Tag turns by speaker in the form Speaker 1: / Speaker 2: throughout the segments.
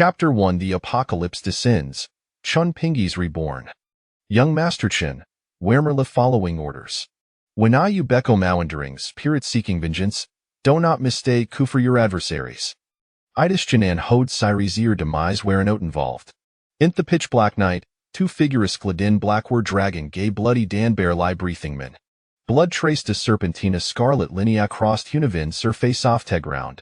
Speaker 1: Chapter 1 The Apocalypse Descends. Chun Pingy's Reborn. Young Master Chin, Wermerla following orders. When you beko mauanderings, spirit seeking vengeance, do not mistake ku for your adversaries. Itis Jinan hode Syrizir demise where a note involved. In the pitch black night, two figures Gladin Blackward dragon gay bloody Dan bear lie breathing men. Blood traced a serpentina scarlet linea crossed Hunavin surface off teground.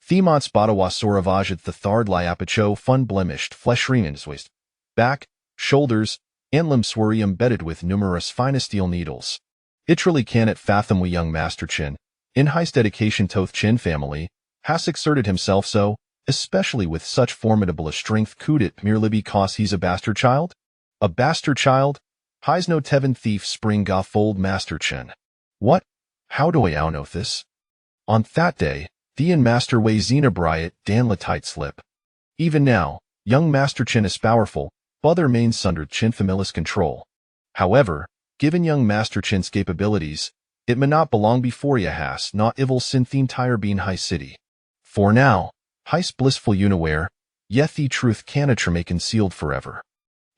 Speaker 1: Themons Badawasoravajat the thard liapacho fun blemished flesh ring in his waist, back, shoulders, and limbs were embedded with numerous fine steel needles. Itrally can it fathom we young Master Chin, in highest dedication toth Chin family, has exerted himself so, especially with such formidable a strength could it merely because he's a bastard child? A bastard child? Hi's no Tevin thief spring goff old Master Chin. What? How do I know this? On that day, the and Master Wei Zena Bryat Dan la tight slip. Even now, young Master Chin is powerful, other mains under Chin families control. However, given young Master Chin's capabilities, it may not belong before ya has not evil syntheme tire bean high city. For now, high's blissful unaware, yet the truth cannot may concealed forever.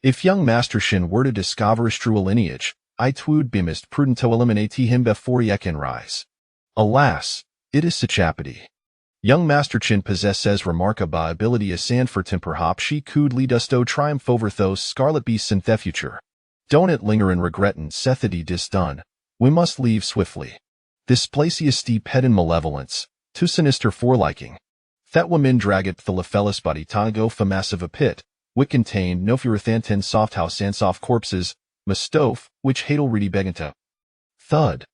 Speaker 1: If young Master Chin were to discover his true lineage, I twould be most prudent to eliminate him before ye can rise. Alas, it is such apathy. Young Master Chin possesses remarkable ability as and for temper hop she could lead us to triumph over those scarlet beasts in the future. Don't it linger and regret and sethity disdone, we must leave swiftly. This place is steep head in malevolence, too sinister for liking. That woman draggeth the lefellis body tango fa massive a pit, which contained no fewer than 10 soft house and soft corpses, mastof, which hatel ready beganta. Thud.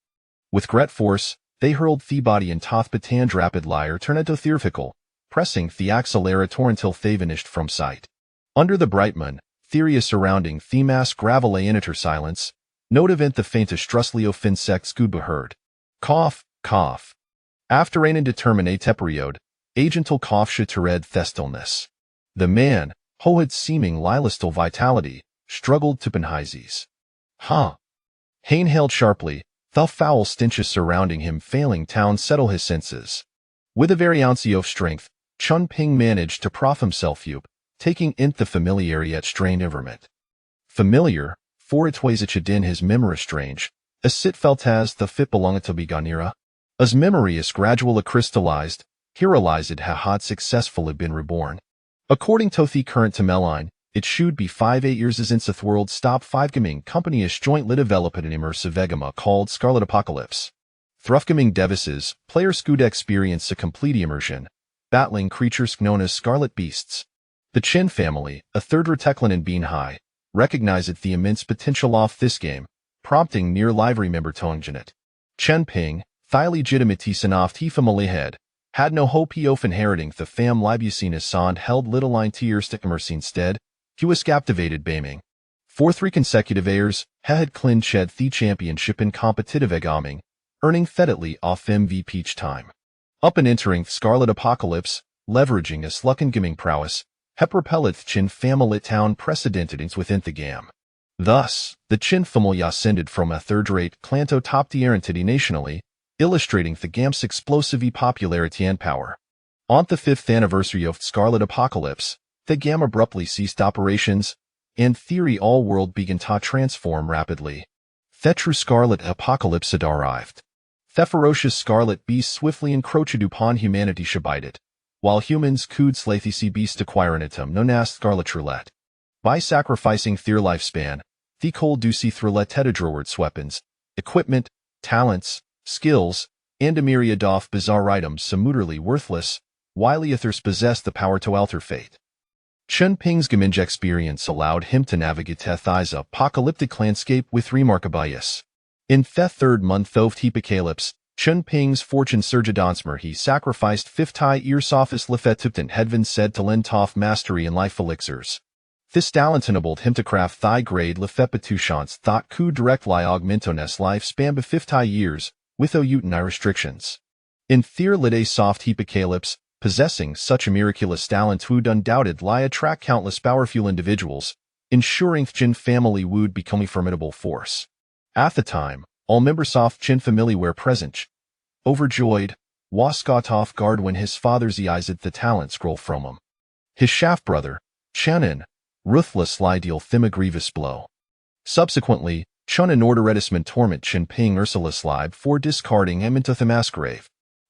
Speaker 1: With great force, they hurled the body in toth batand rapid liar turned to theoretical, pressing the accelerator until they vanished from sight. Under the bright moon, theoria surrounding the mass gravel in utter silence, note event the faintest struslio fin sects could be heard. Cough, cough. After an indeterminate period, agental cough should to red thestillness. The man, who had seeming lilistal vitality, struggled to penhizes. Hain hailed sharply, the foul stenches surrounding him failing town settle his senses. With a very ounce of strength, Chun Ping managed to prof himself up, taking in the familiar yet strained environment. Familiar, for it was it in his memory strange, as sit felt as the fit belonged to be Ganira. As memory is gradually crystallized, he realized it had successfully been reborn. According to the current timeline, it should be 5-8 years since the world stop 5 gaming company is jointly developed an immersive egama called Scarlet Apocalypse. Through gaming devices, players could experience a complete immersion, battling creatures known as Scarlet Beasts. The Chin family, a third Reteclin and Bean High, recognized the immense potential of this game, prompting near live remember Tongjanet. Chen Ping, thigh legitimatis and oft he family head, had no hope of inheriting the fam libucinus sond held little line tears to immerse instead. He was captivated Baming. For 3 consecutive years, he had clinched the championship in competitive egaming, earning feditly off MVP each time. Up and entering Scarlet Apocalypse, leveraging a slucken gaming prowess, he propelled Chin family town precedentedings within the game. Thus, the Chin family ascended from a third-rate clan to top-tier entity nationally, illustrating the game's explosive popularity and power. On the 5th anniversary of Scarlet Apocalypse, the game abruptly ceased operations, and theory all world began to transform rapidly. The true Scarlet Apocalypse had arrived. The ferocious Scarlet Beast swiftly encroached upon humanity shabided, while humans could slay the beast acquire an item known as Scarlet Roulette. By sacrificing their lifespan, the cold do see through letedadrowards weapons, equipment, talents, skills, and a myriad of bizarre items some utterly worthless, while ethers possessed the power to alter fate. Chun Ping's gaming experience allowed him to navigate Tethai's apocalyptic landscape with remarkable ease. In the 3rd month of the apocalypse, Chun Ping's fortune surged onsmer he sacrificed 50 years office lefetupton Hedvin said to lend toff mastery in life elixirs. This talent enabled him to craft thigh grade lefepetuchance thought could directly augmentones lifespan by 50 years, with no restrictions. In Theer Lide soft apocalypse, possessing such a miraculous talent would undoubtedly attract countless powerful individuals, ensuring Chin family would become a formidable force. At the time, all members of Chin family were present. Overjoyed, was caught off guard when his father's eyes at the talent scroll from him. His shaft-brother, Chanin, ruthless lie deal Thim a grievous blow. Subsequently, Chun and Orderedisman torment Chin Ping Ursulus Lib for discarding him into the masquerade.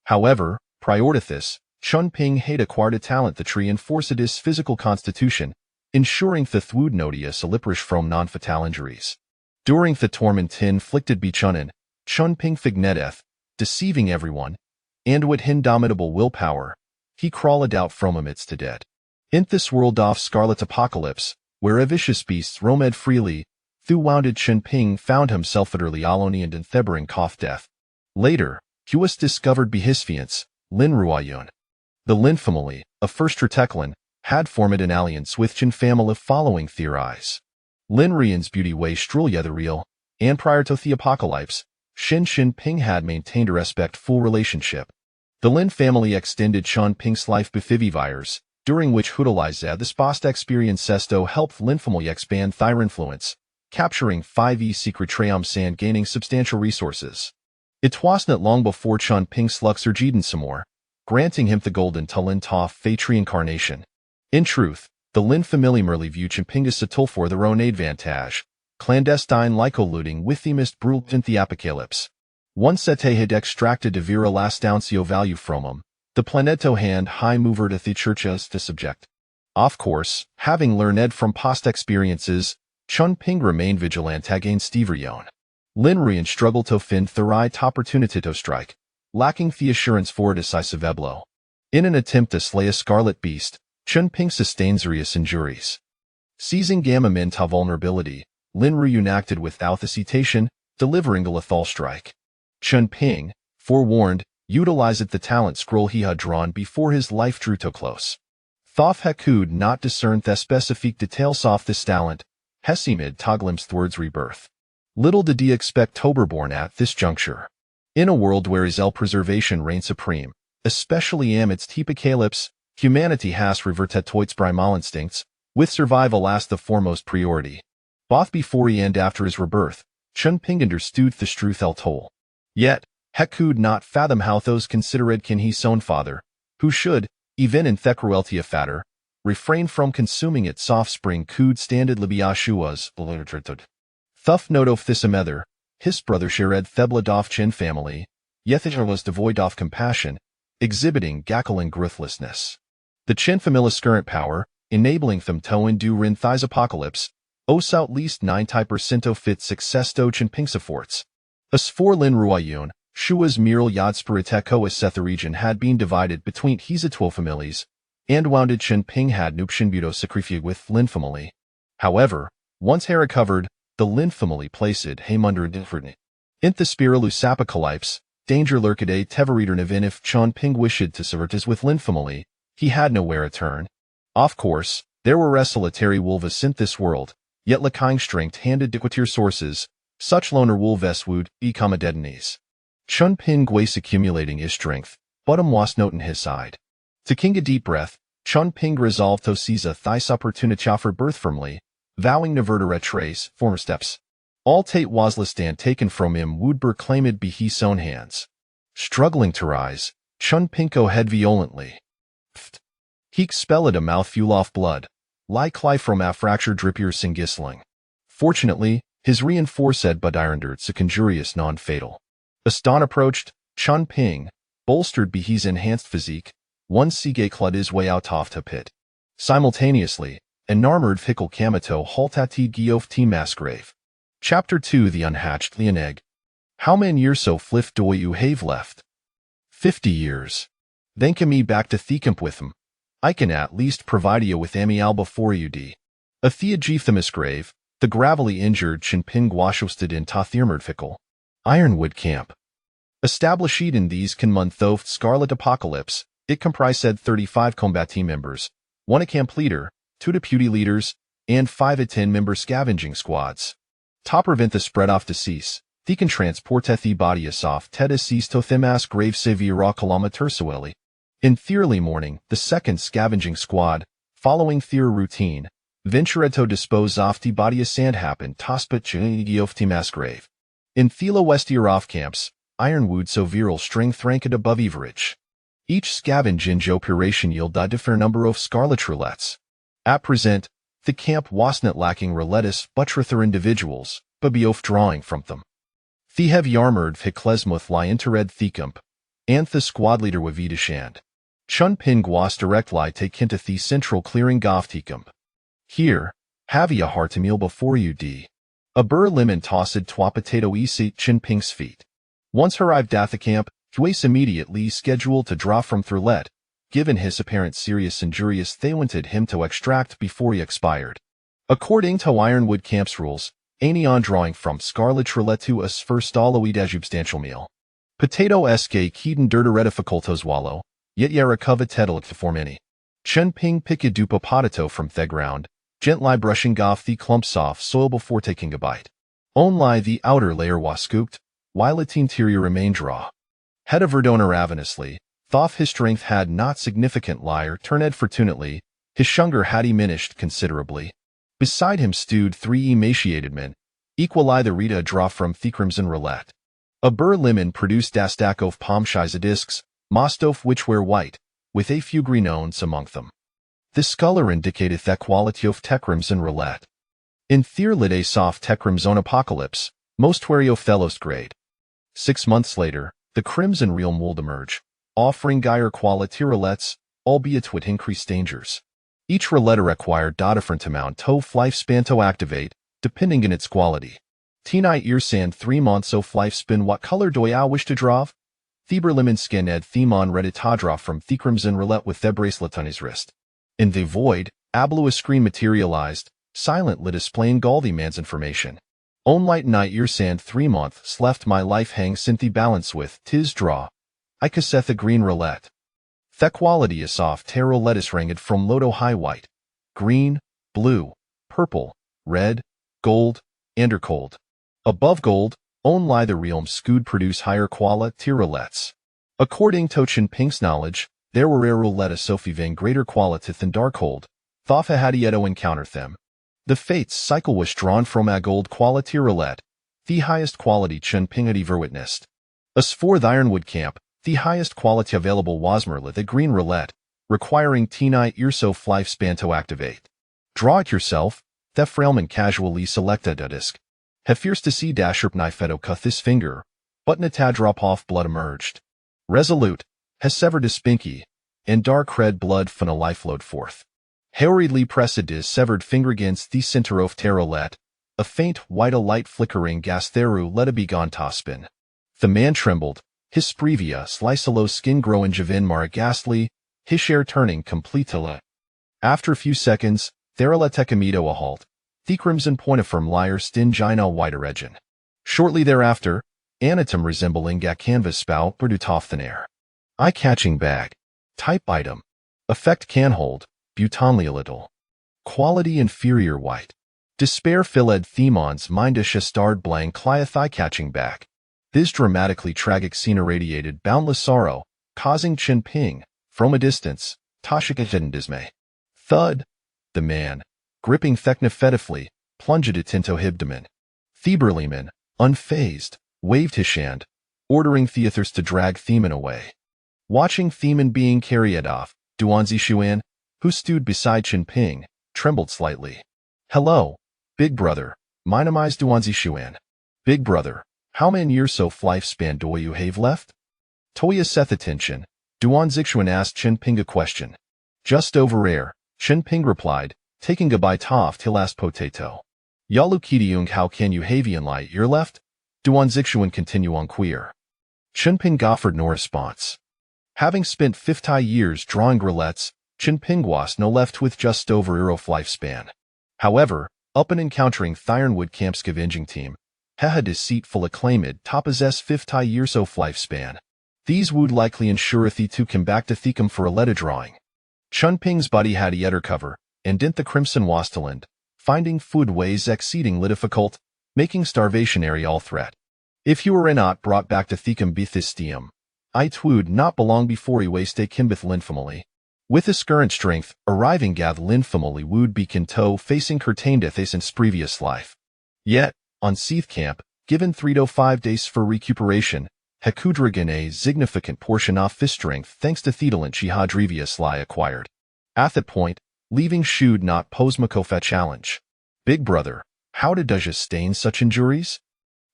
Speaker 1: However, prior to this, Chun Ping had acquired a talent the tree enforced his physical constitution, ensuring the thwood notius a liprish from non-fatal injuries. During the torment inflicted by Chunin, Chun Ping figneteth, deceiving everyone, and with indomitable willpower, he crawled out from amidst the dead. In this world of scarlet apocalypse, where a vicious beasts roamed freely, Thu wounded Chin Ping found himself utterly alone and in thebering cough death. Later, he was discovered by his fiancé, Lin Ruoyun. The Lin family, a first Terteklin, had formed an alliance with Chin family following theories. Lin Rian's beauty way strulya the real, and prior to the apocalypse, Chin Ping had maintained a respectful relationship. The Lin family extended Chun Ping's life befivivires, during which utilized this past experience sesto helped Lin family expand their influence, capturing 5e secret triumphs and gaining substantial resources. It was not long before Chun Ping sluxer Jiden some more, granting him the golden Tulin Toff Fate reincarnation. In truth, the Lin family merely view Chin Ping as a tool for their own advantage, clandestine lyco-looting with the mist brult in the apocalypse. Once they had extracted de vira last ouncio value from him, the planeto hand high mover to the churches to subject. Of course, having learned from past experiences, Chun Ping remained vigilant against Steverion. Lin Rian struggled to find the right opportunity to strike, lacking the assurance for a decisive blow. In an attempt to slay a scarlet beast, Chun Ping sustained serious injuries. Seizing Gamma Minta vulnerability, Lin Rian acted without hesitation, delivering a lethal strike. Chun Ping, forewarned, utilized the talent scroll he had drawn before his life drew to close. Thoth he could not discern the specific details of this talent, Hesimid Toglim's Thword's rebirth. Little did he expect Reborn at this juncture. In a world where his preservation reigned supreme, especially amidst apocalypse, humanity has reverted to its primal instincts, with survival as the foremost priority. Both before and after his rebirth, Chun Ping understood the truth toll. Yet, he could not fathom how those considered can his own father, who should, even in the cruelty of fatter, refrain from consuming its offspring could stand it libiashuas, beliterated. Thuff note of this amether, his brother shared Thebla of Chin family, Yethijar was devoid of compassion, exhibiting gackling ruthlessness. The Chin family's current power, enabling them to endure in Thai's apocalypse, owes at least 90% of its success to Chin Ping's efforts. As for Lin Ruoyun, Shua's Miral Yadspiriteko Setha region had been divided between his two families, and wounded Chin Ping had Nupshin Budo sacrificed with Lin family. However, once he recovered, the Lin family placed him under indifferent. In the Spiralus apocalypse, danger lurked Teveriter even if Chun Ping wished to service with Lin family, he had nowhere to turn. Of course, there were solitary wolves in this world, yet lacking strength handed diquitir sources, such loner wolves would become a deadenies. Chun Ping was accumulating his strength, but was not in his side. Taking a deep breath, Chun Ping resolved to seize a thrice opportunity for birth firmly, vowing never to retrace former steps. All Tate was stand taken from him would be claimed by his own hands. Struggling to rise, Chun Ping head violently. He expelled a mouthful of blood, like from a fracture drippier singisling. Fortunately, his reinforced but ironed a conjurious non-fatal. As dawn approached, Chun Ping, bolstered by his enhanced physique, one Seagate clud his way out of the pit. Simultaneously, an armored fickle Kamato haltatid Giof T Masgrave. Chapter 2 The Unhatched Leoneg. How many years so fliff do you have left? 50 years. Then come me back to Thecamp with him. I can at least provide you with Amial before you d. A Theogepthemus grave, the gravelly injured Chin Ping washosted in Tothirmerd fickle. Ironwood Camp. Established in these Conmonthothed Scarlet Apocalypse, it comprised 35 combat team members, 1 a camp leader, 2 deputy leaders, and 5 a 10-member scavenging squads. To prevent the spread of disease, they can transport the body off Tedesies to Themas grave Severa Kalamatursueli. In the early morning, the second scavenging squad, following their routine, ventured to dispose of the body of Sandhappen Tospet Giof Themas grave. In Thela Westier off camps, Ironwood so virile strength ranked above average. Each scavenge in operation yield a different number of scarlet roulettes. At present, the camp was not lacking roulettes but rather individuals, but be off drawing from them. The heavy armored Hiklesmuth lie intered thecamp, and the squad leader Wavidashand. Chun Ping was direct lie take into the central clearing of thecamp. Here, have a hearty meal before you d. A burr lemon tossed twa potato seat Chin Ping's feet. Once arrived at the camp, he was immediately scheduled to draw from Thurlet, given his apparent serious injuries they wanted him to extract before he expired. According to Ironwood Camp's rules, any on drawing from Scarlet Roulette to us first all eat as substantial meal. Potato sk keeden dirtereta facultos wallow, yet yara cova tedelic for many. Chen Ping pick a dupa potato from the ground, gently brushing off the clumps off soil before taking a bite. Only the outer layer was scooped, while its interior remained raw. Head of Verdona ravenously, though his strength had not significant liar turned fortunately, his hunger had diminished considerably. Beside him stewed 3 emaciated men, equally the Rita draw from the crimson roulette. A burr lemon produced a stack of palm-shiza discs, most of which were white, with a few green ones among them. This color indicated the quality of the crimson roulette. In Thierlide soft the crimson apocalypse, most were of fellows grade. 6 months later, the crimson realm would emerge, offering higher quality roulettes, albeit with increased dangers. Each roulette required a different amount of lifespan to activate, depending on its quality. Tonight year sand 3 months of lifespan what color do I wish to draw? Theber lemon skin ed themon ready to draw from the crimson roulette with the bracelet on his wrist. In the void, a blue screen materialized, silently displaying all the man's information. On light night year sand 3 months left my life hang the balance with tis draw. I cassette the green roulette. The quality is soft tarot lettuce ranged from low to high white, green, blue, purple, red, gold, and cold. Above gold, only the realms could produce higher quality roulettes. According to Chin Ping's knowledge, there were rare roulettes Sophie van greater quality than Darkhold, Thofa had yet to encounter them. The fates cycle was drawn from a gold quality roulette, the highest quality Chin Ping had ever witnessed. As for the Ironwood camp, the highest quality available was merely the green roulette, requiring T9 years of lifespan to activate. Draw it yourself, the Frailman casually selected a disc. Have fears to see Dasherp Knifedo cut his finger, but Nata drop off blood emerged. Resolute, has severed his spinky, and dark red blood from a life flowed forth. Hurriedly pressed his severed finger against the center of Terrolet, a faint white light flickering gas theru let a be gone tospin. The man trembled, his sprevia slicelo skin growing javin mar ghastly, his share turning complete to le. After a few seconds, Therala tekamido a halt, the crimson pointiform liar stingina whiter region. Shortly thereafter, anatom resembling a canvas spout produced off thin air. Eye-catching bag. Type item. Effect can hold, butanly a little. Quality inferior white. Despair filled themons mindish a starred blank clieth eye-catching back. This dramatically tragic scene irradiated boundless sorrow, causing Chin Ping, from a distance, Tashika dismay. Thud. The man, gripping Thekna fettifully, plunged it into Hibdaman. Theberliman, unfazed, waved his hand, ordering Theathers to drag Theman away. Watching Theman being carried off, Duanzi Xuan, who stood beside Chin Ping, trembled slightly. Hello, big brother, my name is Duanzi Xuan. Big brother, how many years of lifespan do you have left? Toya seth attention, Duanzi Xuan asked Chin Ping a question. Just over air, Chin Ping replied, taking a bite off till last potato. Yalu Kidiung how can you have in light year left? Duanzi Xuan continue on queer. Chin Ping offered no response. Having spent 50 years drawing roulettes, Chin Ping was no left with just over a of lifespan. However, up and encountering Ironwood Camp's scavenging team, he had deceitful acclaimed to possess 50 years of lifespan. These would likely ensure the two come back to Thecum for a letter drawing. Chun Ping's body had a yetter cover, and dint the crimson wasteland, finding food ways exceedingly difficult, making starvation all threat. If you were not brought back to Thecum Bithistium, it would not belong before he waste a Kimbith Linfamily. With his current strength, arriving at Linfamily would be Kinto facing curtained death since previous life. Yet, on Seath Camp, given 3 to 5 days for recuperation, Hekudragan a significant portion of fist strength thanks to Thedalant Jihadrivius Lai acquired. At that point, leaving should not pose Makofet challenge. Big brother, how did you sustain such injuries?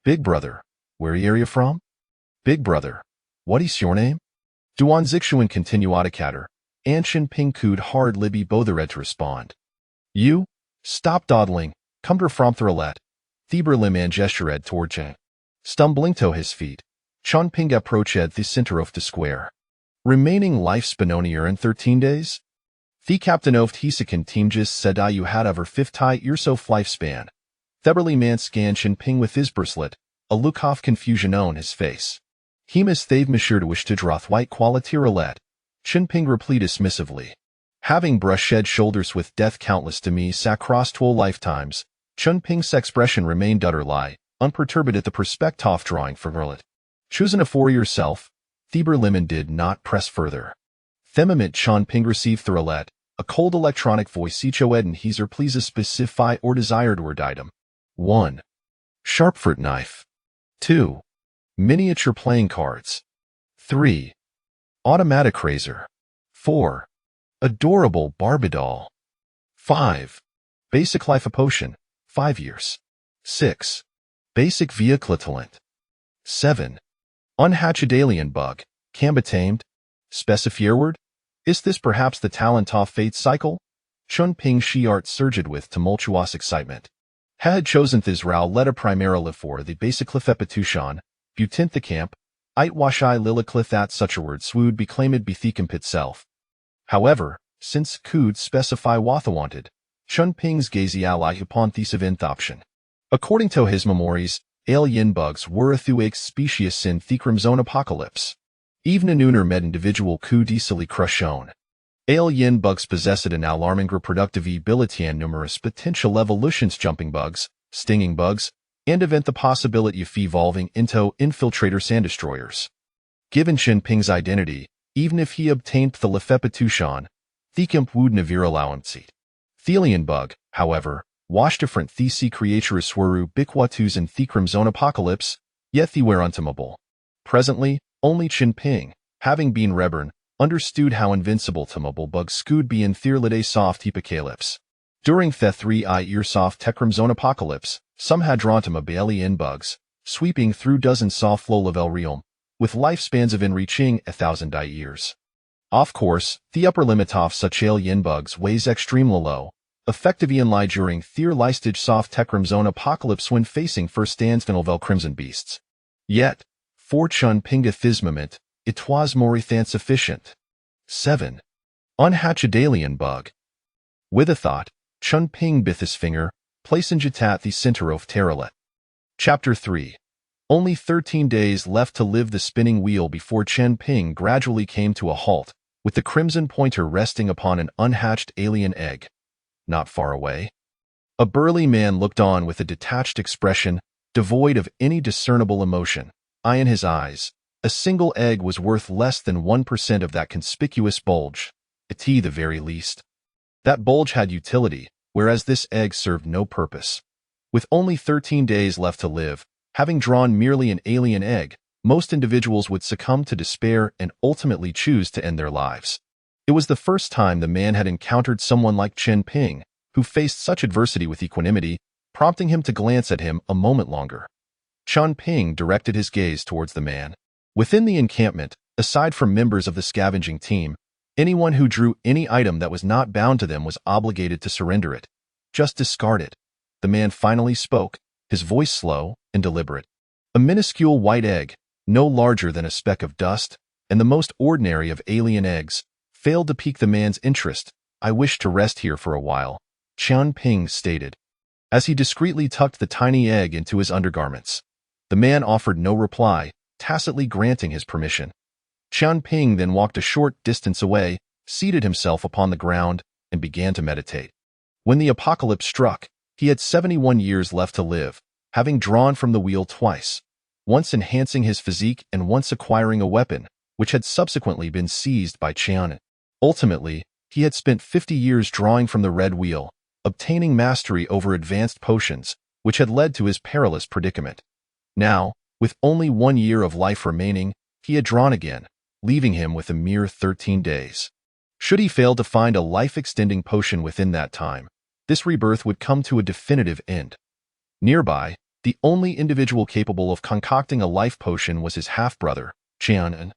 Speaker 1: Big brother, where are you from? Big brother, what is your name? Duan Zixuan continue autocatter, Anshin Ping Kud hard Libby Bothered to respond. You? Stop dawdling, come to from Theralet. Theber Liman gestured toward Chang. Stumbling to his feet, Chun Ping approached the center of the square. Remaining life spanonier in 13 days? The captain of Hisakan team just said you had over 50 years of lifespan. Theberly man scanned Chin Ping with his bracelet, a look of confusion on his face. He must they've measured wish to droth white quality roulette. Chin Ping replied dismissively. Having brushed shoulders with death countless to me sacross 12 lifetimes, Chun Ping's expression remained utterly unperturbed at the perspective drawing for Verlet. Choosing a for yourself, Theber Limon did not press further. Themamit Chun Ping received Theralet, a cold electronic voice each Oeden Heezer please specify or desired word item. 1. Sharpfoot knife. 2. Miniature playing cards. 3. Automatic razor. 4. Adorable Barbie doll. 5. Basic life potion, 5 years. 6. Basic vehicle talent. 7. Unhatched alien bug, can be tamed. Specifier word? Is this perhaps the talent of fate cycle? Chun Ping Shiart surged with tumultuous excitement. Had chosen Thizrao letta primarily for the basic lifepetushon, butinth the camp, it washai lilaclith at such a word swood be claimed be thecamp itself. However, since could specify wathawanted, Chun Ping's gazy ally upon thesavint option. According to his memories, alien bugs were a thuax species in thecrum zone apocalypse. Even a nooner med individual could easily crush on. Alien bugs possessed an alarming reproductive ability and numerous potential evolutions jumping bugs, stinging bugs, and event the possibility of evolving into infiltrators and destroyers. Given Chin Ping's identity, even if he obtained the Lefepetushon, Thecamp would never allow him seat. Thelian bug, however, wash different Thesi creatures were ubiquitous in Thecrum zone apocalypse, yet they were untamable. Presently, only Chin Ping, having been Reborn, understood how invincible tamable bugs could be in Thirlidae soft epicalypse. During the 3 year soft Tecrum zone apocalypse, some had drawn to Mabalian bugs, sweeping through dozens soft low level realm, with lifespans of reaching 1,000 years. Of course, the upper limit of such alien bugs weighs extremely low, effectively in lie during Thir listage soft Tecrum zone apocalypse when facing first stands Novel crimson beasts. Yet, for Chun Ping at this moment, it was more than sufficient. 7. Unhatched alien bug. With a thought, Chun Ping bit his finger, placing it at the center of Teralet. Chapter 3. Only 13 days left to live the spinning wheel before Chen Ping gradually came to a halt, with the crimson pointer resting upon an unhatched alien egg. Not far away. A burly man looked on with a detached expression, devoid of any discernible emotion. Eye in his eyes. A single egg was worth less than 1% of that conspicuous bulge, at the very least. That bulge had utility, whereas this egg served no purpose. With only 13 days left to live, having drawn merely an alien egg, most individuals would succumb to despair and ultimately choose to end their lives. It was the first time the man had encountered someone like Chen Ping, who faced such adversity with equanimity, prompting him to glance at him a moment longer. Chun Ping directed his gaze towards the man. Within the encampment, aside from members of the scavenging team, anyone who drew any item that was not bound to them was obligated to surrender it. Just discard it. The man finally spoke, his voice slow and deliberate. A minuscule white egg, no larger than a speck of dust, and the most ordinary of alien eggs, failed to pique the man's interest. I wish to rest here for a while, Chun Ping stated, as he discreetly tucked the tiny egg into his undergarments. The man offered no reply, tacitly granting his permission. Chun Ping then walked a short distance away, seated himself upon the ground, and began to meditate. When the apocalypse struck, he had 71 years left to live, having drawn from the wheel twice, once enhancing his physique and once acquiring a weapon, which had subsequently been seized by Qian. Ultimately, he had spent 50 years drawing from the red wheel, obtaining mastery over advanced potions, which had led to his perilous predicament. Now, With only 1 year of life remaining, he had drawn again, leaving him with a mere 13 days. Should he fail to find a life-extending potion within that time, this rebirth would come to a definitive end. Nearby, the only individual capable of concocting a life potion was his half-brother, Qianan,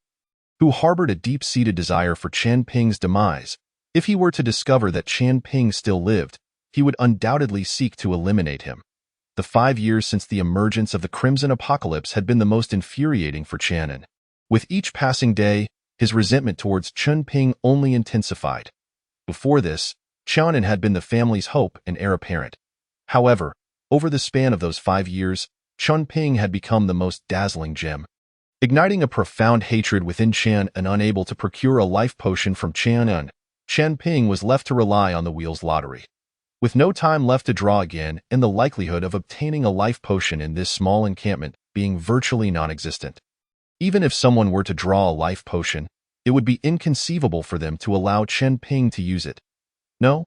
Speaker 1: who harbored a deep-seated desire for Chen Ping's demise. If he were to discover that Chen Ping still lived, he would undoubtedly seek to eliminate him. The 5 years since the emergence of the Crimson Apocalypse had been the most infuriating for Qianan. With each passing day, his resentment towards Chen Ping only intensified. Before this, Qianan had been the family's hope and heir apparent. However, over the span of those 5 years, Chen Ping had become the most dazzling gem. Igniting a profound hatred within Qian and unable to procure a life potion from Qianan, Chen Ping was left to rely on the wheel's lottery. With no time left to draw again and the likelihood of obtaining a life potion in this small encampment being virtually non-existent. Even if someone were to draw a life potion, it would be inconceivable for them to allow Chen Ping to use it. No?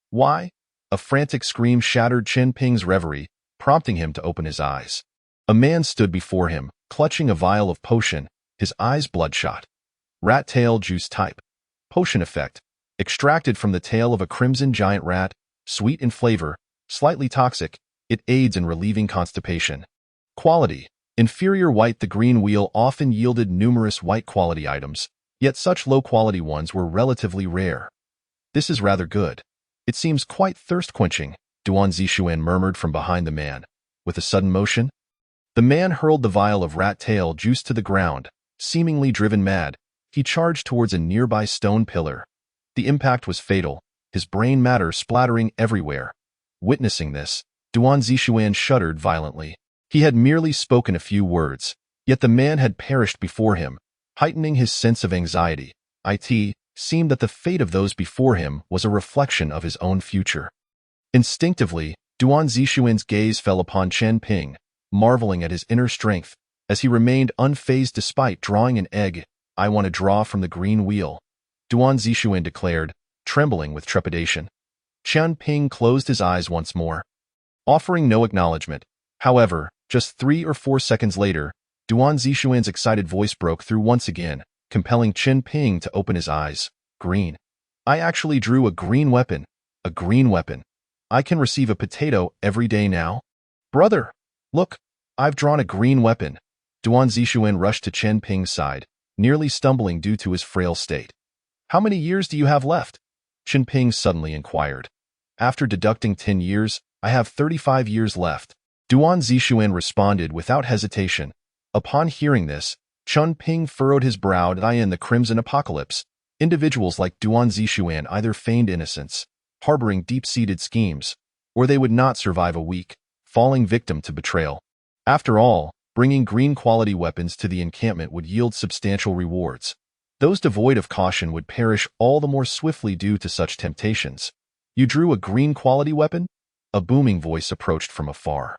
Speaker 1: Why? A frantic scream shattered Chen Ping's reverie, prompting him to open his eyes. A man stood before him, clutching a vial of potion, his eyes bloodshot. Rat tail juice type. Potion effect. Extracted from the tail of a crimson giant rat, sweet in flavor, slightly toxic, it aids in relieving constipation. Quality. Inferior white. The green wheel often yielded numerous white quality items, yet such low-quality ones were relatively rare. This is rather good. It seems quite thirst-quenching, Duan Zixuan murmured from behind the man. With a sudden motion, the man hurled the vial of rat tail juice to the ground. Seemingly driven mad, he charged towards a nearby stone pillar. The impact was fatal, his brain matter splattering everywhere. Witnessing this, Duan Zixuan shuddered violently. He had merely spoken a few words, yet the man had perished before him, heightening his sense of anxiety. It seemed that the fate of those before him was a reflection of his own future. Instinctively, Duan Zixuan's gaze fell upon Chen Ping, marveling at his inner strength, as he remained unfazed despite drawing an egg. I want to draw from the green wheel, Duan Zixuan declared, trembling with trepidation. Chen Ping closed his eyes once more, offering no acknowledgement. However, just 3 or 4 seconds later, Duan Zixuan's excited voice broke through once again, compelling Chen Ping to open his eyes. Green. I actually drew a green weapon. A green weapon. I can receive a potato every day now? Brother! Look, I've drawn a green weapon. Duan Zixuan rushed to Chen Ping's side, nearly stumbling due to his frail state. How many years do you have left? Chen Ping suddenly inquired. After deducting 10 years, I have 35 years left. Duan Zixuan responded without hesitation. Upon hearing this, Chen Ping furrowed his brow. In the Crimson Apocalypse, individuals like Duan Zixuan either feigned innocence, harboring deep-seated schemes, or they would not survive a week, falling victim to betrayal. After all, bringing green-quality weapons to the encampment would yield substantial rewards. Those devoid of caution would perish all the more swiftly due to such temptations. You drew a green-quality weapon? A booming voice approached from afar.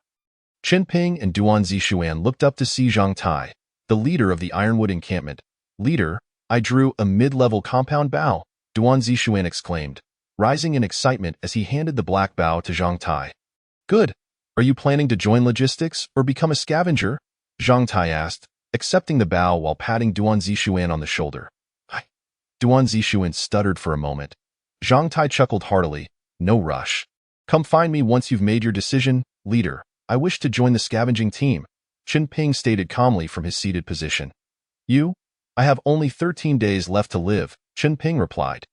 Speaker 1: Chen Ping and Duan Zixuan looked up to see Zhang Tai, the leader of the Ironwood encampment. Leader, I drew a mid-level compound bow, Duan Zixuan exclaimed, rising in excitement as he handed the black bow to Zhang Tai. Good. Are you planning to join logistics or become a scavenger? Zhang Tai asked, accepting the bow while patting Duan Zixuan on the shoulder. Duan Zixuan stuttered for a moment. Zhang Tai chuckled heartily. No rush. Come find me once you've made your decision, leader. I wish to join the scavenging team, Chen Ping stated calmly from his seated position. You? I have only 13 days left to live, Chen Ping replied.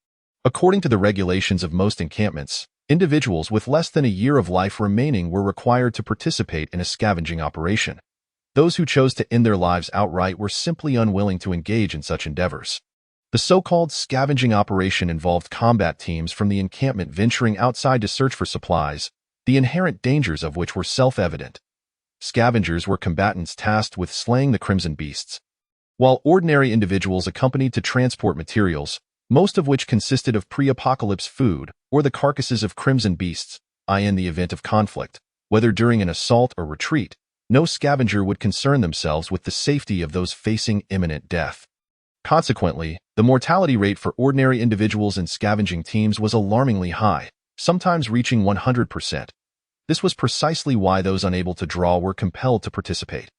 Speaker 1: According to the regulations of most encampments, individuals with less than a year of life remaining were required to participate in a scavenging operation. Those who chose to end their lives outright were simply unwilling to engage in such endeavors. The so-called scavenging operation involved combat teams from the encampment venturing outside to search for supplies, the inherent dangers of which were self-evident. Scavengers were combatants tasked with slaying the crimson beasts, while ordinary individuals accompanied to transport materials, most of which consisted of pre-apocalypse food or the carcasses of crimson beasts. In the event of conflict, whether during an assault or retreat, no scavenger would concern themselves with the safety of those facing imminent death. Consequently, the mortality rate for ordinary individuals in scavenging teams was alarmingly high, sometimes reaching 100%. This was precisely why those unable to draw were compelled to participate.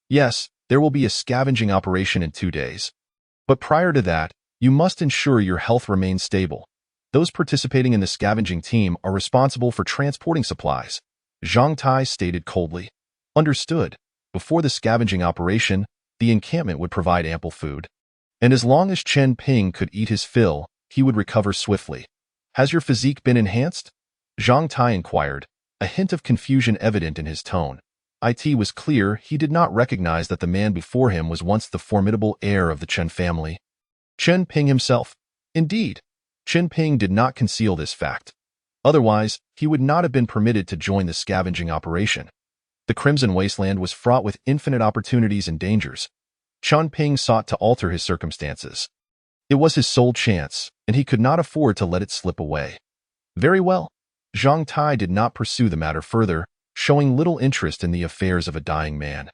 Speaker 1: Yes, there will be a scavenging operation in 2 days. But prior to that, you must ensure your health remains stable. Those participating in the scavenging team are responsible for transporting supplies, Zhang Tai stated coldly. Understood. Before the scavenging operation, the encampment would provide ample food. And as long as Chen Ping could eat his fill, he would recover swiftly. Has your physique been enhanced? Zhang Tai inquired, a hint of confusion evident in his tone. It was clear he did not recognize that the man before him was once the formidable heir of the Chen family. Chen Ping himself. Indeed, Chen Ping did not conceal this fact. Otherwise, he would not have been permitted to join the scavenging operation. The Crimson Wasteland was fraught with infinite opportunities and dangers. Chen Ping sought to alter his circumstances. It was his sole chance, and he could not afford to let it slip away. Very well. Zhang Tai did not pursue the matter further, showing little interest in the affairs of a dying man.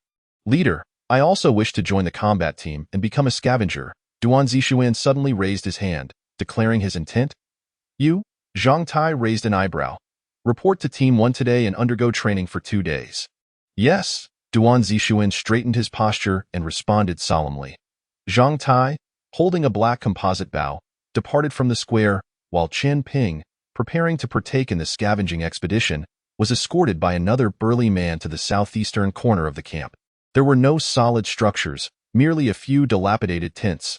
Speaker 1: Leader, I also wish to join the combat team and become a scavenger. Duan Zixuan suddenly raised his hand, declaring his intent. You? Zhang Tai raised an eyebrow. Report to Team 1 today and undergo training for 2 days. Yes, Duan Zixuan straightened his posture and responded solemnly. Zhang Tai, holding a black composite bow, departed from the square, while Chen Ping, preparing to partake in the scavenging expedition, was escorted by another burly man to the southeastern corner of the camp. There were no solid structures, merely a few dilapidated tents.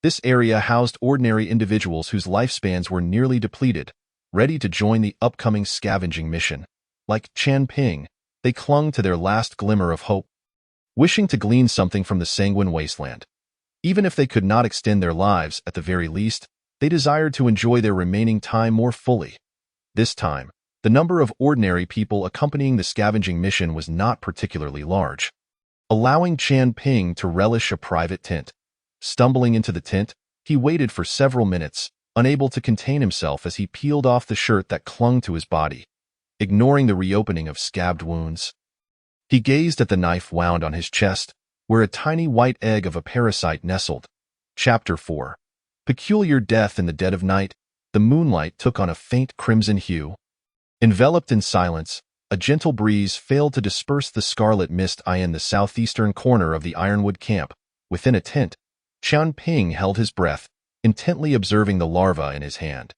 Speaker 1: This area housed ordinary individuals whose lifespans were nearly depleted, ready to join the upcoming scavenging mission. Like Chen Ping, they clung to their last glimmer of hope, wishing to glean something from the sanguine wasteland. Even if they could not extend their lives, at the very least, they desired to enjoy their remaining time more fully. This time, the number of ordinary people accompanying the scavenging mission was not particularly large, allowing Chen Ping to relish a private tent. Stumbling into the tent, he waited for several minutes, unable to contain himself as he peeled off the shirt that clung to his body, ignoring the reopening of scabbed wounds. He gazed at the knife wound on his chest, where a tiny white egg of a parasite nestled. Chapter 4. Peculiar death in the dead of night, the moonlight took on a faint crimson hue. Enveloped in silence, a gentle breeze failed to disperse the scarlet mist in the southeastern corner of the Ironwood camp. Within a tent, Chen Ping held his breath, intently observing the larva in his hand.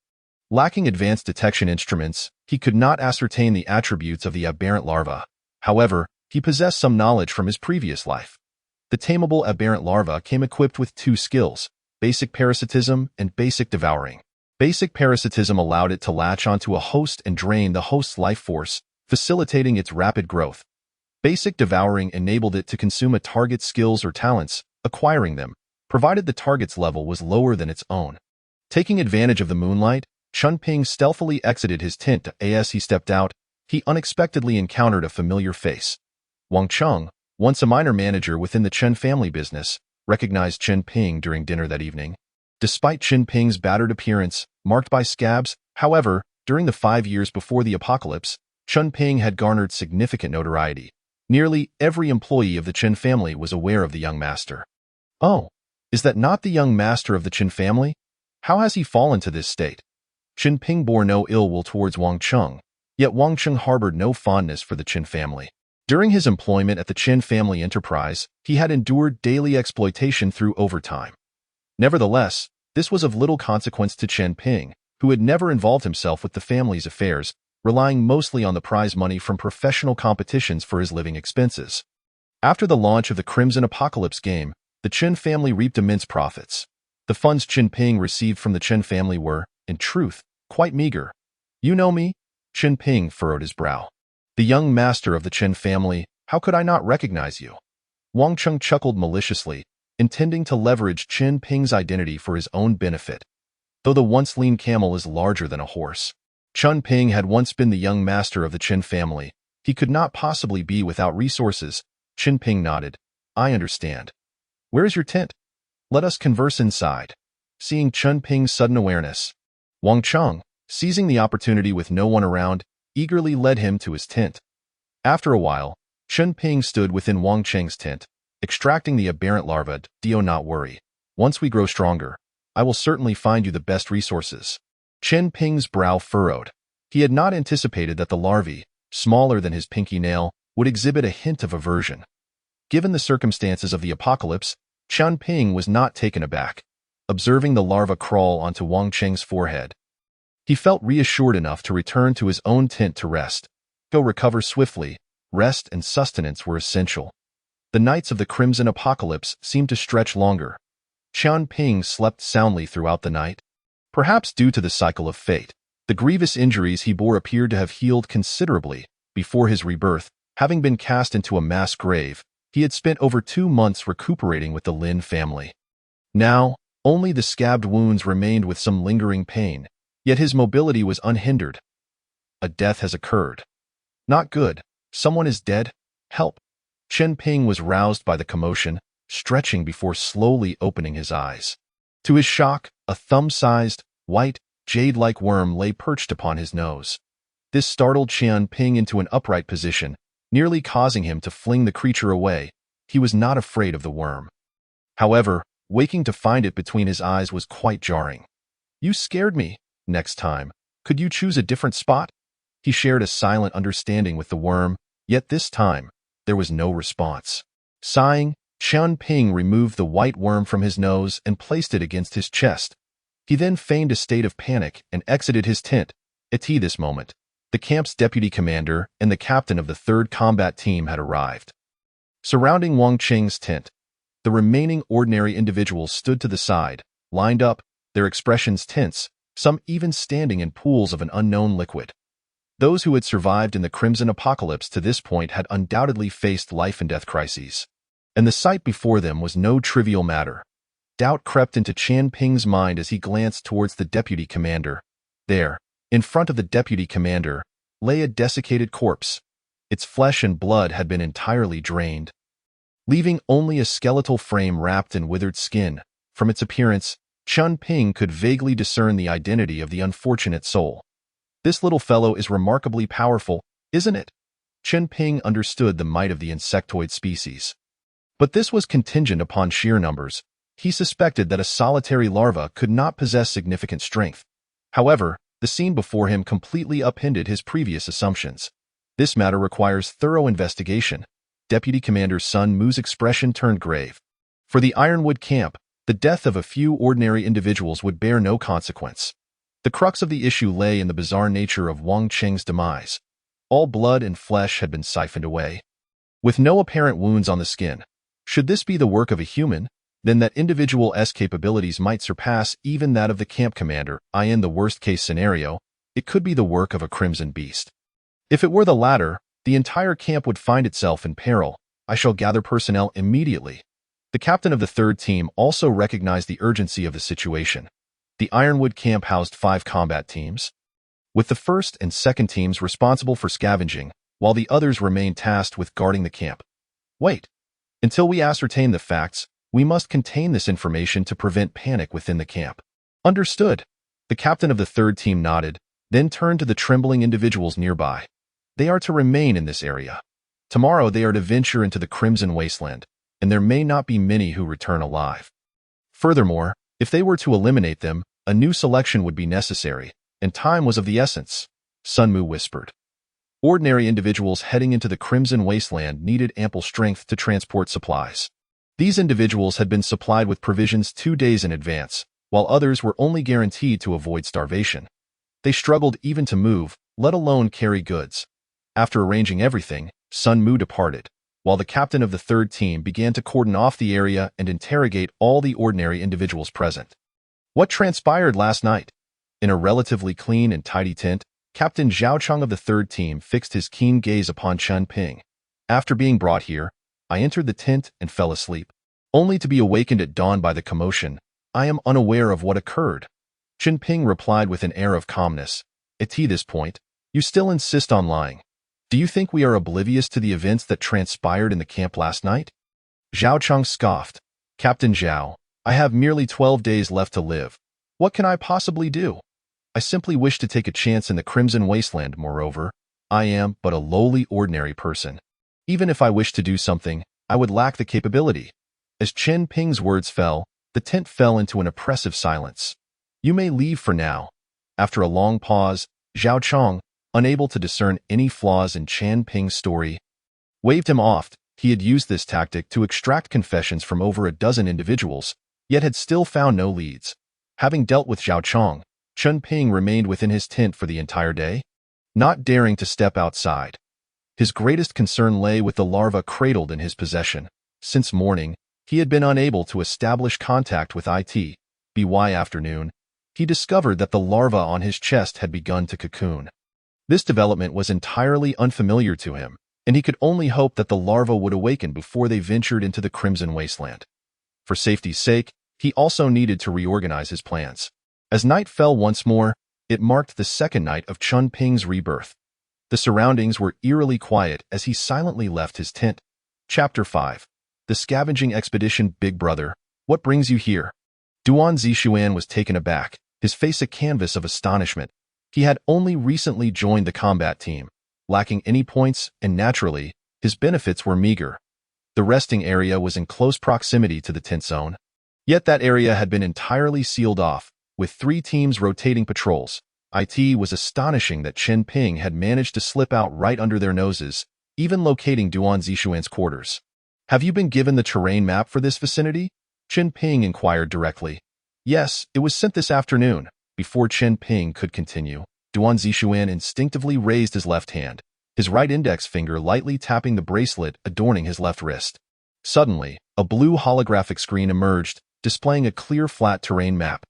Speaker 1: Lacking advanced detection instruments, he could not ascertain the attributes of the aberrant larva. However, he possessed some knowledge from his previous life. The tameable aberrant larva came equipped with 2 skills, basic parasitism and basic devouring. Basic parasitism allowed it to latch onto a host and drain the host's life force, facilitating its rapid growth. Basic devouring enabled it to consume a target's skills or talents, acquiring them, provided the target's level was lower than its own. Taking advantage of the moonlight, Chen Ping stealthily exited his tent. As he stepped out, he unexpectedly encountered a familiar face. Wang Cheng, once a minor manager within the Chen family business, recognized Chen Ping during dinner that evening. Despite Chen Ping's battered appearance, marked by scabs, however, during the 5 years before the apocalypse, Chen Ping had garnered significant notoriety. Nearly every employee of the Chen family was aware of the young master. Oh, is that not the young master of the Chen family? How has he fallen to this state? Chen Ping bore no ill will towards Wang Cheng, yet Wang Cheng harbored no fondness for the Chen family. During his employment at the Chen family enterprise, he had endured daily exploitation through overtime. Nevertheless, this was of little consequence to Chen Ping, who had never involved himself with the family's affairs, relying mostly on the prize money from professional competitions for his living expenses. After the launch of the Crimson Apocalypse game, the Chen family reaped immense profits. The funds Chen Ping received from the Chen family were, in truth, quite meager. You know me? Chen Ping furrowed his brow. The young master of the Chen family, how could I not recognize you? Wang Cheng chuckled maliciously, intending to leverage Chen Ping's identity for his own benefit. Though the once lean camel is larger than a horse, Chen Ping had once been the young master of the Chen family. He could not possibly be without resources. Chen Ping nodded. I understand. Where is your tent? Let us converse inside. Seeing Chen Ping's sudden awareness, Wang Cheng, seizing the opportunity with no one around, eagerly led him to his tent. After a while, Chen Ping stood within Wang Cheng's tent, extracting the aberrant larva. Do not worry. Once we grow stronger, I will certainly find you the best resources. Chen Ping's brow furrowed. He had not anticipated that the larvae, smaller than his pinky nail, would exhibit a hint of aversion. Given the circumstances of the apocalypse, Qian Ping was not taken aback, observing the larva crawl onto Wang Cheng's forehead. He felt reassured enough to return to his own tent to rest. Go recover swiftly. Rest and sustenance were essential. The nights of the Crimson Apocalypse seemed to stretch longer. Qian Ping slept soundly throughout the night. Perhaps due to the cycle of fate, the grievous injuries he bore appeared to have healed considerably before his rebirth. Having been cast into a mass grave, he had spent over 2 months recuperating with the Lin family. Now, only the scabbed wounds remained with some lingering pain, yet his mobility was unhindered. A death has occurred. Not good. Someone is dead. Help. Qian Ping was roused by the commotion, stretching before slowly opening his eyes. To his shock, a thumb-sized, white, jade-like worm lay perched upon his nose. This startled Qian Ping into an upright position, nearly causing him to fling the creature away. He was not afraid of the worm. However, waking to find it between his eyes was quite jarring. "You scared me. Next time, could you choose a different spot?" He shared a silent understanding with the worm, yet this time, there was no response. Sighing, Qian Ping removed the white worm from his nose and placed it against his chest. He then feigned a state of panic and exited his tent. At this moment, the camp's deputy commander and the captain of the 3rd Combat Team had arrived. Surrounding Wang Cheng's tent, the remaining ordinary individuals stood to the side, lined up, their expressions tense, some even standing in pools of an unknown liquid. Those who had survived in the Crimson Apocalypse to this point had undoubtedly faced life-and-death crises, and the sight before them was no trivial matter. Doubt crept into Qian Ping's mind as he glanced towards the deputy commander. There, in front of the deputy commander, lay a desiccated corpse. Its flesh and blood had been entirely drained, leaving only a skeletal frame wrapped in withered skin. From its appearance, Qian Ping could vaguely discern the identity of the unfortunate soul. "This little fellow is remarkably powerful, isn't it?" Qian Ping understood the might of the insectoid species. But this was contingent upon sheer numbers. He suspected that a solitary larva could not possess significant strength. However, the scene before him completely upended his previous assumptions. This matter requires thorough investigation. Deputy Commander Sun Mu's expression turned grave. For the Ironwood camp, the death of a few ordinary individuals would bear no consequence. The crux of the issue lay in the bizarre nature of Wang Cheng's demise. All blood and flesh had been siphoned away, with no apparent wounds on the skin. Should this be the work of a human, then that individual's capabilities might surpass even that of the camp commander. In the worst-case scenario, it could be the work of a crimson beast. If it were the latter, the entire camp would find itself in peril. I shall gather personnel immediately. The captain of the 3rd team also recognized the urgency of the situation. The Ironwood camp housed 5 combat teams, with the 1st and 2nd teams responsible for scavenging, while the others remained tasked with guarding the camp. "Wait. Until we ascertain the facts, we must contain this information to prevent panic within the camp." "Understood." The captain of the 3rd team nodded, then turned to the trembling individuals nearby. "They are to remain in this area. Tomorrow they are to venture into the Crimson Wasteland, and there may not be many who return alive. Furthermore, if they were to eliminate them, a new selection would be necessary, and time was of the essence," Sun Mu whispered. Ordinary individuals heading into the Crimson Wasteland needed ample strength to transport supplies. These individuals had been supplied with provisions 2 days in advance, while others were only guaranteed to avoid starvation. They struggled even to move, let alone carry goods. After arranging everything, Sun Mu departed, while the captain of the 3rd team began to cordon off the area and interrogate all the ordinary individuals present. What transpired last night? In a relatively clean and tidy tent, Captain Zhao Cheng of the 3rd team fixed his keen gaze upon Qian Ping. "After being brought here, I entered the tent and fell asleep, only to be awakened at dawn by the commotion. I am unaware of what occurred." Qian Ping replied with an air of calmness. "At this point, you still insist on lying. Do you think we are oblivious to the events that transpired in the camp last night?" Zhao Cheng scoffed. "Captain Zhao, I have merely 12 days left to live. What can I possibly do? I simply wish to take a chance in the Crimson Wasteland. Moreover, I am but a lowly ordinary person. Even if I wished to do something, I would lack the capability." As Qian Ping's words fell, the tent fell into an oppressive silence. "You may leave for now." After a long pause, Zhao Cheng, unable to discern any flaws in Qian Ping's story, waved him off. He had used this tactic to extract confessions from over a dozen individuals, yet had still found no leads. Having dealt with Zhao Chong, Chen Ping remained within his tent for the entire day, not daring to step outside. His greatest concern lay with the larva cradled in his possession. Since morning, he had been unable to establish contact with it. By afternoon, he discovered that the larva on his chest had begun to cocoon. This development was entirely unfamiliar to him, and he could only hope that the larva would awaken before they ventured into the Crimson Wasteland. For safety's sake, he also needed to reorganize his plans. As night fell once more, it marked the second night of Chen Ping's rebirth. The surroundings were eerily quiet as he silently left his tent. Chapter 5. The Scavenging Expedition. Big Brother, what brings you here? Duan Zixuan was taken aback, his face a canvas of astonishment. He had only recently joined the combat team, lacking any points, and naturally, his benefits were meager. The resting area was in close proximity to the tent zone. Yet that area had been entirely sealed off, with 3 teams rotating patrols. It was astonishing that Chen Ping had managed to slip out right under their noses, even locating Duan Zixuan's quarters. Have you been given the terrain map for this vicinity? Chen Ping inquired directly. Yes, it was sent this afternoon. Before Chen Ping could continue, Duan Zixuan instinctively raised his left hand, his right index finger lightly tapping the bracelet adorning his left wrist. Suddenly, a blue holographic screen emerged, displaying a clear flat terrain map.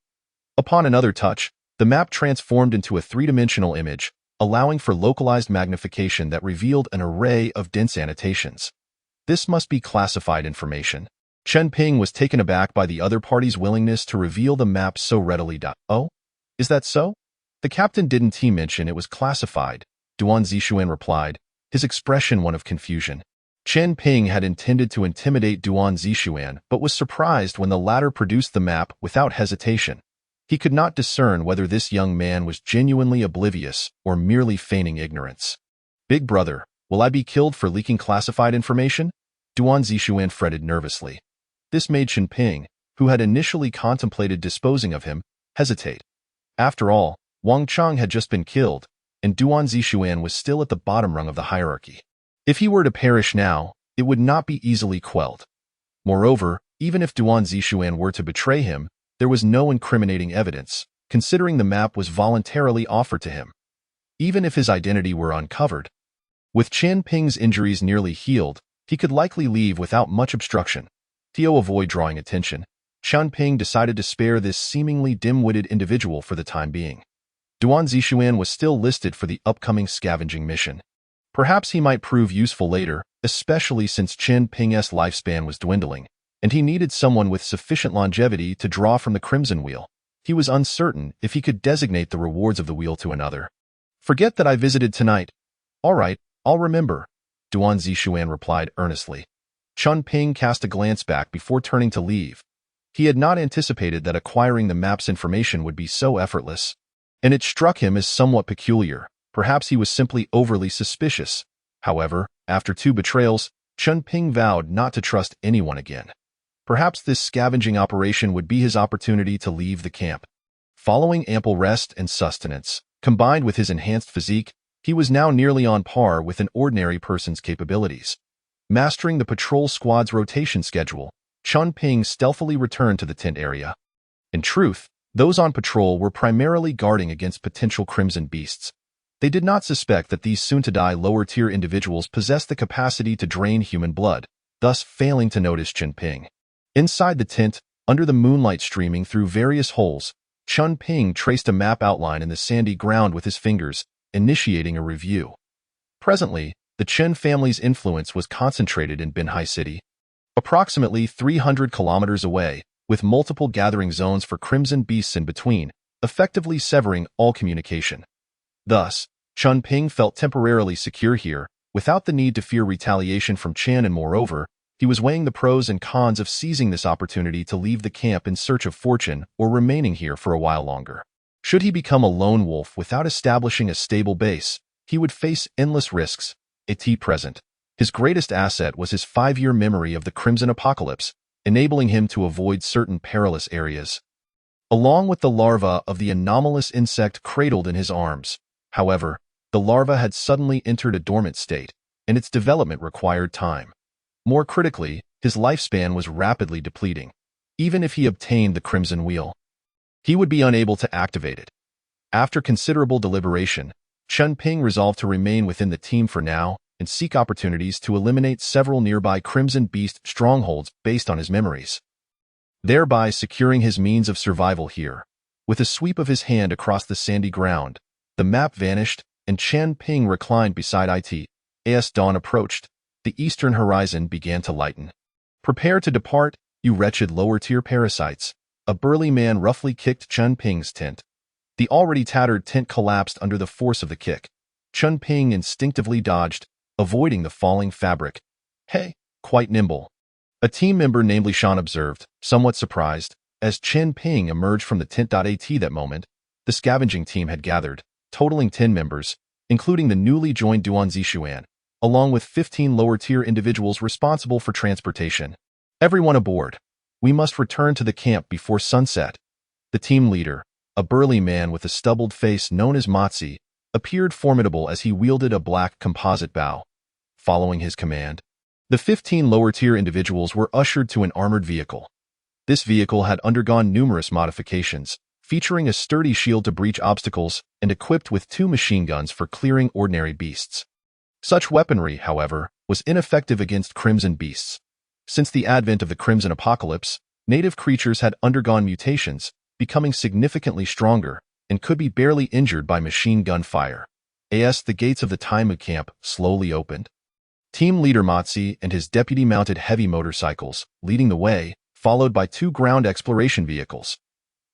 Speaker 1: Upon another touch, the map transformed into a 3-dimensional image, allowing for localized magnification that revealed an array of dense annotations. This must be classified information. Chen Ping was taken aback by the other party's willingness to reveal the map so readily. Oh? Is that so? The captain didn't mention it was classified, Duan Zixuan replied, his expression one of confusion. Chen Ping had intended to intimidate Duan Zixuan but was surprised when the latter produced the map without hesitation. He could not discern whether this young man was genuinely oblivious or merely feigning ignorance. Big brother, will I be killed for leaking classified information? Duan Zixuan fretted nervously. This made Chen Ping, who had initially contemplated disposing of him, hesitate. After all, Wang Chang had just been killed, and Duan Zixuan was still at the bottom rung of the hierarchy. If he were to perish now, it would not be easily quelled. Moreover, even if Duan Zixuan were to betray him, there was no incriminating evidence, considering the map was voluntarily offered to him. Even if his identity were uncovered, with Chen Ping's injuries nearly healed, he could likely leave without much obstruction. To avoid drawing attention, Chen Ping decided to spare this seemingly dim-witted individual for the time being. Duan Zixuan was still listed for the upcoming scavenging mission. Perhaps he might prove useful later, especially since Chen Ping's lifespan was dwindling, and he needed someone with sufficient longevity to draw from the Crimson Wheel. He was uncertain if he could designate the rewards of the wheel to another. Forget that I visited tonight. All right, I'll remember, Duan Zixuan replied earnestly. Chen Ping cast a glance back before turning to leave. He had not anticipated that acquiring the map's information would be so effortless, and it struck him as somewhat peculiar. Perhaps he was simply overly suspicious. However, after 2 betrayals, Chen Ping vowed not to trust anyone again. Perhaps this scavenging operation would be his opportunity to leave the camp. Following ample rest and sustenance, combined with his enhanced physique, he was now nearly on par with an ordinary person's capabilities. Mastering the patrol squad's rotation schedule, Chen Ping stealthily returned to the tent area. In truth, those on patrol were primarily guarding against potential crimson beasts. They did not suspect that these soon-to-die lower-tier individuals possessed the capacity to drain human blood, thus failing to notice Chen Ping. Inside the tent, under the moonlight streaming through various holes, Chen Ping traced a map outline in the sandy ground with his fingers, initiating a review. Presently, the Chen family's influence was concentrated in Binhai City, approximately 300 kilometers away, with multiple gathering zones for crimson beasts in between, effectively severing all communication. Thus, Chen Ping felt temporarily secure here, without the need to fear retaliation from Chen, and moreover, he was weighing the pros and cons of seizing this opportunity to leave the camp in search of fortune or remaining here for a while longer. Should he become a lone wolf without establishing a stable base, he would face endless risks. At present, his greatest asset was his 5-year memory of the Crimson Apocalypse, enabling him to avoid certain perilous areas. Along with the larva of the anomalous insect cradled in his arms, however, the larva had suddenly entered a dormant state, and its development required time. More critically, his lifespan was rapidly depleting. Even if he obtained the Crimson Wheel, he would be unable to activate it. After considerable deliberation, Chun Ping resolved to remain within the team for now and seek opportunities to eliminate several nearby Crimson Beast strongholds based on his memories, thereby securing his means of survival here. With a sweep of his hand across the sandy ground, the map vanished, and Chun Ping reclined beside it. As dawn approached, the eastern horizon began to lighten. "Prepare to depart, you wretched lower-tier parasites," a burly man roughly kicked Chun Ping's tent. The already tattered tent collapsed under the force of the kick. Chun Ping instinctively dodged, avoiding the falling fabric. "Hey, quite nimble," a team member named Li Shan observed, somewhat surprised. As Chun Ping emerged from the tent. At that moment, the scavenging team had gathered, totaling 10 members, including the newly joined Duan Zixuan, along with 15 lower-tier individuals responsible for transportation. "Everyone aboard. We must return to the camp before sunset." The team leader, a burly man with a stubbled face known as Motzi, appeared formidable as he wielded a black composite bow. Following his command, the 15 lower-tier individuals were ushered to an armored vehicle. This vehicle had undergone numerous modifications, featuring a sturdy shield to breach obstacles and equipped with 2 machine guns for clearing ordinary beasts. Such weaponry, however, was ineffective against Crimson Beasts. Since the advent of the Crimson Apocalypse, native creatures had undergone mutations, becoming significantly stronger, and could be barely injured by machine gun fire. As the gates of the Taimu camp slowly opened, team leader Motzi and his deputy mounted heavy motorcycles, leading the way, followed by 2 ground exploration vehicles.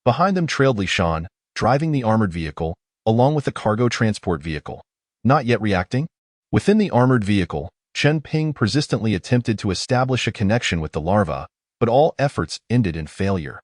Speaker 1: Behind them trailed Li Shan, driving the armored vehicle, along with the cargo transport vehicle. Not yet reacting? Within the armored vehicle, Chun Ping persistently attempted to establish a connection with the larva, but all efforts ended in failure.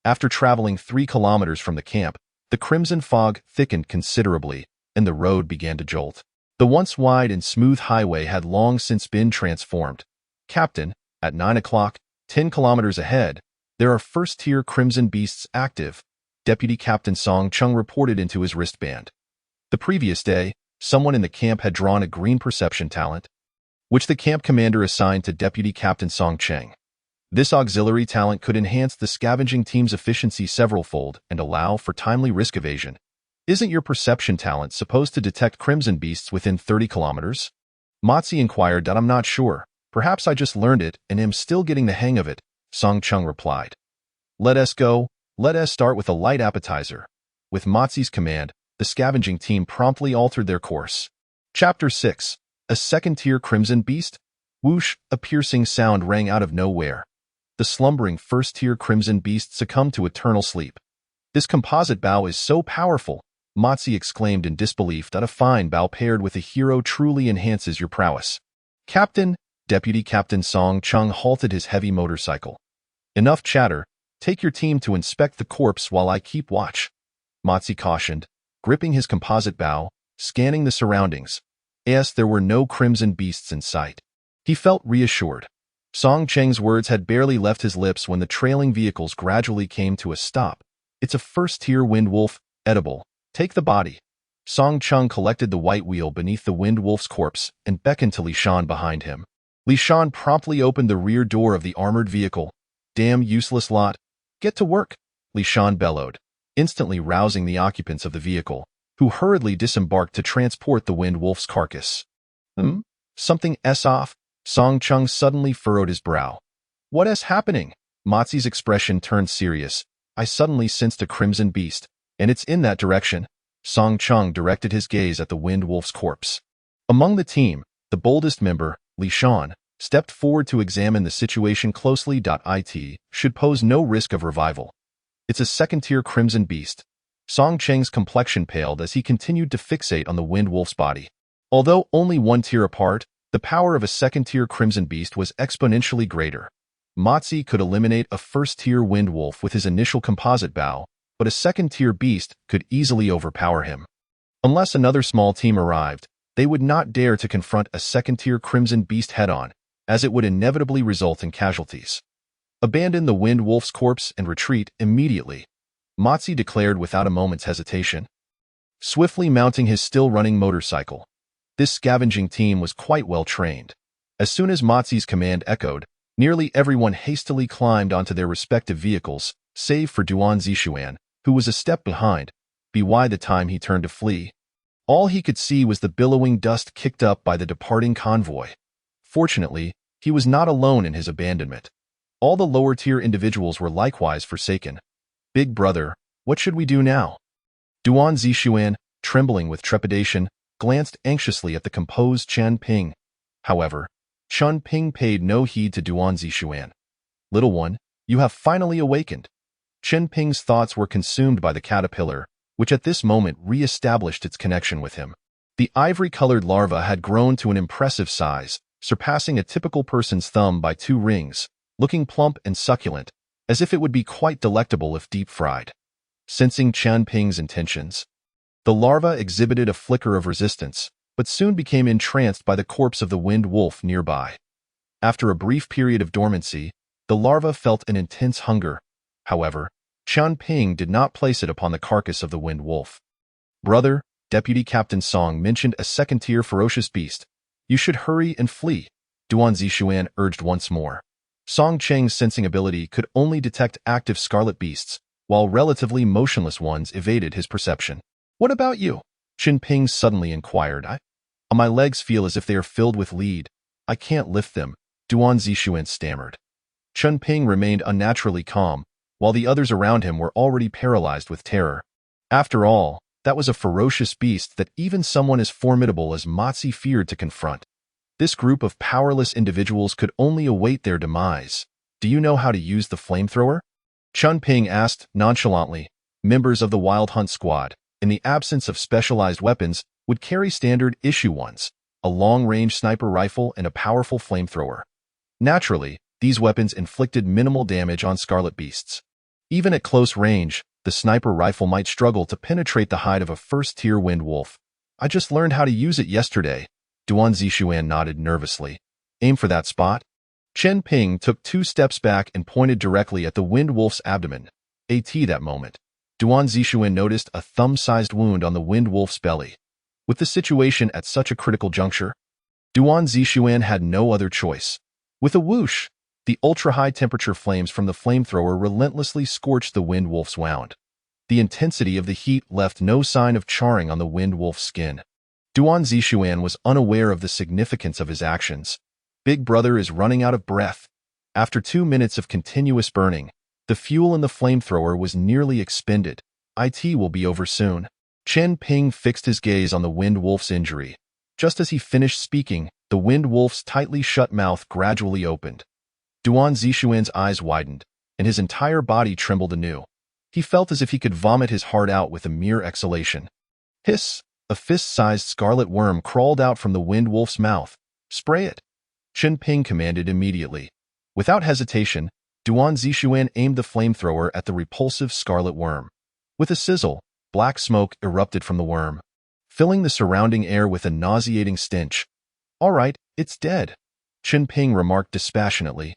Speaker 1: After traveling 3 kilometers from the camp, the crimson fog thickened considerably, and the road began to jolt. The once wide and smooth highway had long since been transformed. "Captain, at 9 o'clock, 10 kilometers ahead, there are first-tier Crimson Beasts active," Deputy Captain Song Chung reported into his wristband. The previous day, someone in the camp had drawn a green perception talent, which the camp commander assigned to Deputy Captain Song Cheng. This auxiliary talent could enhance the scavenging team's efficiency several-fold and allow for timely risk evasion. "Isn't your perception talent supposed to detect Crimson Beasts within 30 kilometers? Motzi inquired. "I'm not sure. Perhaps I just learned it and am still getting the hang of it," Song Chung replied. "Let us go. Let us start with a light appetizer." With Motzi's command, the scavenging team promptly altered their course. Chapter 6. A second-tier Crimson Beast? Whoosh, a piercing sound rang out of nowhere. The slumbering first-tier Crimson Beast succumbed to eternal sleep. "This composite bow is so powerful," Motzi exclaimed in disbelief. "A fine bow paired with a hero truly enhances your prowess." "Captain," Deputy Captain Song Chung halted his heavy motorcycle. "Enough chatter. Take your team to inspect the corpse while I keep watch," Motzi cautioned, gripping his composite bow, scanning the surroundings. As there were no Crimson Beasts in sight, he felt reassured. Song Cheng's words had barely left his lips when the trailing vehicles gradually came to a stop. "It's a first-tier Wind Wolf, edible. Take the body." Song Chung collected the white wheel beneath the Wind Wolf's corpse and beckoned to Li Shan behind him. Li Shan promptly opened the rear door of the armored vehicle. "Damn useless lot. Get to work," Li Shan bellowed, instantly rousing the occupants of the vehicle, who hurriedly disembarked to transport the Wind Wolf's carcass. Something's off." Song Chung suddenly furrowed his brow. "What is happening?" Motzi's expression turned serious. "I suddenly sensed a Crimson Beast, and it's in that direction." Song Chung directed his gaze at the Wind Wolf's corpse. Among the team, the boldest member, Li Shan, stepped forward to examine the situation closely. It should pose no risk of revival. "It's a second-tier Crimson Beast." Song Cheng's complexion paled as he continued to fixate on the Wind Wolf's body. Although only 1 tier apart, the power of a second-tier Crimson Beast was exponentially greater. Motzi could eliminate a first-tier Wind Wolf with his initial composite bow, but a second-tier beast could easily overpower him. Unless another small team arrived, they would not dare to confront a second-tier Crimson Beast head-on, as it would inevitably result in casualties. "Abandon the Wind Wolf's corpse and retreat immediately," Motzi declared without a moment's hesitation, swiftly mounting his still-running motorcycle. This scavenging team was quite well trained. As soon as Mozi's command echoed, nearly everyone hastily climbed onto their respective vehicles, save for Duan Zixuan, who was a step behind, by the time he turned to flee. All he could see was the billowing dust kicked up by the departing convoy. Fortunately, he was not alone in his abandonment. All the lower-tier individuals were likewise forsaken. "Big brother, what should we do now?" Duan Zixuan, trembling with trepidation, glanced anxiously at the composed Chen Ping. However, Chen Ping paid no heed to Duan Zixuan. "Little one, you have finally awakened." Chen Ping's thoughts were consumed by the caterpillar, which at this moment re-established its connection with him. The ivory-colored larva had grown to an impressive size, surpassing a typical person's thumb by 2 rings, looking plump and succulent, as if it would be quite delectable if deep-fried. Sensing Chen Ping's intentions, the larva exhibited a flicker of resistance, but soon became entranced by the corpse of the wind wolf nearby. After a brief period of dormancy, the larva felt an intense hunger. However, Chen Ping did not place it upon the carcass of the wind wolf. "Brother," Deputy Captain Song mentioned a second-tier ferocious beast. "You should hurry and flee," Duan Zixuan urged once more. Song Cheng's sensing ability could only detect active scarlet beasts, while relatively motionless ones evaded his perception. "What about you?" Chen Ping suddenly inquired. My legs feel as if they are filled with lead. I can't lift them," Duan Zixuan stammered. Chen Ping remained unnaturally calm, while the others around him were already paralyzed with terror. After all, that was a ferocious beast that even someone as formidable as Mozi feared to confront. This group of powerless individuals could only await their demise. "Do you know how to use the flamethrower?" Chen Ping asked nonchalantly. Members of the Wild Hunt Squad, in the absence of specialized weapons, would carry standard-issue ones, a long-range sniper rifle and a powerful flamethrower. Naturally, these weapons inflicted minimal damage on scarlet beasts. Even at close range, the sniper rifle might struggle to penetrate the hide of a first-tier wind wolf. "I just learned how to use it yesterday," Duan Zixuan nodded nervously. "Aim for that spot." Chen Ping took 2 steps back and pointed directly at the wind wolf's abdomen. That moment, Duan Zixuan noticed a thumb-sized wound on the wind wolf's belly. With the situation at such a critical juncture, Duan Zixuan had no other choice. With a whoosh, the ultra-high temperature flames from the flamethrower relentlessly scorched the wind wolf's wound. The intensity of the heat left no sign of charring on the wind wolf's skin. Duan Zixuan was unaware of the significance of his actions. Big brother is running out of breath. After 2 minutes of continuous burning, the fuel in the flamethrower was nearly expended. "It will be over soon." Chen Ping fixed his gaze on the wind wolf's injury. Just as he finished speaking, the wind wolf's tightly shut mouth gradually opened. Duan Zixuan's eyes widened, and his entire body trembled anew. He felt as if he could vomit his heart out with a mere exhalation. Hiss! A fist-sized scarlet worm crawled out from the wind wolf's mouth. "Spray it," Chen Ping commanded immediately. Without hesitation, Duan Zixuan aimed the flamethrower at the repulsive scarlet worm. With a sizzle, black smoke erupted from the worm, filling the surrounding air with a nauseating stench. "All right, it's dead," Chen Ping remarked dispassionately.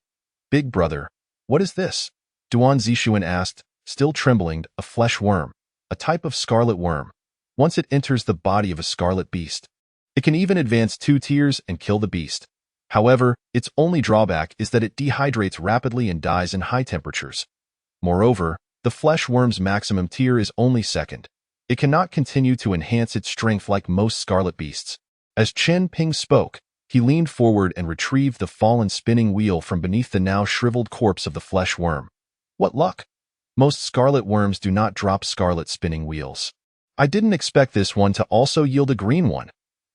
Speaker 1: "Big brother, what is this?" Duan Zixuan asked, still trembling. "A flesh worm, a type of scarlet worm. Once it enters the body of a scarlet beast, it can even advance 2 tiers and kill the beast. However, its only drawback is that it dehydrates rapidly and dies in high temperatures. Moreover, the flesh worm's maximum tier is only 2nd. It cannot continue to enhance its strength like most scarlet beasts." As Chen Ping spoke, he leaned forward and retrieved the fallen spinning wheel from beneath the now shriveled corpse of the flesh worm. "What luck! Most scarlet worms do not drop scarlet spinning wheels. I didn't expect this one to also yield a green one."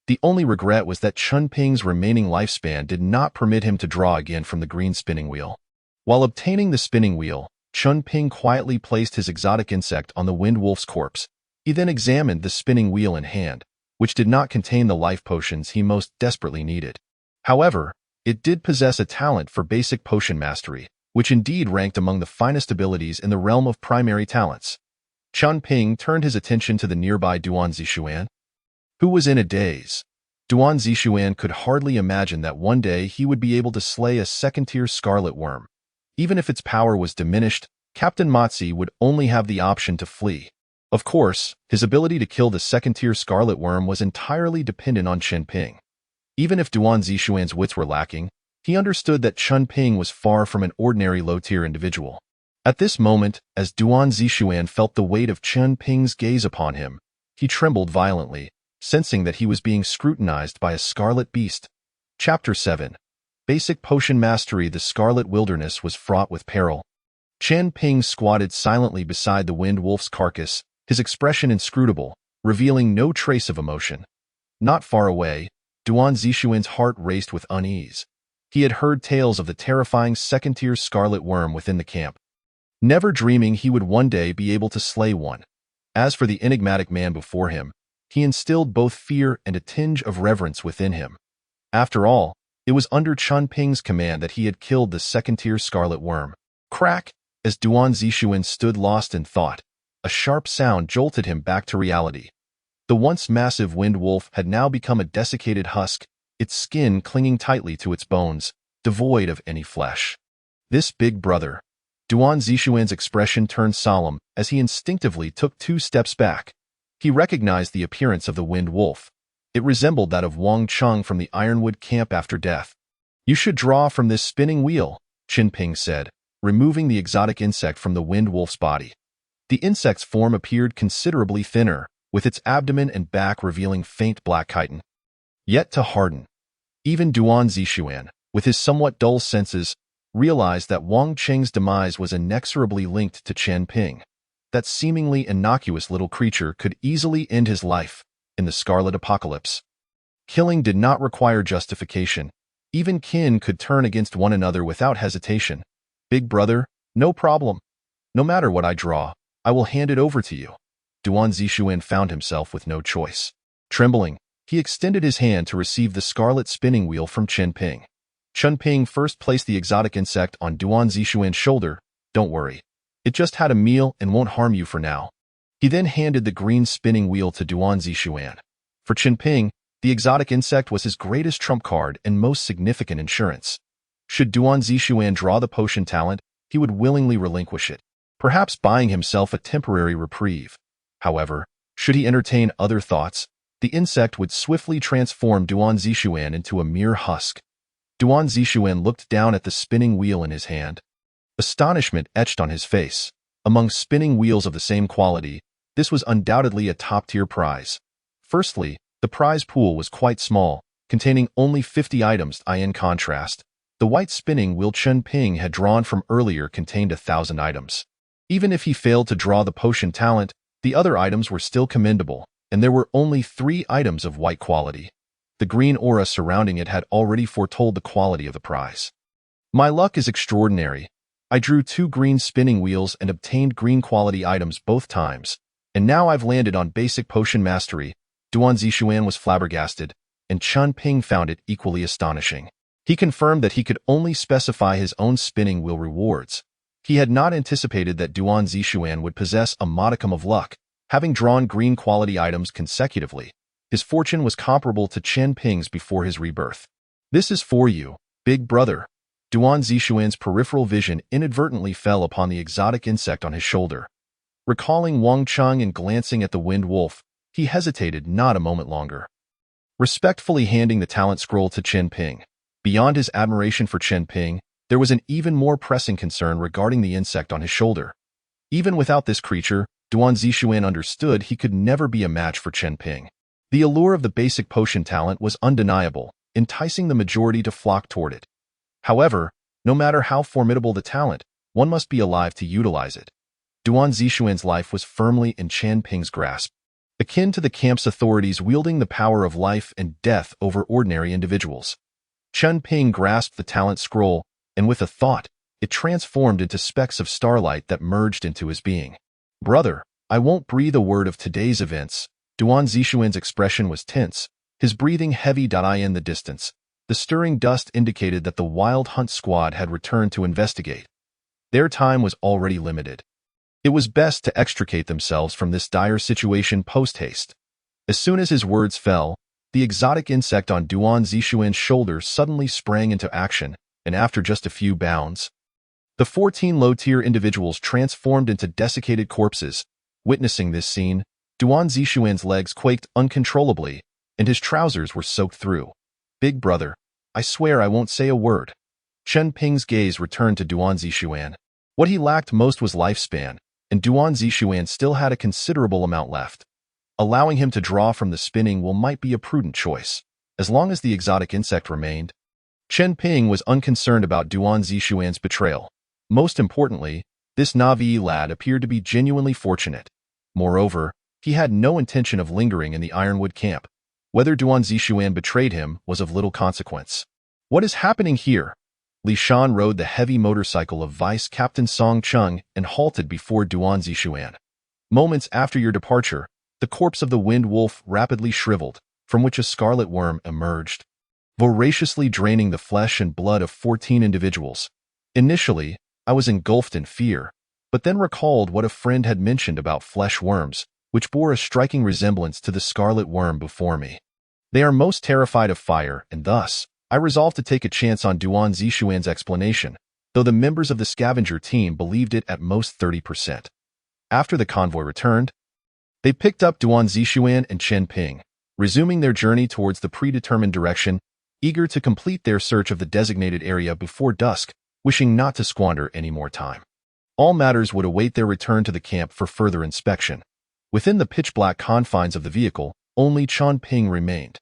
Speaker 1: The only regret was that Chen Ping's remaining lifespan did not permit him to draw again from the green spinning wheel. While obtaining the spinning wheel, Chen Ping quietly placed his exotic insect on the wind wolf's corpse. He then examined the spinning wheel in hand, which did not contain the life potions he most desperately needed. However, it did possess a talent for basic potion mastery, which indeed ranked among the finest abilities in the realm of primary talents. Chen Ping turned his attention to the nearby Duan Zixuan, who was in a daze. Duan Zixuan could hardly imagine that one day he would be able to slay a 2nd-tier scarlet worm. Even if its power was diminished, Captain Mozi would only have the option to flee. Of course, his ability to kill the 2nd-tier scarlet worm was entirely dependent on Chen Ping. Even if Duan Zixuan's wits were lacking, he understood that Chun Ping was far from an ordinary low-tier individual. At this moment, as Duan Zixuan felt the weight of Chun Ping's gaze upon him, he trembled violently, sensing that he was being scrutinized by a scarlet beast. Chapter 7. Basic Potion Mastery. The Scarlet Wilderness was fraught with peril. Chun Ping squatted silently beside the wind wolf's carcass, his expression inscrutable, revealing no trace of emotion. Not far away, Duan Zixuan's heart raced with unease. He had heard tales of the terrifying second-tier scarlet worm within the camp, never dreaming he would one day be able to slay one. As for the enigmatic man before him, he instilled both fear and a tinge of reverence within him. After all, it was under Chun Ping's command that he had killed the second-tier scarlet worm. Crack! As Duan Zixuan stood lost in thought, a sharp sound jolted him back to reality. The once massive wind wolf had now become a desiccated husk, its skin clinging tightly to its bones, devoid of any flesh. This big brother. Duan Zixuan's expression turned solemn as he instinctively took 2 steps back. He recognized the appearance of the wind wolf. It resembled that of Wang Cheng from the Ironwood camp after death. "You should draw from this spinning wheel," Chun Ping said, removing the exotic insect from the wind wolf's body. The insect's form appeared considerably thinner, with its abdomen and back revealing faint black chitin. Yet to harden. Even Duan Zixuan, with his somewhat dull senses, realized that Wang Cheng's demise was inexorably linked to Chun Ping. That seemingly innocuous little creature could easily end his life in the Scarlet Apocalypse. Killing did not require justification. Even kin could turn against one another without hesitation. "Big brother, no problem. No matter what I draw, I will hand it over to you." Duan Zixuan found himself with no choice. Trembling, he extended his hand to receive the scarlet spinning wheel from Chun Ping. Chun Ping first placed the exotic insect on Duan Zixuan's shoulder. "Don't worry. It just had a meal and won't harm you for now." He then handed the green spinning wheel to Duan Zixuan. For Chun Ping, the exotic insect was his greatest trump card and most significant insurance. Should Duan Zixuan draw the potion talent, he would willingly relinquish it, perhaps buying himself a temporary reprieve. However, should he entertain other thoughts, the insect would swiftly transform Duan Zixuan into a mere husk. Duan Zixuan looked down at the spinning wheel in his hand. Astonishment etched on his face. Among spinning wheels of the same quality, this was undoubtedly a top-tier prize. Firstly, the prize pool was quite small, containing only 50 items. In contrast, the white spinning wheel Chun Ping had drawn from earlier contained 1,000 items. Even if he failed to draw the potion talent, the other items were still commendable, and there were only 3 items of white quality. The green aura surrounding it had already foretold the quality of the prize. "My luck is extraordinary. I drew 2 green spinning wheels and obtained green quality items both times, and now I've landed on basic potion mastery." Duan Zixuan was flabbergasted, and Chun Ping found it equally astonishing. He confirmed that he could only specify his own spinning wheel rewards. He had not anticipated that Duan Zixuan would possess a modicum of luck, having drawn green quality items consecutively. His fortune was comparable to Chun Ping's before his rebirth. "This is for you, big brother." Duan Zixuan's peripheral vision inadvertently fell upon the exotic insect on his shoulder. Recalling Wang Cheng and glancing at the wind wolf, he hesitated not a moment longer. Respectfully handing the talent scroll to Chun Ping. Beyond his admiration for Chun Ping, there was an even more pressing concern regarding the insect on his shoulder. Even without this creature, Duan Zixuan understood he could never be a match for Chun Ping. The allure of the basic potion talent was undeniable, enticing the majority to flock toward it. However, no matter how formidable the talent, one must be alive to utilize it. Duan Zixuan's life was firmly in Chun Ping's grasp, akin to the camp's authorities wielding the power of life and death over ordinary individuals. Chun Ping grasped the talent scroll, and with a thought, it transformed into specks of starlight that merged into his being. "Brother, I won't breathe a word of today's events." Duan Zixuan's expression was tense, his breathing heavy. In the distance, the stirring dust indicated that the Wild Hunt Squad had returned to investigate. Their time was already limited. It was best to extricate themselves from this dire situation post-haste. As soon as his words fell, the exotic insect on Duan Zixuan's shoulder suddenly sprang into action, and after just a few bounds, the 14 low-tier individuals transformed into desiccated corpses. Witnessing this scene, Duan Zixuan's legs quaked uncontrollably, and his trousers were soaked through. Big brother, I swear I won't say a word. Chen Ping's gaze returned to Duan Zixuan. What he lacked most was lifespan, and Duan Zixuan still had a considerable amount left. Allowing him to draw from the spinning will might be a prudent choice, as long as the exotic insect remained. Chen Ping was unconcerned about Duan Zixuan's betrayal. Most importantly, this Na'vi lad appeared to be genuinely fortunate. Moreover, he had no intention of lingering in the Ironwood camp. Whether Duan Zixuan betrayed him was of little consequence. What is happening here? Li Shan rode the heavy motorcycle of Vice Captain Song Chung and halted before Duan Zixuan. Moments after your departure, the corpse of the wind wolf rapidly shriveled, from which a scarlet worm emerged, voraciously draining the flesh and blood of 14 individuals. Initially, I was engulfed in fear, but then recalled what a friend had mentioned about flesh worms, which bore a striking resemblance to the scarlet worm before me. They are most terrified of fire, and thus, I resolved to take a chance on Duan Zixuan's explanation, though the members of the scavenger team believed it at most 30%. After the convoy returned, they picked up Duan Zixuan and Chen Ping, resuming their journey towards the predetermined direction, eager to complete their search of the designated area before dusk, wishing not to squander any more time. All matters would await their return to the camp for further inspection. Within the pitch-black confines of the vehicle, only Chen Ping remained.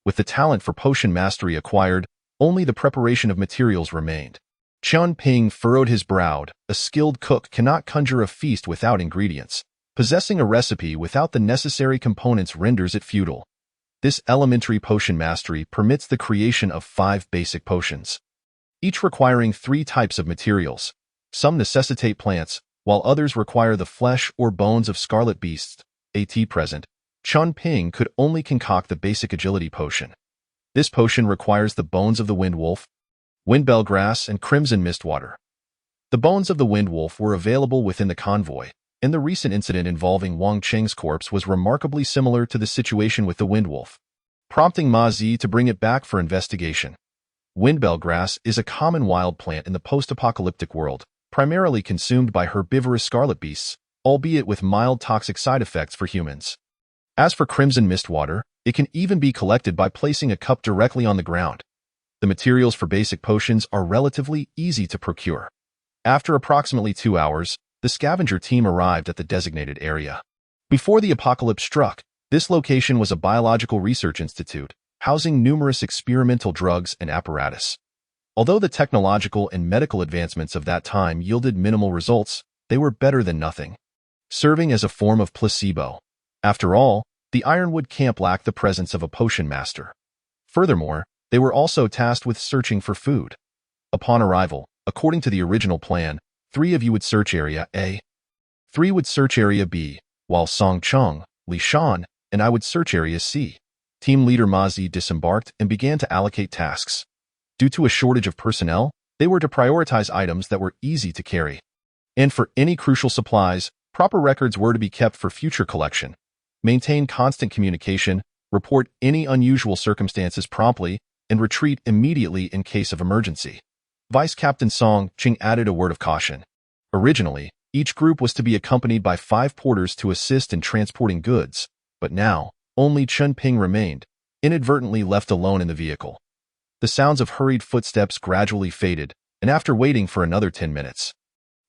Speaker 1: With the talent for potion mastery acquired, only the preparation of materials remained. Chen Ping furrowed his brow. A skilled cook cannot conjure a feast without ingredients. Possessing a recipe without the necessary components renders it futile. This elementary potion mastery permits the creation of 5 basic potions, each requiring 3 types of materials. Some necessitate plants, while others require the flesh or bones of scarlet beasts. At present, Chen Ping could only concoct the basic agility potion. This potion requires the bones of the wind wolf, windbell grass, and crimson mist water. The bones of the wind wolf were available within the convoy, and the recent incident involving Wang Cheng's corpse was remarkably similar to the situation with the wind wolf, prompting Ma Zi to bring it back for investigation. Windbell grass is a common wild plant in the post-apocalyptic world, primarily consumed by herbivorous scarlet beasts, albeit with mild toxic side effects for humans. As for crimson mist water, it can even be collected by placing a cup directly on the ground. The materials for basic potions are relatively easy to procure. After approximately 2 hours, the scavenger team arrived at the designated area. Before the apocalypse struck, this location was a biological research institute, housing numerous experimental drugs and apparatus. Although the technological and medical advancements of that time yielded minimal results, they were better than nothing, serving as a form of placebo. After all, the Ironwood camp lacked the presence of a potion master. Furthermore, they were also tasked with searching for food. Upon arrival, according to the original plan, 3 of you would search Area A, 3 would search Area B, while Song Chung, Li Shan, and I would search Area C. Team leader Ma Zi disembarked and began to allocate tasks. Due to a shortage of personnel, they were to prioritize items that were easy to carry. And for any crucial supplies, proper records were to be kept for future collection. Maintain constant communication, report any unusual circumstances promptly, and retreat immediately in case of emergency. Vice Captain Song Ching added a word of caution. Originally, each group was to be accompanied by 5 porters to assist in transporting goods, but now, only Chen Ping remained, inadvertently left alone in the vehicle. The sounds of hurried footsteps gradually faded, and after waiting for another 10 minutes,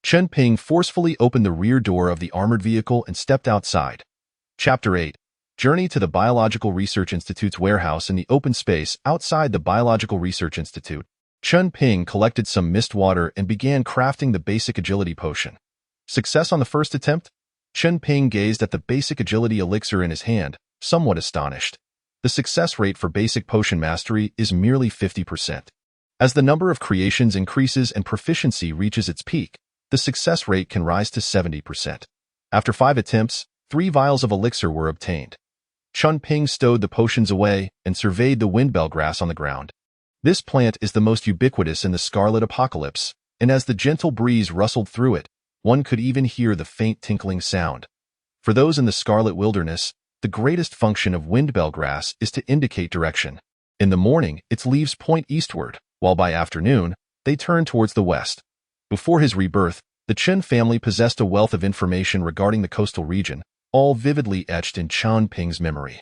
Speaker 1: Chen Ping forcefully opened the rear door of the armored vehicle and stepped outside. Chapter 8. Journey to the Biological Research Institute's warehouse in the open space outside the Biological Research Institute. Chen Ping collected some mist water and began crafting the basic agility potion. Success on the first attempt? Chen Ping gazed at the basic agility elixir in his hand, somewhat astonished. The success rate for basic potion mastery is merely 50%. As the number of creations increases and proficiency reaches its peak, the success rate can rise to 70%. After 5 attempts, 3 vials of elixir were obtained. Chen Ping stowed the potions away and surveyed the windbell grass on the ground. This plant is the most ubiquitous in the Scarlet Apocalypse, and as the gentle breeze rustled through it, one could even hear the faint tinkling sound. For those in the Scarlet Wilderness, the greatest function of windbell grass is to indicate direction. In the morning, its leaves point eastward, while by afternoon, they turn towards the west. Before his rebirth, the Chen family possessed a wealth of information regarding the coastal region, all vividly etched in Chen Ping's memory.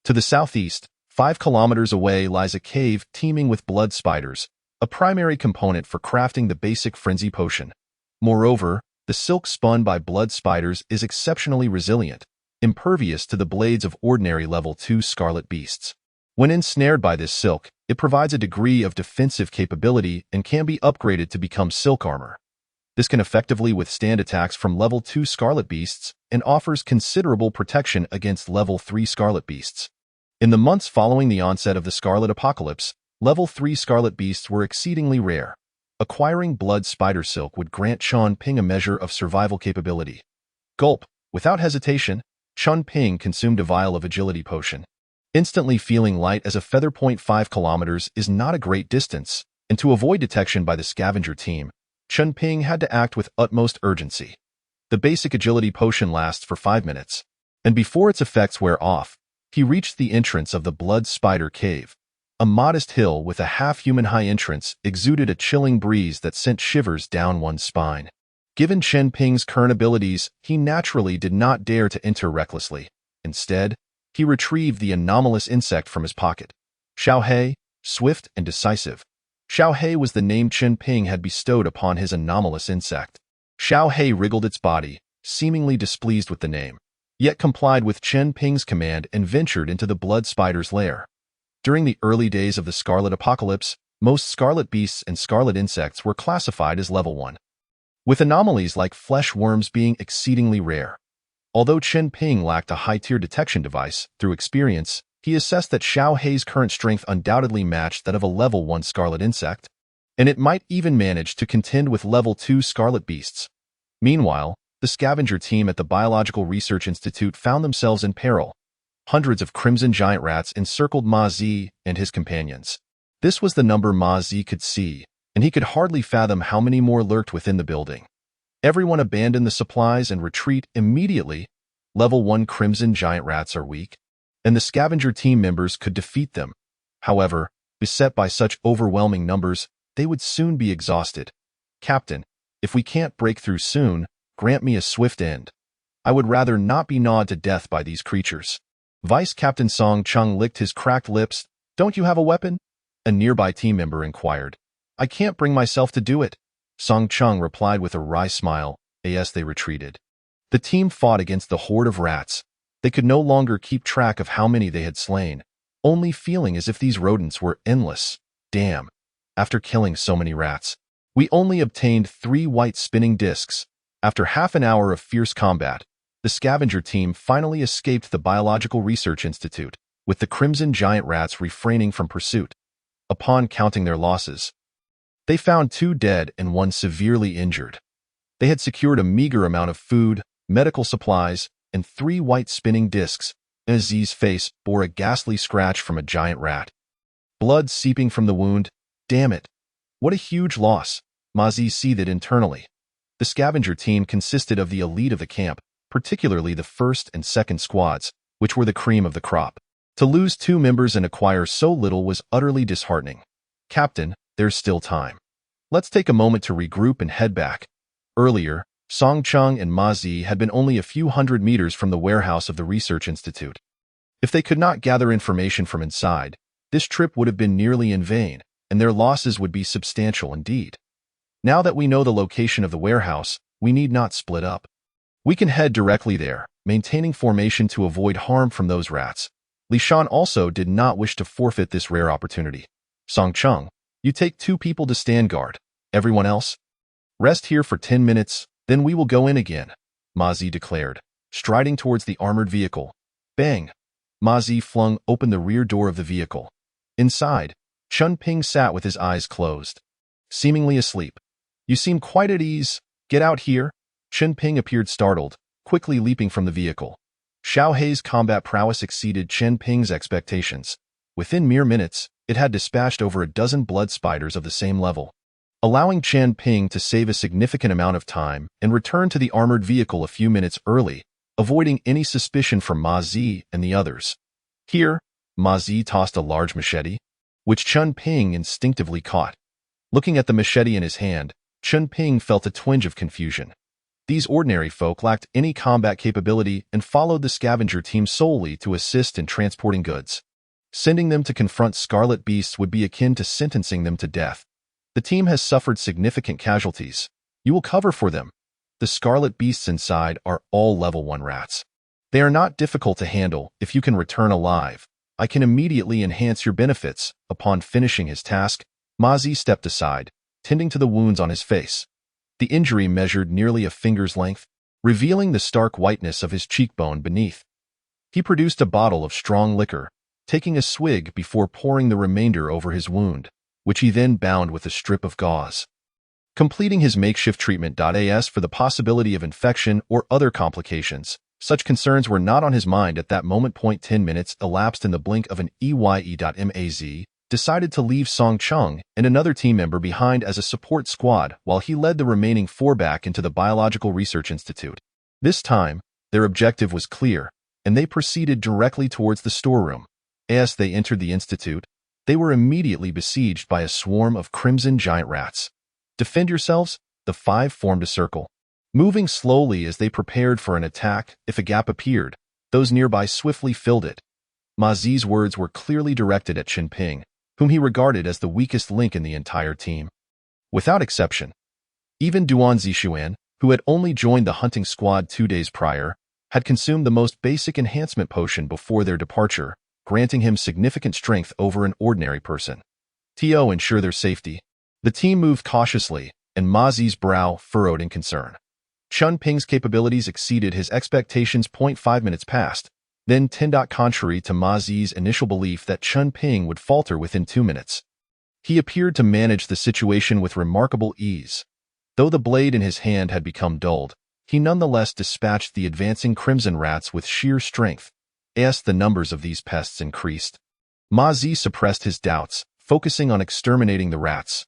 Speaker 1: To the southeast, 5 kilometers away lies a cave teeming with blood spiders, a primary component for crafting the basic frenzy potion. Moreover, the silk spun by blood spiders is exceptionally resilient, impervious to the blades of ordinary level 2 scarlet beasts. When ensnared by this silk, it provides a degree of defensive capability and can be upgraded to become silk armor. This can effectively withstand attacks from level 2 scarlet beasts and offers considerable protection against level 3 scarlet beasts. In the months following the onset of the Scarlet Apocalypse, level 3 scarlet beasts were exceedingly rare. Acquiring blood spider silk would grant Chun Ping a measure of survival capability. Gulp. Without hesitation, Chun Ping consumed a vial of agility potion. Instantly feeling light as a feather. 5 kilometers is not a great distance, and to avoid detection by the scavenger team, Chun Ping had to act with utmost urgency. The basic agility potion lasts for 5 minutes, and before its effects wear off, he reached the entrance of the blood spider cave. A modest hill with a half-human high entrance exuded a chilling breeze that sent shivers down one's spine. Given Chun Ping's current abilities, he naturally did not dare to enter recklessly. Instead, he retrieved the anomalous insect from his pocket. Xiaohei, swift and decisive. Xiaohei was the name Chun Ping had bestowed upon his anomalous insect. Xiaohei wriggled its body, seemingly displeased with the name, yet complied with Chun Ping's command and ventured into the blood spider's lair. During the early days of the Scarlet Apocalypse, most scarlet beasts and scarlet insects were classified as level 1, with anomalies like flesh worms being exceedingly rare. Although Chun Ping lacked a high-tier detection device, through experience, he assessed that Xiaohei's current strength undoubtedly matched that of a level 1 scarlet insect, and it might even manage to contend with level 2 scarlet beasts. Meanwhile, the scavenger team at the Biological Research Institute found themselves in peril. Hundreds of crimson giant rats encircled Ma Zi and his companions. This was the number Ma Zi could see, and he could hardly fathom how many more lurked within the building. Everyone abandoned the supplies and retreat immediately. Level 1 crimson giant rats are weak, and the scavenger team members could defeat them. However, beset by such overwhelming numbers, they would soon be exhausted. Captain, if we can't break through soon, grant me a swift end. I would rather not be gnawed to death by these creatures. Vice Captain Song Chung licked his cracked lips. Don't you have a weapon? A nearby team member inquired. I can't bring myself to do it. Song Chung replied with a wry smile, as they retreated. The team fought against the horde of rats. They could no longer keep track of how many they had slain, only feeling as if these rodents were endless. Damn. After killing so many rats, we only obtained 3 white spinning discs. After half an hour of fierce combat, the scavenger team finally escaped the Biological Research Institute, with the crimson giant rats refraining from pursuit. Upon counting their losses, they found 2 dead and 1 severely injured. They had secured a meager amount of food, medical supplies, and 3 white spinning discs. Aziz's face bore a ghastly scratch from a giant rat. Blood seeping from the wound. Damn it. What a huge loss. Ma Zi seethed internally. The scavenger team consisted of the elite of the camp, particularly the first and second squads, which were the cream of the crop. To lose 2 members and acquire so little was utterly disheartening. Captain, there's still time. Let's take a moment to regroup and head back. Earlier, Song Chung and Ma Zi had been only a few hundred meters from the warehouse of the Research Institute. If they could not gather information from inside, this trip would have been nearly in vain, and their losses would be substantial indeed. Now that we know the location of the warehouse, we need not split up. We can head directly there, maintaining formation to avoid harm from those rats. Li Shan also did not wish to forfeit this rare opportunity. Song Chung, you take 2 people to stand guard. Everyone else, rest here for 10 minutes, then we will go in again, Ma Zi declared, striding towards the armored vehicle. Bang! Ma Zi flung open the rear door of the vehicle. Inside, Chun Ping sat with his eyes closed, seemingly asleep. You seem quite at ease. Get out here. Chun Ping appeared startled, quickly leaping from the vehicle. Xiaohei's combat prowess exceeded Chun Ping's expectations. Within mere minutes, it had dispatched over a dozen blood spiders of the same level, allowing Chun Ping to save a significant amount of time and return to the armored vehicle a few minutes early, avoiding any suspicion from Ma Zi and the others. Here, Ma Zi tossed a large machete, which Chun Ping instinctively caught. Looking at the machete in his hand, Chun Ping felt a twinge of confusion. These ordinary folk lacked any combat capability and followed the scavenger team solely to assist in transporting goods. Sending them to confront scarlet beasts would be akin to sentencing them to death. The team has suffered significant casualties. You will cover for them. The scarlet beasts inside are all level 1 rats. They are not difficult to handle if you can return alive. I can immediately enhance your benefits. Upon finishing his task, Ma Zi stepped aside, tending to the wounds on his face. The injury measured nearly a finger's length, revealing the stark whiteness of his cheekbone beneath. He produced a bottle of strong liquor, taking a swig before pouring the remainder over his wound, which he then bound with a strip of gauze. Completing his makeshift treatment. As for the possibility of infection or other complications, such concerns were not on his mind at that moment. 10 minutes elapsed in the blink of an eye. Maz decided to leave Song Chung and another team member behind as a support squad while he led the remaining 4 back into the Biological Research Institute. This time, their objective was clear, and they proceeded directly towards the storeroom. As they entered the institute, they were immediately besieged by a swarm of crimson giant rats. Defend yourselves, the 5 formed a circle. Moving slowly as they prepared for an attack, if a gap appeared, those nearby swiftly filled it. Ma Zi's words were clearly directed at Chen Ping, whom he regarded as the weakest link in the entire team. Without exception, even Duan Zixuan, who had only joined the hunting squad 2 days prior, had consumed the most basic enhancement potion before their departure, granting him significant strength over an ordinary person. To ensure their safety, the team moved cautiously, and Ma Zi's brow furrowed in concern. Chen Ping's capabilities exceeded his expectations. 5 minutes passed, then 10. Contrary to Ma Zi's initial belief that Chen Ping would falter within 2 minutes, he appeared to manage the situation with remarkable ease. Though the blade in his hand had become dulled, he nonetheless dispatched the advancing crimson rats with sheer strength. As the numbers of these pests increased, Ma Zi suppressed his doubts, focusing on exterminating the rats.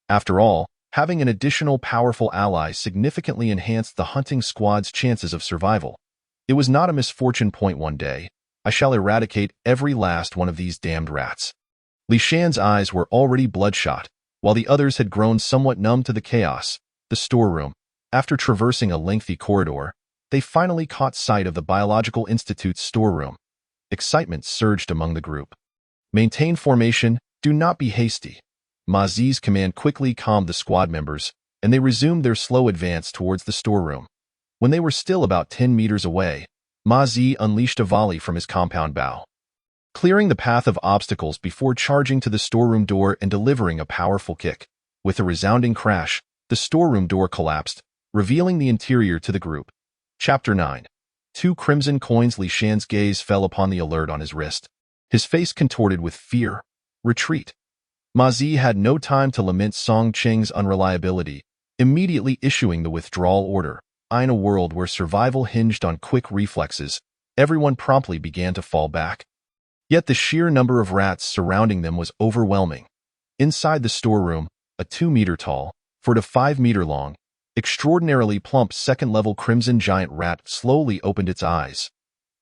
Speaker 1: After all, having an additional powerful ally significantly enhanced the hunting squad's chances of survival. It was not a misfortune. One day, I shall eradicate every last one of these damned rats. Li Shan's eyes were already bloodshot, while the others had grown somewhat numb to the chaos. The storeroom. After traversing a lengthy corridor, they finally caught sight of the Biological Institute's storeroom. Excitement surged among the group. Maintain formation, do not be hasty. Ma Zi's command quickly calmed the squad members, and they resumed their slow advance towards the storeroom. When they were still about 10 meters away, Ma Zi unleashed a volley from his compound bow, clearing the path of obstacles before charging to the storeroom door and delivering a powerful kick. With a resounding crash, the storeroom door collapsed, revealing the interior to the group. Chapter 9. 2 crimson coins. Li Shan's gaze fell upon the alert on his wrist. His face contorted with fear. Retreat. Ma Zi had no time to lament Song Cheng's unreliability, immediately issuing the withdrawal order. In a world where survival hinged on quick reflexes, everyone promptly began to fall back. Yet the sheer number of rats surrounding them was overwhelming. Inside the storeroom, a 2-meter-tall, 4 to 5-meter-long, extraordinarily plump second-level crimson giant rat slowly opened its eyes.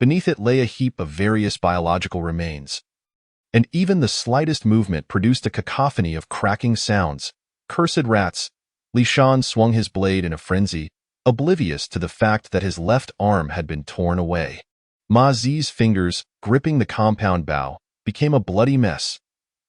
Speaker 1: Beneath it lay a heap of various biological remains, and even the slightest movement produced a cacophony of cracking sounds. Cursed rats! Li Shan swung his blade in a frenzy, oblivious to the fact that his left arm had been torn away. Ma Zi's fingers, gripping the compound bow, became a bloody mess.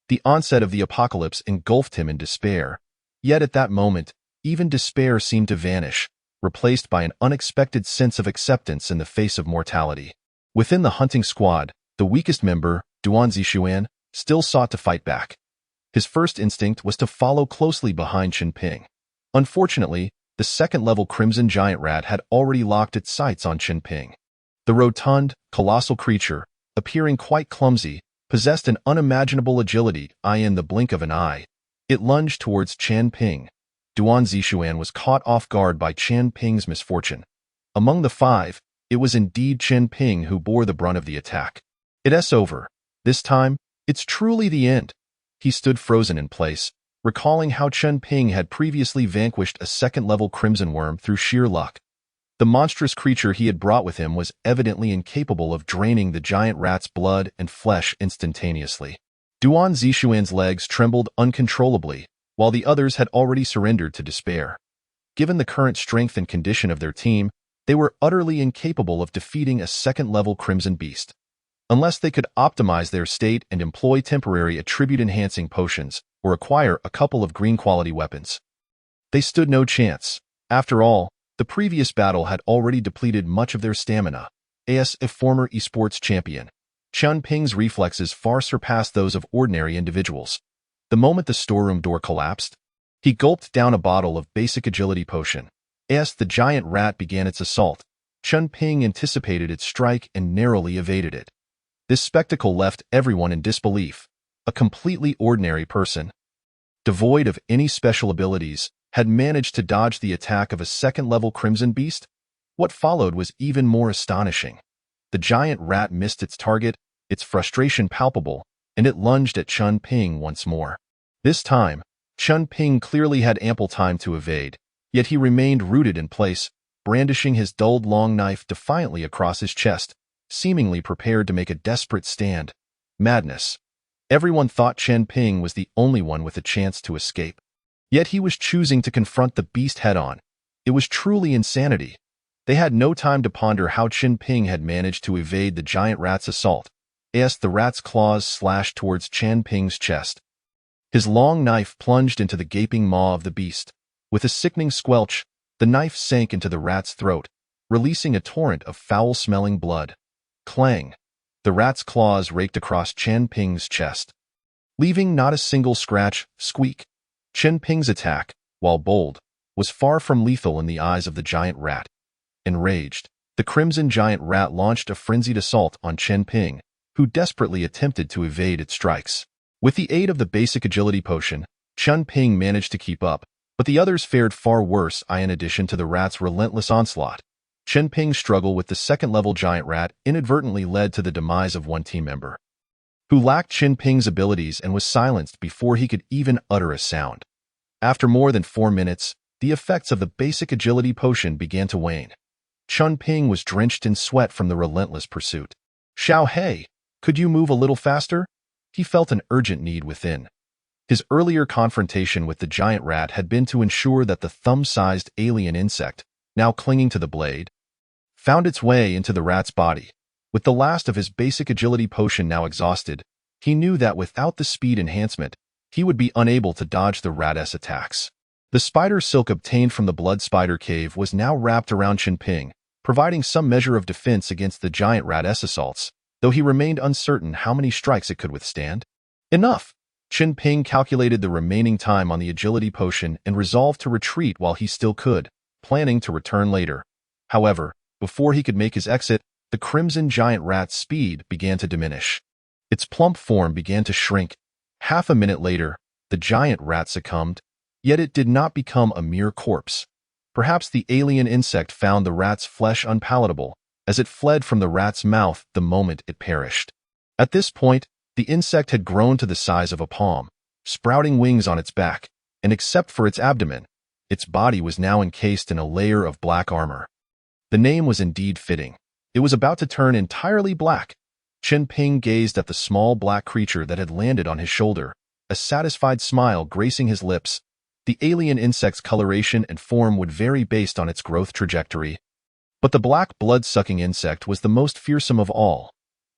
Speaker 1: The onset of the apocalypse engulfed him in despair. Yet at that moment, even despair seemed to vanish, replaced by an unexpected sense of acceptance in the face of mortality. Within the hunting squad, the weakest member, Duan Zixuan, still sought to fight back. His first instinct was to follow closely behind Chen Ping. Unfortunately, the second-level crimson giant rat had already locked its sights on Chen Ping. The rotund, colossal creature, appearing quite clumsy, possessed an unimaginable agility. In the blink of an eye, it lunged towards Chen Ping. Duan Zixuan was caught off guard by Chen Ping's misfortune. Among the 5, it was indeed Chen Ping who bore the brunt of the attack. It's over. This time, it's truly the end. He stood frozen in place, recalling how Chen Ping had previously vanquished a second-level crimson worm through sheer luck. The monstrous creature he had brought with him was evidently incapable of draining the giant rat's blood and flesh instantaneously. Duan Zixuan's legs trembled uncontrollably, while the others had already surrendered to despair. Given the current strength and condition of their team, they were utterly incapable of defeating a second-level crimson beast. unless they could optimize their state and employ temporary attribute-enhancing potions or acquire a couple of green-quality weapons. They stood no chance. After all, the previous battle had already depleted much of their stamina. As a former esports champion, Chun Ping's reflexes far surpassed those of ordinary individuals. The moment the storeroom door collapsed, he gulped down a bottle of basic agility potion. As the giant rat began its assault, Chun Ping anticipated its strike and narrowly evaded it. This spectacle left everyone in disbelief. A completely ordinary person, devoid of any special abilities, had managed to dodge the attack of a second-level Crimson Beast? What followed was even more astonishing. The giant rat missed its target, its frustration palpable, and it lunged at Chun Ping once more. This time, Chun Ping clearly had ample time to evade, yet he remained rooted in place, brandishing his dulled long knife defiantly across his chest, seemingly prepared to make a desperate stand. Madness. Everyone thought Chun Ping was the only one with a chance to escape. Yet he was choosing to confront the beast head-on. It was truly insanity. They had no time to ponder how Chun Ping had managed to evade the giant rat's assault, as the rat's claws slashed towards Chun Ping's chest. His long knife plunged into the gaping maw of the beast. With a sickening squelch, the knife sank into the rat's throat, releasing a torrent of foul-smelling blood. Clang! The rat's claws raked across Chun Ping's chest, leaving not a single scratch. Squeak! Chun Ping's attack, while bold, was far from lethal in the eyes of the giant rat. Enraged, the crimson giant rat launched a frenzied assault on Chun Ping, who desperately attempted to evade its strikes. With the aid of the basic agility potion, Chun Ping managed to keep up, but the others fared far worse. In addition to the rat's relentless onslaught, Chun Ping's struggle with the second-level giant rat inadvertently led to the demise of one team member, who lacked Chun Ping's abilities and was silenced before he could even utter a sound. After more than 4 minutes, the effects of the basic agility potion began to wane. Chun Ping was drenched in sweat from the relentless pursuit. Xiao He, could you move a little faster? He felt an urgent need within. His earlier confrontation with the giant rat had been to ensure that the thumb-sized alien insect, now clinging to the blade, found its way into the rat's body. With the last of his basic agility potion now exhausted, he knew that without the speed enhancement, he would be unable to dodge the rat's attacks. The spider silk obtained from the blood spider cave was now wrapped around Chun Ping, providing some measure of defense against the giant rat's assaults, though he remained uncertain how many strikes it could withstand. Enough! Chun Ping calculated the remaining time on the agility potion and resolved to retreat while he still could, planning to return later. However, before he could make his exit, the crimson giant rat's speed began to diminish. Its plump form began to shrink. Half a minute later, the giant rat succumbed, yet it did not become a mere corpse. Perhaps the alien insect found the rat's flesh unpalatable, as it fled from the rat's mouth the moment it perished. At this point, the insect had grown to the size of a palm, sprouting wings on its back, and except for its abdomen, its body was now encased in a layer of black armor. The name was indeed fitting. It was about to turn entirely black. Chun Ping gazed at the small black creature that had landed on his shoulder, a satisfied smile gracing his lips. The alien insect's coloration and form would vary based on its growth trajectory, but the black blood-sucking insect was the most fearsome of all.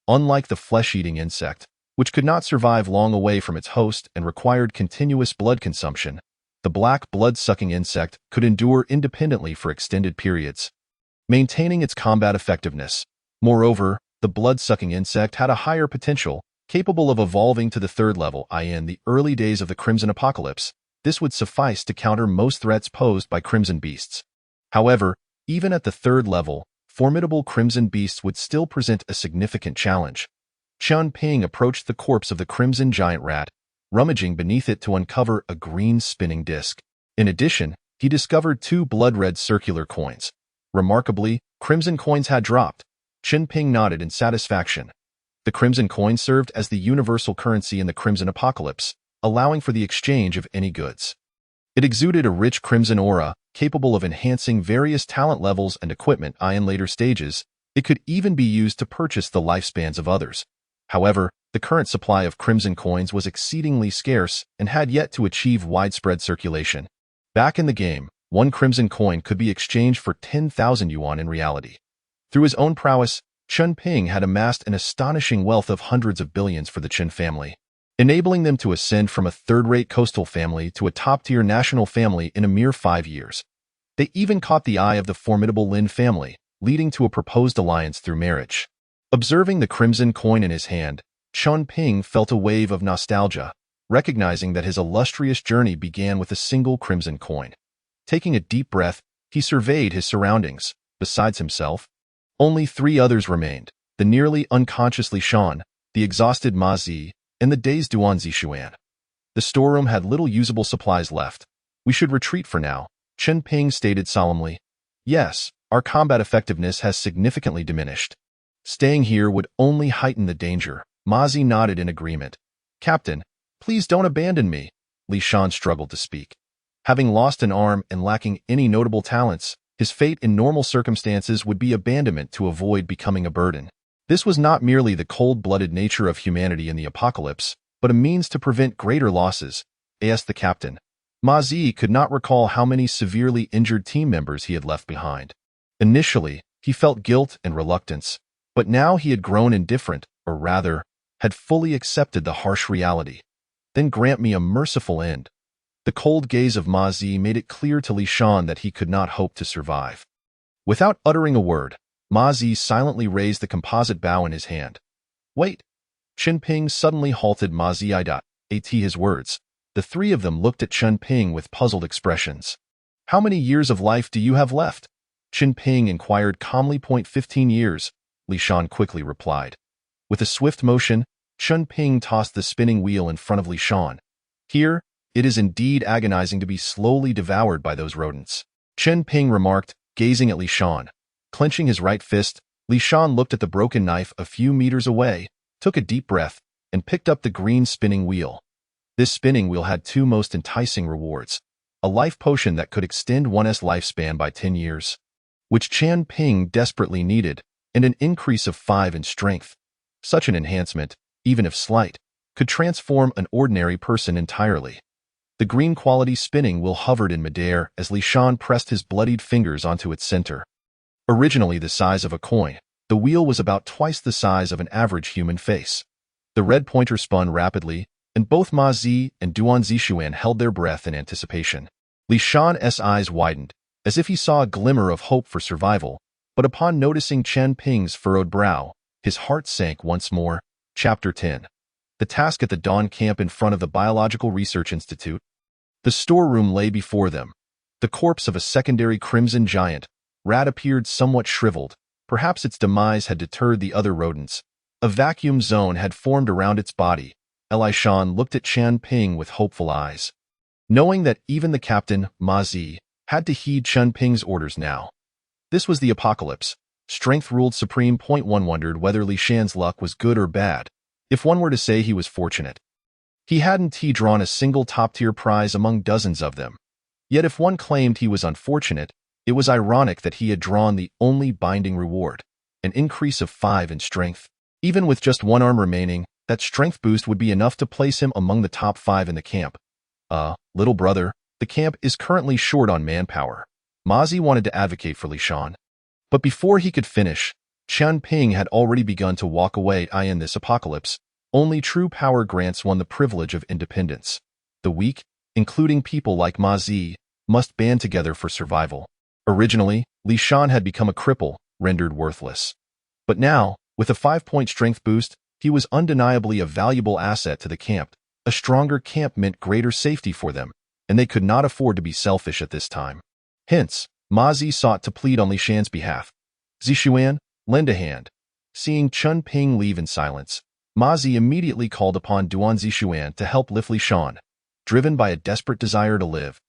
Speaker 1: Unlike the flesh-eating insect, which could not survive long away from its host and required continuous blood consumption, the black blood-sucking insect could endure independently for extended periods, maintaining its combat effectiveness. Moreover, the blood-sucking insect had a higher potential, capable of evolving to the third level. In the early days of the Crimson Apocalypse, this would suffice to counter most threats posed by Crimson Beasts. However, even at the third level, formidable Crimson Beasts would still present a significant challenge. Chun Ping approached the corpse of the crimson giant rat, rummaging beneath it to uncover a green spinning disc. In addition, he discovered 2 blood-red circular coins. Remarkably, crimson coins had dropped. Chun Ping nodded in satisfaction. The crimson coin served as the universal currency in the Crimson Apocalypse, allowing for the exchange of any goods. It exuded a rich crimson aura, capable of enhancing various talent levels and equipment. In later stages, it could even be used to purchase the lifespans of others. However, the current supply of crimson coins was exceedingly scarce and had yet to achieve widespread circulation. Back in the game, 1 crimson coin could be exchanged for 10,000 yuan in reality. Through his own prowess, Chun Ping had amassed an astonishing wealth of hundreds of billions for the Qin family, enabling them to ascend from a third-rate coastal family to a top-tier national family in a mere 5 years. They even caught the eye of the formidable Lin family, leading to a proposed alliance through marriage. Observing the crimson coin in his hand, Chun Ping felt a wave of nostalgia, recognizing that his illustrious journey began with a single crimson coin. Taking a deep breath, he surveyed his surroundings. Besides himself, only 3 others remained: the nearly unconscious Li Shan, the exhausted Ma Zi, and the dazed Duan Zixuan. The storeroom had little usable supplies left. "We should retreat for now," Chun Ping stated solemnly. "Yes, our combat effectiveness has significantly diminished. Staying here would only heighten the danger." Ma Zi nodded in agreement. "Captain, please don't abandon me." Li Shan struggled to speak. Having lost an arm and lacking any notable talents, his fate in normal circumstances would be abandonment to avoid becoming a burden. This was not merely the cold-blooded nature of humanity in the apocalypse, but a means to prevent greater losses, asked the captain. Ma Zi could not recall how many severely injured team members he had left behind. Initially, he felt guilt and reluctance, but now he had grown indifferent, or rather, had fully accepted the harsh reality. "Then grant me a merciful end." The cold gaze of Ma Zi made it clear to Li Shan that he could not hope to survive. Without uttering a word, Ma Zi silently raised the composite bow in his hand. "Wait!" Chun Ping suddenly halted Ma Zi. At his words, the 3 of them looked at Chun Ping with puzzled expressions. "How many years of life do you have left?" Chun Ping inquired calmly. 15 years, Li Shan quickly replied. With a swift motion, Chun Ping tossed the spinning wheel in front of Li Shan. "Here, it is indeed agonizing to be slowly devoured by those rodents," Chun Ping remarked, gazing at Li Shan. Clenching his right fist, Li Shan looked at the broken knife a few meters away, took a deep breath, and picked up the green spinning wheel. This spinning wheel had 2 most enticing rewards: a life potion that could extend one's lifespan by 10 years, which Chun Ping desperately needed, and an increase of 5 in strength. Such an enhancement, even if slight, could transform an ordinary person entirely. The green quality spinning wheel hovered in midair as Li Shan pressed his bloodied fingers onto its center. Originally the size of a coin, the wheel was about twice the size of an average human face. The red pointer spun rapidly, and both Ma Zi and Duan Zixuan held their breath in anticipation. Li Shan's eyes widened, as if he saw a glimmer of hope for survival, but upon noticing Chun Ping's furrowed brow, his heart sank once more. Chapter 10. The task at the Dawn camp in front of the Biological Research Institute. The storeroom lay before them. The corpse of a secondary crimson giant rat appeared somewhat shriveled. Perhaps its demise had deterred the other rodents. A vacuum zone had formed around its body. Li Shan looked at Chun Ping with hopeful eyes, knowing that even the captain, Ma Zi, had to heed Chun Ping's orders now. This was the apocalypse. Strength ruled supreme. One wondered whether Li Shan's luck was good or bad. If one were to say he was fortunate, he hadn't drawn a single top-tier prize among dozens of them. Yet if one claimed he was unfortunate, it was ironic that he had drawn the only binding reward, an increase of 5 in strength. Even with just 1 arm remaining, that strength boost would be enough to place him among the top 5 in the camp. Little brother, the camp is currently short on manpower." Ma Zi wanted to advocate for Li Shan. But before he could finish, Chun Ping had already begun to walk away. In this apocalypse, only true power grants one the privilege of independence. The weak, including people like Ma Zi, must band together for survival. Originally, Li Shan had become a cripple, rendered worthless. But now, with a 5-point strength boost, he was undeniably a valuable asset to the camp. A stronger camp meant greater safety for them, and they could not afford to be selfish at this time. Hence, Ma Zi sought to plead on Li Shan's behalf. "Zixuan, lend a hand." Seeing Chun Ping leave in silence, Ma Zi immediately called upon Duan Zixuan to help lift Li Shan, driven by a desperate desire to live.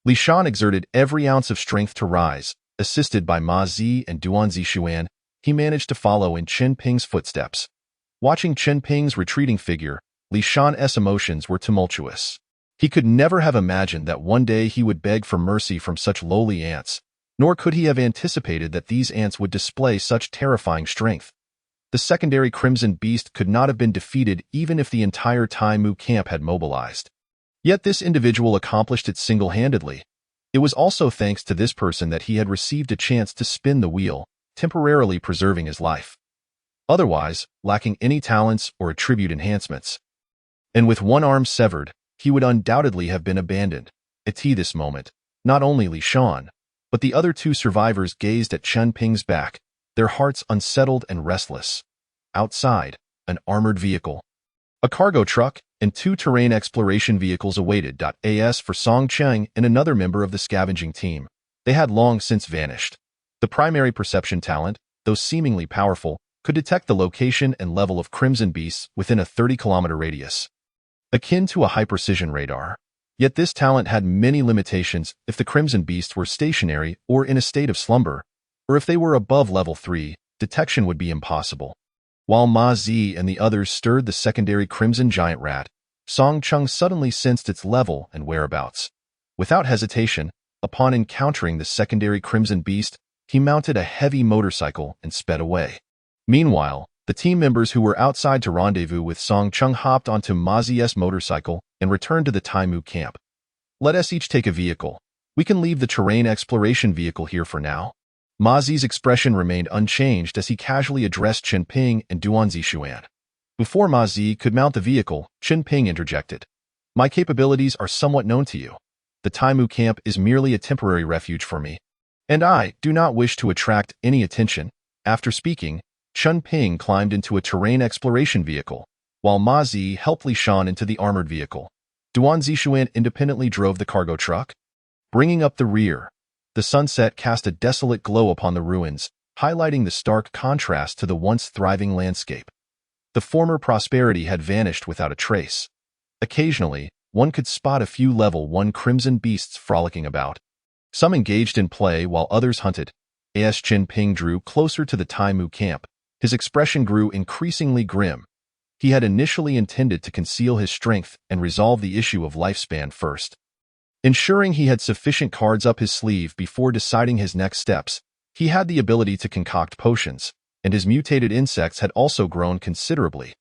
Speaker 1: Li Shan exerted every ounce of strength to rise. Assisted by Ma Zi and Duan Zixuan, he managed to follow in Chun Ping's footsteps. Watching Chun Ping's retreating figure, Li Shan's emotions were tumultuous. He could never have imagined that one day he would beg for mercy from such lowly ants, nor could he have anticipated that these ants would display such terrifying strength. The secondary Crimson Beast could not have been defeated even if the entire Tai Mu camp had mobilized. Yet this individual accomplished it single-handedly. It was also thanks to this person that he had received a chance to spin the wheel, temporarily preserving his life. otherwise lacking any talents or attribute enhancements. And with one arm severed, he would undoubtedly have been abandoned. At this moment, not only Li Shan, but the other two survivors gazed at Chen Ping's back, their hearts unsettled and restless. Outside, an armored vehicle, a cargo truck, and two terrain exploration vehicles awaited. As for Song Cheng and another member of the scavenging team, they had long since vanished. The primary perception talent, though seemingly powerful, could detect the location and level of crimson beasts within a 30-kilometer radius, akin to a high-precision radar. Yet this talent had many limitations if the crimson beasts were stationary or in a state of slumber, or if they were above level 3, detection would be impossible. While Ma Zi and the others stirred the secondary crimson giant rat, Song Cheng suddenly sensed its level and whereabouts. Without hesitation, upon encountering the secondary crimson beast, he mounted a heavy motorcycle and sped away. Meanwhile, the team members who were outside to rendezvous with Song Cheng hopped onto Ma Zi's motorcycle and returned to the Taimu camp. Let us each take a vehicle. We can leave the terrain exploration vehicle here for now. Ma Zi's expression remained unchanged as he casually addressed Chen Ping and Duan Zixuan. Before Ma Zi could mount the vehicle, Chen Ping interjected. My capabilities are somewhat known to you. The Taimu camp is merely a temporary refuge for me, and I do not wish to attract any attention. After speaking, Chen Ping climbed into a terrain exploration vehicle, while Ma Zi helped Li Shan into the armored vehicle. Duan Zixuan independently drove the cargo truck. Bringing up the rear, the sunset cast a desolate glow upon the ruins, highlighting the stark contrast to the once thriving landscape. The former prosperity had vanished without a trace. Occasionally, one could spot a few level 1 crimson beasts frolicking about. Some engaged in play while others hunted. As Chen Ping drew closer to the Taimu camp, his expression grew increasingly grim. He had initially intended to conceal his strength and resolve the issue of lifespan first, ensuring he had sufficient cards up his sleeve before deciding his next steps. He had the ability to concoct potions, and his mutated insects had also grown considerably.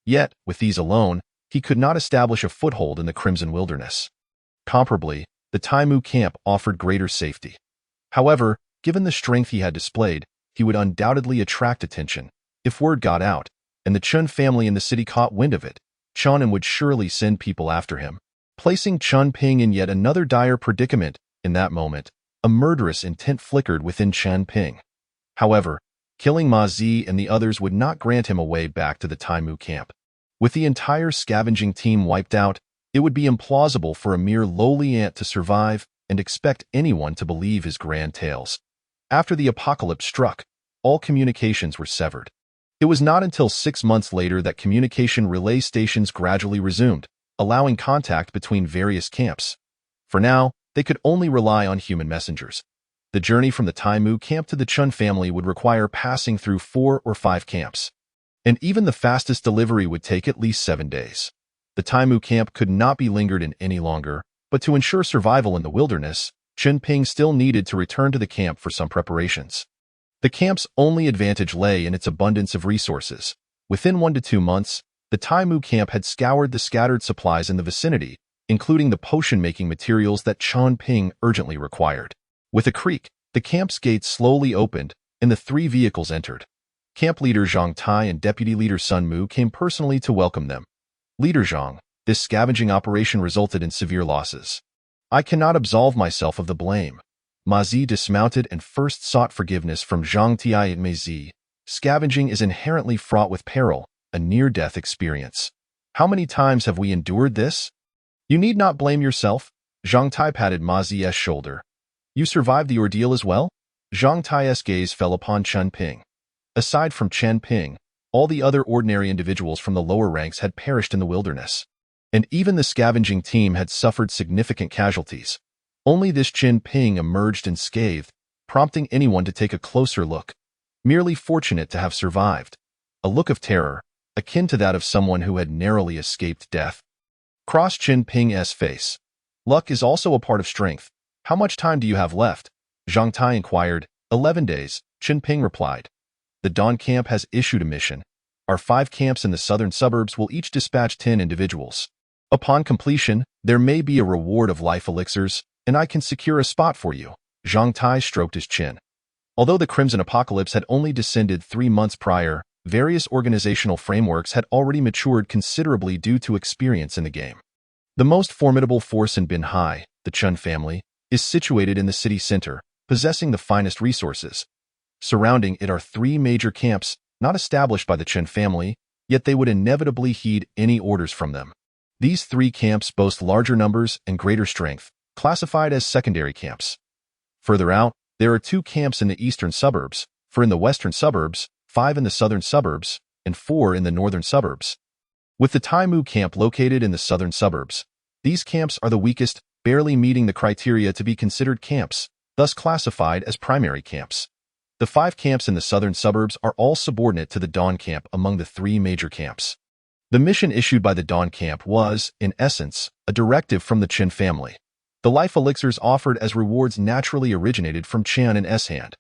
Speaker 1: Yet, with these alone, he could not establish a foothold in the Crimson Wilderness. Comparably, the Taimu camp offered greater safety. However, given the strength he had displayed, he would undoubtedly attract attention. If word got out, and the Chun family in the city caught wind of it, Chunin would surely send people after him, placing Chen Ping in yet another dire predicament. In that moment, a murderous intent flickered within Chen Ping. However, killing Ma Zi and the others would not grant him a way back to the Taimu camp. With the entire scavenging team wiped out, it would be implausible for a mere lowly ant to survive and expect anyone to believe his grand tales. After the apocalypse struck, all communications were severed. It was not until 6 months later that communication relay stations gradually resumed, allowing contact between various camps. For now, they could only rely on human messengers. The journey from the Taimu camp to the Chun family would require passing through 4 or 5 camps, and even the fastest delivery would take at least 7 days. The Taimu camp could not be lingered in any longer, but to ensure survival in the wilderness, Chen Ping still needed to return to the camp for some preparations. The camp's only advantage lay in its abundance of resources. Within 1 to 2 months, the Taimu camp had scoured the scattered supplies in the vicinity, including the potion-making materials that Chen Ping urgently required. With a creak, the camp's gates slowly opened, and the 3 vehicles entered. Camp leader Zhang Tai and deputy leader Sun Mu came personally to welcome them. Leader Zhang, this scavenging operation resulted in severe losses. I cannot absolve myself of the blame. Ma Zi dismounted and first sought forgiveness from Zhang Tai and Mei Zi. Scavenging is inherently fraught with peril, a near-death experience. How many times have we endured this? You need not blame yourself. Zhang Tai patted Ma Zi's shoulder. You survived the ordeal as well? Zhang Tai's gaze fell upon Chen Ping. Aside from Chen Ping, all the other ordinary individuals from the lower ranks had perished in the wilderness, and even the scavenging team had suffered significant casualties. Only this Chen Ping emerged unscathed, prompting anyone to take a closer look. Merely fortunate to have survived. A look of terror, akin to that of someone who had narrowly escaped death, crossed Chen Ping's face. Luck is also a part of strength. How much time do you have left? Zhang Tai inquired. 11 days, Chen Ping replied. The Dawn camp has issued a mission. Our 5 camps in the southern suburbs will each dispatch 10 individuals. Upon completion, there may be a reward of life elixirs, and I can secure a spot for you. Zhang Tai stroked his chin. Although the Crimson Apocalypse had only descended 3 months prior, various organizational frameworks had already matured considerably due to experience in the game. The most formidable force in Binhai, the Chun family, is situated in the city center, possessing the finest resources. Surrounding it are three major camps, not established by the Chun family, yet they would inevitably heed any orders from them. These three camps boast larger numbers and greater strength, classified as secondary camps. Further out, there are 2 camps in the eastern suburbs, 4 in the western suburbs, 5 in the southern suburbs, and 4 in the northern suburbs. With the Taimu camp located in the southern suburbs, these camps are the weakest, barely meeting the criteria to be considered camps, thus classified as primary camps. The 5 camps in the southern suburbs are all subordinate to the Dawn camp among the 3 major camps. The mission issued by the Dawn camp was, in essence, a directive from the Qin family. The life elixirs offered as rewards naturally originated from Qian and S-Hand.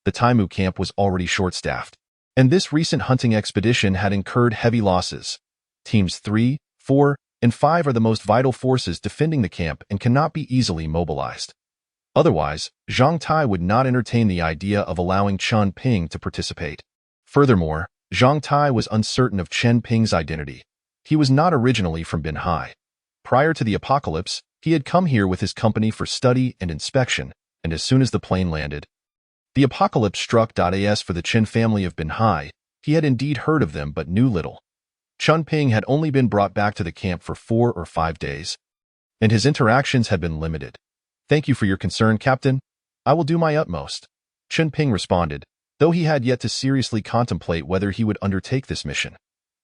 Speaker 1: The Taimu camp was already short-staffed, and this recent hunting expedition had incurred heavy losses. Teams 3, 4, and 5 are the most vital forces defending the camp and cannot be easily mobilized. Otherwise, Zhang Tai would not entertain the idea of allowing Chen Ping to participate. Furthermore, Zhang Tai was uncertain of Chen Ping's identity. He was not originally from Binhai. Prior to the apocalypse, he had come here with his company for study and inspection, and as soon as the plane landed, the apocalypse struck. As for the Chen family of Binhai, he had indeed heard of them but knew little. Chen Ping had only been brought back to the camp for 4 or 5 days, and his interactions had been limited. "Thank you for your concern, Captain. I will do my utmost," Chen Ping responded, though he had yet to seriously contemplate whether he would undertake this mission.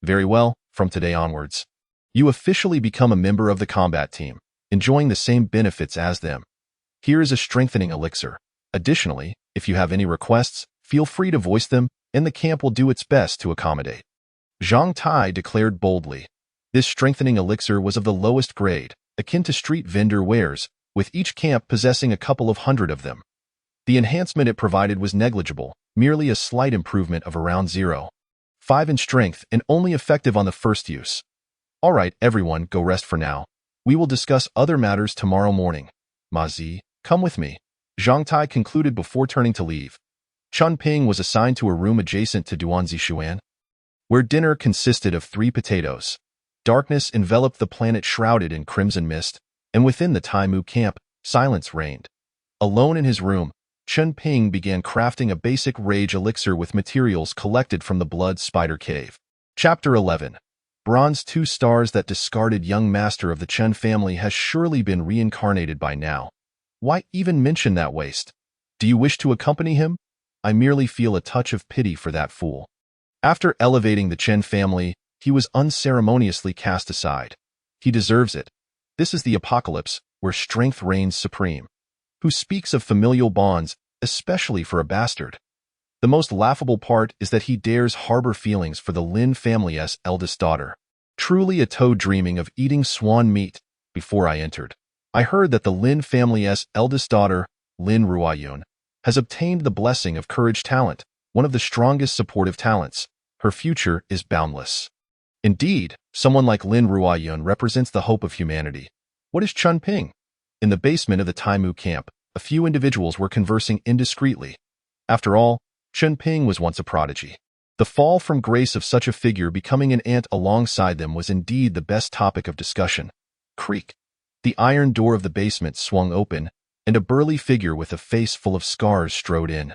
Speaker 1: "Very well, from today onwards, you officially become a member of the combat team, enjoying the same benefits as them. Here is a strengthening elixir. Additionally, if you have any requests, feel free to voice them, and the camp will do its best to accommodate." Zhang Tai declared boldly. This strengthening elixir was of the lowest grade, akin to street vendor wares, with each camp possessing a couple of hundred of them. The enhancement it provided was negligible, merely a slight improvement of around 0.5 in strength and only effective on the first use. "All right, everyone, go rest for now. We will discuss other matters tomorrow morning. Ma Zi, come with me," Zhang Tai concluded before turning to leave. Chen Ping was assigned to a room adjacent to Duanzi Xuan, where dinner consisted of 3 potatoes. Darkness enveloped the planet shrouded in crimson mist, and within the Taimu camp, silence reigned. Alone in his room, Chen Ping began crafting a basic rage elixir with materials collected from the Blood Spider Cave. Chapter 11. Bronze 2 stars. That discarded young master of the Chen family has surely been reincarnated by now. Why even mention that waste? Do you wish to accompany him? I merely feel a touch of pity for that fool. After elevating the Chen family, he was unceremoniously cast aside. He deserves it. This is the apocalypse, where strength reigns supreme. Who speaks of familial bonds, especially for a bastard? The most laughable part is that he dares harbor feelings for the Lin family's eldest daughter. Truly a toad dreaming of eating swan meat. Before I entered, I heard that the Lin family's eldest daughter, Lin Ruoyun, has obtained the blessing of courage talent, one of the strongest supportive talents. Her future is boundless. Indeed, someone like Lin Ruoyun represents the hope of humanity. What is Chen Ping? In the basement of the Taimu camp, a few individuals were conversing indiscreetly. After all, Chen Ping was once a prodigy. The fall from grace of such a figure becoming an ant alongside them was indeed the best topic of discussion. Creak. The iron door of the basement swung open, and a burly figure with a face full of scars strode in.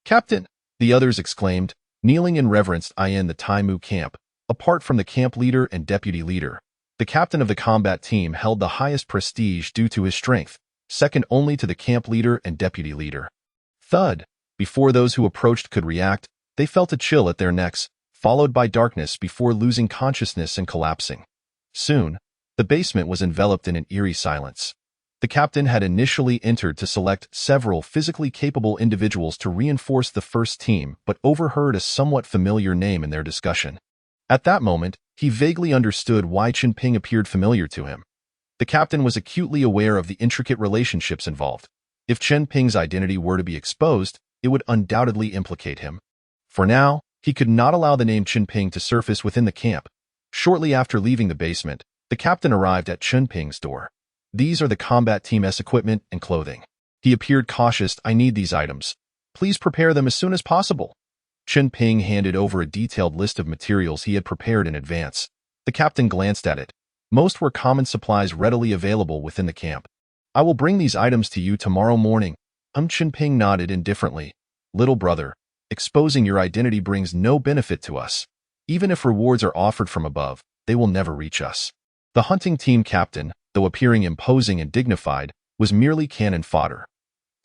Speaker 1: "Captain!" the others exclaimed, kneeling in reverence in the Taimu camp. Apart from the camp leader and deputy leader, the captain of the combat team held the highest prestige due to his strength, second only to the camp leader and deputy leader. Thud! Before those who approached could react, they felt a chill at their necks, followed by darkness before losing consciousness and collapsing. Soon, the basement was enveloped in an eerie silence. The captain had initially entered to select several physically capable individuals to reinforce the first team, but overheard a somewhat familiar name in their discussion. At that moment, he vaguely understood why Chen Ping appeared familiar to him. The captain was acutely aware of the intricate relationships involved. If Chen Ping's identity were to be exposed, it would undoubtedly implicate him. For now, he could not allow the name Chen Ping to surface within the camp. Shortly after leaving the basement, the captain arrived at Chen Ping's door. "These are the combat team's equipment and clothing." He appeared cautious. "I need these items. Please prepare them as soon as possible." Chen Ping handed over a detailed list of materials he had prepared in advance. The captain glanced at it. Most were common supplies readily available within the camp. I will bring these items to you tomorrow morning. Chen Ping nodded indifferently. Little brother, exposing your identity brings no benefit to us. Even if rewards are offered from above, they will never reach us. The hunting team captain, though appearing imposing and dignified, was merely cannon fodder.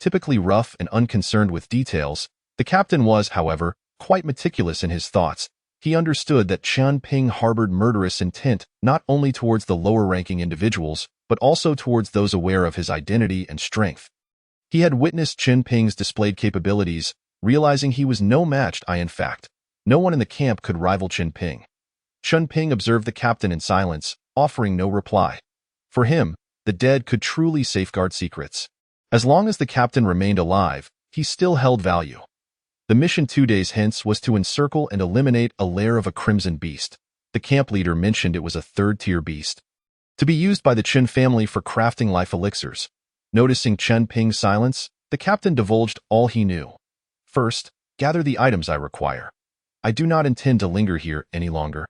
Speaker 1: Typically rough and unconcerned with details, the captain was, however, quite meticulous in his thoughts. He understood that Chen Ping harbored murderous intent not only towards the lower-ranking individuals, but also towards those aware of his identity and strength. He had witnessed Chen Ping's displayed capabilities, realizing he was no match. In fact, no one in the camp could rival Chen Ping. Chen Ping observed the captain in silence, offering no reply. For him, the dead could truly safeguard secrets. As long as the captain remained alive, he still held value. The mission 2 days hence was to encircle and eliminate a lair of a crimson beast. The camp leader mentioned it was a third-tier beast, to be used by the Chen family for crafting life elixirs. Noticing Chen Ping's silence, the captain divulged all he knew. First, gather the items I require. I do not intend to linger here any longer.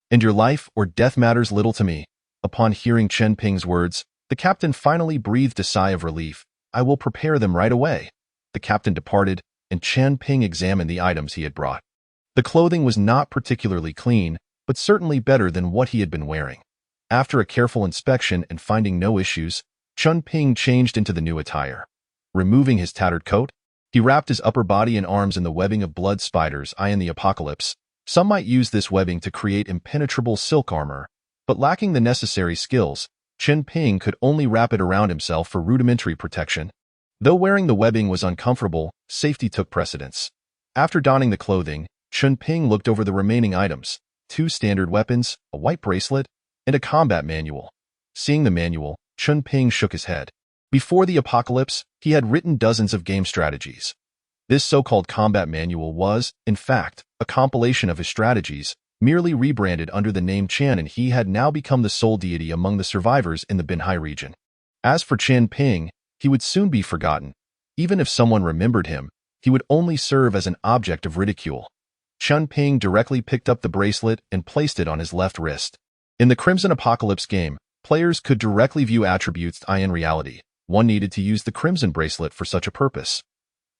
Speaker 1: And your life or death matters little to me. Upon hearing Chen Ping's words, the captain finally breathed a sigh of relief. I will prepare them right away. The captain departed, and Chen Ping examined the items he had brought. The clothing was not particularly clean, but certainly better than what he had been wearing. After a careful inspection and finding no issues, Chen Ping changed into the new attire. Removing his tattered coat, he wrapped his upper body and arms in the webbing of blood spiders in the apocalypse. Some might use this webbing to create impenetrable silk armor, but lacking the necessary skills, Chen Ping could only wrap it around himself for rudimentary protection. Though wearing the webbing was uncomfortable, safety took precedence. After donning the clothing, Chen Ping looked over the remaining items, 2 standard weapons, a white bracelet, and a combat manual. Seeing the manual, Chen Ping shook his head. Before the apocalypse, he had written dozens of game strategies. This so-called combat manual was, in fact, a compilation of his strategies, merely rebranded under the name Chen, and he had now become the sole deity among the survivors in the Binhai region. As for Chen Ping, he would soon be forgotten. Even if someone remembered him, he would only serve as an object of ridicule. Chen Ping directly picked up the bracelet and placed it on his left wrist. In the Crimson Apocalypse game, players could directly view attributes in reality. One needed to use the Crimson bracelet for such a purpose.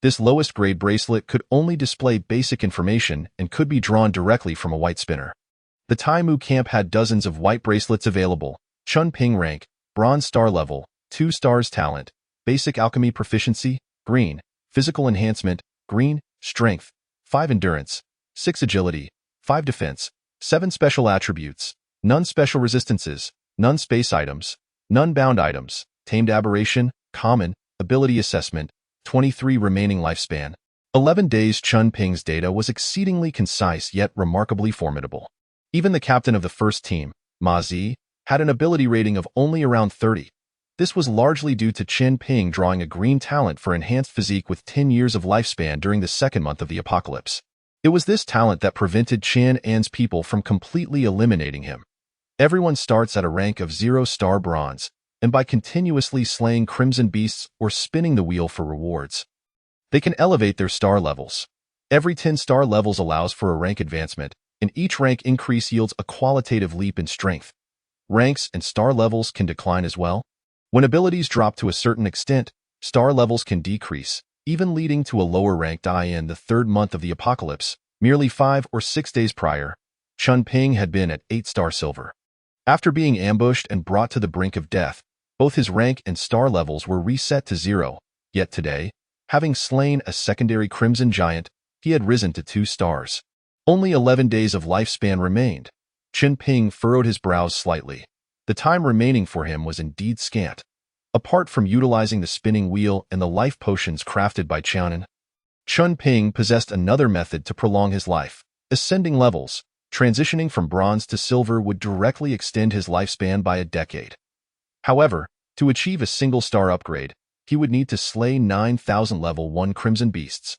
Speaker 1: This lowest-grade bracelet could only display basic information and could be drawn directly from a white spinner. The Taimu camp had dozens of white bracelets available. Chen Ping rank, Bronze star level, 2 stars talent, Basic alchemy proficiency, green, physical enhancement, green, strength, 5 endurance, 6 agility, 5 defense, 7 special attributes, none special resistances, none space items, none bound items, tamed aberration, common, ability assessment, 23 remaining lifespan. 11 days. Chen Ping's data was exceedingly concise yet remarkably formidable. Even the captain of the first team, Ma Zi, had an ability rating of only around 30. This was largely due to Chen Ping drawing a green talent for enhanced physique with 10 years of lifespan during the second month of the apocalypse. It was this talent that prevented Chen An's people from completely eliminating him. Everyone starts at a rank of 0-star bronze, and by continuously slaying crimson beasts or spinning the wheel for rewards, they can elevate their star levels. Every 10 star levels allows for a rank advancement, and each rank increase yields a qualitative leap in strength. Ranks and star levels can decline as well. When abilities drop to a certain extent, star levels can decrease, even leading to a lower rank in the third month of the apocalypse. Merely 5 or 6 days prior, Chen Ping had been at 8-star silver. After being ambushed and brought to the brink of death, both his rank and star levels were reset to 0, yet today, having slain a secondary crimson giant, he had risen to 2 stars. Only 11 days of lifespan remained. Chen Ping furrowed his brows slightly. The time remaining for him was indeed scant. Apart from utilizing the spinning wheel and the life potions crafted by Chen Ping possessed another method to prolong his life. Ascending levels, transitioning from bronze to silver would directly extend his lifespan by a decade. However, to achieve a single-star upgrade, he would need to slay 9,000 level 1 crimson beasts.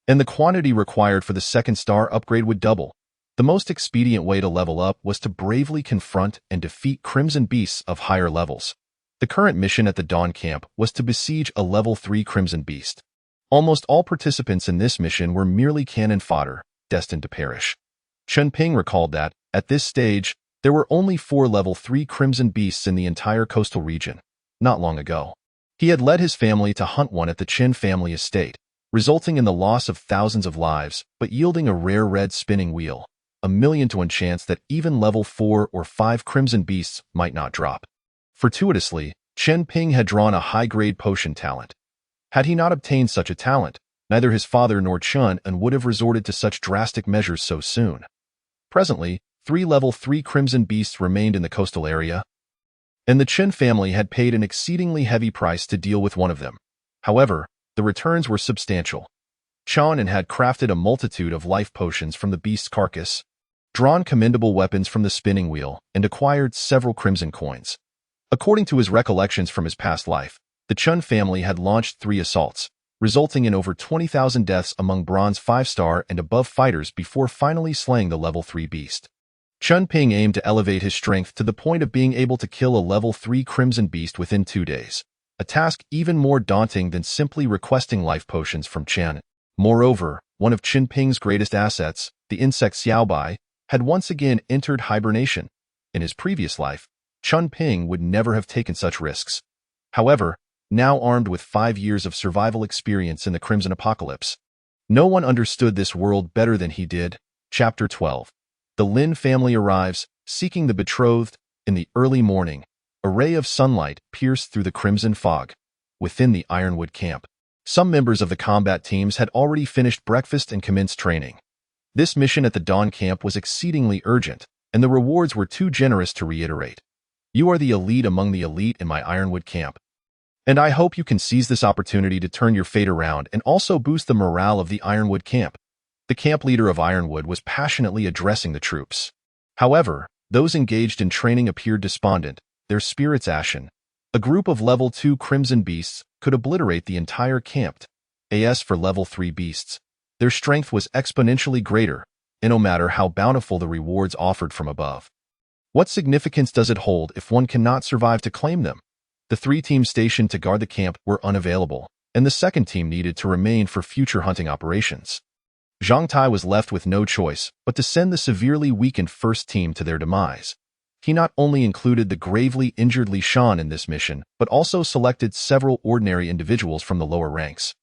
Speaker 1: And the quantity required for the second star upgrade would double. The most expedient way to level up was to bravely confront and defeat crimson beasts of higher levels. The current mission at the Dawn camp was to besiege a level 3 crimson beast. Almost all participants in this mission were merely cannon fodder, destined to perish. Chen Ping recalled that, at this stage, there were only 4 level 3 crimson beasts in the entire coastal region. Not long ago, he had led his family to hunt one at the Qin family estate, resulting in the loss of thousands of lives, but yielding a rare red spinning wheel, 1,000,000 to 1 chance that even level 4 or 5 crimson beasts might not drop. Fortuitously, Chen Ping had drawn a high-grade potion talent. Had he not obtained such a talent, neither his father nor Chun would have resorted to such drastic measures so soon. Presently, 3 level 3 crimson beasts remained in the coastal area, and the Qin family had paid an exceedingly heavy price to deal with one of them. However, the returns were substantial. Chun had crafted a multitude of life potions from the beast's carcass, drawn commendable weapons from the spinning wheel, and acquired several crimson coins. According to his recollections from his past life, the Chun family had launched 3 assaults, resulting in over 20,000 deaths among bronze 5-star and above fighters before finally slaying the level 3 beast. Chen Ping aimed to elevate his strength to the point of being able to kill a level 3 crimson beast within 2 days, a task even more daunting than simply requesting life potions from Chen. Moreover, one of Chen Ping's greatest assets, the insect Xiaobai, had once again entered hibernation. In his previous life, Chen Ping would never have taken such risks. However, now armed with 5 years of survival experience in the Crimson Apocalypse, no one understood this world better than he did. Chapter 12. The Lin family arrives, seeking the betrothed. In the early morning, a ray of sunlight pierced through the crimson fog. Within the Ironwood camp, some members of the combat teams had already finished breakfast and commenced training. This mission at the Dawn camp was exceedingly urgent, and the rewards were too generous to reiterate. You are the elite among the elite in my Ironwood camp, and I hope you can seize this opportunity to turn your fate around and also boost the morale of the Ironwood camp. The camp leader of Ironwood was passionately addressing the troops. However, those engaged in training appeared despondent, their spirits ashen. A group of level 2 crimson beasts could obliterate the entire camp. As for level 3 beasts, their strength was exponentially greater, and no matter how bountiful the rewards offered from above, what significance does it hold if one cannot survive to claim them? The 3 teams stationed to guard the camp were unavailable, and the second team needed to remain for future hunting operations. Zhang Tai was left with no choice but to send the severely weakened first team to their demise. He not only included the gravely injured Li Shan in this mission, but also selected several ordinary individuals from the lower ranks,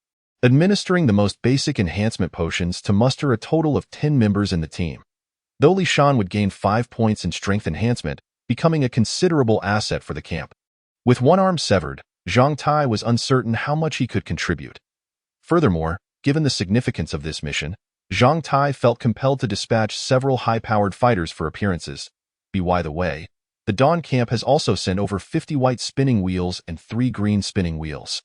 Speaker 1: administering the most basic enhancement potions to muster a total of 10 members in the team. Though Li Shan would gain 5 points in strength enhancement, becoming a considerable asset for the camp. With one arm severed, Zhang Tai was uncertain how much he could contribute. Furthermore, given the significance of this mission, Zhang Tai felt compelled to dispatch several high-powered fighters for appearances. By the way, the Dawn camp has also sent over 50 white spinning wheels and 3 green spinning wheels.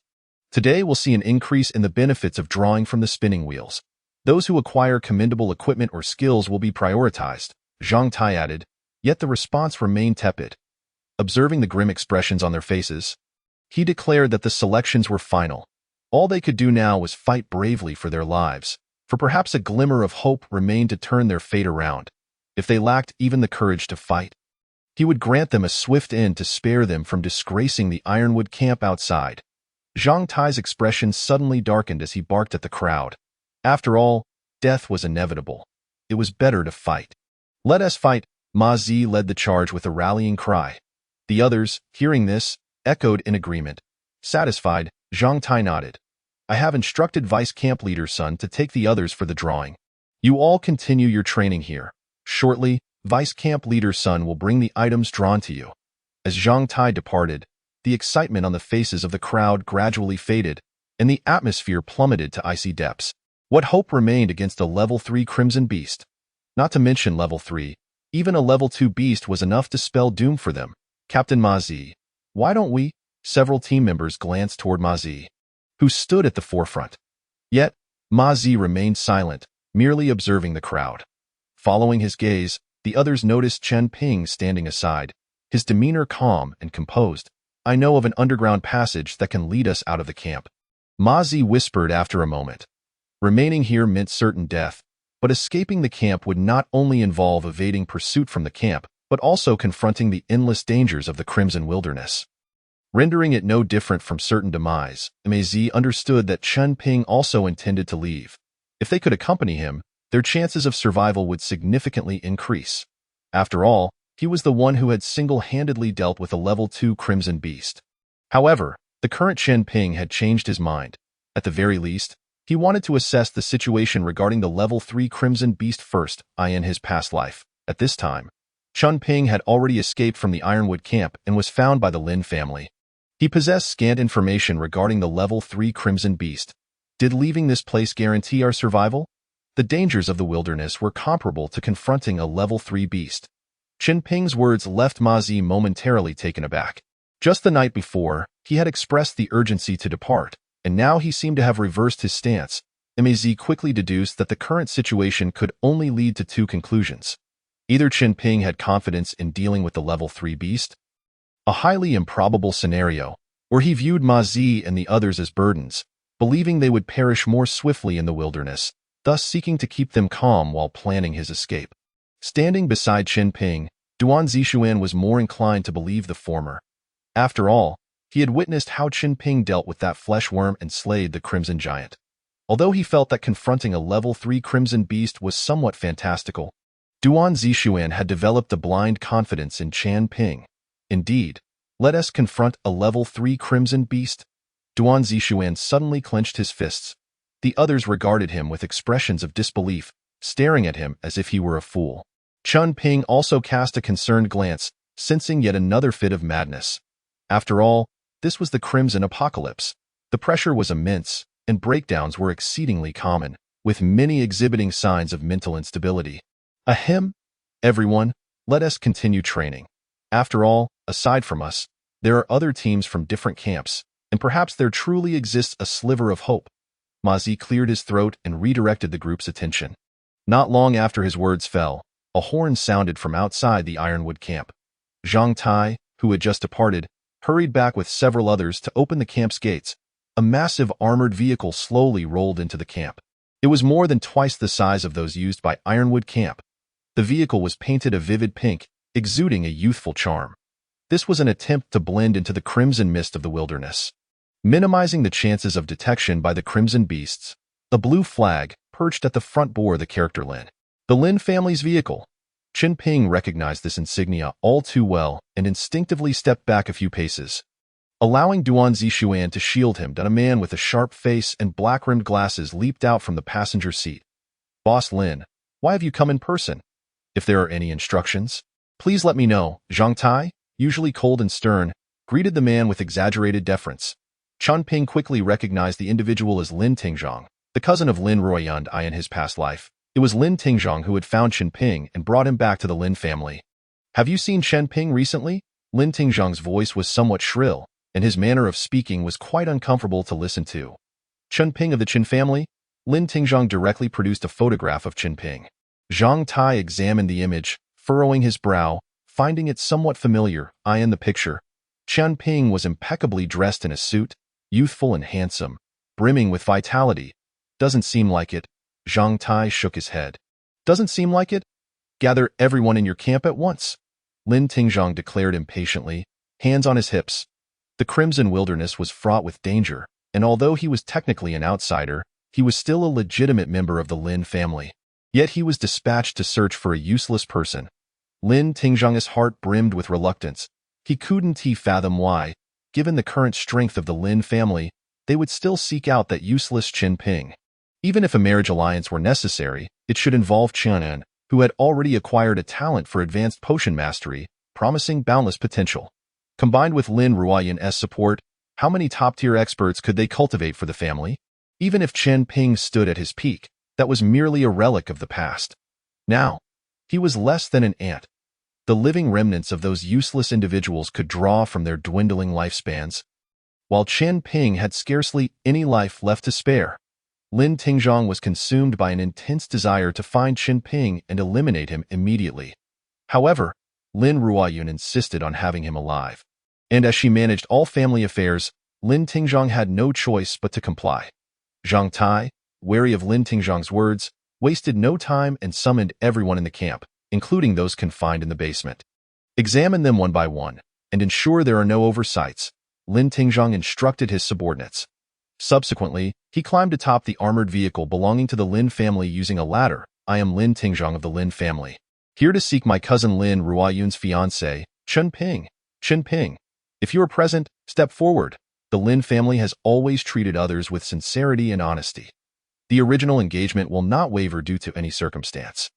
Speaker 1: Today we'll see an increase in the benefits of drawing from the spinning wheels. Those who acquire commendable equipment or skills will be prioritized, Zhang Tai added, yet the response remained tepid. Observing the grim expressions on their faces, he declared that the selections were final. All they could do now was fight bravely for their lives, for perhaps a glimmer of hope remained to turn their fate around. If they lacked even the courage to fight, he would grant them a swift end to spare them from disgracing the Ironwood camp outside. Zhang Tai's expression suddenly darkened as he barked at the crowd. After all, death was inevitable. It was better to fight. Let us fight, Ma Zi led the charge with a rallying cry. The others, hearing this, echoed in agreement. Satisfied, Zhang Tai nodded. I have instructed Vice Camp Leader's son to take the others for the drawing. You all continue your training here. Shortly, Vice Camp Leader's son will bring the items drawn to you. As Zhang Tai departed, the excitement on the faces of the crowd gradually faded, and the atmosphere plummeted to icy depths. What hope remained against a level 3 Crimson Beast? Not to mention level 3, even a level 2 beast was enough to spell doom for them. Captain Ma Zi, why don't we? Several team members glanced toward Ma Zi, who stood at the forefront. Yet, Ma Zi remained silent, merely observing the crowd. Following his gaze, the others noticed Chen Ping standing aside, his demeanor calm and composed. I know of an underground passage that can lead us out of the camp. Ma Zi whispered after a moment. Remaining here meant certain death, but escaping the camp would not only involve evading pursuit from the camp, but also confronting the endless dangers of the Crimson Wilderness, rendering it no different from certain demise. Ma Zi understood that Chen Ping also intended to leave. If they could accompany him, their chances of survival would significantly increase. After all, he was the one who had single-handedly dealt with a level 2 Crimson Beast. However, the current Chen Ping had changed his mind. At the very least, he wanted to assess the situation regarding the level 3 Crimson Beast first, in his past life. At this time, Chen Ping had already escaped from the Ironwood camp and was found by the Lin family. He possessed scant information regarding the level 3 Crimson Beast. Did leaving this place guarantee our survival? The dangers of the wilderness were comparable to confronting a level 3 beast. Chen Ping's words left Ma Zi momentarily taken aback. Just the night before, he had expressed the urgency to depart, and now he seemed to have reversed his stance. Ma Zi quickly deduced that the current situation could only lead to two conclusions. Either Chen Ping had confidence in dealing with the level 3 beast, a highly improbable scenario, or he viewed Ma Zi and the others as burdens, believing they would perish more swiftly in the wilderness, thus seeking to keep them calm while planning his escape. Standing beside Chen Ping, Duan Zixuan was more inclined to believe the former. After all, he had witnessed how Chen Ping dealt with that flesh worm and slayed the Crimson Giant. Although he felt that confronting a level 3 Crimson Beast was somewhat fantastical, Duan Zixuan had developed a blind confidence in Chen Ping. Indeed, let us confront a level 3 Crimson Beast? Duan Zixuan suddenly clenched his fists. The others regarded him with expressions of disbelief, staring at him as if he were a fool. Chen Ping also cast a concerned glance, sensing yet another fit of madness. After all, this was the Crimson Apocalypse. The pressure was immense, and breakdowns were exceedingly common, with many exhibiting signs of mental instability. Ahem. Everyone, let us continue training. After all, aside from us, there are other teams from different camps, and perhaps there truly exists a sliver of hope. Ma Zi cleared his throat and redirected the group's attention. Not long after his words fell, a horn sounded from outside the Ironwood camp. Zhang Tai, who had just departed, hurried back with several others to open the camp's gates. A massive armored vehicle slowly rolled into the camp. It was more than twice the size of those used by Ironwood camp. The vehicle was painted a vivid pink, exuding a youthful charm. This was an attempt to blend into the crimson mist of the wilderness. Minimizing the chances of detection by the Crimson Beasts, a blue flag, perched at the front bore the character Lin. The Lin family's vehicle. Chen Ping recognized this insignia all too well and instinctively stepped back a few paces. Allowing Duan Zixuan to shield him, a man with a sharp face and black-rimmed glasses leaped out from the passenger seat. Boss Lin, why have you come in person? If there are any instructions, please let me know. Zhang Tai, usually cold and stern, greeted the man with exaggerated deference. Chen Ping quickly recognized the individual as Lin Tingzhong, the cousin of Lin Ruoyund in his past life. It was Lin Tingzhong who had found Chen Ping and brought him back to the Lin family. Have you seen Chen Ping recently? Lin Tingzhong's voice was somewhat shrill, and his manner of speaking was quite uncomfortable to listen to. Chen Ping of the Chen family? Lin Tingzhong directly produced a photograph of Chen Ping. Zhang Tai examined the image, furrowing his brow, finding it somewhat familiar. In the picture, Chen Ping was impeccably dressed in a suit, youthful and handsome, brimming with vitality. Doesn't seem like it. Zhang Tai shook his head. Doesn't seem like it? Gather everyone in your camp at once. Lin Tingzhong declared impatiently, hands on his hips. The Crimson Wilderness was fraught with danger, and although he was technically an outsider, he was still a legitimate member of the Lin family. Yet he was dispatched to search for a useless person. Lin Tingzhong's heart brimmed with reluctance. He couldn't fathom why, given the current strength of the Lin family, they would still seek out that useless Chen Ping. Even if a marriage alliance were necessary, it should involve Chen An, who had already acquired a talent for advanced potion mastery, promising boundless potential. Combined with Lin Ruoyun's support, how many top-tier experts could they cultivate for the family? Even if Chen Ping stood at his peak, that was merely a relic of the past. Now, he was less than an ant. The living remnants of those useless individuals could draw from their dwindling lifespans. While Chen Ping had scarcely any life left to spare, Lin Tingzhong was consumed by an intense desire to find Chen Ping and eliminate him immediately. However, Lin Ruoyun insisted on having him alive. And as she managed all family affairs, Lin Tingzhong had no choice but to comply. Zhang Tai, wary of Lin Tingzhong's words, wasted no time and summoned everyone in the camp, including those confined in the basement. Examine them one by one, and ensure there are no oversights, Lin Tingzhong instructed his subordinates. Subsequently, he climbed atop the armored vehicle belonging to the Lin family using a ladder, I am Lin Tingzhong of the Lin family, here to seek my cousin Lin Ruoyun's fiancé, Chen Ping. Chen Ping, if you are present, step forward. The Lin family has always treated others with sincerity and honesty. The original engagement will not waver due to any circumstance.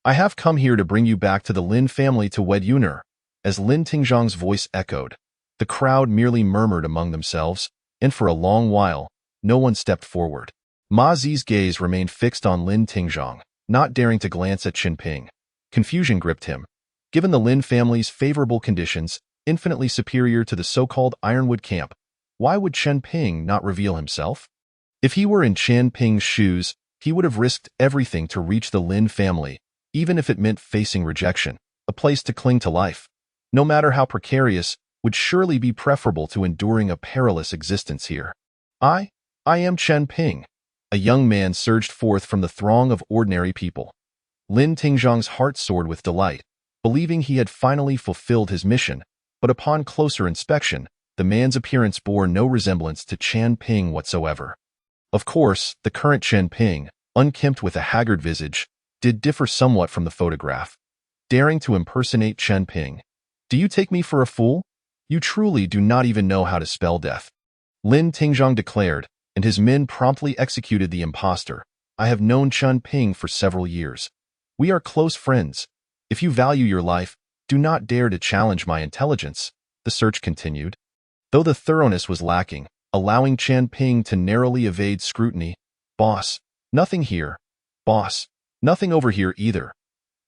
Speaker 1: I have come here to bring you back to the Lin family to wed Yuner. As Lin Tingzhong's voice echoed, the crowd merely murmured among themselves, and for a long while, no one stepped forward. Ma Zi's gaze remained fixed on Lin Tingzhong, not daring to glance at Chen Ping. Confusion gripped him. Given the Lin family's favorable conditions, infinitely superior to the so-called Ironwood camp, why would Chen Ping not reveal himself? If he were in Chen Ping's shoes, he would have risked everything to reach the Lin family, even if it meant facing rejection. A place to cling to life, no matter how precarious, would surely be preferable to enduring a perilous existence here. I am Chen Ping. A young man surged forth from the throng of ordinary people. Lin Tingzhong's heart soared with delight, believing he had finally fulfilled his mission, but upon closer inspection, the man's appearance bore no resemblance to Chen Ping whatsoever. Of course, the current Chen Ping, unkempt with a haggard visage, did differ somewhat from the photograph. Daring to impersonate Chen Ping. Do you take me for a fool? You truly do not even know how to spell death. Lin Tingzhong declared, and his men promptly executed the impostor. I have known Chen Ping for several years. We are close friends. If you value your life, do not dare to challenge my intelligence. The search continued. Though the thoroughness was lacking, allowing Chen Ping to narrowly evade scrutiny. Boss, nothing here. Boss, nothing over here either.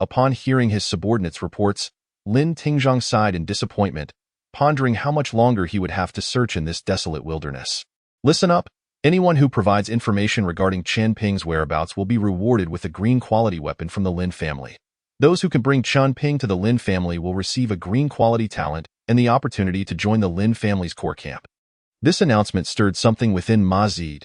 Speaker 1: Upon hearing his subordinates' reports, Lin Tingzhong sighed in disappointment, pondering how much longer he would have to search in this desolate wilderness. Listen up. Anyone who provides information regarding Chen Ping's whereabouts will be rewarded with a green quality weapon from the Lin family. Those who can bring Chen Ping to the Lin family will receive a green quality talent and the opportunity to join the Lin family's core camp. This announcement stirred something within Ma Zi.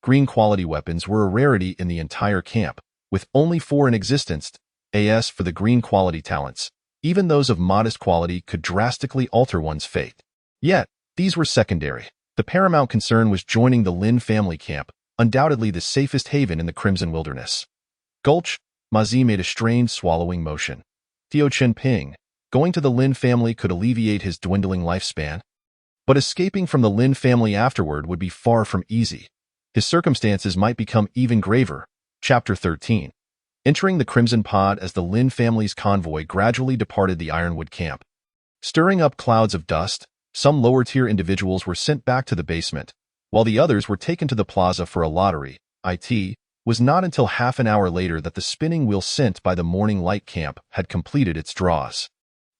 Speaker 1: Green quality weapons were a rarity in the entire camp, with only 4 in existence. As for the green quality talents, even those of modest quality could drastically alter one's fate. Yet, these were secondary. The paramount concern was joining the Lin family camp, undoubtedly the safest haven in the Crimson Wilderness. Gulch, Ma Zi made a strained swallowing motion. Theo Chen Ping, going to the Lin family could alleviate his dwindling lifespan. But escaping from the Lin family afterward would be far from easy. His circumstances might become even graver. Chapter 13. Entering the Crimson Pod as the Lin family's convoy gradually departed the Ironwood camp. Stirring up clouds of dust, some lower-tier individuals were sent back to the basement, while the others were taken to the plaza for a lottery. It was not until half an hour later that the spinning wheel sent by the Morning Light camp had completed its draws.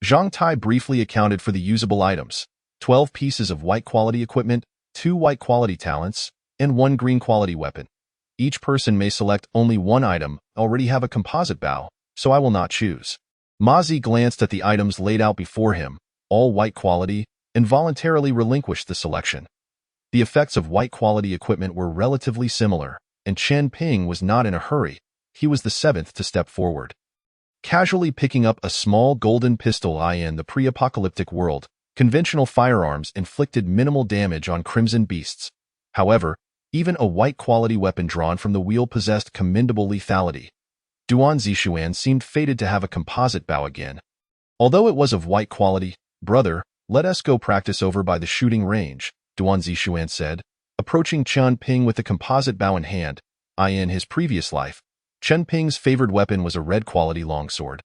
Speaker 1: Zhang Tai briefly accounted for the usable items: 12 pieces of white-quality equipment, 2 white-quality talents, and 1 green-quality weapon. Each person may select only 1 item. I already have a composite bow, so I will not choose. Ma Zi glanced at the items laid out before him, all white quality, and voluntarily relinquished the selection. The effects of white-quality equipment were relatively similar, and Chen Ping was not in a hurry. He was the 7th to step forward. Casually picking up a small golden pistol in the pre-apocalyptic world, conventional firearms inflicted minimal damage on crimson beasts. However, even a white-quality weapon drawn from the wheel possessed commendable lethality. Duan Zishuan seemed fated to have a composite bow again. Although it was of white quality, brother, let us go practice over by the shooting range, Duan Zishuan said, approaching Chen Ping with the composite bow in hand. In his previous life, Chen Ping's favored weapon was a red-quality longsword.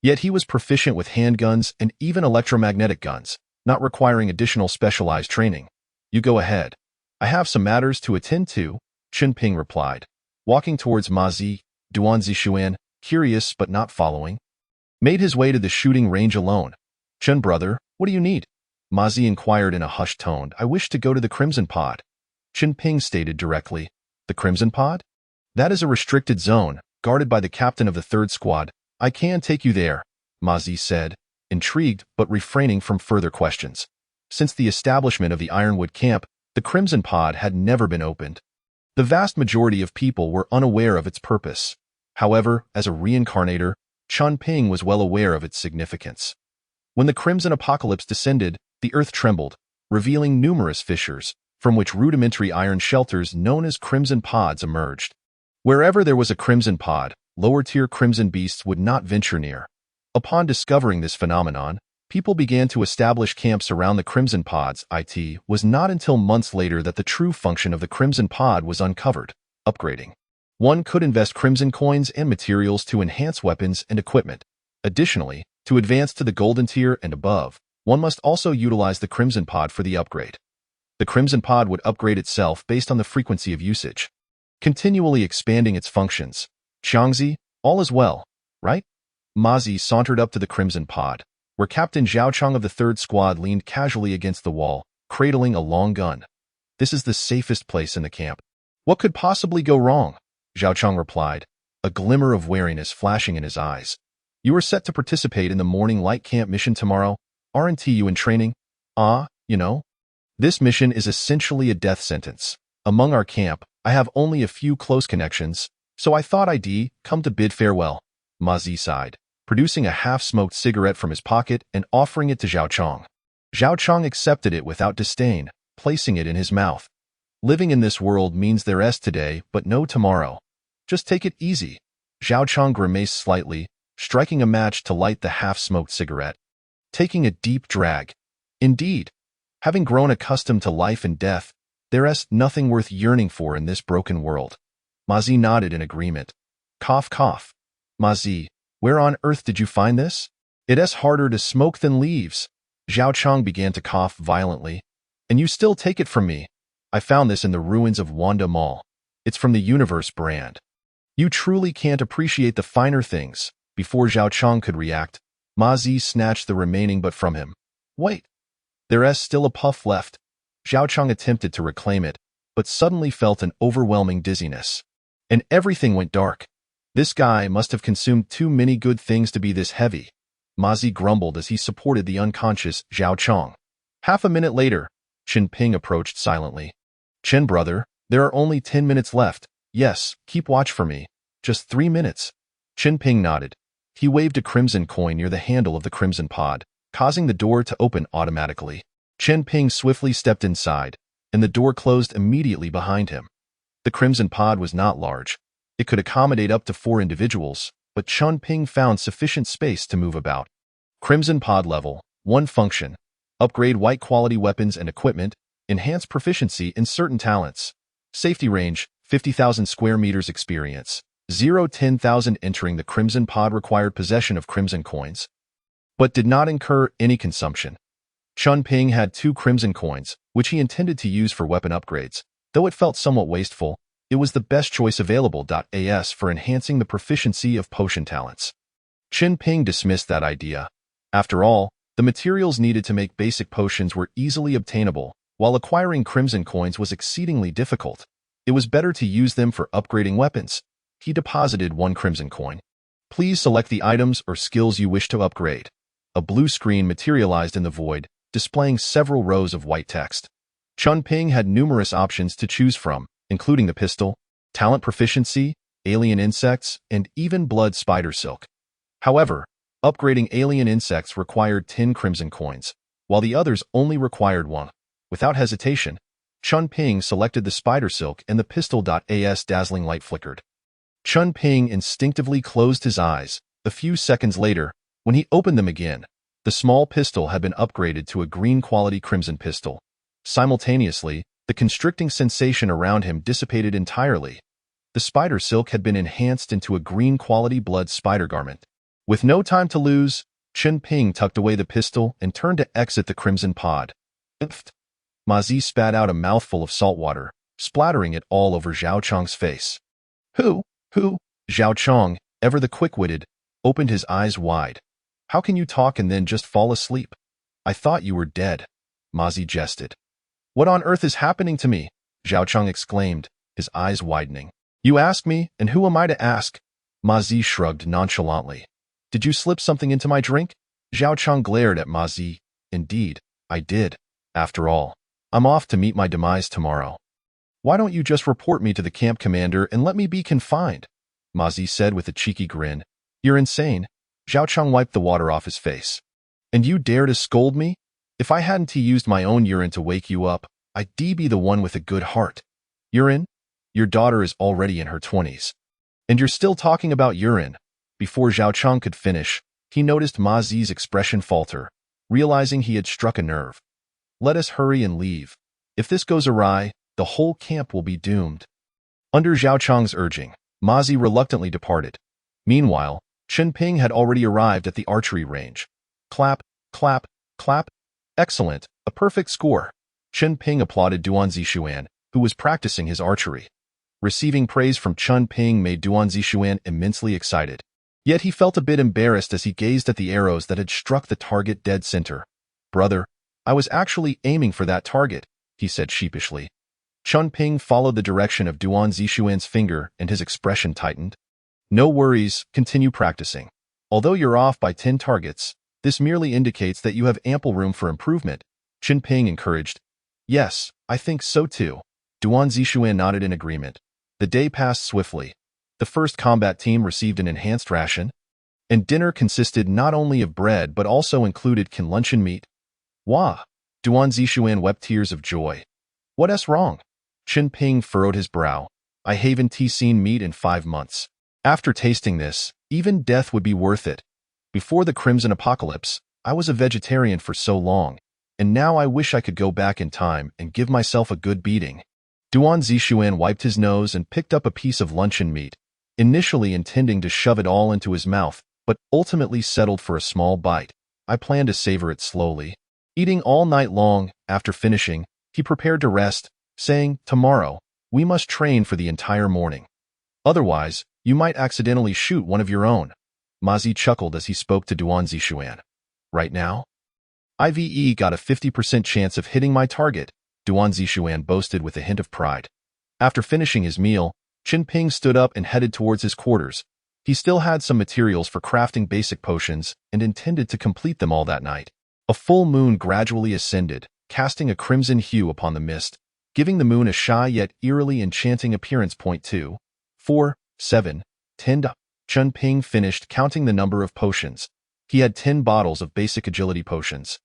Speaker 1: Yet he was proficient with handguns and even electromagnetic guns, not requiring additional specialized training. You go ahead. I have some matters to attend to, Chen Ping replied. Walking towards Ma Zi, Duan Zishuan, curious but not following, made his way to the shooting range alone. Chen brother, what do you need? Ma Zi inquired in a hushed tone. I wish to go to the Crimson Pod. Chen Ping stated directly. The Crimson Pod? That is a restricted zone, guarded by the captain of the 3rd Squad. I can take you there, Ma Zi said, intrigued but refraining from further questions. Since the establishment of the Ironwood camp, the Crimson Pod had never been opened. The vast majority of people were unaware of its purpose. However, as a reincarnator, Chen Ping was well aware of its significance. When the Crimson Apocalypse descended, the earth trembled, revealing numerous fissures, from which rudimentary iron shelters known as Crimson Pods emerged. Wherever there was a Crimson Pod, lower-tier crimson beasts would not venture near. Upon discovering this phenomenon, people began to establish camps around the crimson pods. It was not until months later that the true function of the crimson pod was uncovered: upgrading. One could invest crimson coins and materials to enhance weapons and equipment. Additionally, to advance to the golden tier and above, one must also utilize the crimson pod for the upgrade. The crimson pod would upgrade itself based on the frequency of usage, continually expanding its functions. Xiangzi, all is well, right? Ma Zi sauntered up to the crimson pod, where Captain Zhao Chong of the 3rd Squad leaned casually against the wall, cradling a long gun. This is the safest place in the camp. What could possibly go wrong? Zhao Chong replied, a glimmer of wariness flashing in his eyes. You are set to participate in the morning light camp mission tomorrow. Aren't you in training? You know. This mission is essentially a death sentence. Among our camp, I have only a few close connections, so I thought I'd come to bid farewell. Ma Zi sighed, producing a half-smoked cigarette from his pocket and offering it to Zhao Chong. Zhao Chong accepted it without disdain, placing it in his mouth. Living in this world means there is today, but no tomorrow. Just take it easy. Zhao Chong grimaced slightly, striking a match to light the half-smoked cigarette. Taking a deep drag. Indeed, having grown accustomed to life and death, there is nothing worth yearning for in this broken world. Ma Zi nodded in agreement. Cough, cough. Ma Zi, where on earth did you find this? It is harder to smoke than leaves. Zhao Chong began to cough violently. And you still take it from me. I found this in the ruins of Wanda Mall. It's from the Universe brand. You truly can't appreciate the finer things. Before Zhao Chong could react, Ma Zi snatched the remaining but from him. Wait. There is still a puff left. Zhao Chong attempted to reclaim it, but suddenly felt an overwhelming dizziness. And everything went dark. This guy must have consumed too many good things to be this heavy. Ma Zi grumbled as he supported the unconscious Zhao Chong. Half a minute later, Chen Ping approached silently. Chen brother, there are only 10 minutes left. Yes, keep watch for me. Just 3 minutes. Chen Ping nodded. He waved a crimson coin near the handle of the crimson pod, causing the door to open automatically. Chen Ping swiftly stepped inside, and the door closed immediately behind him. The crimson pod was not large. It could accommodate up to 4 individuals, but Chen Ping found sufficient space to move about. Crimson pod level, 1 function. Upgrade white quality weapons and equipment, enhance proficiency in certain talents. Safety range, 50,000 square meters experience. 10,000 entering the crimson pod required possession of crimson coins, but did not incur any consumption. Chen Ping had 2 crimson coins, which he intended to use for weapon upgrades. Though it felt somewhat wasteful, it was the best choice available. As for enhancing the proficiency of potion talents, Chen Ping dismissed that idea. After all, the materials needed to make basic potions were easily obtainable, while acquiring crimson coins was exceedingly difficult. It was better to use them for upgrading weapons. He deposited 1 crimson coin. Please select the items or skills you wish to upgrade. A blue screen materialized in the void, displaying several rows of white text. Chen Ping had numerous options to choose from, including the pistol, talent proficiency, alien insects, and even blood spider silk. However, upgrading alien insects required 10 crimson coins, while the others only required 1. Without hesitation, Chen Ping selected the spider silk and the pistol. As dazzling light flickered. Chen Ping instinctively closed his eyes. A few seconds later, when he opened them again, the small pistol had been upgraded to a green-quality crimson pistol. Simultaneously, the constricting sensation around him dissipated entirely. The spider silk had been enhanced into a green-quality blood spider garment. With no time to lose, Chen Ping tucked away the pistol and turned to exit the crimson pod. Ma Zi spat out a mouthful of salt water, splattering it all over Zhao Chong's face. Who? Zhao Chong, ever the quick-witted, opened his eyes wide. How can you talk and then just fall asleep? I thought you were dead. Ma Zi jested. What on earth is happening to me? Zhao Chong exclaimed, his eyes widening. You ask me, and who am I to ask? Ma Zi shrugged nonchalantly. Did you slip something into my drink? Zhao Chong glared at Ma Zi. Indeed, I did. After all, I'm off to meet my demise tomorrow. Why don't you just report me to the camp commander and let me be confined? Ma Zi said with a cheeky grin. You're insane. Zhao Chong wiped the water off his face. And you dare to scold me? If I hadn't used my own urine to wake you up, I'd be the one with a good heart. Urine? Your daughter is already in her 20s. And you're still talking about urine. Before Zhao Cheng could finish, he noticed Ma Zi's expression falter, realizing he had struck a nerve. Let us hurry and leave. If this goes awry, the whole camp will be doomed. Under Zhao Cheng's urging, Ma Zi reluctantly departed. Meanwhile, Chen Ping had already arrived at the archery range. Clap, clap, clap. Excellent, a perfect score. Chen Ping applauded Duan Zixuan, who was practicing his archery. Receiving praise from Chen Ping made Duan Zixuan immensely excited. Yet he felt a bit embarrassed as he gazed at the arrows that had struck the target dead center. Brother, I was actually aiming for that target, he said sheepishly. Chen Ping followed the direction of Duan Zixuan's finger and his expression tightened. No worries, continue practicing. Although you're off by 10 targets, this merely indicates that you have ample room for improvement, Chen Ping encouraged. Yes, I think so too. Duan Zixuan nodded in agreement. The day passed swiftly. The first combat team received an enhanced ration, and dinner consisted not only of bread but also included canned luncheon meat. Wah! Duan Zixuan wept tears of joy. What's wrong? Chen Ping furrowed his brow. I haven't seen meat in 5 months. After tasting this, even death would be worth it. Before the Crimson Apocalypse, I was a vegetarian for so long, and now I wish I could go back in time and give myself a good beating. Duan Zixuan wiped his nose and picked up a piece of luncheon meat, initially intending to shove it all into his mouth, but ultimately settled for a small bite. I planned to savor it slowly. Eating all night long, after finishing, he prepared to rest, saying, Tomorrow, we must train for the entire morning. Otherwise, you might accidentally shoot one of your own. Ma Zi chuckled as he spoke to Duan Zixuan. Right now? IVE got a 50% chance of hitting my target, Duan Zixuan boasted with a hint of pride. After finishing his meal, Chen Ping stood up and headed towards his quarters. He still had some materials for crafting basic potions and intended to complete them all that night. A full moon gradually ascended, casting a crimson hue upon the mist, giving the moon a shy yet eerily enchanting appearance. 2, 4, 7, 10. Chen Ping finished counting the number of potions. He had 10 bottles of basic agility potions,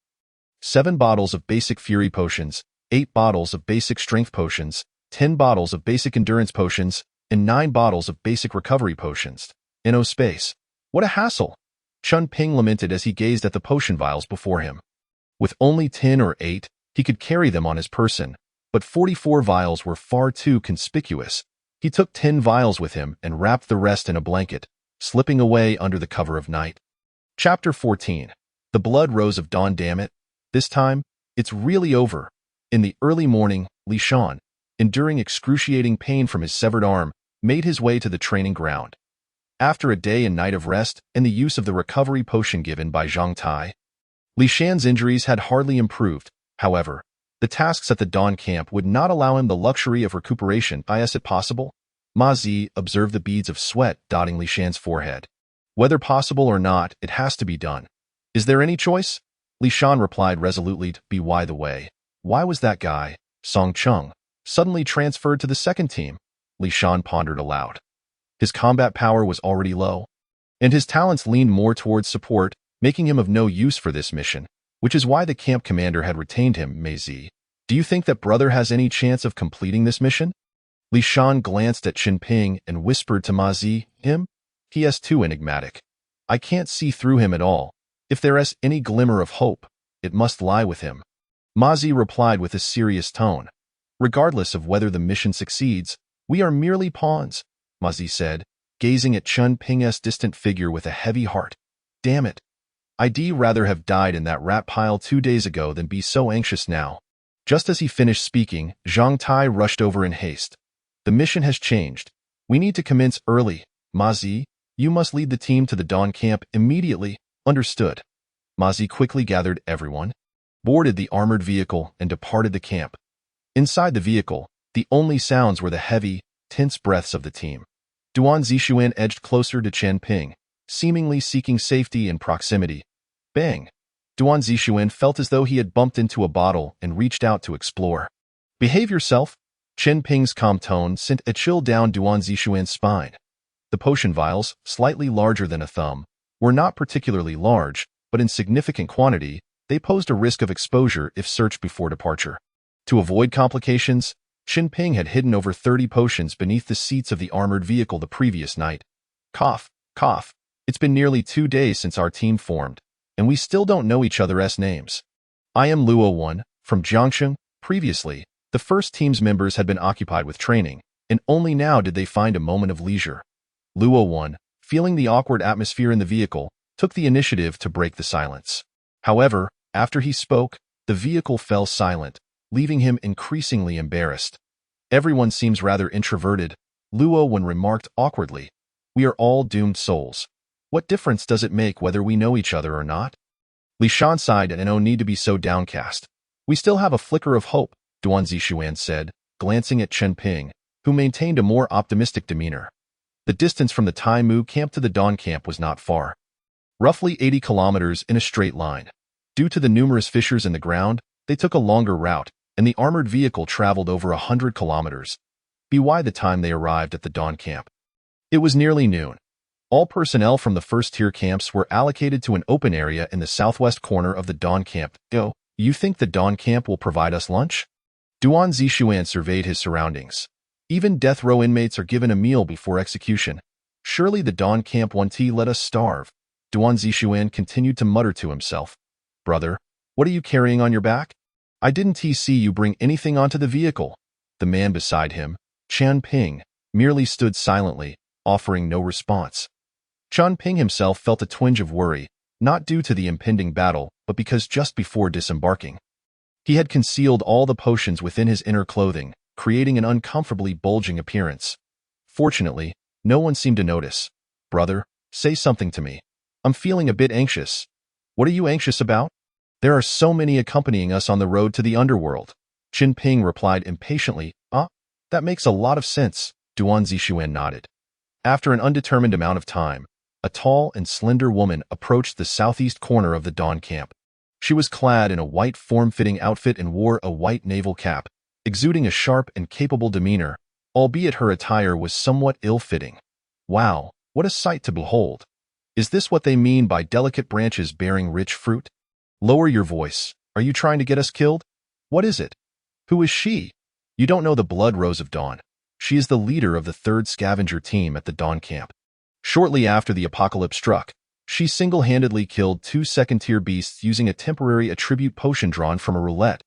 Speaker 1: 7 bottles of basic fury potions, 8 bottles of basic strength potions, 10 bottles of basic endurance potions, and 9 bottles of basic recovery potions. No space. What a hassle! Chen Ping lamented as he gazed at the potion vials before him. With only 10 or 8, he could carry them on his person, but 44 vials were far too conspicuous. He took 10 vials with him and wrapped the rest in a blanket, slipping away under the cover of night. Chapter 14. The Blood Rose of Dawn. Damn it. This time, it's really over. In the early morning, Li Shan, enduring excruciating pain from his severed arm, made his way to the training ground. After a day and night of rest and the use of the recovery potion given by Zhang Tai, Li Shan's injuries had hardly improved. However, the tasks at the Dawn camp would not allow him the luxury of recuperation. Is it possible? Ma Zi observed the beads of sweat dotting Li Shan's forehead. Whether possible or not, it has to be done. Is there any choice? Li Shan replied resolutely. By the way, why was that guy, Song Chung, suddenly transferred to the second team? Li Shan pondered aloud. His combat power was already low, and his talents leaned more towards support, making him of no use for this mission, which is why the camp commander had retained him. Mei Zi, do you think that brother has any chance of completing this mission? Li Shan glanced at Chen Ping and whispered to Ma Zi, him? He is too enigmatic. I can't see through him at all. If there is any glimmer of hope, it must lie with him. Ma Zi replied with a serious tone. Regardless of whether the mission succeeds, we are merely pawns, Ma Zi said, gazing at Chen Ping's distant figure with a heavy heart. Damn it. I'd rather have died in that rat pile 2 days ago than be so anxious now. Just as he finished speaking, Zhang Tai rushed over in haste. The mission has changed. We need to commence early. Ma Zi, you must lead the team to the Dawn camp immediately. Understood. Ma Zi quickly gathered everyone, boarded the armored vehicle, and departed the camp. Inside the vehicle, the only sounds were the heavy, tense breaths of the team. Duan Zixuan edged closer to Chen Ping, seemingly seeking safety in proximity. Bang! Duan Zixuan felt as though he had bumped into a bottle and reached out to explore. Behave yourself! Chen Ping's calm tone sent a chill down Duan Zixuan's spine. The potion vials, slightly larger than a thumb, were not particularly large, but in significant quantity, they posed a risk of exposure if searched before departure. To avoid complications, Ping had hidden over 30 potions beneath the seats of the armored vehicle the previous night. Cough, cough. It's been nearly 2 days since our team formed, and we still don't know each other's names. I am Luo 1, from Jiangsheng. Previously, the first team's members had been occupied with training, and only now did they find a moment of leisure. Luo 1, feeling the awkward atmosphere in the vehicle, took the initiative to break the silence. However, after he spoke, the vehicle fell silent, leaving him increasingly embarrassed. Everyone seems rather introverted, Luo 1 remarked awkwardly. We are all doomed souls. What difference does it make whether we know each other or not? Li Shan sighed and no need to be so downcast. We still have a flicker of hope, Duan Zixuan said, glancing at Ping, who maintained a more optimistic demeanor. The distance from the Tai Mu camp to the Dawn camp was not far. Roughly 80 kilometers in a straight line. Due to the numerous fissures in the ground, they took a longer route, and the armored vehicle traveled over 100 kilometers. By the time they arrived at the Dawn camp, it was nearly noon. All personnel from the first-tier camps were allocated to an open area in the southwest corner of the Dawn camp. Oh, you think the Dawn camp will provide us lunch? Duan Zixuan surveyed his surroundings. Even death row inmates are given a meal before execution. Surely the Dawn camp won't let us starve. Duan Zixuan continued to mutter to himself. Brother, what are you carrying on your back? I didn't see you bring anything onto the vehicle. The man beside him, Ping, merely stood silently, offering no response. Ping himself felt a twinge of worry, not due to the impending battle, but because just before disembarking, he had concealed all the potions within his inner clothing, creating an uncomfortably bulging appearance. Fortunately, no one seemed to notice. Brother, say something to me. I'm feeling a bit anxious. What are you anxious about? There are so many accompanying us on the road to the underworld. Ping replied impatiently. That makes a lot of sense, Duan Zixuan nodded. After an undetermined amount of time, a tall and slender woman approached the southeast corner of the Dawn camp. She was clad in a white form-fitting outfit and wore a white naval cap, exuding a sharp and capable demeanor, albeit her attire was somewhat ill-fitting. Wow, what a sight to behold! Is this what they mean by delicate branches bearing rich fruit? Lower your voice. Are you trying to get us killed? What is it? Who is she? You don't know the Blood Rose of Dawn. She is the leader of the 3rd scavenger team at the Dawn camp. Shortly after the apocalypse struck, she single-handedly killed 2 second-tier beasts using a temporary attribute potion drawn from a roulette.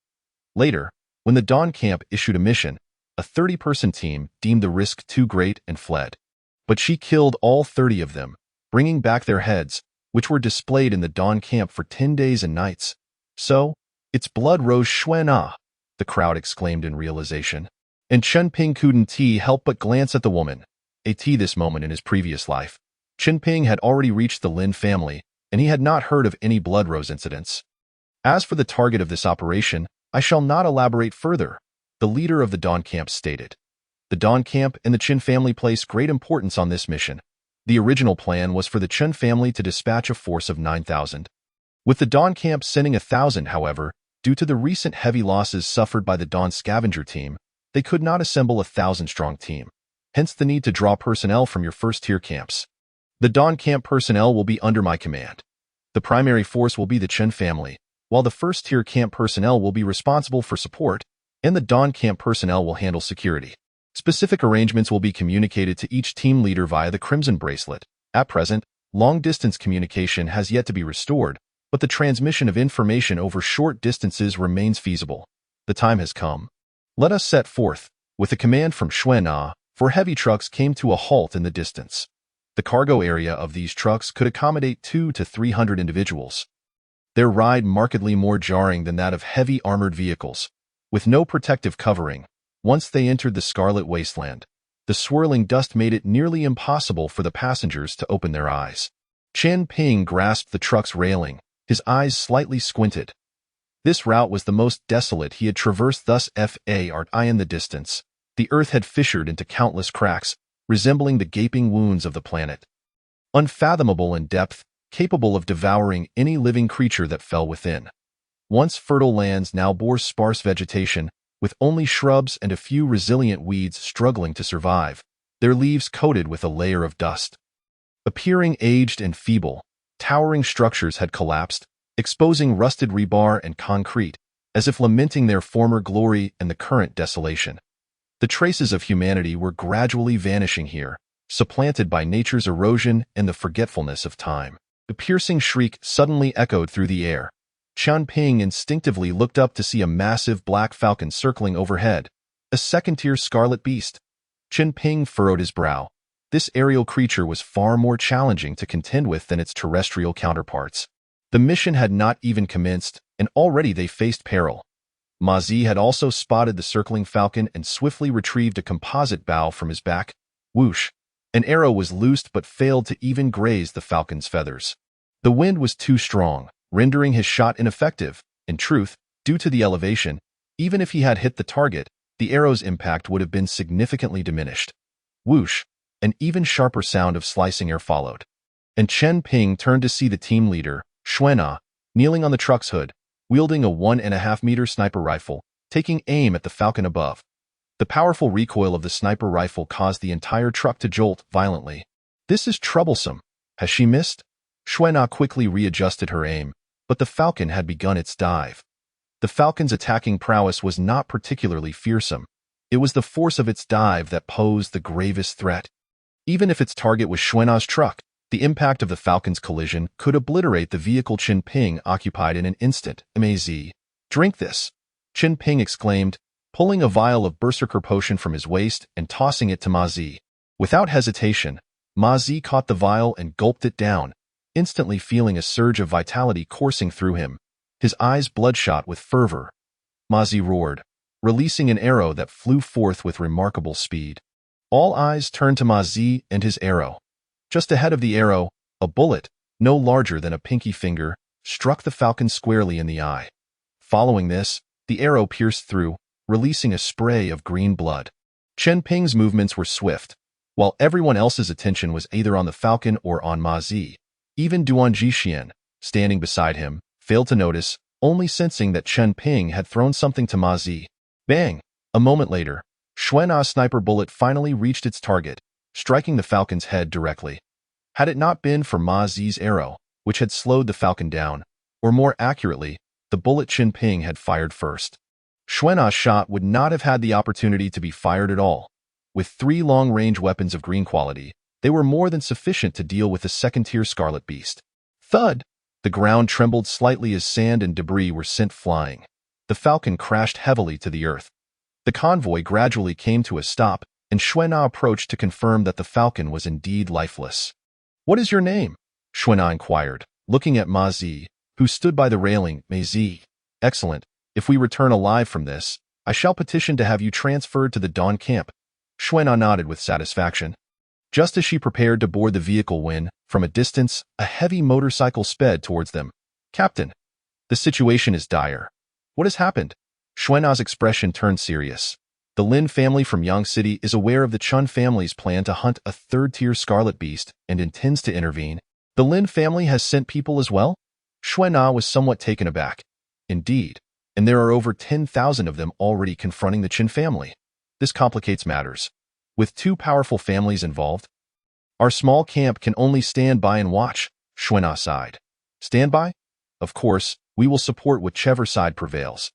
Speaker 1: Later, when the Dawn camp issued a mission, a 30-person team deemed the risk too great and fled. But she killed all 30 of them, bringing back their heads, which were displayed in the Dawn camp for 10 days and nights. So, it's Blood Rose Xuan, the crowd exclaimed in realization. And Ping couldn't help but glance at the woman. At this moment in his previous life, Ping had already reached the Lin family, and he had not heard of any Blood Rose incidents. As for the target of this operation, I shall not elaborate further, the leader of the Dawn camp stated. The Dawn camp and the Qin family place great importance on this mission. The original plan was for the Qin family to dispatch a force of 9,000. With the Dawn camp sending 1,000, however, due to the recent heavy losses suffered by the Dawn scavenger team, they could not assemble a 1,000-strong team. Hence the need to draw personnel from your first-tier camps. The Dawn camp personnel will be under my command. The primary force will be the Qin family, while the first-tier camp personnel will be responsible for support, and the Dawn camp personnel will handle security. Specific arrangements will be communicated to each team leader via the Crimson Bracelet. At present, long-distance communication has yet to be restored, but the transmission of information over short distances remains feasible. The time has come. Let us set forth. With a command from Xuan, 4 heavy trucks came to a halt in the distance. The cargo area of these trucks could accommodate 200 to 300 individuals. Their ride markedly more jarring than that of heavy armored vehicles. With no protective covering, once they entered the Scarlet Wasteland, the swirling dust made it nearly impossible for the passengers to open their eyes. Ping grasped the truck's railing, his eyes slightly squinted. This route was the most desolate he had traversed thus far in the distance. The earth had fissured into countless cracks, resembling the gaping wounds of the planet. Unfathomable in depth, capable of devouring any living creature that fell within. Once fertile lands now bore sparse vegetation, with only shrubs and a few resilient weeds struggling to survive, their leaves coated with a layer of dust. Appearing aged and feeble, towering structures had collapsed, exposing rusted rebar and concrete, as if lamenting their former glory and the current desolation. The traces of humanity were gradually vanishing here, supplanted by nature's erosion and the forgetfulness of time. The piercing shriek suddenly echoed through the air. Qian Ping instinctively looked up to see a massive black falcon circling overhead, a second-tier scarlet beast. Qian Ping furrowed his brow. This aerial creature was far more challenging to contend with than its terrestrial counterparts. The mission had not even commenced, and already they faced peril. Ma Zi had also spotted the circling falcon and swiftly retrieved a composite bow from his back. Whoosh! An arrow was loosed but failed to even graze the falcon's feathers. The wind was too strong, rendering his shot ineffective. In truth, due to the elevation, even if he had hit the target, the arrow's impact would have been significantly diminished. Whoosh! An even sharper sound of slicing air followed. And Qian Ping turned to see the team leader, Xuana, kneeling on the truck's hood, wielding a 1.5-meter sniper rifle, taking aim at the falcon above. The powerful recoil of the sniper rifle caused the entire truck to jolt violently. This is troublesome. Has she missed? Xuana quickly readjusted her aim, but the falcon had begun its dive. The falcon's attacking prowess was not particularly fearsome. It was the force of its dive that posed the gravest threat. Even if its target was Xuana's truck, the impact of the falcon's collision could obliterate the vehicle Qian Ping occupied in an instant. "Amazing. Drink this," Qian Ping exclaimed, pulling a vial of berserker potion from his waist and tossing it to Ma Zi. Without hesitation, Ma Zi caught the vial and gulped it down, instantly feeling a surge of vitality coursing through him, his eyes bloodshot with fervor. Ma Zi roared, releasing an arrow that flew forth with remarkable speed. All eyes turned to Ma Zi and his arrow. Just ahead of the arrow, a bullet, no larger than a pinky finger, struck the falcon squarely in the eye. Following this, the arrow pierced through, releasing a spray of green blood. Qian Ping's movements were swift, while everyone else's attention was either on the falcon or on Ma Zi. Even Duan Jixian, standing beside him, failed to notice, only sensing that Qian Ping had thrown something to Ma Zi. Bang! A moment later, Xuana's sniper bullet finally reached its target, striking the falcon's head directly. Had it not been for Ma Zi's arrow, which had slowed the falcon down, or more accurately, the bullet Qian Ping had fired first, Xuana's shot would not have had the opportunity to be fired at all. With 3 long-range weapons of green quality, they were more than sufficient to deal with the second-tier scarlet beast. Thud! The ground trembled slightly as sand and debris were sent flying. The falcon crashed heavily to the earth. The convoy gradually came to a stop, and Xuana approached to confirm that the falcon was indeed lifeless. "What is your name?" Xuana inquired, looking at Ma Zi, who stood by the railing. "Ma Zi. Excellent. If we return alive from this, I shall petition to have you transferred to the Dawn camp." Xuana nodded with satisfaction. Just as she prepared to board the vehicle when, from a distance, a heavy motorcycle sped towards them. "Captain, the situation is dire. What has happened?" Xuana's expression turned serious. "The Lin family from Yang City is aware of the Chun family's plan to hunt a third-tier scarlet beast and intends to intervene. The Lin family has sent people as well?" Xuana was somewhat taken aback. "Indeed, and there are over 10,000 of them already confronting the Qin family. This complicates matters. With 2 powerful families involved, our small camp can only stand by and watch," Xuana sighed. "Stand by? Of course, we will support whichever side prevails.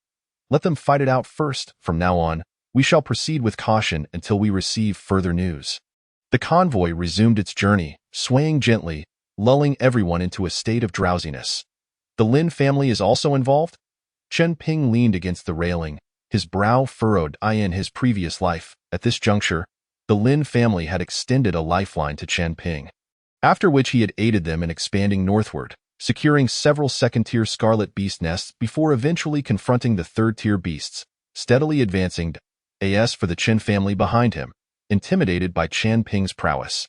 Speaker 1: Let them fight it out first. From now on, we shall proceed with caution until we receive further news." The convoy resumed its journey, swaying gently, lulling everyone into a state of drowsiness. "The Lin family is also involved?" Qian Ping leaned against the railing, his brow furrowed. In his previous life, at this juncture, the Lin family had extended a lifeline to Qian Ping, after which he had aided them in expanding northward, securing several second-tier scarlet beast nests before eventually confronting the third-tier beasts, steadily advancing as for the Qin family behind him, intimidated by Qian Ping's prowess.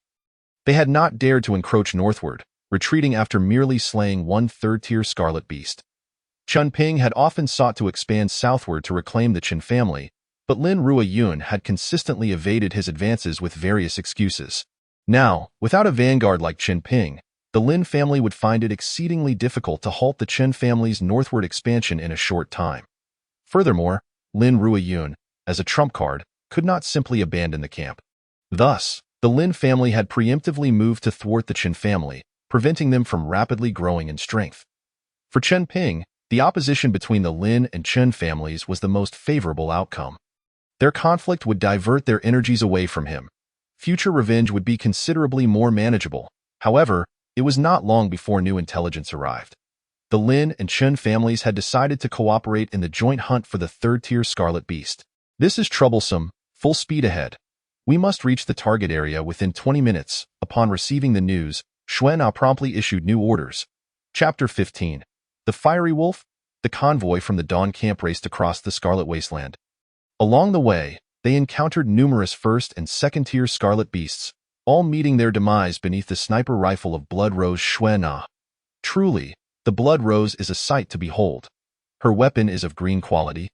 Speaker 1: They had not dared to encroach northward, retreating after merely slaying 1 third-tier scarlet beast. Qian Ping had often sought to expand southward to reclaim the Qin family, but Lin Ruiyun had consistently evaded his advances with various excuses. Now, without a vanguard like Qian Ping, the Lin family would find it exceedingly difficult to halt the Qin family's northward expansion in a short time. Furthermore, Lin Ruiyun, as a trump card, could not simply abandon the camp. Thus, the Lin family had preemptively moved to thwart the Qin family, preventing them from rapidly growing in strength. For Qian Ping, the opposition between the Lin and Qin families was the most favorable outcome. Their conflict would divert their energies away from him. Future revenge would be considerably more manageable. However, it was not long before new intelligence arrived. The Lin and Chen families had decided to cooperate in the joint hunt for the third-tier Scarlet Beast. This is troublesome. Full speed ahead. We must reach the target area within 20 minutes. Upon receiving the news, Xuan'an promptly issued new orders. Chapter 15. The Fiery Wolf. The convoy from the Dawn camp raced across the Scarlet Wasteland. Along the way, they encountered numerous first- and second-tier Scarlet Beasts, all meeting their demise beneath the sniper rifle of Blood Rose Xuan'an. Truly, the Blood Rose is a sight to behold. Her weapon is of green quality,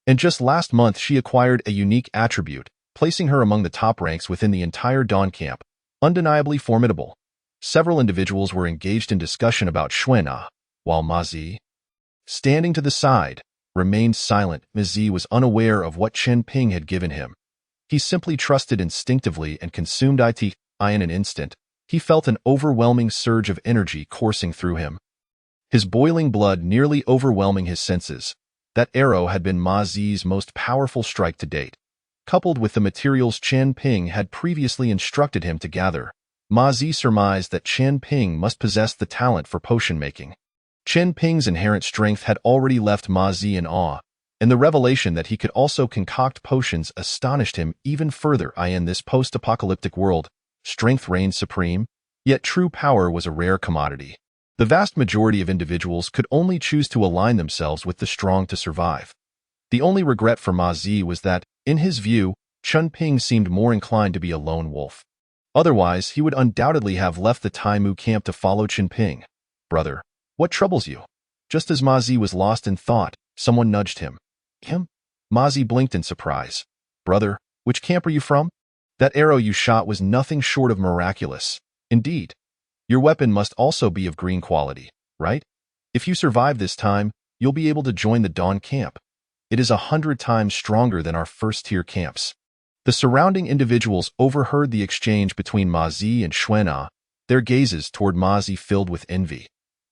Speaker 1: and just last month she acquired a unique attribute, placing her among the top ranks within the entire Dawn camp, undeniably formidable. Several individuals were engaged in discussion about Xuan'an, while Ma Zi, standing to the side, remained silent. Ma Zi was unaware of what Chen Ping had given him. He simply trusted instinctively and consumed it. In an instant, he felt an overwhelming surge of energy coursing through him, his boiling blood nearly overwhelming his senses. That arrow had been Ma Zi's most powerful strike to date. Coupled with the materials Chen Ping had previously instructed him to gather, Ma Zi surmised that Chen Ping must possess the talent for potion making. Chen Ping's inherent strength had already left Ma Zi in awe, and the revelation that he could also concoct potions astonished him even further. In this post-apocalyptic world, strength reigned supreme, yet true power was a rare commodity. The vast majority of individuals could only choose to align themselves with the strong to survive. The only regret for Ma Zi was that, in his view, Chen Ping seemed more inclined to be a lone wolf. Otherwise, he would undoubtedly have left the Taimu camp to follow Chen Ping. "Brother, what troubles you?" Just as Ma Zi was lost in thought, someone nudged him. "Him?" Ma Zi blinked in surprise. "Brother, which camp are you from? That arrow you shot was nothing short of miraculous. Indeed. Your weapon must also be of green quality, right? If you survive this time, you'll be able to join the Dawn camp. It is 100 times stronger than our first-tier camps." The surrounding individuals overheard the exchange between Ma Zi and Xuan'an, their gazes toward Ma Zi filled with envy.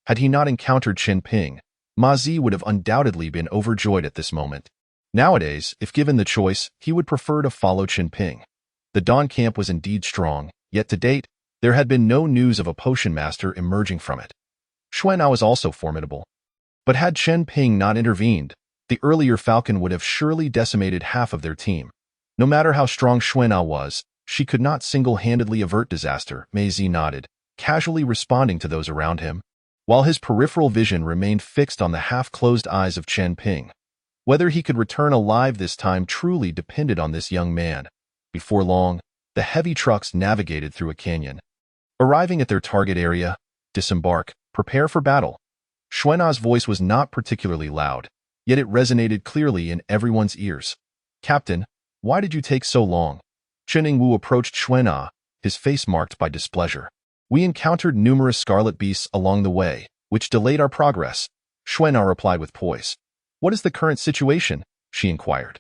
Speaker 1: Had he not encountered Chen Ping, Ma Zi would have undoubtedly been overjoyed at this moment. Nowadays, if given the choice, he would prefer to follow Chen Ping. The Dawn camp was indeed strong, yet to date, there had been no news of a potion master emerging from it. Xuan'an was also formidable. But had Chen Ping not intervened, the earlier falcon would have surely decimated half of their team. No matter how strong Xuan'an was, she could not single-handedly avert disaster. Ma Zi nodded, casually responding to those around him, while his peripheral vision remained fixed on the half-closed eyes of Chen Ping. Whether he could return alive this time truly depended on this young man. Before long, the heavy trucks navigated through a canyon. Arriving at their target area, "Disembark, prepare for battle." Xuan'an's voice was not particularly loud, yet it resonated clearly in everyone's ears. "Captain, why did you take so long?" Chen Yingwu approached Xuan'an, his face marked by displeasure. "We encountered numerous Scarlet Beasts along the way, which delayed our progress." Xuan'an replied with poise. "What is the current situation?" she inquired.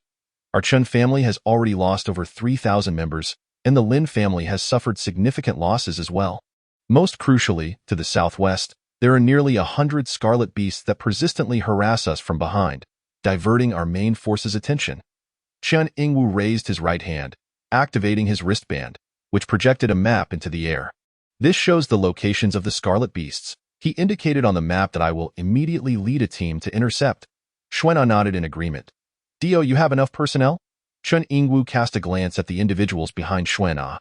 Speaker 1: "Our Chen family has already lost over 3,000 members, and the Lin family has suffered significant losses as well. Most crucially, to the southwest, there are nearly 100 Scarlet Beasts that persistently harass us from behind, diverting our main force's attention." Chen Yingwu raised his right hand, activating his wristband, which projected a map into the air. "This shows the locations of the Scarlet Beasts." He indicated on the map that I will immediately lead a team to intercept. Xuan'an nodded in agreement. "Dio, you have enough personnel?" Chen Yingwu cast a glance at the individuals behind Xuan'an,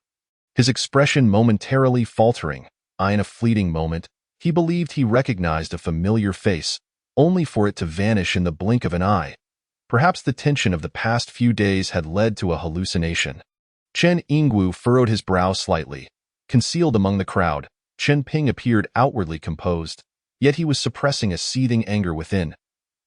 Speaker 1: his expression momentarily faltering. In a fleeting moment, he believed he recognized a familiar face, only for it to vanish in the blink of an eye. Perhaps the tension of the past few days had led to a hallucination. Chen Yingwu furrowed his brow slightly. Concealed among the crowd, Chen Ping appeared outwardly composed, yet he was suppressing a seething anger within.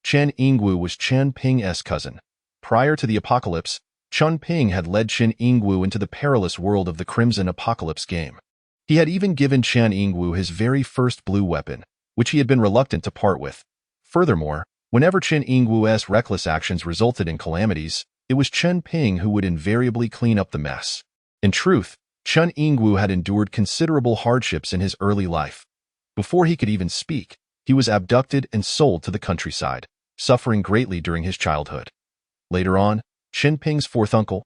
Speaker 1: Chen Yingwu was Chen Ping's cousin. Prior to the apocalypse, Chen Ping had led Chen Yingwu into the perilous world of the Crimson Apocalypse game. He had even given Chen Yingwu his very first blue weapon, which he had been reluctant to part with. Furthermore, whenever Chen Yingwu's reckless actions resulted in calamities, it was Chen Ping who would invariably clean up the mess. In truth, Chen Yingwu had endured considerable hardships in his early life. Before he could even speak, he was abducted and sold to the countryside, suffering greatly during his childhood. Later on, Qin Ping's fourth uncle,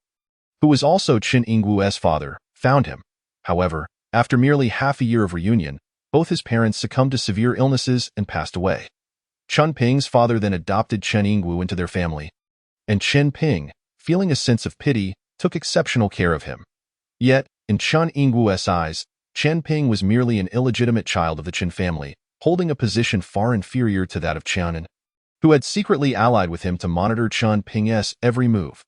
Speaker 1: who was also Qin Yingguo's father, found him. However, after merely half a year of reunion, both his parents succumbed to severe illnesses and passed away. Qin Ping's father then adopted Qin Yingguo into their family, and Qin Ping, feeling a sense of pity, took exceptional care of him. Yet, in Qin Yingguo's eyes, Qin Ping was merely an illegitimate child of the Qin family, holding a position far inferior to that of Qianan, who had secretly allied with him to monitor Qin Ping's every move.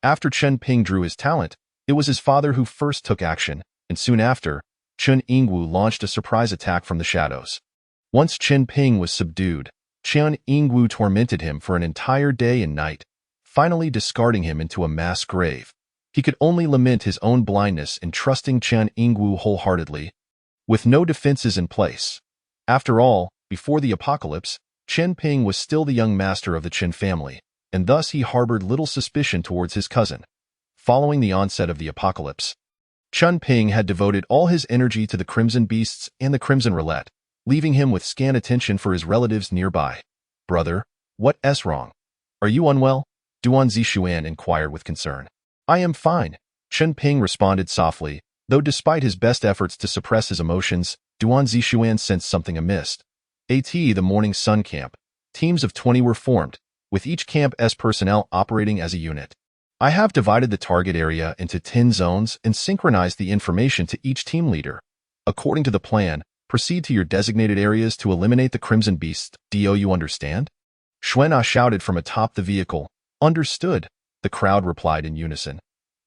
Speaker 1: After Qin Ping drew his talent, it was his father who first took action, and soon after, Qin Yingguo launched a surprise attack from the shadows. Once Qin Ping was subdued, Qin Yingguo tormented him for an entire day and night, finally discarding him into a mass grave. He could only lament his own blindness in trusting Qin Yingguo wholeheartedly, with no defenses in place. After all, before the apocalypse, Qin Ping was still the young master of the Qin family, and thus he harbored little suspicion towards his cousin. Following the onset of the apocalypse, Qin Ping had devoted all his energy to the Crimson Beasts and the Crimson Roulette, leaving him with scant attention for his relatives nearby. "Brother, what's wrong? Are you unwell?" Duan Zixuan inquired with concern. "I am fine," Qin Ping responded softly, though despite his best efforts to suppress his emotions, Duan Zixuan sensed something amiss. The Morning Sun Camp. Teams of 20 were formed, with each camp's personnel operating as a unit. "I have divided the target area into 10 zones and synchronized the information to each team leader. According to the plan, proceed to your designated areas to eliminate the Crimson Beast. Do you understand?" Xuana shouted from atop the vehicle. "Understood," the crowd replied in unison.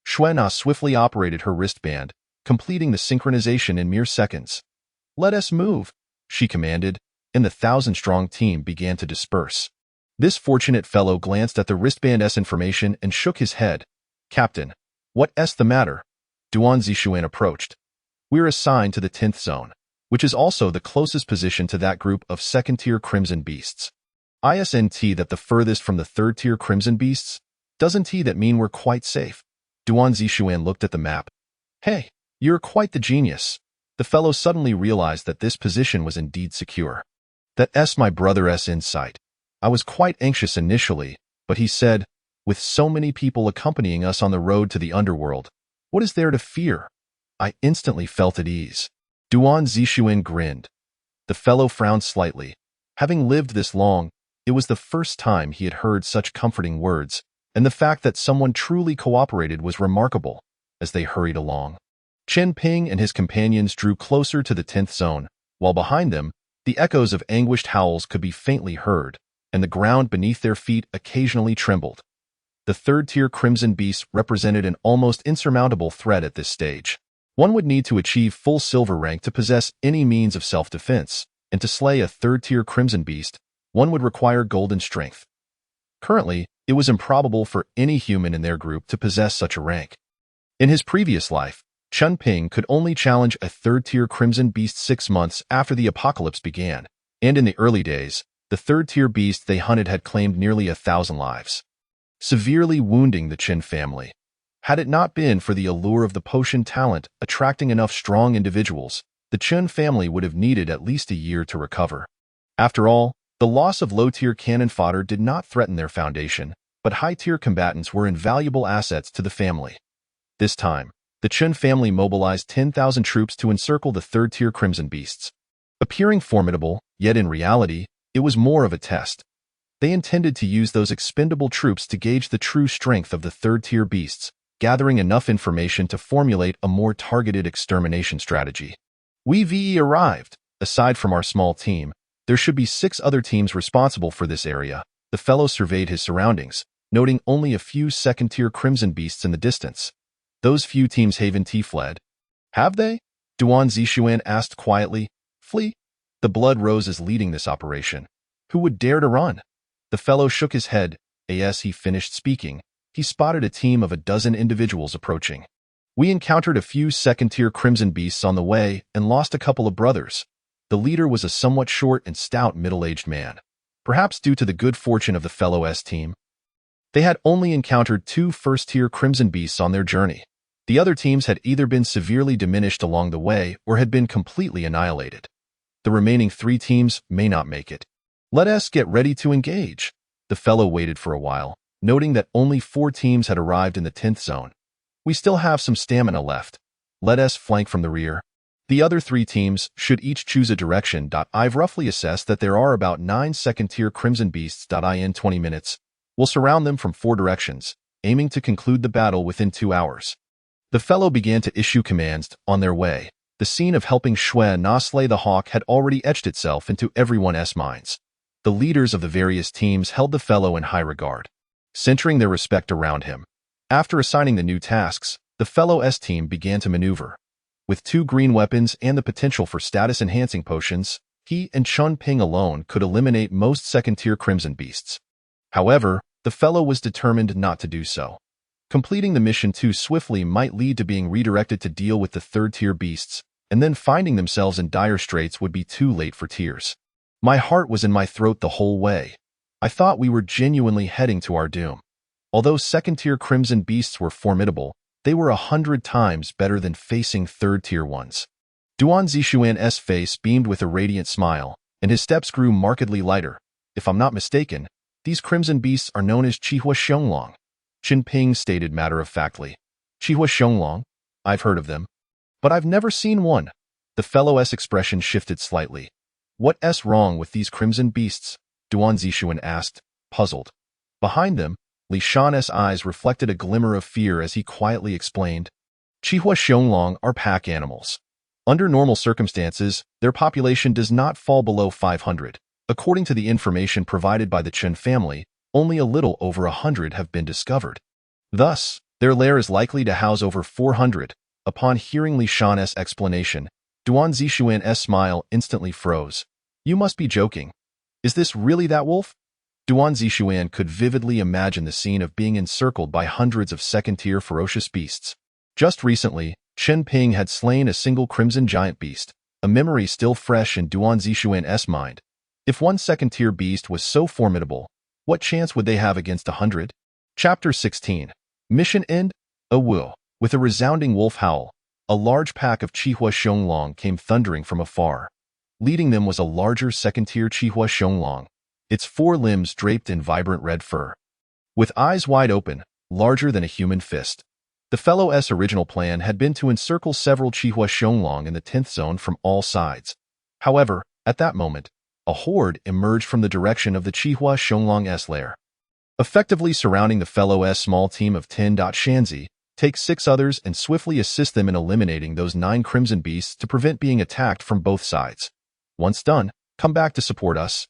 Speaker 1: Xuana swiftly operated her wristband, completing the synchronization in mere seconds. "Let us move," she commanded, and the 1,000-strong team began to disperse. This fortunate fellow glanced at the wristband's information and shook his head. "Captain, what's the matter?" Duan Zixuan approached. "We're assigned to the 10th zone, which is also the closest position to that group of second-tier Crimson Beasts. Isn't that the furthest from the third-tier Crimson Beasts? Doesn't that mean we're quite safe?" Duan Zixuan looked at the map. "Hey, you're quite the genius." The fellow suddenly realized that this position was indeed secure. "That's my brother's insight. I was quite anxious initially, but he said, with so many people accompanying us on the road to the underworld, what is there to fear?" I instantly felt at ease. Duan Zixuan grinned. The fellow frowned slightly. Having lived this long, it was the first time he had heard such comforting words, and the fact that someone truly cooperated was remarkable. As they hurried along, Qin Ping and his companions drew closer to the 10th zone, while behind them, the echoes of anguished howls could be faintly heard, and the ground beneath their feet occasionally trembled. The third-tier Crimson Beast represented an almost insurmountable threat at this stage. One would need to achieve full silver rank to possess any means of self-defense, and to slay a third-tier Crimson Beast, one would require golden strength. Currently, it was improbable for any human in their group to possess such a rank. In his previous life, Qin Ping could only challenge a third-tier Crimson Beast 6 months after the apocalypse began, and in the early days, the third-tier beast they hunted had claimed nearly 1,000 lives, severely wounding the Qin family. Had it not been for the allure of the potion talent attracting enough strong individuals, the Qin family would have needed at least a year to recover. After all, the loss of low-tier cannon fodder did not threaten their foundation, but high-tier combatants were invaluable assets to the family. This time, the Qin family mobilized 10,000 troops to encircle the third-tier Crimson Beasts. Appearing formidable, yet in reality, it was more of a test. They intended to use those expendable troops to gauge the true strength of the third-tier beasts, gathering enough information to formulate a more targeted extermination strategy. We've arrived. Aside from our small team, there should be 6 other teams responsible for this area. The fellow surveyed his surroundings, noting only a few second-tier Crimson Beasts in the distance. Those few teams haven't fled. "Have they?" Duan Zixuan asked quietly. "Flee?" The blood rose as leading this operation. Who would dare to run? The fellow shook his head. As he finished speaking, he spotted a team of a dozen individuals approaching. "We encountered a few second-tier Crimson Beasts on the way and lost a couple of brothers." The leader was a somewhat short and stout middle-aged man. Perhaps due to the good fortune of the fellow's team, they had only encountered 2 first-tier Crimson Beasts on their journey. The other teams had either been severely diminished along the way or had been completely annihilated. The remaining 3 teams may not make it. "Let us get ready to engage." The fellow waited for a while, noting that only 4 teams had arrived in the 10th zone. We still have some stamina left. Let us flank from the rear. The other 3 teams should each choose a direction. I've roughly assessed that there are about 9 second-tier Crimson Beasts. In 20 minutes, we'll surround them from 4 directions, aiming to conclude the battle within 2 hours. The fellow began to issue commands. On their way, the scene of helping Xue Na slay the hawk had already etched itself into everyone's minds. The leaders of the various teams held the fellow in high regard, centering their respect around him. After assigning the new tasks, the fellow's team began to maneuver. With 2 green weapons and the potential for status-enhancing potions, he and Chun Ping alone could eliminate most second-tier Crimson Beasts. However, the fellow was determined not to do so. Completing the mission too swiftly might lead to being redirected to deal with the third-tier beasts, and then finding themselves in dire straits would be too late for tears. My heart was in my throat the whole way. I thought we were genuinely heading to our doom. Although second-tier Crimson Beasts were formidable, they were 100 times better than facing third-tier ones. Duan Zixuan's face beamed with a radiant smile, and his steps grew markedly lighter. If I'm not mistaken, these Crimson Beasts are known as Qihua Xionglong. Qin Ping stated matter-of-factly. Qihua Xionglong? I've heard of them. But I've never seen one. The fellow's expression shifted slightly. What's wrong with these Crimson Beasts? Duan Zixuan asked, puzzled. Behind them, Li Shan's eyes reflected a glimmer of fear as he quietly explained. Qihua Xionglong are pack animals. Under normal circumstances, their population does not fall below 500. According to the information provided by the Chen family, only a little over 100 have been discovered. Thus, their lair is likely to house over 400. Upon hearing Li Shan's explanation, Duan Zixuan's smile instantly froze. You must be joking. Is this really that wolf? Duan Zixuan could vividly imagine the scene of being encircled by hundreds of second-tier ferocious beasts. Just recently, Qin Ping had slain a single crimson giant beast, a memory still fresh in Duan Zixuan's mind. If one second-tier beast was so formidable, what chance would they have against 100? Chapter 16. Mission End? Wu. With a resounding wolf howl, a large pack of Qihua Xionglong came thundering from afar. Leading them was a larger second-tier Qihua Xionglong, its 4 limbs draped in vibrant red fur. With eyes wide open, larger than a human fist, the fellow's original plan had been to encircle several Qihua Xionglong in the 10th zone from all sides. However, at that moment, a horde emerged from the direction of the Qihua Xionglong's lair. Effectively surrounding the fellow's small team of 10. Shanzi, take 6 others and swiftly assist them in eliminating those 9 Crimson Beasts to prevent being attacked from both sides. Once done, come back to support us.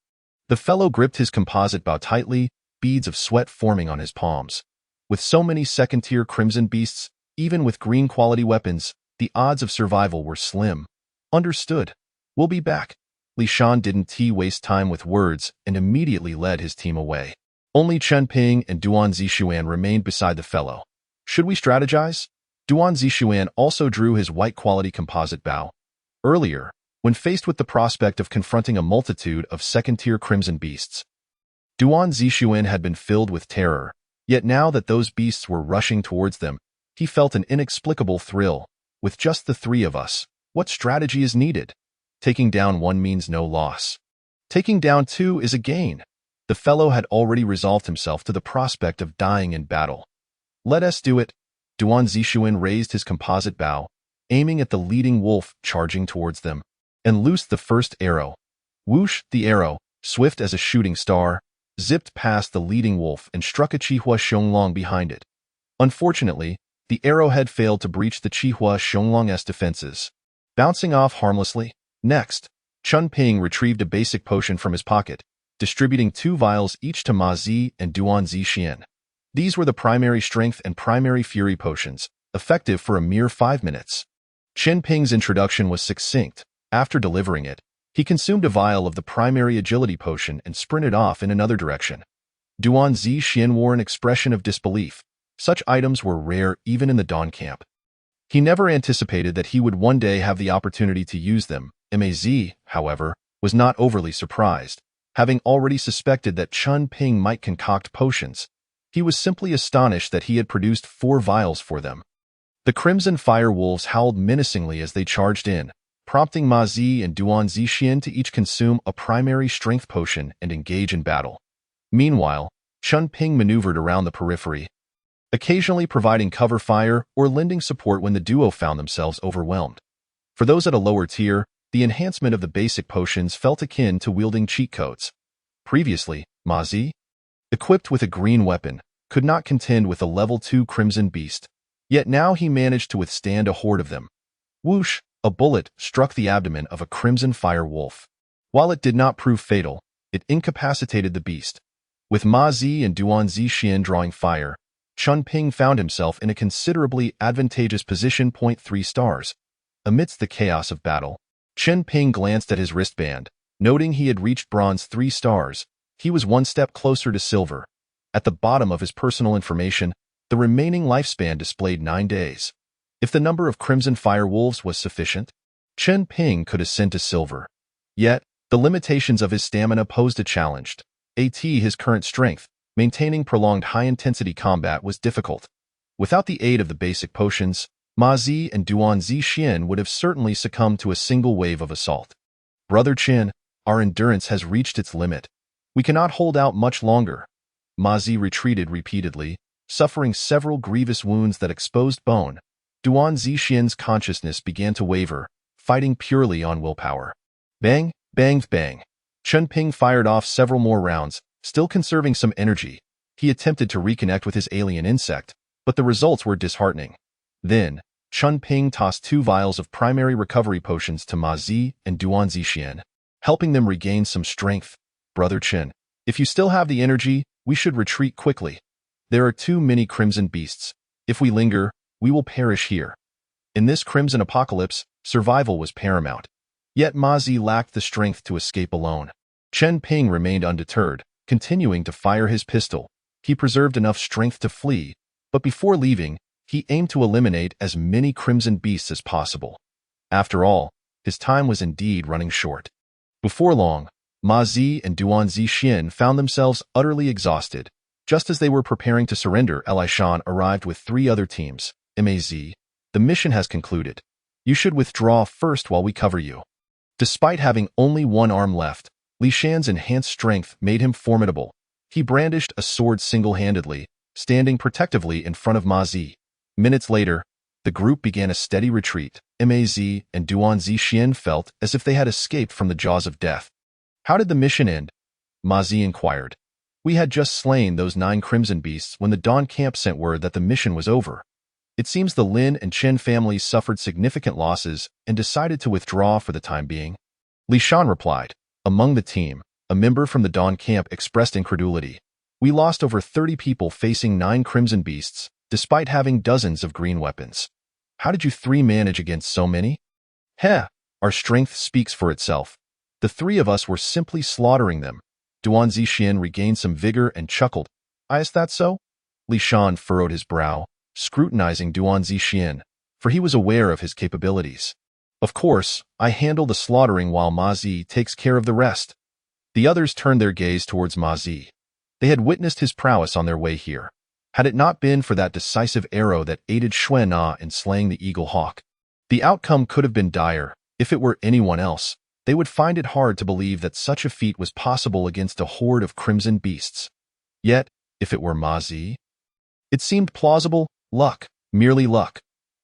Speaker 1: The fellow gripped his composite bow tightly, beads of sweat forming on his palms. With so many second-tier Crimson Beasts, even with green-quality weapons, the odds of survival were slim. Understood. We'll be back. Li Shan didn't waste time with words and immediately led his team away. Only Chen Ping and Duan Zixuan remained beside the fellow. Should we strategize? Duan Zixuan also drew his white-quality composite bow. Earlier, when faced with the prospect of confronting a multitude of second-tier Crimson Beasts, Duan Zixuan had been filled with terror, yet now that those beasts were rushing towards them, he felt an inexplicable thrill. With just the 3 of us, what strategy is needed? Taking down 1 means no loss. Taking down 2 is a gain. The fellow had already resolved himself to the prospect of dying in battle. Let us do it. Duan Zixuan raised his composite bow, aiming at the leading wolf charging towards them, and loosed the first arrow. Whoosh, the arrow, swift as a shooting star, zipped past the leading wolf and struck a Qihua Xionglong behind it. Unfortunately, the arrowhead failed to breach the Qihua Xionglong's defenses, bouncing off harmlessly. Next, Chun Ping retrieved a basic potion from his pocket, distributing 2 vials each to Ma Zi and Duan Zixuan. These were the primary strength and primary fury potions, effective for a mere 5 minutes. Qin Ping's introduction was succinct. After delivering it, he consumed a vial of the primary agility potion and sprinted off in another direction. Duan Zixuan wore an expression of disbelief. Such items were rare even in the Dawn camp. He never anticipated that he would one day have the opportunity to use them. Maz, however, was not overly surprised. Having already suspected that Chun Ping might concoct potions, he was simply astonished that he had produced 4 vials for them. The Crimson Fire Wolves howled menacingly as they charged in, prompting Ma Zi and Duan Zixuan to each consume a primary strength potion and engage in battle. Meanwhile, Chun Ping maneuvered around the periphery, occasionally providing cover fire or lending support when the duo found themselves overwhelmed. For those at a lower tier, the enhancement of the basic potions felt akin to wielding cheat codes. Previously, Ma Zi, equipped with a green weapon, could not contend with a level 2 Crimson Beast, yet now he managed to withstand a horde of them. Whoosh! A bullet struck the abdomen of a Crimson Fire Wolf. While it did not prove fatal, it incapacitated the beast. With Ma Zi and Duan Zixin drawing fire, Chun Ping found himself in a considerably advantageous position. 3 stars. Amidst the chaos of battle, Chun Ping glanced at his wristband. Noting he had reached bronze 3 stars, he was one step closer to silver. At the bottom of his personal information, the remaining lifespan displayed 9 days. If the number of Crimson Fire Wolves was sufficient, Chun Ping could ascend to silver. Yet, the limitations of his stamina posed a challenge. His current strength, maintaining prolonged high-intensity combat was difficult. Without the aid of the basic potions, Ma Zi and Duan Zixin would have certainly succumbed to a single wave of assault. Brother Qin, our endurance has reached its limit. We cannot hold out much longer. Ma Zi retreated repeatedly, suffering several grievous wounds that exposed bone. Duan Zixin's consciousness began to waver, fighting purely on willpower. Bang, bang, bang. Chun Ping fired off several more rounds, still conserving some energy. He attempted to reconnect with his alien insect, but the results were disheartening. Then, Chun Ping tossed 2 vials of primary recovery potions to Ma Zi and Duan Zixin, helping them regain some strength. Brother Qin, if you still have the energy, we should retreat quickly. There are too many Crimson Beasts. If we linger, we will perish here. In this Crimson Apocalypse, survival was paramount. Yet Ma Zi lacked the strength to escape alone. Chun Ping remained undeterred, continuing to fire his pistol. He preserved enough strength to flee, but before leaving, he aimed to eliminate as many Crimson Beasts as possible. After all, his time was indeed running short. Before long, Ma Zi and Duan Zixin found themselves utterly exhausted. Just as they were preparing to surrender, Li Shan arrived with 3 other teams. Maz, the mission has concluded. You should withdraw first while we cover you. Despite having only 1 arm left, Li Shan's enhanced strength made him formidable. He brandished a sword single-handedly, standing protectively in front of Ma Zi. Minutes later, the group began a steady retreat. Maz and Duan Zixin felt as if they had escaped from the jaws of death. How did the mission end? Ma Zi inquired. We had just slain those 9 Crimson Beasts when the Dawn Camp sent word that the mission was over. It seems the Lin and Chen families suffered significant losses and decided to withdraw for the time being. Li Shan replied. Among the team, a member from the Dawn Camp expressed incredulity. We lost over 30 people facing 9 Crimson Beasts, despite having dozens of green weapons. How did you 3 manage against so many? Heh, our strength speaks for itself. The 3 of us were simply slaughtering them. Duan Zixin regained some vigor and chuckled. Is that so? Li Shan furrowed his brow, scrutinizing Duan Zixin, for he was aware of his capabilities. Of course, I handle the slaughtering while Ma Zi takes care of the rest. The others turned their gaze towards Ma Zi. They had witnessed his prowess on their way here. Had it not been for that decisive arrow that aided Xue Na in slaying the Eagle Hawk, the outcome could have been dire. If it were anyone else, they would find it hard to believe that such a feat was possible against a horde of Crimson Beasts. Yet, if it were Ma Zi, it seemed plausible. Luck, merely luck.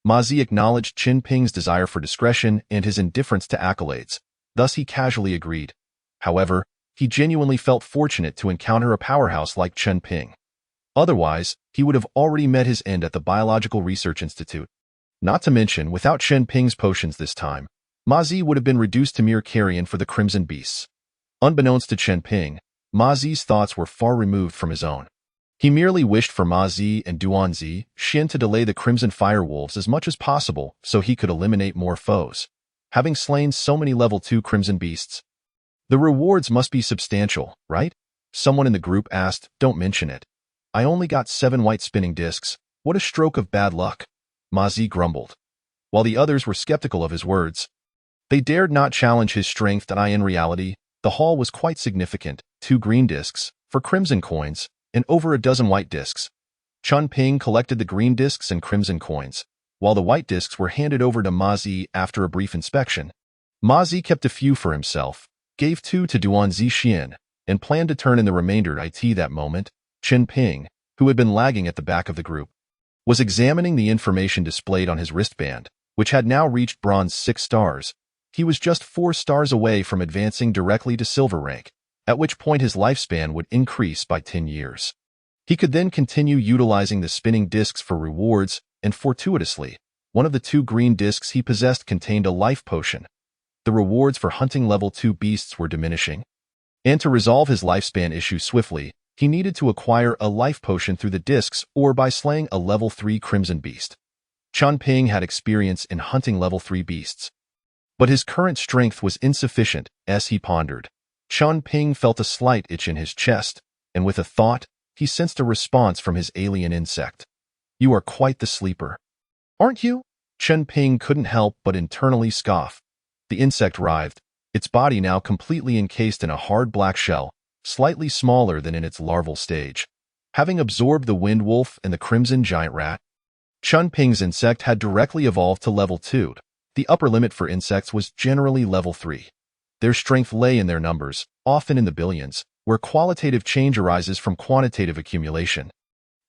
Speaker 1: Ma Zi acknowledged Chun Ping's desire for discretion and his indifference to accolades, thus he casually agreed. However, he genuinely felt fortunate to encounter a powerhouse like Chun Ping. Otherwise, he would have already met his end at the Biological Research Institute. Not to mention, without Chun Ping's potions this time, Ma Zi would have been reduced to mere carrion for the Crimson Beasts. Unbeknownst to Chun Ping, Ma Zi's thoughts were far removed from his own. He merely wished for Ma Zi and Duan Zixin to delay the Crimson Fire Wolves as much as possible so he could eliminate more foes. Having slain so many level 2 Crimson Beasts, the rewards must be substantial, right? Someone in the group asked. Don't mention it. I only got 7 white spinning discs. What a stroke of bad luck. Ma Zi grumbled. While the others were skeptical of his words, they dared not challenge his strength, and in reality, the haul was quite significant. 2 green discs, for Crimson coins, and over a dozen white discs. Chun Ping collected the green discs and Crimson coins, while the white discs were handed over to Ma Zi after a brief inspection. Ma Zi kept a few for himself, gave 2 to Duan Zixin, and planned to turn in the remainder at that moment. Chen Ping, who had been lagging at the back of the group, was examining the information displayed on his wristband, which had now reached bronze 6 stars. He was just 4 stars away from advancing directly to silver rank, at which point his lifespan would increase by 10 years. He could then continue utilizing the spinning discs for rewards, and fortuitously, one of the 2 green discs he possessed contained a life potion. The rewards for hunting level 2 beasts were diminishing, and to resolve his lifespan issue swiftly, he needed to acquire a life potion through the discs or by slaying a level 3 crimson beast. Chen Ping had experience in hunting level 3 beasts, but his current strength was insufficient. As he pondered, Chen Ping felt a slight itch in his chest, and with a thought, he sensed a response from his alien insect. "You are quite the sleeper, aren't you?" Chen Ping couldn't help but internally scoff. The insect writhed, its body now completely encased in a hard black shell, slightly smaller than in its larval stage. Having absorbed the wind wolf and the crimson giant rat, Chen Ping's insect had directly evolved to level 2. The upper limit for insects was generally level 3. Their strength lay in their numbers, often in the billions, where qualitative change arises from quantitative accumulation.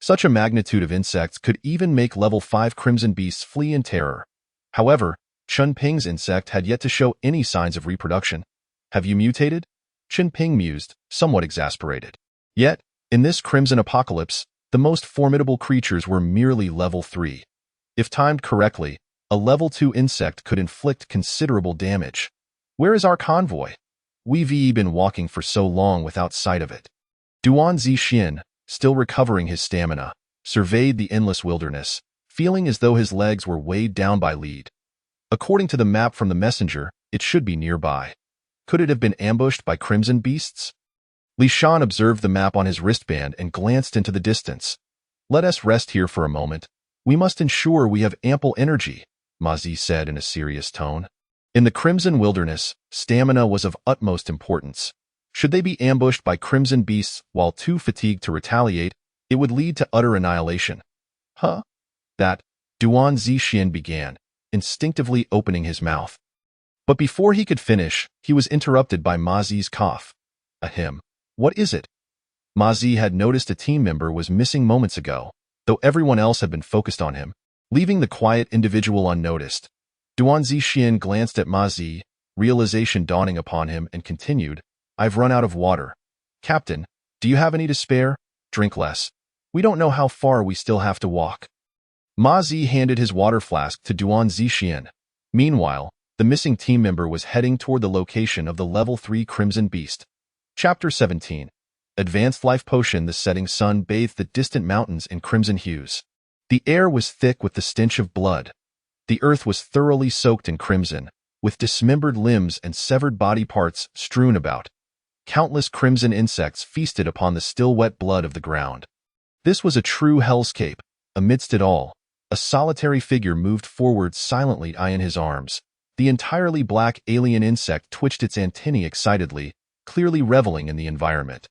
Speaker 1: Such a magnitude of insects could even make level 5 crimson beasts flee in terror. However, Chen Ping's insect had yet to show any signs of reproduction. "Have you mutated?" Chen Ping mused, somewhat exasperated. Yet, in this crimson apocalypse, the most formidable creatures were merely level 3. If timed correctly, a level 2 insect could inflict considerable damage. "Where is our convoy? We've been walking for so long without sight of it." Duan Zixin, still recovering his stamina, surveyed the endless wilderness, feeling as though his legs were weighed down by lead. According to the map from the messenger, it should be nearby. Could it have been ambushed by crimson beasts? Li Shan observed the map on his wristband and glanced into the distance. "Let us rest here for a moment. We must ensure we have ample energy," Ma Zi said in a serious tone. In the crimson wilderness, stamina was of utmost importance. Should they be ambushed by crimson beasts while too fatigued to retaliate, it would lead to utter annihilation. "Huh? That," Duan Zixin began, instinctively opening his mouth. But before he could finish, he was interrupted by Ma Zi's cough. "Ahem. What is it?" Ma Zi had noticed a team member was missing moments ago, though everyone else had been focused on him, leaving the quiet individual unnoticed. Duan Zixin glanced at Ma Zi, realization dawning upon him, and continued, "I've run out of water. Captain, do you have any to spare? Drink less. We don't know how far we still have to walk." Ma Zi handed his water flask to Duan Zixin. Meanwhile, the missing team member was heading toward the location of the level 3 crimson beast. Chapter 17. Advanced Life Potion. The setting sun bathed the distant mountains in crimson hues. The air was thick with the stench of blood. The earth was thoroughly soaked in crimson, with dismembered limbs and severed body parts strewn about. Countless crimson insects feasted upon the still wet blood of the ground. This was a true hellscape. Amidst it all, a solitary figure moved forward silently in his arms. The entirely black alien insect twitched its antennae excitedly, clearly reveling in the environment.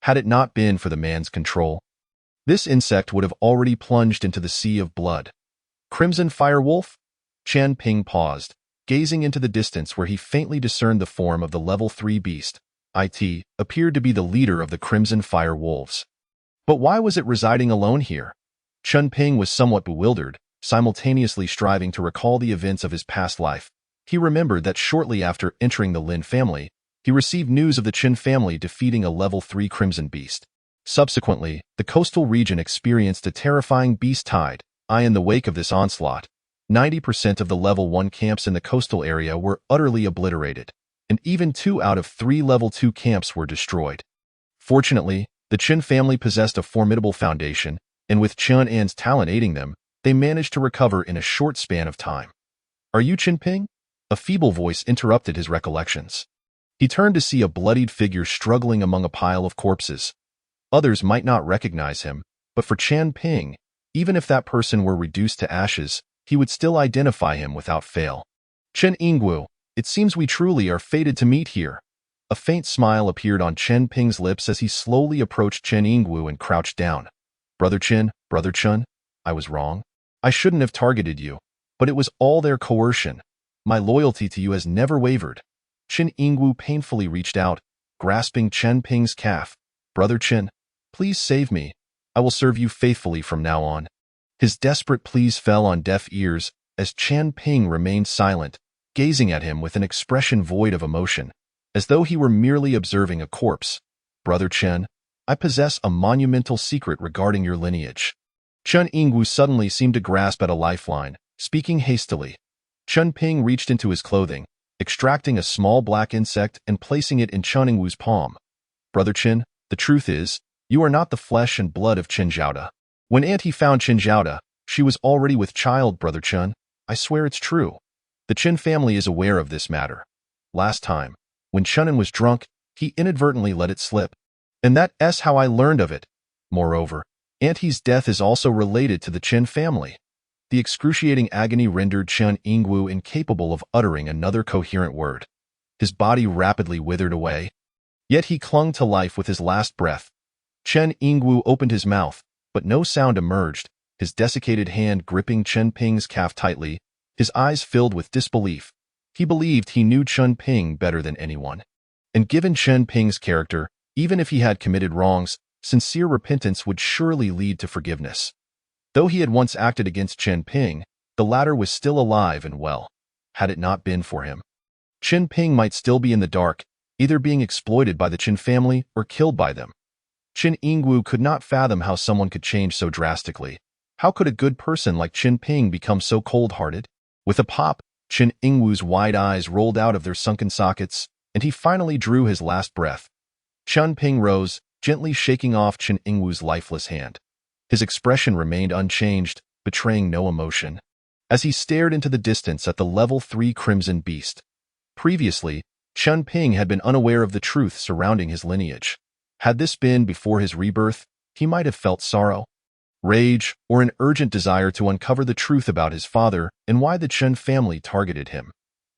Speaker 1: Had it not been for the man's control, this insect would have already plunged into the sea of blood. Crimson Fire Wolf? Chen Ping paused, gazing into the distance where he faintly discerned the form of the level 3 beast. It appeared to be the leader of the Crimson Fire Wolves. But why was it residing alone here? Chen Ping was somewhat bewildered, simultaneously striving to recall the events of his past life. He remembered that shortly after entering the Lin family, he received news of the Qin family defeating a level 3 crimson beast. Subsequently, the coastal region experienced a terrifying beast tide. In the wake of this onslaught, 90% of the level 1 camps in the coastal area were utterly obliterated, and even 2 out of 3 level 2 camps were destroyed. Fortunately, the Qin family possessed a formidable foundation, and with Chen An's talent aiding them, they managed to recover in a short span of time. "Are you Chen Ping?" A feeble voice interrupted his recollections. He turned to see a bloodied figure struggling among a pile of corpses. Others might not recognize him, but for Chen Ping, even if that person were reduced to ashes, he would still identify him without fail. "Chen Yingguo, it seems we truly are fated to meet here." A faint smile appeared on Chen Ping's lips as he slowly approached Chen Yingguo and crouched down. Brother Chen, I was wrong. I shouldn't have targeted you, but it was all their coercion. My loyalty to you has never wavered." Chen Yingguo painfully reached out, grasping Chen Ping's calf. "Brother Chen, Please save me. I will serve you faithfully from now on. His desperate pleas fell on deaf ears as Chen Ping remained silent, gazing at him with an expression void of emotion, as though he were merely observing a corpse. Brother Chen, I possess a monumental secret regarding your lineage. Chen Yingwu suddenly seemed to grasp at a lifeline, speaking hastily. Chen Ping reached into his clothing, extracting a small black insect and placing it in Chen Yingwu's palm. Brother Chen, the truth is, you are not the flesh and blood of Chen Zhaoda. When Auntie found Chen Zhaoda, she was already with child, Brother Chen. I swear it's true. The Chen family is aware of this matter. Last time, when Chenin was drunk, he inadvertently let it slip. And that's how I learned of it. Moreover, Auntie's death is also related to the Chen family. The excruciating agony rendered Chen Yingwu incapable of uttering another coherent word. His body rapidly withered away. Yet he clung to life with his last breath. Chen Yingwu opened his mouth, but no sound emerged, his desiccated hand gripping Chen Ping's calf tightly, his eyes filled with disbelief. He believed he knew Chen Ping better than anyone. And given Chen Ping's character, even if he had committed wrongs, sincere repentance would surely lead to forgiveness. Though he had once acted against Chen Ping, the latter was still alive and well. Had it not been for him, Chen Ping might still be in the dark, either being exploited by the Chen family or killed by them. Chen Yingwu could not fathom how someone could change so drastically. How could a good person like Chen Ping become so cold-hearted? With a pop, Chen Yingwu's wide eyes rolled out of their sunken sockets, and he finally drew his last breath. Chen Ping rose, gently shaking off Chen Yingwu's lifeless hand. His expression remained unchanged, betraying no emotion, as he stared into the distance at the level 3 crimson beast. Previously, Chen Ping had been unaware of the truth surrounding his lineage. Had this been before his rebirth, he might have felt sorrow, rage, or an urgent desire to uncover the truth about his father and why the Chen family targeted him.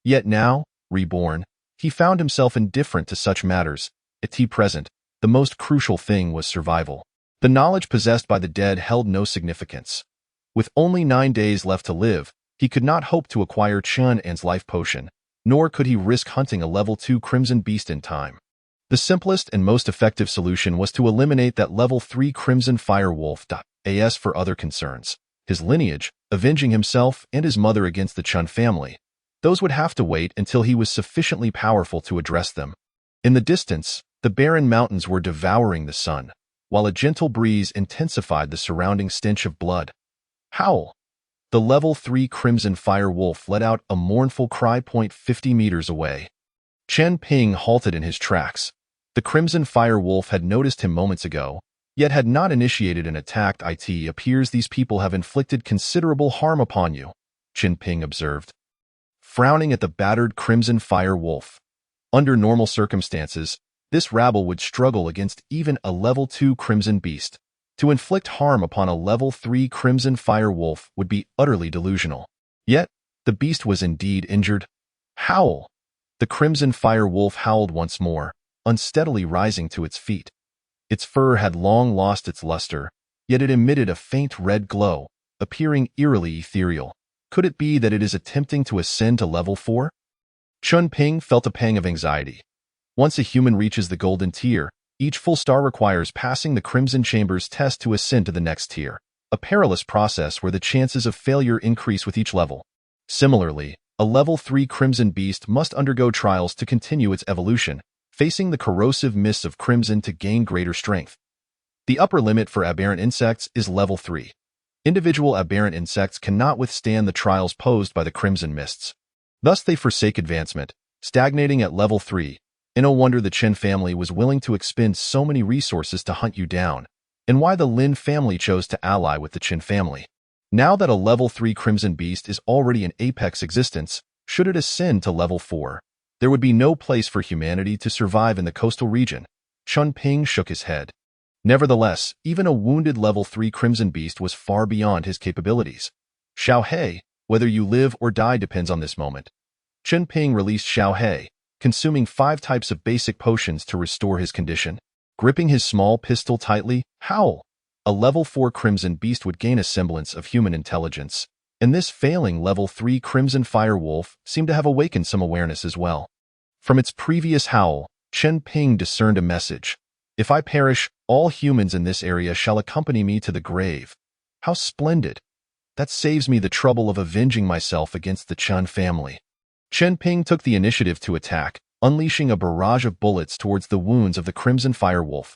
Speaker 1: Yet now, reborn, he found himself indifferent to such matters. At present, the most crucial thing was survival. The knowledge possessed by the dead held no significance. With only 9 days left to live, he could not hope to acquire Chen An's life potion, nor could he risk hunting a level 2 crimson beast in time. The simplest and most effective solution was to eliminate that level 3 crimson fire wolf. As for other concerns, his lineage, avenging himself and his mother against the Chen family, those would have to wait until he was sufficiently powerful to address them. In the distance, the barren mountains were devouring the sun, while a gentle breeze intensified the surrounding stench of blood. Howl! The level 3 crimson fire wolf let out a mournful cry 50 meters away. Chen Ping halted in his tracks. The crimson fire wolf had noticed him moments ago, yet had not initiated an attack. It appears these people have inflicted considerable harm upon you, Chen Ping observed, frowning at the battered crimson fire wolf. Under normal circumstances, this rabble would struggle against even a level 2 crimson beast. To inflict harm upon a level 3 crimson fire wolf would be utterly delusional. Yet, the beast was indeed injured. Howl! The crimson fire wolf howled once more, unsteadily rising to its feet. Its fur had long lost its luster, yet it emitted a faint red glow, appearing eerily ethereal. Could it be that it is attempting to ascend to level 4? Chen Ping felt a pang of anxiety. Once a human reaches the golden tier, each full star requires passing the Crimson Chamber's test to ascend to the next tier, a perilous process where the chances of failure increase with each level. Similarly, a level 3 Crimson Beast must undergo trials to continue its evolution, facing the corrosive mists of Crimson to gain greater strength. The upper limit for aberrant insects is level 3. Individual aberrant insects cannot withstand the trials posed by the Crimson Mists. Thus they forsake advancement, stagnating at level 3. And no wonder the Chen family was willing to expend so many resources to hunt you down, and why the Lin family chose to ally with the Chen family. Now that a level 3 Crimson Beast is already in apex existence, should it ascend to level 4, there would be no place for humanity to survive in the coastal region. Chen Ping shook his head. Nevertheless, even a wounded level 3 Crimson Beast was far beyond his capabilities. Xiao He, whether you live or die depends on this moment. Chen Ping released Xiao He, consuming 5 types of basic potions to restore his condition. Gripping his small pistol tightly, howl! A level 4 Crimson Beast would gain a semblance of human intelligence, and this failing level 3 Crimson Fire Wolf seemed to have awakened some awareness as well. From its previous howl, Chen Ping discerned a message. If I perish, all humans in this area shall accompany me to the grave. How splendid! That saves me the trouble of avenging myself against the Chun family. Chen Ping took the initiative to attack, unleashing a barrage of bullets towards the wounds of the Crimson Firewolf.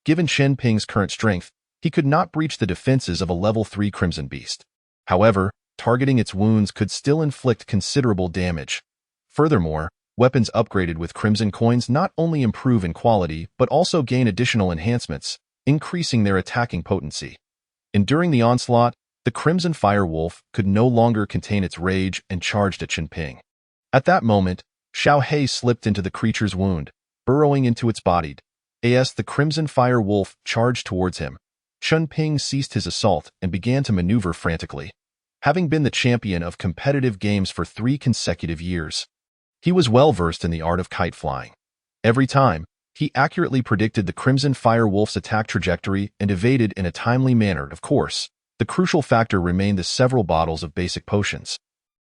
Speaker 1: Given Chen Ping's current strength, he could not breach the defenses of a level 3 Crimson Beast. However, targeting its wounds could still inflict considerable damage. Furthermore, weapons upgraded with Crimson Coins not only improve in quality but also gain additional enhancements, increasing their attacking potency. Enduring the onslaught, the Crimson Firewolf could no longer contain its rage and charged at Chen Ping. At that moment, Xiao He slipped into the creature's wound, burrowing into its body. As the Crimson Firewolf charged towards him, Chen Ping ceased his assault and began to maneuver frantically. Having been the champion of competitive games for 3 consecutive years, he was well versed in the art of kite flying. Every time, he accurately predicted the Crimson Firewolf's attack trajectory and evaded in a timely manner. Of course, the crucial factor remained the several bottles of basic potions,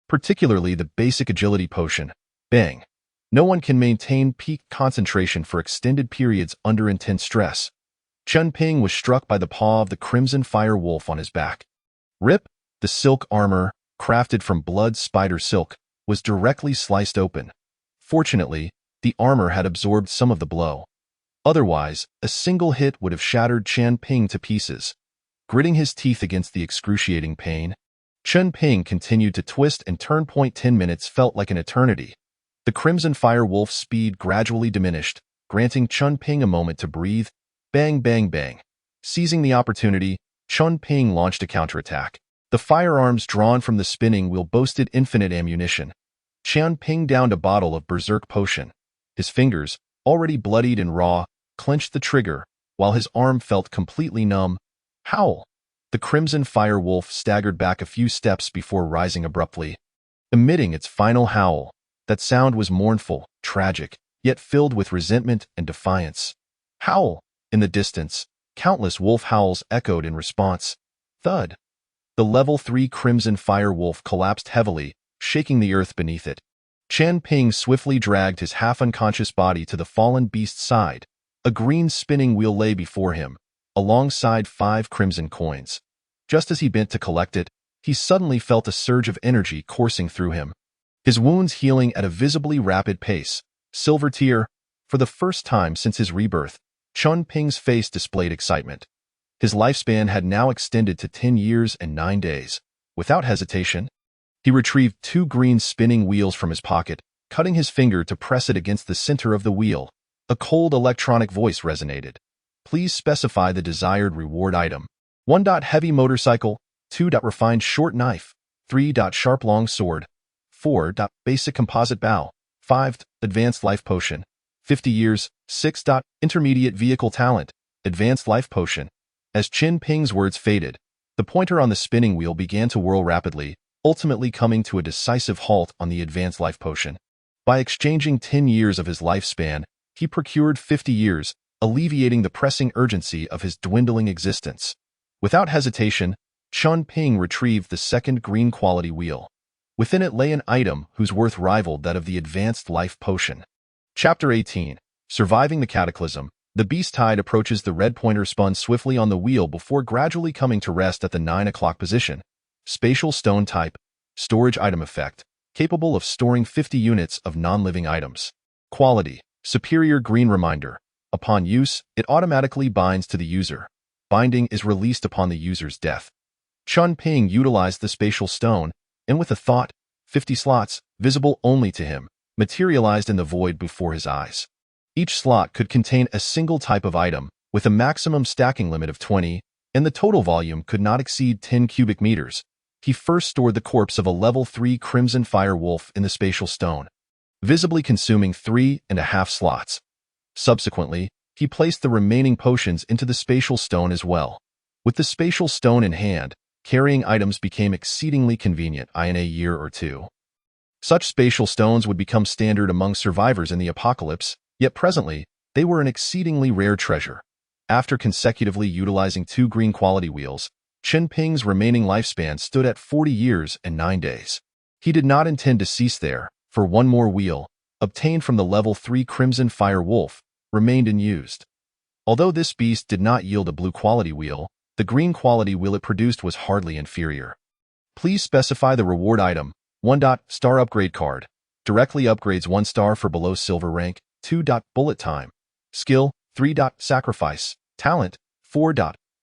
Speaker 1: particularly the basic agility potion, Bang. No one can maintain peak concentration for extended periods under intense stress. Chen Ping was struck by the paw of the Crimson Firewolf on his back. Rip, the silk armor, crafted from blood spider silk, was directly sliced open. Fortunately, the armor had absorbed some of the blow. Otherwise, a single hit would have shattered Chen Ping to pieces. Gritting his teeth against the excruciating pain, Chen Ping continued to twist and turn. 10 minutes felt like an eternity. The Crimson Firewolf's speed gradually diminished, granting Chen Ping a moment to breathe. Bang, bang, bang. Seizing the opportunity, Chen Ping launched a counterattack. The firearms drawn from the spinning wheel boasted infinite ammunition. Chen Ping downed a bottle of berserk potion. His fingers, already bloodied and raw, clenched the trigger, while his arm felt completely numb. Howl! The Crimson Firewolf staggered back a few steps before rising abruptly, emitting its final howl. That sound was mournful, tragic, yet filled with resentment and defiance. Howl! In the distance, countless wolf howls echoed in response. Thud! The level 3 Crimson Firewolf collapsed heavily, shaking the earth beneath it. Chen Ping swiftly dragged his half-unconscious body to the fallen beast's side. A green spinning wheel lay before him, alongside 5 crimson coins. Just as he bent to collect it, he suddenly felt a surge of energy coursing through him. His wounds healing at a visibly rapid pace. Silver tier. For the first time since his rebirth, Chen Ping's face displayed excitement. His lifespan had now extended to 10 years and 9 days. Without hesitation, he retrieved 2 green spinning wheels from his pocket, cutting his finger to press it against the center of the wheel. A cold electronic voice resonated. Please specify the desired reward item. 1. Heavy motorcycle, 2. Refined short knife, 3. Sharp long sword, 4. Basic composite bow, 5. Advanced life potion, 50 years, 6. Intermediate vehicle talent, advanced life potion. As Chen Ping's words faded, the pointer on the spinning wheel began to whirl rapidly, ultimately coming to a decisive halt on the advanced life potion. By exchanging 10 years of his lifespan, he procured 50 years, alleviating the pressing urgency of his dwindling existence. Without hesitation, Chen Ping retrieved the second green quality wheel. Within it lay an item whose worth rivaled that of the advanced life potion. Chapter 18. Surviving the Cataclysm. The beast tide approaches. The red pointer spun swiftly on the wheel before gradually coming to rest at the 9 o'clock position. Spatial stone type. Storage item effect. Capable of storing 50 units of non-living items. Quality. Superior green reminder. Upon use, it automatically binds to the user. Binding is released upon the user's death. Chen Ping utilized the spatial stone, and with a thought, 50 slots, visible only to him, materialized in the void before his eyes. Each slot could contain a single type of item, with a maximum stacking limit of 20, and the total volume could not exceed 10 cubic meters. He first stored the corpse of a level 3 Crimson Firewolf in the spatial stone, visibly consuming 3.5 slots. Subsequently, he placed the remaining potions into the spatial stone as well. With the spatial stone in hand, carrying items became exceedingly convenient in a year or two. Such spatial stones would become standard among survivors in the apocalypse, yet presently, they were an exceedingly rare treasure. After consecutively utilizing 2 green quality wheels, Chen Ping's remaining lifespan stood at 40 years and 9 days. He did not intend to cease there, for one more wheel, obtained from the level 3 Crimson Firewolf, remained unused. Although this beast did not yield a blue quality wheel, the green quality wheel it produced was hardly inferior. Please specify the reward item. 1. Star upgrade card. Directly upgrades 1 star for below silver rank. 2. Bullet time. Skill. 3. Sacrifice. Talent. 4.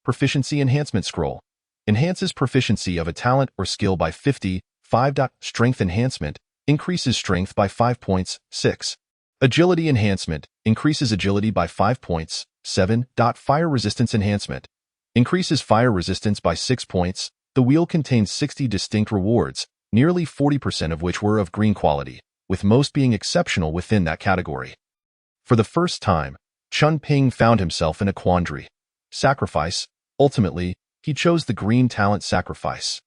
Speaker 1: Proficiency enhancement scroll. Enhances proficiency of a talent or skill by 50. 5. Strength enhancement. Increases strength by 5 points. 6. Agility enhancement. Increases agility by 5 points. 7. Fire resistance enhancement. Increases fire resistance by 6 points. The wheel contains 60 distinct rewards, nearly 40% of which were of green quality, with most being exceptional within that category. For the first time, Chun Ping found himself in a quandary. Sacrifice. Ultimately, he chose the green talent sacrifice.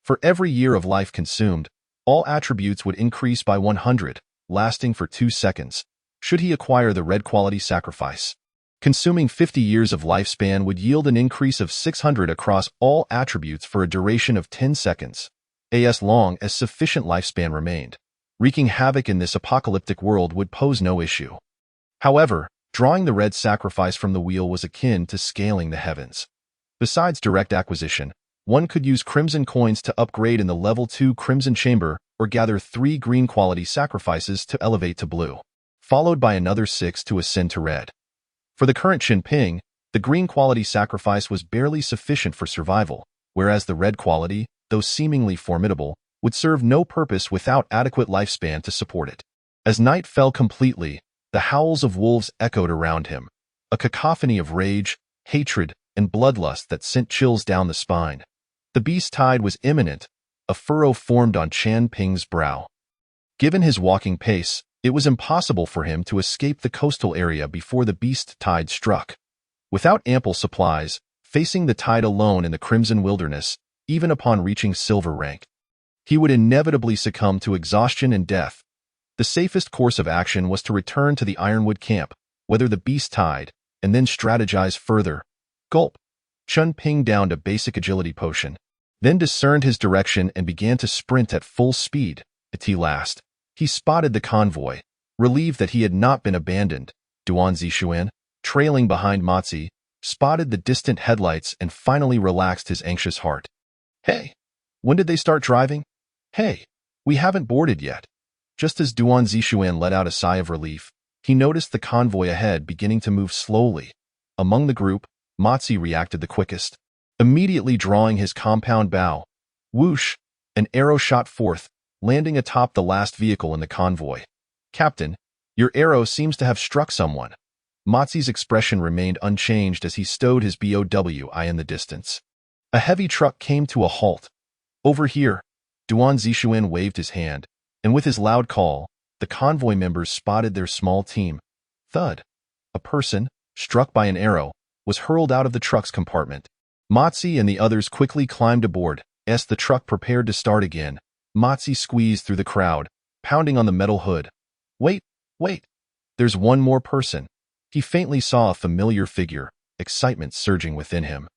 Speaker 1: For every year of life consumed, all attributes would increase by 100, lasting for 2 seconds, should he acquire the red quality sacrifice. Consuming 50 years of lifespan would yield an increase of 600 across all attributes for a duration of 10 seconds, as long as sufficient lifespan remained. Wreaking havoc in this apocalyptic world would pose no issue. However, drawing the red sacrifice from the wheel was akin to scaling the heavens. Besides direct acquisition, one could use crimson coins to upgrade in the level 2 crimson chamber or gather 3 green quality sacrifices to elevate to blue, followed by another 6 to ascend to red. For the current Chun Ping, the green quality sacrifice was barely sufficient for survival, whereas the red quality, though seemingly formidable, would serve no purpose without adequate lifespan to support it. As night fell completely, the howls of wolves echoed around him, a cacophony of rage, hatred, and bloodlust that sent chills down the spine. The beast tide was imminent, a furrow formed on Chun Ping's brow. Given his walking pace, it was impossible for him to escape the coastal area before the beast tide struck. Without ample supplies, facing the tide alone in the crimson wilderness, even upon reaching silver rank, he would inevitably succumb to exhaustion and death. The safest course of action was to return to the Ironwood camp, weather the beast tide, and then strategize further. Gulp. Chun Ping downed a basic agility potion, then discerned his direction and began to sprint at full speed. At last, he spotted the convoy, relieved that he had not been abandoned. Duan Zixuan, trailing behind Mozi, spotted the distant headlights and finally relaxed his anxious heart. Hey, when did they start driving? Hey, we haven't boarded yet. Just as Duan Zixuan let out a sigh of relief, he noticed the convoy ahead beginning to move slowly. Among the group, Mozi reacted the quickest, immediately drawing his compound bow. Whoosh! An arrow shot forth, landing atop the last vehicle in the convoy. Captain, your arrow seems to have struck someone. Mozi's expression remained unchanged as he stowed his BOW in the distance. A heavy truck came to a halt. Over here, Duan Zixuan waved his hand, and with his loud call, the convoy members spotted their small team. Thud. A person, struck by an arrow, was hurled out of the truck's compartment. Mozi and the others quickly climbed aboard. As the truck prepared to start again, Mozi squeezed through the crowd, pounding on the metal hood. Wait, wait. There's one more person. He faintly saw a familiar figure, excitement surging within him.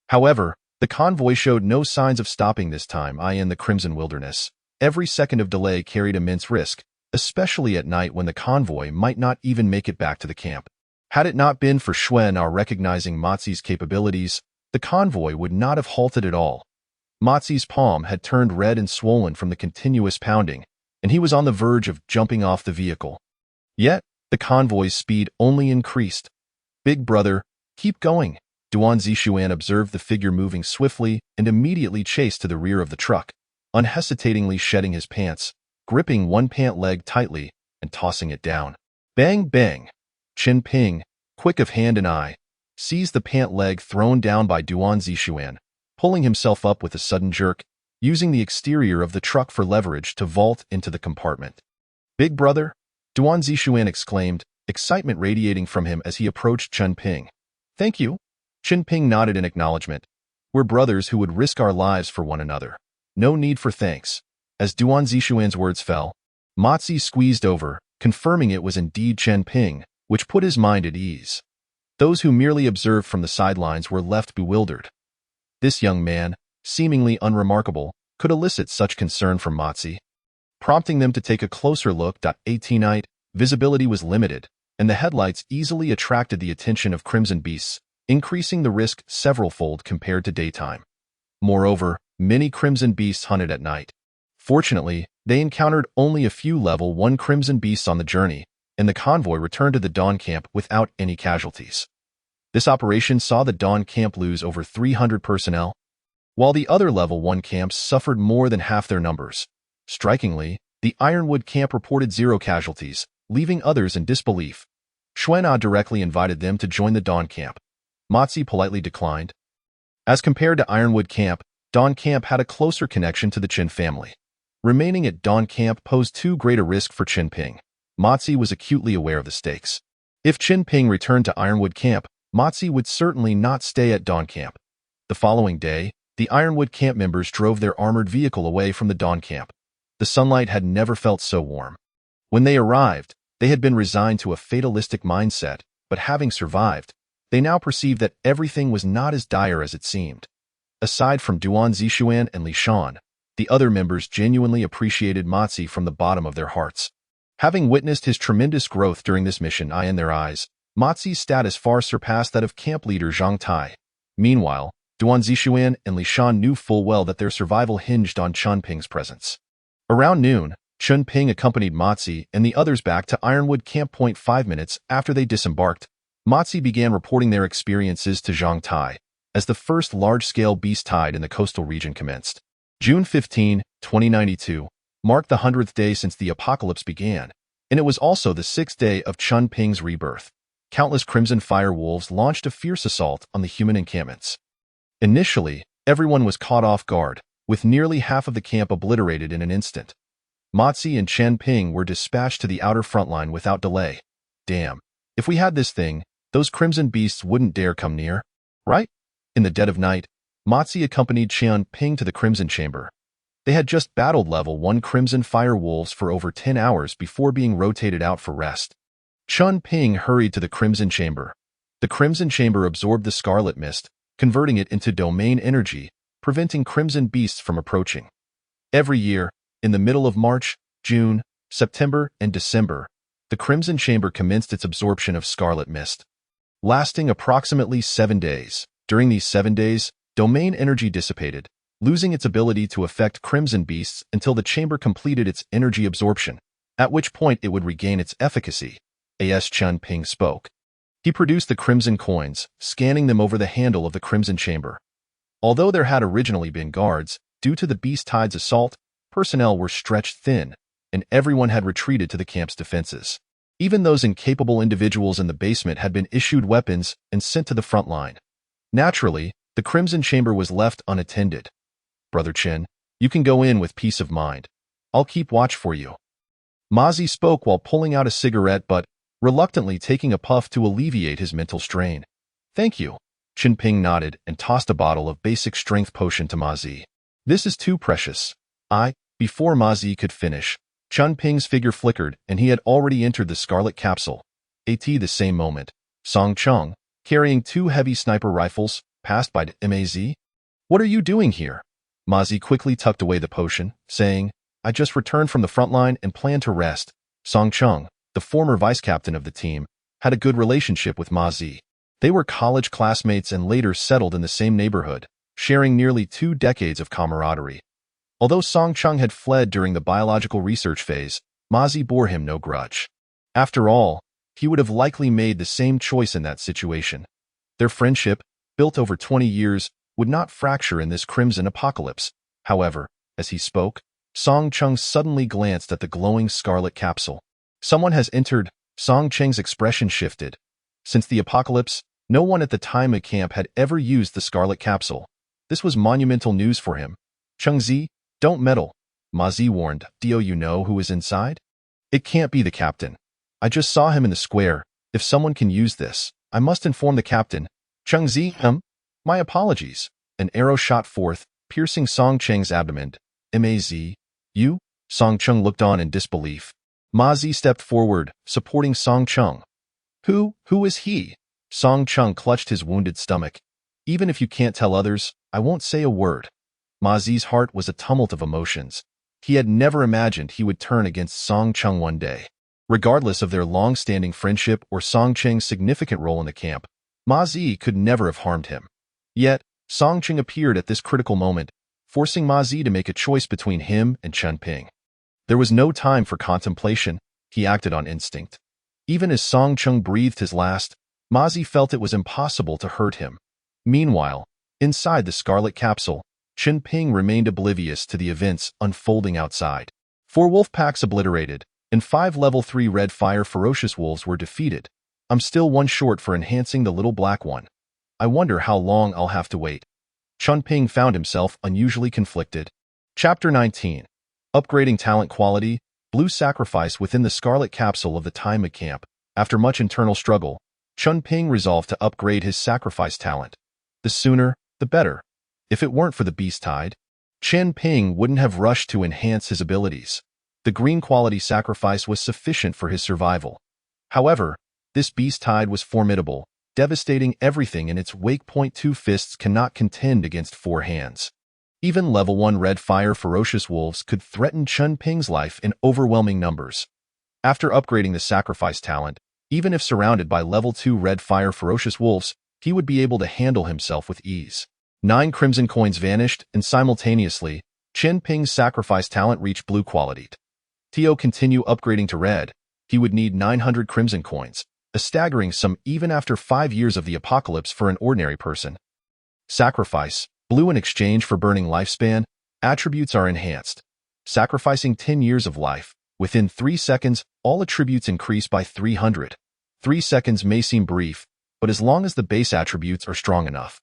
Speaker 1: However, the convoy showed no signs of stopping this time in the Crimson Wilderness. Every second of delay carried immense risk, especially at night when the convoy might not even make it back to the camp. Had it not been for Xuen recognizing Mozi's capabilities, the convoy would not have halted at all. Mozi's palm had turned red and swollen from the continuous pounding, and he was on the verge of jumping off the vehicle. Yet, the convoy's speed only increased. Big brother, keep going. Duan Zixuan observed the figure moving swiftly and immediately chased to the rear of the truck, unhesitatingly shedding his pants, gripping one pant leg tightly, and tossing it down. Bang, bang! Chun Ping, quick of hand and eye, seized the pant leg thrown down by Duan Zixuan, pulling himself up with a sudden jerk, using the exterior of the truck for leverage to vault into the compartment. Big brother? Duan Zixuan exclaimed, excitement radiating from him as he approached Chun Ping. Thank you. Chun Ping nodded in acknowledgement. We're brothers who would risk our lives for one another. No need for thanks. As Duan Zixuan's words fell, Mozi squeezed over, confirming it was indeed Chun Ping, which put his mind at ease. Those who merely observed from the sidelines were left bewildered. This young man, seemingly unremarkable, could elicit such concern from Mozi, prompting them to take a closer look. 18 Night, visibility was limited, and the headlights easily attracted the attention of crimson beasts, increasing the risk several-fold compared to daytime. Moreover, many crimson beasts hunted at night. Fortunately, they encountered only a few level 1 crimson beasts on the journey, and the convoy returned to the Dawn camp without any casualties. This operation saw the Dawn camp lose over 300 personnel, while the other level 1 camps suffered more than half their numbers. Strikingly, the Ironwood camp reported 0 casualties, leaving others in disbelief. Xuan directly invited them to join the Dawn camp. Matzi politely declined. As compared to Ironwood camp, Dawn camp had a closer connection to the Qin family. Remaining at Dawn camp posed too great a risk for Qin Ping. Matzi was acutely aware of the stakes. If Qin Ping returned to Ironwood camp, Matzi would certainly not stay at Dawn camp. The following day, the Ironwood camp members drove their armored vehicle away from the Dawn camp. The sunlight had never felt so warm. When they arrived, they had been resigned to a fatalistic mindset, but having survived, they now perceived that everything was not as dire as it seemed. Aside from Duan Zixuan and Li Shan, the other members genuinely appreciated Matzi from the bottom of their hearts. Having witnessed his tremendous growth during this mission in their eyes, Matzi's status far surpassed that of camp leader Zhang Tai. Meanwhile, Duan Zixuan and Li Shan knew full well that their survival hinged on Chun Ping's presence. Around noon, Chun Ping accompanied Matzi and the others back to Ironwood camp. 5 minutes after they disembarked, Matzi began reporting their experiences to Zhang Tai, as the first large-scale beast tide in the coastal region commenced. June 15, 2092, marked the 100th day since the apocalypse began, and it was also the 6th day of Chun Ping's rebirth. Countless crimson fire wolves launched a fierce assault on the human encampments. Initially, everyone was caught off guard, with nearly half of the camp obliterated in an instant. Matzi and Chen Ping were dispatched to the outer front line without delay. Damn, if we had this thing, those crimson beasts wouldn't dare come near, right? In the dead of night, Matzi accompanied Chen Ping to the Crimson Chamber. They had just battled level 1 Crimson Fire Wolves for over 10 hours before being rotated out for rest. Chun Ping hurried to the Crimson Chamber. The Crimson Chamber absorbed the scarlet mist, converting it into domain energy, preventing crimson beasts from approaching. Every year, in the middle of March, June, September, and December, the Crimson Chamber commenced its absorption of scarlet mist. Lasting approximately 7 days. During these 7 days, domain energy dissipated, losing its ability to affect crimson beasts until the chamber completed its energy absorption, at which point it would regain its efficacy. A.S. Chun Ping spoke. He produced the crimson coins, scanning them over the handle of the Crimson Chamber. Although there had originally been guards, due to the beast tide's assault, personnel were stretched thin, and everyone had retreated to the camp's defenses. Even those incapable individuals in the basement had been issued weapons and sent to the front line. Naturally, the Crimson Chamber was left unattended. Brother Chen, you can go in with peace of mind. I'll keep watch for you. Mazi spoke while pulling out a cigarette but reluctantly taking a puff to alleviate his mental strain. Thank you. Chen Ping nodded and tossed a bottle of basic strength potion to Mazi. This is too precious. Before Mazi could finish, Chun Ping's figure flickered and he had already entered the scarlet capsule. At the same moment, Song Chung, carrying 2 heavy sniper rifles, passed by Maz. What are you doing here? Mazi quickly tucked away the potion, saying, I just returned from the front line and plan to rest. Song Chung, the former vice-captain of the team, had a good relationship with Mazi. They were college classmates and later settled in the same neighborhood, sharing nearly 2 decades of camaraderie. Although Song Chung had fled during the biological research phase, Mazi bore him no grudge. After all, he would have likely made the same choice in that situation. Their friendship, built over 20 years, would not fracture in this crimson apocalypse. However, as he spoke, Song Chung suddenly glanced at the glowing scarlet capsule. Someone has entered. Song Cheng's expression shifted. Since the apocalypse, no one at the time at camp had ever used the scarlet capsule. This was monumental news for him. Chengzi, don't meddle, Mazi warned. Do you know who is inside? It can't be the captain. I just saw him in the square. If someone can use this, I must inform the captain. Chengzi, my apologies. An arrow shot forth, piercing Song Cheng's abdomen. Maz, you? Song Chung looked on in disbelief. Mazi stepped forward, supporting Song Chung. Who is he? Song Chung clutched his wounded stomach. Even if you can't tell others, I won't say a word. Mazi's heart was a tumult of emotions. He had never imagined he would turn against Song Chung one day. Regardless of their long-standing friendship or Song Cheng's significant role in the camp, Ma Zi could never have harmed him. Yet, Song Cheng appeared at this critical moment, forcing Ma Zi to make a choice between him and Chen Ping. There was no time for contemplation. He acted on instinct. Even as Song Cheng breathed his last, Ma Zi felt it was impossible to hurt him. Meanwhile, inside the scarlet capsule, Chen Ping remained oblivious to the events unfolding outside. 4 wolf packs obliterated, and 5 level 3 red fire ferocious wolves were defeated. I'm still 1 short for enhancing the little black one. I wonder how long I'll have to wait. Chen Ping found himself unusually conflicted. Chapter 19. Upgrading Talent Quality, Blue Sacrifice. Within the scarlet capsule of the Taima camp, after much internal struggle, Chen Ping resolved to upgrade his sacrifice talent. The sooner, the better. If it weren't for the beast tide, Chen Ping wouldn't have rushed to enhance his abilities. The green quality sacrifice was sufficient for his survival. However, this beast tide was formidable, devastating everything in its wake. 2 fists cannot contend against 4 hands. Even level 1 red fire ferocious wolves could threaten Chen Ping's life in overwhelming numbers. After upgrading the sacrifice talent, even if surrounded by level 2 red fire ferocious wolves, he would be able to handle himself with ease. 9 crimson coins vanished, and simultaneously, Chen Ping's sacrifice talent reached blue quality. To continue upgrading to red, he would need 900 crimson coins, a staggering sum even after 5 years of the apocalypse for an ordinary person. Sacrifice, blue. In exchange for burning lifespan, attributes are enhanced. Sacrificing 10 years of life, within 3 seconds, all attributes increase by 300. 3 seconds may seem brief, but as long as the base attributes are strong enough.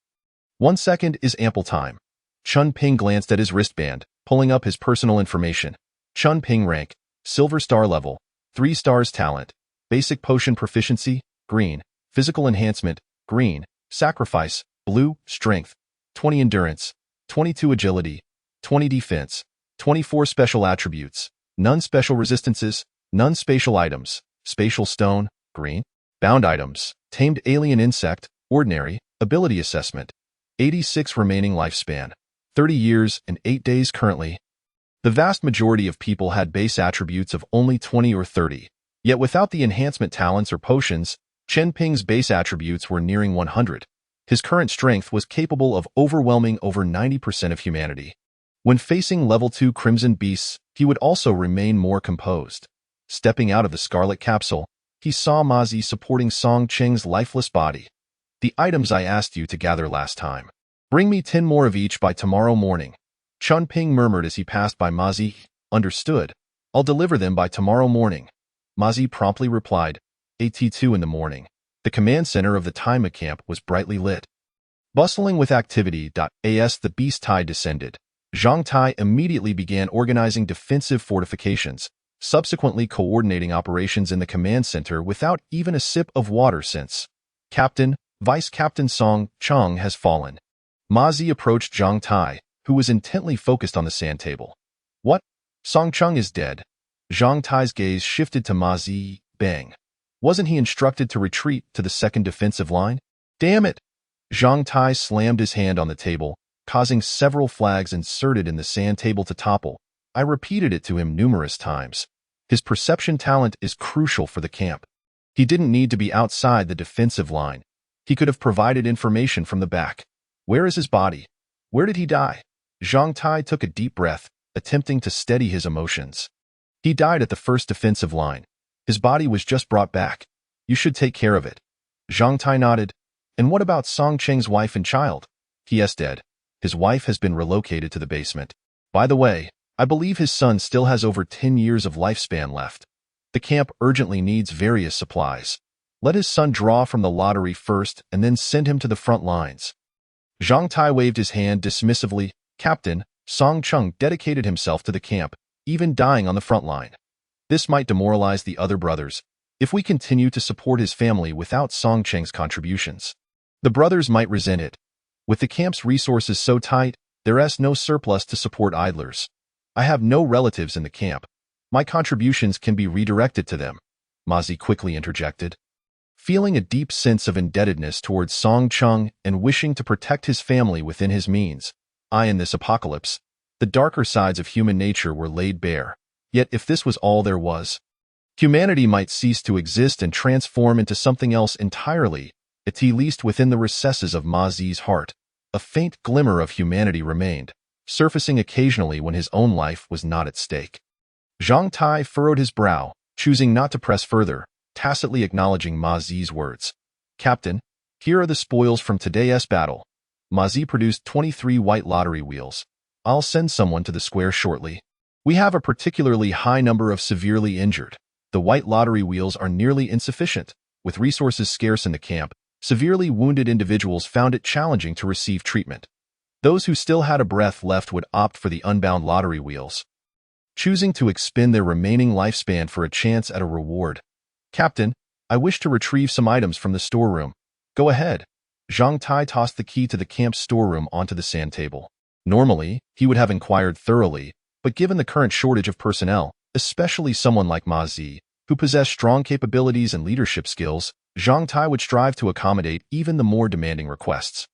Speaker 1: 1 second is ample time. Chen Ping glanced at his wristband, pulling up his personal information. Chen Ping rank, Silver Star level, 3 stars talent, Basic Potion Proficiency, green, Physical Enhancement, green, Sacrifice, blue, Strength, 20 Endurance, 22 Agility, 20 Defense, 24 Special Attributes, none Special Resistances, none Spatial Items, Spatial Stone, green, Bound Items, Tamed Alien Insect, ordinary, Ability Assessment, 86 remaining lifespan, 30 years and 8 days currently. The vast majority of people had base attributes of only 20 or 30, yet without the enhancement talents or potions, Chen Ping's base attributes were nearing 100. His current strength was capable of overwhelming over 90% of humanity. When facing level 2 crimson beasts, he would also remain more composed. Stepping out of the scarlet capsule, he saw Ma Zi supporting Song Cheng's lifeless body. The items I asked you to gather last time. Bring me 10 more of each by tomorrow morning. Chen Ping murmured as he passed by Ma Zi. Understood. I'll deliver them by tomorrow morning. Ma Zi promptly replied. 8:02 in the morning. The command center of the Taima camp was brightly lit. Bustling with activity. As the beast tide descended, Zhang Tai immediately began organizing defensive fortifications, subsequently coordinating operations in the command center without even a sip of water since Captain, Vice Captain Song Cheng has fallen. Ma Zi approached Zhang Tai, who was intently focused on the sand table. What? Song Cheng is dead. Zhang Tai's gaze shifted to Ma Zi. Bang. Wasn't he instructed to retreat to the second defensive line? Damn it! Zhang Tai slammed his hand on the table, causing several flags inserted in the sand table to topple. I repeated it to him numerous times. His perception talent is crucial for the camp. He didn't need to be outside the defensive line. He could have provided information from the back. Where is his body? Where did he die? Zhang Tai took a deep breath, attempting to steady his emotions. He died at the first defensive line. His body was just brought back. You should take care of it. Zhang Tai nodded. And what about Song Cheng's wife and child? He is dead. His wife has been relocated to the basement. By the way, I believe his son still has over 10 years of lifespan left. The camp urgently needs various supplies. Let his son draw from the lottery first and then send him to the front lines. Zhang Tai waved his hand dismissively. Captain, Song Cheng dedicated himself to the camp, even dying on the front line. This might demoralize the other brothers if we continue to support his family without Song Cheng's contributions. The brothers might resent it. With the camp's resources so tight, there is no surplus to support idlers. I have no relatives in the camp. My contributions can be redirected to them, Ma Zi quickly interjected. Feeling a deep sense of indebtedness towards Song Cheng and wishing to protect his family within his means, in this apocalypse, the darker sides of human nature were laid bare. Yet if this was all there was, Humanity might cease to exist and transform into something else entirely, at least within the recesses of Ma Zi's heart. A faint glimmer of humanity remained, surfacing occasionally when his own life was not at stake. Zhang Tai furrowed his brow, choosing not to press further, tacitly acknowledging Ma Zi's words. Captain, here are the spoils from today's battle. Ma Zi produced 23 white lottery wheels. I'll send someone to the square shortly. We have a particularly high number of severely injured. The white lottery wheels are nearly insufficient. With resources scarce in the camp, severely wounded individuals found it challenging to receive treatment. Those who still had a breath left would opt for the unbound lottery wheels, choosing to expend their remaining lifespan for a chance at a reward. Captain, I wish to retrieve some items from the storeroom. Go ahead. Zhang Tai tossed the key to the camp's storeroom onto the sand table. Normally, he would have inquired thoroughly, but given the current shortage of personnel, especially someone like Ma Zi, who possessed strong capabilities and leadership skills, Zhang Tai would strive to accommodate even the more demanding requests.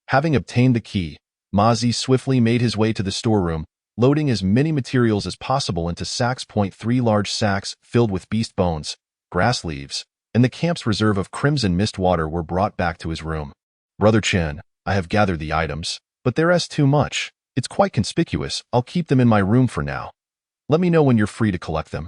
Speaker 1: Having obtained the key, Ma Zi swiftly made his way to the storeroom, loading as many materials as possible into sacks. 3 large sacks filled with beast bones, grass leaves, and the camp's reserve of crimson mist water were brought back to his room. Brother Chen, I have gathered the items, but there's too much. It's quite conspicuous. I'll keep them in my room for now. Let me know when you're free to collect them.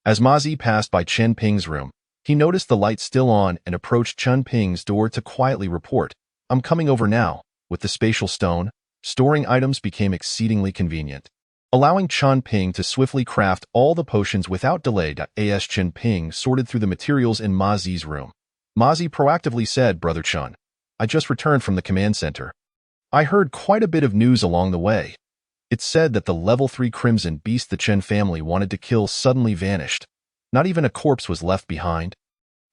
Speaker 1: As Ma Zi passed by Chen Ping's room, he noticed the light still on and approached Chen Ping's door to quietly report, I'm coming over now. With the spatial stone, storing items became exceedingly convenient, allowing Chen Ping to swiftly craft all the potions without delay. As Chen Ping sorted through the materials in Ma Zi's room, Ma Zi proactively said, Brother Chen, I just returned from the command center. I heard quite a bit of news along the way. It said that the level 3 crimson beast the Chen family wanted to kill suddenly vanished. Not even a corpse was left behind,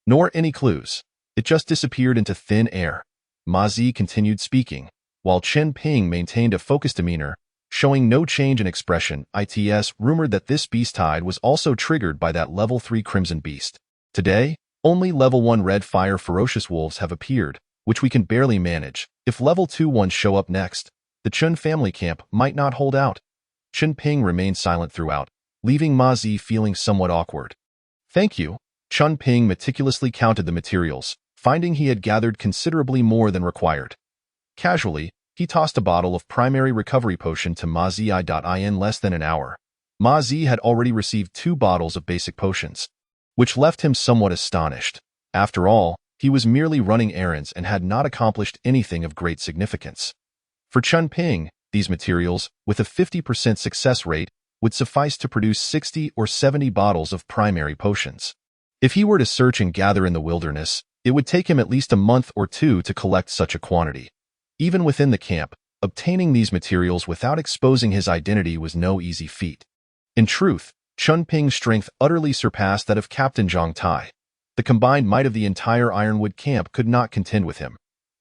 Speaker 1: nor any clues. It just disappeared into thin air. Ma Zi continued speaking, while Chen Ping maintained a focused demeanor, showing no change in expression. It's rumored that this beast tide was also triggered by that level 3 crimson beast. Today, only level 1 red fire ferocious wolves have appeared, which we can barely manage. If level 2 ones show up next, the Chen family camp might not hold out. Chen Ping remained silent throughout, leaving Ma Zi feeling somewhat awkward. Thank you. Chen Ping meticulously counted the materials, finding he had gathered considerably more than required. Casually, he tossed a bottle of primary recovery potion to Ma Zi. In less than an hour, Ma Zi had already received 2 bottles of basic potions, which left him somewhat astonished. After all, he was merely running errands and had not accomplished anything of great significance. For Chen Ping, these materials, with a 50% success rate, would suffice to produce 60 or 70 bottles of primary potions. If he were to search and gather in the wilderness, it would take him at least a month or 2 to collect such a quantity. Even within the camp, obtaining these materials without exposing his identity was no easy feat. In truth, Chen Ping's strength utterly surpassed that of Captain Zhang Tai. The combined might of the entire Ironwood camp could not contend with him.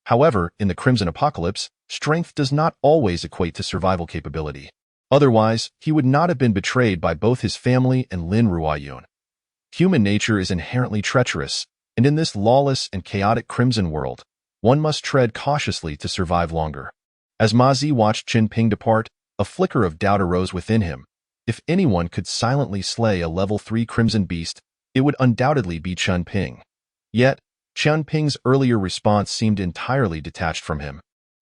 Speaker 1: However, in the Crimson Apocalypse, strength does not always equate to survival capability. Otherwise, he would not have been betrayed by both his family and Lin Ruoyun. Human nature is inherently treacherous, and in this lawless and chaotic Crimson world, one must tread cautiously to survive longer. As Ma Zi watched Chen Ping depart, a flicker of doubt arose within him. If anyone could silently slay a level 3 crimson beast, it would undoubtedly be Chen Ping. Yet, Chen Ping's earlier response seemed entirely detached from him.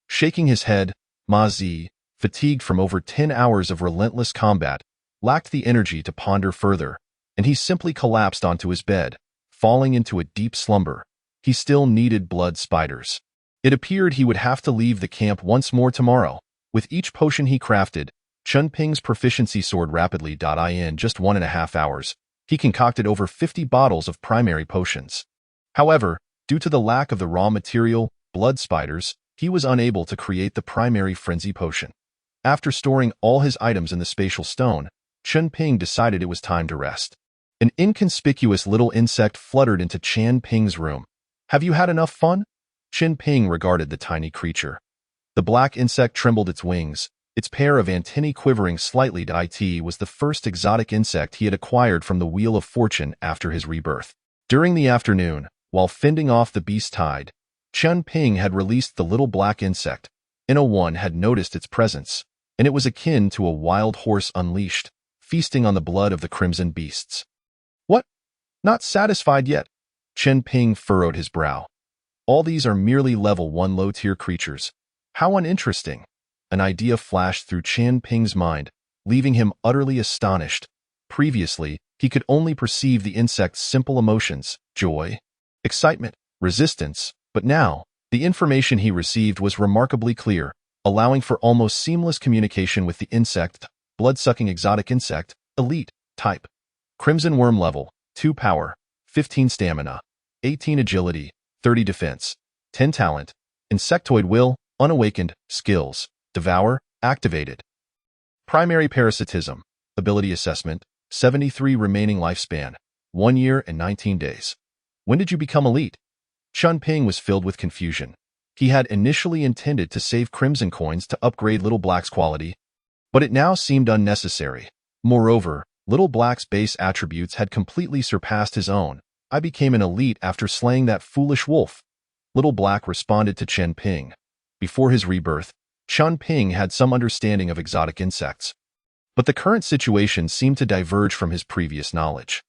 Speaker 1: Shaking his head, Ma Zi, fatigued from over 10 hours of relentless combat, lacked the energy to ponder further, and he simply collapsed onto his bed, falling into a deep slumber. He still needed blood spiders. It appeared he would have to leave the camp once more tomorrow. With each potion he crafted, Chen Ping's proficiency soared rapidly. In just 1.5 hours, he concocted over 50 bottles of primary potions. However, due to the lack of the raw material, blood spiders, he was unable to create the primary frenzy potion. After storing all his items in the spatial stone, Chen Ping decided it was time to rest. An inconspicuous little insect fluttered into Chen Ping's room. Have you had enough fun? Chen Ping regarded the tiny creature. The black insect trembled its wings, its pair of antennae quivering slightly. It was the first exotic insect he had acquired from the Wheel of Fortune after his rebirth. During the afternoon, while fending off the beast tide, Chen Ping had released the little black insect. One had noticed its presence, and it was akin to a wild horse unleashed, feasting on the blood of the crimson beasts. What? Not satisfied yet. Chen Ping furrowed his brow. All these are merely level 1 low-tier creatures. How uninteresting. An idea flashed through Chen Ping's mind, leaving him utterly astonished. Previously, he could only perceive the insect's simple emotions, joy, excitement, resistance, but now, the information he received was remarkably clear, allowing for almost seamless communication with the insect, blood-sucking exotic insect, elite, type. Crimson worm level, 2 power, 15 stamina, 18 agility, 30 defense, 10 talent, insectoid will, unawakened, skills, devour, activated. Primary parasitism, ability assessment, 73 remaining lifespan, 1 year and 19 days. When did you become elite? Chen Ping was filled with confusion. He had initially intended to save crimson coins to upgrade Little Black's quality, but it now seemed unnecessary. Moreover, Little Black's base attributes had completely surpassed his own. I became an elite after slaying that foolish wolf. Little Black responded to Chen Ping. Before his rebirth, Chen Ping had some understanding of exotic insects. But the current situation seemed to diverge from his previous knowledge.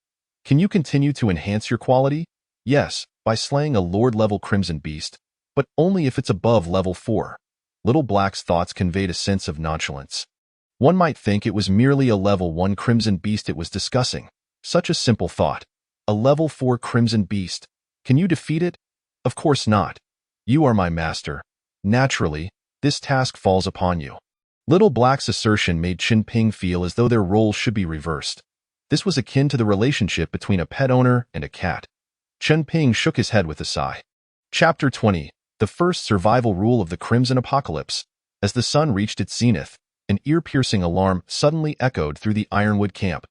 Speaker 1: Can you continue to enhance your quality? Yes, by slaying a Lord-level Crimson Beast, but only if it's above level 4. Little Black's thoughts conveyed a sense of nonchalance. One might think it was merely a level 1 Crimson Beast it was discussing. Such a simple thought. A level 4 Crimson Beast. Can you defeat it? Of course not. You are my master. Naturally, this task falls upon you. Little Black's assertion made Chen Ping feel as though their roles should be reversed. This was akin to the relationship between a pet owner and a cat. Chen Ping shook his head with a sigh. Chapter 20. The first survival rule of the Crimson Apocalypse. As the sun reached its zenith, an ear-piercing alarm suddenly echoed through the Ironwood camp.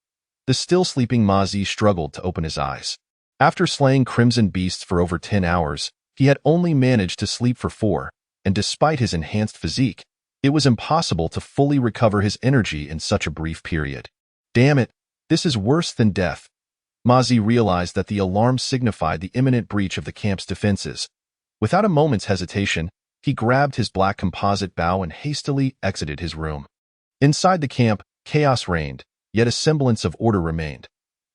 Speaker 1: The still-sleeping Ma Zi struggled to open his eyes. After slaying crimson beasts for over 10 hours, he had only managed to sleep for 4, and despite his enhanced physique, it was impossible to fully recover his energy in such a brief period. Damn it, this is worse than death. Ma Zi realized that the alarm signified the imminent breach of the camp's defenses. Without a moment's hesitation, he grabbed his black composite bow and hastily exited his room. Inside the camp, chaos reigned, yet a semblance of order remained.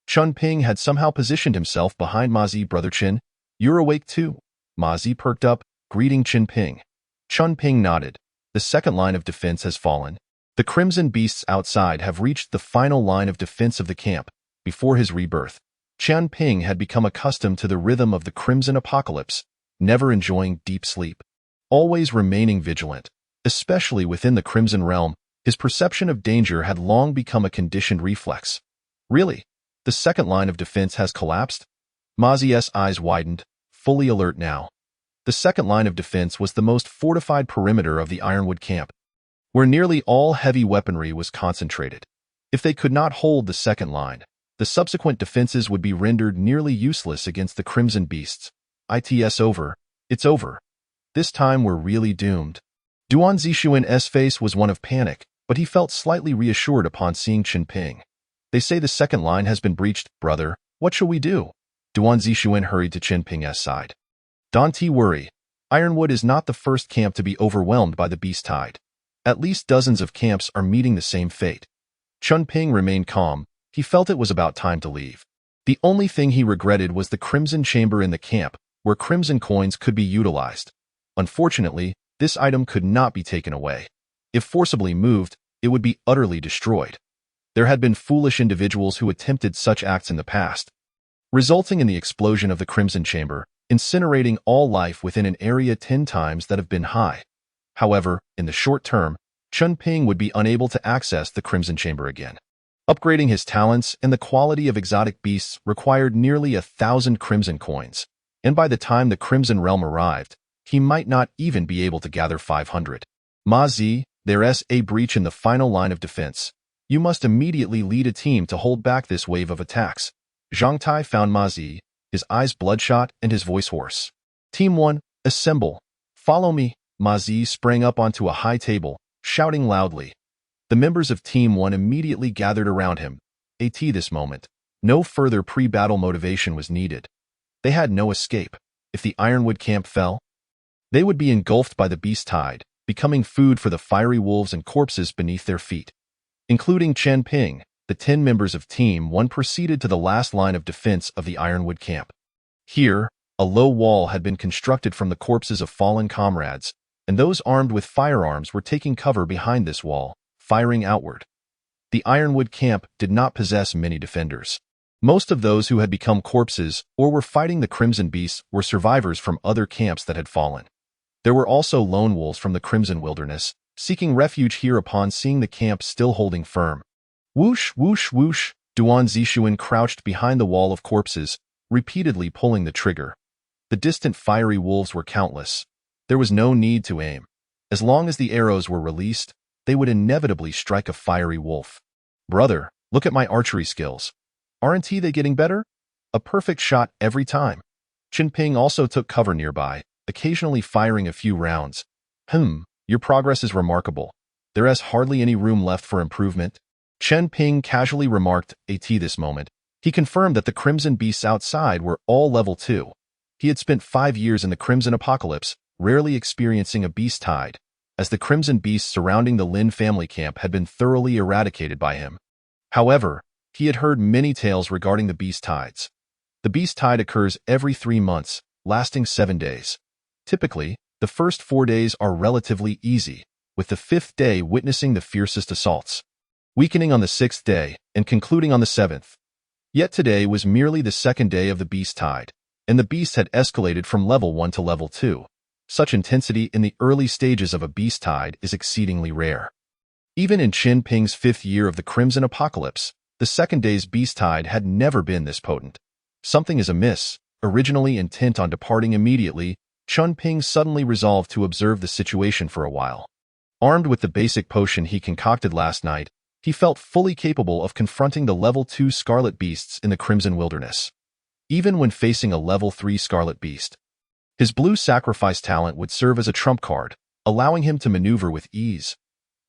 Speaker 1: Chen Ping had somehow positioned himself behind Ma Zi. Brother Chen, you're awake too? Ma Zi perked up, greeting Chen Ping. Chen Ping nodded. The second line of defense has fallen. The crimson beasts outside have reached the final line of defense of the camp. Before his rebirth, Chen Ping had become accustomed to the rhythm of the Crimson Apocalypse, never enjoying deep sleep, always remaining vigilant. Especially within the Crimson Realm, his perception of danger had long become a conditioned reflex. Really? The second line of defense has collapsed? Ma Zi's eyes widened, fully alert now. The second line of defense was the most fortified perimeter of the Ironwood camp, where nearly all heavy weaponry was concentrated. If they could not hold the second line, the subsequent defenses would be rendered nearly useless against the Crimson Beasts. It's over. It's over. This time we're really doomed. Duan Zixuan's face was one of panic, but he felt slightly reassured upon seeing Chen Ping. They say the second line has been breached, brother. What shall we do? Duan Zixuan hurried to Chen Ping's side. Don't worry. Ironwood is not the first camp to be overwhelmed by the beast tide. At least dozens of camps are meeting the same fate. Chen Ping remained calm. He felt it was about time to leave. The only thing he regretted was the crimson chamber in the camp, where crimson coins could be utilized. Unfortunately, this item could not be taken away. If forcibly moved, it would be utterly destroyed. There had been foolish individuals who attempted such acts in the past, resulting in the explosion of the crimson chamber, incinerating all life within an area 10 times that have been high. However, in the short term, Chen Ping would be unable to access the crimson chamber again. Upgrading his talents and the quality of exotic beasts required nearly 1,000 crimson coins, and by the time the Crimson Realm arrived, he might not even be able to gather 500. Ma Zi, there's a breach in the final line of defense. You must immediately lead a team to hold back this wave of attacks. Zhang Tai found Ma Zi, his eyes bloodshot and his voice hoarse. Team 1, assemble. Follow me. Ma Zi sprang up onto a high table, shouting loudly. The members of Team 1 immediately gathered around him. At this moment, no further pre-battle motivation was needed. They had no escape. If the Ironwood camp fell, they would be engulfed by the beast tide, becoming food for the fiery wolves and corpses beneath their feet. Including Chen Ping, the 10 members of Team 1 proceeded to the last line of defense of the Ironwood camp. Here, a low wall had been constructed from the corpses of fallen comrades, and those armed with firearms were taking cover behind this wall, firing outward. The Ironwood camp did not possess many defenders. Most of those who had become corpses or were fighting the Crimson Beasts were survivors from other camps that had fallen. There were also lone wolves from the Crimson Wilderness, seeking refuge here upon seeing the camp still holding firm. Whoosh, whoosh, whoosh, Duan Zixuan crouched behind the wall of corpses, repeatedly pulling the trigger. The distant fiery wolves were countless. There was no need to aim. As long as the arrows were released, they would inevitably strike a fiery wolf. Brother, look at my archery skills. Aren't they getting better? A perfect shot every time. Qinping also took cover nearby, occasionally firing a few rounds. Your progress is remarkable. There is hardly any room left for improvement. Chen Ping casually remarked at this moment. He confirmed that the Crimson Beasts outside were all level 2. He had spent 5 years in the Crimson Apocalypse, rarely experiencing a beast tide, as the Crimson Beasts surrounding the Lin family camp had been thoroughly eradicated by him. However, he had heard many tales regarding the beast tides. The beast tide occurs every 3 months, lasting 7 days. Typically, the first 4 days are relatively easy, with the 5th day witnessing the fiercest assaults, weakening on the 6th day and concluding on the 7th. Yet today was merely the 2nd day of the beast tide, and the beast had escalated from level 1 to level 2. Such intensity in the early stages of a beast tide is exceedingly rare. Even in Qin Ping's 5th year of the Crimson Apocalypse, the 2nd day's beast tide had never been this potent. Something is amiss. Originally intent on departing immediately, Chun Ping suddenly resolved to observe the situation for a while. Armed with the basic potion he concocted last night, he felt fully capable of confronting the level 2 scarlet beasts in the Crimson Wilderness. Even when facing a level 3 scarlet beast, his blue sacrifice talent would serve as a trump card, allowing him to maneuver with ease.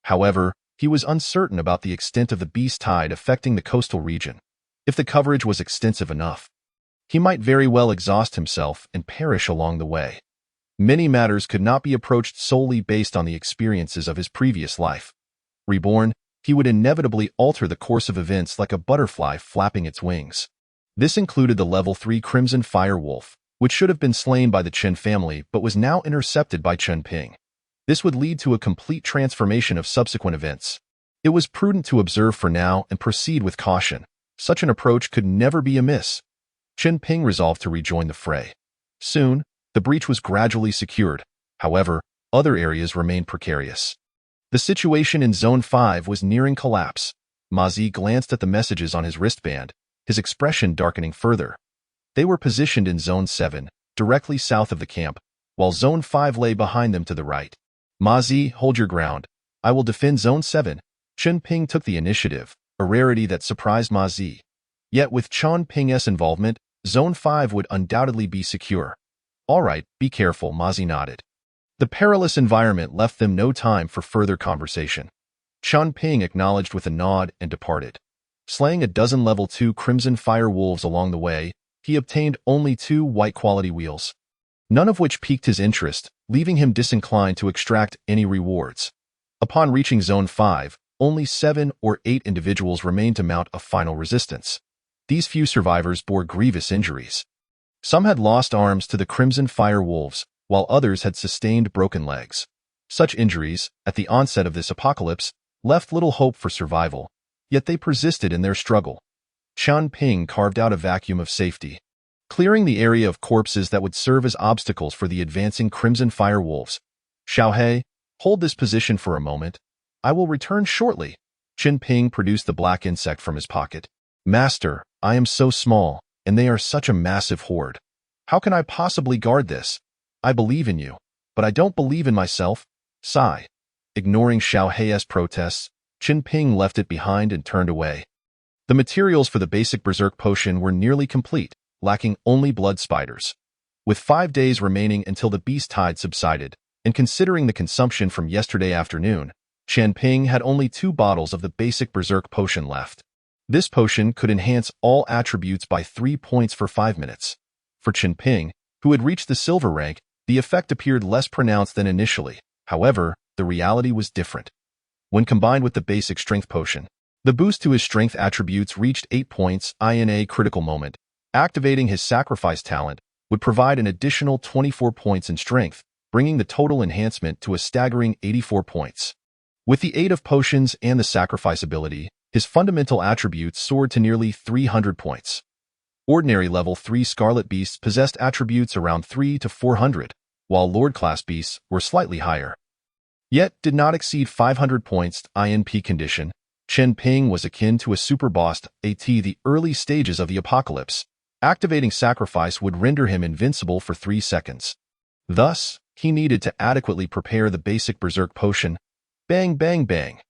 Speaker 1: However, he was uncertain about the extent of the beast tide affecting the coastal region. If the coverage was extensive enough, he might very well exhaust himself and perish along the way. Many matters could not be approached solely based on the experiences of his previous life. Reborn, he would inevitably alter the course of events like a butterfly flapping its wings. This included the level 3 Crimson Fire Wolf, which should have been slain by the Chen family but was now intercepted by Chen Ping. This would lead to a complete transformation of subsequent events. It was prudent to observe for now and proceed with caution. Such an approach could never be amiss. Chen Ping resolved to rejoin the fray. Soon, the breach was gradually secured. However, other areas remained precarious. The situation in Zone 5 was nearing collapse. Ma Zi glanced at the messages on his wristband, his expression darkening further. They were positioned in Zone 7, directly south of the camp, while Zone 5 lay behind them to the right. Ma Zi, hold your ground. I will defend Zone 7. Chen Ping took the initiative, a rarity that surprised Ma Zi. Yet with Chen Ping's involvement, Zone 5 would undoubtedly be secure. All right, be careful, Ma Zi nodded. The perilous environment left them no time for further conversation. Chen Ping acknowledged with a nod and departed. Slaying a dozen level 2 Crimson Fire Wolves along the way, he obtained only 2 white-quality wheels, none of which piqued his interest, leaving him disinclined to extract any rewards. Upon reaching Zone 5, only 7 or 8 individuals remained to mount a final resistance. These few survivors bore grievous injuries. Some had lost arms to the Crimson Fire Wolves, while others had sustained broken legs. Such injuries, at the onset of this apocalypse, left little hope for survival, yet they persisted in their struggle. Chen Ping carved out a vacuum of safety, clearing the area of corpses that would serve as obstacles for the advancing Crimson Fire Wolves. Xiaohe, hold this position for a moment. I will return shortly. Chen Ping produced the black insect from his pocket. Master, I am so small, and they are such a massive horde. How can I possibly guard this? I believe in you, but I don't believe in myself. Sigh. Ignoring Xiaohe's protests, Chen Ping left it behind and turned away. The materials for the basic berserk potion were nearly complete, lacking only blood spiders. With 5 days remaining until the beast tide subsided, and considering the consumption from yesterday afternoon, Chen Ping had only 2 bottles of the basic berserk potion left. This potion could enhance all attributes by 3 points for 5 minutes. For Chen Ping, who had reached the silver rank, the effect appeared less pronounced than initially. However, the reality was different. When combined with the basic strength potion, The boost to his strength attributes reached 8 points in a critical moment. Activating his sacrifice talent would provide an additional 24 points in strength, bringing the total enhancement to a staggering 84 points. With the aid of potions and the sacrifice ability, his fundamental attributes soared to nearly 300 points. Ordinary level 3 Scarlet Beasts possessed attributes around 3 to 400, while Lord-class beasts were slightly higher. Yet did not exceed 500 points in peak condition. Chen Ping was akin to a super boss at the early stages of the apocalypse. Activating sacrifice would render him invincible for 3 seconds. Thus, he needed to adequately prepare the basic berserk potion. Bang, bang, bang.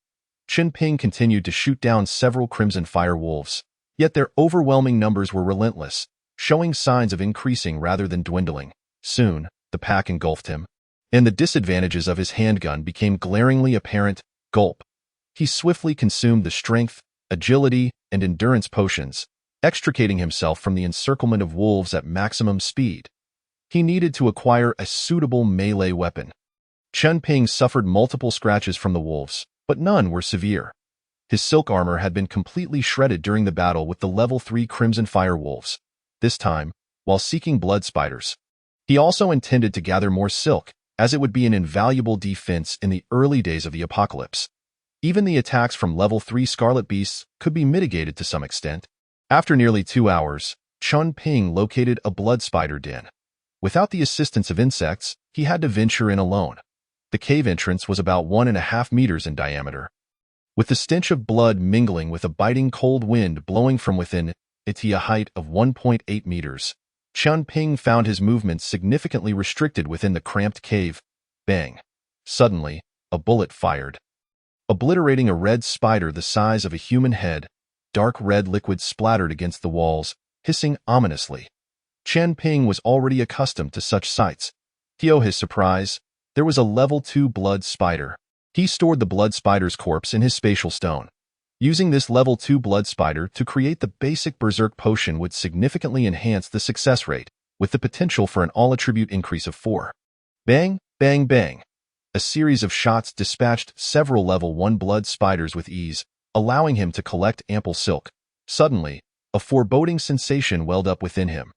Speaker 1: Chen Ping continued to shoot down several crimson fire wolves, yet their overwhelming numbers were relentless, showing signs of increasing rather than dwindling. Soon, the pack engulfed him, and the disadvantages of his handgun became glaringly apparent. Gulp. He swiftly consumed the strength, agility, and endurance potions, extricating himself from the encirclement of wolves at maximum speed. He needed to acquire a suitable melee weapon. Chen Ping suffered multiple scratches from the wolves, but none were severe. His silk armor had been completely shredded during the battle with the level 3 Crimson Fire Wolves, this time, while seeking blood spiders. He also intended to gather more silk, as it would be an invaluable defense in the early days of the apocalypse. Even the attacks from level 3 Scarlet Beasts could be mitigated to some extent. After nearly 2 hours, Chen Ping located a blood spider den. Without the assistance of insects, he had to venture in alone. The cave entrance was about 1.5 meters in diameter. With the stench of blood mingling with a biting cold wind blowing from within it to a height of 1.8 meters, Chen Ping found his movements significantly restricted within the cramped cave. Bang! Suddenly, a bullet fired, obliterating a red spider the size of a human head. Dark red liquid splattered against the walls, hissing ominously. Chen Ping was already accustomed to such sights. To his surprise, there was a level 2 blood spider. He stored the blood spider's corpse in his spatial stone. Using this level 2 blood spider to create the basic berserk potion would significantly enhance the success rate, with the potential for an all-attribute increase of 4. Bang, bang, bang. A series of shots dispatched several level 1 blood spiders with ease, allowing him to collect ample silk. Suddenly, a foreboding sensation welled up within him.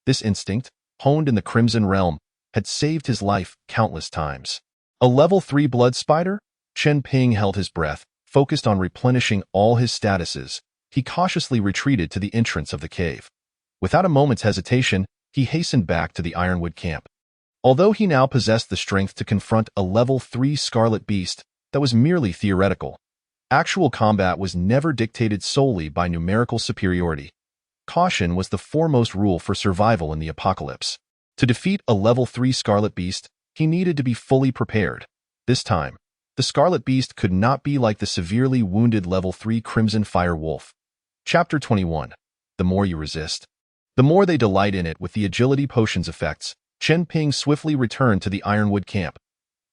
Speaker 1: This instinct, honed in the Crimson Realm, had saved his life countless times. A level 3 blood spider? Chen Ping held his breath, focused on replenishing all his statuses. He cautiously retreated to the entrance of the cave. Without a moment's hesitation, he hastened back to the Ironwood camp. Although he now possessed the strength to confront a level 3 Scarlet Beast, that was merely theoretical. Actual combat was never dictated solely by numerical superiority. Caution was the foremost rule for survival in the apocalypse. To defeat a level 3 Scarlet Beast, he needed to be fully prepared. This time, the Scarlet Beast could not be like the severely wounded level 3 Crimson Fire Wolf. Chapter 21. The more you resist, the more they delight in it. With the agility potion's effects, Chen Ping swiftly returned to the Ironwood camp.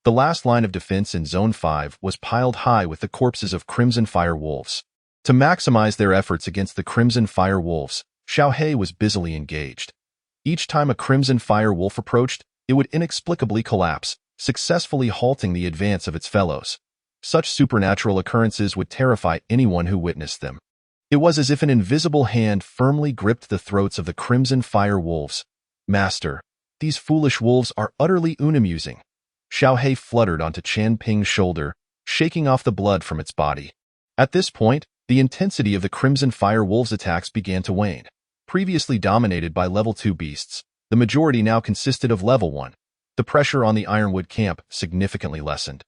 Speaker 1: The last line of defense in Zone 5 was piled high with the corpses of Crimson Fire Wolves. To maximize their efforts against the Crimson Fire Wolves, Xiaohe was busily engaged. Each time a Crimson Fire Wolf approached, it would inexplicably collapse, successfully halting the advance of its fellows. Such supernatural occurrences would terrify anyone who witnessed them. It was as if an invisible hand firmly gripped the throats of the Crimson Fire Wolves. Master, these foolish wolves are utterly unamusing. Xiaohe fluttered onto Chen Ping's shoulder, shaking off the blood from its body. At this point, the intensity of the Crimson Fire Wolves' attacks began to wane. Previously dominated by level 2 beasts, the majority now consisted of level 1. The pressure on the Ironwood camp significantly lessened.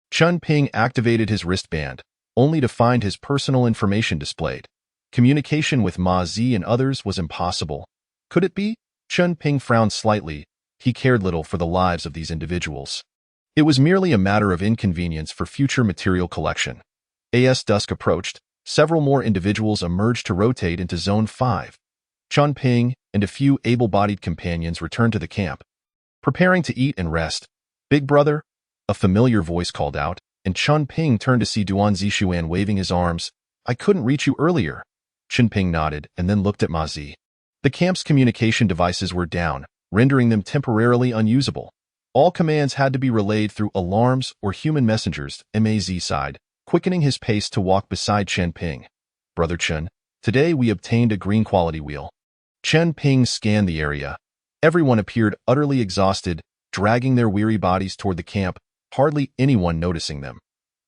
Speaker 1: Chen Ping activated his wristband, only to find his personal information displayed. Communication with Ma Zi and others was impossible. Could it be? Chen Ping frowned slightly. He cared little for the lives of these individuals. It was merely a matter of inconvenience for future material collection. As dusk approached, several more individuals emerged to rotate into Zone 5. Chen Ping and a few able-bodied companions returned to the camp. Preparing to eat and rest. Big brother? A familiar voice called out, and Chen Ping turned to see Duan Zixuan waving his arms. I couldn't reach you earlier. Chen Ping nodded and then looked at Ma Zi. The camp's communication devices were down, rendering them temporarily unusable. All commands had to be relayed through alarms or human messengers. Ma Zi sighed. quickening his pace to walk beside Chen Ping. "Brother Chen, today we obtained a green quality wheel." Chen Ping scanned the area. Everyone appeared utterly exhausted, dragging their weary bodies toward the camp, hardly anyone noticing them.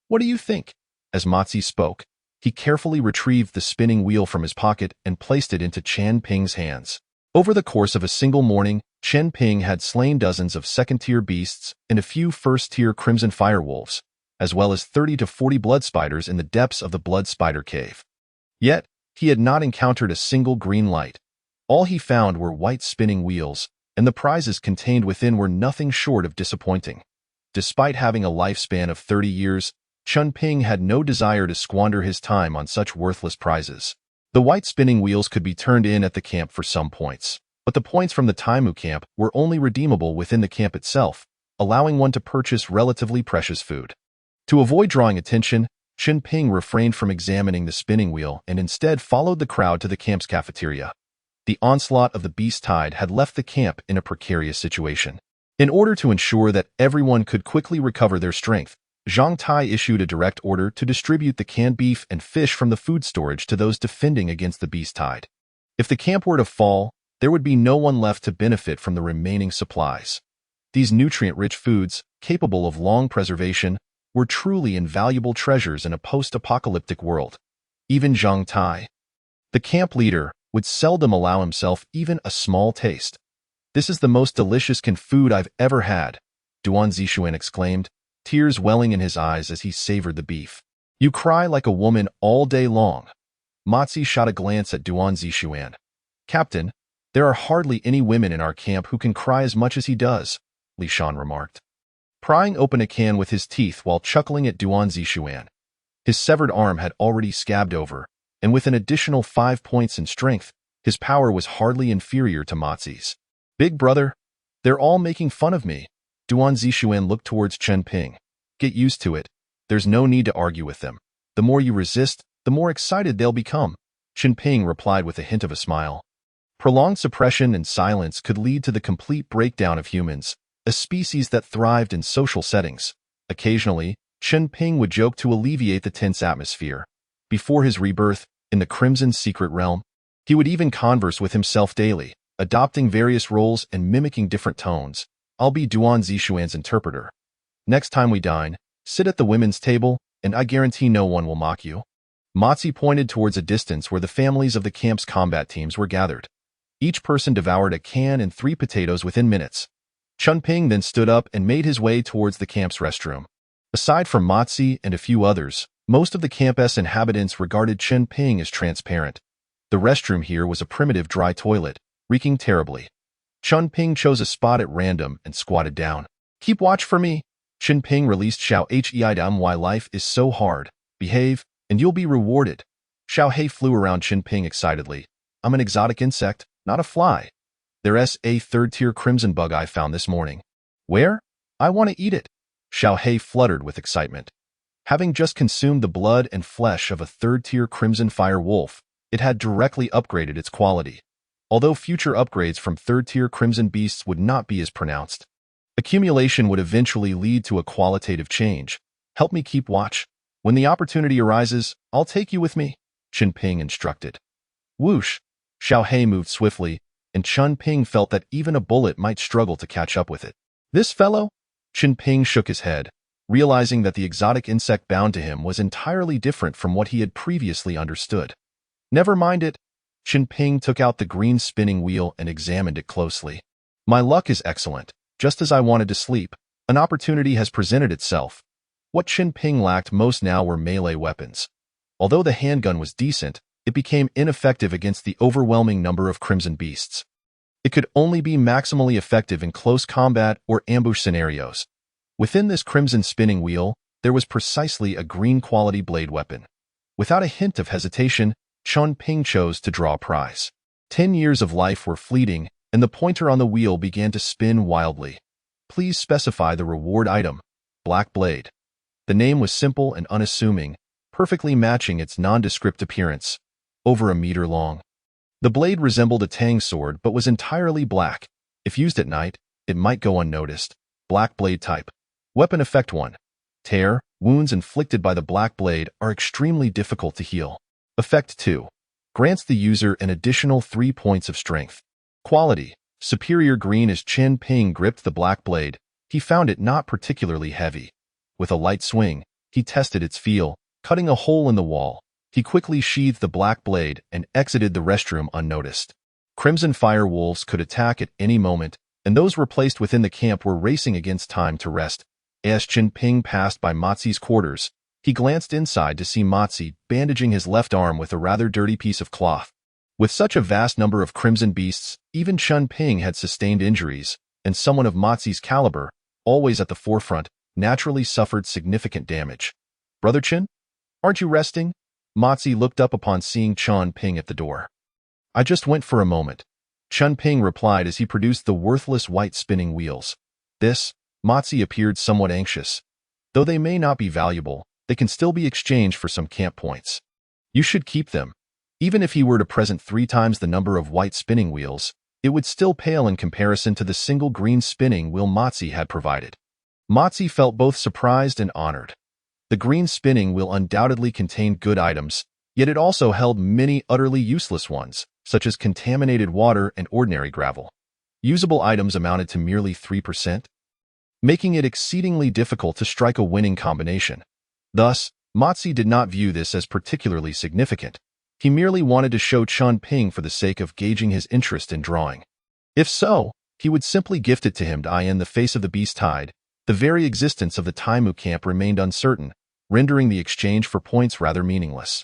Speaker 1: "What do you think?" As Matzi spoke, he carefully retrieved the spinning wheel from his pocket and placed it into Chen Ping's hands. Over the course of a single morning, Chen Ping had slain dozens of second-tier beasts and a few first-tier crimson firewolves, as well as 30 to 40 blood spiders in the depths of the blood spider cave. Yet, he had not encountered a single green light. All he found were white spinning wheels, and the prizes contained within were nothing short of disappointing. Despite having a lifespan of 30 years, Chen Ping had no desire to squander his time on such worthless prizes. The white spinning wheels could be turned in at the camp for some points, but the points from the Taimu camp were only redeemable within the camp itself, allowing one to purchase relatively precious food. To avoid drawing attention, Chen Ping refrained from examining the spinning wheel and instead followed the crowd to the camp's cafeteria. The onslaught of the beast tide had left the camp in a precarious situation. In order to ensure that everyone could quickly recover their strength, Zhang Tai issued a direct order to distribute the canned beef and fish from the food storage to those defending against the beast tide. If the camp were to fall, there would be no one left to benefit from the remaining supplies. These nutrient-rich foods, capable of long preservation, were truly invaluable treasures in a post-apocalyptic world. Even Zhang Tai, the camp leader, would seldom allow himself even a small taste. "This is the most delicious canned food I've ever had," Duan Zixuan exclaimed, tears welling in his eyes as he savored the beef. "You cry like a woman all day long." Matzi shot a glance at Duan Zixuan. "Captain, there are hardly any women in our camp who can cry as much as he does," Li Shan remarked, prying open a can with his teeth while chuckling at Duan Zixuan. His severed arm had already scabbed over, and with an additional 5 points in strength, his power was hardly inferior to Matzi's. "Big brother, they're all making fun of me." Duan Zixuan looked towards Chen Ping. "Get used to it. There's no need to argue with them. The more you resist, the more excited they'll become." Chen Ping replied with a hint of a smile. Prolonged suppression and silence could lead to the complete breakdown of humans, a species that thrived in social settings. Occasionally, Chen Ping would joke to alleviate the tense atmosphere. Before his rebirth, in the Crimson Secret Realm, he would even converse with himself daily, adopting various roles and mimicking different tones. "I'll be Duan Zixuan's interpreter. Next time we dine, sit at the women's table, and I guarantee no one will mock you." Matzi pointed towards a distance where the families of the camp's combat teams were gathered. Each person devoured a can and 3 potatoes within minutes. Chen Ping then stood up and made his way towards the camp's restroom. Aside from Matzi and a few others, most of the camp's inhabitants regarded Chen Ping as transparent. The restroom here was a primitive dry toilet, reeking terribly. Chen Ping chose a spot at random and squatted down. "Keep watch for me." Chen Ping released Xiao Hei Dam. "Why life is so hard. Behave, and you'll be rewarded." Xiao Hei flew around Chen Ping excitedly. "I'm an exotic insect, not a fly. There's a third-tier crimson bug I found this morning." "Where? I want to eat it." Xiao Hei fluttered with excitement. Having just consumed the blood and flesh of a third-tier crimson fire wolf, it had directly upgraded its quality. Although future upgrades from third-tier crimson beasts would not be as pronounced, accumulation would eventually lead to a qualitative change. "Help me keep watch. When the opportunity arises, I'll take you with me," Chen Ping instructed. Whoosh! Xiao Hei moved swiftly, and Chen Ping felt that even a bullet might struggle to catch up with it. "This fellow?" Chen Ping shook his head, realizing that the exotic insect bound to him was entirely different from what he had previously understood. "Never mind it." Chen Ping took out the green spinning wheel and examined it closely. "My luck is excellent. Just as I wanted to sleep, an opportunity has presented itself." What Chen Ping lacked most now were melee weapons. Although the handgun was decent, it became ineffective against the overwhelming number of crimson beasts. It could only be maximally effective in close combat or ambush scenarios. Within this crimson spinning wheel, there was precisely a green-quality blade weapon. Without a hint of hesitation, Chen Ping chose to draw a prize. 10 years of life were fleeting, and the pointer on the wheel began to spin wildly. "Please specify the reward item." "Black blade." The name was simple and unassuming, perfectly matching its nondescript appearance. Over a meter long. The blade resembled a tang sword but was entirely black. If used at night, it might go unnoticed. Black blade type. Weapon effect 1. Tear, wounds inflicted by the Black Blade are extremely difficult to heal. Effect 2. Grants the user an additional 3 points of strength. Quality. Superior green. As Chen Ping gripped the Black Blade, he found it not particularly heavy. With a light swing, he tested its feel, cutting a hole in the wall. He quickly sheathed the Black Blade and exited the restroom unnoticed. Crimson fire wolves could attack at any moment, and those placed within the camp were racing against time to rest. As Chen Ping passed by Mozi's quarters, he glanced inside to see Mozi bandaging his left arm with a rather dirty piece of cloth. With such a vast number of crimson beasts, even Chen Ping had sustained injuries, and someone of Mozi's caliber, always at the forefront, naturally suffered significant damage. "Brother Chen, aren't you resting?" Mozi looked up upon seeing Chen Ping at the door. "I just went for a moment," Chen Ping replied as he produced the worthless white spinning wheels. This, Mozi appeared somewhat anxious. Though they may not be valuable, they can still be exchanged for some camp points. "You should keep them." Even if he were to present 3 times the number of white spinning wheels, it would still pale in comparison to the single green spinning wheel Mozi had provided. Mozi felt both surprised and honored. The green spinning wheel undoubtedly contained good items, yet it also held many utterly useless ones, such as contaminated water and ordinary gravel. Usable items amounted to merely 3%, making it exceedingly difficult to strike a winning combination. Thus, Mozi did not view this as particularly significant. He merely wanted to show Chen Ping for the sake of gauging his interest in drawing. If so, he would simply gift it to him to eye in the face of the beast tide. The very existence of the Taimu camp remained uncertain, rendering the exchange for points rather meaningless.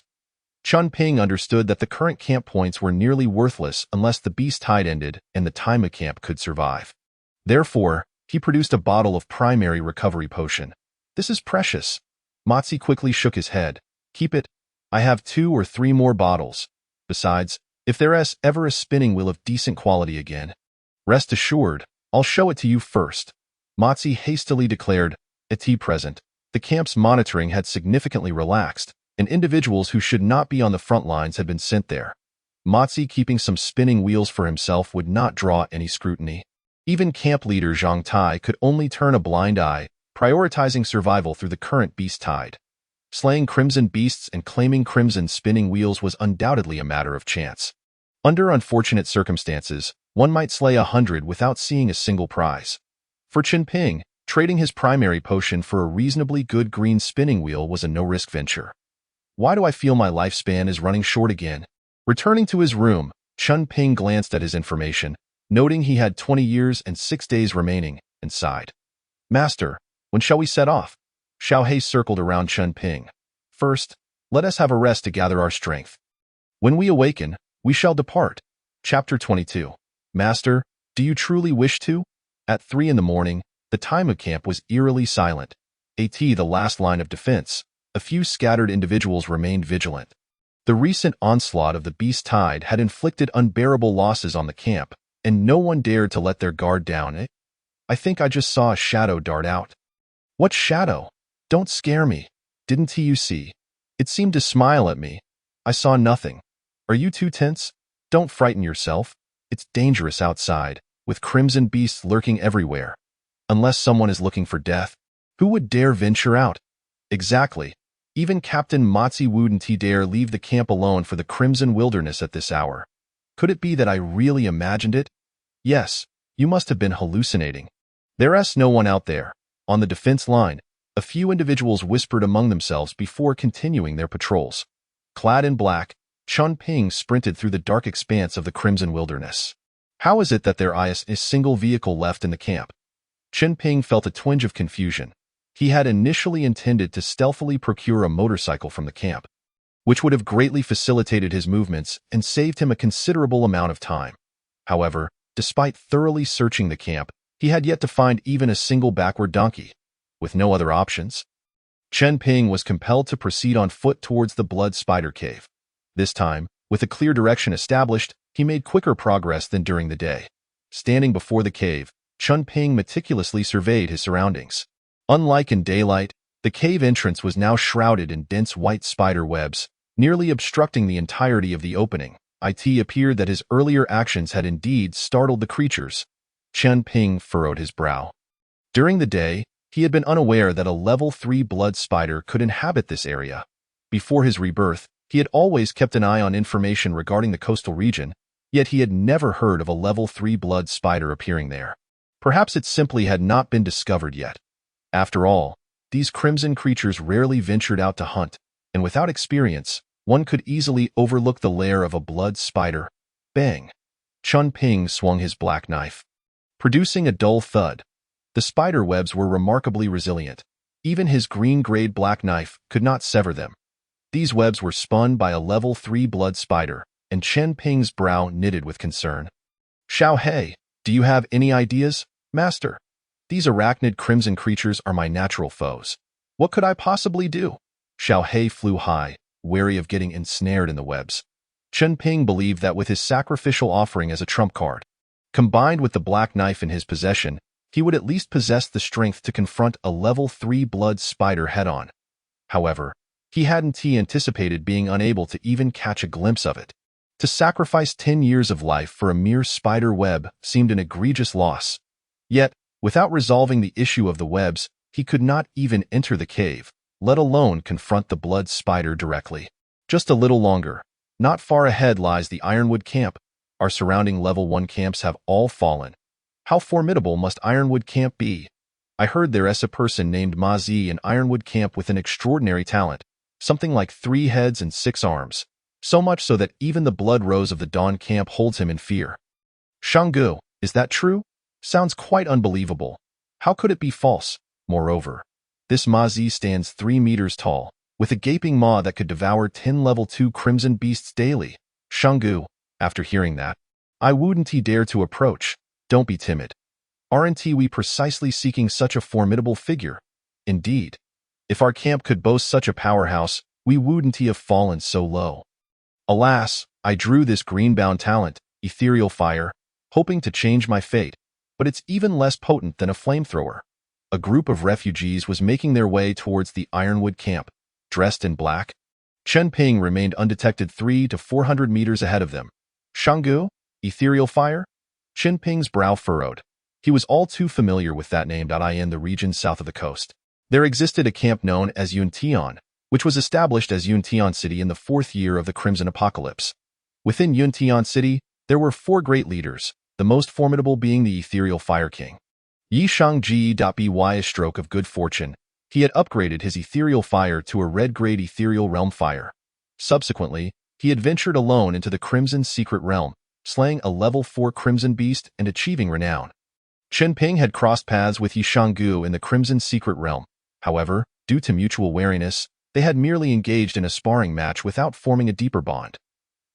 Speaker 1: Chen Ping understood that the current camp points were nearly worthless unless the beast tide ended and the Taimu camp could survive. Therefore, he produced a bottle of primary recovery potion. "This is precious." Mozi quickly shook his head. "Keep it. I have 2 or 3 more bottles. Besides, if there is ever a spinning wheel of decent quality again, rest assured, I'll show it to you first." Mozi hastily declared. At present, the camp's monitoring had significantly relaxed, and individuals who should not be on the front lines had been sent there. Mozi keeping some spinning wheels for himself would not draw any scrutiny. Even camp leader Zhang Tai could only turn a blind eye, prioritizing survival through the current beast tide. Slaying crimson beasts and claiming crimson spinning wheels was undoubtedly a matter of chance. Under unfortunate circumstances, one might slay 100 without seeing a single prize. For Chen Ping, trading his primary potion for a reasonably good green spinning wheel was a no-risk venture. "Why do I feel my lifespan is running short again?" Returning to his room, Chen Ping glanced at his information, noting he had 20 years and 6 days remaining, and sighed. "Master, when shall we set off?" Xiao He circled around Chen Ping. "First, let us have a rest to gather our strength. When we awaken, we shall depart." Chapter 22. "Master, do you truly wish to?" At 3 in the morning, the Taimu camp was eerily silent. The last line of defense. A few scattered individuals remained vigilant. The recent onslaught of the beast tide had inflicted unbearable losses on the camp, and no one dared to let their guard down. "I think I just saw a shadow dart out." "What shadow? Don't scare me. Didn't you see? It seemed to smile at me. I saw nothing. Are you too tense? Don't frighten yourself. It's dangerous outside, with crimson beasts lurking everywhere. Unless someone is looking for death, who would dare venture out?" "Exactly. Even Captain Mozi wouldn't dare leave the camp alone for the crimson wilderness at this hour. Could it be that I really imagined it?" "Yes, you must have been hallucinating. There's no one out there." On the defense line, a few individuals whispered among themselves before continuing their patrols. Clad in black, Chen Ping sprinted through the dark expanse of the crimson wilderness. How is it that there is a single vehicle left in the camp? Chen Ping felt a twinge of confusion. He had initially intended to stealthily procure a motorcycle from the camp, which would have greatly facilitated his movements and saved him a considerable amount of time. However, despite thoroughly searching the camp, he had yet to find even a single backward donkey. With no other options, Chen Ping was compelled to proceed on foot towards the Blood Spider Cave. This time, with a clear direction established, he made quicker progress than during the day. Standing before the cave, Chen Ping meticulously surveyed his surroundings. Unlike in daylight, the cave entrance was now shrouded in dense white spider webs, nearly obstructing the entirety of the opening. It appeared that his earlier actions had indeed startled the creatures. Chen Ping furrowed his brow. During the day, He had been unaware that a level 3 blood spider could inhabit this area. Before his rebirth, he had always kept an eye on information regarding the coastal region, yet he had never heard of a level 3 blood spider appearing there. Perhaps it simply had not been discovered yet. After all, these crimson creatures rarely ventured out to hunt, and without experience, one could easily overlook the lair of a blood spider. Bang! Chun Ping swung his black knife, producing a dull thud. The spider webs were remarkably resilient. Even his green-grade black knife could not sever them. These webs were spun by a level 3 blood spider, and Chun Ping's brow knitted with concern. Xiao He, do you have any ideas, Master? These arachnid crimson creatures are my natural foes. What could I possibly do? Xiao He flew high, wary of getting ensnared in the webs. Chun Ping believed that with his sacrificial offering as a trump card, combined with the black knife in his possession, he would at least possess the strength to confront a level 3 blood spider head-on. However, he hadn't anticipated being unable to even catch a glimpse of it. To sacrifice 10 years of life for a mere spider web seemed an egregious loss. Yet, without resolving the issue of the webs, he could not even enter the cave, let alone confront the blood spider directly. Just a little longer. Not far ahead lies the Ironwood camp. Our surrounding level 1 camps have all fallen. How formidable must Ironwood camp be? I heard there is a person named Ma Zi in Ironwood camp with an extraordinary talent, something like 3 heads and 6 arms, so much so that even the blood rose of the Dawn camp holds him in fear. Shanggu, is that true? Sounds quite unbelievable. How could it be false? Moreover, this Ma Zi stands 3 meters tall, with a gaping maw that could devour 10 level 2 crimson beasts daily. Shanggu, after hearing that, I wouldn't dare to approach. Don't be timid. Aren't we precisely seeking such a formidable figure? Indeed. If our camp could boast such a powerhouse, we wouldn't have fallen so low. Alas, I drew this green-bound talent, ethereal fire, hoping to change my fate, but it's even less potent than a flamethrower. A group of refugees was making their way towards the Ironwood camp, dressed in black. Chun Ping remained undetected 300 to 400 meters ahead of them. Shanggu? Ethereal fire? Chun Ping's brow furrowed. He was all too familiar with that name in the region south of the coast. There existed a camp known as Yuntian, which was established as Yuntian City in the 4th year of the Crimson Apocalypse. Within Yuntian City, there were 4 great leaders, the most formidable being the Ethereal Fire King. Yi Shangji. By a stroke of good fortune, he had upgraded his ethereal fire to a red-grade ethereal realm fire. Subsequently, he had ventured alone into the Crimson Secret Realm, slaying a level 4 Crimson Beast and achieving renown. Chun Ping had crossed paths with Yi Shanggu in the Crimson Secret Realm. However, due to mutual wariness, they had merely engaged in a sparring match without forming a deeper bond.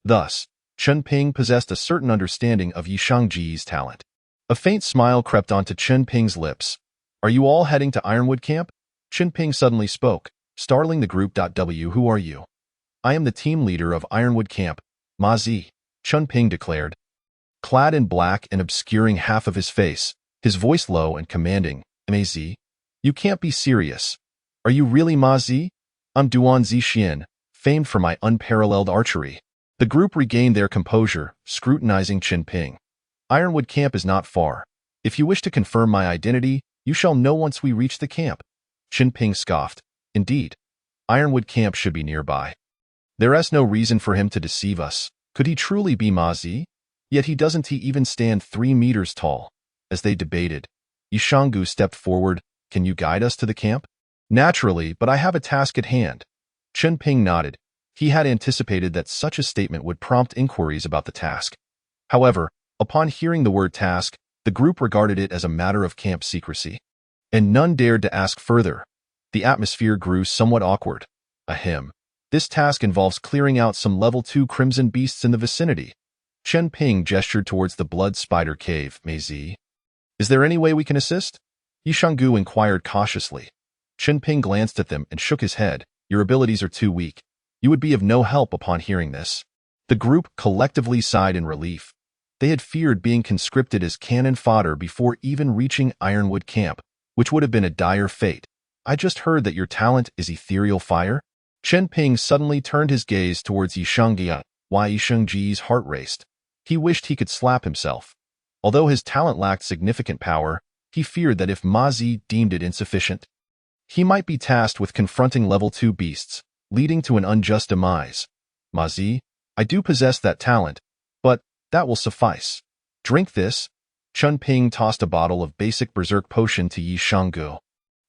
Speaker 1: Thus, Chun Ping possessed a certain understanding of Yi Shangji's talent. A faint smile crept onto Chun Ping's lips. Are you all heading to Ironwood Camp? Chun Ping suddenly spoke, startling the group. Who are you? I am the team leader of Ironwood Camp, Ma Zi, Chun Ping declared. Clad in black and obscuring half of his face, his voice low and commanding, Ma Zi, you can't be serious. Are you really Ma Zi? I'm Duan Zixian, famed for my unparalleled archery. The group regained their composure, scrutinizing Chun Ping. Ironwood Camp is not far. If you wish to confirm my identity, you shall know once we reach the camp. Chun Ping scoffed. Indeed, Ironwood Camp should be nearby. There is no reason for him to deceive us. Could he truly be Ma Zi? Yet he doesn't even stand 3 meters tall. As they debated, Yi Shanggu stepped forward. Can you guide us to the camp? Naturally, but I have a task at hand. Chun Ping nodded. He had anticipated that such a statement would prompt inquiries about the task. However, upon hearing the word task, the group regarded it as a matter of camp secrecy, and none dared to ask further. The atmosphere grew somewhat awkward. Ahem. This task involves clearing out some level 2 crimson beasts in the vicinity. Chun Ping gestured towards the blood spider cave. Ma Zi, is there any way we can assist? Yi Shanggu inquired cautiously. Chun Ping glanced at them and shook his head. Your abilities are too weak. You would be of no help upon hearing this. The group collectively sighed in relief. They had feared being conscripted as cannon fodder before even reaching Ironwood Camp, which would have been a dire fate. I just heard that your talent is ethereal fire? Chun Ping suddenly turned his gaze towards Yi Shangji. Why Yi Shangji's heart raced. He wished he could slap himself. Although his talent lacked significant power, he feared that if Ma Zi deemed it insufficient, he might be tasked with confronting level 2 beasts, leading to an unjust demise. Ma Zi, I do possess that talent, but that will suffice. Drink this. Chun Ping tossed a bottle of basic berserk potion to Yi Shanggu.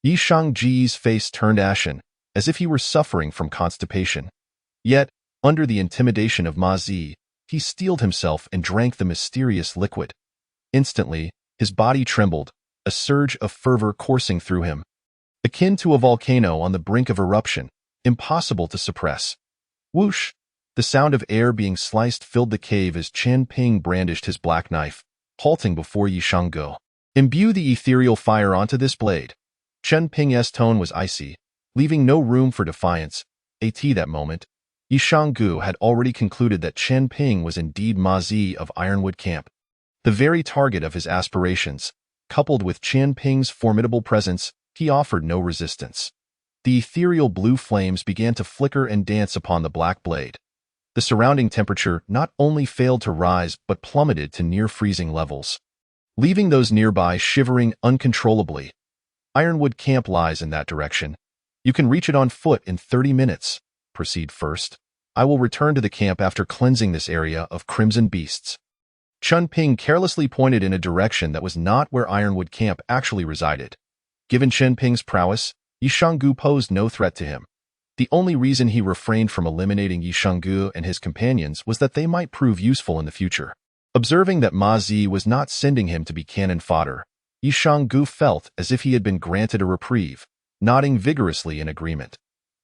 Speaker 1: Yi Shangji's face turned ashen, as if he were suffering from constipation. Yet, under the intimidation of Ma Zi, he steeled himself and drank the mysterious liquid. Instantly, his body trembled, a surge of fervor coursing through him. Akin to a volcano on the brink of eruption, impossible to suppress. Whoosh! The sound of air being sliced filled the cave as Chen Ping brandished his black knife, halting before Yi Shanggu. Imbue the ethereal fire onto this blade. Chen Ping's tone was icy, leaving no room for defiance. At that moment, Yi Shanggu had already concluded that Chen Ping was indeed Ma Zi of Ironwood Camp, the very target of his aspirations. Coupled with Chen Ping's formidable presence, he offered no resistance. The ethereal blue flames began to flicker and dance upon the black blade. The surrounding temperature not only failed to rise but plummeted to near-freezing levels, leaving those nearby shivering uncontrollably. Ironwood Camp lies in that direction. You can reach it on foot in 30 minutes. Proceed first. I will return to the camp after cleansing this area of crimson beasts. Chun Ping carelessly pointed in a direction that was not where Ironwood Camp actually resided. Given Chen Ping's prowess, Yi Shanggu posed no threat to him. The only reason he refrained from eliminating Yi Shanggu and his companions was that they might prove useful in the future. Observing that Ma Zi was not sending him to be cannon fodder, Yi Shanggu felt as if he had been granted a reprieve, nodding vigorously in agreement.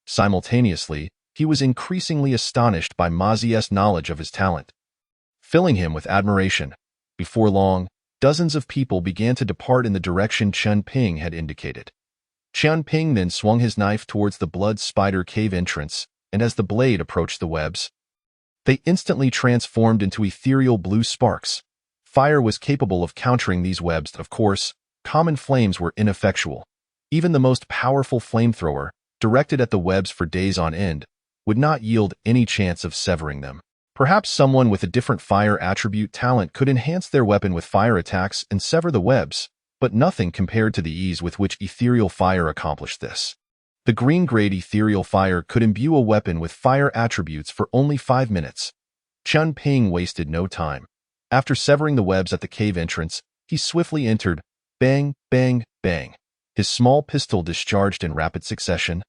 Speaker 1: Simultaneously, he was increasingly astonished by Ma Zi's knowledge of his talent, filling him with admiration. Before long, dozens of people began to depart in the direction Chen Ping had indicated. Chen Ping then swung his knife towards the blood spider cave entrance, and as the blade approached the webs, they instantly transformed into ethereal blue sparks. Fire was capable of countering these webs. Of course, common flames were ineffectual. Even the most powerful flamethrower, directed at the webs for days on end, would not yield any chance of severing them. Perhaps someone with a different fire attribute talent could enhance their weapon with fire attacks and sever the webs, but nothing compared to the ease with which ethereal fire accomplished this. The green-grade ethereal fire could imbue a weapon with fire attributes for only 5 minutes. Chen Ping wasted no time. After severing the webs at the cave entrance, he swiftly entered. Bang, bang, bang. His small pistol discharged in rapid succession,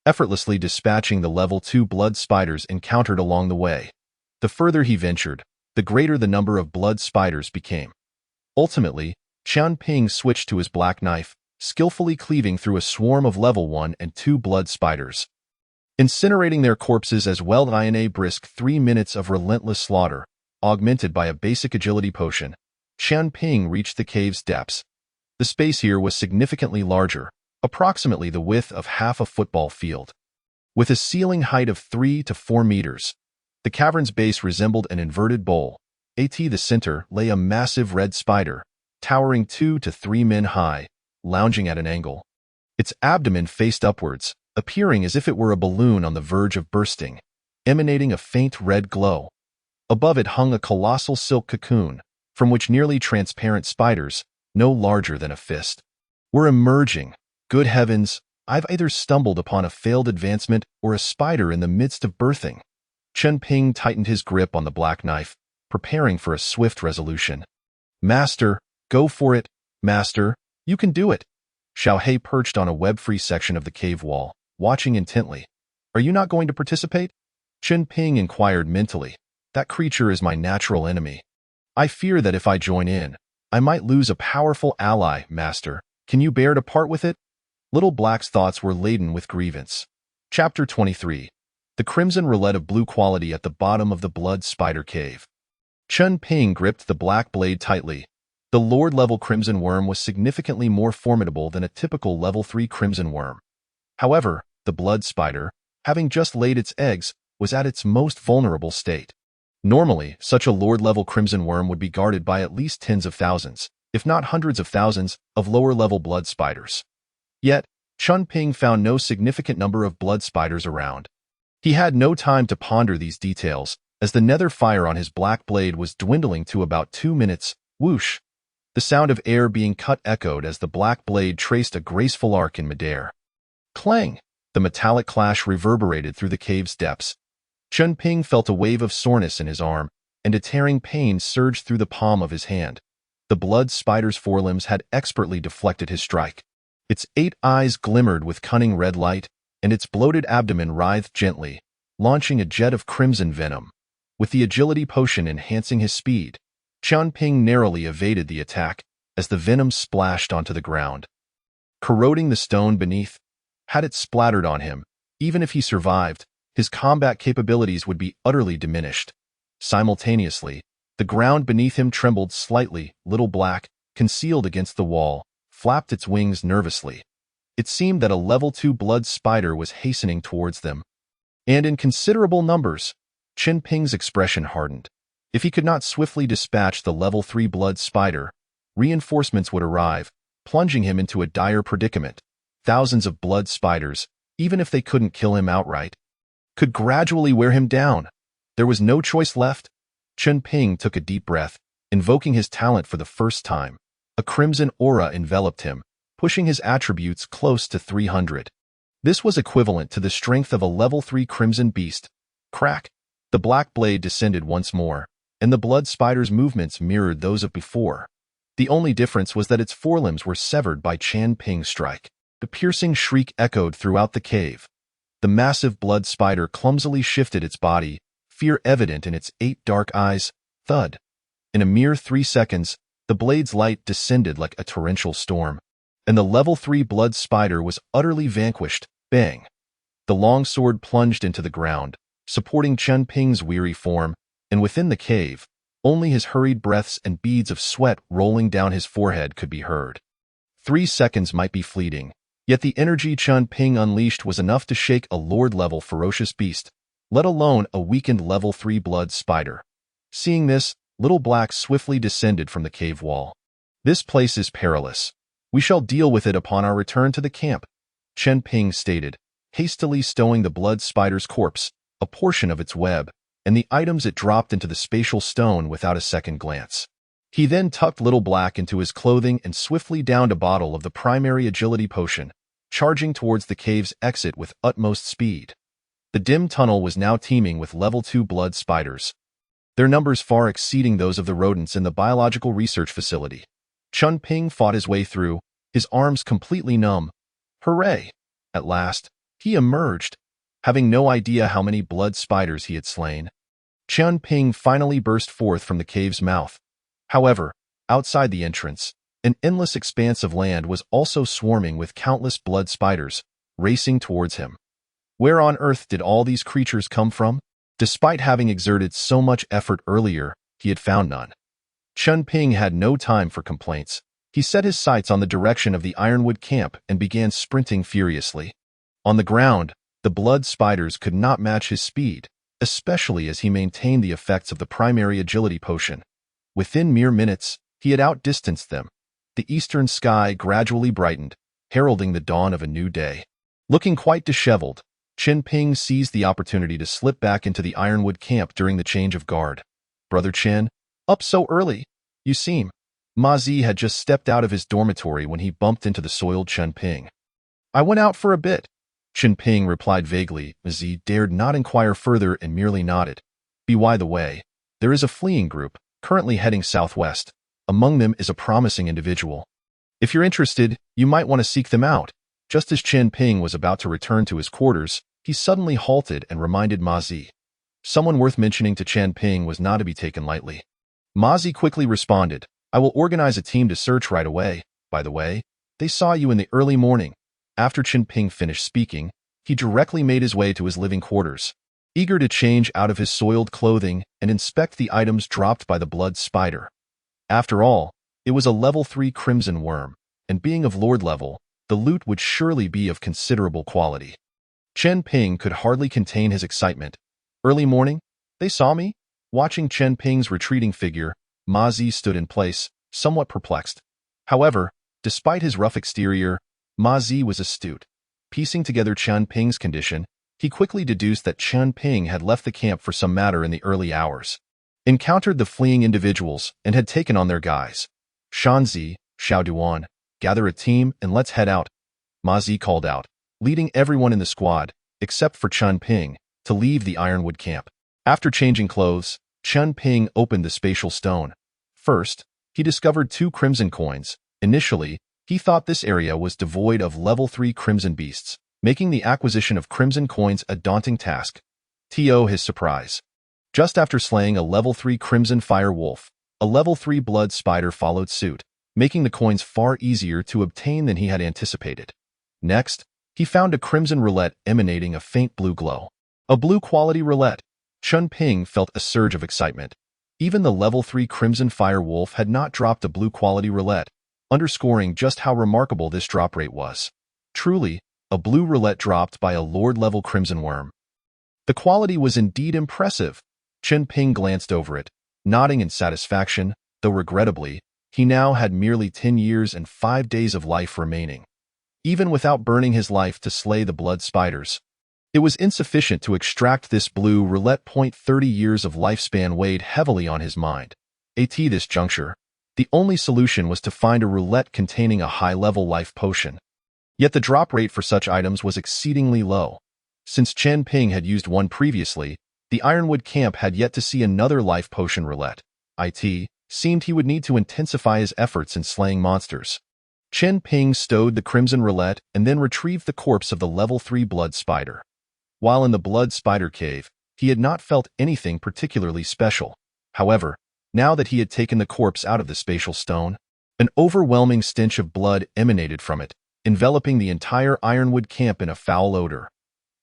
Speaker 1: effortlessly dispatching the level 2 blood spiders encountered along the way. The further he ventured, the greater the number of blood spiders became. Ultimately, Chen Ping switched to his black knife, skillfully cleaving through a swarm of level 1 and 2 blood spiders, incinerating their corpses as well. In a brisk 3 minutes of relentless slaughter, augmented by a basic agility potion, Chen Ping reached the cave's depths. The space here was significantly larger, approximately the width of half a football field. With a ceiling height of 3 to 4 meters, the cavern's base resembled an inverted bowl. At the center lay a massive red spider, towering 2 to 3 men high, lounging at an angle. Its abdomen faced upwards, appearing as if it were a balloon on the verge of bursting, emanating a faint red glow. Above it hung a colossal silk cocoon, from which nearly transparent spiders, no larger than a fist, were emerging. Good heavens, I've either stumbled upon a failed advancement or a spider in the midst of birthing. Chen Ping tightened his grip on the black knife, preparing for a swift resolution. Master, go for it, Master, you can do it. Xiao He perched on a web-free section of the cave wall, watching intently. Are you not going to participate? Chen Ping inquired mentally. That creature is my natural enemy. I fear that if I join in, I might lose a powerful ally, Master. Can you bear to part with it? Little Black's thoughts were laden with grievance. Chapter 23. The crimson roulette of blue quality at the bottom of the blood spider cave. Chen Ping gripped the black blade tightly. The Lord-level crimson worm was significantly more formidable than a typical level 3 crimson worm. However, the blood spider, having just laid its eggs, was at its most vulnerable state. Normally, such a Lord-level crimson worm would be guarded by at least tens of thousands, if not hundreds of thousands, of lower-level blood spiders. Yet, Chen Ping found no significant number of blood spiders around. He had no time to ponder these details, as the nether fire on his black blade was dwindling to about 2 minutes. Whoosh! The sound of air being cut echoed as the black blade traced a graceful arc in midair. Clang! The metallic clash reverberated through the cave's depths. Chunping felt a wave of soreness in his arm, and a tearing pain surged through the palm of his hand. The blood spider's forelimbs had expertly deflected his strike. Its 8 eyes glimmered with cunning red light, and its bloated abdomen writhed gently, launching a jet of crimson venom. With the agility potion enhancing his speed, Chunping narrowly evaded the attack as the venom splashed onto the ground, corroding the stone beneath. Had it splattered on him, even if he survived, his combat capabilities would be utterly diminished. Simultaneously, the ground beneath him trembled slightly. Little Black, concealed against the wall, flapped its wings nervously. It seemed that a level 2 blood spider was hastening towards them. And in considerable numbers. Chunping's expression hardened. If he could not swiftly dispatch the level 3 blood spider, reinforcements would arrive, plunging him into a dire predicament. Thousands of blood spiders, even if they couldn't kill him outright, could gradually wear him down. There was no choice left. Chunping took a deep breath, invoking his talent for the first time. A crimson aura enveloped him, pushing his attributes close to 300. This was equivalent to the strength of a level 3 crimson beast. Crack! The black blade descended once more, and the blood spider's movements mirrored those of before. The only difference was that its forelimbs were severed by Chunping's strike. The piercing shriek echoed throughout the cave. The massive blood spider clumsily shifted its body, fear evident in its 8 dark eyes. Thud! In a mere 3 seconds, the blade's light descended like a torrential storm, and the level 3 blood spider was utterly vanquished. Bang! The long sword plunged into the ground, supporting Chunping's weary form, and within the cave, only his hurried breaths and beads of sweat rolling down his forehead could be heard. 3 seconds might be fleeting, yet the energy Chunping unleashed was enough to shake a lord-level ferocious beast, let alone a weakened level 3 blood spider. Seeing this, Little Black swiftly descended from the cave wall. This place is perilous. We shall deal with it upon our return to the camp, Chunping stated, hastily stowing the blood spider's corpse, a portion of its web, and the items it dropped into the spatial stone without a second glance. He then tucked Little Black into his clothing and swiftly downed a bottle of the primary agility potion, charging towards the cave's exit with utmost speed. The dim tunnel was now teeming with level 2 blood spiders, their numbers far exceeding those of the rodents in the biological research facility. Chunping fought his way through, his arms completely numb. Hooray! At last, he emerged, having no idea how many blood spiders he had slain. Chunping finally burst forth from the cave's mouth. However, outside the entrance, an endless expanse of land was also swarming with countless blood spiders, racing towards him. Where on earth did all these creatures come from? Despite having exerted so much effort earlier, he had found none. Chunping had no time for complaints. He set his sights on the direction of the Ironwood camp and began sprinting furiously. On the ground, the blood spiders could not match his speed, especially as he maintained the effects of the primary agility potion. Within mere minutes, he had outdistanced them. The eastern sky gradually brightened, heralding the dawn of a new day. Looking quite disheveled, Chunping seized the opportunity to slip back into the Ironwood camp during the change of guard. Brother Chen, up so early, you seem. Ma Zi had just stepped out of his dormitory when he bumped into the soiled Chunping. I went out for a bit, Chunping replied vaguely. Ma Zi dared not inquire further and merely nodded. By the way, there is a fleeing group, currently heading southwest. Among them is a promising individual. If you're interested, you might want to seek them out. Just as Chunping was about to return to his quarters, he suddenly halted and reminded Ma Zi. Someone worth mentioning to Chunping was not to be taken lightly. Ma Zi quickly responded, I will organize a team to search right away. By the way, they saw you in the early morning. After Chunping finished speaking, he directly made his way to his living quarters, eager to change out of his soiled clothing and inspect the items dropped by the blood spider. After all, it was a level 3 crimson worm, and being of lord level, the loot would surely be of considerable quality. Chunping could hardly contain his excitement. Early morning? They saw me? Watching Chunping's retreating figure, Ma Zi stood in place, somewhat perplexed. However, despite his rough exterior, Ma Zi was astute. Piecing together Chunping's condition, he quickly deduced that Chunping had left the camp for some matter in the early hours, encountered the fleeing individuals, and had taken on their guise. Shanzi, Xiaoduan, gather a team and let's head out, Ma Zi called out, leading everyone in the squad, except for Chen Ping, to leave the Ironwood camp. After changing clothes, Chen Ping opened the spatial stone. First, he discovered 2 crimson coins. Initially, he thought this area was devoid of level 3 crimson beasts, making the acquisition of crimson coins a daunting task. To his surprise, just after slaying a level 3 crimson fire wolf, a level 3 blood spider followed suit, making the coins far easier to obtain than he had anticipated. Next, he found a crimson roulette emanating a faint blue glow. A blue-quality roulette. Chen Ping felt a surge of excitement. Even the level 3 crimson fire wolf had not dropped a blue-quality roulette, underscoring just how remarkable this drop rate was. Truly, a blue roulette dropped by a Lord-level crimson worm. The quality was indeed impressive. Chen Ping glanced over it, nodding in satisfaction, though regrettably, he now had merely 10 years and 5 days of life remaining. Even without burning his life to slay the blood spiders, it was insufficient to extract this blue roulette. 30 years of lifespan weighed heavily on his mind. At this juncture, the only solution was to find a roulette containing a high-level life potion. Yet the drop rate for such items was exceedingly low. Since Chen Ping had used one previously, the Ironwood camp had yet to see another life potion roulette. It seemed he would need to intensify his efforts in slaying monsters. Chen Ping stowed the crimson roulette and then retrieved the corpse of the level 3 blood spider. While in the blood spider cave, he had not felt anything particularly special. However, now that he had taken the corpse out of the spatial stone, an overwhelming stench of blood emanated from it, enveloping the entire Ironwood camp in a foul odor.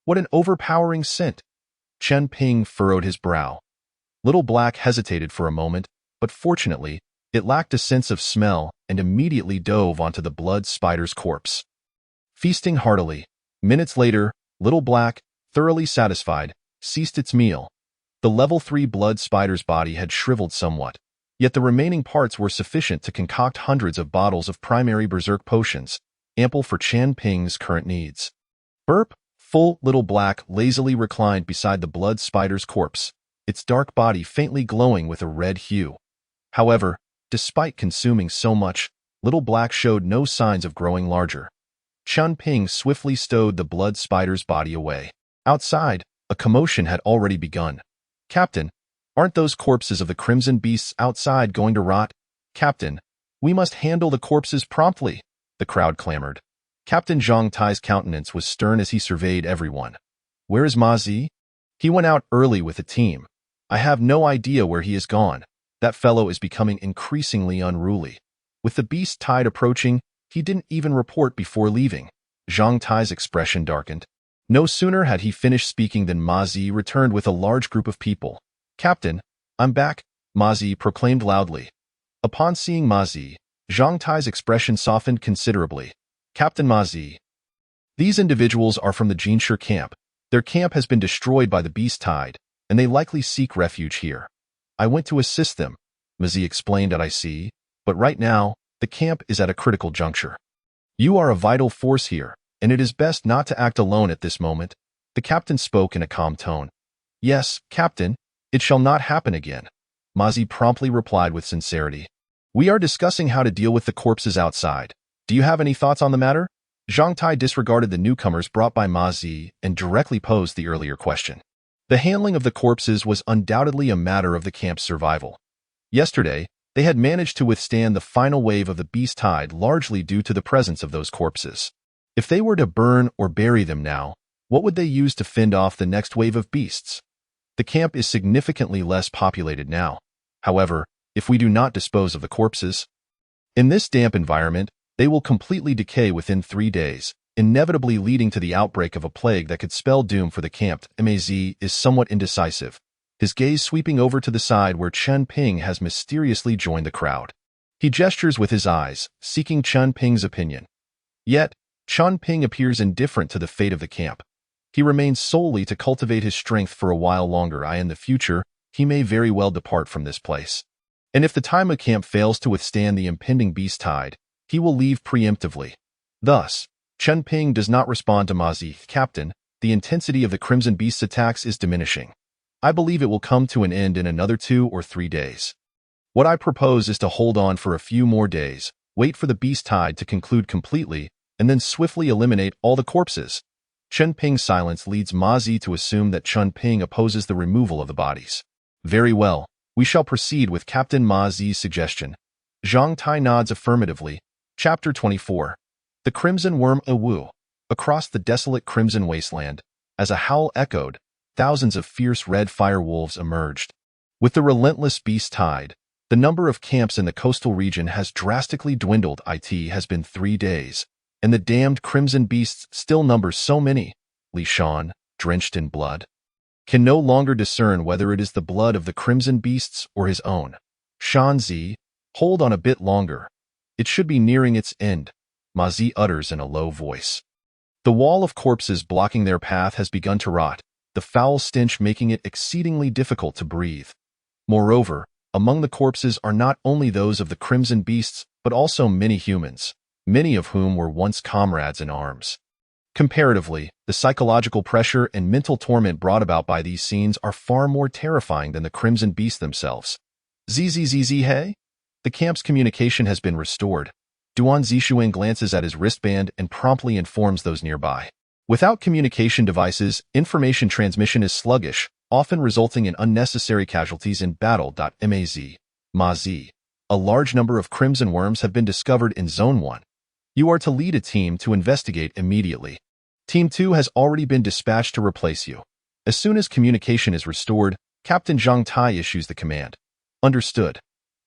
Speaker 1: What an overpowering scent! Chen Ping furrowed his brow. Little Black hesitated for a moment, but fortunately, it lacked a sense of smell and immediately dove onto the blood spider's corpse. Feasting heartily, minutes later, Little Black, thoroughly satisfied, ceased its meal. The level 3 blood spider's body had shriveled somewhat, yet the remaining parts were sufficient to concoct hundreds of bottles of primary berserk potions, ample for Chen Ping's current needs. Burp! Full Little Black lazily reclined beside the blood spider's corpse, its dark body faintly glowing with a red hue. However, despite consuming so much, Little Black showed no signs of growing larger. Chen Ping swiftly stowed the blood spider's body away. Outside, a commotion had already begun. Captain, aren't those corpses of the crimson beasts outside going to rot? Captain, we must handle the corpses promptly, the crowd clamored. Captain Zhang Tai's countenance was stern as he surveyed everyone. Where is Ma Zi? He went out early with the team. I have no idea where he has gone. That fellow is becoming increasingly unruly. With the beast tide approaching, he didn't even report before leaving. Zhang Tai's expression darkened. No sooner had he finished speaking than Ma Zi returned with a large group of people. Captain, I'm back, Ma Zi proclaimed loudly. Upon seeing Ma Zi, Zhang Tai's expression softened considerably. Captain Ma Zi. These individuals are from the Jinshi camp. Their camp has been destroyed by the beast tide, and they likely seek refuge here. I went to assist them, Ma Zi explained at IC, but right now, the camp is at a critical juncture. You are a vital force here, and it is best not to act alone at this moment. The captain spoke in a calm tone. Yes, Captain, it shall not happen again, Ma Zi promptly replied with sincerity. We are discussing how to deal with the corpses outside. Do you have any thoughts on the matter? Zhang Tai disregarded the newcomers brought by Ma Zi and directly posed the earlier question. The handling of the corpses was undoubtedly a matter of the camp's survival. Yesterday, they had managed to withstand the final wave of the beast tide largely due to the presence of those corpses. If they were to burn or bury them now, what would they use to fend off the next wave of beasts? The camp is significantly less populated now. However, if we do not dispose of the corpses, in this damp environment, they will completely decay within 3 days, inevitably leading to the outbreak of a plague that could spell doom for the camp. Maz is somewhat indecisive, his gaze sweeping over to the side where Chen Ping has mysteriously joined the crowd. He gestures with his eyes, seeking Chen Ping's opinion. Yet, Chen Ping appears indifferent to the fate of the camp. He remains solely to cultivate his strength for a while longer. In the future, he may very well depart from this place. And if the time of camp fails to withstand the impending beast tide, he will leave preemptively. Thus, Chen Ping does not respond to Ma Zi. Captain, the intensity of the Crimson Beast's attacks is diminishing. I believe it will come to an end in another 2 or 3 days. What I propose is to hold on for a few more days, wait for the beast tide to conclude completely, and then swiftly eliminate all the corpses. Chen Ping's silence leads Ma Zi to assume that Chen Ping opposes the removal of the bodies. Very well, we shall proceed with Captain Ma Zi's suggestion. Zhang Tai nods affirmatively. Chapter 24. The Crimson Worm Awu. Across the desolate crimson wasteland, as a howl echoed, thousands of fierce red fire wolves emerged. With the relentless beast tide, the number of camps in the coastal region has drastically dwindled. It has been 3 days, and the damned crimson beasts still number so many. Li Shan, drenched in blood, can no longer discern whether it is the blood of the crimson beasts or his own. Shan Zi, hold on a bit longer. It should be nearing its end, Ma Zi utters in a low voice. The wall of corpses blocking their path has begun to rot, the foul stench making it exceedingly difficult to breathe. Moreover, among the corpses are not only those of the crimson beasts, but also many humans, many of whom were once comrades in arms. Comparatively, the psychological pressure and mental torment brought about by these scenes are far more terrifying than the crimson beasts themselves. Zzz hey? The camp's communication has been restored. Duan Zixuan glances at his wristband and promptly informs those nearby. Without communication devices, information transmission is sluggish, often resulting in unnecessary casualties in battle. Ma Zi, a large number of crimson worms have been discovered in Zone 1. You are to lead a team to investigate immediately. Team 2 has already been dispatched to replace you. As soon as communication is restored, Captain Zhang Tai issues the command. Understood.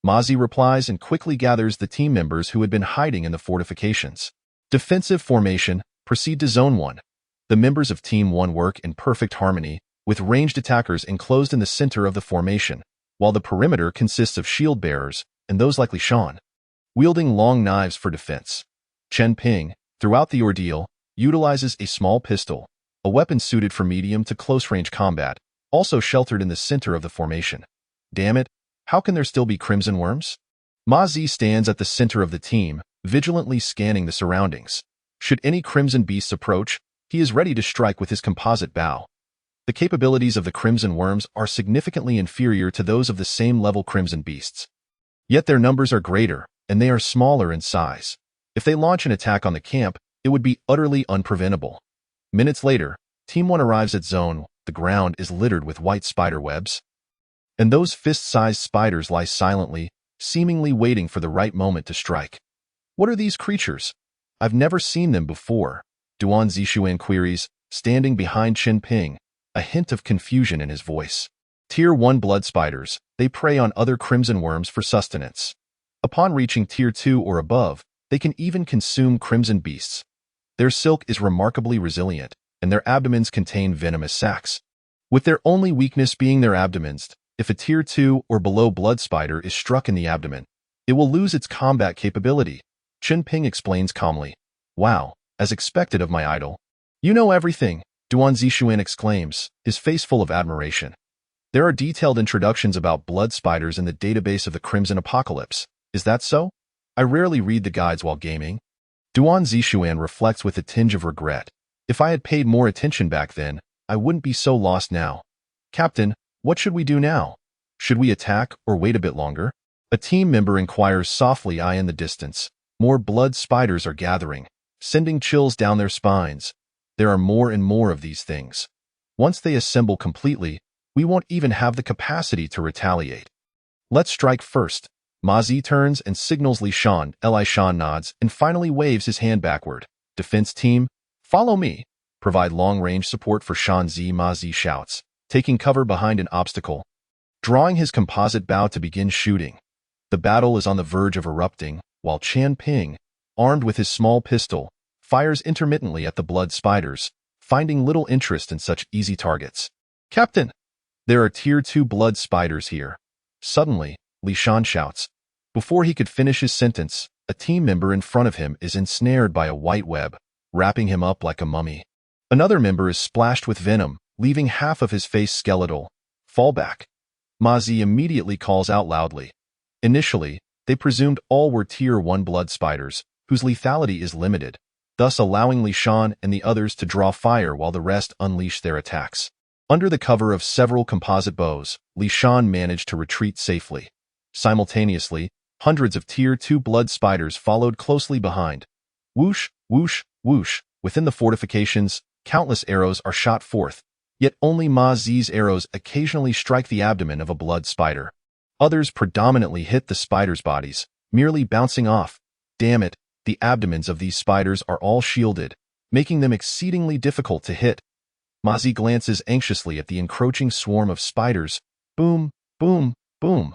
Speaker 1: Ma Zi replies and quickly gathers the team members who had been hiding in the fortifications. Defensive formation, proceed to Zone 1. The members of Team 1 work in perfect harmony, with ranged attackers enclosed in the center of the formation, while the perimeter consists of shield bearers and those like Li Shan, wielding long knives for defense. Chen Ping, throughout the ordeal, utilizes a small pistol, a weapon suited for medium to close-range combat, also sheltered in the center of the formation. Damn it, how can there still be crimson worms? Ma Zi stands at the center of the team, vigilantly scanning the surroundings. Should any crimson beasts approach, he is ready to strike with his composite bow. The capabilities of the crimson worms are significantly inferior to those of the same level crimson beasts. Yet their numbers are greater, and they are smaller in size. If they launch an attack on the camp, it would be utterly unpreventable. Minutes later, Team 1 arrives at Zone. The ground is littered with white spider webs, and those fist-sized spiders lie silently, seemingly waiting for the right moment to strike. What are these creatures? I've never seen them before, Duan Zixuan queries, standing behind Chen Ping, a hint of confusion in his voice. Tier 1 blood spiders, they prey on other crimson worms for sustenance. Upon reaching Tier 2 or above, they can even consume crimson beasts. Their silk is remarkably resilient, and their abdomens contain venomous sacs. With their only weakness being their abdomens, if a Tier 2 or below blood spider is struck in the abdomen, it will lose its combat capability, Chen Ping explains calmly. Wow, as expected of my idol. You know everything, Duan Zixuan exclaims, his face full of admiration. There are detailed introductions about blood spiders in the database of the Crimson Apocalypse. Is that so? I rarely read the guides while gaming. Duan Zixuan reflects with a tinge of regret. If I had paid more attention back then, I wouldn't be so lost now. Captain, what should we do now? Should we attack or wait a bit longer? A team member inquires softly. In the distance, more blood spiders are gathering, sending chills down their spines. There are more and more of these things. Once they assemble completely, we won't even have the capacity to retaliate. Let's strike first. Ma Zi turns and signals Li Shan. Li Shan nods and finally waves his hand backward. Defense team, follow me. Provide long-range support for Shan Zi. Ma Zi shouts, taking cover behind an obstacle, drawing his composite bow to begin shooting. The battle is on the verge of erupting, while Chen Ping, armed with his small pistol, fires intermittently at the blood spiders, finding little interest in such easy targets. Captain, there are Tier 2 blood spiders here. Suddenly, Li Shan shouts. Before he could finish his sentence, a team member in front of him is ensnared by a white web, wrapping him up like a mummy. Another member is splashed with venom, leaving half of his face skeletal. Fall back. Ma Zi immediately calls out loudly. Initially, they presumed all were Tier 1 blood spiders, whose lethality is limited, thus allowing Li Shan and the others to draw fire while the rest unleash their attacks. Under the cover of several composite bows, Li Shan managed to retreat safely. Simultaneously, hundreds of Tier 2 blood spiders followed closely behind. Whoosh, whoosh, whoosh. Within the fortifications, countless arrows are shot forth, yet only Ma Zi's arrows occasionally strike the abdomen of a blood spider. Others predominantly hit the spiders' bodies, merely bouncing off. Damn it, the abdomens of these spiders are all shielded, making them exceedingly difficult to hit. Ma Zi glances anxiously at the encroaching swarm of spiders. Boom, boom, boom.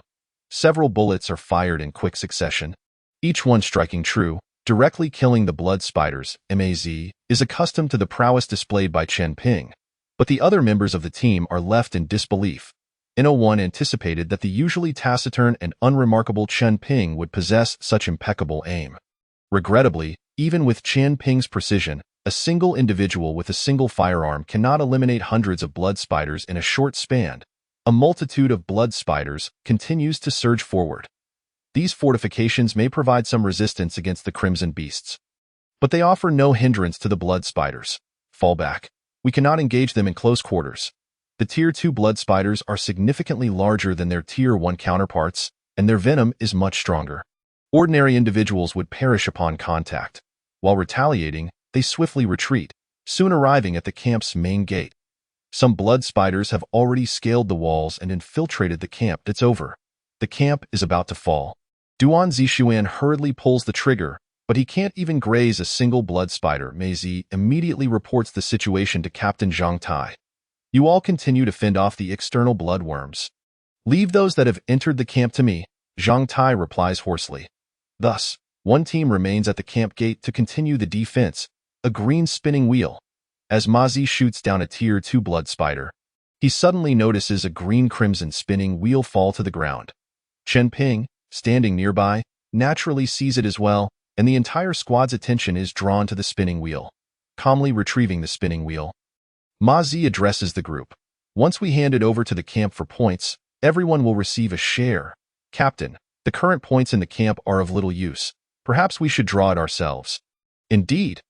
Speaker 1: Several bullets are fired in quick succession, each one striking true, directly killing the blood spiders. Maz is accustomed to the prowess displayed by Chen Ping, but the other members of the team are left in disbelief. One anticipated that the usually taciturn and unremarkable Chen Ping would possess such impeccable aim. Regrettably, even with Chen Ping's precision, a single individual with a single firearm cannot eliminate hundreds of blood spiders in a short span. A multitude of blood spiders continues to surge forward. These fortifications may provide some resistance against the crimson beasts, but they offer no hindrance to the blood spiders. Fall back. We cannot engage them in close quarters. The Tier 2 blood spiders are significantly larger than their Tier 1 counterparts, and their venom is much stronger. Ordinary individuals would perish upon contact. While retaliating, they swiftly retreat, soon arriving at the camp's main gate. Some blood spiders have already scaled the walls and infiltrated the camp. It's over. The camp is about to fall. Duan Zixuan hurriedly pulls the trigger, but he can't even graze a single blood spider. Mei Zi immediately reports the situation to Captain Zhang Tai. You all continue to fend off the external bloodworms. Leave those that have entered the camp to me, Zhang Tai replies hoarsely. Thus, one team remains at the camp gate to continue the defense, a green spinning wheel. As Ma Zi shoots down a Tier 2 blood spider, he suddenly notices a green-crimson spinning wheel fall to the ground. Chen Ping, standing nearby, naturally sees it as well, and the entire squad's attention is drawn to the spinning wheel. Calmly retrieving the spinning wheel, Ma Zi addresses the group. Once we hand it over to the camp for points, everyone will receive a share. Captain, the current points in the camp are of little use. Perhaps we should draw it ourselves. Indeed.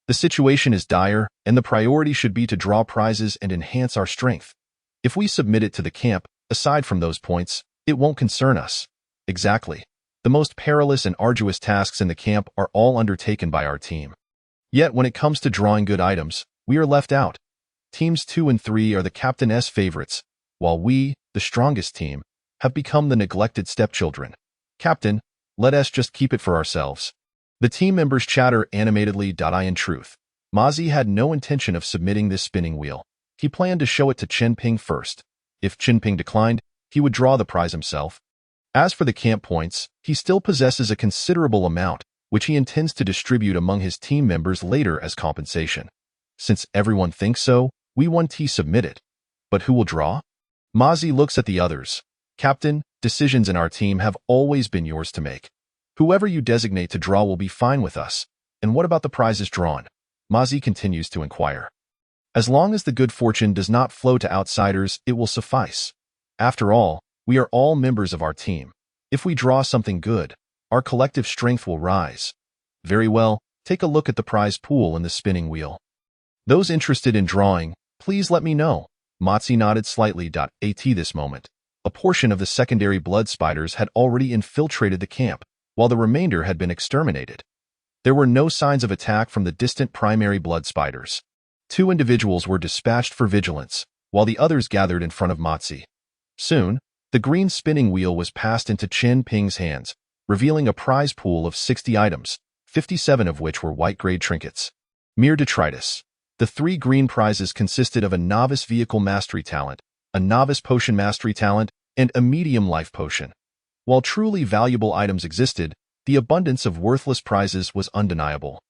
Speaker 1: The situation is dire, and the priority should be to draw prizes and enhance our strength. If we submit it to the camp, aside from those points, it won't concern us. Exactly. The most perilous and arduous tasks in the camp are all undertaken by our team. Yet when it comes to drawing good items, we are left out. Teams 2 and 3 are the captain's favorites, while we, the strongest team, have become the neglected stepchildren. Captain, let us just keep it for ourselves. The team members chatter animatedly. In truth, Ma Zi had no intention of submitting this spinning wheel. He planned to show it to Chen Ping first. If Chen Ping declined, he would draw the prize himself. As for the camp points, he still possesses a considerable amount, which he intends to distribute among his team members later as compensation. Since everyone thinks so, we want to submit it. But who will draw? Ma Zi looks at the others. Captain, decisions in our team have always been yours to make. Whoever you designate to draw will be fine with us. And what about the prizes drawn? Ma Zi continues to inquire. As long as the good fortune does not flow to outsiders, it will suffice. After all, we are all members of our team. If we draw something good, our collective strength will rise. Very well, take a look at the prize pool in the spinning wheel. Those interested in drawing, please let me know. Ma Zi nodded slightly. At this moment, a portion of the secondary blood spiders had already infiltrated the camp, while the remainder had been exterminated. There were no signs of attack from the distant primary blood spiders. 2 individuals were dispatched for vigilance, while the others gathered in front of Ma Zi. Soon, the green spinning wheel was passed into Chen Ping's hands, revealing a prize pool of 60 items, 57 of which were white-grade trinkets. Mere detritus. The 3 green prizes consisted of a novice vehicle mastery talent, a novice potion mastery talent, and a medium life potion. While truly valuable items existed, the abundance of worthless prizes was undeniable.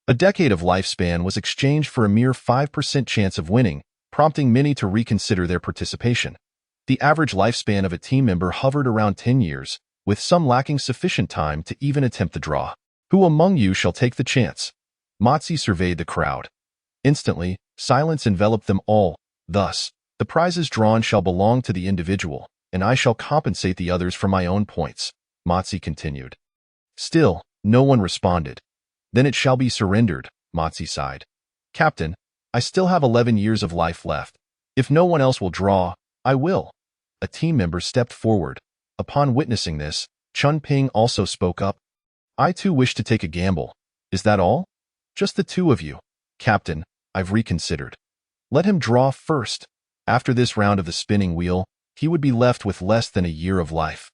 Speaker 1: A decade of lifespan was exchanged for a mere 5% chance of winning, prompting many to reconsider their participation. The average lifespan of a team member hovered around 10 years, with some lacking sufficient time to even attempt the draw. Who among you shall take the chance? Ma Zi surveyed the crowd. Instantly, silence enveloped them all. Thus, the prizes drawn shall belong to the individual, and I shall compensate the others for my own points, Ma Zi continued. Still, no one responded. Then it shall be surrendered, Ma Zi sighed. Captain, I still have 11 years of life left. If no one else will draw, I will. A team member stepped forward. Upon witnessing this, Chun Ping also spoke up. I too wish to take a gamble. Is that all? Just the two of you. Captain, I've reconsidered. Let him draw first. After this round of the spinning wheel, he would be left with less than a year of life.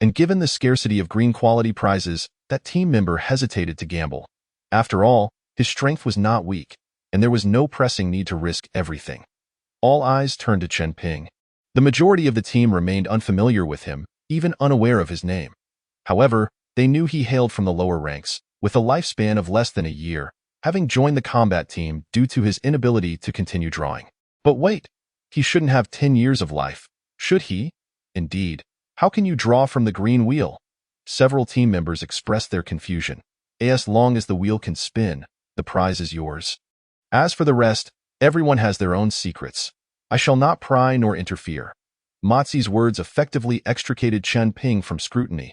Speaker 1: And given the scarcity of green quality prizes, that team member hesitated to gamble. After all, his strength was not weak, and there was no pressing need to risk everything. All eyes turned to Chun Ping. The majority of the team remained unfamiliar with him, even unaware of his name. However, they knew he hailed from the lower ranks, with a lifespan of less than a year, having joined the combat team due to his inability to continue drawing. But wait, he shouldn't have 10 years of life, should he? Indeed, how can you draw from the green wheel? Several team members expressed their confusion. As long as the wheel can spin, the prize is yours. As for the rest, everyone has their own secrets. I shall not pry nor interfere. Mozi's words effectively extricated Chun Ping from scrutiny.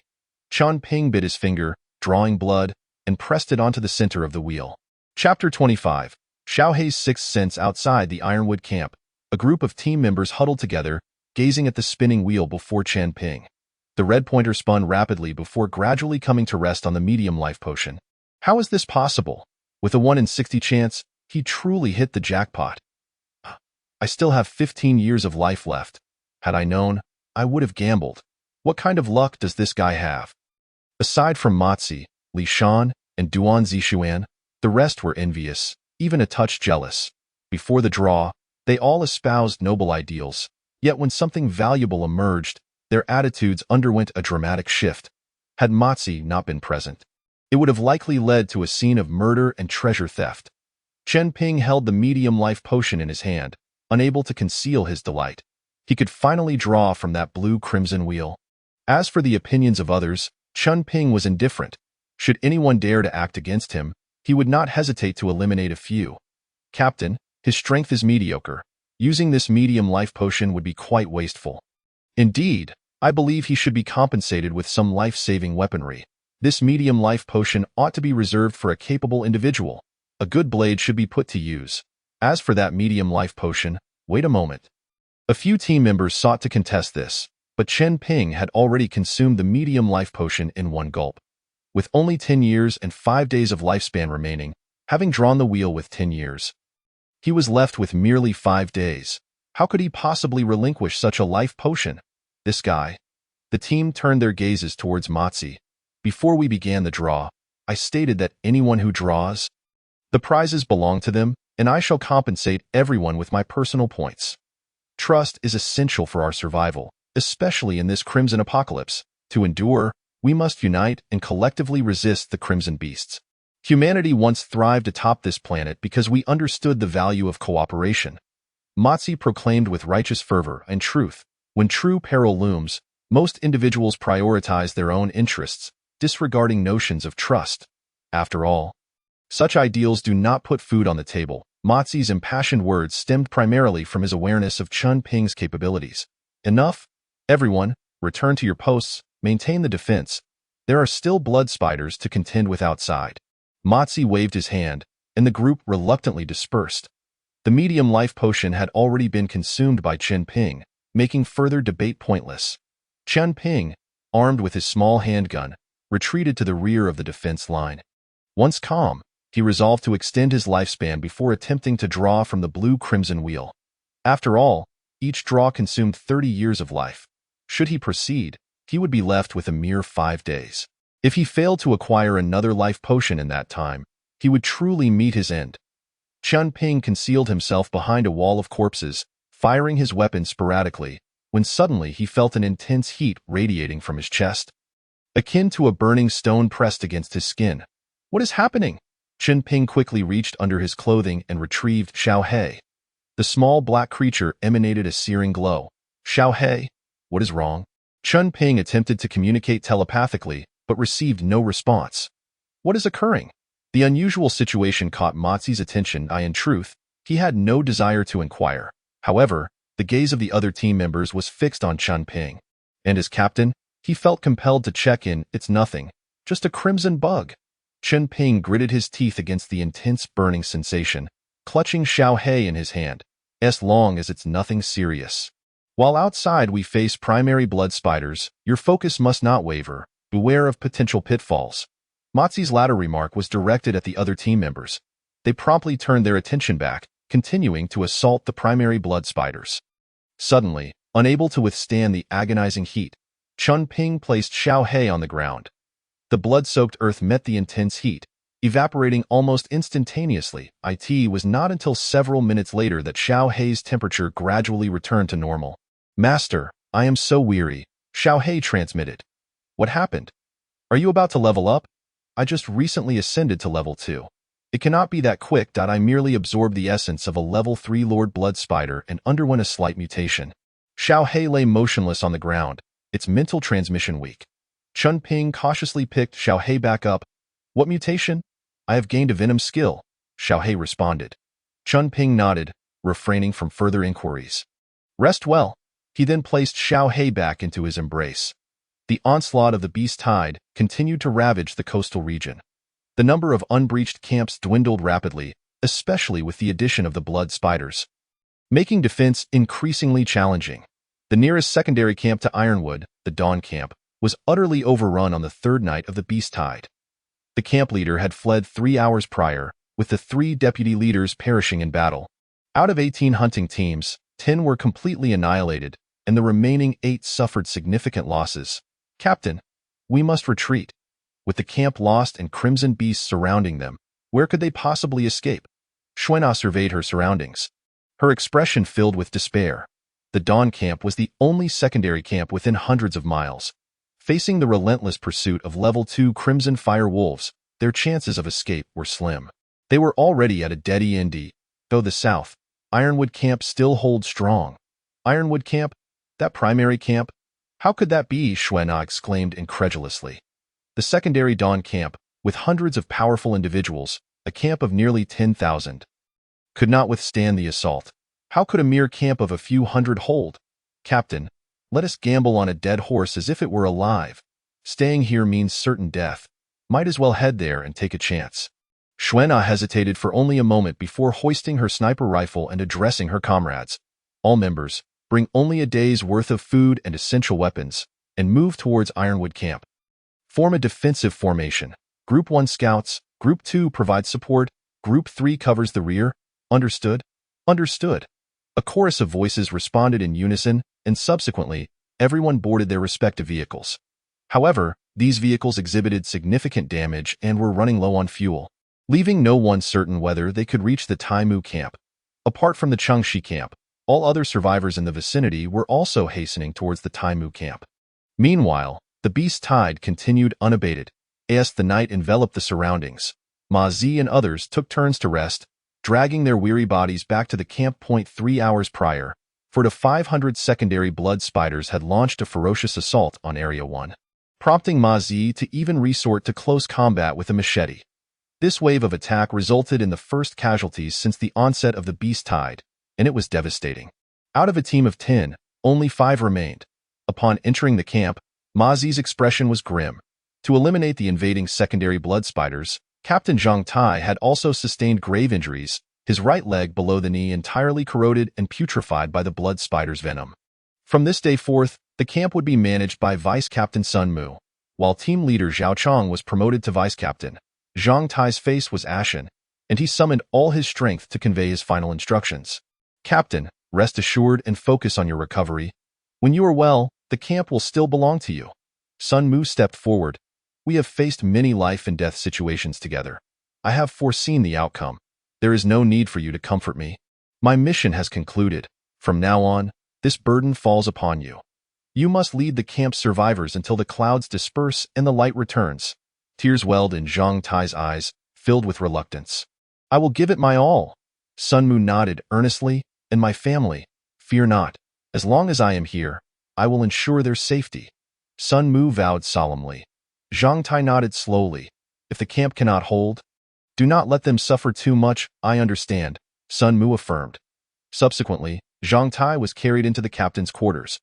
Speaker 1: Chun Ping bit his finger, drawing blood, and pressed it onto the center of the wheel. Chapter 25. Xiaohei's Sixth Sense. Outside the Ironwood camp, a group of team members huddled together, gazing at the spinning wheel before Chun Ping. The red pointer spun rapidly before gradually coming to rest on the medium life potion. How is this possible? With a 1 in 60 chance, he truly hit the jackpot. I still have 15 years of life left. Had I known, I would have gambled. What kind of luck does this guy have? Aside from Mozi, Li Shan, and Duan Zixuan, the rest were envious, even a touch jealous. Before the draw, they all espoused noble ideals, yet when something valuable emerged, their attitudes underwent a dramatic shift. Had Mozi not been present, it would have likely led to a scene of murder and treasure theft. Chun Ping held the medium life potion in his hand, unable to conceal his delight. He could finally draw from that blue-crimson wheel. As for the opinions of others, Chun Ping was indifferent. Should anyone dare to act against him, he would not hesitate to eliminate a few. Captain, his strength is mediocre. Using this medium life potion would be quite wasteful. Indeed, I believe he should be compensated with some life-saving weaponry. This medium life potion ought to be reserved for a capable individual. A good blade should be put to use. As for that medium life potion, wait a moment. A few team members sought to contest this, but Chun Ping had already consumed the medium life potion in one gulp. With only 10 years and 5 days of lifespan remaining, having drawn the wheel with 10 years, he was left with merely 5 days. How could he possibly relinquish such a life potion? This guy. The team turned their gazes towards Mozi. Before we began the draw, I stated that anyone who draws, the prizes belong to them, and I shall compensate everyone with my personal points. Trust is essential for our survival, especially in this crimson apocalypse. To endure, we must unite and collectively resist the crimson beasts. Humanity once thrived atop this planet because we understood the value of cooperation. Mozi proclaimed with righteous fervor and truth, when true peril looms, most individuals prioritize their own interests, disregarding notions of trust. After all, such ideals do not put food on the table. Mozi's impassioned words stemmed primarily from his awareness of Chun Ping's capabilities. Enough. Everyone, return to your posts, maintain the defense. There are still blood spiders to contend with outside. Mozi waved his hand, and the group reluctantly dispersed. The medium life potion had already been consumed by Chun Ping, making further debate pointless. Chun Ping, armed with his small handgun, retreated to the rear of the defense line. Once calm, he resolved to extend his lifespan before attempting to draw from the blue-crimson wheel. After all, each draw consumed 30 years of life. Should he proceed, he would be left with a mere 5 days. If he failed to acquire another life potion in that time, he would truly meet his end. Chun Ping concealed himself behind a wall of corpses, firing his weapon sporadically, when suddenly he felt an intense heat radiating from his chest, akin to a burning stone pressed against his skin. What is happening? Chun Ping quickly reached under his clothing and retrieved Xiaohei. The small black creature emanated a searing glow. Xiaohei, what is wrong? Chun Ping attempted to communicate telepathically, but received no response. What is occurring? The unusual situation caught Mozi's attention. In truth, he had no desire to inquire. However, the gaze of the other team members was fixed on Chun Ping. And as captain, he felt compelled to check in. It's nothing, just a crimson bug. Chun Ping gritted his teeth against the intense burning sensation, clutching Xiaohei in his hand. As long as it's nothing serious. While outside we face primary blood spiders, your focus must not waver. Beware of potential pitfalls. Matzi's latter remark was directed at the other team members. They promptly turned their attention back, continuing to assault the primary blood spiders. Suddenly, unable to withstand the agonizing heat, Chun Ping placed Xiao He on the ground. The blood-soaked earth met the intense heat, evaporating almost instantaneously. It was not until several minutes later that Xiao He's temperature gradually returned to normal. "Master, I am so weary," Xiao He transmitted. "What happened? Are you about to level up?" "I just recently ascended to level 2. It cannot be that quick. I merely absorbed the essence of a level 3 Lord Blood Spider and underwent a slight mutation." Xiao He lay motionless on the ground, its mental transmission weak. Chun Ping cautiously picked Xiao He back up. "What mutation?" "I have gained a venom skill," Xiao He responded. Chun Ping nodded, refraining from further inquiries. "Rest well." He then placed Xiao He back into his embrace. The onslaught of the beast tide continued to ravage the coastal region. The number of unbreached camps dwindled rapidly, especially with the addition of the blood spiders, making defense increasingly challenging. The nearest secondary camp to Ironwood, the Dawn Camp, was utterly overrun on the third night of the beast tide. The camp leader had fled 3 hours prior, with the 3 deputy leaders perishing in battle. Out of 18 hunting teams, 10 were completely annihilated, and the remaining 8 suffered significant losses. "Captain, we must retreat." With the camp lost and crimson beasts surrounding them, where could they possibly escape? Xuena surveyed her surroundings. Her expression filled with despair. The Dawn Camp was the only secondary camp within hundreds of miles. Facing the relentless pursuit of level 2 Crimson Fire Wolves, their chances of escape were slim. They were already at a dead end, though the South, Ironwood Camp still holds strong. Ironwood Camp? That primary camp? How could that be? Xuena exclaimed incredulously. The secondary Dawn Camp, with hundreds of powerful individuals, a camp of nearly 10,000, could not withstand the assault. How could a mere camp of a few hundred hold? "Captain, let us gamble on a dead horse as if it were alive. Staying here means certain death. Might as well head there and take a chance." Xuena hesitated for only a moment before hoisting her sniper rifle and addressing her comrades. "All members, bring only a day's worth of food and essential weapons, and move towards Ironwood Camp. Form a defensive formation. Group 1 scouts, Group 2 provides support, Group 3 covers the rear. Understood?" "Understood." A chorus of voices responded in unison, and subsequently, everyone boarded their respective vehicles. However, these vehicles exhibited significant damage and were running low on fuel, leaving no one certain whether they could reach the Taimu camp. Apart from the Chengshi camp, all other survivors in the vicinity were also hastening towards the Taimu camp. Meanwhile, the beast tide continued unabated. As the night enveloped the surroundings, Ma Zi and others took turns to rest, dragging their weary bodies back to the camp point 3 hours prior, for the 500 secondary blood spiders had launched a ferocious assault on Area 1, prompting Ma Zi to even resort to close combat with a machete. This wave of attack resulted in the first casualties since the onset of the beast tide, and it was devastating. Out of a team of 10, only 5 remained. Upon entering the camp, Ma Zi's expression was grim. To eliminate the invading secondary blood spiders, Captain Zhang Tai had also sustained grave injuries, his right leg below the knee entirely corroded and putrefied by the blood spider's venom. From this day forth, the camp would be managed by Vice Captain Sun Mu, while team leader Zhao Chong was promoted to vice captain. Zhang Tai's face was ashen, and he summoned all his strength to convey his final instructions. "Captain, rest assured and focus on your recovery. When you are well, the camp will still belong to you." Sun Mu stepped forward. "We have faced many life and death situations together. I have foreseen the outcome. There is no need for you to comfort me. My mission has concluded. From now on, this burden falls upon you. You must lead the camp's survivors until the clouds disperse and the light returns." Tears welled in Zhang Tai's eyes, filled with reluctance. "I will give it my all." Sun Mu nodded earnestly. "And my family, fear not. As long as I am here, I will ensure their safety." Sun Mu vowed solemnly. Zhang Tai nodded slowly. "If the camp cannot hold, do not let them suffer too much." "I understand," Sun Mu affirmed. Subsequently, Zhang Tai was carried into the captain's quarters.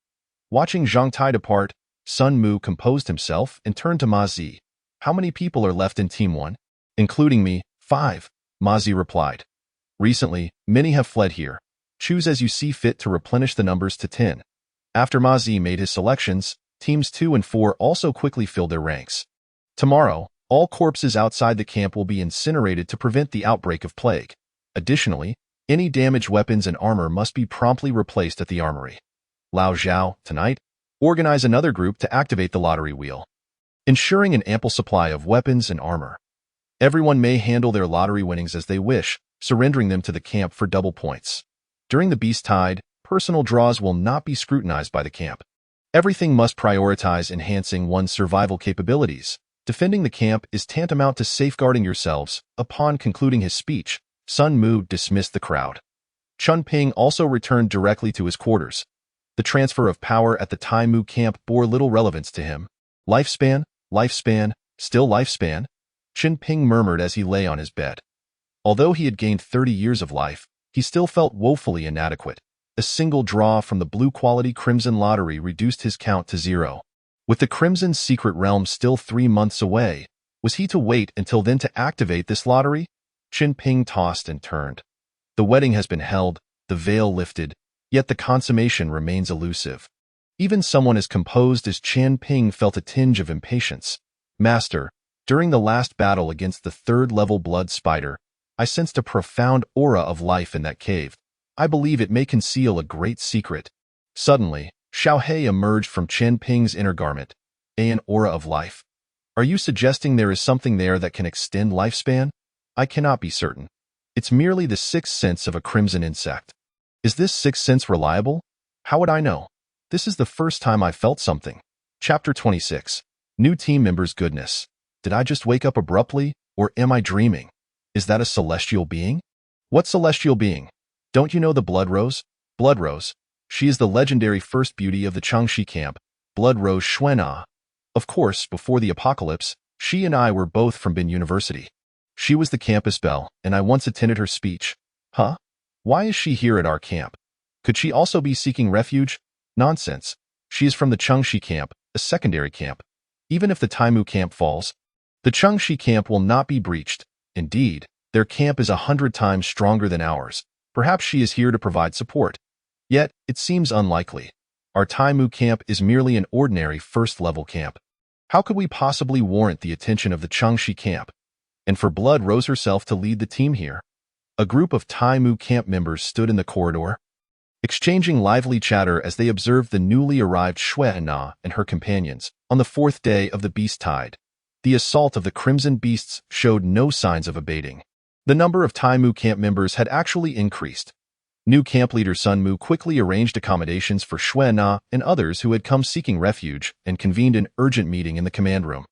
Speaker 1: Watching Zhang Tai depart, Sun Mu composed himself and turned to Ma Zi. "How many people are left in Team 1? "Including me, 5, Ma Zi replied. "Recently, many have fled here. Choose as you see fit to replenish the numbers to 10. After Ma Zi made his selections, teams 2 and 4 also quickly filled their ranks. Tomorrow, all corpses outside the camp will be incinerated to prevent the outbreak of plague. Additionally, any damaged weapons and armor must be promptly replaced at the armory. Lao Zhao, tonight, organize another group to activate the lottery wheel, ensuring an ample supply of weapons and armor. Everyone may handle their lottery winnings as they wish, surrendering them to the camp for double points. During the Beast Tide, personal draws will not be scrutinized by the camp. Everything must prioritize enhancing one's survival capabilities. Defending the camp is tantamount to safeguarding yourselves. Upon concluding his speech, Sun Mu dismissed the crowd. Chun Ping also returned directly to his quarters. The transfer of power at the Tai Mu camp bore little relevance to him. Lifespan, still lifespan, Chun Ping murmured as he lay on his bed. Although he had gained 30 years of life, he still felt woefully inadequate. A single draw from the blue-quality Crimson Lottery reduced his count to 0. With the Crimson's secret realm still 3 months away, was he to wait until then to activate this lottery? Chun Ping tossed and turned. The wedding has been held, the veil lifted, yet the consummation remains elusive. Even someone as composed as Chun Ping felt a tinge of impatience. Master, during the last battle against the 3rd-level blood spider, I sensed a profound aura of life in that cave. I believe it may conceal a great secret. Suddenly, Xiao He emerged from Chun Ping's inner garment. An aura of life. Are you suggesting there is something there that can extend lifespan? I cannot be certain. It's merely the 6th sense of a crimson insect. Is this 6th sense reliable? How would I know? This is the first time I felt something. Chapter 26. New team members' goodness. Did I just wake up abruptly, or am I dreaming? Is that a celestial being? What celestial being? Don't you know the Blood Rose? Blood Rose. She is the legendary first beauty of the Changxi camp, Blood Rose Xuena. Of course, before the apocalypse, she and I were both from Bin University. She was the campus belle, and I once attended her speech. Huh? Why is she here at our camp? Could she also be seeking refuge? Nonsense. She is from the Changxi camp, a secondary camp. Even if the Taimu camp falls, the Changxi camp will not be breached. Indeed, their camp is 100 times stronger than ours. Perhaps she is here to provide support. Yet, it seems unlikely. Our Taimu camp is merely an ordinary first-level camp. How could we possibly warrant the attention of the Changxi camp? And for Blood Rose herself to lead the team here? A group of Taimu camp members stood in the corridor, exchanging lively chatter as they observed the newly arrived Xuena and her companions. On the 4th day of the Beast Tide, the assault of the Crimson Beasts showed no signs of abating. The number of Taimu camp members had actually increased. New camp leader Sun Mu quickly arranged accommodations for Xuena and others who had come seeking refuge and convened an urgent meeting in the command room.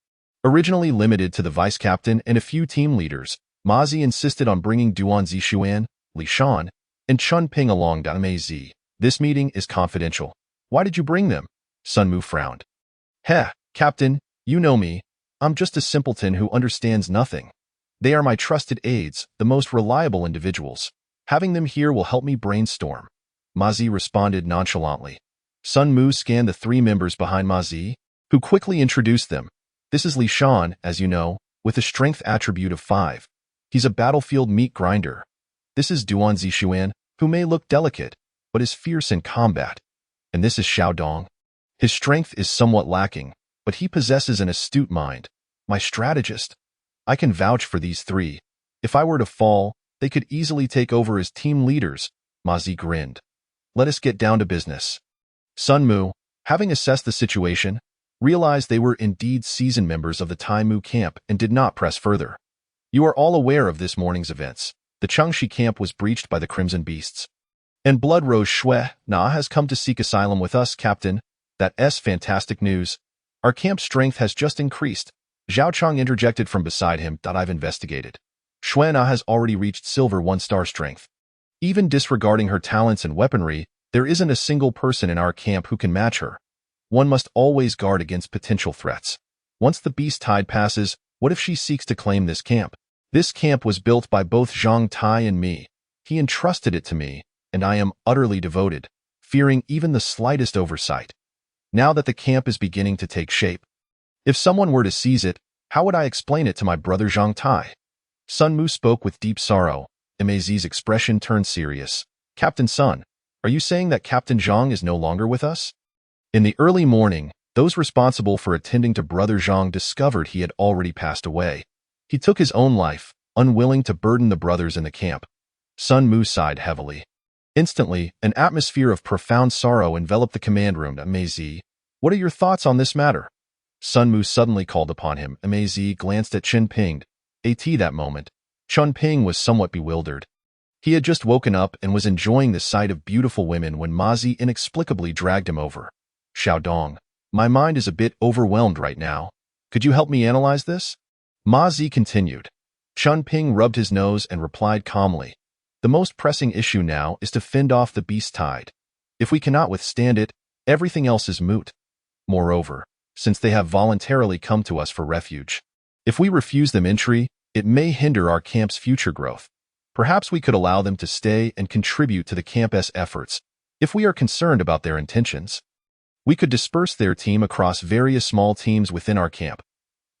Speaker 1: Originally limited to the vice captain and a few team leaders, Ma Zi insisted on bringing Duan Zixuan, Li Shan, and Chun Ping along. Mei Zi. This meeting is confidential. Why did you bring them? Sun Mu frowned. Heh, Captain, you know me. I'm just a simpleton who understands nothing. They are my trusted aides, the most reliable individuals. Having them here will help me brainstorm. Ma Zi responded nonchalantly. Sun Mu scanned the 3 members behind Ma Zi, who quickly introduced them. This is Li Shan, as you know, with a strength attribute of 5. He's a battlefield meat grinder. This is Duan Zixuan, who may look delicate, but is fierce in combat. And this is Xiao Dong. His strength is somewhat lacking, but he possesses an astute mind. My strategist. I can vouch for these 3. If I were to fall, they could easily take over as team leaders. Ma Zi grinned. Let us get down to business. Sun Mu, having assessed the situation, realized they were indeed seasoned members of the Taimu camp and did not press further. You are all aware of this morning's events. The Changxi camp was breached by the Crimson Beasts. And Blood Rose Xuena has come to seek asylum with us, Captain. That's fantastic news. Our camp strength has just increased. Zhao Chang interjected from beside him. I've investigated. Xuena has already reached Silver 1-star strength. Even disregarding her talents and weaponry, there isn't a single person in our camp who can match her. One must always guard against potential threats. Once the Beast Tide passes, what if she seeks to claim this camp? This camp was built by both Zhang Tai and me. He entrusted it to me, and I am utterly devoted, fearing even the slightest oversight. Now that the camp is beginning to take shape, if someone were to seize it, how would I explain it to my brother Zhang Tai? Sun Mu spoke with deep sorrow. Maz's expression turned serious. Captain Sun, are you saying that Captain Zhang is no longer with us? In the early morning, those responsible for attending to Brother Zhang discovered he had already passed away. He took his own life, unwilling to burden the brothers in the camp. Sun Mu sighed heavily. Instantly, an atmosphere of profound sorrow enveloped the command room. Mei, what are your thoughts on this matter? Sun Mu suddenly called upon him. Mei glanced at Chen Ping. At that moment, Chen Ping was somewhat bewildered. He had just woken up and was enjoying the sight of beautiful women when Ma Zi inexplicably dragged him over. Xiaodong, my mind is a bit overwhelmed right now. Could you help me analyze this? Ma Zi continued. Chen Ping rubbed his nose and replied calmly. The most pressing issue now is to fend off the beast tide. If we cannot withstand it, everything else is moot. Moreover, since they have voluntarily come to us for refuge, if we refuse them entry, it may hinder our camp's future growth. Perhaps we could allow them to stay and contribute to the camp's efforts. If we are concerned about their intentions, we could disperse their team across various small teams within our camp.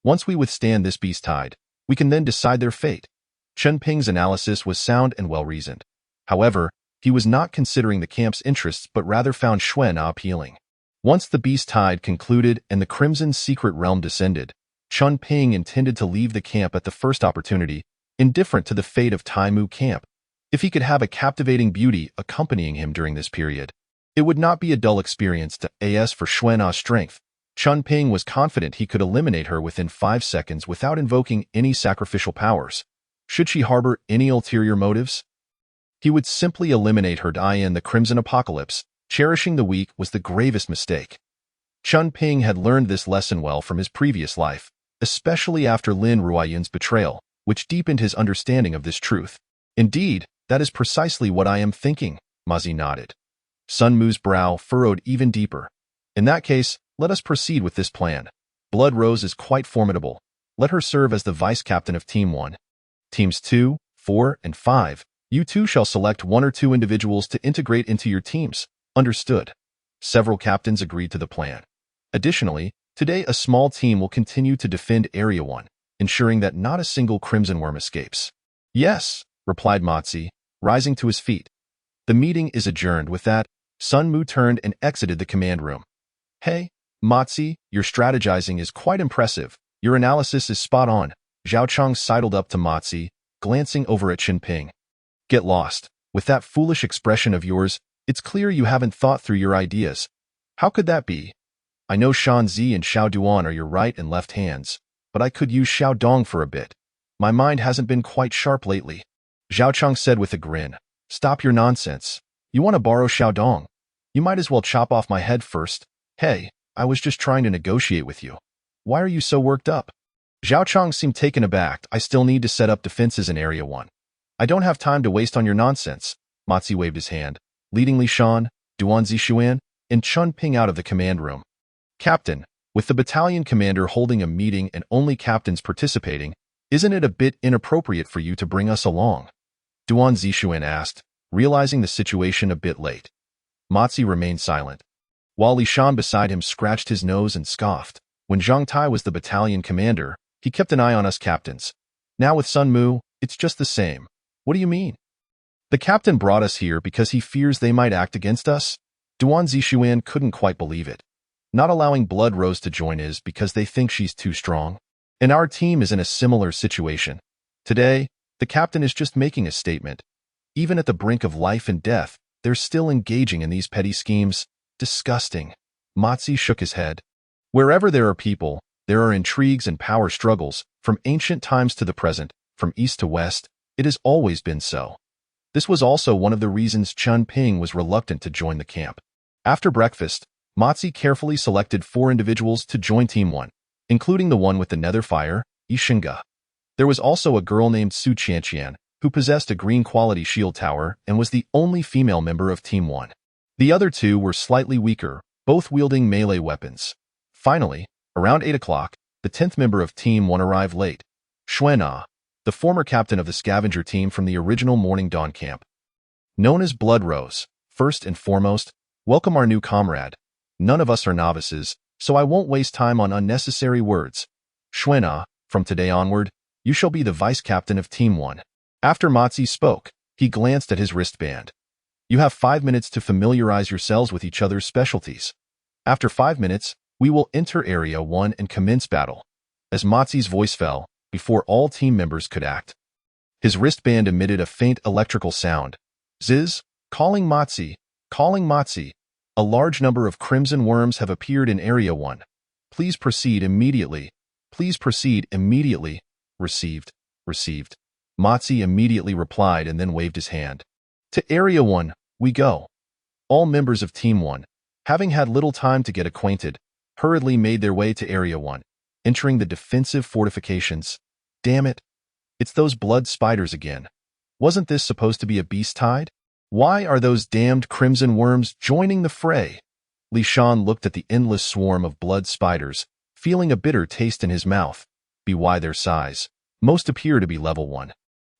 Speaker 1: Once we withstand this beast tide, we can then decide their fate. Chen Ping's analysis was sound and well-reasoned. However, he was not considering the camp's interests but rather found Xuan appealing. Once the beast tide concluded and the Crimson Secret Realm descended, Chen Ping intended to leave the camp at the first opportunity, indifferent to the fate of Tai Mu camp. If he could have a captivating beauty accompanying him during this period, it would not be a dull experience to as for Xuan's strength. Chen Ping was confident he could eliminate her within 5 seconds without invoking any sacrificial powers. Should she harbor any ulterior motives, he would simply eliminate her in the Crimson Apocalypse. Cherishing the weak was the gravest mistake. Chen Ping had learned this lesson well from his previous life, especially after Lin Ruoyun's betrayal, which deepened his understanding of this truth. Indeed, that is precisely what I am thinking, Ma Zi nodded. Sun Mu's brow furrowed even deeper. In that case, let us proceed with this plan. Blood Rose is quite formidable. Let her serve as the vice-captain of Team 1. Teams 2, 4, and 5, you two shall select 1 or 2 individuals to integrate into your teams. Understood. Several captains agreed to the plan. Additionally, today a small team will continue to defend Area 1, ensuring that not a single Crimson Worm escapes. Yes, replied Ma Zi, rising to his feet. The meeting is adjourned. With that, Sun Mu turned and exited the command room. Hey, Ma Zi, your strategizing is quite impressive. Your analysis is spot on. Zhao Chang sidled up to Ma Zi, glancing over at Chen Ping. Get lost. With that foolish expression of yours, it's clear you haven't thought through your ideas. How could that be? I know Shan Zi and Xiao Duan are your right and left hands, but I could use Xiao Dong for a bit. My mind hasn't been quite sharp lately. Zhao Chang said with a grin. Stop your nonsense. You want to borrow Xiao Dong? You might as well chop off my head first. Hey, I was just trying to negotiate with you. Why are you so worked up? Zhao Chang seemed taken aback. I still need to set up defenses in Area 1. I don't have time to waste on your nonsense. Ma Zi waved his hand, leading Li Shan, Duan Zixuan, and Chen Ping out of the command room. Captain, with the battalion commander holding a meeting and only captains participating, isn't it a bit inappropriate for you to bring us along? Duan Zixuan asked, realizing the situation a bit late. Ma Zi remained silent, while Li Shan beside him scratched his nose and scoffed. When Zhang Tai was the battalion commander, he kept an eye on us captains. Now with Sun Mu, it's just the same. What do you mean? The captain brought us here because he fears they might act against us? Duan Zixuan couldn't quite believe it. Not allowing Blood Rose to join is because they think she's too strong. And our team is in a similar situation. Today, the captain is just making a statement. Even at the brink of life and death, they're still engaging in these petty schemes. Disgusting. Ma Zi shook his head. Wherever there are people, there are intrigues and power struggles. From ancient times to the present, from east to west, it has always been so. This was also one of the reasons Chen Ping was reluctant to join the camp. After breakfast, Ma Zi carefully selected 4 individuals to join Team 1, including the one with the nether fire, Yixinga. There was also a girl named Su Qianqian, who possessed a green quality shield tower and was the only female member of Team 1. The other 2 were slightly weaker, both wielding melee weapons. Finally, around 8 o'clock, the 10th member of Team 1 arrived late. Xuan, the former captain of the scavenger team from the original Morning Dawn camp. Known as Blood Rose, first and foremost, welcome our new comrade. None of us are novices, so I won't waste time on unnecessary words. Xuan, from today onward, you shall be the vice-captain of Team 1. After Ma Zi spoke, he glanced at his wristband. You have 5 minutes to familiarize yourselves with each other's specialties. After 5 minutes, we will enter Area 1 and commence battle. As Matsu's voice fell, before all team members could act, his wristband emitted a faint electrical sound. Ziz, calling Matsu, calling Matsu. A large number of crimson worms have appeared in Area 1. Please proceed immediately. Please proceed immediately. Received. Received. Matsu immediately replied and then waved his hand. To Area 1, we go. All members of Team 1, having had little time to get acquainted, hurriedly made their way to Area 1, entering the defensive fortifications. Damn it. It's those blood spiders again. Wasn't this supposed to be a beast tide? Why are those damned crimson worms joining the fray? Li Shan looked at the endless swarm of blood spiders, feeling a bitter taste in his mouth. By their size, most appear to be level 1.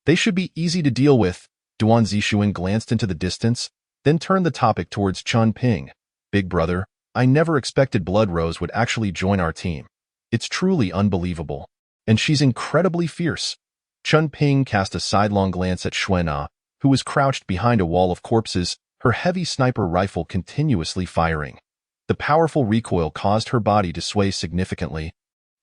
Speaker 1: They should be easy to deal with. Duan Zixuan glanced into the distance, then turned the topic towards Chun Ping. Big brother, I never expected Blood Rose would actually join our team. It's truly unbelievable. And she's incredibly fierce. Chun Ping cast a sidelong glance at Xuena, who was crouched behind a wall of corpses, her heavy sniper rifle continuously firing. The powerful recoil caused her body to sway significantly,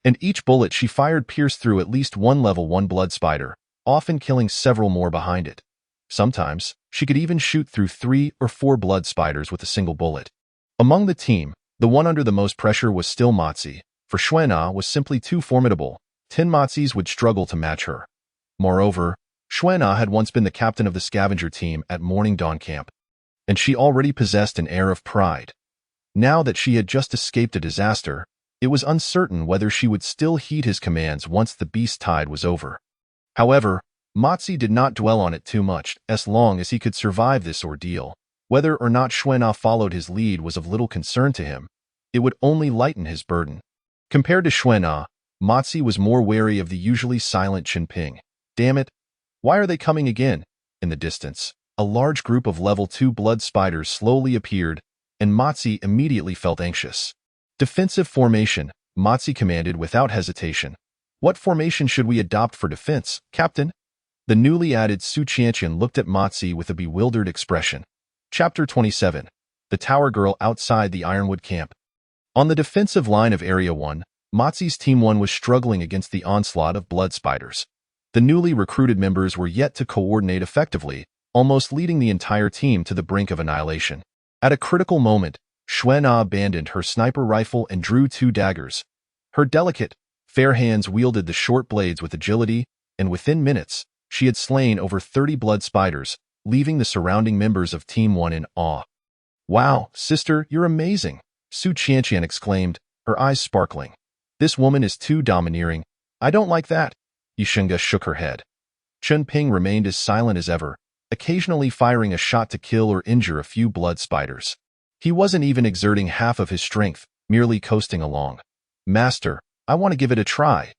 Speaker 1: and each bullet she fired pierced through at least one level 1 blood spider, often killing several more behind it. Sometimes, she could even shoot through 3 or 4 blood spiders with a single bullet. Among the team, the one under the most pressure was still Matsu, for Xuena was simply too formidable. 10 Matsus would struggle to match her. Moreover, Xuena had once been the captain of the scavenger team at Morning Dawn Camp, and she already possessed an air of pride. Now that she had just escaped a disaster, it was uncertain whether she would still heed his commands once the beast tide was over. However, Matsu did not dwell on it too much, as long as he could survive this ordeal. Whether or not Xuena followed his lead was of little concern to him. It would only lighten his burden. Compared to Xuena, Matsu was more wary of the usually silent Chun Ping. Damn it! Why are they coming again? In the distance, a large group of level 2 blood spiders slowly appeared, and Matsu immediately felt anxious. Defensive formation, Matsu commanded without hesitation. What formation should we adopt for defense, Captain? The newly added Su Qianqian looked at Matsu with a bewildered expression. Chapter 27. The Tower Girl Outside the Ironwood Camp. On the defensive line of Area 1, Matsu's Team 1 was struggling against the onslaught of blood spiders. The newly recruited members were yet to coordinate effectively, almost leading the entire team to the brink of annihilation. At a critical moment, Xuena abandoned her sniper rifle and drew 2 daggers. Her delicate, fair hands wielded the short blades with agility, and within minutes, she had slain over 30 blood spiders, leaving the surrounding members of Team 1 in awe. Wow, sister, you're amazing, Su Qianqian exclaimed, her eyes sparkling. This woman is too domineering. I don't like that. Yishinga shook her head. Chun Ping remained as silent as ever, occasionally firing a shot to kill or injure a few blood spiders. He wasn't even exerting half of his strength, merely coasting along. Master, I want to give it a try.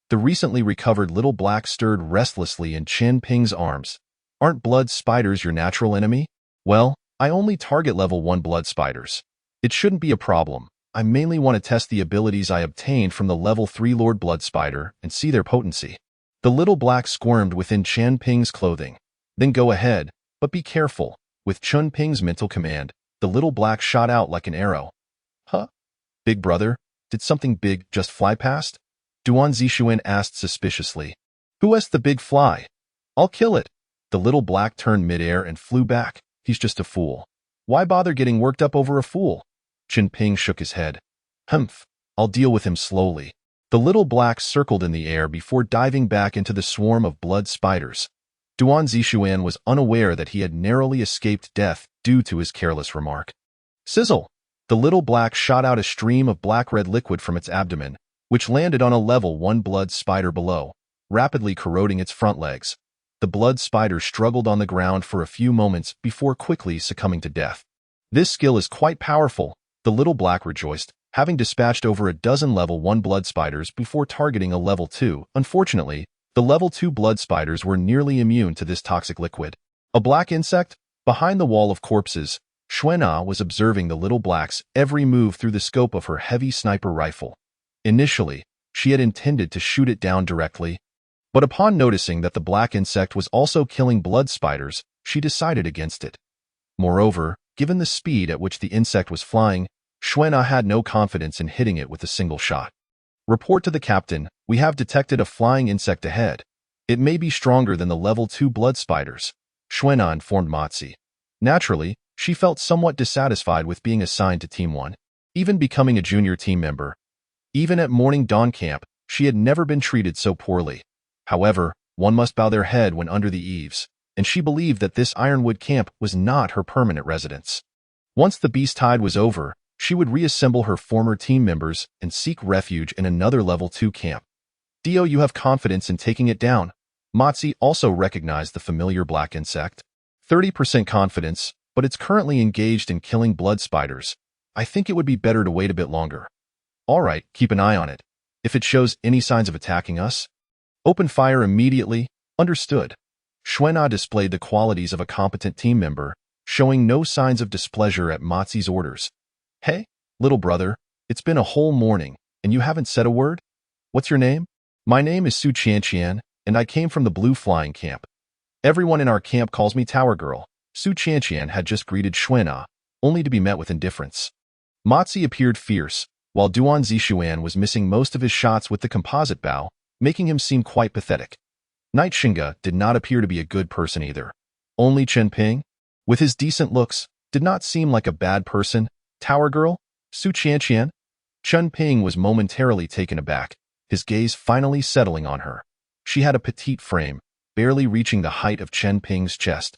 Speaker 1: The recently recovered little black stirred restlessly in Chun Ping's arms. Aren't blood spiders your natural enemy? Well, I only target level 1 blood spiders. It shouldn't be a problem. I mainly want to test the abilities I obtained from the level 3 Lord Blood Spider and see their potency. The little black squirmed within Chun Ping's clothing. Then go ahead, but be careful. With Chun Ping's mental command, the little black shot out like an arrow. Huh? Big brother, did something big just fly past? Duan Zixuan asked suspiciously. Who asked the big fly? I'll kill it. The little black turned midair and flew back. He's just a fool. Why bother getting worked up over a fool? Chun Ping shook his head. Humph, I'll deal with him slowly. The little black circled in the air before diving back into the swarm of blood spiders. Duan Zixuan was unaware that he had narrowly escaped death due to his careless remark. Sizzle! The little black shot out a stream of black-red liquid from its abdomen, which landed on a level 1 blood spider below, rapidly corroding its front legs. The blood spider struggled on the ground for a few moments before quickly succumbing to death. This skill is quite powerful, the little black rejoiced, having dispatched over a dozen level 1 blood spiders before targeting a level 2. Unfortunately, the level 2 blood spiders were nearly immune to this toxic liquid. A black insect? Behind the wall of corpses, Xuena was observing the little black's every move through the scope of her heavy sniper rifle. Initially, she had intended to shoot it down directly, but upon noticing that the black insect was also killing blood spiders, she decided against it. Moreover, given the speed at which the insect was flying, Xuena had no confidence in hitting it with a single shot. Report to the captain, we have detected a flying insect ahead. It may be stronger than the level 2 blood spiders, Xuena informed Matsi. Naturally, she felt somewhat dissatisfied with being assigned to Team 1, even becoming a junior team member. Even at Morning Dawn Camp, she had never been treated so poorly. However, one must bow their head when under the eaves, and she believed that this Ironwood camp was not her permanent residence. Once the beast tide was over, she would reassemble her former team members and seek refuge in another level 2 camp. Dio, you have confidence in taking it down. Matsi also recognized the familiar black insect. 30% confidence, but it's currently engaged in killing blood spiders. I think it would be better to wait a bit longer. All right, keep an eye on it. If it shows any signs of attacking us, open fire immediately. Understood. Xuena displayed the qualities of a competent team member, showing no signs of displeasure at Matsi's orders. Hey, little brother, it's been a whole morning, and you haven't said a word? What's your name? My name is Su Qianqian, and I came from the Blue Flying Camp. Everyone in our camp calls me Tower Girl. Su Qianqian had just greeted Xuena, only to be met with indifference. Matsi appeared fierce, while Duan Zixuan was missing most of his shots with the composite bow, making him seem quite pathetic. Knight Xinga did not appear to be a good person either. Only Chen Ping, with his decent looks, did not seem like a bad person. Tower Girl? Su Qianqian? Chen Ping was momentarily taken aback, his gaze finally settling on her. She had a petite frame, barely reaching the height of Chen Ping's chest.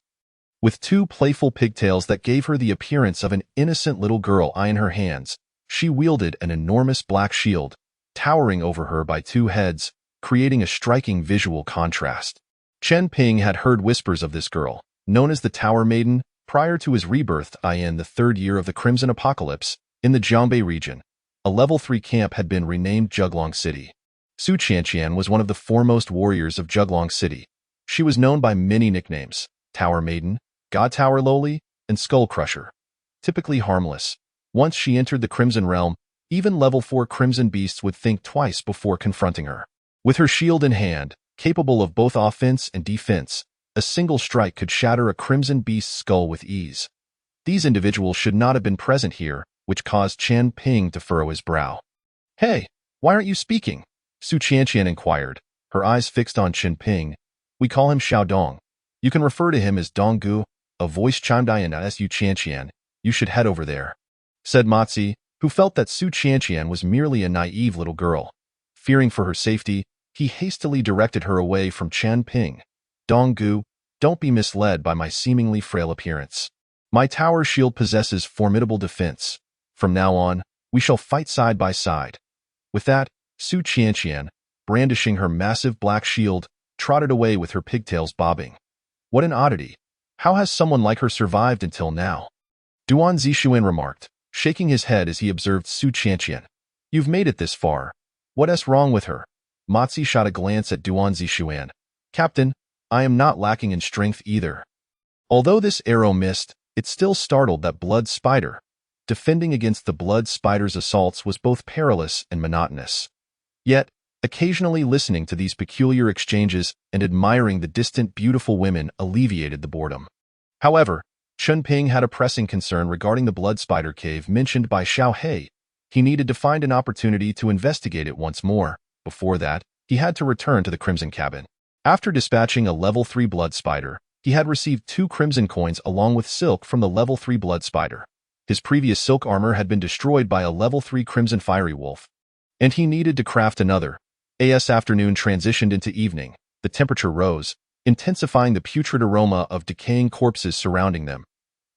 Speaker 1: With two playful pigtails that gave her the appearance of an innocent little girl in her hands, she wielded an enormous black shield, towering over her by two heads, creating a striking visual contrast. Chen Ping had heard whispers of this girl, known as the Tower Maiden, prior to his rebirth in the 3rd year of the Crimson Apocalypse, in the Jiangbei region. A level 3 camp had been renamed Juglong City. Su Qianqian was one of the foremost warriors of Juglong City. She was known by many nicknames: Tower Maiden, God Tower Lowly, and Skull Crusher. Typically harmless, once she entered the Crimson Realm, even level 4 Crimson Beasts would think twice before confronting her. With her shield in hand, capable of both offense and defense, a single strike could shatter a Crimson Beast's skull with ease. These individuals should not have been present here, which caused Chen Ping to furrow his brow. Hey, why aren't you speaking? Su Qianqian inquired, her eyes fixed on Chen Ping. We call him Xiao Dong. You can refer to him as Dong Gu. A voice chimed in as Su Qianqian. You should head over there, said Matsi, who felt that Su Qianqian was merely a naive little girl. Fearing for her safety, he hastily directed her away from Chen Ping. Dong Gu, don't be misled by my seemingly frail appearance. My tower shield possesses formidable defense. From now on, we shall fight side by side. With that, Su Qianqian, brandishing her massive black shield, trotted away with her pigtails bobbing. What an oddity. How has someone like her survived until now? Duan Zixuan remarked, shaking his head as he observed Su Qianqian. You've made it this far. What's wrong with her? Matsi shot a glance at Duan Zixuan. Captain, I am not lacking in strength either. Although this arrow missed, it still startled that blood spider. Defending against the blood spider's assaults was both perilous and monotonous. Yet, occasionally listening to these peculiar exchanges and admiring the distant beautiful women alleviated the boredom. However, Chen Ping had a pressing concern regarding the blood spider cave mentioned by Xiao He. He needed to find an opportunity to investigate it once more. Before that, he had to return to the Crimson Cabin. After dispatching a level 3 blood spider, he had received 2 crimson coins along with silk from the level 3 blood spider. His previous silk armor had been destroyed by a level 3 crimson fiery wolf, and he needed to craft another. As afternoon transitioned into evening, the temperature rose, intensifying the putrid aroma of decaying corpses surrounding them.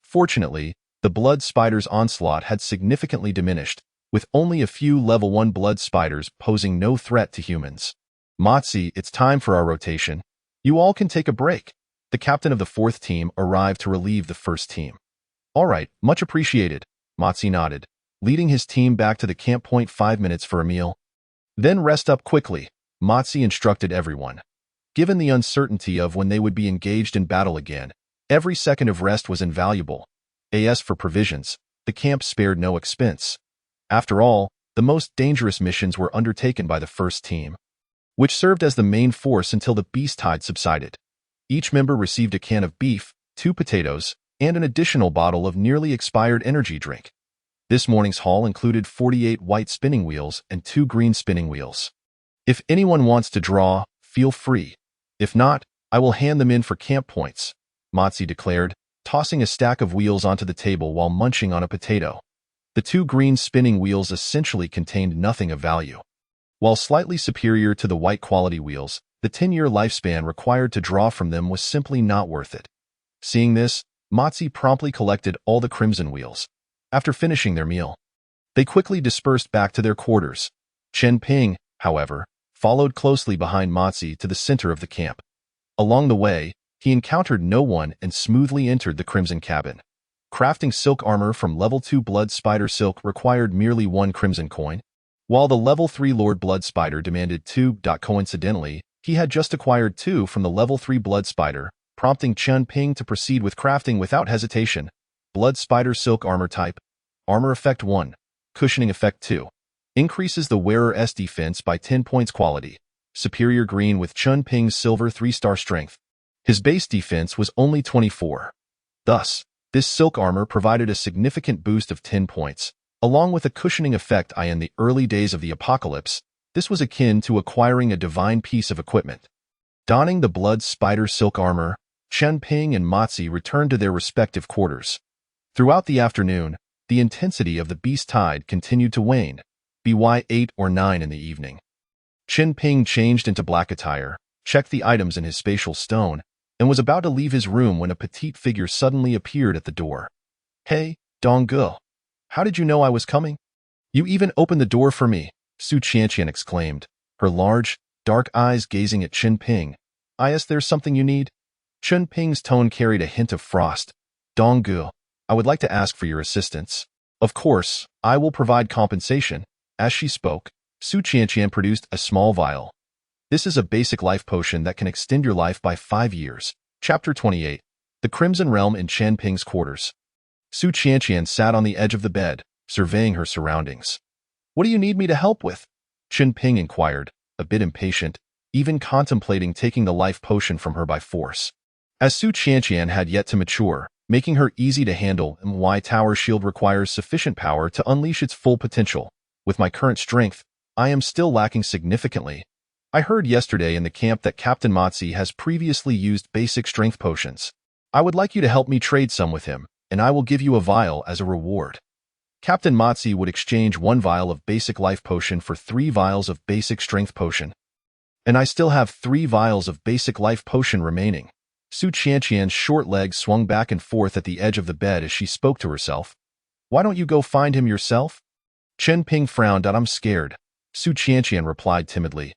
Speaker 1: Fortunately, the blood spider's onslaught had significantly diminished, with only a few level 1 blood spiders posing no threat to humans. Matsi, it's time for our rotation. You all can take a break. The captain of the 4th team arrived to relieve the 1st team. All right, much appreciated, Matsi nodded, leading his team back to the camp point 5 minutes for a meal. Then rest up quickly, Matsi instructed everyone. Given the uncertainty of when they would be engaged in battle again, every second of rest was invaluable. As for provisions, the camp spared no expense. After all, the most dangerous missions were undertaken by the 1st team, which served as the main force until the beast tide subsided. Each member received a can of beef, 2 potatoes, and an additional bottle of nearly expired energy drink. This morning's haul included 48 white spinning wheels and 2 green spinning wheels. If anyone wants to draw, feel free. If not, I will hand them in for camp points, Motzi declared, tossing a stack of wheels onto the table while munching on a potato. The 2 green spinning wheels essentially contained nothing of value. While slightly superior to the white quality wheels, the 10-year lifespan required to draw from them was simply not worth it. Seeing this, Motzi promptly collected all the crimson wheels. After finishing their meal, they quickly dispersed back to their quarters. Chen Ping, however, followed closely behind Motzi to the center of the camp. Along the way, he encountered no one and smoothly entered the crimson cabin. Crafting silk armor from level 2 blood spider silk required merely 1 crimson coin, while the level 3 Lord Blood Spider demanded 2. Coincidentally, he had just acquired 2 from the level 3 Blood Spider, prompting Chen Ping to proceed with crafting without hesitation. Blood Spider Silk Armor Type. Armor Effect 1. Cushioning Effect 2. Increases the wearer's defense by 10 points. Quality. Superior green with Chen Ping's silver 3-star strength. His base defense was only 24. Thus, this silk armor provided a significant boost of 10 points. Along with a cushioning effect in the early days of the apocalypse, this was akin to acquiring a divine piece of equipment. Donning the Blood Spider Silk Armor, Chen Ping and Motzi returned to their respective quarters. Throughout the afternoon, the intensity of the beast tide continued to wane, by 8 or 9 in the evening. Chen Ping changed into black attire, checked the items in his spatial stone, and was about to leave his room when a petite figure suddenly appeared at the door. "Hey, Dongge, how did you know I was coming? You even opened the door for me," Su Qianqian exclaimed, her large, dark eyes gazing at Chen Ping. "Is there something you need?" Chen Ping's tone carried a hint of frost. "Dongge, I would like to ask for your assistance. Of course, I will provide compensation." As she spoke, Su Qianqian produced a small vial. This is a basic life potion that can extend your life by 5 years. Chapter 28. The Crimson Realm in Chen Ping's quarters. Su Qianqian sat on the edge of the bed, surveying her surroundings. "What do you need me to help with?" Chen Ping inquired, a bit impatient, even contemplating taking the life potion from her by force. As Su Qianqian had yet to mature, making her easy to handle, my tower shield requires sufficient power to unleash its full potential. With my current strength, I am still lacking significantly. I heard yesterday in the camp that Captain Motzi has previously used basic strength potions. I would like you to help me trade some with him, and I will give you a vial as a reward. Captain Motzi would exchange 1 vial of basic life potion for 3 vials of basic strength potion. And I still have 3 vials of basic life potion remaining. Su Qianqian's short legs swung back and forth at the edge of the bed as she spoke to herself. "Why don't you go find him yourself?" Chen Ping frowned. "I'm scared," Su Qianqian replied timidly.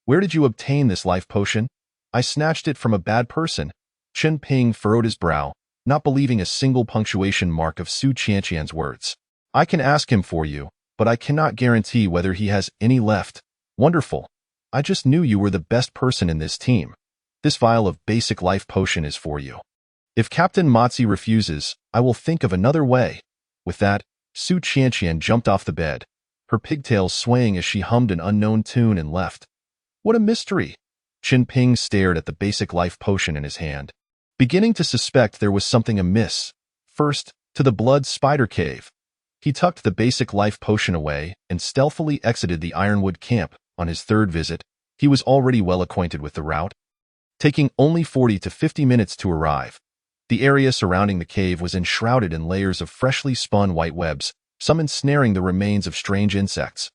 Speaker 1: "Where did you obtain this life potion?" "I snatched it from a bad person." Chen Ping furrowed his brow, not believing a single punctuation mark of Su Qianqian's words. "I can ask him for you, but I cannot guarantee whether he has any left." "Wonderful. I just knew you were the best person in this team. This vial of basic life potion is for you. If Captain Motzi refuses, I will think of another way." With that, Su Qianqian jumped off the bed, her pigtails swaying as she hummed an unknown tune and left. "What a mystery!" Chen Ping stared at the basic life potion in his hand, beginning to suspect there was something amiss. First, to the Blood Spider Cave. He tucked the basic life potion away and stealthily exited the Ironwood camp. On his 3rd visit, he was already well acquainted with the route, taking only 40 to 50 minutes to arrive. The area surrounding the cave was enshrouded in layers of freshly spun white webs, some ensnaring the remains of strange insects.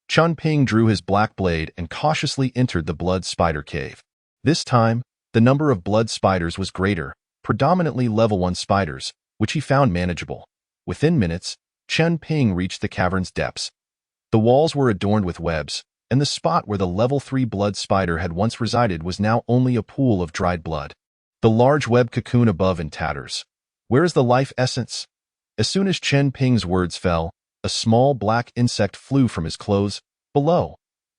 Speaker 1: Chen Ping drew his black blade and cautiously entered the Blood Spider Cave. This time, the number of blood spiders was greater, predominantly level 1 spiders, which he found manageable. Within minutes, Chen Ping reached the cavern's depths. The walls were adorned with webs, and the spot where the level 3 blood spider had once resided was now only a pool of dried blood. The large web cocoon above in tatters. "Where is the life essence?" As soon as Chen Ping's words fell, a small black insect flew from his clothes. "Below,"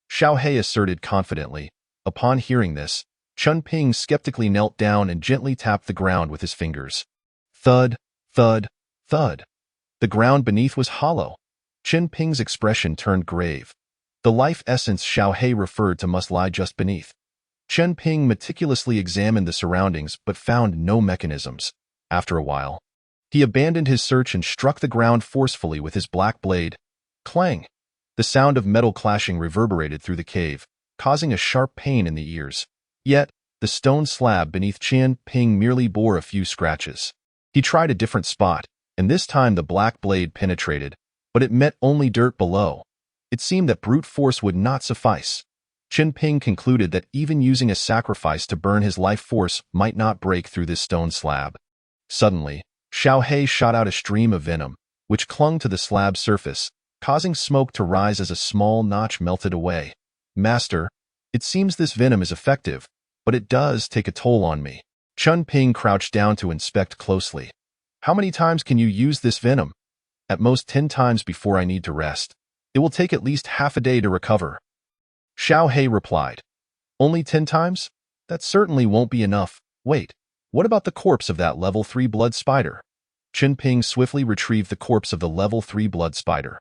Speaker 1: Xiao He asserted confidently. Upon hearing this, Chen Ping skeptically knelt down and gently tapped the ground with his fingers. Thud, thud, thud. The ground beneath was hollow. Chen Ping's expression turned grave. The life essence Xiao He referred to must lie just beneath. Chen Ping meticulously examined the surroundings but found no mechanisms. After a while, He abandoned his search and struck the ground forcefully with his black blade. Clang! The sound of metal clashing reverberated through the cave, causing a sharp pain in the ears. Yet, the stone slab beneath Qian Ping merely bore a few scratches. He tried a different spot, and this time the black blade penetrated, but it met only dirt below. It seemed that brute force would not suffice. Qian Ping concluded that even using a sacrifice to burn his life force might not break through this stone slab. Suddenly, Xiao He shot out a stream of venom, which clung to the slab's surface, causing smoke to rise as a small notch melted away. Master, it seems this venom is effective, but it does take a toll on me. Qian Ping crouched down to inspect closely. How many times can you use this venom? At most 10 times before I need to rest. It will take at least half a day to recover. Xiao He replied. Only 10 times? That certainly won't be enough. Wait, what about the corpse of that level 3 blood spider? Qian Ping swiftly retrieved the corpse of the level 3 blood spider.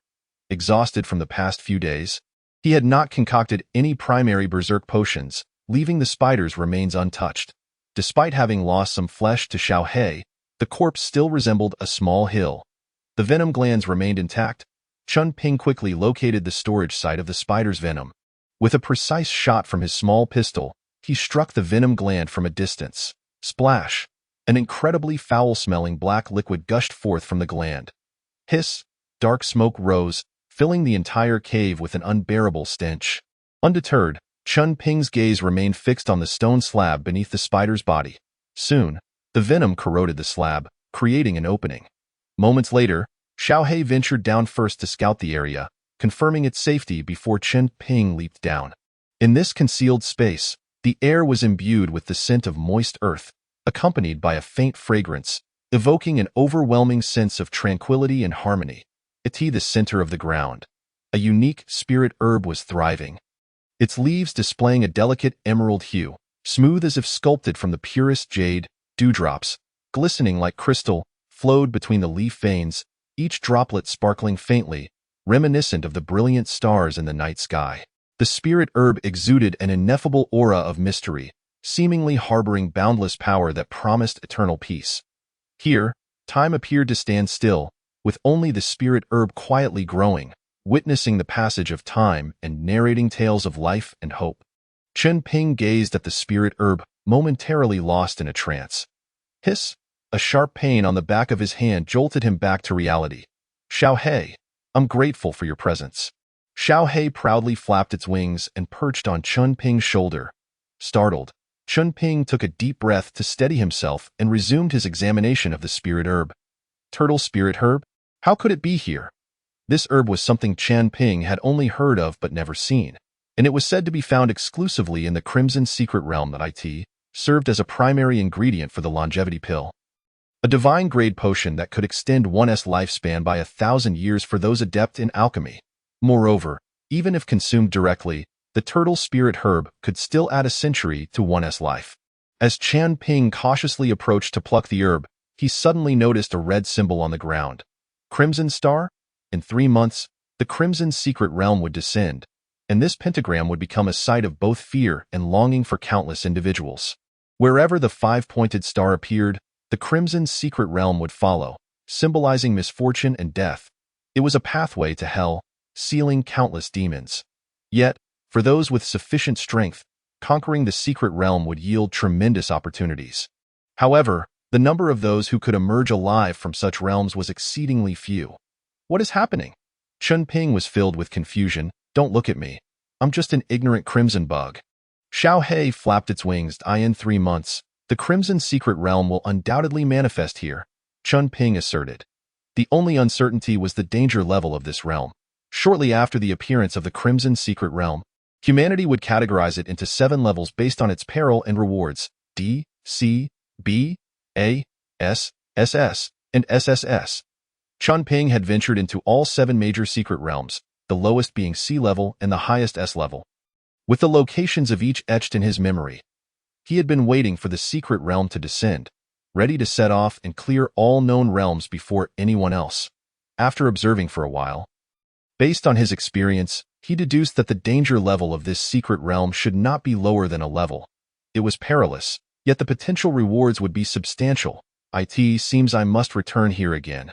Speaker 1: Exhausted from the past few days, he had not concocted any primary berserk potions, leaving the spider's remains untouched. Despite having lost some flesh to Xiao He, the corpse still resembled a small hill. The venom glands remained intact. Qian Ping quickly located the storage site of the spider's venom. With a precise shot from his small pistol, he struck the venom gland from a distance. Splash! An incredibly foul-smelling black liquid gushed forth from the gland. Hiss! Dark smoke rose, filling the entire cave with an unbearable stench. Undeterred, Qian Ping's gaze remained fixed on the stone slab beneath the spider's body. Soon, the venom corroded the slab, creating an opening. Moments later, Xiao He ventured down first to scout the area, confirming its safety before Qian Ping leaped down. In this concealed space, the air was imbued with the scent of moist earth, accompanied by a faint fragrance, evoking an overwhelming sense of tranquility and harmony. At the center of the ground, a unique spirit herb was thriving. Its leaves displaying a delicate emerald hue, smooth as if sculpted from the purest jade, dewdrops, glistening like crystal, flowed between the leaf veins, each droplet sparkling faintly, reminiscent of the brilliant stars in the night sky. The spirit herb exuded an ineffable aura of mystery, seemingly harboring boundless power that promised eternal peace. Here, time appeared to stand still, with only the spirit herb quietly growing, witnessing the passage of time and narrating tales of life and hope. Qian Ping gazed at the spirit herb, momentarily lost in a trance. Hiss! A sharp pain on the back of his hand jolted him back to reality. Xiao He, I'm grateful for your presence. Xiao He proudly flapped its wings and perched on Qian Ping's shoulder. Startled, Qian Ping took a deep breath to steady himself and resumed his examination of the spirit herb. Turtle spirit herb? How could it be here? This herb was something Qian Ping had only heard of but never seen, and it was said to be found exclusively in the Crimson Secret Realm that served as a primary ingredient for the longevity pill. A divine-grade potion that could extend one's lifespan by 1,000 years for those adept in alchemy. Moreover, even if consumed directly, the turtle spirit herb could still add a century to one's life. As Qian Ping cautiously approached to pluck the herb, he suddenly noticed a red symbol on the ground. Crimson Star? In 3 months, the Crimson Secret Realm would descend, and this pentagram would become a sight of both fear and longing for countless individuals. Wherever the 5-pointed star appeared, the Crimson Secret Realm would follow, symbolizing misfortune and death. It was a pathway to hell, sealing countless demons. Yet, for those with sufficient strength, conquering the secret realm would yield tremendous opportunities. However, the number of those who could emerge alive from such realms was exceedingly few. What is happening? Qian Ping was filled with confusion. Don't look at me. I'm just an ignorant crimson bug. Xiao He flapped its wings. In 3 months, the Crimson Secret Realm will undoubtedly manifest here, Qian Ping asserted. The only uncertainty was the danger level of this realm. Shortly after the appearance of the Crimson Secret Realm, humanity would categorize it into 7 levels based on its peril and rewards: D, C, B, A, S, SS, and SSS. Qian Ping had ventured into all 7 major secret realms, the lowest being C level and the highest S level. With the locations of each etched in his memory, he had been waiting for the secret realm to descend, ready to set off and clear all known realms before anyone else. After observing for a while, based on his experience, he deduced that the danger level of this secret realm should not be lower than a level. It was perilous, yet the potential rewards would be substantial. It seems I must return here again.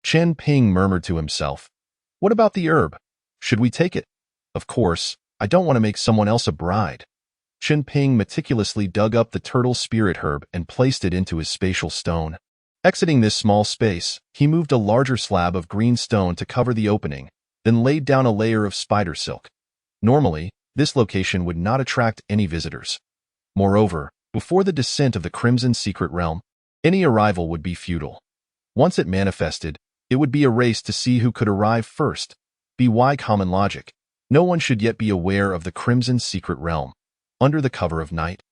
Speaker 1: Chen Ping murmured to himself. What about the herb? Should we take it? Of course, I don't want to make someone else a bride. Chen Ping meticulously dug up the turtle spirit herb and placed it into his spatial stone. Exiting this small space, he moved a larger slab of green stone to cover the opening, then laid down a layer of spider silk. Normally, this location would not attract any visitors. Moreover, before the descent of the Crimson Secret Realm, any arrival would be futile. Once it manifested, it would be a race to see who could arrive first. By common logic, no one should yet be aware of the Crimson Secret Realm. Under the cover of night,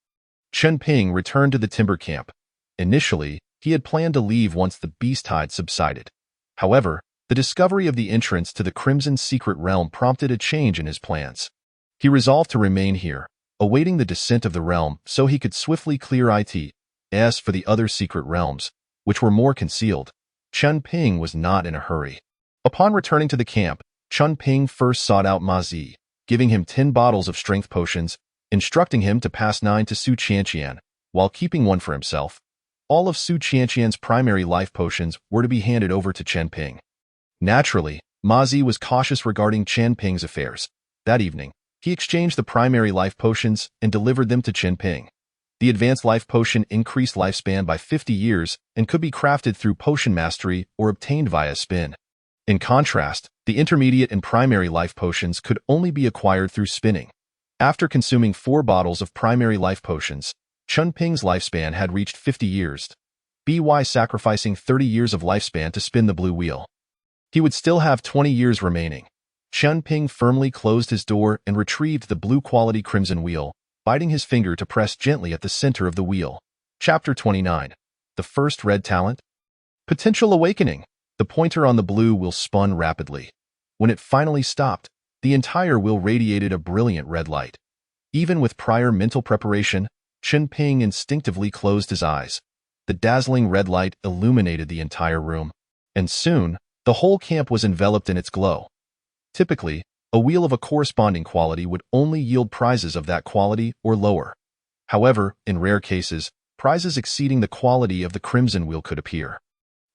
Speaker 1: Chen Ping returned to the timber camp. Initially, he had planned to leave once the beast tide subsided. However, the discovery of the entrance to the Crimson Secret Realm prompted a change in his plans. He resolved to remain here, awaiting the descent of the realm so he could swiftly clear it. As for the other secret realms, which were more concealed, Chen Ping was not in a hurry. Upon returning to the camp, Chen Ping first sought out Ma Zi, giving him 10 bottles of strength potions, instructing him to pass 9 to Su Qianqian, while keeping 1 for himself. All of Su Qianqian's primary life potions were to be handed over to Chen Ping. Naturally, Ma Zi was cautious regarding Chen Ping's affairs. That evening, he exchanged the primary life potions and delivered them to Chen Ping. The advanced life potion increased lifespan by 50 years and could be crafted through potion mastery or obtained via spin. In contrast, the intermediate and primary life potions could only be acquired through spinning. After consuming 4 bottles of primary life potions, Chen Ping's lifespan had reached 50 years, by sacrificing 30 years of lifespan to spin the blue wheel. He would still have 20 years remaining. Chen Ping firmly closed his door and retrieved the blue-quality crimson wheel, biting his finger to press gently at the center of the wheel. Chapter 29. The First Red Talent. Potential Awakening. The pointer on the blue wheel spun rapidly. When it finally stopped, the entire wheel radiated a brilliant red light. Even with prior mental preparation, Chen Ping instinctively closed his eyes. The dazzling red light illuminated the entire room, and soon, the whole camp was enveloped in its glow. Typically, a wheel of a corresponding quality would only yield prizes of that quality or lower. However, in rare cases, prizes exceeding the quality of the crimson wheel could appear.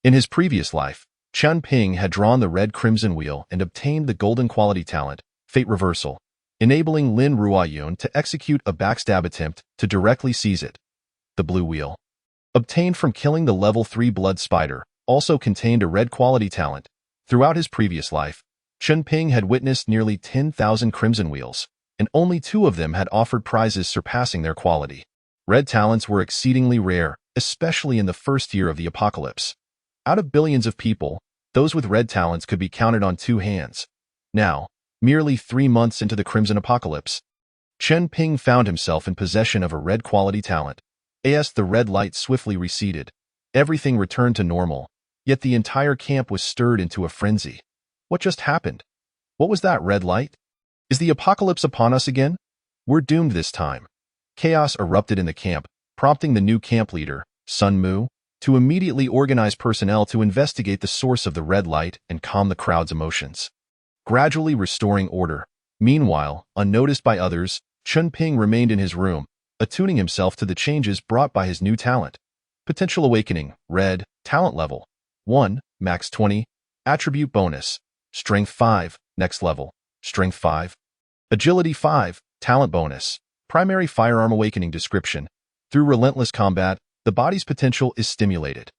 Speaker 1: In his previous life, Chen Ping had drawn the red crimson wheel and obtained the golden quality talent, Fate Reversal, enabling Lin Ruoyun to execute a backstab attempt to directly seize it. The blue wheel, obtained from killing the level 3 blood spider, also contained a red quality talent. Throughout his previous life, Chen Ping had witnessed nearly 10,000 crimson wheels, and only 2 of them had offered prizes surpassing their quality. Red talents were exceedingly rare, especially in the first year of the apocalypse. Out of billions of people, those with red talents could be counted on 2 hands. Now, merely 3 months into the Crimson Apocalypse, Chen Ping found himself in possession of a red quality talent. As the red light swiftly receded, everything returned to normal, yet the entire camp was stirred into a frenzy. What just happened? What was that red light? Is the apocalypse upon us again? We're doomed this time. Chaos erupted in the camp, prompting the new camp leader, Sun Mu, to immediately organize personnel to investigate the source of the red light and calm the crowd's emotions, gradually restoring order. Meanwhile, unnoticed by others, Chen Ping remained in his room, attuning himself to the changes brought by his new talent. Potential Awakening, Red, Talent Level 1, Max 20, Attribute Bonus, Strength 5, Next Level, Strength 5. Agility 5, Talent Bonus, Primary Firearm Awakening Description. Through relentless combat, the body's potential is stimulated.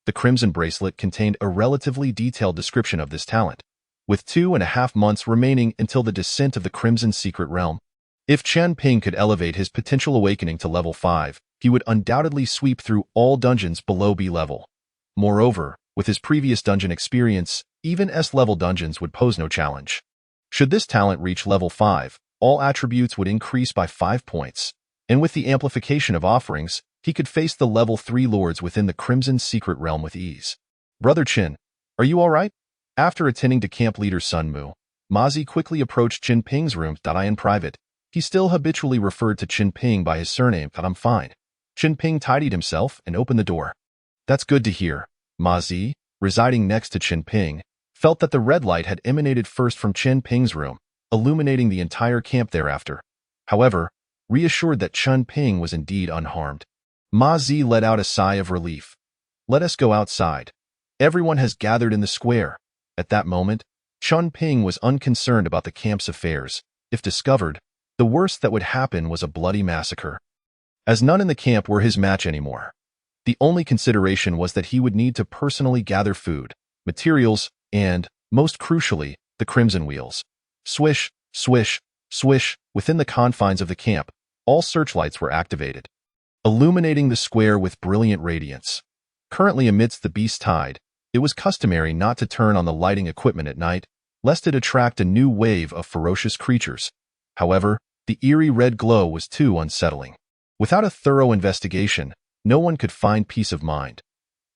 Speaker 1: The Crimson Bracelet contained a relatively detailed description of this talent, with 2.5 months remaining until the descent of the Crimson Secret Realm. If Chen Ping could elevate his Potential Awakening to level 5, he would undoubtedly sweep through all dungeons below B level. Moreover, with his previous dungeon experience, even S-level dungeons would pose no challenge. Should this talent reach level 5, all attributes would increase by 5 points, and with the amplification of offerings, he could face the level 3 lords within the Crimson Secret Realm with ease. Brother Qin, are you all right? After attending to camp leader Sun Mu, Ma Zi quickly approached Chen Ping's room. In private, he still habitually referred to Chen Ping by his surname. I'm fine. Chen Ping tidied himself and opened the door. That's good to hear. Ma Zi, residing next to Chen Ping, felt that the red light had emanated first from Chen Ping's room, illuminating the entire camp thereafter. However, reassured that Chen Ping was indeed unharmed, Ma Zi let out a sigh of relief. Let us go outside. Everyone has gathered in the square. At that moment, Chun Ping was unconcerned about the camp's affairs. If discovered, the worst that would happen was a bloody massacre. As none in the camp were his match anymore, the only consideration was that he would need to personally gather food, materials, and, most crucially, the crimson wheels. Swish, swish, swish, within the confines of the camp, all searchlights were activated, illuminating the square with brilliant radiance. Currently amidst the beast tide, it was customary not to turn on the lighting equipment at night, lest it attract a new wave of ferocious creatures. However, the eerie red glow was too unsettling. Without a thorough investigation, no one could find peace of mind.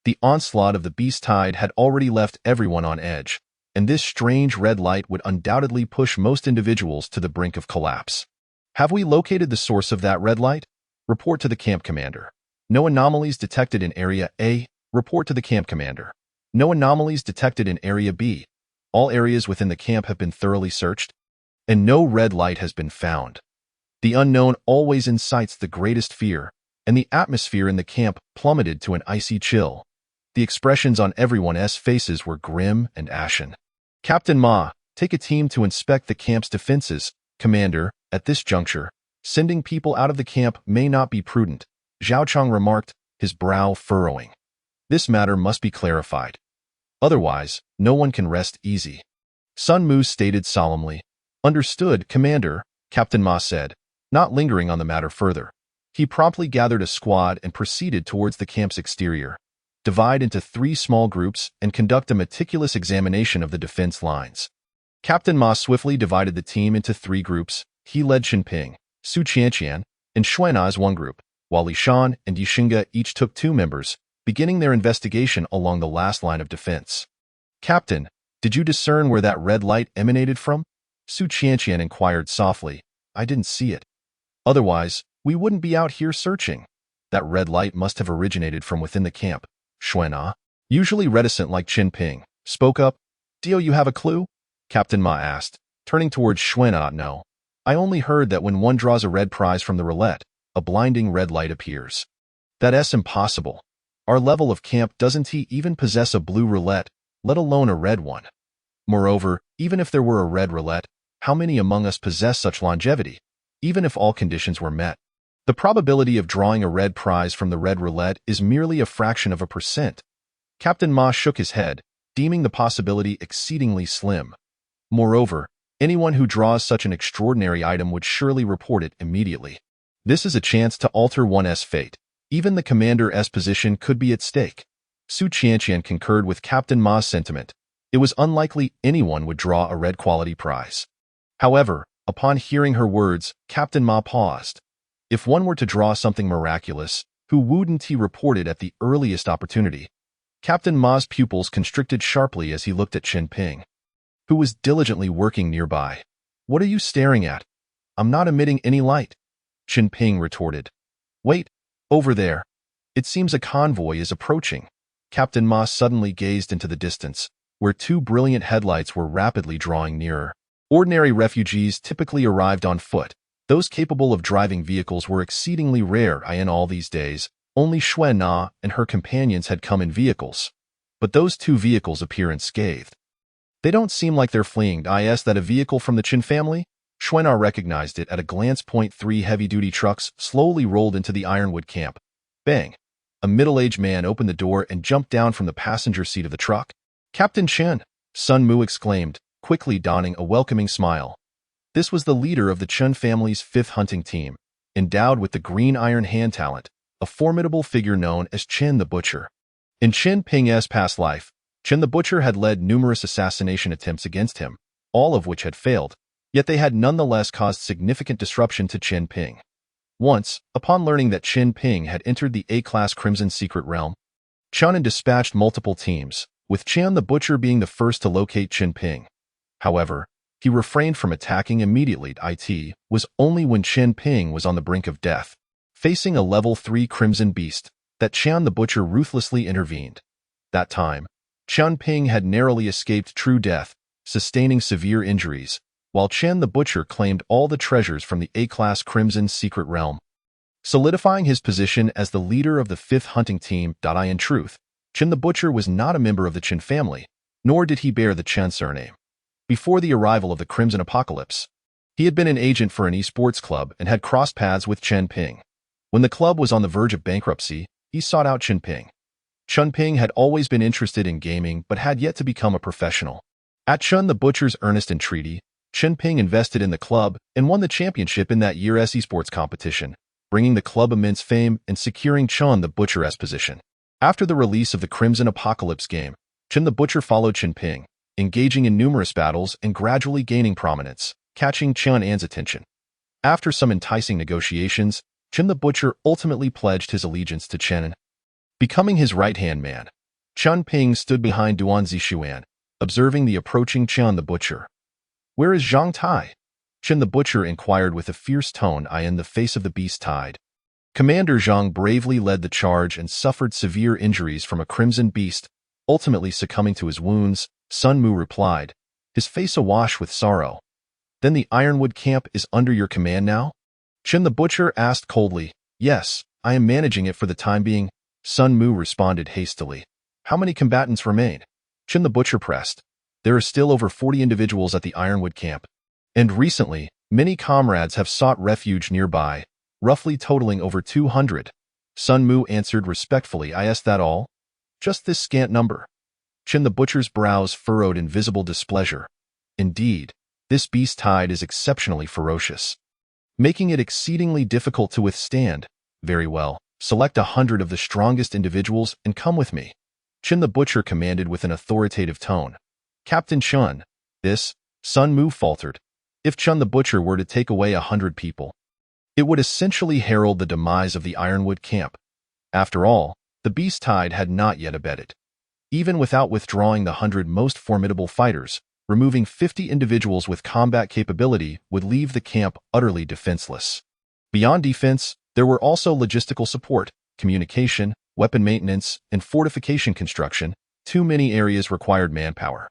Speaker 1: The onslaught of the beast tide had already left everyone on edge, and this strange red light would undoubtedly push most individuals to the brink of collapse. Have we located the source of that red light? Report to the camp commander. No anomalies detected in Area A. Report to the camp commander. No anomalies detected in Area B. All areas within the camp have been thoroughly searched, and no red light has been found. The unknown always incites the greatest fear, and the atmosphere in the camp plummeted to an icy chill. The expressions on everyone's faces were grim and ashen. Captain Ma, take a team to inspect the camp's defenses. Commander, at this juncture, sending people out of the camp may not be prudent, Zhao Chang remarked, his brow furrowing. This matter must be clarified. Otherwise, no one can rest easy. Sun Mu stated solemnly. Understood, Commander, Captain Ma said, not lingering on the matter further. He promptly gathered a squad and proceeded towards the camp's exterior. Divide into 3 small groups and conduct a meticulous examination of the defense lines. Captain Ma swiftly divided the team into 3 groups. He led Xinping, Su Qianqian, and Xuana as one group, while Li Shan and Yixinga each took 2 members, beginning their investigation along the last line of defense. Captain, did you discern where that red light emanated from? Su Qianqian inquired softly. I didn't see it. Otherwise, we wouldn't be out here searching. That red light must have originated from within the camp. Xuana, usually reticent like Xinping, spoke up. Do you have a clue? Captain Ma asked, turning towards Xuana. No. I only heard that when one draws a red prize from the roulette, a blinding red light appears. That's impossible. Our level of camp doesn't even possess a blue roulette, let alone a red one. Moreover, even if there were a red roulette, how many among us possess such longevity? Even if all conditions were met, the probability of drawing a red prize from the red roulette is merely a fraction of a %. Captain Ma shook his head, deeming the possibility exceedingly slim. Moreover, anyone who draws such an extraordinary item would surely report it immediately. This is a chance to alter one's fate. Even the commander's position could be at stake. Su Qianqian concurred with Captain Ma's sentiment. It was unlikely anyone would draw a red quality prize. However, upon hearing her words, Captain Ma paused. If one were to draw something miraculous, who wouldn't he report it at the earliest opportunity? Captain Ma's pupils constricted sharply as he looked at Xinping, who was diligently working nearby. What are you staring at? I'm not emitting any light. Xinping retorted. Wait, over there. It seems a convoy is approaching. Captain Ma suddenly gazed into the distance, where 2 brilliant headlights were rapidly drawing nearer. Ordinary refugees typically arrived on foot. Those capable of driving vehicles were exceedingly rare in all these days. Only Xuana and her companions had come in vehicles. But those 2 vehicles appear unscathed. They don't seem like they're fleeing. Is that a vehicle from the Qin family? Xuana recognized it at a glance. 3 heavy-duty trucks slowly rolled into the Ironwood camp. Bang! A middle-aged man opened the door and jumped down from the passenger seat of the truck. Captain Chen, Sun Mu exclaimed, quickly donning a welcoming smile. This was the leader of the Chen family's 5th hunting team, endowed with the green iron hand talent, a formidable figure known as Chen the Butcher. In Chen Ping's past life, Chen the Butcher had led numerous assassination attempts against him, all of which had failed, yet they had nonetheless caused significant disruption to Chen Ping. Once, upon learning that Chen Ping had entered the A-class Crimson Secret Realm, Chen had dispatched multiple teams, with Chen the Butcher being the first to locate Chen Ping. However, he refrained from attacking immediately. It was only when Chen Ping was on the brink of death, facing a level 3 Crimson Beast, that Chen the Butcher ruthlessly intervened. That time, Chen Ping had narrowly escaped true death, sustaining severe injuries, while Chen the Butcher claimed all the treasures from the A-class Crimson Secret Realm, solidifying his position as the leader of the 5th hunting team. In truth, Chen the Butcher was not a member of the Chen family, nor did he bear the Chen surname. Before the arrival of the Crimson Apocalypse, he had been an agent for an esports club and had crossed paths with Chen Ping. When the club was on the verge of bankruptcy, he sought out Chen Ping. Chen Ping had always been interested in gaming but had yet to become a professional. At Chen the Butcher's earnest entreaty, Chen Ping invested in the club and won the championship in that year's esports competition, bringing the club immense fame and securing Chen the Butcher's position. After the release of the Crimson Apocalypse game, Chen the Butcher followed Chen Ping, engaging in numerous battles and gradually gaining prominence, catching Chen An's attention. After some enticing negotiations, Chen the Butcher ultimately pledged his allegiance to Chen, becoming his right-hand man. Chen Ping stood behind Duan Zixuan, observing the approaching Chen the Butcher. "Where is Zhang Tai?" Chen the Butcher inquired with a fierce tone in the face of the beast tide. Commander Zhang bravely led the charge and suffered severe injuries from a crimson beast, ultimately succumbing to his wounds. Sun Mu replied, his face awash with sorrow. "Then the Ironwood camp is under your command now?" Chen the Butcher asked coldly. "Yes, I am managing it for the time being," Sun Mu responded hastily. "How many combatants remain?" Chen the Butcher pressed. "There are still over 40 individuals at the Ironwood camp. And recently, many comrades have sought refuge nearby, roughly totaling over 200. Sun Mu answered respectfully, "Is that all? Just this scant number?" Chen the Butcher's brows furrowed in visible displeasure. "Indeed, this beast tide is exceptionally ferocious, making it exceedingly difficult to withstand. Very well, select 100 of the strongest individuals and come with me," Chen the Butcher commanded with an authoritative tone. "Captain Chen, this," Sun Mu faltered. If Chen the Butcher were to take away 100 people, it would essentially herald the demise of the Ironwood camp. After all, the beast tide had not yet abated. Even without withdrawing the 100 most formidable fighters, removing 50 individuals with combat capability would leave the camp utterly defenseless. Beyond defense, there were also logistical support, communication, weapon maintenance, and fortification construction. Too many areas required manpower.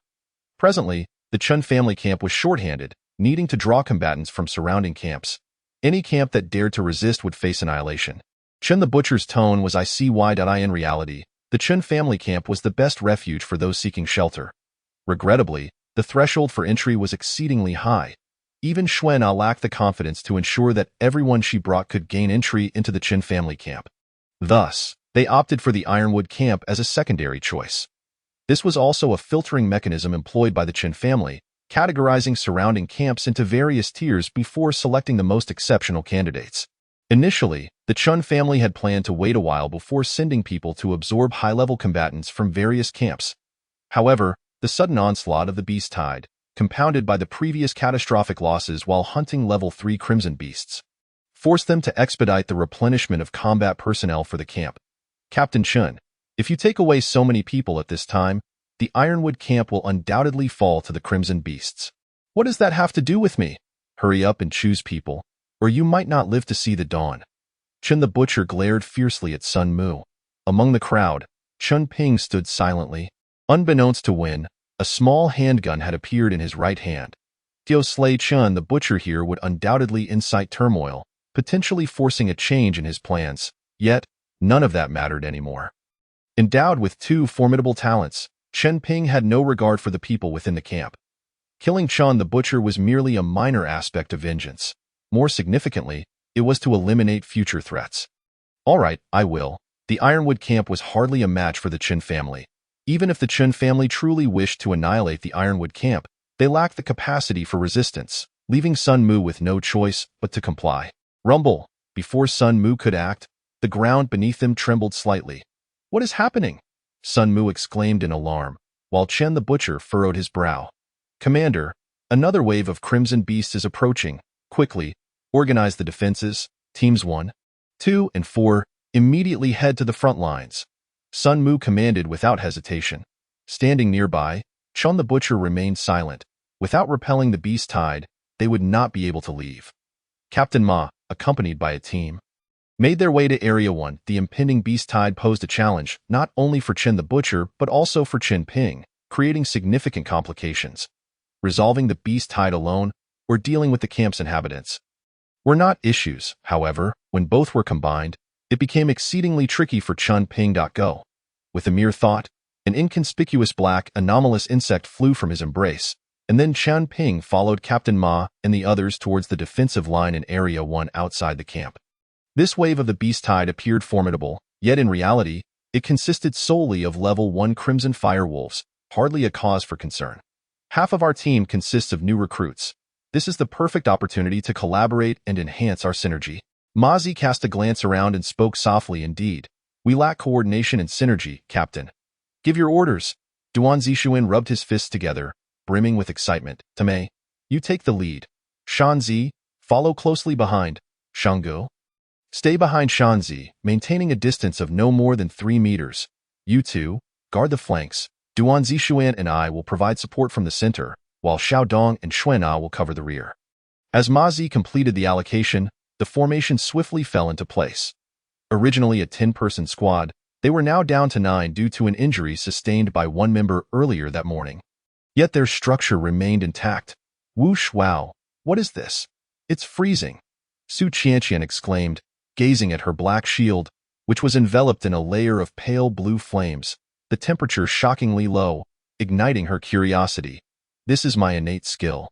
Speaker 1: Presently, the Chen family camp was shorthanded, needing to draw combatants from surrounding camps. Any camp that dared to resist would face annihilation. Chen the Butcher's tone was, "I see why." In reality, the Chen family camp was the best refuge for those seeking shelter. Regrettably, the threshold for entry was exceedingly high. Even Xuan lacked the confidence to ensure that everyone she brought could gain entry into the Chen family camp. Thus, they opted for the Ironwood camp as a secondary choice. This was also a filtering mechanism employed by the Chen family, categorizing surrounding camps into various tiers before selecting the most exceptional candidates. Initially, the Chen family had planned to wait a while before sending people to absorb high-level combatants from various camps. However, the sudden onslaught of the beast tide, compounded by the previous catastrophic losses while hunting level 3 crimson beasts, forced them to expedite the replenishment of combat personnel for the camp. "Captain Chen, if you take away so many people at this time, the Ironwood camp will undoubtedly fall to the crimson beasts." "What does that have to do with me?" "Hurry up and choose people, or you might not live to see the dawn." Chen the Butcher glared fiercely at Sun Mu. Among the crowd, Chen Ping stood silently. Unbeknownst to Wen, a small handgun had appeared in his right hand. To slay Chen the Butcher here would undoubtedly incite turmoil, potentially forcing a change in his plans. Yet, none of that mattered anymore. Endowed with 2 formidable talents, Chen Ping had no regard for the people within the camp. Killing Chen the Butcher was merely a minor aspect of vengeance. More significantly, it was to eliminate future threats. "All right, I will." The Ironwood camp was hardly a match for the Chen family. Even if the Chen family truly wished to annihilate the Ironwood camp, they lacked the capacity for resistance, leaving Sun Mu with no choice but to comply. Rumble! Before Sun Mu could act, the ground beneath them trembled slightly. "What is happening?" Sun Mu exclaimed in alarm, while Chen the Butcher furrowed his brow. "Commander, another wave of crimson beasts is approaching. Quickly, organize the defenses. Teams 1, 2, and 4 immediately head to the front lines." Sun Mu commanded without hesitation. Standing nearby, Chen the Butcher remained silent. Without repelling the beast tide, they would not be able to leave. Captain Ma, accompanied by a team, made their way to Area 1. The impending beast tide posed a challenge, not only for Chen the Butcher, but also for Chen Ping, creating significant complications. Resolving the beast tide alone, or dealing with the camp's inhabitants, were not issues. However, when both were combined, it became exceedingly tricky for Chen Ping. Go. With a mere thought, an inconspicuous black, anomalous insect flew from his embrace, and then Qian Ping followed Captain Ma and the others towards the defensive line in Area 1 outside the camp. This wave of the beast tide appeared formidable, yet in reality, it consisted solely of Level 1 Crimson Firewolves, hardly a cause for concern. Half of our team consists of new recruits. This is the perfect opportunity to collaborate and enhance our synergy. Ma Zi cast a glance around and spoke softly. Indeed, we lack coordination and synergy, Captain. Give your orders. Duan Zixuan rubbed his fists together, brimming with excitement. Tame, you take the lead. Shanzi, follow closely behind. Shanggu, stay behind Shanzi, maintaining a distance of no more than 3 meters. You two, guard the flanks. Duan Zixuan and I will provide support from the center, while Xiaodong and Xuana will cover the rear. As Ma Zi completed the allocation, the formation swiftly fell into place. Originally a 10-person squad, they were now down to 9 due to an injury sustained by one member earlier that morning. Yet their structure remained intact. Whoosh, wow, what is this? It's freezing, Su Qianqian exclaimed, gazing at her black shield, which was enveloped in a layer of pale blue flames, the temperature shockingly low, igniting her curiosity. This is my innate skill,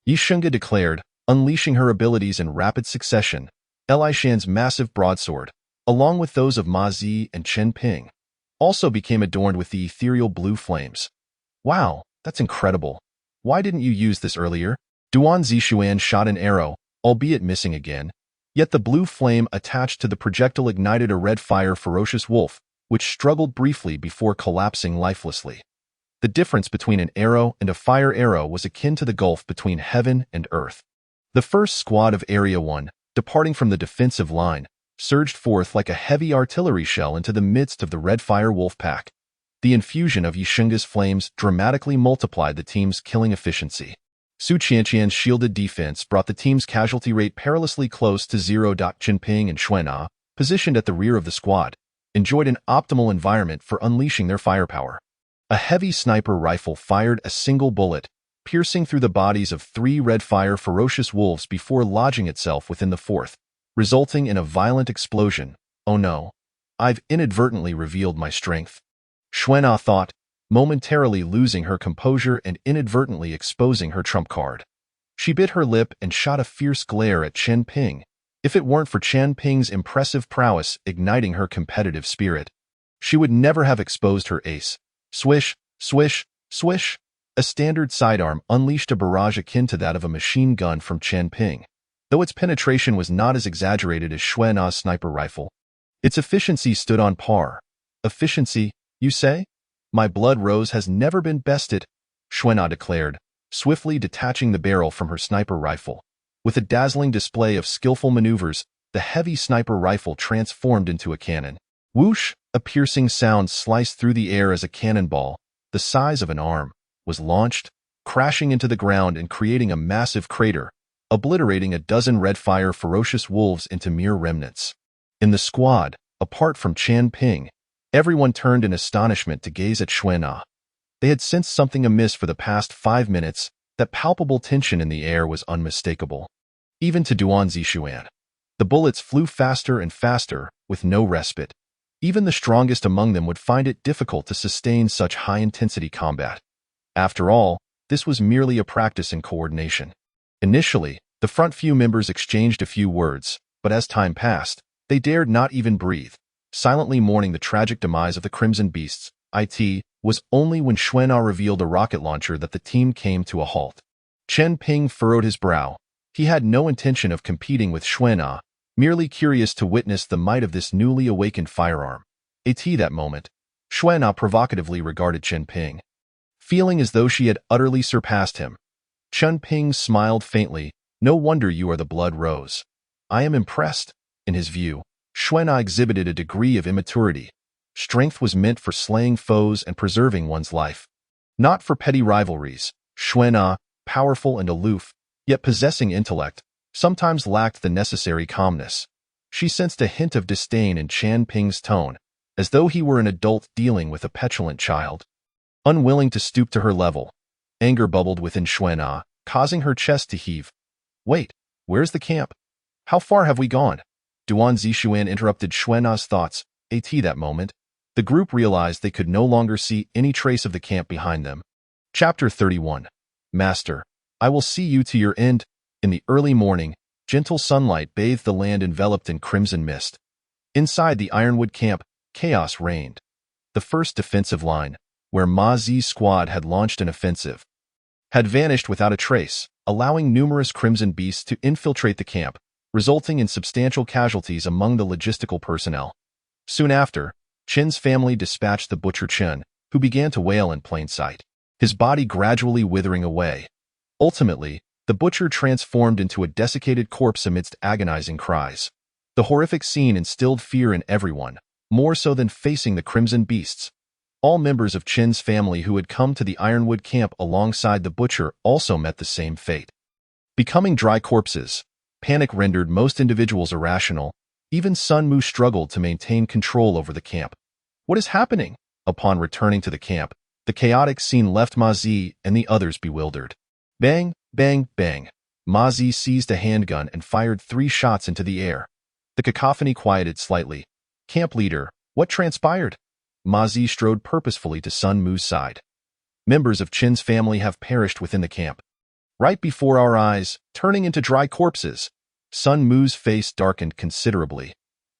Speaker 1: Yishunga declared, unleashing her abilities in rapid succession. Elishan's massive broadsword, along with those of Ma Zi and Chen Ping, also became adorned with the ethereal blue flames. Wow, that's incredible. Why didn't you use this earlier? Duan Zixuan shot an arrow, albeit missing again, yet the blue flame attached to the projectile ignited a red fire ferocious wolf, which struggled briefly before collapsing lifelessly. The difference between an arrow and a fire arrow was akin to the gulf between heaven and earth. The first squad of Area 1, departing from the defensive line, surged forth like a heavy artillery shell into the midst of the red fire wolf pack. The infusion of Yishunga's flames dramatically multiplied the team's killing efficiency. Su Qianqian's shielded defense brought the team's casualty rate perilously close to 0. Jinping and Xuana, positioned at the rear of the squad, enjoyed an optimal environment for unleashing their firepower. A heavy sniper rifle fired a single bullet, piercing through the bodies of 3 red fire ferocious wolves before lodging itself within the 4th, resulting in a violent explosion. Oh no, I've inadvertently revealed my strength, Xuana thought, momentarily losing her composure and inadvertently exposing her trump card. She bit her lip and shot a fierce glare at Chen Ping. If it weren't for Chen Ping's impressive prowess igniting her competitive spirit, she would never have exposed her ace. Swish, swish, swish. A standard sidearm unleashed a barrage akin to that of a machine gun from Chen Ping, though its penetration was not as exaggerated as Xuana's sniper rifle. Its efficiency stood on par. Efficiency, you say? My blood rose has never been bested, Xuana declared, swiftly detaching the barrel from her sniper rifle. With a dazzling display of skillful maneuvers, the heavy sniper rifle transformed into a cannon. Whoosh, a piercing sound sliced through the air as a cannonball, the size of an arm, was launched, crashing into the ground and creating a massive crater, obliterating a dozen red fire ferocious wolves into mere remnants. In the squad, apart from Chen Ping, everyone turned in astonishment to gaze at Xuana. They had sensed something amiss for the past 5 minutes. That palpable tension in the air was unmistakable. Even to Duan Zixuan, the bullets flew faster and faster, with no respite. Even the strongest among them would find it difficult to sustain such high-intensity combat. After all, this was merely a practice in coordination. Initially, the front few members exchanged a few words, but as time passed, they dared not even breathe, silently mourning the tragic demise of the Crimson Beasts. It was only when Xuana revealed a rocket launcher that the team came to a halt. Chen Ping furrowed his brow. He had no intention of competing with Xuana, merely curious to witness the might of this newly awakened firearm. At that moment, Xuana provocatively regarded Chen Ping, feeling as though she had utterly surpassed him. Chen Ping smiled faintly. No wonder you are the blood rose. I am impressed. In his view, Xuana exhibited a degree of immaturity. Strength was meant for slaying foes and preserving one's life, not for petty rivalries. Xuana, powerful and aloof, yet possessing intellect, sometimes lacked the necessary calmness. She sensed a hint of disdain in Chen Ping's tone, as though he were an adult dealing with a petulant child. Unwilling to stoop to her level, anger bubbled within Xuana, causing her chest to heave. Wait, where's the camp? How far have we gone? Duan Zixuan interrupted Xuana's thoughts. At that moment, The group realized they could no longer see any trace of the camp behind them. Chapter 31. Master, I will see you to your end. In the early morning, gentle sunlight bathed the land enveloped in crimson mist. Inside the Ironwood camp, chaos reigned. The first defensive line, where Ma Zi's squad had launched an offensive, had vanished without a trace, allowing numerous crimson beasts to infiltrate the camp, resulting in substantial casualties among the logistical personnel. Soon after, Qin's family dispatched the butcher Chen, who began to wail in plain sight, his body gradually withering away. Ultimately, the butcher transformed into a desiccated corpse amidst agonizing cries. The horrific scene instilled fear in everyone, more so than facing the crimson beasts. All members of Qin's family who had come to the Ironwood camp alongside the butcher also met the same fate. Becoming dry corpses, panic rendered most individuals irrational. Even Sun Mu struggled to maintain control over the camp. What is happening? Upon returning to the camp, the chaotic scene left Ma Zi and the others bewildered. Bang, bang, bang. Ma Zi seized a handgun and fired 3 shots into the air. The cacophony quieted slightly. Camp leader, what transpired? Ma Zi strode purposefully to Sun Mu's side. Members of Qin's family have perished within the camp. Right before our eyes, turning into dry corpses. Sun Mu's face darkened considerably.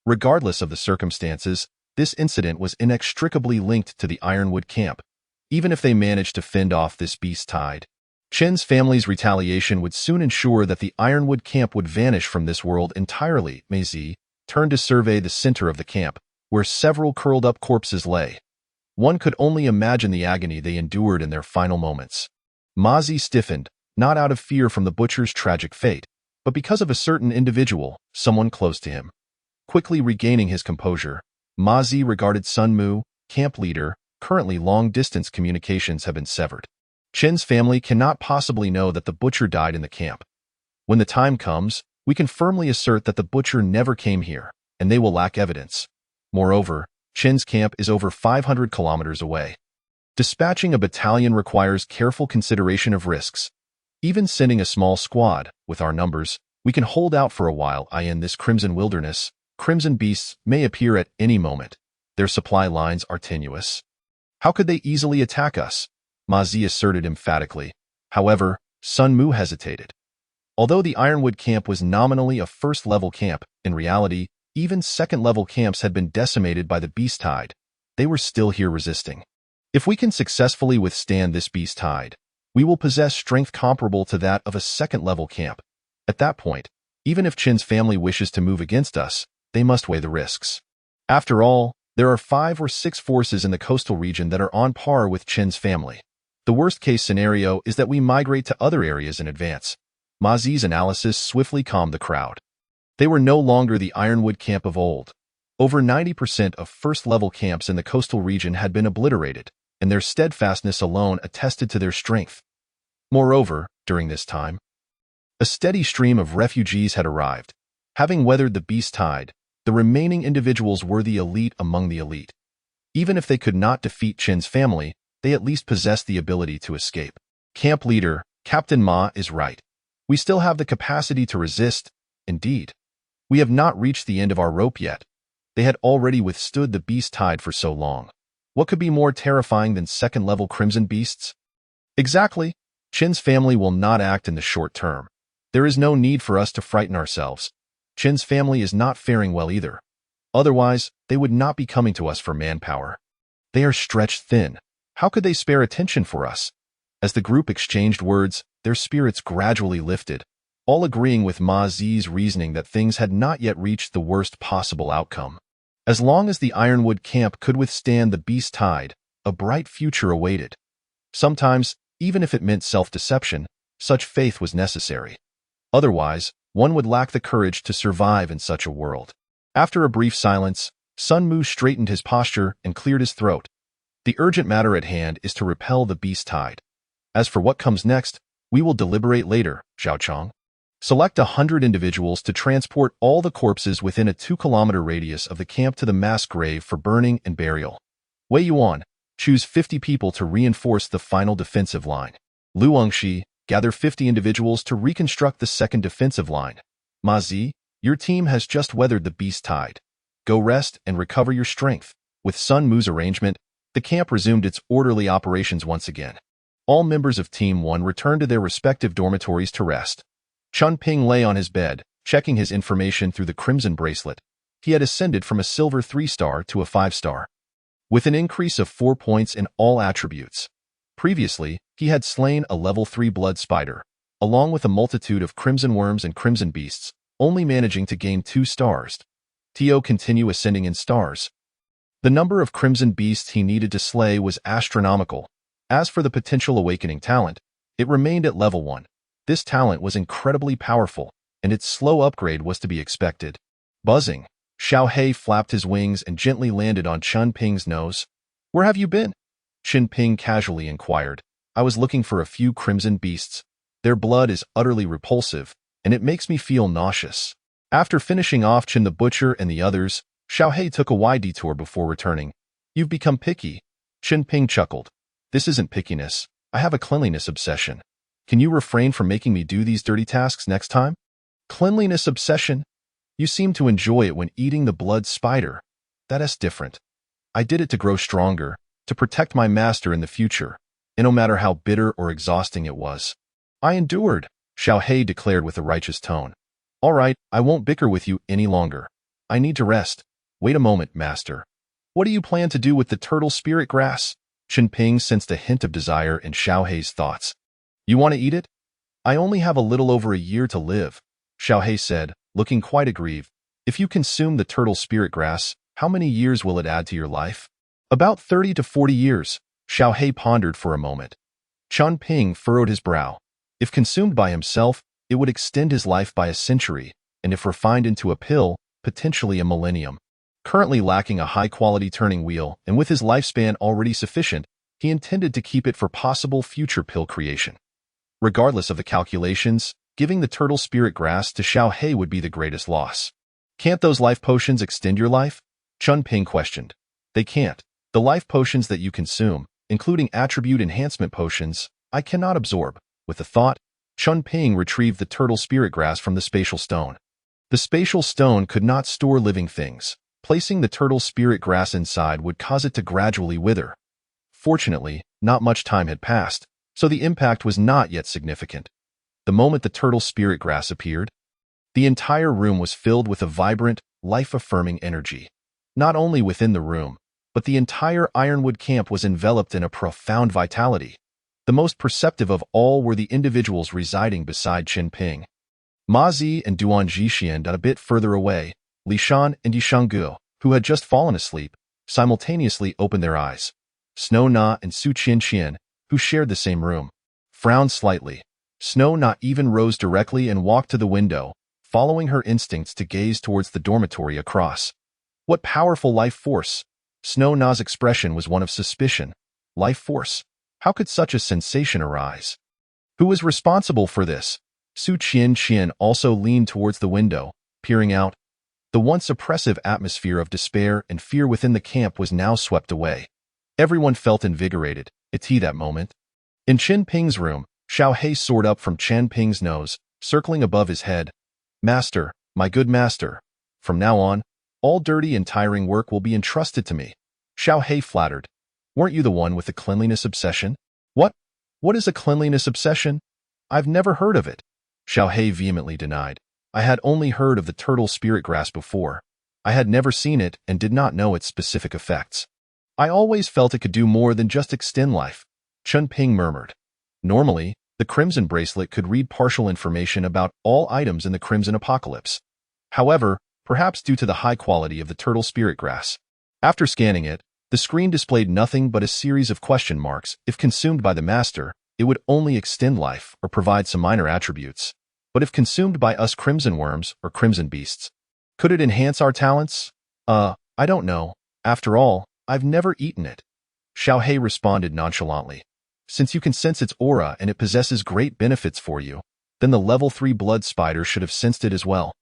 Speaker 1: Regardless of the circumstances, this incident was inextricably linked to the Ironwood camp. Even if they managed to fend off this beast tide, Qin's family's retaliation would soon ensure that the Ironwood camp would vanish from this world entirely. Ma Zi turned to survey the center of the camp, where several curled-up corpses lay. One could only imagine the agony they endured in their final moments. Ma Zi stiffened, not out of fear from the butcher's tragic fate, but because of a certain individual, someone close to him. Quickly regaining his composure, Ma Zi regarded Sun Mu, camp leader. Currently long-distance communications have been severed. Qin's family cannot possibly know that the butcher died in the camp. When the time comes, we can firmly assert that the butcher never came here, and they will lack evidence. Moreover, Qin's camp is over 500 kilometers away. Dispatching a battalion requires careful consideration of risks. Even sending a small squad, with our numbers, we can hold out for a while. In this crimson wilderness, crimson beasts may appear at any moment. Their supply lines are tenuous. How could they easily attack us? Ma Zi asserted emphatically. However, Sun Mu hesitated. Although the Ironwood camp was nominally a first-level camp, in reality, even second-level camps had been decimated by the beast tide. They were still here resisting. If we can successfully withstand this beast tide, we will possess strength comparable to that of a second-level camp. At that point, even if Qin's family wishes to move against us, they must weigh the risks. After all, there are 5 or 6 forces in the coastal region that are on par with Qin's family. The worst-case scenario is that we migrate to other areas in advance. Ma Zi's analysis swiftly calmed the crowd. They were no longer the Ironwood camp of old. Over 90% of first-level camps in the coastal region had been obliterated, and their steadfastness alone attested to their strength. Moreover, during this time, a steady stream of refugees had arrived. Having weathered the beast tide, the remaining individuals were the elite among the elite. Even if they could not defeat Qin's family, they at least possessed the ability to escape. Camp leader, Captain Ma is right. We still have the capacity to resist. Indeed, we have not reached the end of our rope yet. They had already withstood the beast tide for so long. What could be more terrifying than second-level crimson beasts? Exactly. Qin's family will not act in the short term. There is no need for us to frighten ourselves. Qin's family is not faring well either. Otherwise, they would not be coming to us for manpower. They are stretched thin. How could they spare attention for us? As the group exchanged words, their spirits gradually lifted, all agreeing with Ma Zi's reasoning that things had not yet reached the worst possible outcome. As long as the Ironwood camp could withstand the beast tide, a bright future awaited. Sometimes, even if it meant self-deception, such faith was necessary. Otherwise, one would lack the courage to survive in such a world. After a brief silence, Sun Mu straightened his posture and cleared his throat. The urgent matter at hand is to repel the beast tide. As for what comes next, we will deliberate later, Zhaochang. Select 100 individuals to transport all the corpses within a 2-kilometer radius of the camp to the mass grave for burning and burial. Wei Yuan, choose 50 people to reinforce the final defensive line. Lu Wangxi, gather 50 individuals to reconstruct the second defensive line. Ma Zi, your team has just weathered the beast tide. Go rest and recover your strength. With Sun Mu's arrangement, the camp resumed its orderly operations once again. All members of Team 1 returned to their respective dormitories to rest. Chun Ping lay on his bed, checking his information through the crimson bracelet. He had ascended from a silver 3-star to a 5-star, with an increase of 4 points in all attributes. Previously, he had slain a level 3 blood spider, along with a multitude of crimson worms and crimson beasts, only managing to gain 2 stars. Tio continue ascending in stars. The number of crimson beasts he needed to slay was astronomical. As for the potential awakening talent, it remained at level 1. This talent was incredibly powerful, and its slow upgrade was to be expected. Buzzing, Xiao He flapped his wings and gently landed on Chun Ping's nose. "Where have you been?" Chun Ping casually inquired. "I was looking for a few crimson beasts. Their blood is utterly repulsive, and it makes me feel nauseous." After finishing off Chin the Butcher and the others, Xiao He took a wide detour before returning. "You've become picky." Chun Ping chuckled. "This isn't pickiness. I have a cleanliness obsession. Can you refrain from making me do these dirty tasks next time?" "Cleanliness obsession? You seem to enjoy it when eating the blood spider. That's different. I did it to grow stronger, to protect my master in the future, and no matter how bitter or exhausting it was, I endured," Xiao He declared with a righteous tone. "All right, I won't bicker with you any longer. I need to rest." "Wait a moment, master. What do you plan to do with the turtle spirit grass?" Chun Ping sensed a hint of desire in Xiao He's thoughts. "You want to eat it?" "I only have a little over a year to live," Xiao He said, looking quite aggrieved. "If you consume the turtle spirit grass, how many years will it add to your life?" "About 30 to 40 years, Xiao He pondered for a moment. Chun Ping furrowed his brow. If consumed by himself, it would extend his life by a century, and if refined into a pill, potentially a millennium. Currently lacking a high-quality turning wheel, and with his lifespan already sufficient, he intended to keep it for possible future pill creation. Regardless of the calculations, giving the turtle spirit grass to Xiao He would be the greatest loss. "Can't those life potions extend your life?" Chun Ping questioned. "They can't. The life potions that you consume, including attribute enhancement potions, I cannot absorb." With a thought, Chun Ping retrieved the turtle spirit grass from the spatial stone. The spatial stone could not store living things. Placing the turtle spirit grass inside would cause it to gradually wither. Fortunately, not much time had passed, so the impact was not yet significant. The moment the turtle spirit grass appeared, the entire room was filled with a vibrant, life-affirming energy. Not only within the room, but the entire Ironwood camp was enveloped in a profound vitality. The most perceptive of all were the individuals residing beside Chun Ping. Ma Zi and Duan Jixian a bit further away, Li Shan and Yi Shanggu, who had just fallen asleep, simultaneously opened their eyes. Snow Na and Su Qian, who shared the same room, frowned slightly. Snow Na even rose directly and walked to the window, following her instincts to gaze towards the dormitory across. What powerful life force! Snow Na's expression was one of suspicion. Life force? How could such a sensation arise? Who was responsible for this? Su Qian also leaned towards the window, peering out. The once oppressive atmosphere of despair and fear within the camp was now swept away. Everyone felt invigorated, at that moment. In Chun Ping's room, Xiao He soared up from Chun Ping's nose, circling above his head. "Master, my good master, from now on, all dirty and tiring work will be entrusted to me." Xiao He flattered. "Weren't you the one with the cleanliness obsession?" "What? What is a cleanliness obsession? I've never heard of it," Xiao He vehemently denied. "I had only heard of the turtle spirit grass before. I had never seen it and did not know its specific effects. I always felt it could do more than just extend life," Chun Ping murmured. Normally, the Crimson Bracelet could read partial information about all items in the Crimson Apocalypse. However, perhaps due to the high quality of the turtle spirit grass, after scanning it, the screen displayed nothing but a series of question marks. If consumed by the master, it would only extend life or provide some minor attributes. But if consumed by us crimson worms or crimson beasts, could it enhance our talents? I don't know. After all, I've never eaten it." Xiao He responded nonchalantly. "Since you can sense its aura and it possesses great benefits for you, then the level 3 blood spider should have sensed it as well."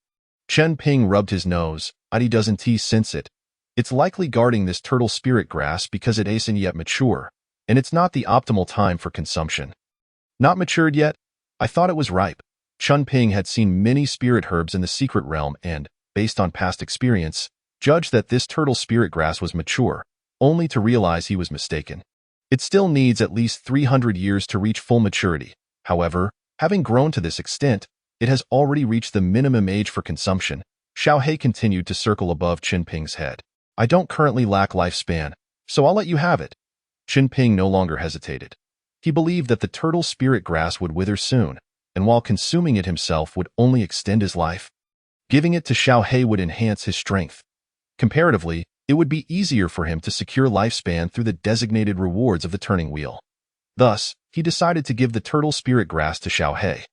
Speaker 1: Chun Ping rubbed his nose. "Adi doesn't sense it. It's likely guarding this turtle spirit grass because it isn't yet mature, and it's not the optimal time for consumption." "Not matured yet? I thought it was ripe." Chun Ping had seen many spirit herbs in the secret realm and, based on past experience, judged that this turtle spirit grass was mature, only to realize he was mistaken. It still needs at least 300 years to reach full maturity. However, having grown to this extent, it has already reached the minimum age for consumption. Xiao He continued to circle above Qin Ping's head. I don't currently lack lifespan, so I'll let you have it. Qin Ping no longer hesitated. He believed that the turtle spirit grass would wither soon, and while consuming it himself would only extend his life. Giving it to Xiao He would enhance his strength. Comparatively, it would be easier for him to secure lifespan through the designated rewards of the turning wheel. Thus, he decided to give the turtle spirit grass to Xiao He.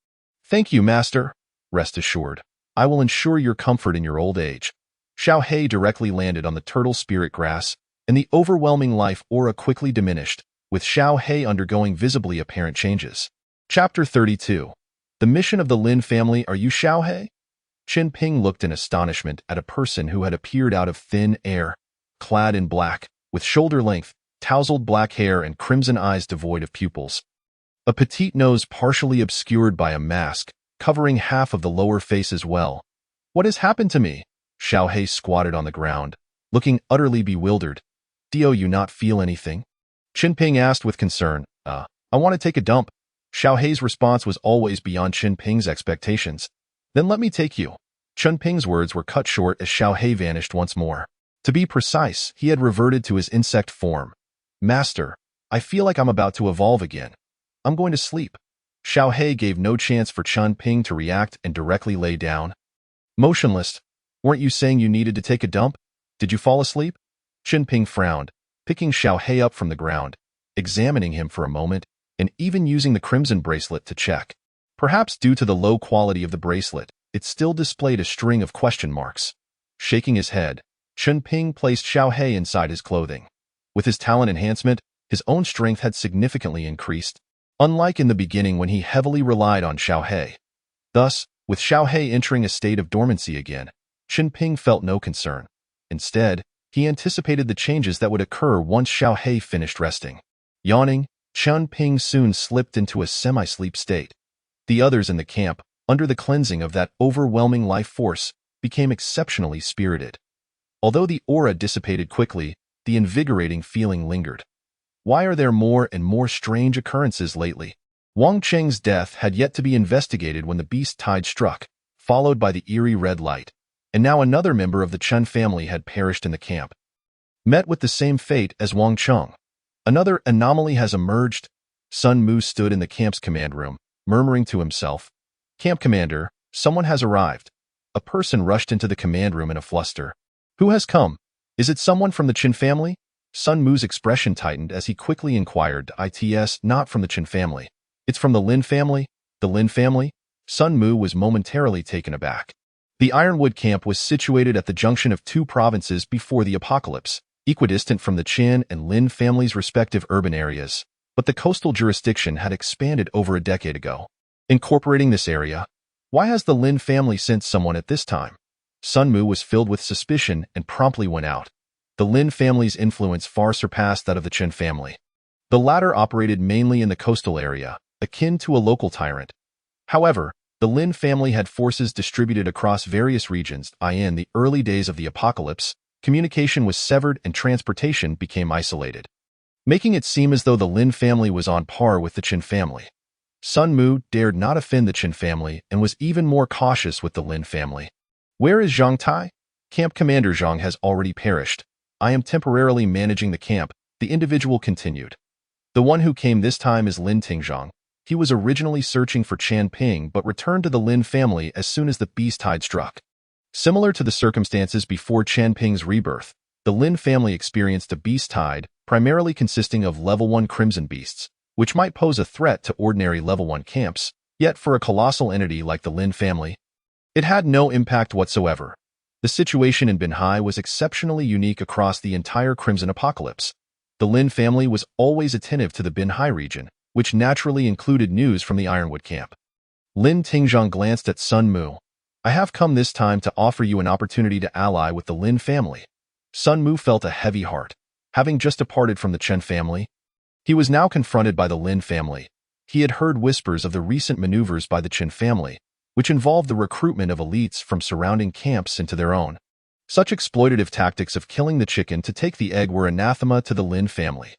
Speaker 1: Thank you, master. Rest assured, I will ensure your comfort in your old age. Xiao He directly landed on the turtle spirit grass, and the overwhelming life aura quickly diminished, with Xiao He undergoing visibly apparent changes. Chapter 32. The mission of the Lin family. Are you Xiao He? Qin Ping looked in astonishment at a person who had appeared out of thin air, clad in black, with shoulder-length, tousled black hair and crimson eyes devoid of pupils. A petite nose partially obscured by a mask, covering half of the lower face as well. What has happened to me? Xiao He squatted on the ground, looking utterly bewildered. Do you not feel anything? Qin Ping asked with concern. I want to take a dump. Xiao He's response was always beyond Qin Ping's expectations. Then let me take you. Qin Ping's words were cut short as Xiao He vanished once more. To be precise, he had reverted to his insect form. Master, I feel like I'm about to evolve again. I'm going to sleep. Xiao He gave no chance for Qin Ping to react and directly lay down. Motionless. Weren't you saying you needed to take a dump? Did you fall asleep? Qin Ping frowned, picking Xiao He up from the ground, examining him for a moment, and even using the crimson bracelet to check. Perhaps due to the low quality of the bracelet, it still displayed a string of question marks. Shaking his head, Qin Ping placed Xiao He inside his clothing. With his talent enhancement, his own strength had significantly increased, unlike in the beginning when he heavily relied on Xiao He. Thus, with Xiao He entering a state of dormancy again, Qin Ping felt no concern. Instead, he anticipated the changes that would occur once Xiao He finished resting. Yawning, Qin Ping soon slipped into a semi-sleep state. The others in the camp, under the cleansing of that overwhelming life force, became exceptionally spirited. Although the aura dissipated quickly, the invigorating feeling lingered. Why are there more and more strange occurrences lately? Wang Cheng's death had yet to be investigated when the beast tide struck, followed by the eerie red light, and now another member of the Chen family had perished in the camp. Met with the same fate as Wang Cheng. Another anomaly has emerged. Sun Mu stood in the camp's command room, murmuring to himself, Camp Commander, someone has arrived. A person rushed into the command room in a fluster. Who has come? Is it someone from the Qin family? Sun Mu's expression tightened as he quickly inquired, It's not from the Qin family. It's from the Lin family? The Lin family? Sun Mu was momentarily taken aback. The Ironwood camp was situated at the junction of two provinces before the apocalypse, equidistant from the Qin and Lin families' respective urban areas, but the coastal jurisdiction had expanded over a decade ago. Incorporating this area, why has the Lin family sent someone at this time? Sun Mu was filled with suspicion and promptly went out. The Lin family's influence far surpassed that of the Qin family. The latter operated mainly in the coastal area, akin to a local tyrant. However, the Lin family had forces distributed across various regions. In the early days of the apocalypse, communication was severed and transportation became isolated, making it seem as though the Lin family was on par with the Qin family. Sun Mu dared not offend the Qin family and was even more cautious with the Lin family. Where is Zhang Tai? Camp Commander Zhang has already perished. I am temporarily managing the camp, the individual continued. The one who came this time is Lin Tingzhang. He was originally searching for Qin Ping but returned to the Lin family as soon as the beast tide struck. Similar to the circumstances before Qin Ping's rebirth, the Lin family experienced a beast tide, primarily consisting of level 1 crimson beasts, which might pose a threat to ordinary level 1 camps, yet for a colossal entity like the Lin family, it had no impact whatsoever. The situation in Binhai was exceptionally unique across the entire Crimson Apocalypse. The Lin family was always attentive to the Binhai region, which naturally included news from the Ironwood camp. Lin Tingzhang glanced at Sun Mu. I have come this time to offer you an opportunity to ally with the Lin family. Sun Mu felt a heavy heart. Having just departed from the Chen family, he was now confronted by the Lin family. He had heard whispers of the recent maneuvers by the Qin family, which involved the recruitment of elites from surrounding camps into their own. Such exploitative tactics of killing the chicken to take the egg were anathema to the Lin family.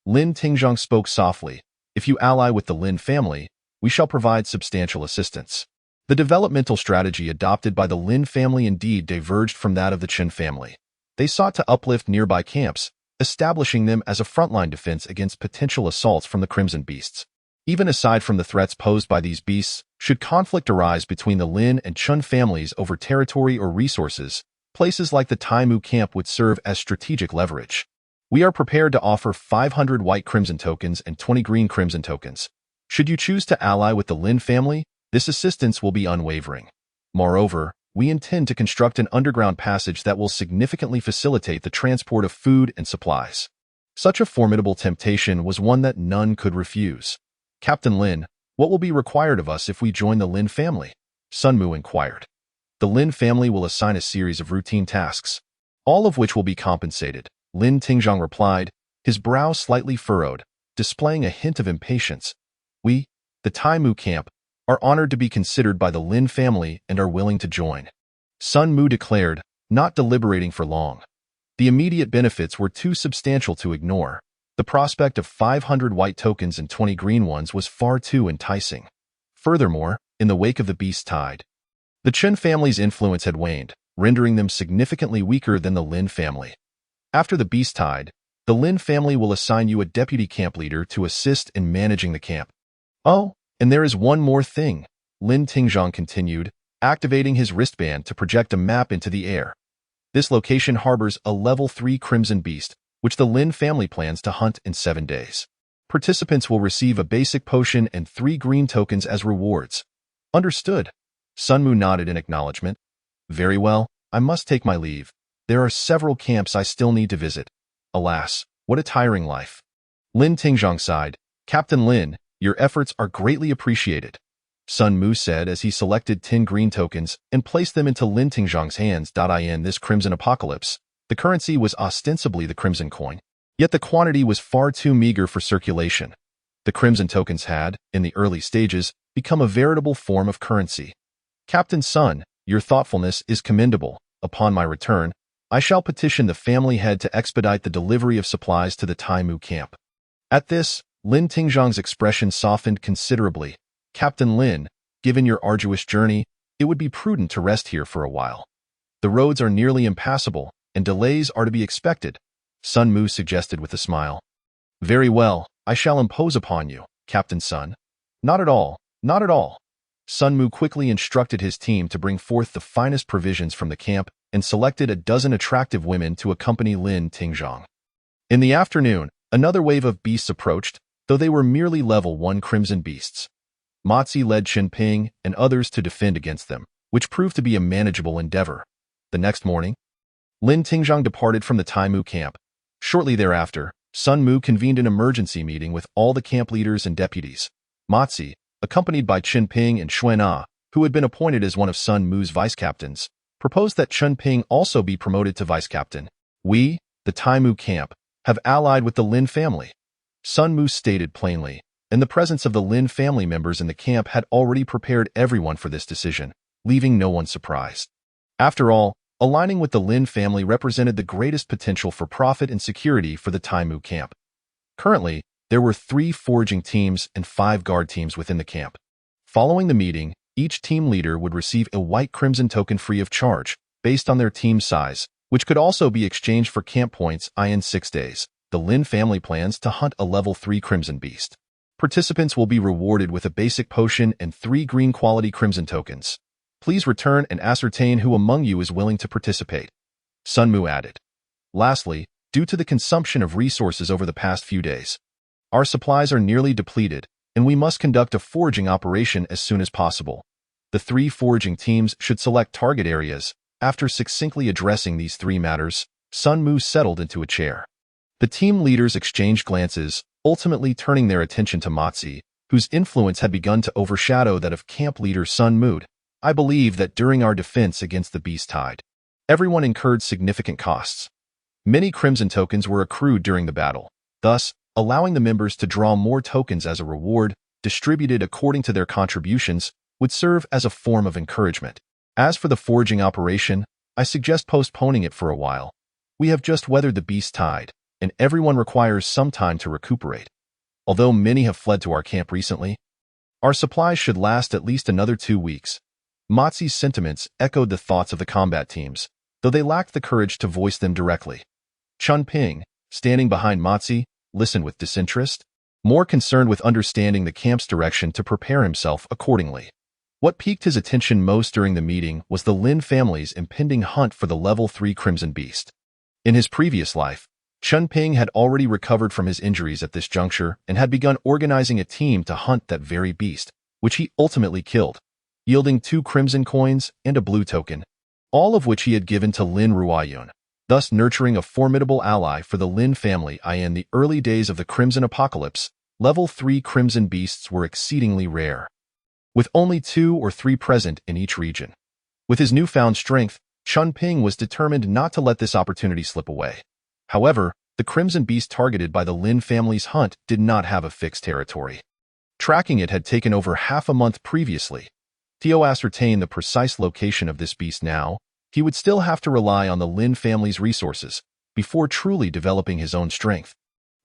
Speaker 1: Lin Tingzhong spoke softly. If you ally with the Lin family, we shall provide substantial assistance. The developmental strategy adopted by the Lin family indeed diverged from that of the Chen family. They sought to uplift nearby camps, establishing them as a frontline defense against potential assaults from the Crimson Beasts. Even aside from the threats posed by these beasts, should conflict arise between the Lin and Chun families over territory or resources, places like the Taimu camp would serve as strategic leverage. We are prepared to offer 500 white crimson tokens and 20 green crimson tokens. Should you choose to ally with the Lin family, this assistance will be unwavering. Moreover, we intend to construct an underground passage that will significantly facilitate the transport of food and supplies. Such a formidable temptation was one that none could refuse. Captain Lin, what will be required of us if we join the Lin family? Sun Mu inquired. The Lin family will assign a series of routine tasks, all of which will be compensated. Lin Tingzhong replied, his brow slightly furrowed, displaying a hint of impatience. We, the Taimu camp, are honored to be considered by the Lin family and are willing to join. Sun Mu declared, not deliberating for long. The immediate benefits were too substantial to ignore. The prospect of 500 white tokens and 20 green ones was far too enticing. Furthermore, in the wake of the beast tide, the Chen family's influence had waned, rendering them significantly weaker than the Lin family. After the beast tide, the Lin family will assign you a deputy camp leader to assist in managing the camp. Oh, and there is one more thing, Lin Tingzhong continued, activating his wristband to project a map into the air. This location harbors a level 3 crimson beast, which the Lin family plans to hunt in 7 days. Participants will receive a basic potion and 3 green tokens as rewards. Understood. Sun Mu nodded in acknowledgement. Very well, I must take my leave. There are several camps I still need to visit. Alas, what a tiring life. Lin Tingzhong sighed. Captain Lin, your efforts are greatly appreciated. Sun Mu said as he selected 10 green tokens and placed them into Lin Tingzhong's hands. In this crimson apocalypse, the currency was ostensibly the crimson coin, yet the quantity was far too meager for circulation. The crimson tokens had, in the early stages, become a veritable form of currency. Captain Sun, your thoughtfulness is commendable. Upon my return, I shall petition the family head to expedite the delivery of supplies to the Taimu camp. At this, Lin Tingzhong's expression softened considerably. Captain Lin, given your arduous journey, it would be prudent to rest here for a while. The roads are nearly impassable, and delays are to be expected, Sun Mu suggested with a smile. Very well, I shall impose upon you, Captain Sun. Not at all, not at all. Sun Mu quickly instructed his team to bring forth the finest provisions from the camp and selected a dozen attractive women to accompany Lin Tingzhong. In the afternoon, another wave of beasts approached, though they were merely level 1 crimson beasts. Mozi led Chen Ping and others to defend against them, which proved to be a manageable endeavor. The next morning, Lin Tingzhong departed from the Taimu camp. Shortly thereafter, Sun Mu convened an emergency meeting with all the camp leaders and deputies. Mozi, accompanied by Chen Ping and Xuan Ah, who had been appointed as one of Sun Mu's vice-captains, proposed that Chen Ping also be promoted to vice-captain. We, the Taimu camp, have allied with the Lin family, Sun Mu stated plainly, and the presence of the Lin family members in the camp had already prepared everyone for this decision, leaving no one surprised. After all, aligning with the Lin family represented the greatest potential for profit and security for the Taimu camp. Currently, there were 3 foraging teams and 5 guard teams within the camp. Following the meeting, each team leader would receive a white crimson token free of charge, based on their team size, which could also be exchanged for camp points in 6 days. The Lin family plans to hunt a level 3 crimson beast. Participants will be rewarded with a basic potion and 3 green quality crimson tokens. Please return and ascertain who among you is willing to participate. Sun Mu added. Lastly, due to the consumption of resources over the past few days, our supplies are nearly depleted, and we must conduct a foraging operation as soon as possible. The 3 foraging teams should select target areas. After succinctly addressing these 3 matters, Sun Mu settled into a chair. The team leaders exchanged glances, ultimately turning their attention to Mozi, whose influence had begun to overshadow that of camp leader Sun Mu. I believe that during our defense against the beast tide, everyone incurred significant costs. Many crimson tokens were accrued during the battle, thus allowing the members to draw more tokens as a reward, distributed according to their contributions, would serve as a form of encouragement. As for the foraging operation, I suggest postponing it for a while. We have just weathered the beast tide, and everyone requires some time to recuperate. Although many have fled to our camp recently, our supplies should last at least another 2 weeks. Mozi's sentiments echoed the thoughts of the combat teams, though they lacked the courage to voice them directly. Chun Ping, standing behind Mozi, listened with disinterest, more concerned with understanding the camp's direction to prepare himself accordingly. What piqued his attention most during the meeting was the Lin family's impending hunt for the level 3 Crimson Beast. In his previous life, Chun Ping had already recovered from his injuries at this juncture and had begun organizing a team to hunt that very beast, which he ultimately killed, yielding 2 crimson coins and a blue token, all of which he had given to Lin Ruoyun, thus nurturing a formidable ally for the Lin family. In the early days of the Crimson Apocalypse, level 3 crimson beasts were exceedingly rare, with only 2 or 3 present in each region. With his newfound strength, Chun Ping was determined not to let this opportunity slip away. However, the crimson beast targeted by the Lin family's hunt did not have a fixed territory. Tracking it had taken over half a month previously. To ascertain the precise location of this beast now, he would still have to rely on the Lin family's resources before truly developing his own strength.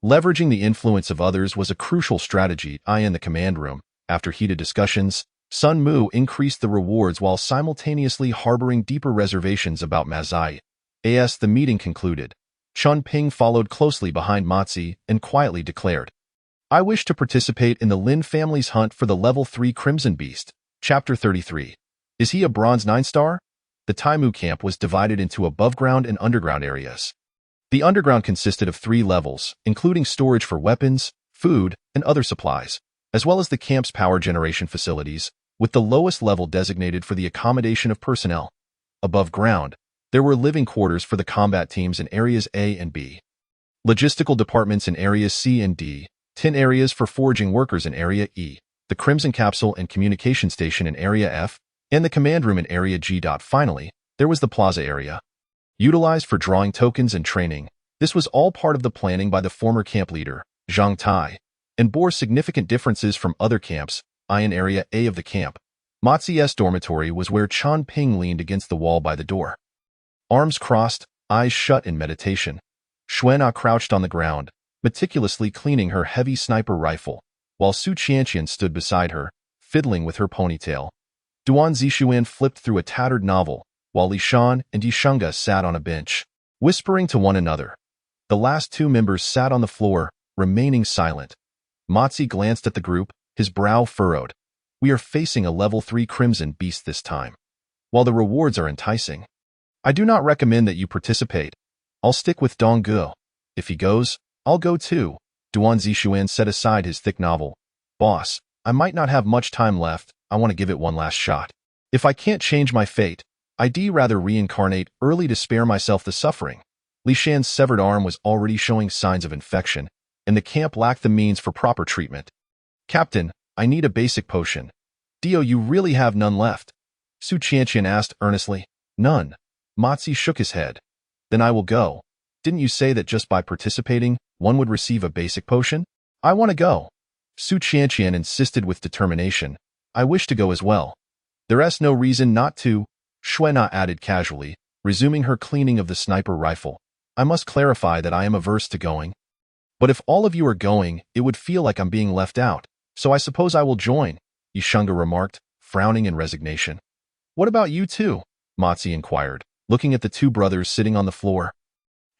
Speaker 1: Leveraging the influence of others was a crucial strategy. In the command room, after heated discussions, Sun Mu increased the rewards while simultaneously harboring deeper reservations about Mazai. As the meeting concluded, Chun Ping followed closely behind Mozi and quietly declared, "I wish to participate in the Lin family's hunt for the level 3 Crimson Beast." Chapter 33. Is he a Bronze 9-star? The Taimu camp was divided into above-ground and underground areas. The underground consisted of 3 levels, including storage for weapons, food, and other supplies, as well as the camp's power generation facilities, with the lowest level designated for the accommodation of personnel. Above ground, there were living quarters for the combat teams in areas A and B, logistical departments in areas C and D, 10 areas for foraging workers in area E, the Crimson Capsule and Communication Station in area F, and the command room in area G. Finally, there was the plaza area, utilized for drawing tokens and training. This was all part of the planning by the former camp leader, Zhang Tai, and bore significant differences from other camps. In area A of the camp, Mozi's dormitory was where Chun Ping leaned against the wall by the door. Arms crossed, eyes shut in meditation, Xuan crouched on the ground, meticulously cleaning her heavy sniper rifle, while Su Qianqian stood beside her, fiddling with her ponytail. Duan Zixuan flipped through a tattered novel, while Li Shan and Yishunga sat on a bench, whispering to one another. The last 2 members sat on the floor, remaining silent. Mozi glanced at the group, his brow furrowed. We are facing a level 3 Crimson Beast this time. While the rewards are enticing, I do not recommend that you participate. I'll stick with Dong Ge. If he goes, I'll go too. Duan Zixuan set aside his thick novel. Boss, I might not have much time left. I want to give it one last shot. If I can't change my fate, I'd rather reincarnate early to spare myself the suffering. Li Shan's severed arm was already showing signs of infection, and the camp lacked the means for proper treatment. Captain, I need a basic potion. Dio, you really have none left? Su Qianqian asked earnestly. None. Mozi shook his head. Then I will go. Didn't you say that just by participating, one would receive a basic potion? I want to go. Su Qianqian insisted with determination. I wish to go as well. There's no reason not to, Xuan added casually, resuming her cleaning of the sniper rifle. I must clarify that I am averse to going. But if all of you are going, it would feel like I'm being left out. So I suppose I will join, Yishunga remarked, frowning in resignation. What about you two? Mozi inquired, looking at the 2 brothers sitting on the floor.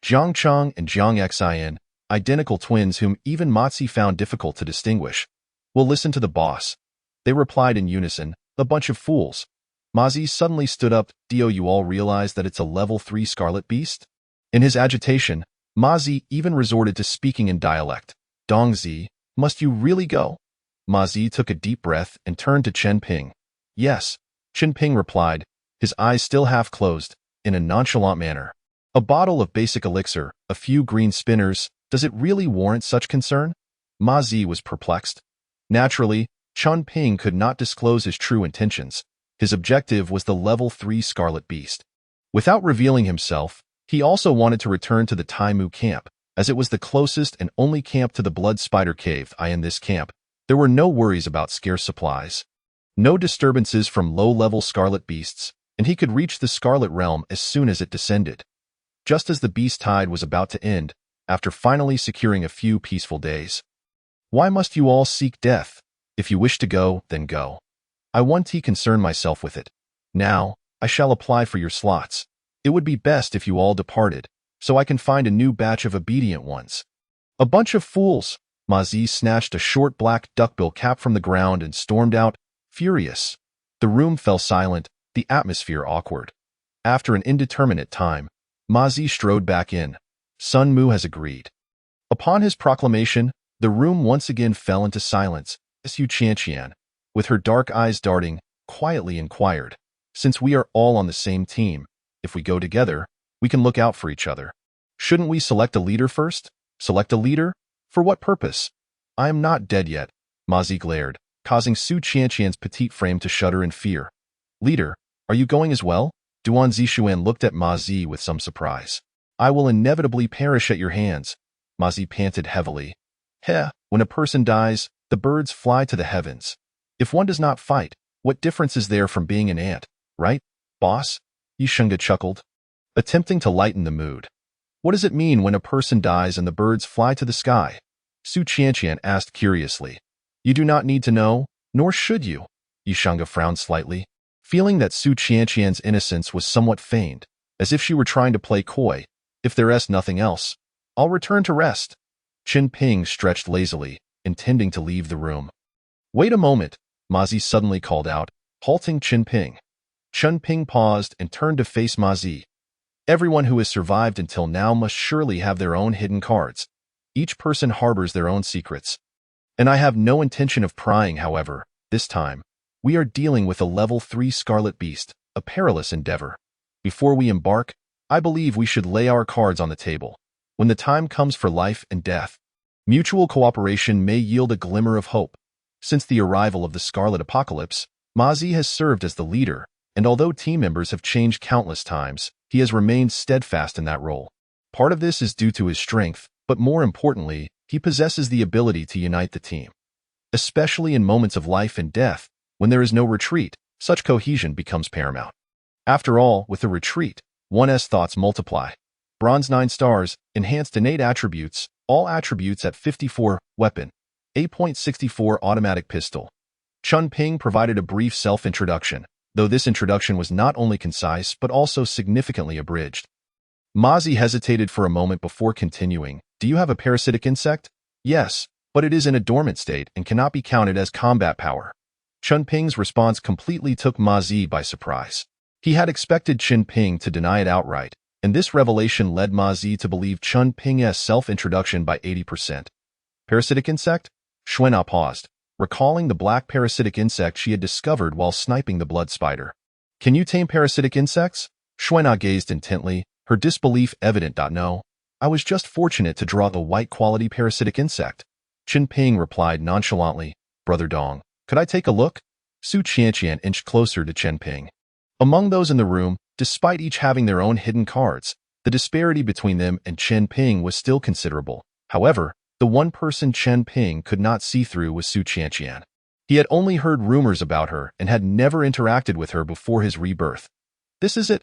Speaker 1: Jiang Chang and Jiang Xin, identical twins whom even Mozi found difficult to distinguish. We'll listen to the boss. They replied in unison, a bunch of fools. Mozi suddenly stood up. Dio, you all realize that it's a level 3 Scarlet Beast? In his agitation, Mozi even resorted to speaking in dialect. Dongzi, must you really go? Mozi took a deep breath and turned to Chen Ping. Yes, Chen Ping replied, his eyes still half closed, in a nonchalant manner. A bottle of basic elixir, a few green spinners, does it really warrant such concern? Mozi was perplexed. Naturally, Chun Ping could not disclose his true intentions. His objective was the level 3 Scarlet Beast. Without revealing himself, he also wanted to return to the Taimu camp, as it was the closest and only camp to the Blood Spider Cave. In this camp, there were no worries about scarce supplies, no disturbances from low-level Scarlet Beasts, and he could reach the Scarlet Realm as soon as it descended. Just as the beast tide was about to end, after finally securing a few peaceful days. Why must you all seek death? If you wish to go, then go. I want to concern myself with it. Now, I shall apply for your slots. It would be best if you all departed, so I can find a new batch of obedient ones. A bunch of fools! Ma Zi snatched a short black duckbill cap from the ground and stormed out, furious. The room fell silent, the atmosphere awkward. After an indeterminate time, Ma Zi strode back in. Sun Mu has agreed. Upon his proclamation, the room once again fell into silence, as Yu Qianqian, with her dark eyes darting, quietly inquired, "Since we are all on the same team, if we go together, we can look out for each other. Shouldn't we select a leader first? Select a leader? For what purpose? I am not dead yet," Ma Zi glared, causing Su Qianqian's petite frame to shudder in fear. "Leader, are you going as well?" Duan Zixuan looked at Ma Zi with some surprise. "I will inevitably perish at your hands," Ma Zi panted heavily. "Heh, when a person dies, the birds fly to the heavens. If one does not fight, what difference is there from being an ant, right, boss?" Yishunga chuckled, attempting to lighten the mood. "What does it mean when a person dies and the birds fly to the sky?" Su Qianqian asked curiously. "You do not need to know, nor should you." Yishunga frowned slightly, feeling that Su Qianqian's innocence was somewhat feigned, as if she were trying to play coy. "If there is nothing else, I'll return to rest." Qin Ping stretched lazily, intending to leave the room. "Wait a moment," Ma Zi suddenly called out, halting Qin Ping. Qin Ping paused and turned to face Ma Zi. "Everyone who has survived until now must surely have their own hidden cards. Each person harbors their own secrets. And I have no intention of prying, however, this time. We are dealing with a level 3 Scarlet Beast, a perilous endeavor. Before we embark, I believe we should lay our cards on the table. When the time comes for life and death, mutual cooperation may yield a glimmer of hope." Since the arrival of the Scarlet Apocalypse, Ma Zi has served as the leader, and although team members have changed countless times, he has remained steadfast in that role. Part of this is due to his strength, but more importantly, he possesses the ability to unite the team. Especially in moments of life and death, when there is no retreat, such cohesion becomes paramount. After all, with a retreat, one's thoughts multiply. Bronze 9 stars, enhanced innate attributes, all attributes at 54, weapon, 8.64 automatic pistol. Qin Ping provided a brief self-introduction, though this introduction was not only concise but also significantly abridged. Ma Zi hesitated for a moment before continuing. "Do you have a parasitic insect?" "Yes, but it is in a dormant state and cannot be counted as combat power." Qin Ping's response completely took Ma Zi by surprise. He had expected Qin Ping to deny it outright, and this revelation led Ma Zi to believe Qin Ping's self-introduction by 80%. "Parasitic insect?" Xuena paused, recalling the black parasitic insect she had discovered while sniping the blood spider. "Can you tame parasitic insects?" Xuena gazed intently, her disbelief evident. "No. I was just fortunate to draw the white-quality parasitic insect." Qin Ping replied nonchalantly, "Brother Dong, could I take a look?" Su Qianqian inched closer to Qin Ping. Among those in the room, despite each having their own hidden cards, the disparity between them and Qin Ping was still considerable. However, the one person Qin Ping could not see through was Su Qianqian. He had only heard rumors about her and had never interacted with her before his rebirth. "This is it."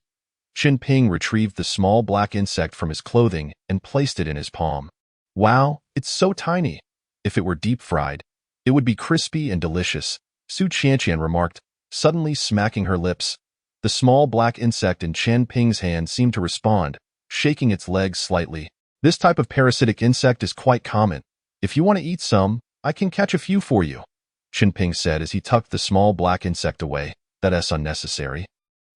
Speaker 1: Qin Ping retrieved the small black insect from his clothing and placed it in his palm. "Wow, it's so tiny. If it were deep-fried, it would be crispy and delicious," Su Qianqian remarked, suddenly smacking her lips. The small black insect in Qin Ping's hand seemed to respond, shaking its legs slightly. "This type of parasitic insect is quite common. If you want to eat some, I can catch a few for you," Qin Ping said as he tucked the small black insect away. "That's unnecessary.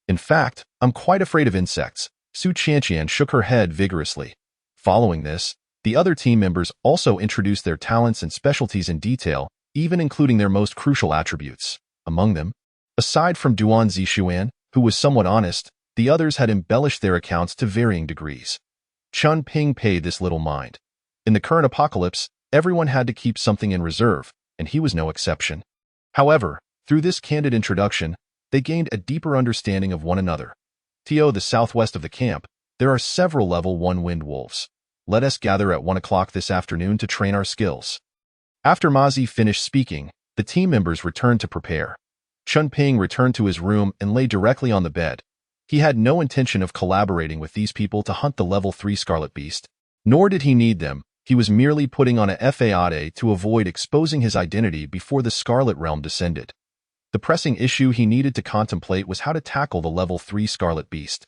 Speaker 1: In fact, I'm quite afraid of insects." Su Qianqian shook her head vigorously. Following this, the other team members also introduced their talents and specialties in detail, even including their most crucial attributes. Among them, aside from Duan Zixuan, who was somewhat honest, the others had embellished their accounts to varying degrees. Qin Ping paid this little mind. In the current apocalypse, everyone had to keep something in reserve, and he was no exception. However, through this candid introduction, they gained a deeper understanding of one another. "To the southwest of the camp, there are several level 1 wind wolves. Let us gather at 1 o'clock this afternoon to train our skills." After Ma Zi finished speaking, the team members returned to prepare. Qin Ping returned to his room and lay directly on the bed, He had no intention of collaborating with these people to hunt the level 3 Scarlet Beast. Nor did he need them. He was merely putting on a fade to avoid exposing his identity before the Scarlet Realm descended. The pressing issue he needed to contemplate was how to tackle the level 3 Scarlet Beast.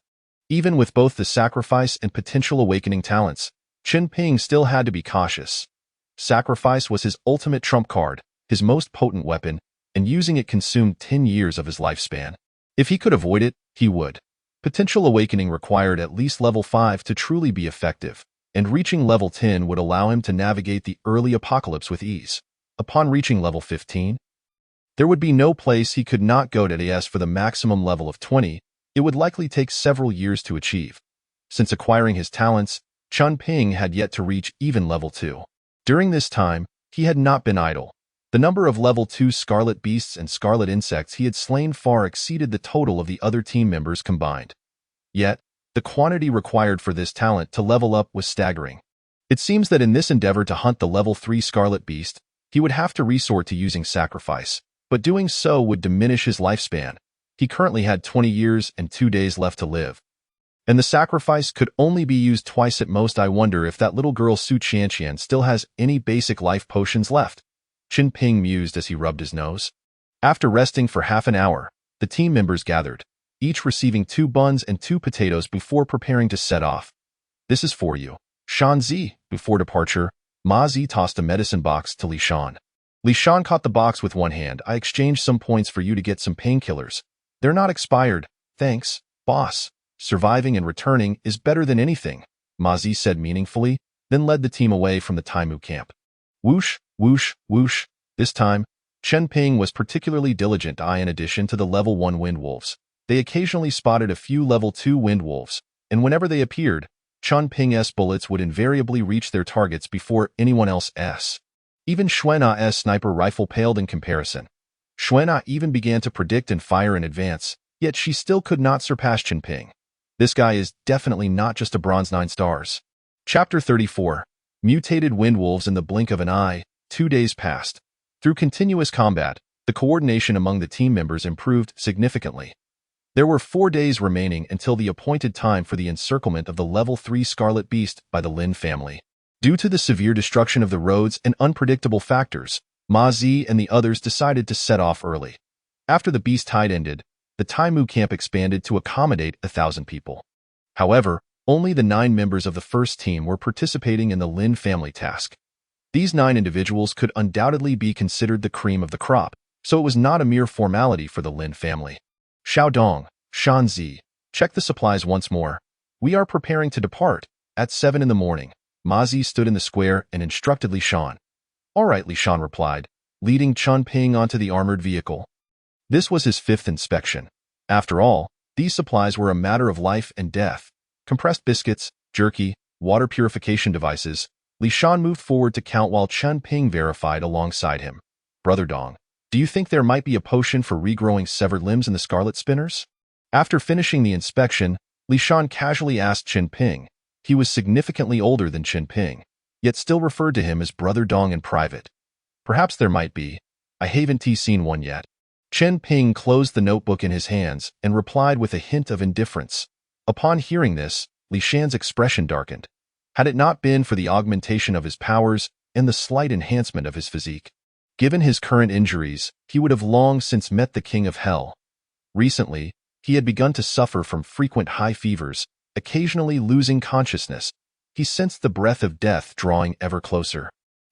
Speaker 1: Even with both the sacrifice and potential awakening talents, Chen Ping still had to be cautious. Sacrifice was his ultimate trump card, his most potent weapon, and using it consumed 10 years of his lifespan. If he could avoid it, he would. Potential awakening required at least level 5 to truly be effective, and reaching level 10 would allow him to navigate the early apocalypse with ease. Upon reaching level 15, there would be no place he could not go to as for the maximum level of 20. It would likely take several years to achieve. Since acquiring his talents, Chen Ping had yet to reach even level 2. During this time, he had not been idle. The number of level 2 scarlet beasts and scarlet insects he had slain far exceeded the total of the other team members combined. Yet, the quantity required for this talent to level up was staggering. It seems that in this endeavor to hunt the level 3 scarlet beast, he would have to resort to using sacrifice, but doing so would diminish his lifespan. He currently had 20 years and 2 days left to live. And the sacrifice could only be used twice at most. I wonder if that little girl Su Qianqian still has any basic life potions left. Chen Ping mused as he rubbed his nose. After resting for half an hour, the team members gathered, each receiving 2 buns and 2 potatoes before preparing to set off. This is for you, Shan Zi. Before departure, Ma Zi tossed a medicine box to Li Shan. Li Shan caught the box with one hand. I exchanged some points for you to get some painkillers. They're not expired. Thanks, boss. Surviving and returning is better than anything, Ma Zi said meaningfully, then led the team away from the Taimu camp. Whoosh, whoosh, whoosh. This time, Chen Ping was particularly diligent. In addition to the level 1 wind wolves, they occasionally spotted a few level 2 wind wolves, and whenever they appeared, Chen Ping's bullets would invariably reach their targets before anyone else's. Even Xuana's sniper rifle paled in comparison. Xuana even began to predict and fire in advance, yet she still could not surpass Chen Ping. This guy is definitely not just a bronze 9 stars. Chapter 34. Mutated wind wolves. In the blink of an eye, 2 days passed. Through continuous combat, the coordination among the team members improved significantly. There were 4 days remaining until the appointed time for the encirclement of the level 3 Scarlet Beast by the Lin family. Due to the severe destruction of the roads and unpredictable factors, Ma Zi and the others decided to set off early. After the beast tide ended, the Taimu camp expanded to accommodate 1,000 people. However, only the 9 members of the first team were participating in the Lin family task. These 9 individuals could undoubtedly be considered the cream of the crop, so it was not a mere formality for the Lin family. Xiaodong, Shanzi, check the supplies once more. We are preparing to depart. At 7 in the morning, Ma Zi stood in the square and instructed Li Shan. All right, Li Shan replied, leading Chen Ping onto the armored vehicle. This was his 5th inspection. After all, these supplies were a matter of life and death. Compressed biscuits, jerky, water purification devices. Li Shan moved forward to count while Chen Ping verified alongside him. Brother Dong, do you think there might be a potion for regrowing severed limbs in the Scarlet Spinners? After finishing the inspection, Li Shan casually asked Chen Ping. He was significantly older than Chen Ping, yet still referred to him as Brother Dong in private. Perhaps there might be. I haven't seen one yet. Chen Ping closed the notebook in his hands and replied with a hint of indifference. Upon hearing this, Li Shan's expression darkened. Had it not been for the augmentation of his powers and the slight enhancement of his physique, given his current injuries, he would have long since met the King of Hell. Recently, he had begun to suffer from frequent high fevers, occasionally losing consciousness. He sensed the breath of death drawing ever closer.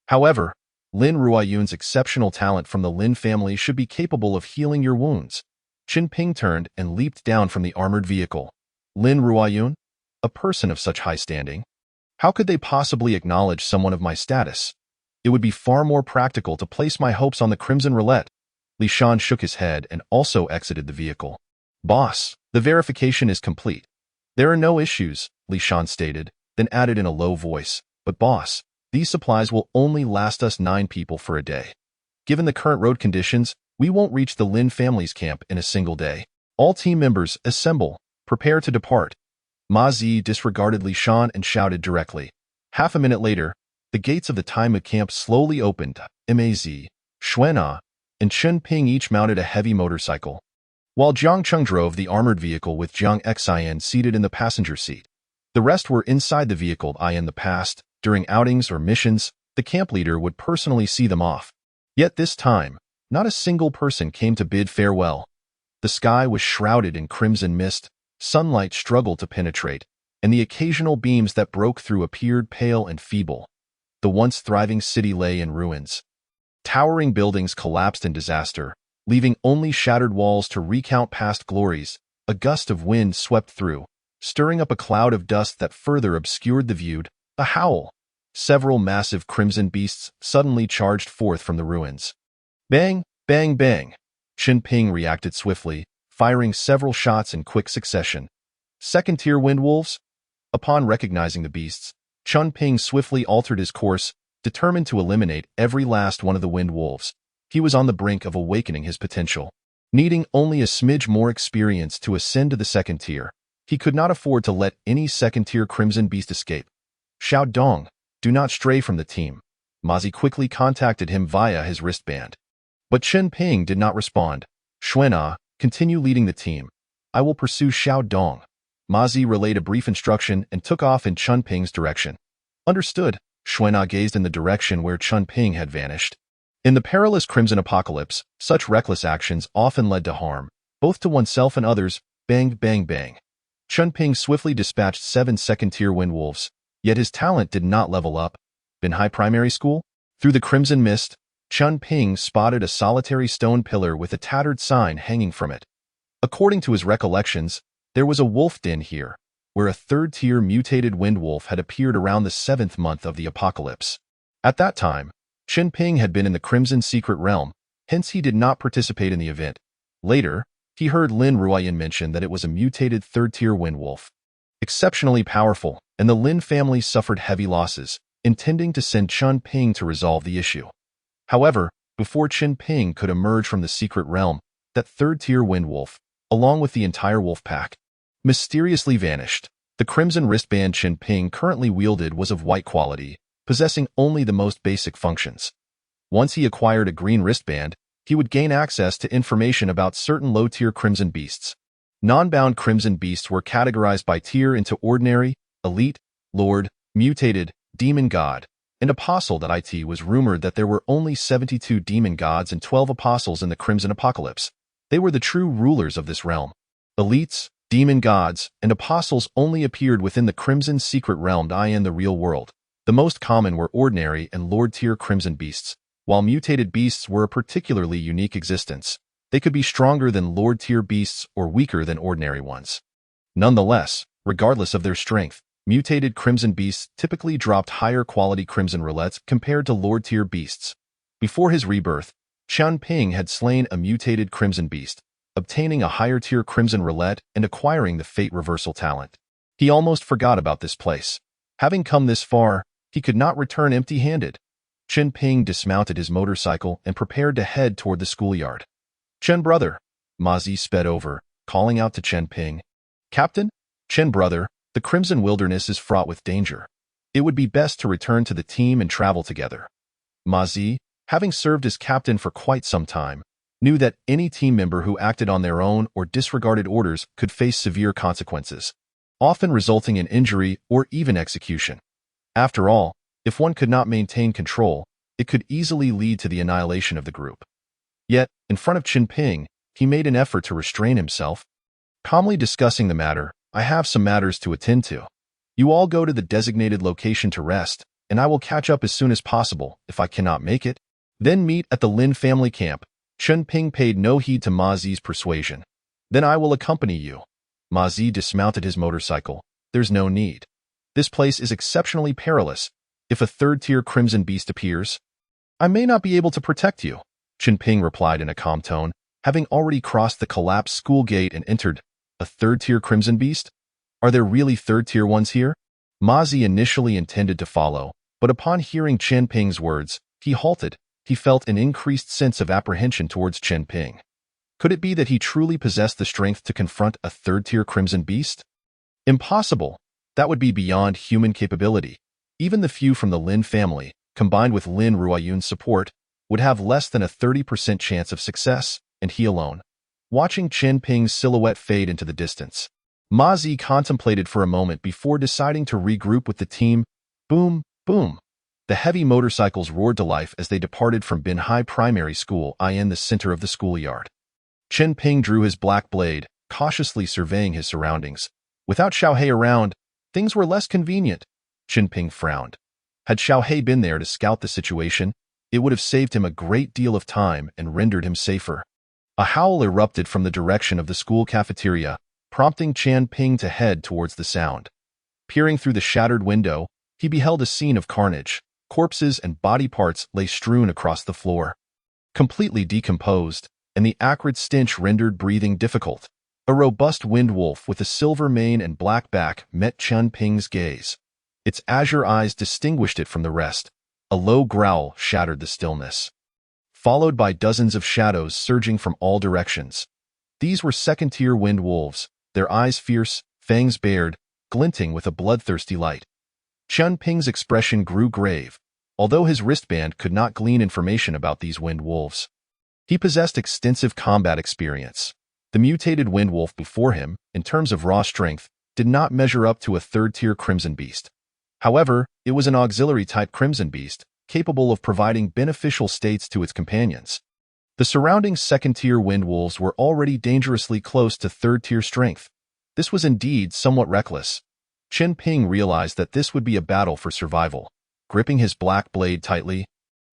Speaker 1: However, Lin Ruoyun's exceptional talent from the Lin family should be capable of healing your wounds. Chen Ping turned and leaped down from the armored vehicle. Lin Ruoyun? A person of such high standing? How could they possibly acknowledge someone of my status? It would be far more practical to place my hopes on the Crimson Roulette. Li Shan shook his head and also exited the vehicle. Boss, the verification is complete. There are no issues, Li Shan stated, then added in a low voice. But boss, these supplies will only last us 9 people for a day. Given the current road conditions, we won't reach the Lin family's camp in a single day. All team members, assemble. Prepare to depart. Ma Zi disregarded Li Shan and shouted directly. Half a minute later, the gates of the Taimu camp slowly opened. Ma Zi, Xuana, and Chen Ping each mounted a heavy motorcycle. while Jiang Cheng drove the armored vehicle with Jiang Xian seated in the passenger seat. The rest were inside the vehicle. In the past, during outings or missions, the camp leader would personally see them off. Yet this time, not a single person came to bid farewell. The sky was shrouded in crimson mist, sunlight struggled to penetrate, and the occasional beams that broke through appeared pale and feeble. The once thriving city lay in ruins. Towering buildings collapsed in disaster, leaving only shattered walls to recount past glories. A gust of wind swept through, stirring up a cloud of dust that further obscured the view. A howl. Several massive crimson beasts suddenly charged forth from the ruins. Bang, bang, bang. Chen Ping reacted swiftly, firing several shots in quick succession. Second-tier wind wolves? Upon recognizing the beasts, Chen Ping swiftly altered his course, determined to eliminate every last one of the wind wolves. He was on the brink of awakening his potential. Needing only a smidge more experience to ascend to the second tier, he could not afford to let any second-tier crimson beast escape. Xiao Dong, do not stray from the team. Ma Zi quickly contacted him via his wristband. But Chen Ping did not respond. Xuan, continue leading the team. I will pursue Xiao Dong. Ma Zi relayed a brief instruction and took off in Chen Ping's direction. Understood. Xuan gazed in the direction where Chen Ping had vanished. In the perilous Crimson Apocalypse, such reckless actions often led to harm, both to oneself and others. Bang, bang, bang. Chen Ping swiftly dispatched 7 second-tier wind wolves, yet his talent did not level up. In high primary school? Through the crimson mist, Chen Ping spotted a solitary stone pillar with a tattered sign hanging from it. According to his recollections, there was a wolf den here, where a third-tier mutated wind wolf had appeared around the 7th month of the apocalypse. At that time, Chen Ping had been in the Crimson Secret Realm, hence he did not participate in the event. Later, he heard Lin Ruoyan mention that it was a mutated third-tier wind wolf. Exceptionally powerful, and the Lin family suffered heavy losses, intending to send Chen Ping to resolve the issue. However, before Chen Ping could emerge from the secret realm, that third-tier wind wolf, along with the entire wolf pack, mysteriously vanished. The crimson wristband Chen Ping currently wielded was of white quality, possessing only the most basic functions. Once he acquired a green wristband, he would gain access to information about certain low-tier crimson beasts. Non-bound crimson beasts were categorized by tier into ordinary, elite, lord, mutated, demon god, and apostle. It was rumored that there were only 72 demon gods and 12 apostles in the Crimson Apocalypse. They were the true rulers of this realm. Elites, demon gods, and apostles only appeared within the Crimson Secret Realm. In the real world, the most common were ordinary and lord-tier crimson beasts, while mutated beasts were a particularly unique existence. They could be stronger than lord-tier beasts or weaker than ordinary ones. Nonetheless, regardless of their strength, mutated crimson beasts typically dropped higher quality crimson roulettes compared to lord-tier beasts. Before his rebirth, Chen Ping had slain a mutated crimson beast, obtaining a higher-tier crimson roulette and acquiring the fate reversal talent. He almost forgot about this place. Having come this far, he could not return empty-handed. Chen Ping dismounted his motorcycle and prepared to head toward the schoolyard. Chen brother. Ma Zi sped over, calling out to Chen Ping. Captain? Chen brother, the Crimson Wilderness is fraught with danger. It would be best to return to the team and travel together. Ma Zi, having served as captain for quite some time, knew that any team member who acted on their own or disregarded orders could face severe consequences, often resulting in injury or even execution. After all, if one could not maintain control, it could easily lead to the annihilation of the group. Yet, in front of Chen Ping, he made an effort to restrain himself. Calmly discussing the matter, I have some matters to attend to. You all go to the designated location to rest, and I will catch up as soon as possible if I cannot make it. Then meet at the Lin family camp. Chen Ping paid no heed to Ma Zi's persuasion. Then I will accompany you. Ma Zi dismounted his motorcycle. There's no need. This place is exceptionally perilous. If a third-tier crimson beast appears, I may not be able to protect you, Chen Ping replied in a calm tone, having already crossed the collapsed school gate and entered. A third-tier crimson beast? Are there really third-tier ones here? Ma Zi initially intended to follow, but upon hearing Chen Ping's words, he halted. He felt an increased sense of apprehension towards Chen Ping. Could it be that he truly possessed the strength to confront a third-tier crimson beast? Impossible. That would be beyond human capability. Even the few from the Lin family, combined with Lin Ruoyun's support, would have less than a 30% chance of success, and he alone. watching Chen Ping's silhouette fade into the distance. Ma Zi contemplated for a moment before deciding to regroup with the team. Boom, boom. The heavy motorcycles roared to life as they departed from Binhai Primary School in the center of the schoolyard. Chen Ping drew his black blade, cautiously surveying his surroundings. Without Xiaohei around, things were less convenient. Chen Ping frowned. Had Xiaohei been there to scout the situation, it would have saved him a great deal of time and rendered him safer. A howl erupted from the direction of the school cafeteria, prompting Chen Ping to head towards the sound. Peering through the shattered window, he beheld a scene of carnage. Corpses and body parts lay strewn across the floor, completely decomposed, and the acrid stench rendered breathing difficult. A robust wind wolf with a silver mane and black back met Chen Ping's gaze. Its azure eyes distinguished it from the rest. A low growl shattered the stillness, followed by dozens of shadows surging from all directions. These were second-tier wind wolves, their eyes fierce, fangs bared, glinting with a bloodthirsty light. Chen Ping's expression grew grave, although his wristband could not glean information about these wind wolves. He possessed extensive combat experience. The mutated wind wolf before him, in terms of raw strength, did not measure up to a third-tier crimson beast. However, it was an auxiliary-type crimson beast, capable of providing beneficial states to its companions. The surrounding second-tier wind wolves were already dangerously close to third-tier strength. This was indeed somewhat reckless. Chen Ping realized that this would be a battle for survival. Gripping his black blade tightly,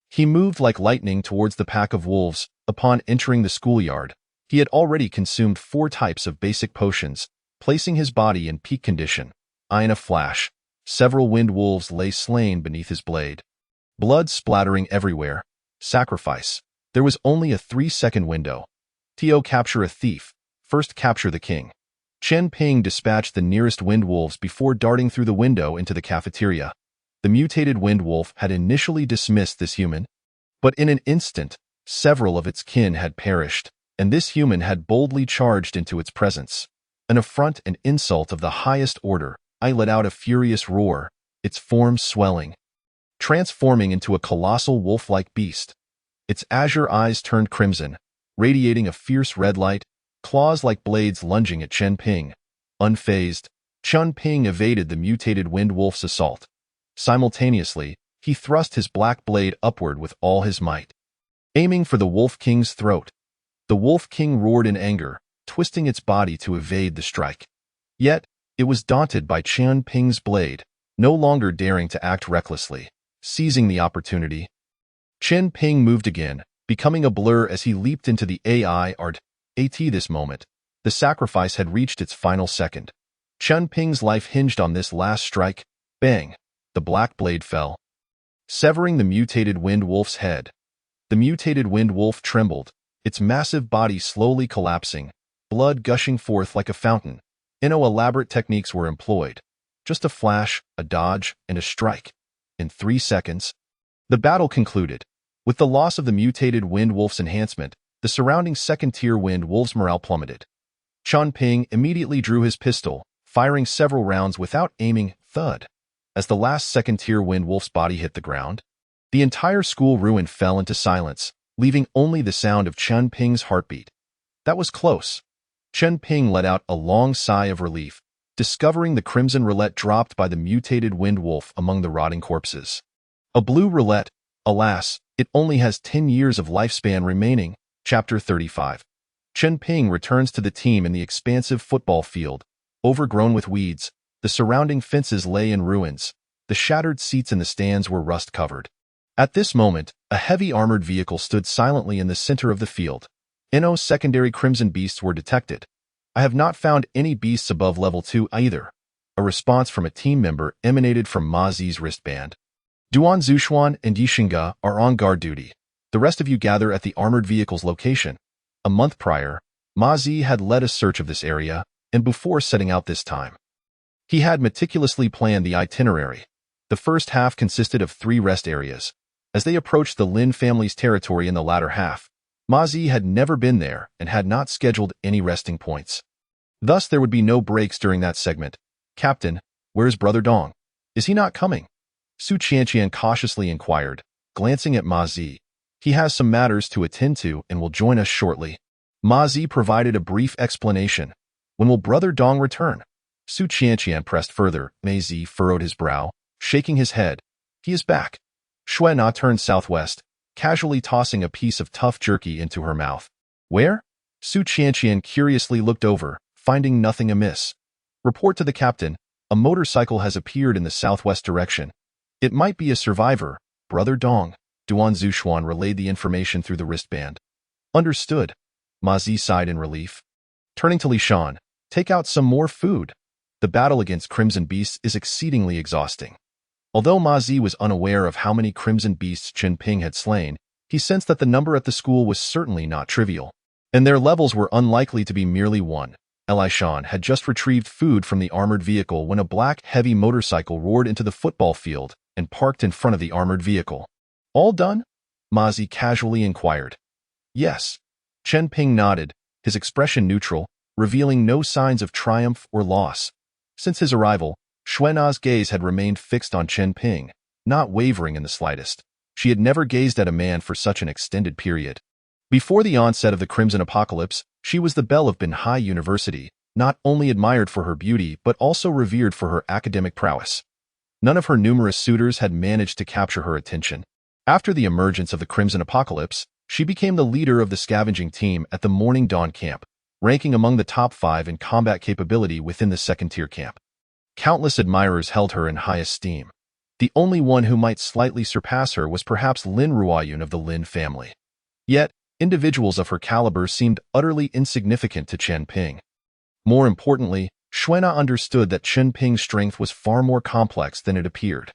Speaker 1: he moved like lightning towards the pack of wolves. Upon entering the schoolyard, he had already consumed 4 types of basic potions, placing his body in peak condition. In a flash, several wind wolves lay slain beneath his blade. Blood splattering everywhere. Sacrifice. There was only a 3-second window. Tio capture a thief. First capture the king. Chen Ping dispatched the nearest wind wolves before darting through the window into the cafeteria. The mutated wind wolf had initially dismissed this human, but in an instant, several of its kin had perished, and this human had boldly charged into its presence. An affront and insult of the highest order, I let out a furious roar, its form swelling, transforming into a colossal wolf-like beast. Its azure eyes turned crimson, radiating a fierce red light, claws like blades lunging at Chen Ping. Unfazed, Chen Ping evaded the mutated wind wolf's assault. Simultaneously, he thrust his black blade upward with all his might, aiming for the Wolf King's throat. The Wolf King roared in anger, twisting its body to evade the strike. Yet, it was daunted by Chen Ping's blade, no longer daring to act recklessly. Seizing the opportunity, Chen Ping moved again, becoming a blur as he leaped into the AT this moment. The sacrifice had reached its final second. Chen Ping's life hinged on this last strike. Bang! The black blade fell, severing the mutated wind wolf's head. The mutated wind wolf trembled, its massive body slowly collapsing, blood gushing forth like a fountain. Elaborate techniques were employed. Just a flash, a dodge, and a strike. In 3 seconds, the battle concluded. With the loss of the mutated wind wolf's enhancement, the surrounding second-tier wind wolves' morale plummeted. Chen Ping immediately drew his pistol, firing several rounds without aiming. Thud. As the last second-tier wind wolf's body hit the ground, the entire school ruin fell into silence, leaving only the sound of Chen Ping's heartbeat. That was close. Chen Ping let out a long sigh of relief, discovering the crimson roulette dropped by the mutated wind wolf among the rotting corpses. A blue roulette, alas, it only has 10 years of lifespan remaining. Chapter 35. Chen Ping returns to the team in the expansive football field, overgrown with weeds. The surrounding fences lay in ruins. The shattered seats in the stands were rust-covered. At this moment, a heavy armored vehicle stood silently in the center of the field. No secondary crimson beasts were detected. I have not found any beasts above level 2 either. A response from a team member emanated from Ma Zi's wristband. Duan Zhuxuan and Yixinga are on guard duty. The rest of you gather at the armored vehicle's location. A month prior, Ma Zi had led a search of this area, and before setting out this time, he had meticulously planned the itinerary. The first half consisted of 3 rest areas. As they approached the Lin family's territory in the latter half, Ma Zi had never been there and had not scheduled any resting points. Thus, there would be no breaks during that segment. Captain, where's Brother Dong? Is he not coming? Su Qianqian cautiously inquired, glancing at Ma Zi. He has some matters to attend to and will join us shortly. Ma Zi provided a brief explanation. When will Brother Dong return? Su Qianqian pressed further. Mei Zi furrowed his brow, shaking his head. He is back. Xue Na turned southwest, casually tossing a piece of tough jerky into her mouth. Where? Su Qianqian curiously looked over, finding nothing amiss. Report to the captain. A motorcycle has appeared in the southwest direction. It might be a survivor. Brother Dong. Duan Zhuxuan relayed the information through the wristband. Understood. Ma Zi sighed in relief. Turning to Li Shan, take out some more food. The battle against Crimson Beasts is exceedingly exhausting. Although Ma Zi was unaware of how many Crimson Beasts Chen Ping had slain, he sensed that the number at the school was certainly not trivial, and their levels were unlikely to be merely one. Li Shan had just retrieved food from the armored vehicle when a black, heavy motorcycle roared into the football field and parked in front of the armored vehicle. All done? Ma Zi casually inquired. Yes. Chen Ping nodded, his expression neutral, revealing no signs of triumph or loss. Since his arrival, Xue Na's gaze had remained fixed on Chen Ping, not wavering in the slightest. She had never gazed at a man for such an extended period. Before the onset of the Crimson Apocalypse, she was the belle of Binhai University, not only admired for her beauty but also revered for her academic prowess. None of her numerous suitors had managed to capture her attention. After the emergence of the Crimson Apocalypse, she became the leader of the scavenging team at the Morning Dawn camp, ranking among the top 5 in combat capability within the second-tier camp. Countless admirers held her in high esteem. The only one who might slightly surpass her was perhaps Lin Ruoyun of the Lin family. Yet, individuals of her caliber seemed utterly insignificant to Chen Ping. More importantly, Xue Na understood that Chen Ping's strength was far more complex than it appeared.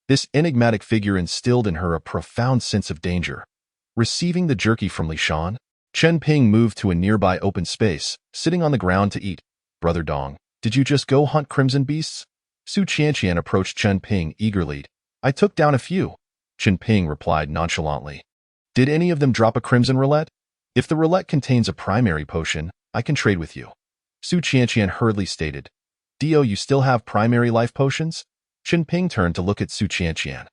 Speaker 1: This enigmatic figure instilled in her a profound sense of danger. Receiving the jerky from Li Shan, Chen Ping moved to a nearby open space, sitting on the ground to eat. Brother Dong, did you just go hunt Crimson Beasts? Su Qianqian approached Chen Ping eagerly. I took down a few. Chen Ping replied nonchalantly. Did any of them drop a crimson roulette? If the roulette contains a primary potion, I can trade with you. Su Qianqian hurriedly stated. Dio, you still have primary life potions? Chen Ping turned to look at Su Qianqian.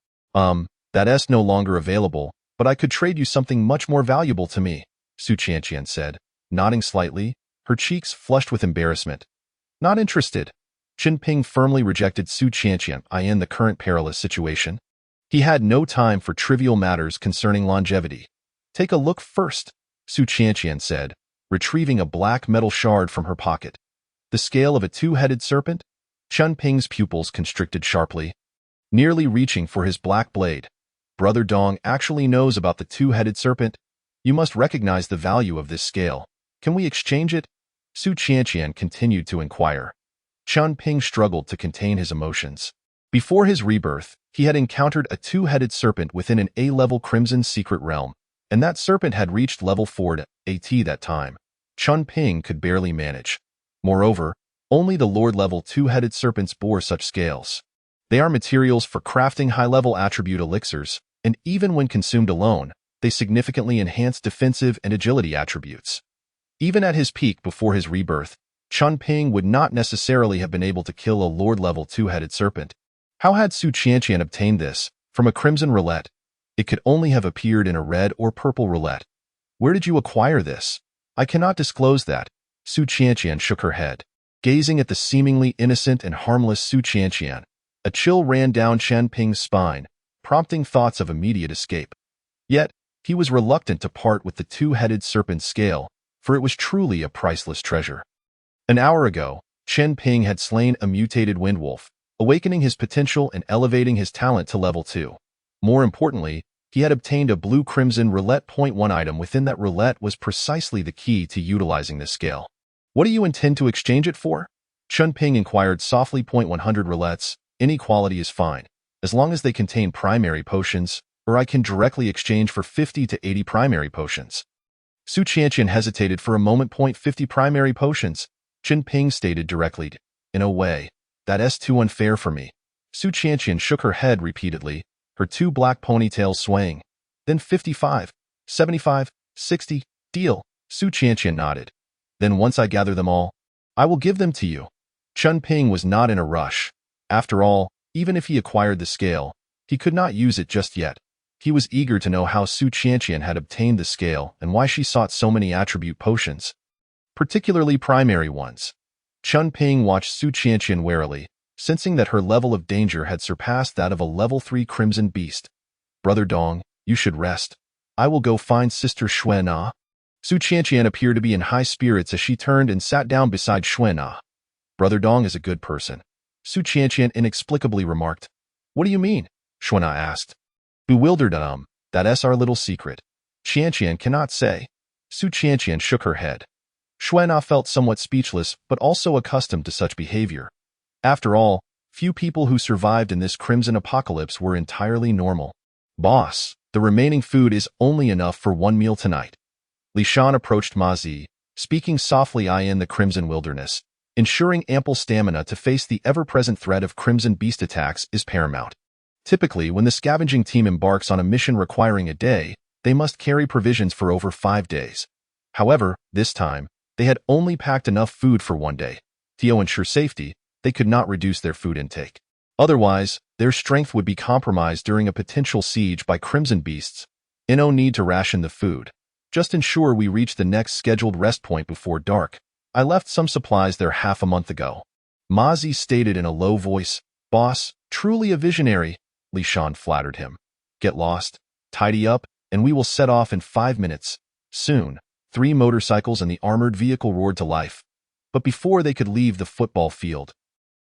Speaker 1: That's no longer available, but I could trade you something much more valuable to me, Su Qianqian said, nodding slightly, her cheeks flushed with embarrassment. Not interested. Chen Ping firmly rejected Su Qianqian in the current perilous situation. He had no time for trivial matters concerning longevity. Take a look first, Su Qianqian said, retrieving a black metal shard from her pocket. The scale of a two-headed serpent? Chen Ping's pupils constricted sharply, nearly reaching for his black blade. Brother Dong actually knows about the two-headed serpent. You must recognize the value of this scale. Can we exchange it? Su Qianqian continued to inquire. Chen Ping struggled to contain his emotions. Before his rebirth, he had encountered a two-headed serpent within an A-level Crimson Secret Realm, and that serpent had reached level 4 AT that time. Chen Ping could barely manage. Moreover, only the Lord-level two-headed serpents bore such scales. They are materials for crafting high-level attribute elixirs, and even when consumed alone, they significantly enhance defensive and agility attributes. Even at his peak before his rebirth, Chen Ping would not necessarily have been able to kill a Lord-level two-headed serpent. How had Su Qianqian obtained this? From a crimson roulette. It could only have appeared in a red or purple roulette. Where did you acquire this? I cannot disclose that. Su Qianqian shook her head. Gazing at the seemingly innocent and harmless Su Qianqian, a chill ran down Chen Ping's spine, prompting thoughts of immediate escape. Yet, he was reluctant to part with the two-headed serpent scale, for it was truly a priceless treasure. An hour ago, Chen Ping had slain a mutated windwolf, awakening his potential and elevating his talent to level 2. More importantly, he had obtained a blue-crimson roulette. 1 item within that roulette was precisely the key to utilizing this scale. What do you intend to exchange it for? Chen Ping inquired softly. 100 roulettes, any quality is fine, as long as they contain primary potions, or I can directly exchange for 50 to 80 primary potions. Su Qianqian hesitated for a moment. 50 primary potions, Chen Ping stated directly. In a way, that's too unfair for me. Su Qianqian shook her head repeatedly, her two black ponytails swaying. Then 55, 75, 60, deal. Su Qianqian nodded. Then once I gather them all, I will give them to you. Chen Ping was not in a rush. After all, even if he acquired the scale, he could not use it just yet. He was eager to know how Su Qianqian had obtained the scale and why she sought so many attribute potions, particularly primary ones. Chun Ping watched Su Qianqian warily, sensing that her level of danger had surpassed that of a level 3 crimson beast. Brother Dong, you should rest. I will go find Sister Xuan. Su Qianqian appeared to be in high spirits as she turned and sat down beside Xuan. Brother Dong is a good person, Su Qianqian inexplicably remarked. What do you mean? Xuan asked. Bewildered, that's our little secret. Qianqian cannot say. Su Qianqian shook her head. Xuan felt somewhat speechless, but also accustomed to such behavior. After all, few people who survived in this crimson apocalypse were entirely normal. Boss, the remaining food is only enough for one meal tonight. Li Shan approached Ma Zi, speaking softly in the crimson wilderness. Ensuring ample stamina to face the ever-present threat of crimson beast attacks is paramount. Typically, when the scavenging team embarks on a mission requiring a day, they must carry provisions for over 5 days. However, this time, they had only packed enough food for one day. To ensure safety, they could not reduce their food intake. Otherwise, their strength would be compromised during a potential siege by crimson beasts. No need to ration the food. Just ensure we reach the next scheduled rest point before dark. I left some supplies there half a month ago. Ma Zi stated in a low voice. Boss, truly a visionary, Li Shan flattered him. Get lost, tidy up, and we will set off in 5 minutes. Soon, 3 motorcycles and the armored vehicle roared to life. But before they could leave the football field,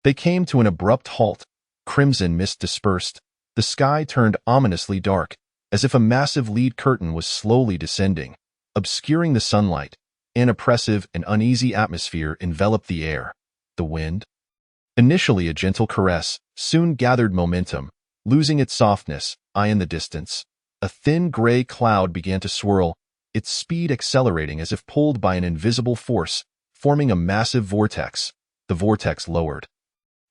Speaker 1: they came to an abrupt halt. Crimson mist dispersed. The sky turned ominously dark, as if a massive lead curtain was slowly descending, obscuring the sunlight. An oppressive and uneasy atmosphere enveloped the air. The wind, initially a gentle caress, soon gathered momentum, losing its softness. In the distance, a thin gray cloud began to swirl, its speed accelerating as if pulled by an invisible force, forming a massive vortex. The vortex lowered,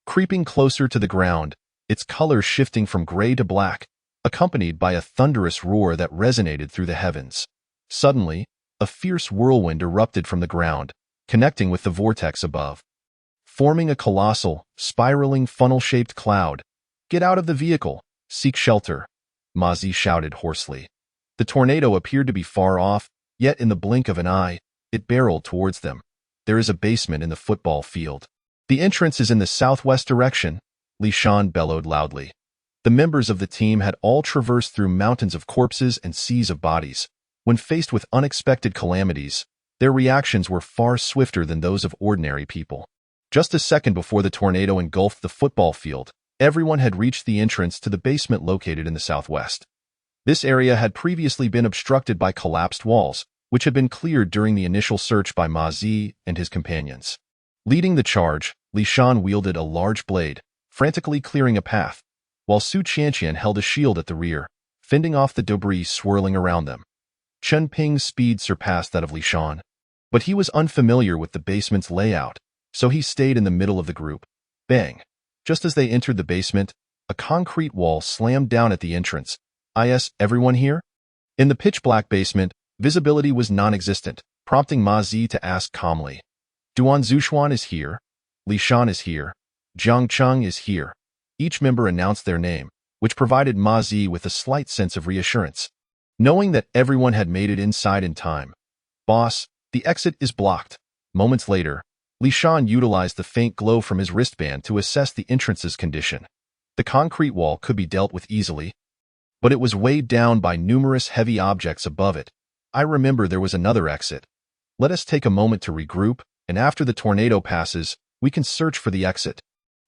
Speaker 1: creeping closer to the ground, its color shifting from gray to black, accompanied by a thunderous roar that resonated through the heavens. Suddenly, a fierce whirlwind erupted from the ground, connecting with the vortex above, forming a colossal, spiraling funnel-shaped cloud. Get out of the vehicle, seek shelter, Ma Zi shouted hoarsely. The tornado appeared to be far off, yet in the blink of an eye, it barreled towards them. There is a basement in the football field. The entrance is in the southwest direction, Li Shan bellowed loudly. The members of the team had all traversed through mountains of corpses and seas of bodies. When faced with unexpected calamities, their reactions were far swifter than those of ordinary people. Just a second before the tornado engulfed the football field, everyone had reached the entrance to the basement located in the southwest. This area had previously been obstructed by collapsed walls, which had been cleared during the initial search by Ma Zi and his companions. Leading the charge, Li Shan wielded a large blade, frantically clearing a path, while Su Qianqian held a shield at the rear, fending off the debris swirling around them. Chun Ping's speed surpassed that of Li Shan, but he was unfamiliar with the basement's layout, so he stayed in the middle of the group. Bang! Just as they entered the basement, a concrete wall slammed down at the entrance. Everyone here? In the pitch-black basement, visibility was non-existent, prompting Ma Zi to ask calmly. Duan Zhuxuan is here. Li Shan is here. Jiang Cheng is here. Each member announced their name, which provided Ma Zi with a slight sense of reassurance. Knowing that everyone had made it inside in time. Boss, the exit is blocked. Moments later, Li Shan utilized the faint glow from his wristband to assess the entrance's condition. The concrete wall could be dealt with easily, but it was weighed down by numerous heavy objects above it. I remember there was another exit. Let us take a moment to regroup, and after the tornado passes, we can search for the exit.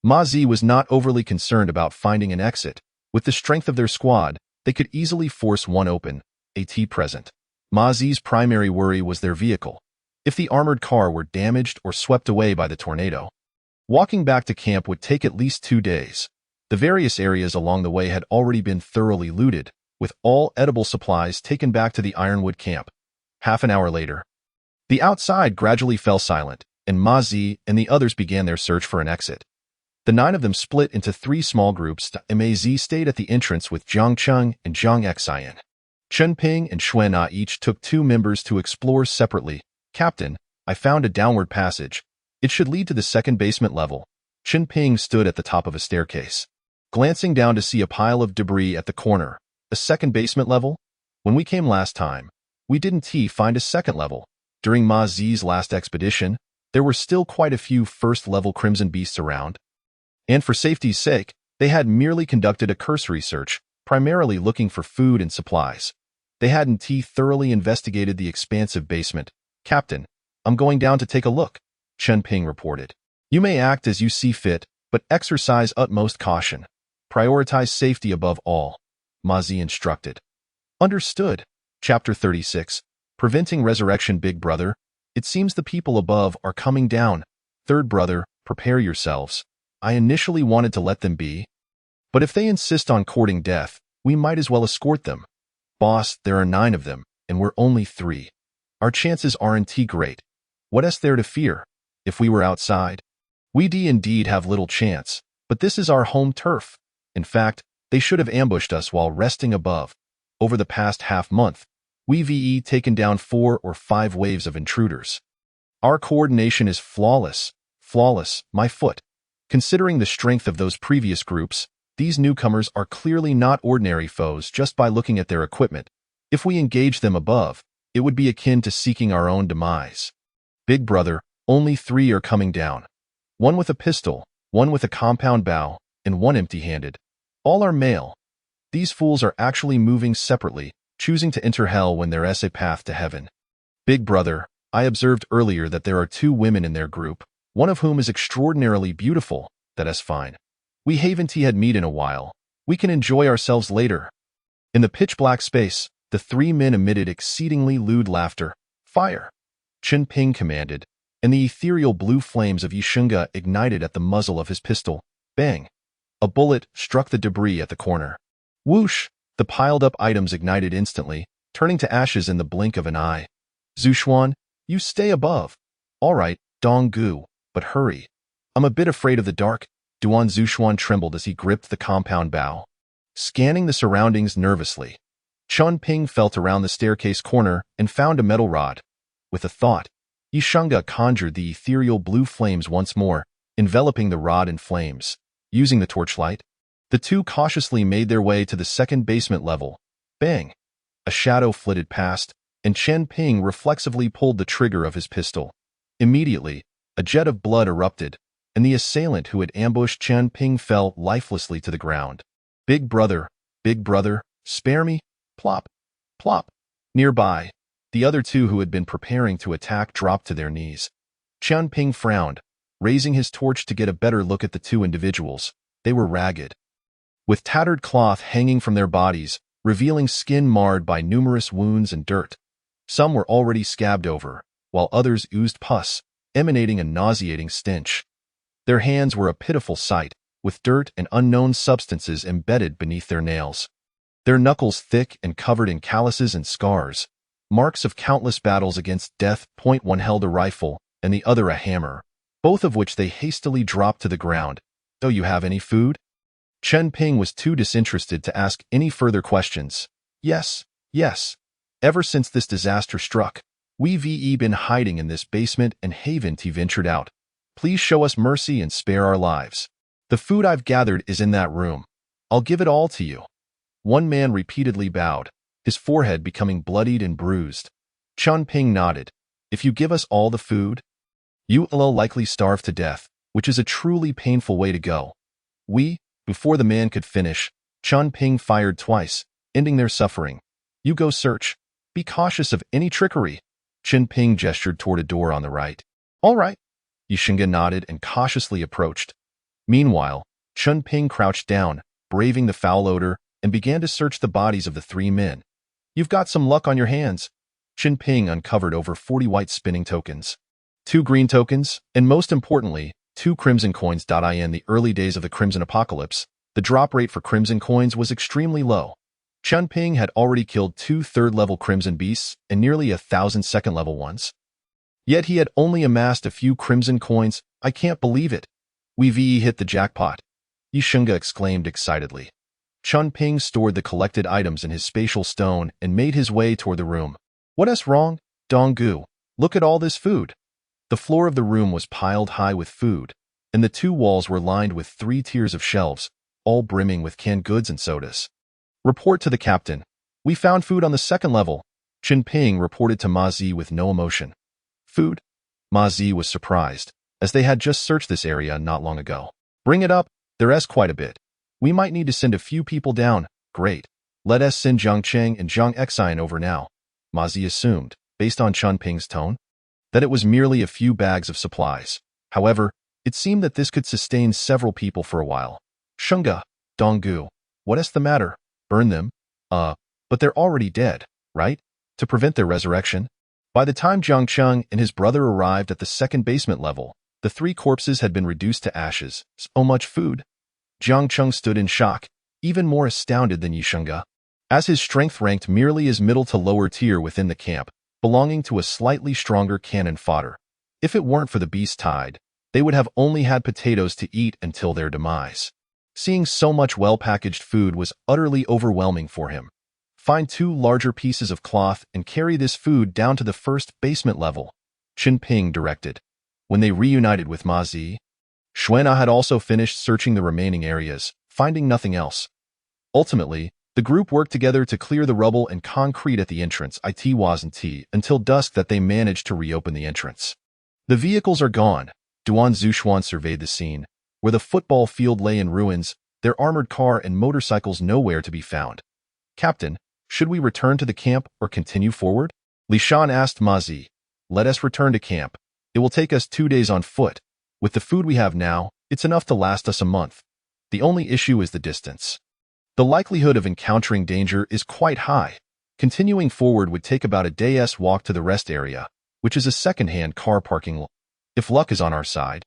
Speaker 1: Ma Zi was not overly concerned about finding an exit. With the strength of their squad, they could easily force one open, present. Ma Zi's primary worry was their vehicle. If the armored car were damaged or swept away by the tornado, walking back to camp would take at least 2 days. The various areas along the way had already been thoroughly looted, with all edible supplies taken back to the Ironwood camp. Half an hour later, the outside gradually fell silent, and Ma Zi and the others began their search for an exit. The 9 of them split into 3 small groups. Ma Zi stayed at the entrance with Jiang Cheng and Jiang Xian. Chun Ping and Xuan each took 2 members to explore separately. Captain, I found a downward passage. It should lead to the second basement level. Chun Ping stood at the top of a staircase, glancing down to see a pile of debris at the corner. A second basement level? When we came last time, we didn't find a second level. During Ma Zi's last expedition, there were still quite a few first-level crimson beasts around. And for safety's sake, they had merely conducted a cursory search, primarily looking for food and supplies. They hadn't thoroughly investigated the expansive basement. Captain, I'm going down to take a look, Chen Ping reported. You may act as you see fit, but exercise utmost caution. Prioritize safety above all, Ma Zi instructed. Understood. Chapter 36. Preventing Resurrection. Big Brother, it seems the people above are coming down. Third Brother, prepare yourselves. I initially wanted to let them be, but if they insist on courting death, we might as well escort them. Boss, there are 9 of them, and we're only 3. Our chances aren't great. What is there to fear? If we were outside, we'd indeed have little chance, but this is our home turf. In fact, they should have ambushed us while resting above. Over the past half-month, we've taken down 4 or 5 waves of intruders. Our coordination is flawless, my foot. Considering the strength of those previous groups, these newcomers are clearly not ordinary foes just by looking at their equipment. If we engage them above, it would be akin to seeking our own demise. Big Brother, only 3 are coming down. 1 with a pistol, 1 with a compound bow, and 1 empty-handed. All are male. These fools are actually moving separately, choosing to enter hell when there is a path to heaven. Big Brother, I observed earlier that there are 2 women in their group, one of whom is extraordinarily beautiful. That is fine. We haven't had meat in a while. We can enjoy ourselves later. In the pitch-black space, the 3 men emitted exceedingly lewd laughter. Fire! Chen Ping commanded, and the ethereal blue flames of Yishunga ignited at the muzzle of his pistol. Bang! A bullet struck the debris at the corner. Whoosh! The piled-up items ignited instantly, turning to ashes in the blink of an eye. Zhuxuan, you stay above. All right, Donggu, but hurry. I'm a bit afraid of the dark. Duan Zhuxuan trembled as he gripped the compound bow, scanning the surroundings nervously. Chun Ping felt around the staircase corner and found a metal rod. With a thought, Yishunga conjured the ethereal blue flames once more, enveloping the rod in flames. Using the torchlight, the 2 cautiously made their way to the second basement level. Bang! A shadow flitted past, and Chen Ping reflexively pulled the trigger of his pistol. Immediately, a jet of blood erupted, and the assailant who had ambushed Chen Ping fell lifelessly to the ground. Big Brother, spare me! Plop! Plop! Nearby, the other 2 who had been preparing to attack dropped to their knees. Chen Ping frowned, raising his torch to get a better look at the 2 individuals. They were ragged, with tattered cloth hanging from their bodies, revealing skin marred by numerous wounds and dirt. Some were already scabbed over, while others oozed pus, emanating a nauseating stench. Their hands were a pitiful sight, with dirt and unknown substances embedded beneath their nails. Their knuckles thick and covered in calluses and scars, marks of countless battles against death. One held a rifle, and the other a hammer, both of which they hastily dropped to the ground. Do you have any food? Chen Ping was too disinterested to ask any further questions. Yes. Ever since this disaster struck, we've been hiding in this basement and haven't ventured out. Please show us mercy and spare our lives. The food I've gathered is in that room. I'll give it all to you. One man repeatedly bowed, his forehead becoming bloodied and bruised. Chen Ping nodded. If you give us all the food, you will likely starve to death, which is a truly painful way to go. Before the man could finish, Chen Ping fired twice, ending their suffering. You go search. Be cautious of any trickery. Chen Ping gestured toward a door on the right. All right. Yishunga nodded and cautiously approached. Meanwhile, Chen Ping crouched down, braving the foul odor, and began to search the bodies of the 3 men. You've got some luck on your hands. Chen Ping uncovered over 40 white spinning tokens, 2 green tokens, and most importantly, 2 crimson coins. In the early days of the Crimson Apocalypse, the drop rate for crimson coins was extremely low. Chen Ping had already killed 2 third-level crimson beasts and nearly 1,000 second-level ones. Yet he had only amassed a few crimson coins. I can't believe it. We've hit the jackpot, Yishunga exclaimed excitedly. Chen Ping stored the collected items in his spatial stone and made his way toward the room. What is wrong, Donggu? Look at all this food. The floor of the room was piled high with food, and the 2 walls were lined with 3 tiers of shelves, all brimming with canned goods and sodas. Report to the captain. We found food on the second level, Chen Ping reported to Ma Zi with no emotion. Food? Ma Zi was surprised, as they had just searched this area not long ago. Bring it up, there's quite a bit. We might need to send a few people down. Great. Let us send Jiang Cheng and Jiang Xian over now. Ma Zi assumed, based on Chen Ping's tone, that it was merely a few bags of supplies. However, it seemed that this could sustain several people for a while. Shunga, Donggu, what's the matter? Burn them? But they're already dead, right? To prevent their resurrection? By the time Jiang Cheng and his brother arrived at the second basement level, the 3 corpses had been reduced to ashes. So much food. Jiang Cheng stood in shock, even more astounded than Yishunga, as his strength ranked merely as middle to lower tier within the camp, belonging to a slightly stronger cannon fodder. If it weren't for the beast tide, they would have only had potatoes to eat until their demise. Seeing so much well-packaged food was utterly overwhelming for him. Find 2 larger pieces of cloth and carry this food down to the first basement level, Chen Ping directed. When they reunited with Ma Zi, Xuan'er had also finished searching the remaining areas, finding nothing else. Ultimately, the group worked together to clear the rubble and concrete at the entrance until dusk that they managed to reopen the entrance. The vehicles are gone. Duan Zhuxuan surveyed the scene, where the football field lay in ruins, their armored car and motorcycles nowhere to be found. Captain, should we return to the camp or continue forward? Li Shan asked Ma Zi. Let us return to camp. It will take us 2 days on foot. With the food we have now, it's enough to last us a month. The only issue is the distance. The likelihood of encountering danger is quite high. Continuing forward would take about a day's walk to the rest area, which is a second-hand car parking lot. If luck is on our side,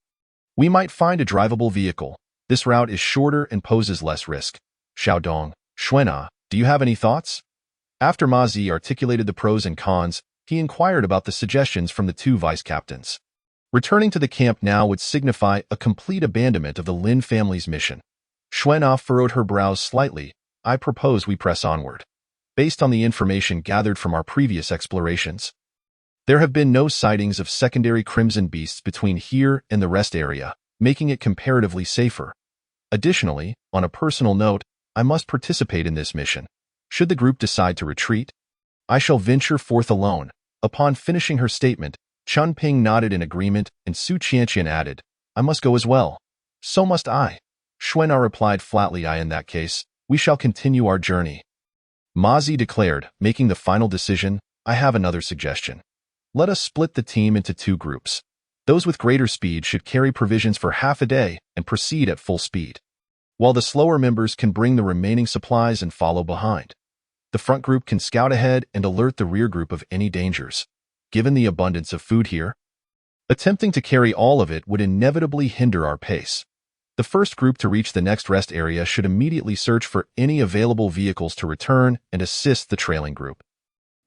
Speaker 1: we might find a drivable vehicle. This route is shorter and poses less risk. Xiaodong, Xuan'er, do you have any thoughts? After Ma Zi articulated the pros and cons, he inquired about the suggestions from the 2 vice-captains. Returning to the camp now would signify a complete abandonment of the Lin family's mission. Xuan'er furrowed her brows slightly. I propose we press onward. Based on the information gathered from our previous explorations, there have been no sightings of secondary crimson beasts between here and the rest area, making it comparatively safer. Additionally, on a personal note, I must participate in this mission. Should the group decide to retreat, I shall venture forth alone. Upon finishing her statement, Chen Ping nodded in agreement and Su Qianqian added, I must go as well. So must I. Xuan'er replied flatly, in that case, we shall continue our journey. Ma Zi declared, making the final decision, I have another suggestion. Let us split the team into 2 groups. Those with greater speed should carry provisions for half a day and proceed at full speed, while the slower members can bring the remaining supplies and follow behind. The front group can scout ahead and alert the rear group of any dangers. Given the abundance of food here, attempting to carry all of it would inevitably hinder our pace. The first group to reach the next rest area should immediately search for any available vehicles to return and assist the trailing group,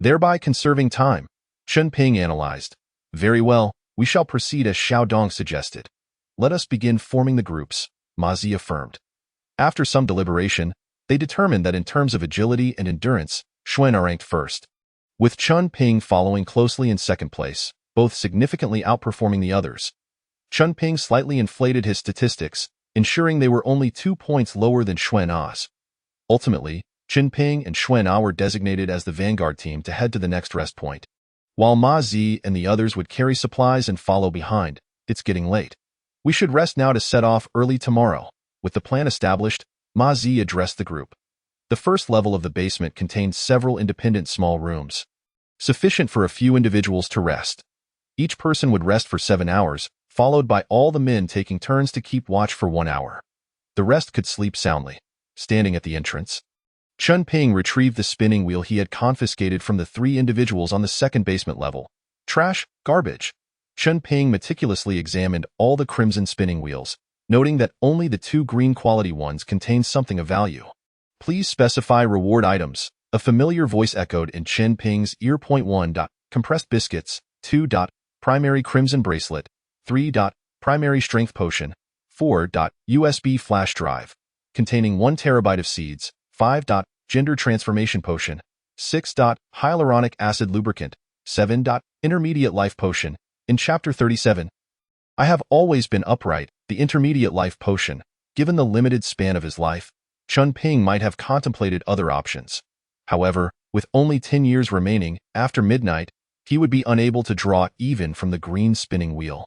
Speaker 1: thereby conserving time. Chen Ping analyzed. Very well, we shall proceed as Xiaodong suggested. Let us begin forming the groups, Ma Zi affirmed. After some deliberation, they determined that in terms of agility and endurance, Xuan'er ranked first, with Chen Ping following closely in second place, both significantly outperforming the others. Chen Ping slightly inflated his statistics, ensuring they were only 2 points lower than Xuan'er's. Ultimately, Chen Ping and Xuan'er were designated as the vanguard team to head to the next rest point, while Ma Zi and the others would carry supplies and follow behind. It's getting late. We should rest now to set off early tomorrow. With the plan established, Ma Zi addressed the group. The first level of the basement contained several independent small rooms, sufficient for a few individuals to rest. Each person would rest for 7 hours, followed by all the men taking turns to keep watch for 1 hour. The rest could sleep soundly. Standing at the entrance, Chen Ping retrieved the spinning wheel he had confiscated from the 3 individuals on the second basement level. Trash, garbage. Chen Ping meticulously examined all the crimson spinning wheels, noting that only the 2 green quality ones contained something of value. Please specify reward items. A familiar voice echoed in Chen Ping's ear. 1. Compressed biscuits. 2. Primary crimson bracelet. 3. Primary strength potion. 4. USB flash drive, containing 1 terabyte of seeds. 5. Gender transformation potion. 6. Hyaluronic acid lubricant. 7. Intermediate life potion. In Chapter 37, I have always been upright. The intermediate life potion, given the limited span of his life, Chun Ping might have contemplated other options. However, with only 10 years remaining, after midnight, he would be unable to draw even from the green spinning wheel.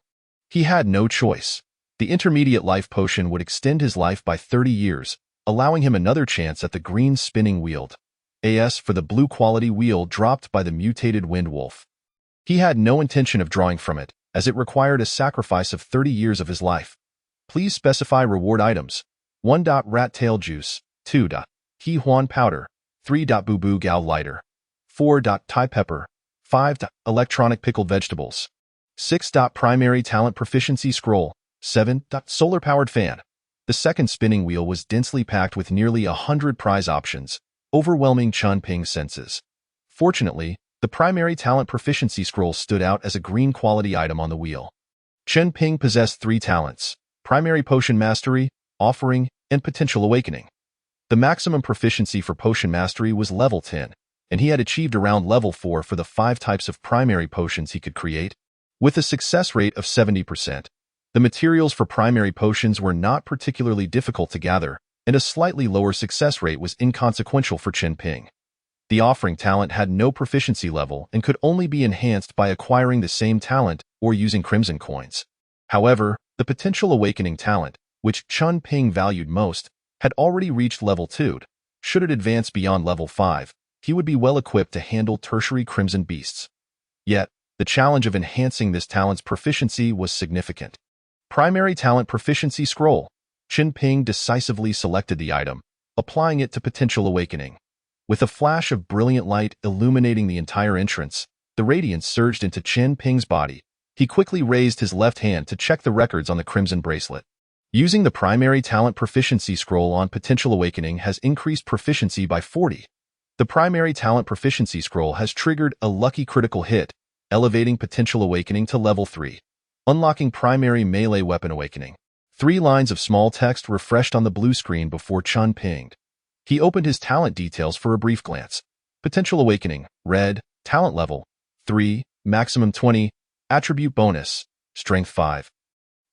Speaker 1: He had no choice. The intermediate life potion would extend his life by 30 years, allowing him another chance at the green spinning wheel. As for the blue quality wheel dropped by the mutated wind wolf. He had no intention of drawing from it, as it required a sacrifice of 30 years of his life. Please specify reward items. 1. Rat tail juice, 2. He Huan powder, 3. Boo Boo Gao lighter, 4. Thai pepper, 5. Electronic pickled vegetables, 6. Primary talent proficiency scroll, 7. Solar powered fan. The second spinning wheel was densely packed with nearly 100 prize options, overwhelming Chun Ping's senses. Fortunately, the primary talent proficiency scroll stood out as a green quality item on the wheel. Chun Ping possessed 3 talents: primary potion mastery, offering, and potential awakening. The maximum proficiency for potion mastery was level 10, and he had achieved around level 4 for the 5 types of primary potions he could create. With a success rate of 70%, the materials for primary potions were not particularly difficult to gather, and a slightly lower success rate was inconsequential for Chun Ping. The offering talent had no proficiency level and could only be enhanced by acquiring the same talent or using crimson coins. However, the potential awakening talent, which Chun Ping valued most, had already reached level 2. Should it advance beyond level 5, he would be well equipped to handle tertiary crimson beasts. Yet, the challenge of enhancing this talent's proficiency was significant. Primary talent proficiency scroll. Chun Ping decisively selected the item, applying it to potential awakening. With a flash of brilliant light illuminating the entire entrance, the radiance surged into Chun Ping's body. He quickly raised his left hand to check the records on the crimson bracelet. Using the primary talent proficiency scroll on potential awakening has increased proficiency by 40. The primary talent proficiency scroll has triggered a lucky critical hit, elevating potential awakening to level 3. Unlocking primary melee weapon awakening. 3 lines of small text refreshed on the blue screen before Chun Ping. He opened his talent details for a brief glance. Potential awakening, red, talent level 3, maximum 20, attribute bonus, strength 5.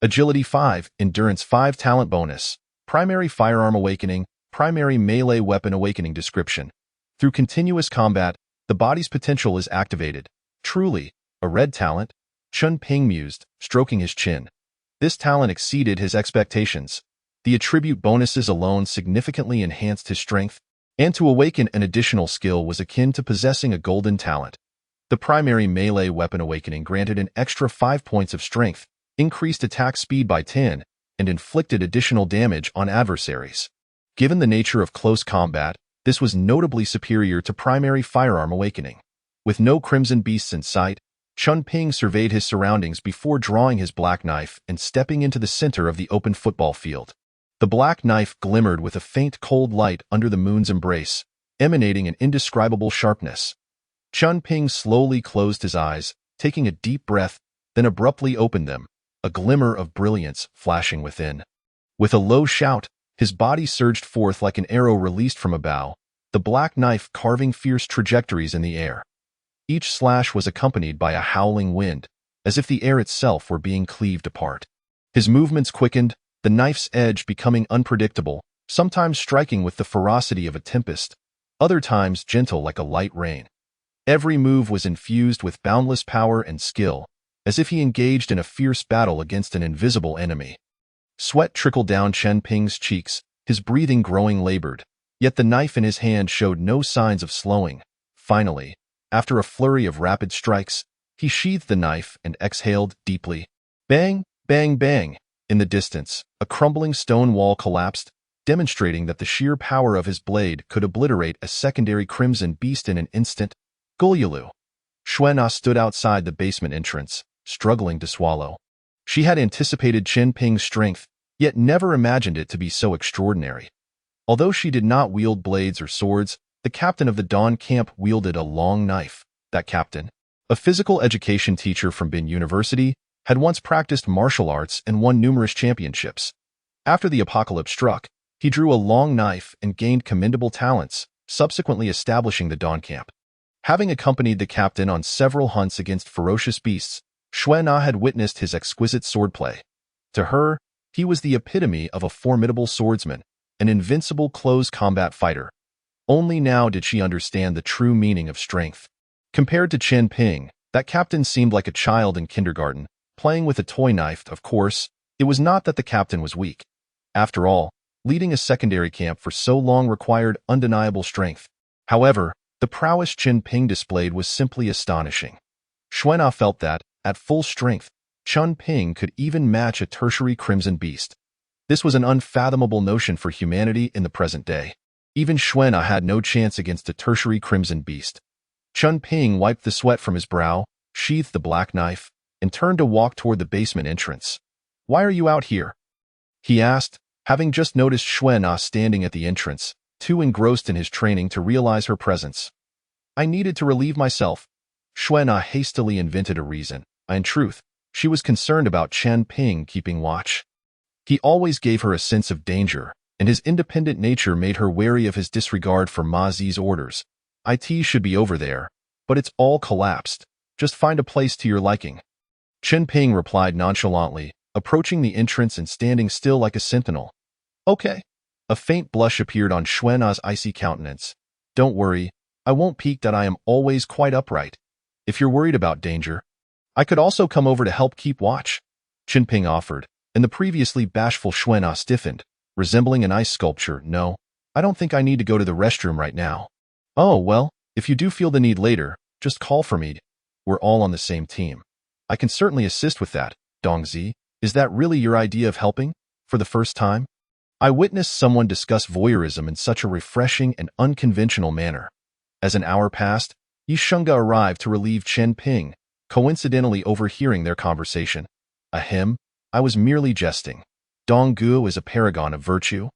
Speaker 1: Agility 5, endurance 5 talent bonus, primary firearm awakening, primary melee weapon awakening description. Through continuous combat, the body's potential is activated. Truly, a red talent? Chun Ping mused, stroking his chin. This talent exceeded his expectations. The attribute bonuses alone significantly enhanced his strength, and to awaken an additional skill was akin to possessing a golden talent. The primary melee weapon awakening granted an extra 5 points of strength, increased attack speed by 10, and inflicted additional damage on adversaries. Given the nature of close combat, this was notably superior to primary firearm awakening. With no crimson beasts in sight, Chun Ping surveyed his surroundings before drawing his black knife and stepping into the center of the open football field. The black knife glimmered with a faint cold light under the moon's embrace, emanating an indescribable sharpness. Chun Ping slowly closed his eyes, taking a deep breath, then abruptly opened them, a glimmer of brilliance flashing within. With a low shout, his body surged forth like an arrow released from a bow, the black knife carving fierce trajectories in the air. Each slash was accompanied by a howling wind, as if the air itself were being cleaved apart. His movements quickened, the knife's edge becoming unpredictable, sometimes striking with the ferocity of a tempest, other times gentle like a light rain. Every move was infused with boundless power and skill, as if he engaged in a fierce battle against an invisible enemy. Sweat trickled down Chun Ping's cheeks, his breathing growing labored, yet the knife in his hand showed no signs of slowing. Finally, after a flurry of rapid strikes, he sheathed the knife and exhaled deeply. Bang, bang, bang. In the distance, a crumbling stone wall collapsed, demonstrating that the sheer power of his blade could obliterate a secondary crimson beast in an instant. Gulyulu. Xuena stood outside the basement entrance, struggling to swallow. She had anticipated Chun Ping's strength, yet never imagined it to be so extraordinary. Although she did not wield blades or swords, the captain of the Dawn Camp wielded a long knife. That captain, a physical education teacher from Bin University, had once practiced martial arts and won numerous championships. After the apocalypse struck, he drew a long knife and gained commendable talents, subsequently establishing the Dawn Camp. Having accompanied the captain on several hunts against ferocious beasts, Xuena had witnessed his exquisite swordplay. To her, he was the epitome of a formidable swordsman, an invincible close combat fighter. Only now did she understand the true meaning of strength. Compared to Chen Ping, that captain seemed like a child in kindergarten, playing with a toy knife. Of course, it was not that the captain was weak. After all, leading a secondary camp for so long required undeniable strength. However, the prowess Chen Ping displayed was simply astonishing. Xuan'er felt that, at full strength, Chen Ping could even match a tertiary crimson beast. This was an unfathomable notion for humanity in the present day. Even Xuan'er had no chance against a tertiary crimson beast. Chen Ping wiped the sweat from his brow, sheathed the black knife, and turned to walk toward the basement entrance. "Why are you out here?" he asked, having just noticed Xuan'er standing at the entrance, too engrossed in his training to realize her presence. "I needed to relieve myself." Xuan'er hastily invented a reason. In truth, she was concerned about Chen Ping keeping watch. He always gave her a sense of danger, and his independent nature made her wary of his disregard for Ma Zi's orders. "It should be over there, but it's all collapsed. Just find a place to your liking." Chen Ping replied nonchalantly, approaching the entrance and standing still like a sentinel. "Okay." A faint blush appeared on Xuan'er's icy countenance. "Don't worry, I won't peek that I am always quite upright. If you're worried about danger, I could also come over to help keep watch," Chen Ping offered, and the previously bashful Xuan'er stiffened, resembling an ice sculpture. "No, I don't think I need to go to the restroom right now." "Oh, well, if you do feel the need later, just call for me. We're all on the same team. I can certainly assist with that." "Dongzi, is that really your idea of helping? For the first time?" I witnessed someone discuss voyeurism in such a refreshing and unconventional manner. As an hour passed, Yishunga arrived to relieve Chen Ping, coincidentally overhearing their conversation. "Ahem, I was merely jesting. Donggu is a paragon of virtue,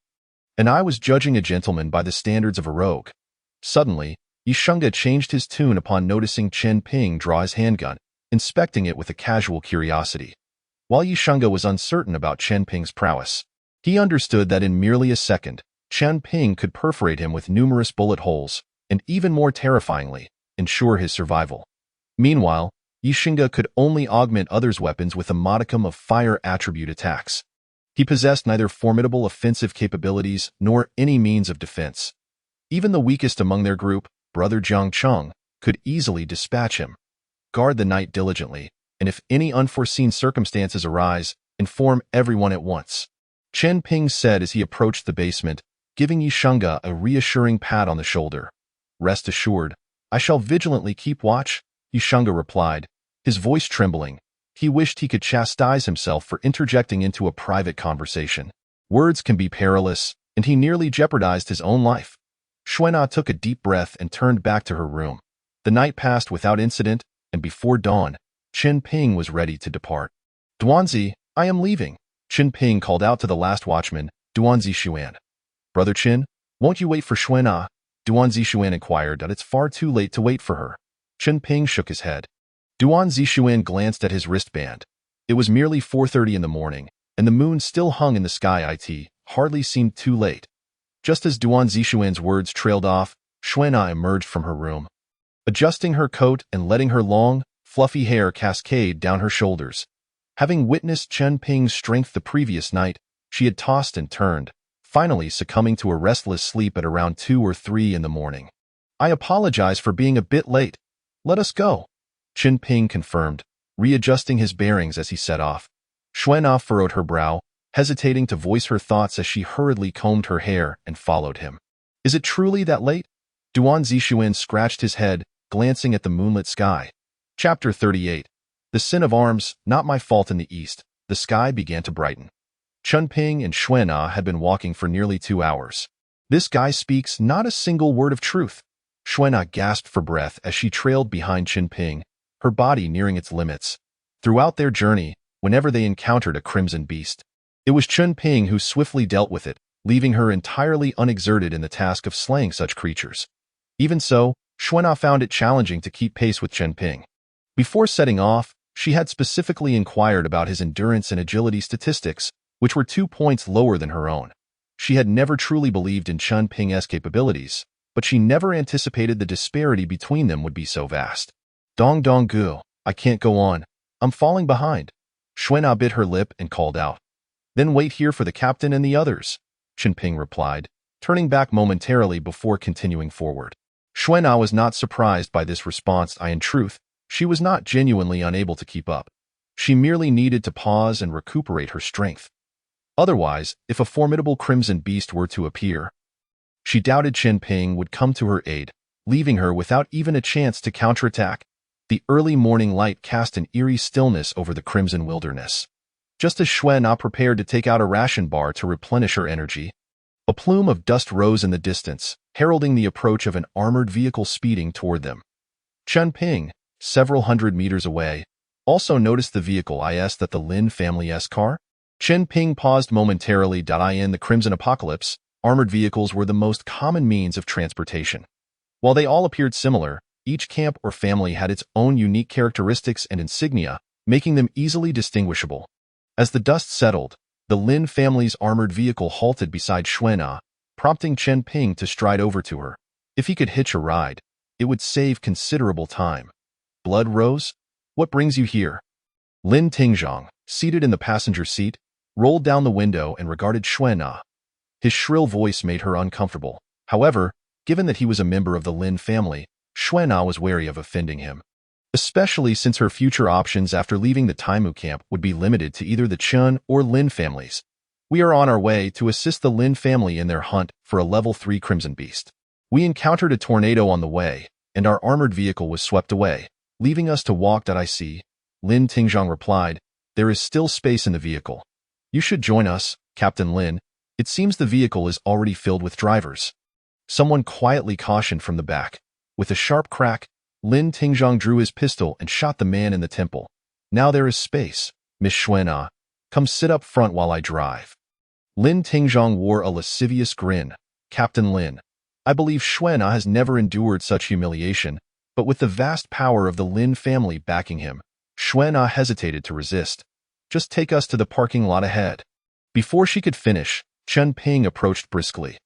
Speaker 1: and I was judging a gentleman by the standards of a rogue." Suddenly, Yishunga changed his tune upon noticing Chen Ping draw his handgun, inspecting it with a casual curiosity. While Yishunga was uncertain about Chen Ping's prowess, he understood that in merely a second, Chen Ping could perforate him with numerous bullet holes, and even more terrifyingly, ensure his survival. Meanwhile, Yishunga could only augment others' weapons with a modicum of fire attribute attacks. He possessed neither formidable offensive capabilities nor any means of defense. Even the weakest among their group, Brother Jiang Cheng, could easily dispatch him. "Guard the night diligently, and if any unforeseen circumstances arise, inform everyone at once," Chen Ping said as he approached the basement, giving Yishunga a reassuring pat on the shoulder. "Rest assured, I shall vigilantly keep watch," Yishunga replied, his voice trembling. He wished he could chastise himself for interjecting into a private conversation. Words can be perilous, and he nearly jeopardized his own life. Xuan'er took a deep breath and turned back to her room. The night passed without incident, and before dawn, Chen Ping was ready to depart. "Duanzi, I am leaving," Chen Ping called out to the last watchman, Duanzi Xuan. "Brother Chen, won't you wait for Xuan'er?" Duanzi Xuan inquired that it's far too late to wait for her. Chen Ping shook his head. Duanzi Xuan glanced at his wristband. It was merely 4:30 in the morning, and the moon still hung in the sky. It hardly seemed too late. Just as Duanzi Xuan's words trailed off, Xuan'er emerged from her room. Adjusting her coat and letting her long, fluffy hair cascade down her shoulders. Having witnessed Chen Ping's strength the previous night, she had tossed and turned, finally succumbing to a restless sleep at around 2 or 3 in the morning. "I apologize for being a bit late. Let us go," Chen Ping confirmed, readjusting his bearings as he set off. Xuan'er furrowed her brow, hesitating to voice her thoughts as she hurriedly combed her hair and followed him. "Is it truly that late?" Duanzi Xuan scratched his head, glancing at the moonlit sky. Chapter 38. The sin of arms, not my fault. In the east, the sky began to brighten. Chen Ping and Xuan'er had been walking for nearly 2 hours. "This guy speaks not a single word of truth." Xuan'er gasped for breath as she trailed behind Chen Ping, her body nearing its limits. Throughout their journey, whenever they encountered a crimson beast, it was Chen Ping who swiftly dealt with it, leaving her entirely unexerted in the task of slaying such creatures. Even so, Xuan'er found it challenging to keep pace with Chen Ping. Before setting off, she had specifically inquired about his endurance and agility statistics, which were 2 points lower than her own. She had never truly believed in Chen Ping's capabilities, but she never anticipated the disparity between them would be so vast. Donggu, I can't go on. I'm falling behind." Xuan'er bit her lip and called out. "Then wait here for the captain and the others." Qinping replied, turning back momentarily before continuing forward. Xuana was not surprised by this response. In truth, she was not genuinely unable to keep up. She merely needed to pause and recuperate her strength. Otherwise, if a formidable crimson beast were to appear, she doubted Qinping would come to her aid, leaving her without even a chance to counterattack. The early morning light cast an eerie stillness over the crimson wilderness. Just as Xuana prepared to take out a ration bar to replenish her energy, a plume of dust rose in the distance, heralding the approach of an armored vehicle speeding toward them. Qinping, several hundred meters away, also noticed the vehicle. Is that the Lin family's car? Qinping paused momentarily. In the Crimson Apocalypse, armored vehicles were the most common means of transportation. While they all appeared similar, each camp or family had its own unique characteristics and insignia, making them easily distinguishable. As the dust settled, the Lin family's armored vehicle halted beside Xuana, prompting Qinping to stride over to her. If he could hitch a ride, it would save considerable time. Blood Rose? What brings you here? Lin Tingzhong, seated in the passenger seat, rolled down the window and regarded Xuana. His shrill voice made her uncomfortable. However, given that he was a member of the Lin family, Xuana was wary of offending him, especially since her future options after leaving the Taimu camp would be limited to either the Chun or Lin families. We are on our way to assist the Lin family in their hunt for a level 3 Crimson Beast. We encountered a tornado on the way, and our armored vehicle was swept away, leaving us to walk. I see, Lin Tingzhong replied. There is still space in the vehicle. You should join us, Captain Lin. It seems the vehicle is already filled with drivers. Someone quietly cautioned from the back. With a sharp crack, Lin Tingzhong drew his pistol and shot the man in the temple. Now there is space, Miss Xuana. Come sit up front while I drive. Lin Tingzhong wore a lascivious grin. Captain Lin, I believe Xuana has never endured such humiliation, but with the vast power of the Lin family backing him, Xuana hesitated to resist. Just take us to the parking lot ahead. Before she could finish, Qinping approached briskly.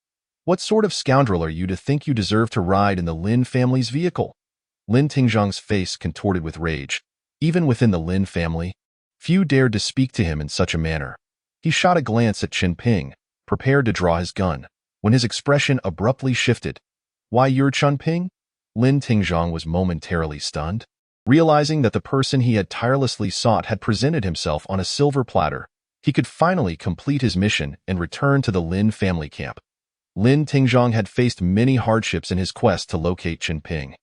Speaker 1: What sort of scoundrel are you to think you deserve to ride in the Lin family's vehicle? Lin Tingzhong's face contorted with rage. Even within the Lin family, few dared to speak to him in such a manner. He shot a glance at Qinping, prepared to draw his gun, when his expression abruptly shifted. Why, you're Qinping? Lin Tingzhong was momentarily stunned, realizing that the person he had tirelessly sought had presented himself on a silver platter. He could finally complete his mission and return to the Lin family camp. Lin Tingzhong had faced many hardships in his quest to locate Qinping.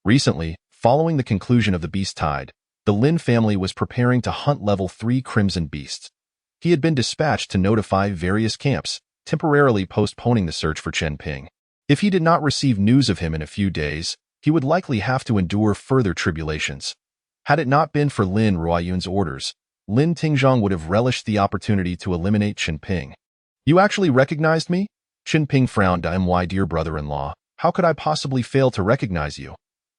Speaker 1: Recently, following the conclusion of the Beast Tide, the Lin family was preparing to hunt level 3 Crimson Beasts. He had been dispatched to notify various camps, temporarily postponing the search for Qinping. If he did not receive news of him in a few days, he would likely have to endure further tribulations. Had it not been for Lin Ruoyun's orders, Lin Tingzhong would have relished the opportunity to eliminate Qinping. You actually recognized me? Qinping frowned. My dear brother-in-law, how could I possibly fail to recognize you?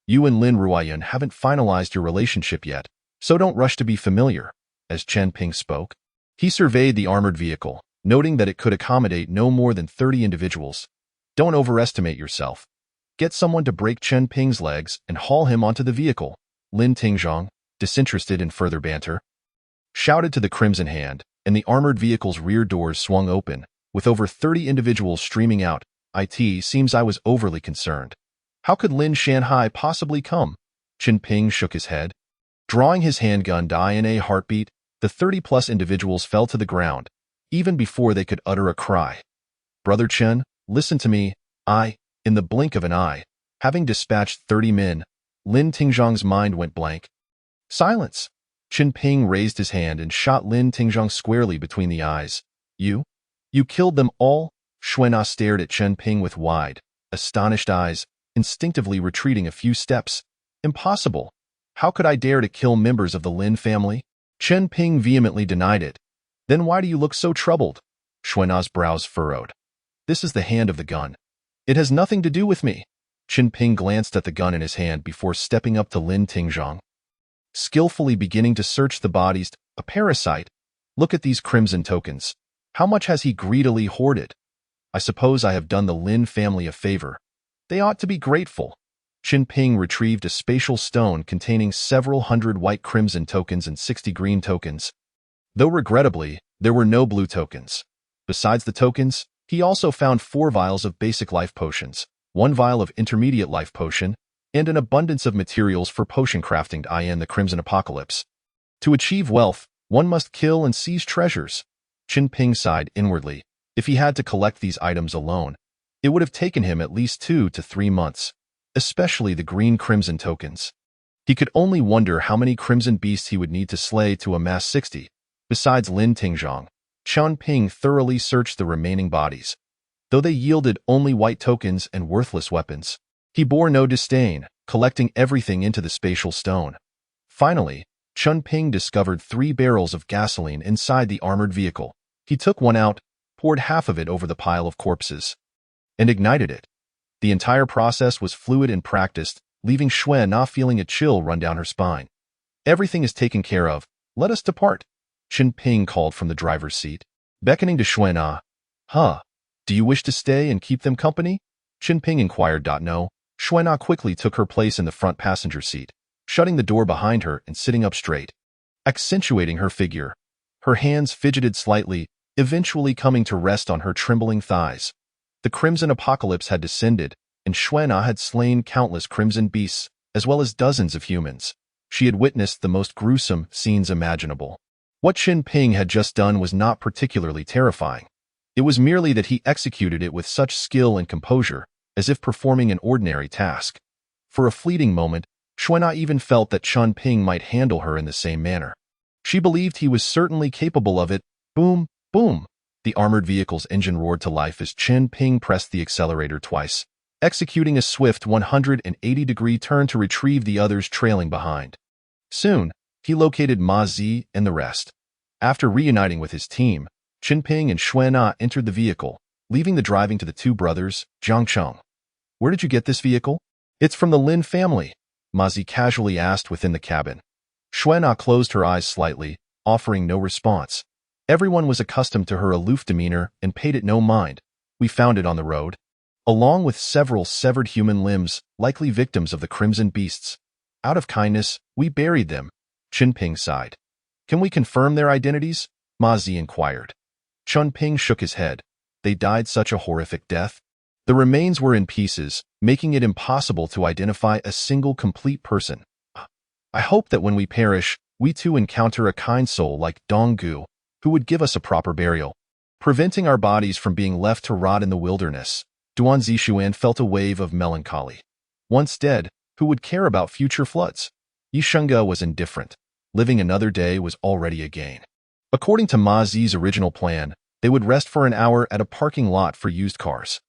Speaker 1: You and Lin Ruoyun haven't finalized your relationship yet, so don't rush to be familiar. As Qinping spoke, he surveyed the armored vehicle, noting that it could accommodate no more than 30 individuals. Don't overestimate yourself. Get someone to break Qinping's legs and haul him onto the vehicle. Lin Tingzhong, disinterested in further banter, shouted to the Crimson Hand, and the armored vehicle's rear doors swung open, with over 30 individuals streaming out. It seems I was overly concerned. How could Lin Shanhai possibly come? Qinping shook his head. Drawing his handgun in a heartbeat, the 30-plus individuals fell to the ground, even before they could utter a cry. Brother Chen, listen to me. In the blink of an eye, having dispatched 30 men, Lin Tingzhong's mind went blank. Silence! Qinping raised his hand and shot Lin Tingzhong squarely between the eyes. You killed them all? Xuana stared at Qinping with wide, astonished eyes, instinctively retreating a few steps. Impossible. How could I dare to kill members of the Lin family? Qinping vehemently denied it. Then why do you look so troubled? Xuana's brows furrowed. This is the hand of the gun. It has nothing to do with me. Qinping glanced at the gun in his hand before stepping up to Lin Tingzhong, skillfully beginning to search the bodies. A parasite. Look at these crimson tokens. How much has he greedily hoarded? I suppose I have done the Lin family a favor. They ought to be grateful. Qinping retrieved a spatial stone containing several hundred white crimson tokens and 60 green tokens. Though regrettably, there were no blue tokens. Besides the tokens, He also found 4 vials of basic life potions, 1 vial of intermediate life potion, and an abundance of materials for potion crafting in the Crimson Apocalypse. To achieve wealth, one must kill and seize treasures. Qin Ping sighed inwardly. If he had to collect these items alone, it would have taken him at least 2 to 3 months, especially the green crimson tokens. He could only wonder how many crimson beasts he would need to slay to amass 60. Besides Lin Tingzhong, Qin Ping thoroughly searched the remaining bodies. Though they yielded only white tokens and worthless weapons, he bore no disdain, collecting everything into the spatial stone. Finally, Qin Ping discovered 3 barrels of gasoline inside the armored vehicle. He took one out, poured half of it over the pile of corpses, and ignited it. The entire process was fluid and practiced, leaving Xue Na feeling a chill run down her spine. Everything is taken care of. Let us depart, Qin Ping called from the driver's seat. Beckoning to Xue Na, do you wish to stay and keep them company? Qin Ping inquired. No. Xue Na quickly took her place in the front passenger seat, shutting the door behind her and sitting up straight, accentuating her figure. Her hands fidgeted slightly, eventually coming to rest on her trembling thighs. The Crimson Apocalypse had descended, and Xue Na had slain countless crimson beasts, as well as dozens of humans. She had witnessed the most gruesome scenes imaginable. What Qin Ping had just done was not particularly terrifying. It was merely that he executed it with such skill and composure, as if performing an ordinary task. For a fleeting moment, Xue Na even felt that Qin Ping might handle her in the same manner. She believed he was certainly capable of it. Boom, boom. The armored vehicle's engine roared to life as Qin Ping pressed the accelerator twice, executing a swift 180-degree turn to retrieve the others trailing behind. Soon, he located Ma Zi and the rest. After reuniting with his team, Qin Ping and Xue Na entered the vehicle, leaving the driving to the 2 brothers, Jiang Cheng. Where did you get this vehicle? It's from the Lin family, Ma Zi casually asked within the cabin. Xue Na closed her eyes slightly, offering no response. Everyone was accustomed to her aloof demeanor and paid it no mind. We found it on the road, along with several severed human limbs, likely victims of the crimson beasts. Out of kindness, we buried them, Qin Ping sighed. Can we confirm their identities? Ma Zi inquired. Qin Ping shook his head. They died such a horrific death. The remains were in pieces, making it impossible to identify a single complete person. I hope that when we perish, we too encounter a kind soul like Donggu, who would give us a proper burial, preventing our bodies from being left to rot in the wilderness. Duan Zixuan felt a wave of melancholy. Once dead, who would care about future floods? Yishengge was indifferent. Living another day was already a gain. According to Ma Zi's original plan, they would rest for an hour at a parking lot for used cars.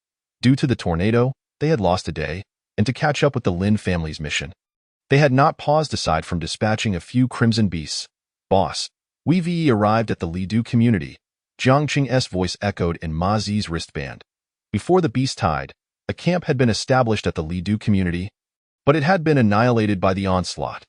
Speaker 1: Due to the tornado, they had lost a day, and to catch up with the Lin family's mission, they had not paused aside from dispatching a few crimson beasts. Boss, we arrived at the Lidu community. Jiang Qing's voice echoed in Ma Zi's wristband. Before the beast tide, a camp had been established at the Lidu community, but it had been annihilated by the onslaught.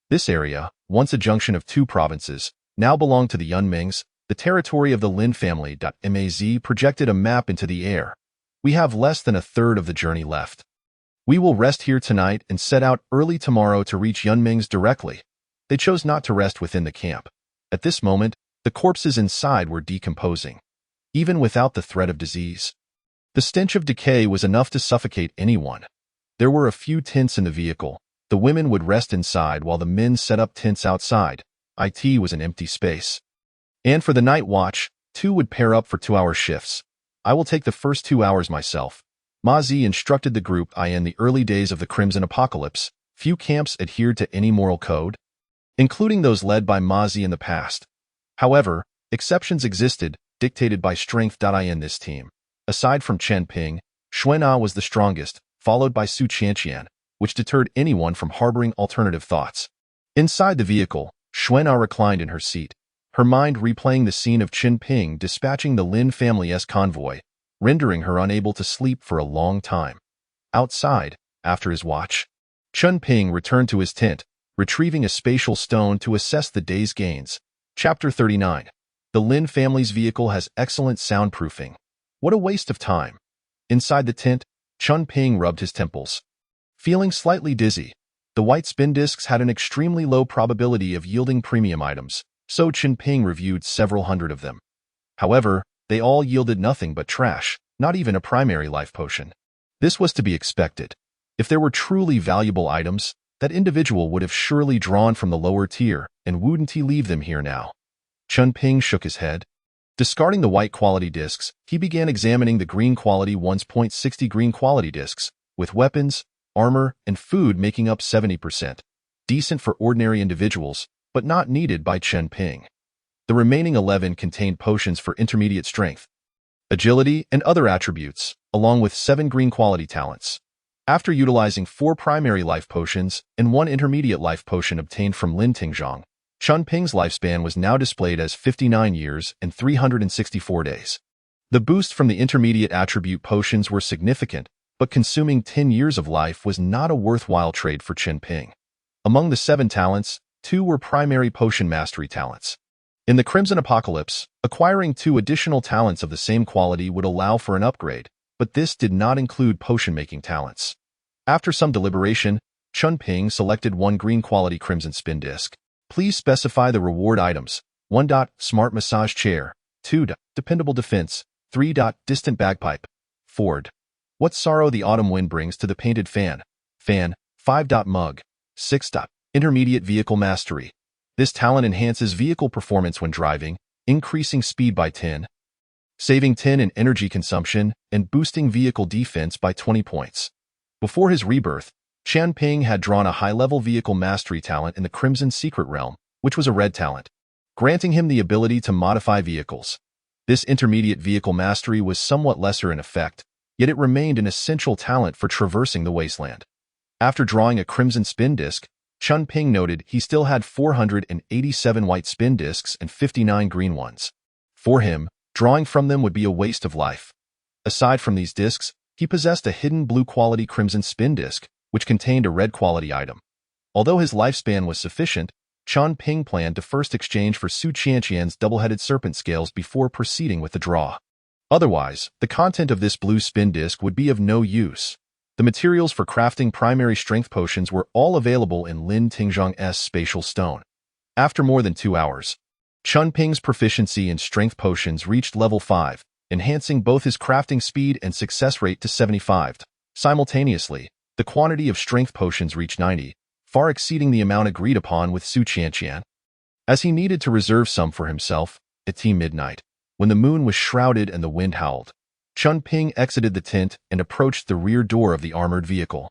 Speaker 1: This area, once a junction of 2 provinces, now belonged to the Yunmings, the territory of the Lin family. Maz projected a map into the air. We have less than a third of the journey left. We will rest here tonight and set out early tomorrow to reach Yunmings directly. They chose not to rest within the camp. At this moment, the corpses inside were decomposing, even without the threat of disease. The stench of decay was enough to suffocate anyone. There were a few tents in the vehicle. The women would rest inside while the men set up tents outside. It was an empty space. And for the night watch, 2 would pair up for 2-hour shifts. I will take the first 2 hours myself. Ma Zi instructed the group. In the early days of the Crimson Apocalypse, few camps adhered to any moral code, including those led by Ma Zi in the past. However, exceptions existed, dictated by strength. In this team, aside from Qin Ping, Xue Na was the strongest, followed by Su Qianqian, which deterred anyone from harboring alternative thoughts. Inside the vehicle, Xue Na reclined in her seat, her mind replaying the scene of Qin Ping dispatching the Lin family's convoy, rendering her unable to sleep for a long time. Outside, after his watch, Qin Ping returned to his tent, retrieving a spatial stone to assess the day's gains. Chapter 39. The Lin family's vehicle has excellent soundproofing. What a waste of time. Inside the tent, Qin Ping rubbed his temples. Feeling slightly dizzy, the white spin discs had an extremely low probability of yielding premium items, so Qin Ping reviewed several hundred of them. However, they all yielded nothing but trash, not even a primary life potion. This was to be expected. If there were truly valuable items, that individual would have surely drawn from the lower tier, and wouldn't he leave them here now? Chunping shook his head. Discarding the white quality discs, he began examining the green quality 1.60 green quality discs, with weapons, armor, and food making up 70%. Decent for ordinary individuals, but not needed by Chunping. The remaining 11 contained potions for intermediate strength, agility, and other attributes, along with 7 green quality talents. After utilizing 4 primary life potions and 1 intermediate life potion obtained from Lin Tingzhong, Chunping's lifespan was now displayed as 59 years and 364 days. The boost from the intermediate attribute potions were significant, but consuming 10 years of life was not a worthwhile trade for Chunping. Among the 7 talents, 2 were primary potion mastery talents. In the Crimson Apocalypse, acquiring 2 additional talents of the same quality would allow for an upgrade, but this did not include potion-making talents. After some deliberation, Chunping selected 1 green quality Crimson Spin Disc. Please specify the reward items. 1. Smart Massage Chair. 2. Dependable Defense. 3. Distant Bagpipe. 4. What sorrow the autumn wind brings to the painted fan. 5. Mug. 6. Intermediate Vehicle Mastery. This talent enhances vehicle performance when driving, increasing speed by 10, saving 10 in energy consumption, and boosting vehicle defense by 20 points. Before his rebirth, Chunping had drawn a high-level vehicle mastery talent in the Crimson Secret Realm, which was a red talent, granting him the ability to modify vehicles. This intermediate vehicle mastery was somewhat lesser in effect, yet it remained an essential talent for traversing the wasteland. After drawing a Crimson Spin Disc, Chunping noted he still had 487 white spin discs and 59 green ones. For him, drawing from them would be a waste of life. Aside from these discs, he possessed a hidden blue-quality Crimson Spin Disc, which contained a red-quality item. Although his lifespan was sufficient, Chunping planned to first exchange for Su Qianqian's double-headed serpent scales before proceeding with the draw. Otherwise, the content of this blue spin disc would be of no use. The materials for crafting primary strength potions were all available in Lin Tingzhong's spatial stone. After more than 2 hours, Chunping's proficiency in strength potions reached level 5, enhancing both his crafting speed and success rate to 75. Simultaneously, the quantity of strength potions reached 90, far exceeding the amount agreed upon with Su Qianqian. As he needed to reserve some for himself, at midnight, when the moon was shrouded and the wind howled, Chunping exited the tent and approached the rear door of the armored vehicle.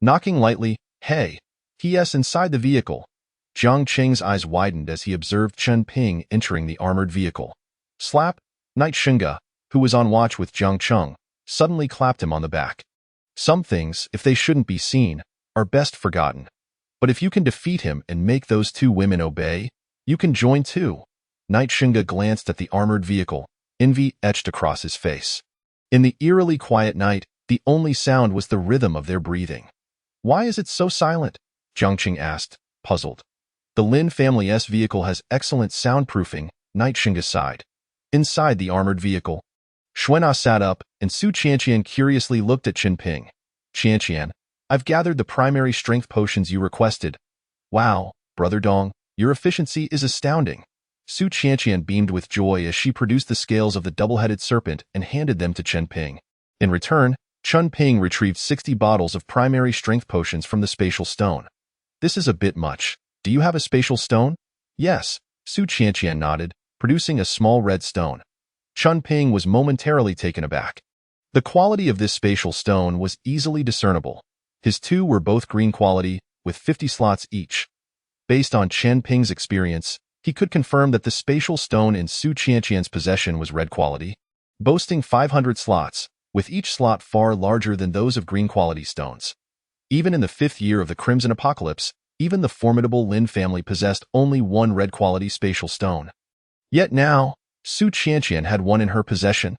Speaker 1: Knocking lightly, "Hey!" He-s inside the vehicle. Jiang Qing's eyes widened as he observed Chunping entering the armored vehicle. Slap! Knight Shunga, who was on watch with Jiang Cheng, suddenly clapped him on the back. Some things, if they shouldn't be seen, are best forgotten. But if you can defeat him and make those 2 women obey, you can join too. Knight Shunga glanced at the armored vehicle, envy etched across his face. In the eerily quiet night, the only sound was the rhythm of their breathing. Why is it so silent? Jiang Qing asked, puzzled. The Lin family's vehicle has excellent soundproofing, Knight Shunga sighed. Inside the armored vehicle, Xuan'er sat up, and Su Qianqian curiously looked at Chunping. Qianqian, I've gathered the primary strength potions you requested. Wow, Brother Dong, your efficiency is astounding. Su Qianqian beamed with joy as she produced the scales of the double-headed serpent and handed them to Chunping. In return, Chunping retrieved 60 bottles of primary strength potions from the spatial stone. This is a bit much. Do you have a spatial stone? Yes, Su Qianqian nodded, producing a small red stone. Chunping was momentarily taken aback. The quality of this spatial stone was easily discernible. His 2 were both green quality, with 50 slots each. Based on Chunping's experience, he could confirm that the spatial stone in Su Qianqian's possession was red quality, boasting 500 slots, with each slot far larger than those of green quality stones. Even in the 5th year of the Crimson Apocalypse, even the formidable Lin family possessed only 1 red quality spatial stone. Yet now, Su Qianqian had one in her possession.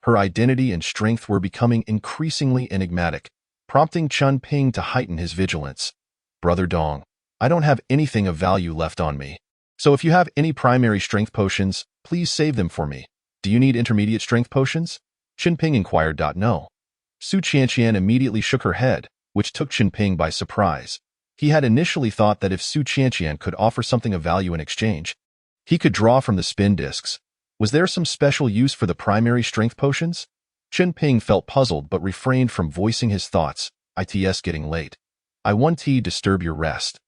Speaker 1: Her identity and strength were becoming increasingly enigmatic, prompting Chunping to heighten his vigilance. Brother Dong, I don't have anything of value left on me. So if you have any primary strength potions, please save them for me. Do you need intermediate strength potions? Chunping inquired. No. Su Qianqian immediately shook her head, which took Chunping by surprise. He had initially thought that if Su Qianqian could offer something of value in exchange, he could draw from the spin discs. Was there some special use for the primary strength potions? Chen Ping felt puzzled but refrained from voicing his thoughts. It's getting late. I want to disturb your rest.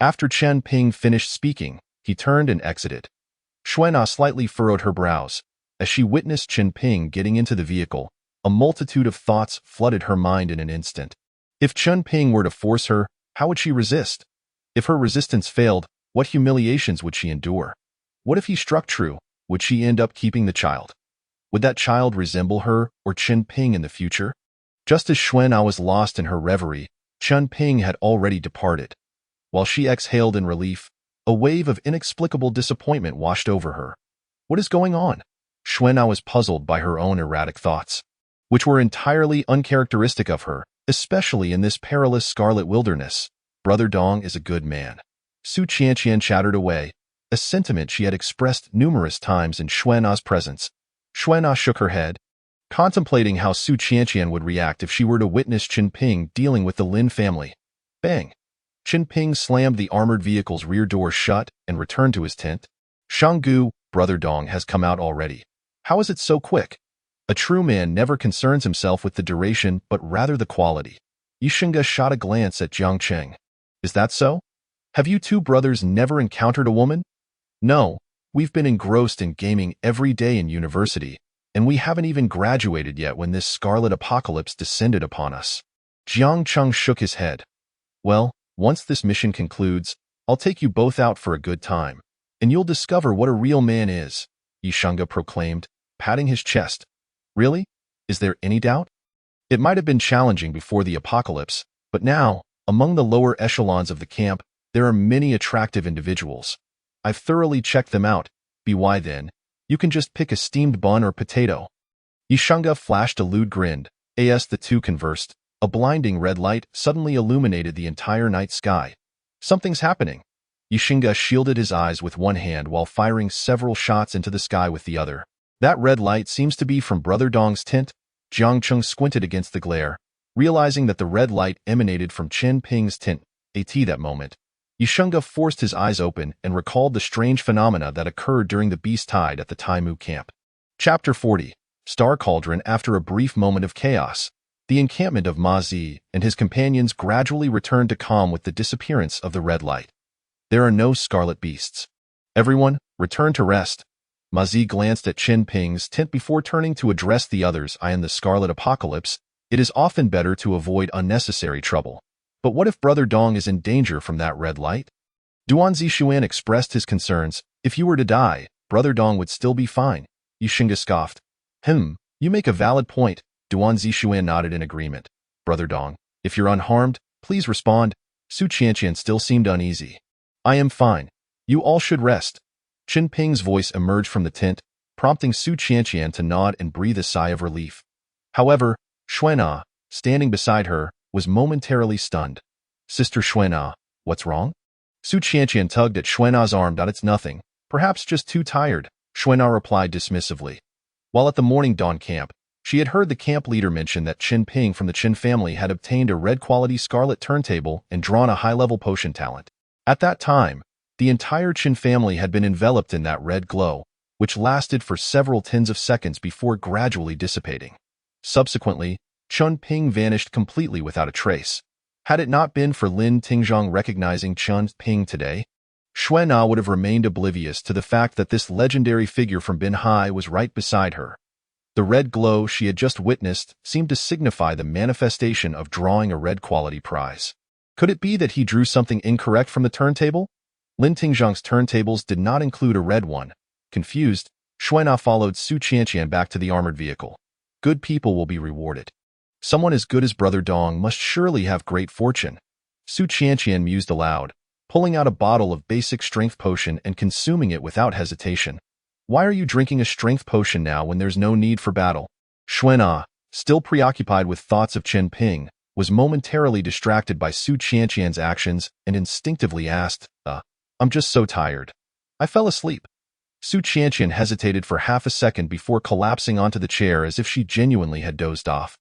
Speaker 1: After Chen Ping finished speaking, he turned and exited. Xuana slightly furrowed her brows. As she witnessed Chen Ping getting into the vehicle, a multitude of thoughts flooded her mind in an instant. If Chen Ping were to force her, how would she resist? If her resistance failed, what humiliations would she endure? What if he struck true? Would she end up keeping the child? Would that child resemble her or Chen Ping in the future? Just as Xuana was lost in her reverie, Chen Ping had already departed. While she exhaled in relief, a wave of inexplicable disappointment washed over her. What is going on? Xuana was puzzled by her own erratic thoughts, which were entirely uncharacteristic of her, especially in this perilous scarlet wilderness. Brother Dong is a good man. Su Qianqian chattered away, a sentiment she had expressed numerous times in Xuana's presence. Xuana shook her head, contemplating how Su Qianqian would react if she were to witness Chen Ping dealing with the Lin family. Bang! Chen Ping slammed the armored vehicle's rear door shut and returned to his tent. Shanggu, Brother Dong has come out already. How is it so quick? A true man never concerns himself with the duration but rather the quality. Yixinga shot a glance at Jiang Cheng. Is that so? Have you two brothers never encountered a woman? No, we've been engrossed in gaming every day in university, and we haven't even graduated yet when this scarlet apocalypse descended upon us. Jiang Cheng shook his head. Well, once this mission concludes, I'll take you both out for a good time, and you'll discover what a real man is, Yixinga proclaimed, patting his chest. Really? Is there any doubt? It might have been challenging before the apocalypse, but now, among the lower echelons of the camp, there are many attractive individuals. I've thoroughly checked them out. Why then? You can just pick a steamed bun or potato. Yixinga flashed a lewd grin. As the two conversed, a blinding red light suddenly illuminated the entire night sky. Something's happening. Yixinga shielded his eyes with one hand while firing several shots into the sky with the other. That red light seems to be from Brother Dong's tent. Jiang Cheng squinted against the glare, realizing that the red light emanated from Chen Ping's tent. At that moment, Yixinga forced his eyes open and recalled the strange phenomena that occurred during the beast tide at the Taimu camp. Chapter 40. Star Cauldron. After a brief moment of chaos, the encampment of Ma Zi and his companions gradually returned to calm with the disappearance of the red light. There are no scarlet beasts. Everyone, return to rest. Ma Zi glanced at Chen Ping's tent before turning to address the others. In the scarlet apocalypse, it is often better to avoid unnecessary trouble. But what if Brother Dong is in danger from that red light? Duan Zixuan expressed his concerns. If you were to die, Brother Dong would still be fine. Yixinga scoffed. You make a valid point. Duan Zixuan nodded in agreement. Brother Dong, if you're unharmed, please respond. Su Qianqian still seemed uneasy. I am fine. You all should rest. Chen Ping's voice emerged from the tent, prompting Su Qianqian to nod and breathe a sigh of relief. However, Xuana, standing beside her, was momentarily stunned. Sister Xuana, what's wrong? Su Qianqian tugged at Xuana's arm. It's nothing. Perhaps just too tired, Xuana replied dismissively. While at the morning dawn camp, she had heard the camp leader mention that Chen Ping from the Chen family had obtained a red-quality scarlet turntable and drawn a high-level potion talent. At that time, the entire Chen family had been enveloped in that red glow, which lasted for several tens of seconds before gradually dissipating. Subsequently, Chen Ping vanished completely without a trace. Had it not been for Lin Tingzhong recognizing Chen Ping today, Xuana would have remained oblivious to the fact that this legendary figure from Binhai was right beside her. The red glow she had just witnessed seemed to signify the manifestation of drawing a red-quality prize. Could it be that he drew something incorrect from the turntable? Lin Tingzhong's turntables did not include a red one. Confused, Xuana followed Su Qianqian back to the armored vehicle. Good people will be rewarded. Someone as good as Brother Dong must surely have great fortune. Su Qianqian mused aloud, pulling out a bottle of basic strength potion and consuming it without hesitation. Why are you drinking a strength potion now when there's no need for battle? Xuana, still preoccupied with thoughts of Chen Ping, was momentarily distracted by Su Qianqian's actions and instinctively asked, I'm just so tired. I fell asleep. Su Qianqian hesitated for half a second before collapsing onto the chair as if she genuinely had dozed off.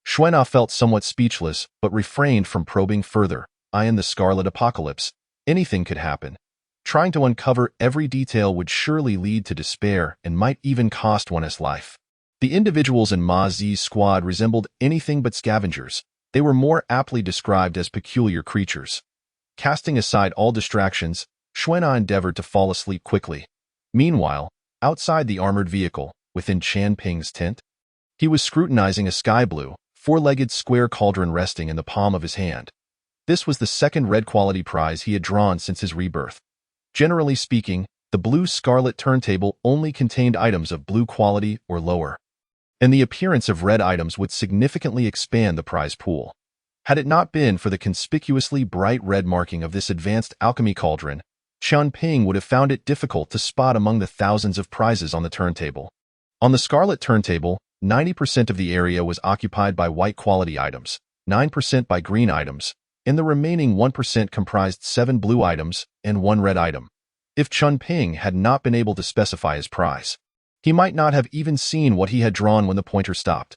Speaker 1: Xuana felt somewhat speechless, but refrained from probing further. In the scarlet apocalypse, anything could happen. Trying to uncover every detail would surely lead to despair and might even cost one's life. The individuals in Ma Zi's squad resembled anything but scavengers. They were more aptly described as peculiar creatures. Casting aside all distractions, Xuana endeavored to fall asleep quickly. Meanwhile, outside the armored vehicle, within Chan Ping's tent, he was scrutinizing a sky-blue, four-legged square cauldron resting in the palm of his hand. This was the second red-quality prize he had drawn since his rebirth. Generally speaking, the blue-scarlet turntable only contained items of blue quality or lower, and the appearance of red items would significantly expand the prize pool. Had it not been for the conspicuously bright red marking of this advanced alchemy cauldron, Qian Ping would have found it difficult to spot among the thousands of prizes on the turntable. On the scarlet turntable, 90% of the area was occupied by white-quality items, 9% by green items, and the remaining 1% comprised 7 blue items and 1 red item. If Qian Ping had not been able to specify his prize, he might not have even seen what he had drawn when the pointer stopped.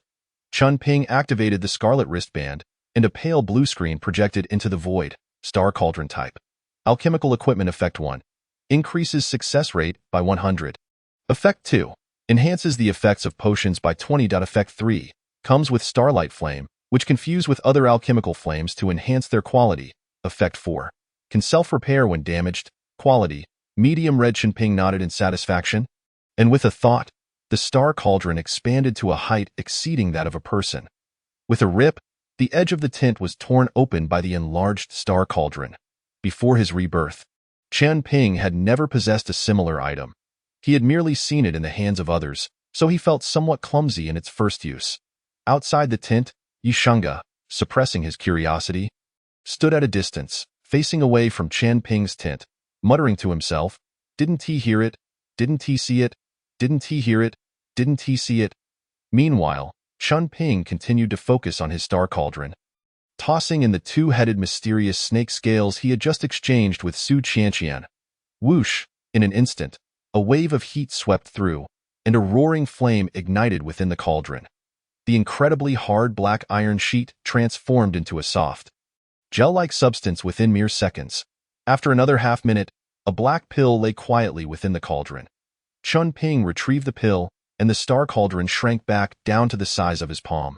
Speaker 1: Qian Ping activated the scarlet wristband, and a pale blue screen projected into the void. Star Cauldron type. Alchemical Equipment Effect 1. Increases success rate by 100. Effect 2. Enhances the effects of potions by 20. Effect 3. Comes with Starlight Flame, which can fuse with other alchemical flames to enhance their quality. Effect 4. Can self-repair when damaged. Quality. Medium red. Qian Ping nodded in satisfaction. And with a thought, the Star Cauldron expanded to a height exceeding that of a person. With a rip, the edge of the tent was torn open by the enlarged Star Cauldron. Before his rebirth, Qian Ping had never possessed a similar item. He had merely seen it in the hands of others, so he felt somewhat clumsy in its first use. Outside the tent, Yishanga, suppressing his curiosity, stood at a distance, facing away from Qian Ping's tent, muttering to himself, "Didn't he hear it? Didn't he see it? Didn't he hear it? Didn't he see it?" Meanwhile, Qian Ping continued to focus on his Star Cauldron. Tossing in the two-headed mysterious snake scales he had just exchanged with Su Qianqian. Whoosh! In an instant, a wave of heat swept through, and a roaring flame ignited within the cauldron. The incredibly hard black iron sheet transformed into a soft, gel-like substance within mere seconds. After another half-minute, a black pill lay quietly within the cauldron. Qian Ping retrieved the pill, and the Star Cauldron shrank back down to the size of his palm.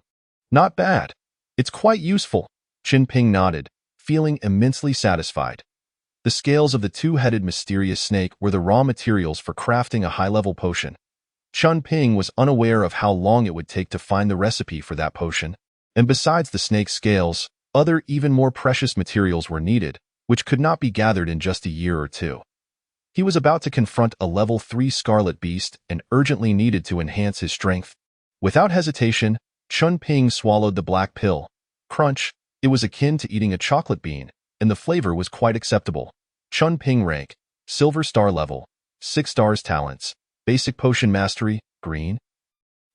Speaker 1: "Not bad. It's quite useful," Qian Ping nodded, feeling immensely satisfied. The scales of the two-headed mysterious snake were the raw materials for crafting a high-level potion. Qian Ping was unaware of how long it would take to find the recipe for that potion, and besides the snake's scales, other even more precious materials were needed, which could not be gathered in just a year or two. He was about to confront a level 3 scarlet beast and urgently needed to enhance his strength. Without hesitation, Qian Ping swallowed the black pill. Crunch! It was akin to eating a chocolate bean, and the flavor was quite acceptable. Qian Ping rank, Silver Star level, 6 stars talents, Basic Potion Mastery, green.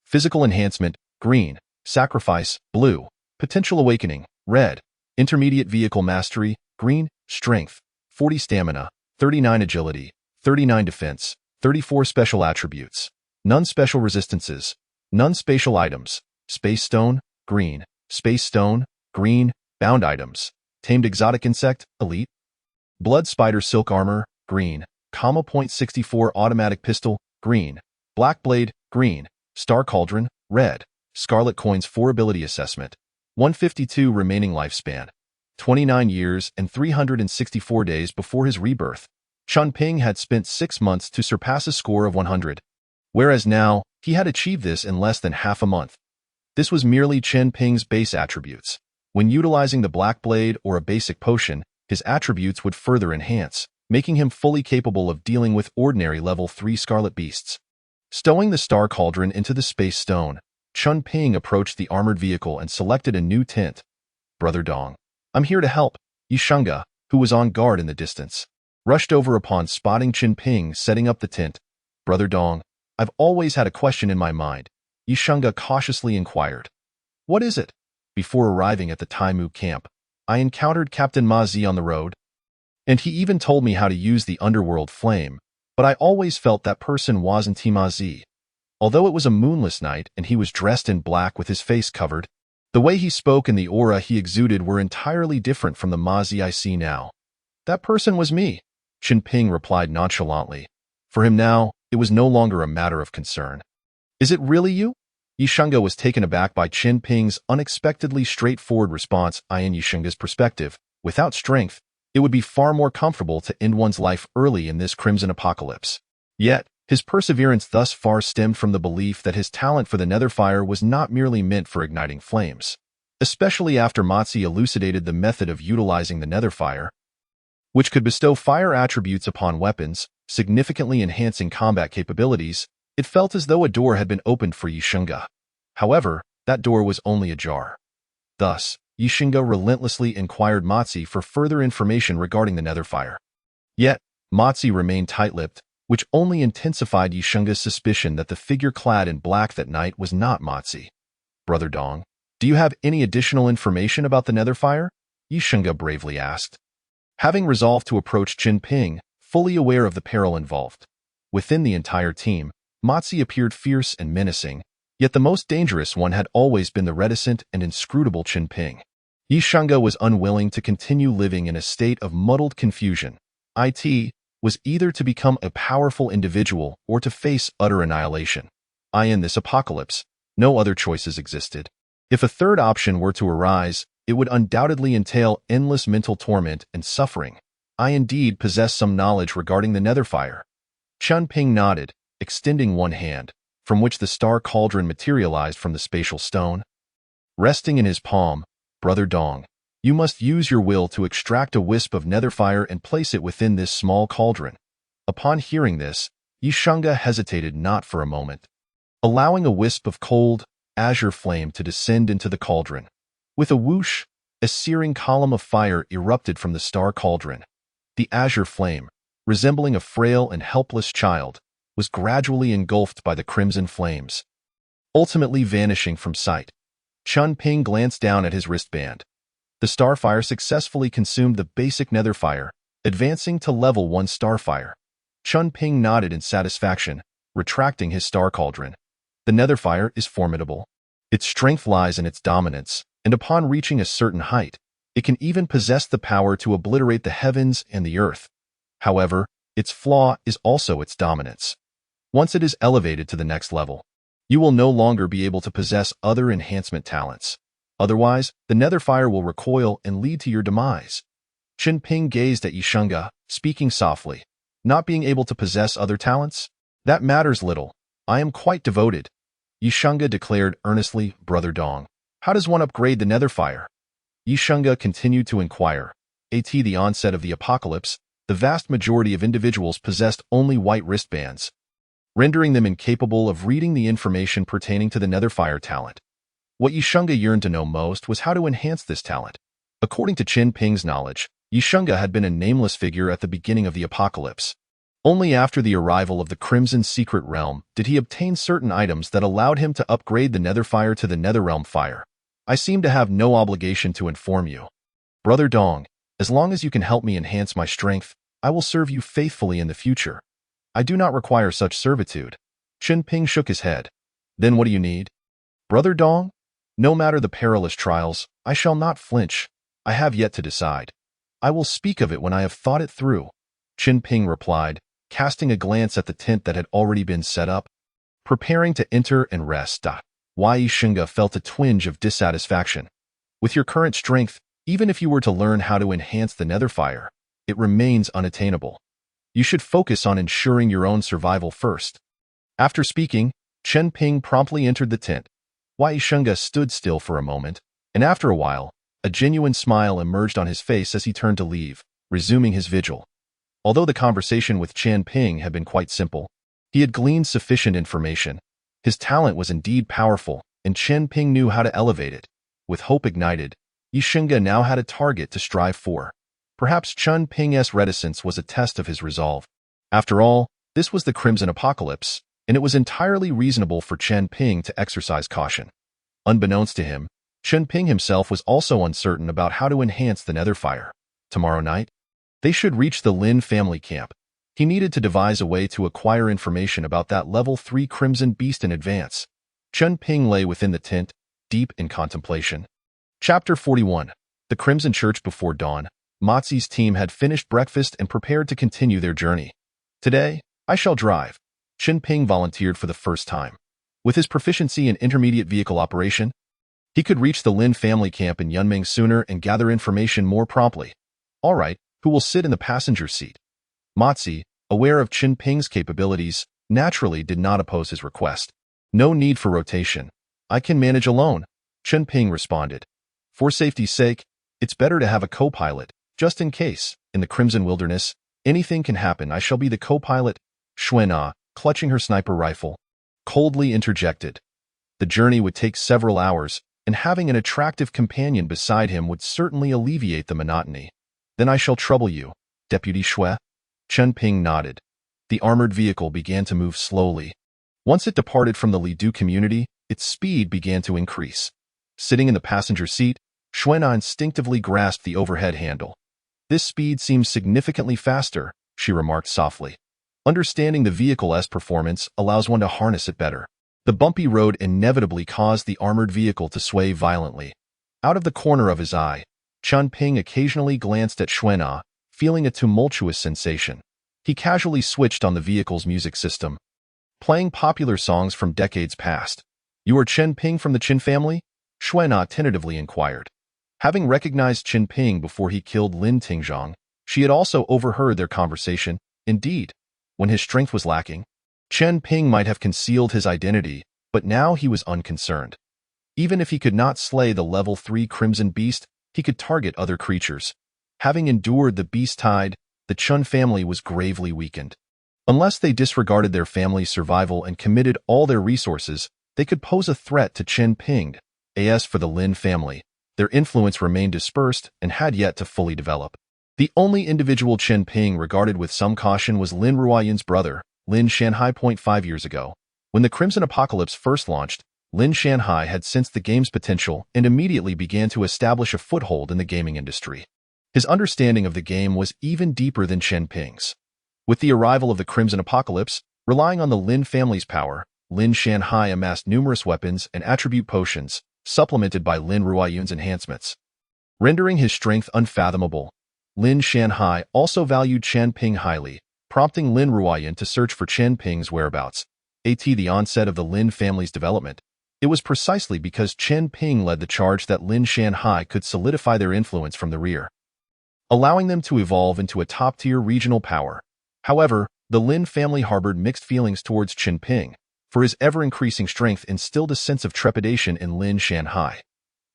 Speaker 1: Physical Enhancement, green. Sacrifice, blue. Potential Awakening, red. Intermediate Vehicle Mastery, green. Strength, 40 Stamina, 39 Agility, 39 Defense, 34 Special Attributes. None Special Resistances. None Spatial Items. Space Stone, green. Space Stone, green. Bound Items. Tamed Exotic Insect, elite. Blood Spider Silk Armor, green. .64 Automatic Pistol, green. Black Blade, green. Star Cauldron, red. Scarlet Coins 4 Ability Assessment. 152 Remaining Lifespan. 29 years and 364 days before his rebirth. Qian Ping had spent 6 months to surpass a score of 100. Whereas now, he had achieved this in less than half a month. This was merely Qian Ping's base attributes. When utilizing the Black Blade or a basic potion, his attributes would further enhance, making him fully capable of dealing with ordinary level 3 scarlet beasts. Stowing the Star Cauldron into the Space Stone, Qian Ping approached the armored vehicle and selected a new tent. "Brother Dong, I'm here to help," Yishanga, who was on guard in the distance, rushed over upon spotting Qian Ping setting up the tent. "Brother Dong, I've always had a question in my mind," Yishanga cautiously inquired. "What is it?" "Before arriving at the Taimu camp, I encountered Captain Ma Zi on the road, and he even told me how to use the underworld flame, but I always felt that person wasn't Ma Zi. Although it was a moonless night and he was dressed in black with his face covered, the way he spoke and the aura he exuded were entirely different from the Ma Zi I see now. That person was me." Qin Ping replied nonchalantly. For him now, it was no longer a matter of concern. Is it really you? Yishunga was taken aback by Qin Ping's unexpectedly straightforward response. In Yishunga's perspective, without strength, it would be far more comfortable to end one's life early in this crimson apocalypse. Yet, his perseverance thus far stemmed from the belief that his talent for the netherfire was not merely meant for igniting flames. Especially after Matsi elucidated the method of utilizing the netherfire, which could bestow fire attributes upon weapons, significantly enhancing combat capabilities, it felt as though a door had been opened for Yishunga. However, that door was only ajar. Thus, Yishunga relentlessly inquired Matsi for further information regarding the netherfire. Yet, Matsi remained tight-lipped, which only intensified Yishunga's suspicion that the figure clad in black that night was not Matsi. Brother Dong, do you have any additional information about the netherfire? Yishunga bravely asked. Having resolved to approach Qin Ping, fully aware of the peril involved. Within the entire team, Matsi appeared fierce and menacing, yet the most dangerous one had always been the reticent and inscrutable Qin Ping. Yishunga was unwilling to continue living in a state of muddled confusion. It was either to become a powerful individual or to face utter annihilation. In this apocalypse, no other choices existed. If a third option were to arise, it would undoubtedly entail endless mental torment and suffering. I indeed possess some knowledge regarding the netherfire. Qin Ping nodded, extending one hand, from which the star cauldron materialized from the spatial stone. Resting in his palm, Brother Dong, you must use your will to extract a wisp of netherfire and place it within this small cauldron. Upon hearing this, Yishunga hesitated not for a moment, allowing a wisp of cold, azure flame to descend into the cauldron. With a whoosh, a searing column of fire erupted from the star cauldron. The azure flame, resembling a frail and helpless child, was gradually engulfed by the crimson flames, ultimately vanishing from sight. Qin Ping glanced down at his wristband. The starfire successfully consumed the basic netherfire, advancing to level 1 starfire. Qin Ping nodded in satisfaction, retracting his star cauldron. The netherfire is formidable. Its strength lies in its dominance, and upon reaching a certain height, it can even possess the power to obliterate the heavens and the earth. However, its flaw is also its dominance. Once it is elevated to the next level, you will no longer be able to possess other enhancement talents. Otherwise, the netherfire will recoil and lead to your demise. Qin Ping gazed at Yishunga, speaking softly. Not being able to possess other talents? That matters little. I am quite devoted. Yishunga declared earnestly. Brother Dong, how does one upgrade the netherfire? Yishunga continued to inquire. At the onset of the apocalypse, the vast majority of individuals possessed only white wristbands, rendering them incapable of reading the information pertaining to the netherfire talent. What Yishunga yearned to know most was how to enhance this talent. According to Qin Ping's knowledge, Yishunga had been a nameless figure at the beginning of the apocalypse. Only after the arrival of the Crimson Secret Realm did he obtain certain items that allowed him to upgrade the netherfire to the Netherrealm fire. I seem to have no obligation to inform you. Brother Dong, as long as you can help me enhance my strength, I will serve you faithfully in the future. I do not require such servitude. Qin Ping shook his head. Then what do you need? Brother Dong? No matter the perilous trials, I shall not flinch. I have yet to decide. I will speak of it when I have thought it through. Qin Ping replied, casting a glance at the tent that had already been set up. Preparing to enter and rest. Yishunga felt a twinge of dissatisfaction. With your current strength, even if you were to learn how to enhance the netherfire, it remains unattainable. You should focus on ensuring your own survival first. After speaking, Qin Ping promptly entered the tent. Yishunga stood still for a moment, and after a while, a genuine smile emerged on his face as he turned to leave, resuming his vigil. Although the conversation with Qin Ping had been quite simple, he had gleaned sufficient information. His talent was indeed powerful, and Qin Ping knew how to elevate it. With hope ignited, Yishunga now had a target to strive for. Perhaps Qin Ping's reticence was a test of his resolve. After all, this was the Crimson Apocalypse, and it was entirely reasonable for Qin Ping to exercise caution. Unbeknownst to him, Qin Ping himself was also uncertain about how to enhance the netherfire. Tomorrow night, they should reach the Lin family camp. He needed to devise a way to acquire information about that level 3 Crimson Beast in advance. Qin Ping lay within the tent, deep in contemplation. Chapter 41. The Crimson Church Before Dawn. Mozi's team had finished breakfast and prepared to continue their journey. Today, I shall drive. Chen Ping volunteered for the first time. With his proficiency in intermediate vehicle operation, he could reach the Lin family camp in Yunming sooner and gather information more promptly. All right, who will sit in the passenger seat? Mozi, aware of Chen Ping's capabilities, naturally did not oppose his request. No need for rotation. I can manage alone, Chen Ping responded. For safety's sake, it's better to have a co-pilot, just in case, in the Crimson Wilderness, anything can happen. I shall be the co-pilot, Xuena, clutching her sniper rifle, coldly interjected. The journey would take several hours, and having an attractive companion beside him would certainly alleviate the monotony. Then I shall trouble you, Deputy Xue. Chen Ping nodded. The armored vehicle began to move slowly. Once it departed from the Lidu community, its speed began to increase. Sitting in the passenger seat, Xuena instinctively grasped the overhead handle. This speed seems significantly faster, she remarked softly. Understanding the vehicle's performance allows one to harness it better. The bumpy road inevitably caused the armored vehicle to sway violently. Out of the corner of his eye, Chen Ping occasionally glanced at Xuena, feeling a tumultuous sensation. He casually switched on the vehicle's music system, playing popular songs from decades past. You are Chen Ping from the Qin family? Xuena tentatively inquired. Having recognized Chen Ping before he killed Lin Tingzhong, she had also overheard their conversation. Indeed, when his strength was lacking, Chen Ping might have concealed his identity, but now he was unconcerned. Even if he could not slay the level 3 Crimson Beast, he could target other creatures. Having endured the Beast Tide, the Chun family was gravely weakened. Unless they disregarded their family's survival and committed all their resources, they could pose a threat to Chen Ping. As for the Lin family, their influence remained dispersed and had yet to fully develop. The only individual Chen Ping regarded with some caution was Lin Ruoyun's brother, Lin Shanhai. 5 years ago, when the Crimson Apocalypse first launched, Lin Shanhai had sensed the game's potential and immediately began to establish a foothold in the gaming industry. His understanding of the game was even deeper than Chen Ping's. With the arrival of the Crimson Apocalypse, relying on the Lin family's power, Lin Shanhai amassed numerous weapons and attribute potions, supplemented by Lin Ruoyun's enhancements, rendering his strength unfathomable. Lin Shanhai also valued Chen Ping highly, prompting Lin Ruoyun to search for Chen Ping's whereabouts. At the onset of the Lin family's development, it was precisely because Chen Ping led the charge that Lin Shanhai could solidify their influence from the rear, allowing them to evolve into a top-tier regional power. However, the Lin family harbored mixed feelings towards Chen Ping, for his ever-increasing strength instilled a sense of trepidation in Lin Shanhai.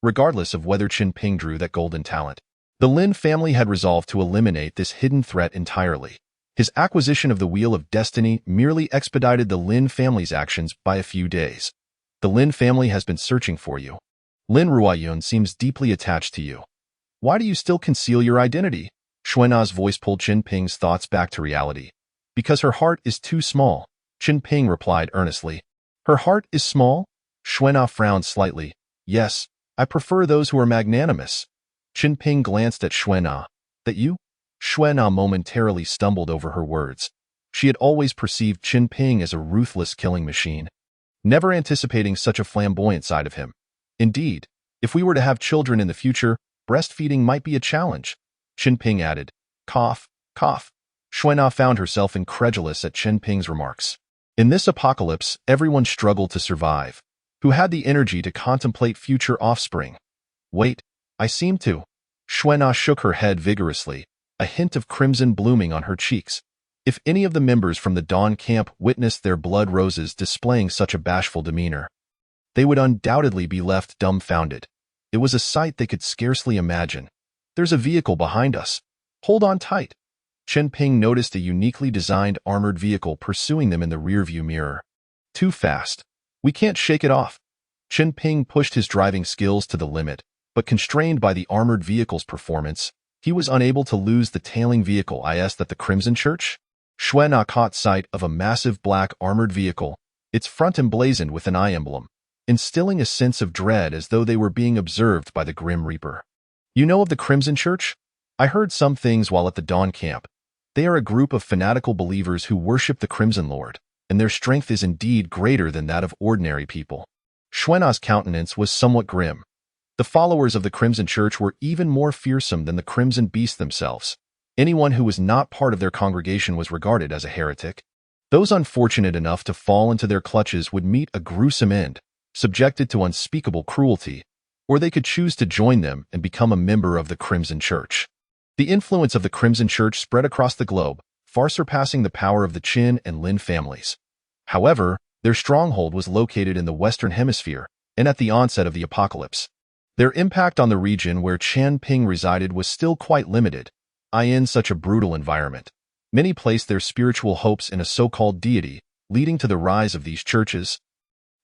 Speaker 1: Regardless of whether Chen Ping drew that golden talent, the Lin family had resolved to eliminate this hidden threat entirely. His acquisition of the Wheel of Destiny merely expedited the Lin family's actions by a few days. The Lin family has been searching for you. Lin Ruoyun seems deeply attached to you. Why do you still conceal your identity? Xuena's voice pulled Chen Ping's thoughts back to reality. Because her heart is too small, Chen Ping replied earnestly. Her heart is small? Xuena frowned slightly. Yes, I prefer those who are magnanimous. Chen Ping glanced at Xuena. That you? Xuena momentarily stumbled over her words. She had always perceived Chen Ping as a ruthless killing machine, never anticipating such a flamboyant side of him. Indeed, if we were to have children in the future, breastfeeding might be a challenge. Chen Ping added. Cough, cough. Xuena found herself incredulous at Chen Ping's remarks. In this apocalypse, everyone struggled to survive. Who had the energy to contemplate future offspring? Wait, I seem to. Xuena shook her head vigorously, a hint of crimson blooming on her cheeks. If any of the members from the Dawn camp witnessed their blood roses displaying such a bashful demeanor, they would undoubtedly be left dumbfounded. It was a sight they could scarcely imagine. There's a vehicle behind us. Hold on tight. Chen Ping noticed a uniquely designed armored vehicle pursuing them in the rearview mirror. Too fast. We can't shake it off. Chen Ping pushed his driving skills to the limit, but constrained by the armored vehicle's performance, he was unable to lose the tailing vehicle. At the Crimson Church? Xuena caught sight of a massive black armored vehicle, its front emblazoned with an eye emblem, instilling a sense of dread as though they were being observed by the Grim Reaper. You know of the Crimson Church? I heard some things while at the Dawn camp. They are a group of fanatical believers who worship the Crimson Lord, and their strength is indeed greater than that of ordinary people. Xuena's countenance was somewhat grim. The followers of the Crimson Church were even more fearsome than the Crimson Beast themselves. Anyone who was not part of their congregation was regarded as a heretic. Those unfortunate enough to fall into their clutches would meet a gruesome end, subjected to unspeakable cruelty, or they could choose to join them and become a member of the Crimson Church. The influence of the Crimson Church spread across the globe, far surpassing the power of the Qin and Lin families. However, their stronghold was located in the Western Hemisphere and at the onset of the apocalypse. Their impact on the region where Qian Ping resided was still quite limited, in such a brutal environment. Many placed their spiritual hopes in a so-called deity, leading to the rise of these churches,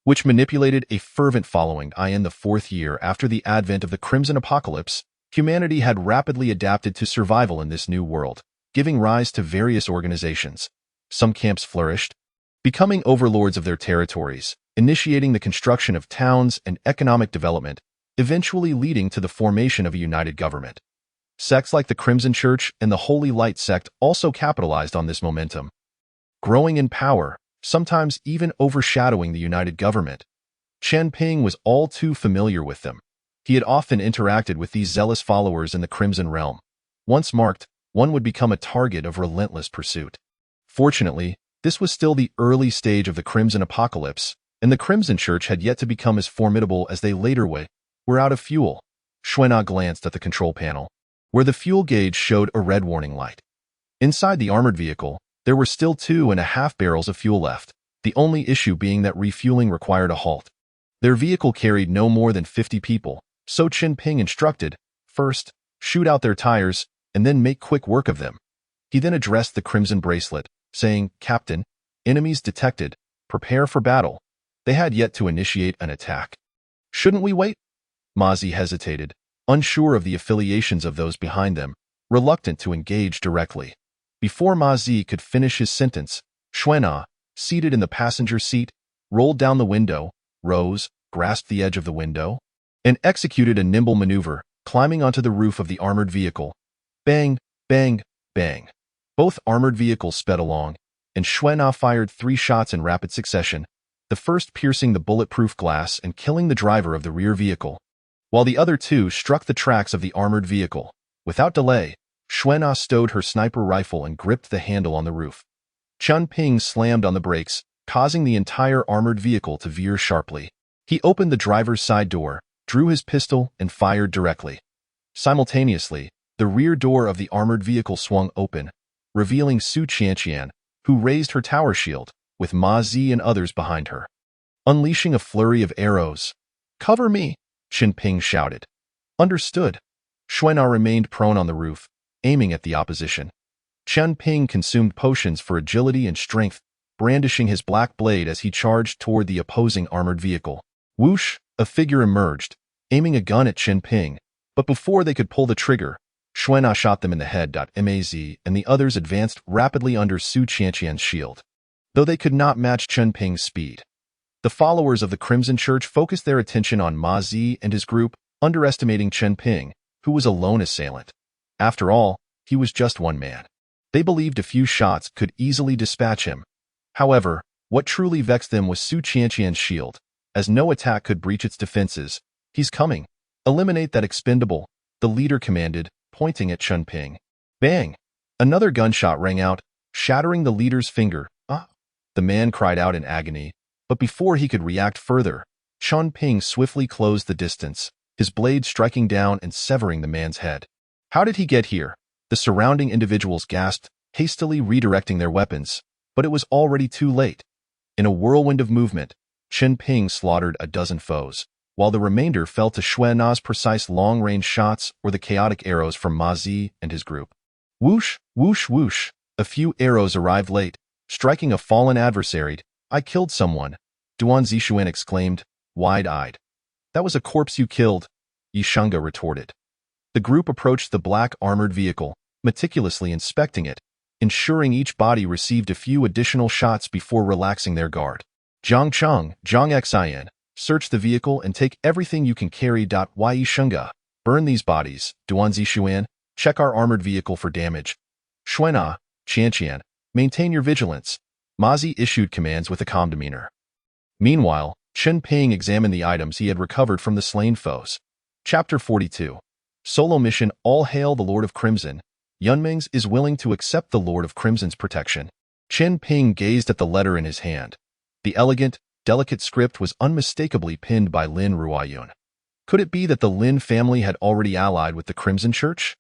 Speaker 1: which manipulated a fervent following. In the 4th year after the advent of the Crimson Apocalypse, humanity had rapidly adapted to survival in this new world, giving rise to various organizations. Some camps flourished, becoming overlords of their territories, initiating the construction of towns and economic development, eventually leading to the formation of a united government. Sects like the Crimson Church and the Holy Light sect also capitalized on this momentum, growing in power, sometimes even overshadowing the united government. Qian Ping was all too familiar with them. He had often interacted with these zealous followers in the Crimson Realm. Once marked, one would become a target of relentless pursuit. Fortunately, this was still the early stage of the Crimson Apocalypse, and the Crimson Church had yet to become as formidable as they later were out of fuel. Xuan'an glanced at the control panel, where the fuel gauge showed a red warning light. Inside the armored vehicle, there were still 2.5 barrels of fuel left, the only issue being that refueling required a halt. Their vehicle carried no more than 50 people, so Qian Ping instructed, first, shoot out their tires, and then make quick work of them. He then addressed the Crimson Bracelet, saying, "Captain, enemies detected, prepare for battle." They had yet to initiate an attack. "Shouldn't we wait?" Mazi hesitated, unsure of the affiliations of those behind them, reluctant to engage directly. Before Mazi could finish his sentence, Xuan'an, seated in the passenger seat, rolled down the window, rose, grasped the edge of the window, and executed a nimble maneuver, climbing onto the roof of the armored vehicle. Bang, bang, bang. Both armored vehicles sped along, and Xuan'an fired 3 shots in rapid succession, the first piercing the bulletproof glass and killing the driver of the rear vehicle, while the other 2 struck the tracks of the armored vehicle. Without delay, Xuan'an stowed her sniper rifle and gripped the handle on the roof. Qian Ping slammed on the brakes, causing the entire armored vehicle to veer sharply. He opened the driver's side door, drew his pistol, and fired directly. Simultaneously, the rear door of the armored vehicle swung open, revealing Su Qianqian, who raised her tower shield, with Ma Zi and others behind her. Unleashing a flurry of arrows. "Cover me!" Qian Ping shouted. "Understood." Xuan'an remained prone on the roof, aiming at the opposition. Qian Ping consumed potions for agility and strength, brandishing his black blade as he charged toward the opposing armored vehicle. Whoosh! A figure emerged, aiming a gun at Qian Ping, but before they could pull the trigger, Xuan'an shot them in the head. Maz and the others advanced rapidly under Su Qianqian's shield, though they could not match Qian Ping's speed. The followers of the Crimson Church focused their attention on Ma Zi and his group, underestimating Qian Ping, who was a lone assailant. After all, he was just one man. They believed a few shots could easily dispatch him. However, what truly vexed them was Su Qianqian's shield, as no attack could breach its defenses. "He's coming. Eliminate that expendable," the leader commanded, pointing at Qian Ping. Bang! Another gunshot rang out, shattering the leader's finger. "Ah!" The man cried out in agony, but before he could react further, Qian Ping swiftly closed the distance, his blade striking down and severing the man's head. "How did he get here?" The surrounding individuals gasped, hastily redirecting their weapons, but it was already too late. In a whirlwind of movement, Qian Ping slaughtered a dozen foes, while the remainder fell to Xuan'an's precise long-range shots or the chaotic arrows from Ma Zi and his group. Whoosh, whoosh, whoosh. A few arrows arrived late, striking a fallen adversary. "I killed someone," Duan Zixuan exclaimed, wide-eyed. "That was a corpse you killed," Yishunga retorted. The group approached the black armored vehicle, meticulously inspecting it, ensuring each body received a few additional shots before relaxing their guard. "Zhang Cheng, Zhang Xin, search the vehicle and take everything you can carry. Yishunga, burn these bodies. Duan Zixuan, check our armored vehicle for damage. Xuan'an, Qianqian, maintain your vigilance." Mazi issued commands with a calm demeanor. Meanwhile, Qian Ping examined the items he had recovered from the slain foes. Chapter 42. Solo Mission. All hail the Lord of Crimson. Yunmings is willing to accept the Lord of Crimson's protection. Chen Ping gazed at the letter in his hand. The elegant, delicate script was unmistakably penned by Lin Ruoyun. Could it be that the Lin family had already allied with the Crimson Church?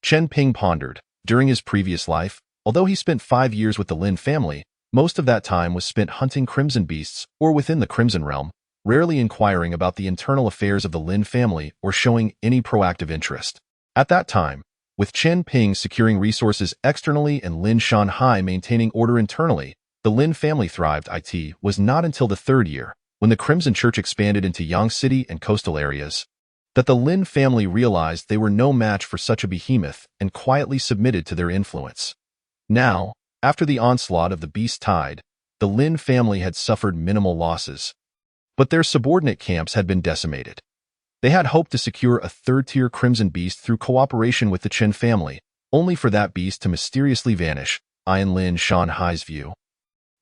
Speaker 1: Chen Ping pondered. During his previous life, although he spent 5 years with the Lin family, most of that time was spent hunting crimson beasts or within the Crimson Realm, rarely inquiring about the internal affairs of the Lin family or showing any proactive interest. At that time, with Chen Ping securing resources externally and Lin Shanhai maintaining order internally, the Lin family thrived. It was not until the 3rd year, when the Crimson Church expanded into Yang City and coastal areas, that the Lin family realized they were no match for such a behemoth and quietly submitted to their influence. Now, after the onslaught of the beast tide, the Lin family had suffered minimal losses, but their subordinate camps had been decimated. They had hoped to secure a 3rd-tier Crimson Beast through cooperation with the Chen family, only for that beast to mysteriously vanish, in Lin Shanhai's view.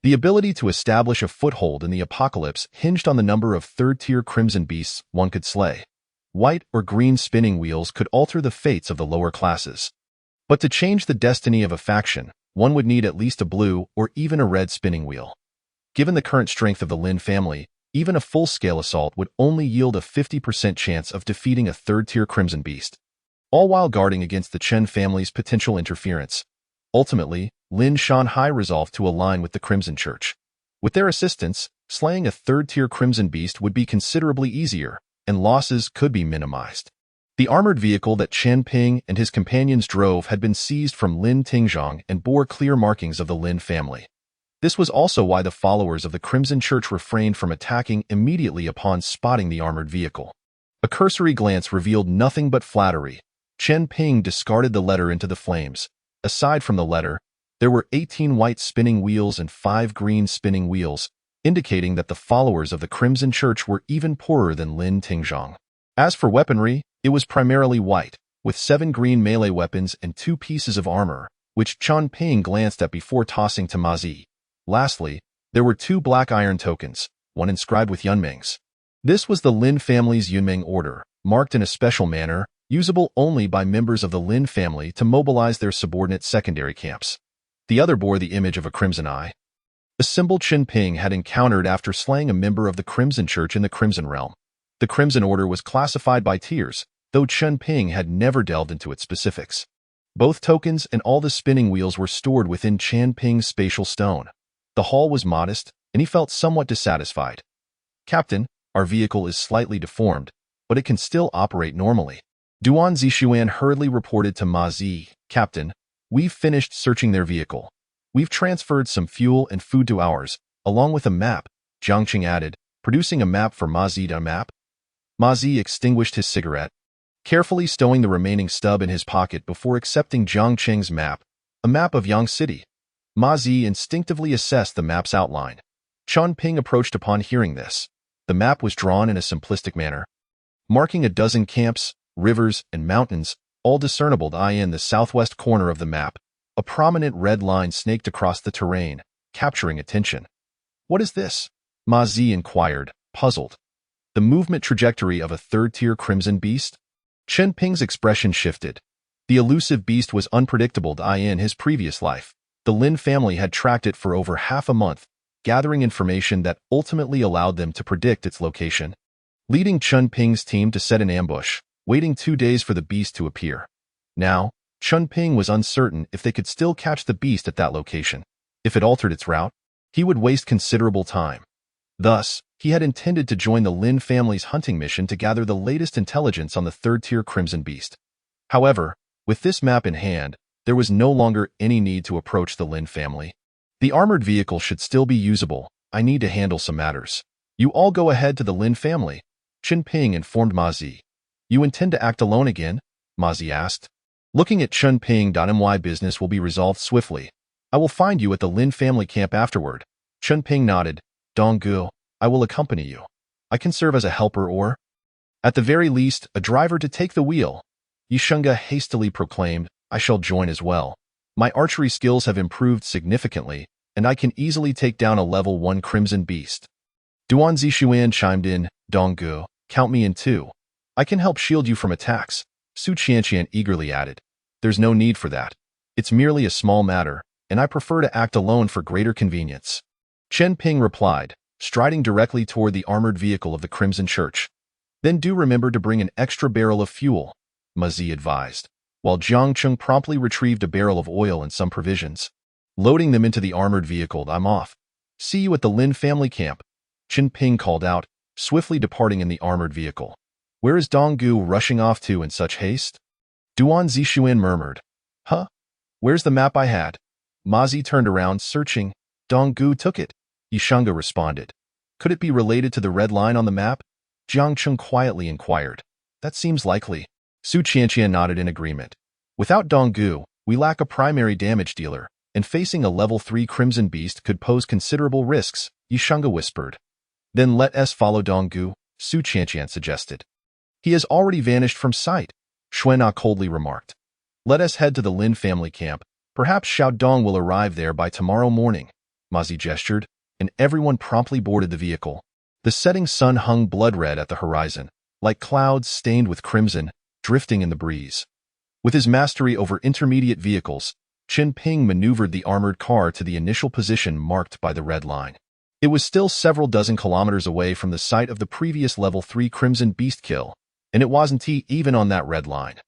Speaker 1: The ability to establish a foothold in the apocalypse hinged on the number of 3rd-tier Crimson Beasts one could slay. White or green spinning wheels could alter the fates of the lower classes. But to change the destiny of a faction, one would need at least a blue or even a red spinning wheel. Given the current strength of the Lin family, even a full-scale assault would only yield a 50% chance of defeating a 3rd-tier Crimson Beast, all while guarding against the Chen family's potential interference. Ultimately, Lin Shanhai resolved to align with the Crimson Church. With their assistance, slaying a 3rd-tier Crimson Beast would be considerably easier, and losses could be minimized. The armored vehicle that Chen Ping and his companions drove had been seized from Lin Tingzhong and bore clear markings of the Lin family. This was also why the followers of the Crimson Church refrained from attacking immediately upon spotting the armored vehicle. A cursory glance revealed nothing but flattery. Chen Ping discarded the letter into the flames. Aside from the letter, there were 18 white spinning wheels and 5 green spinning wheels, indicating that the followers of the Crimson Church were even poorer than Lin Tingzhong. As for weaponry, it was primarily white, with 7 green melee weapons and 2 pieces of armor, which Chen Ping glanced at before tossing to Ma Zi. Lastly, there were 2 black iron tokens, one inscribed with Yunmings. This was the Lin family's Yunming order, marked in a special manner, usable only by members of the Lin family to mobilize their subordinate secondary camps. The other bore the image of a crimson eye, a symbol Chen Ping had encountered after slaying a member of the Crimson Church in the Crimson Realm. The Crimson Order was classified by tiers, though Chen Ping had never delved into its specifics. Both tokens and all the spinning wheels were stored within Chen Ping's spatial stone. The haul was modest, and he felt somewhat dissatisfied. "Captain, our vehicle is slightly deformed, but it can still operate normally." Duan Zixuan hurriedly reported to Ma Zi, "Captain, we've finished searching their vehicle. We've transferred some fuel and food to ours, along with a map," Jiang Qing added, producing a map for Ma Zi. "A map?" Ma Zi extinguished his cigarette, carefully stowing the remaining stub in his pocket before accepting Jiang Qing's map, a map of Yang City. Ma Zi instinctively assessed the map's outline. Chen Ping approached upon hearing this. The map was drawn in a simplistic manner, marking a dozen camps, rivers, and mountains, all discernible in the southwest corner of the map. A prominent red line snaked across the terrain, capturing attention. "What is this?" Ma Zi inquired, puzzled. "The movement trajectory of a 3rd-tier Crimson Beast?" Chen Ping's expression shifted. The elusive beast was unpredictable in his previous life. The Lin family had tracked it for over half a month, gathering information that ultimately allowed them to predict its location, leading Chen Ping's team to set an ambush, waiting 2 days for the beast to appear. Now, Chen Ping was uncertain if they could still catch the beast at that location. If it altered its route, he would waste considerable time. Thus, he had intended to join the Lin family's hunting mission to gather the latest intelligence on the 3rd-tier Crimson Beast. However, with this map in hand, there was no longer any need to approach the Lin family. "The armored vehicle should still be usable. I need to handle some matters. You all go ahead to the Lin family," Chen Ping informed Ma Zi. "You intend to act alone again?" Ma Zi asked. Looking at Chen Ping, "My business will be resolved swiftly. I will find you at the Lin family camp afterward." Chen Ping nodded. "Donggu, I will accompany you. I can serve as a helper or, at the very least, a driver to take the wheel." Yishunga hastily proclaimed, "I shall join as well. My archery skills have improved significantly, and I can easily take down a level 1 Crimson Beast." Duan Zixuan chimed in, "Donggu, count me in too." I can help shield you from attacks, Su Qianqian eagerly added. There's no need for that. It's merely a small matter, and I prefer to act alone for greater convenience. Chen Ping replied, striding directly toward the armored vehicle of the Crimson Church. Then do remember to bring an extra barrel of fuel, Ma Zi advised, while Jiang Cheng promptly retrieved a barrel of oil and some provisions. Loading them into the armored vehicle, I'm off. See you at the Lin family camp, Chen Ping called out, swiftly departing in the armored vehicle. Where is Donggu rushing off to in such haste? Duan Zixuan murmured. Huh? Where's the map I had? Ma Zi turned around, searching. Donggu took it, Yishanga responded. Could it be related to the red line on the map? Jiang Cheng quietly inquired. That seems likely. Su Qianqian nodded in agreement. Without Donggu, we lack a primary damage dealer, and facing a level 3 Crimson Beast could pose considerable risks, Yishanga whispered. Then let us follow Donggu, Su Qianqian suggested. He has already vanished from sight, Xuanna coldly remarked. Let us head to the Lin family camp. Perhaps Xiao Dong will arrive there by tomorrow morning, Ma Zi gestured, and everyone promptly boarded the vehicle. The setting sun hung blood-red at the horizon, like clouds stained with crimson, drifting in the breeze. With his mastery over intermediate vehicles, Chen Ping maneuvered the armored car to the initial position marked by the red line. It was still several dozen kilometers away from the site of the previous level 3 Crimson Beast kill, and it wasn't even on that red line.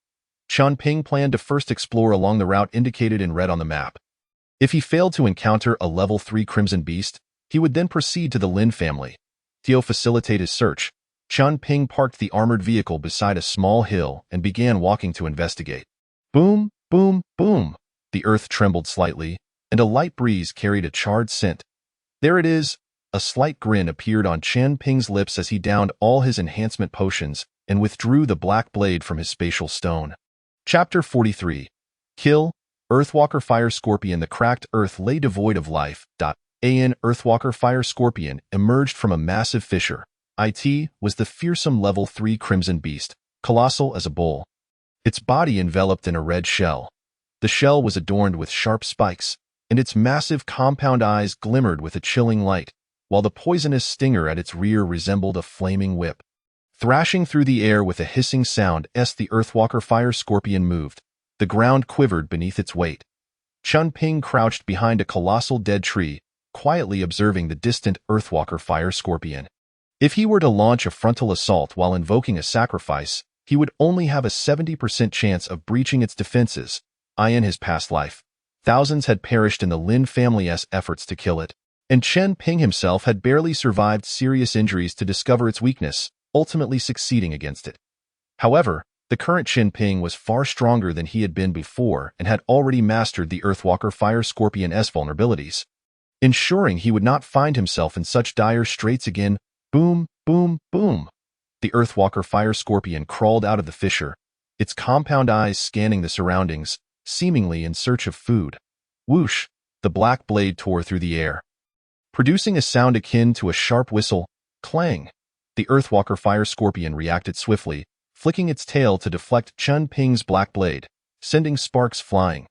Speaker 1: Chen Ping planned to first explore along the route indicated in red on the map. If he failed to encounter a level 3 Crimson Beast, he would then proceed to the Lin family. To facilitate his search, Chen Ping parked the armored vehicle beside a small hill and began walking to investigate. Boom, boom, boom. The earth trembled slightly, and a light breeze carried a charred scent. There it is. A slight grin appeared on Chen Ping's lips as he downed all his enhancement potions and withdrew the black blade from his spatial stone. Chapter 43. Kill. Earthwalker Fire Scorpion. The cracked earth lay devoid of life. An Earthwalker Fire Scorpion emerged from a massive fissure. It was the fearsome level 3 Crimson Beast, colossal as a bull. Its body enveloped in a red shell. The shell was adorned with sharp spikes, and its massive compound eyes glimmered with a chilling light, while the poisonous stinger at its rear resembled a flaming whip. Thrashing through the air with a hissing sound as the Earthwalker Fire Scorpion moved, the ground quivered beneath its weight. Chen Ping crouched behind a colossal dead tree, quietly observing the distant Earthwalker Fire Scorpion. If he were to launch a frontal assault while invoking a sacrifice, he would only have a 70% chance of breaching its defenses. In his past life, thousands had perished in the Lin family's efforts to kill it, and Chen Ping himself had barely survived serious injuries to discover its weakness, ultimately succeeding against it. However, the current Chen Ping was far stronger than he had been before and had already mastered the Earthwalker Fire Scorpion's vulnerabilities. Ensuring he would not find himself in such dire straits again, boom, boom, boom. The Earthwalker Fire Scorpion crawled out of the fissure, its compound eyes scanning the surroundings, seemingly in search of food. Whoosh! The black blade tore through the air, producing a sound akin to a sharp whistle. Clang! The Earthwalker Fire Scorpion reacted swiftly, flicking its tail to deflect Chen Ping's black blade, sending sparks flying.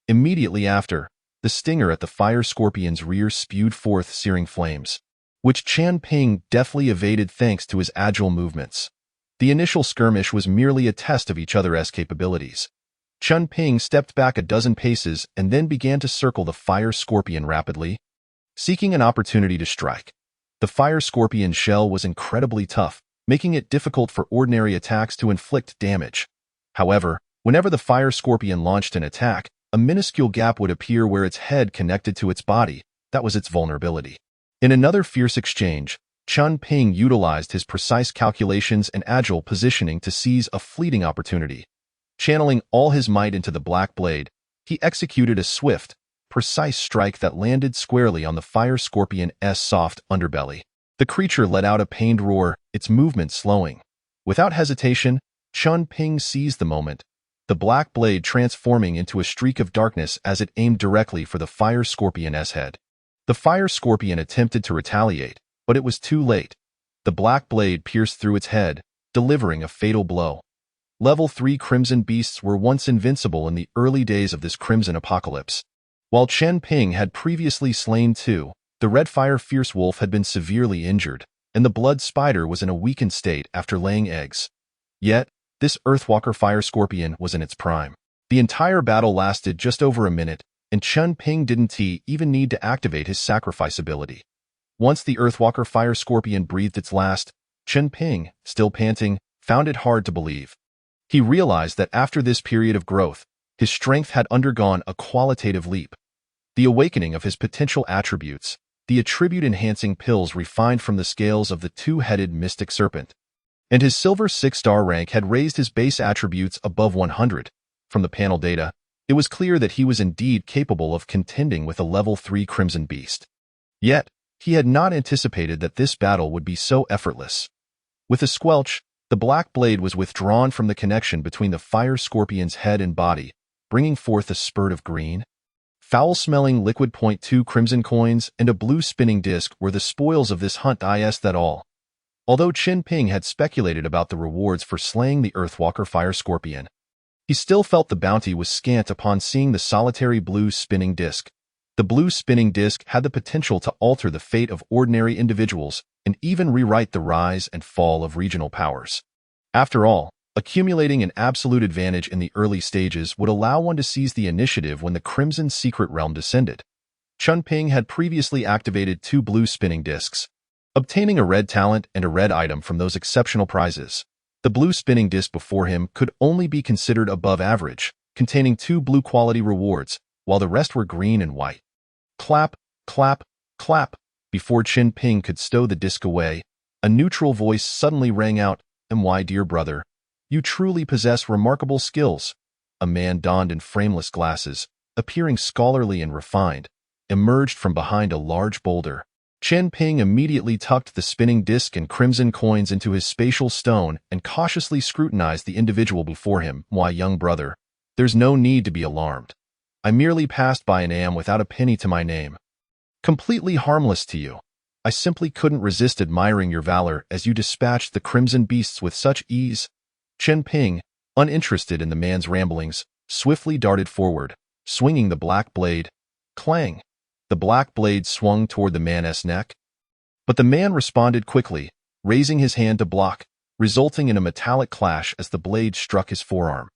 Speaker 1: Immediately after, the stinger at the Fire Scorpion's rear spewed forth searing flames, which Chen Ping deftly evaded thanks to his agile movements. The initial skirmish was merely a test of each other's capabilities. Chen Ping stepped back a dozen paces and then began to circle the Fire Scorpion rapidly, seeking an opportunity to strike. The Fire Scorpion's shell was incredibly tough, making it difficult for ordinary attacks to inflict damage. However, whenever the Fire Scorpion launched an attack, a minuscule gap would appear where its head connected to its body. That was its vulnerability. In another fierce exchange, Chen Ping utilized his precise calculations and agile positioning to seize a fleeting opportunity. Channeling all his might into the black blade, he executed a swift, precise strike that landed squarely on the Fire Scorpion's soft underbelly. The creature let out a pained roar, its movement slowing. Without hesitation, Chen Ping seized the moment, the black blade transforming into a streak of darkness as it aimed directly for the Fire Scorpion's head. The Fire Scorpion attempted to retaliate, but it was too late. The black blade pierced through its head, delivering a fatal blow. Level 3 Crimson Beasts were once invincible in the early days of this Crimson Apocalypse. While Chen Ping had previously slain 2, the Red Fire Fierce Wolf had been severely injured, and the Blood Spider was in a weakened state after laying eggs. Yet, this Earthwalker Fire Scorpion was in its prime. The entire battle lasted just over a minute, and Chen Ping didn't even need to activate his sacrifice ability. Once the Earthwalker Fire Scorpion breathed its last, Chen Ping, still panting, found it hard to believe. He realized that after this period of growth, his strength had undergone a qualitative leap. The awakening of his potential attributes, the attribute-enhancing pills refined from the scales of the two-headed mystic serpent, and his silver 6-star rank had raised his base attributes above 100. From the panel data, it was clear that he was indeed capable of contending with a level 3 Crimson Beast. Yet, he had not anticipated that this battle would be so effortless. With a squelch, the black blade was withdrawn from the connection between the fire scorpion's head and body, bringing forth a spurt of green, foul-smelling liquid .2 crimson coins and a blue spinning disc were the spoils of this hunt. That all. Although Chen Ping had speculated about the rewards for slaying the Earthwalker Fire Scorpion, he still felt the bounty was scant upon seeing the solitary blue spinning disc. The blue spinning disc had the potential to alter the fate of ordinary individuals and even rewrite the rise and fall of regional powers. After all, accumulating an absolute advantage in the early stages would allow one to seize the initiative when the Crimson Secret Realm descended. Chen Ping had previously activated 2 blue spinning discs, obtaining a red talent and a red item from those exceptional prizes. The blue spinning disc before him could only be considered above average, containing 2 blue quality rewards, while the rest were green and white. Clap, clap, clap. Before Chen Ping could stow the disc away, a neutral voice suddenly rang out, "My dear brother, you truly possess remarkable skills." A man donned in frameless glasses, appearing scholarly and refined, emerged from behind a large boulder. Chen Ping immediately tucked the spinning disc and crimson coins into his spatial stone and cautiously scrutinized the individual before him. "My young brother, there's no need to be alarmed. I merely passed by an am without a penny to my name. Completely harmless to you. I simply couldn't resist admiring your valor as you dispatched the crimson beasts with such ease." Chen Ping, uninterested in the man's ramblings, swiftly darted forward, swinging the black blade. Clang! The black blade swung toward the man's neck. But the man responded quickly, raising his hand to block, resulting in a metallic clash as the blade struck his forearm.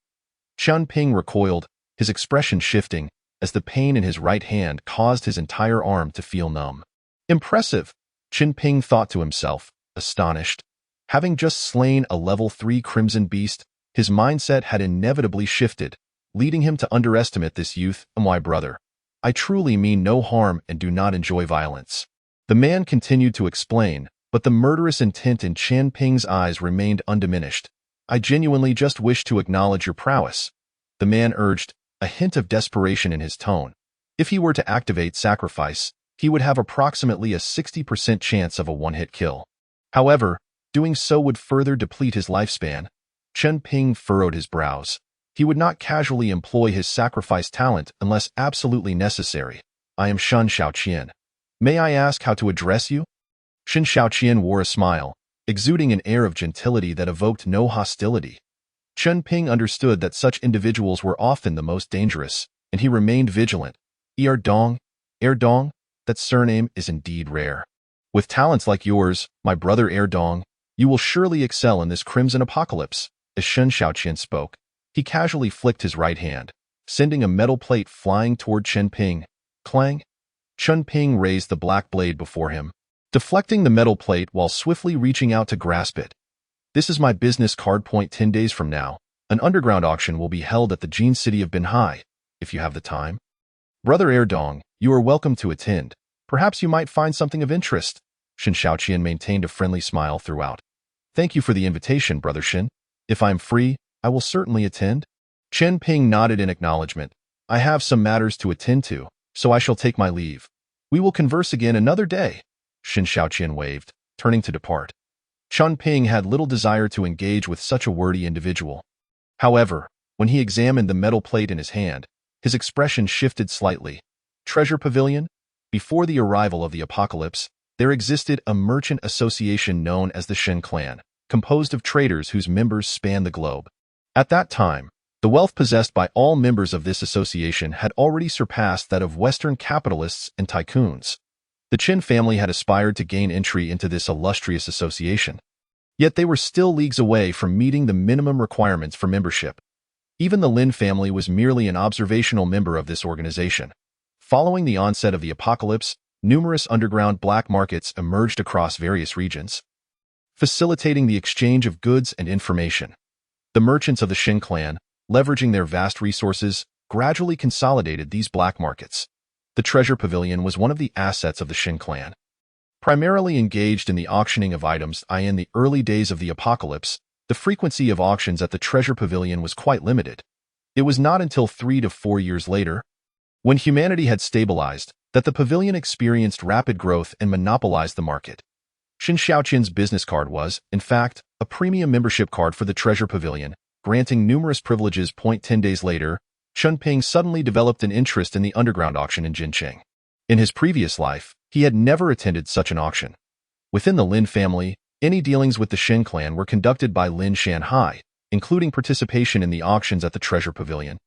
Speaker 1: Chen Ping recoiled, his expression shifting, as the pain in his right hand caused his entire arm to feel numb. Impressive, Chen Ping thought to himself, astonished. Having just slain a level 3 Crimson Beast, his mindset had inevitably shifted, leading him to underestimate this youth. "My brother, I truly mean no harm and do not enjoy violence." The man continued to explain, but the murderous intent in Chen Ping's eyes remained undiminished. "I genuinely just wish to acknowledge your prowess," the man urged, a hint of desperation in his tone. If he were to activate sacrifice, he would have approximately a 60% chance of a one-hit kill. However, doing so would further deplete his lifespan. Chen Ping furrowed his brows. He would not casually employ his sacrifice talent unless absolutely necessary. "I am Shen Shaoqian. May I ask how to address you?" Shen Shaoqian wore a smile, exuding an air of gentility that evoked no hostility. Chen Ping understood that such individuals were often the most dangerous, and he remained vigilant. Dong, that surname is indeed rare. With talents like yours, my brother Dong, you will surely excel in this crimson apocalypse." As Shen Shaoqian spoke, he casually flicked his right hand, sending a metal plate flying toward Chen Ping. Clang! Chen Ping raised the black blade before him, deflecting the metal plate while swiftly reaching out to grasp it. "This is my business card. 10 days from now, an underground auction will be held at the Jin city of Binhai, if you have the time. Brother Dong, you are welcome to attend. Perhaps you might find something of interest." Shen Shaoqian maintained a friendly smile throughout. "Thank you for the invitation, Brother Shen. If I am free, I will certainly attend." Chen Ping nodded in acknowledgement. "I have some matters to attend to, so I shall take my leave. We will converse again another day." Shen Shaoqian waved, turning to depart. Chen Ping had little desire to engage with such a wordy individual. However, when he examined the metal plate in his hand, his expression shifted slightly. Treasure Pavilion? Before the arrival of the apocalypse, there existed a merchant association known as the Shen Clan, composed of traders whose members spanned the globe. At that time, the wealth possessed by all members of this association had already surpassed that of Western capitalists and tycoons. The Chen family had aspired to gain entry into this illustrious association. Yet they were still leagues away from meeting the minimum requirements for membership. Even the Lin family was merely an observational member of this organization. Following the onset of the apocalypse, numerous underground black markets emerged across various regions, facilitating the exchange of goods and information. The merchants of the Shin clan, leveraging their vast resources, gradually consolidated these black markets. The treasure pavilion was one of the assets of the Shin clan. Primarily engaged in the auctioning of items in the early days of the apocalypse, the frequency of auctions at the treasure pavilion was quite limited. It was not until 3 to 4 years later, when humanity had stabilized, that the pavilion experienced rapid growth and monopolized the market. Shin Xiaoqian's business card was, in fact, a premium membership card for the treasure pavilion, granting numerous privileges. 10 days later, Chunping suddenly developed an interest in the underground auction in Jincheng. In his previous life, he had never attended such an auction. Within the Lin family, any dealings with the Shin clan were conducted by Lin Shanhai, including participation in the auctions at the treasure pavilion,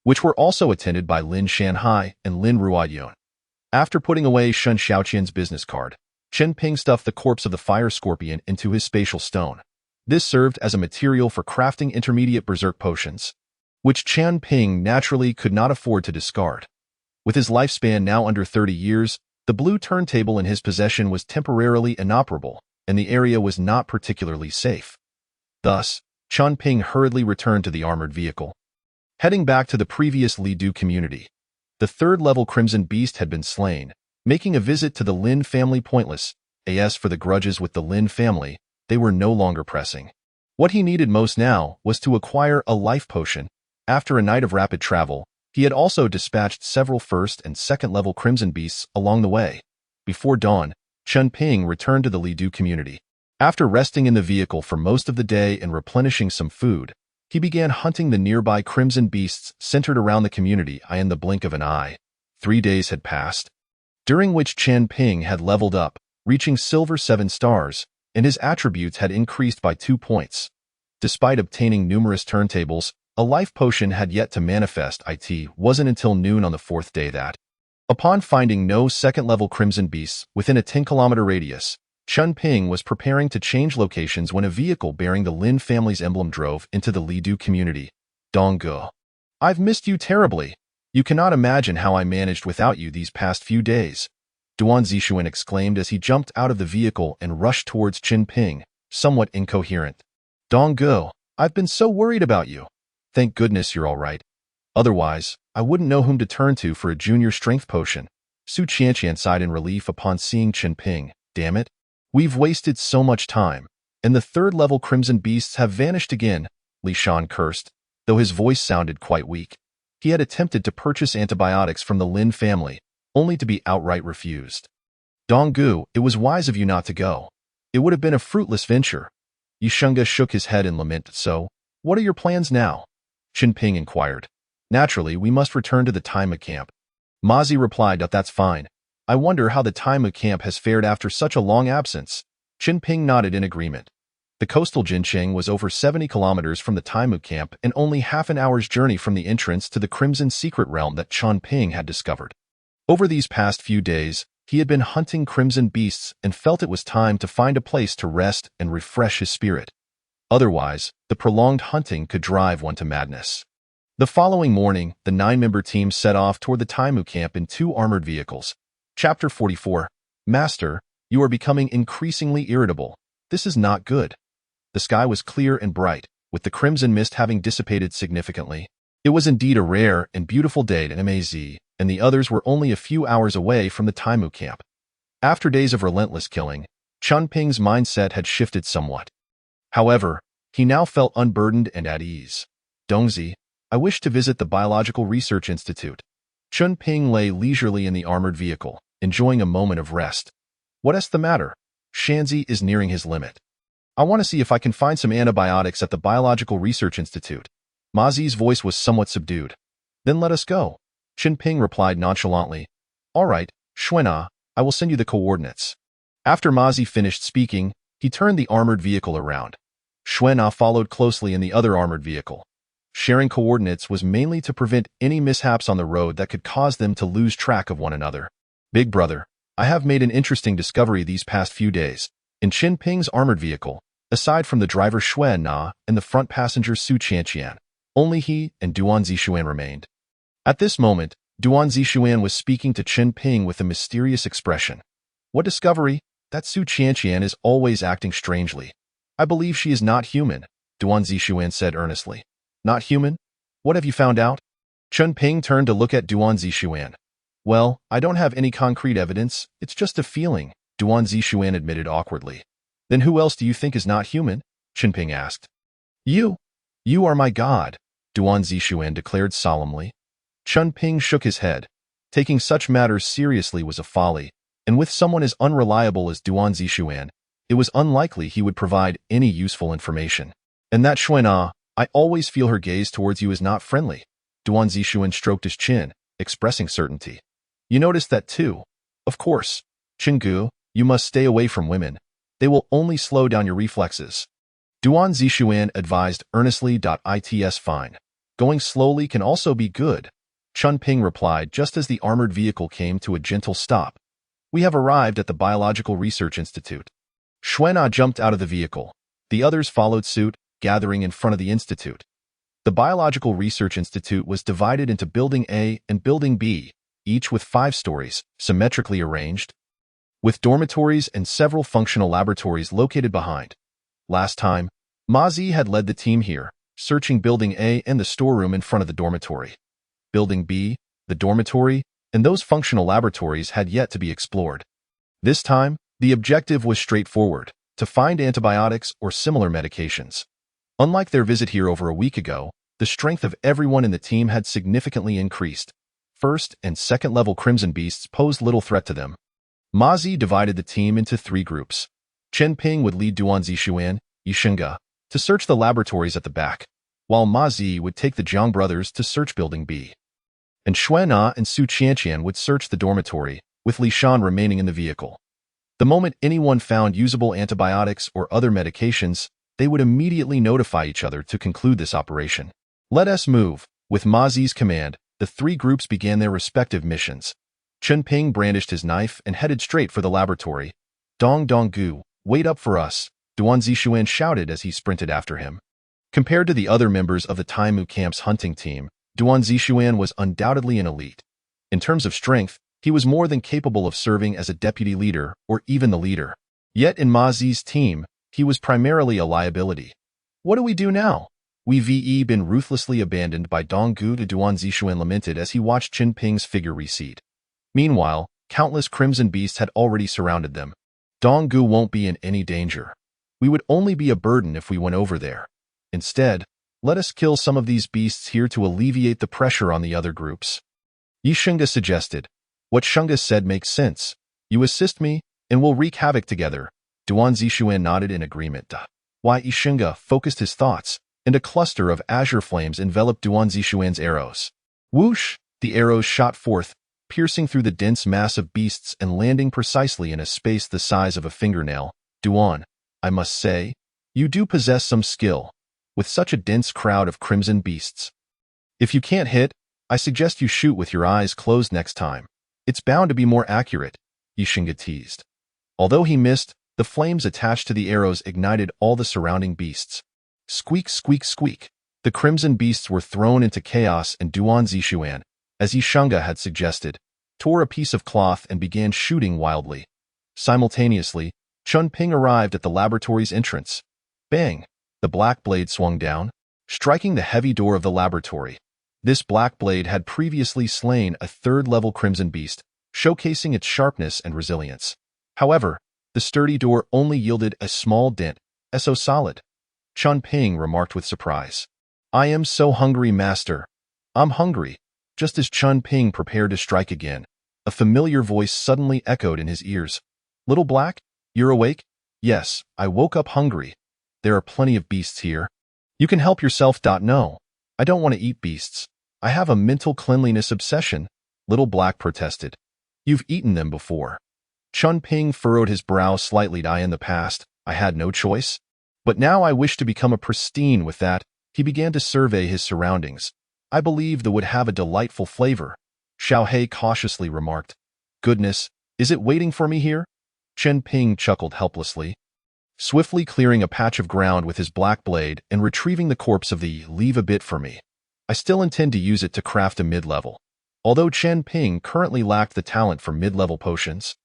Speaker 1: which were also attended by Lin Shanhai and Lin Ruoyun. After putting away Shen Xiaoqian's business card, Chen Ping stuffed the corpse of the fire scorpion into his spatial stone. This served as a material for crafting intermediate berserk potions, which Chen Ping naturally could not afford to discard. With his lifespan now under 30 years, the blue turntable in his possession was temporarily inoperable, and the area was not particularly safe. Thus, Chen Ping hurriedly returned to the armored vehicle, heading back to the previous Lidu community. The third-level Crimson Beast had been slain, making a visit to the Lin family pointless. As for the grudges with the Lin family, they were no longer pressing. What he needed most now was to acquire a life potion. After a night of rapid travel, he had also dispatched several first- and second-level Crimson Beasts along the way. Before dawn, Chen Ping returned to the Lidu community. After resting in the vehicle for most of the day and replenishing some food, he began hunting the nearby Crimson Beasts centered around the community in the blink of an eye. 3 days had passed, during which Chen Ping had leveled up, reaching Silver 7 stars, and his attributes had increased by 2 points. Despite obtaining numerous turntables, a life potion had yet to manifest. It wasn't until noon on the 4th day that, upon finding no second-level Crimson Beasts within a 10-kilometer radius, Chen Ping was preparing to change locations when a vehicle bearing the Lin family's emblem drove into the Lidu community. Dongge, I've missed you terribly. You cannot imagine how I managed without you these past few days, Duan Zixuan exclaimed as he jumped out of the vehicle and rushed towards Chen Ping, somewhat incoherent. Dongge, I've been so worried about you. Thank goodness you're all right. Otherwise, I wouldn't know whom to turn to for a junior strength potion. Su Qianqian sighed in relief upon seeing Chen Ping. Damn it. We've wasted so much time, and the third-level Crimson Beasts have vanished again, Li Shan cursed, though his voice sounded quite weak. He had attempted to purchase antibiotics from the Lin family, only to be outright refused. Dongge, it was wise of you not to go. It would have been a fruitless venture. Yishunga shook his head in lament. So, what are your plans now? Chen Ping inquired. Naturally, we must return to the Taimu camp. Mazi replied. That's fine. I wonder how the Taimu camp has fared after such a long absence. Chen Ping nodded in agreement. The coastal Jincheng was over 70 kilometers from the Taimu camp and only half an hour's journey from the entrance to the Crimson Secret Realm that Chen Ping had discovered. Over these past few days, he had been hunting Crimson Beasts and felt it was time to find a place to rest and refresh his spirit. Otherwise, the prolonged hunting could drive one to madness. The following morning, the 9-member team set off toward the Taimu camp in 2 armored vehicles. Chapter 44. Master, you are becoming increasingly irritable. This is not good. The sky was clear and bright, with the crimson mist having dissipated significantly. It was indeed a rare and beautiful day to Maz, and the others were only a few hours away from the Taimu camp. After days of relentless killing, Chen Ping's mindset had shifted somewhat. However, he now felt unburdened and at ease. Dongzi, I wish to visit the Biological Research Institute. Chen Ping lay leisurely in the armored vehicle, enjoying a moment of rest. What's the matter? Shanzi is nearing his limit. I want to see if I can find some antibiotics at the Biological Research Institute. Mazi's voice was somewhat subdued. Then let us go. Chen Ping replied nonchalantly. All right, Xuena, I will send you the coordinates. After Mazi finished speaking, he turned the armored vehicle around. Xuena followed closely in the other armored vehicle. Sharing coordinates was mainly to prevent any mishaps on the road that could cause them to lose track of one another. Big brother, I have made an interesting discovery these past few days. In Chen Ping's armored vehicle, Aside from the driver Xue Na and the front passenger Su Qianqian, only he and Duan Zixuan remained. At this moment, Duan Zixuan was speaking to Qin Ping with a mysterious expression. What discovery? That Su Qianqian is always acting strangely. I believe she is not human, Duan Zixuan said earnestly. Not human? What have you found out? Qin Ping turned to look at Duan Zixuan. Well, I don't have any concrete evidence, it's just a feeling, Duan Zixuan admitted awkwardly. Then who else do you think is not human? Qin Ping asked. You. You are my god, Duan Zixuan declared solemnly. Qin Ping shook his head. Taking such matters seriously was a folly, and with someone as unreliable as Duan Zixuan, it was unlikely he would provide any useful information. And that Xue Na, I always feel her gaze towards you is not friendly. Duan Zixuan stroked his chin, expressing certainty. You noticed that too. Of course. Qinggu, you must stay away from women. They will only slow down your reflexes. Duan Zixuan advised earnestly. It's fine. Going slowly can also be good. Qin Ping replied just as the armored vehicle came to a gentle stop. We have arrived at the Biological Research Institute. Xue Na jumped out of the vehicle. The others followed suit, gathering in front of the institute. The Biological Research Institute was divided into Building A and Building B, each with 5 stories, symmetrically arranged, with dormitories and several functional laboratories located behind. Last time, Ma Zi had led the team here, searching Building A and the storeroom in front of the dormitory. Building B, the dormitory, and those functional laboratories had yet to be explored. This time, the objective was straightforward, to find antibiotics or similar medications. Unlike their visit here over a week ago, the strength of everyone in the team had significantly increased. First and second level crimson beasts posed little threat to them. Ma Zi divided the team into 3 groups. Qin Ping would lead Duan Zixuan, Yixinga, to search the laboratories at the back, while Ma Zi would take the Jiang brothers to search Building B. And Xue Na and Su Qianqian would search the dormitory, with Li Shan remaining in the vehicle. The moment anyone found usable antibiotics or other medications, they would immediately notify each other to conclude this operation. Let us move. With Ma Zi's command, the 3 groups began their respective missions. Qin Ping brandished his knife and headed straight for the laboratory. Dong Donggu, wait up for us, Duan Zixuan shouted as he sprinted after him. Compared to the other members of the Taimu camp's hunting team, Duan Zixuan was undoubtedly an elite. In terms of strength, he was more than capable of serving as a deputy leader or even the leader. Yet in Ma Zi's team, he was primarily a liability. What do we do now? We've been ruthlessly abandoned by Donggu, Duan Zixuan lamented as he watched Qin Ping's figure recede. Meanwhile, countless crimson beasts had already surrounded them. Donggu won't be in any danger. We would only be a burden if we went over there. Instead, let us kill some of these beasts here to alleviate the pressure on the other groups. Yixinga suggested. What Shunga said makes sense. You assist me, and we'll wreak havoc together. Duan Zixuan nodded in agreement. Why Yixinga focused his thoughts, and a cluster of azure flames enveloped Duan Zixuan's arrows. Whoosh! The arrows shot forth, piercing through the dense mass of beasts and landing precisely in a space the size of a fingernail. Duan, I must say, you do possess some skill, with such a dense crowd of crimson beasts. If you can't hit, I suggest you shoot with your eyes closed next time. It's bound to be more accurate, Yixinga teased. Although he missed, the flames attached to the arrows ignited all the surrounding beasts. Squeak, squeak, squeak. The crimson beasts were thrown into chaos, and Duan Zixuan, as Yixinga had suggested, tore a piece of cloth and began shooting wildly. Simultaneously, Qin Ping arrived at the laboratory's entrance. Bang! The black blade swung down, striking the heavy door of the laboratory. This black blade had previously slain a 3rd-level crimson beast, showcasing its sharpness and resilience. However, the sturdy door only yielded a small dent, so solid. Qin Ping remarked with surprise. I am so hungry, master. I'm hungry. Just as Qin Ping prepared to strike again, a familiar voice suddenly echoed in his ears. Little Black, you're awake? Yes, I woke up hungry. There are plenty of beasts here. You can help yourself. No, I don't want to eat beasts. I have a mental cleanliness obsession, Little Black protested. You've eaten them before. Qin Ping furrowed his brow slightly. In the past, I had no choice. But now I wish to become a pristine. With that, he began to survey his surroundings. I believe they would have a delightful flavor, Xiao He cautiously remarked. Goodness, is it waiting for me here? Qin Ping chuckled helplessly. swiftly clearing a patch of ground with his black blade and retrieving the corpse of the "leave a bit for me." I still intend to use it to craft a mid-level. Although Chen Ping currently lacked the talent for mid-level potions,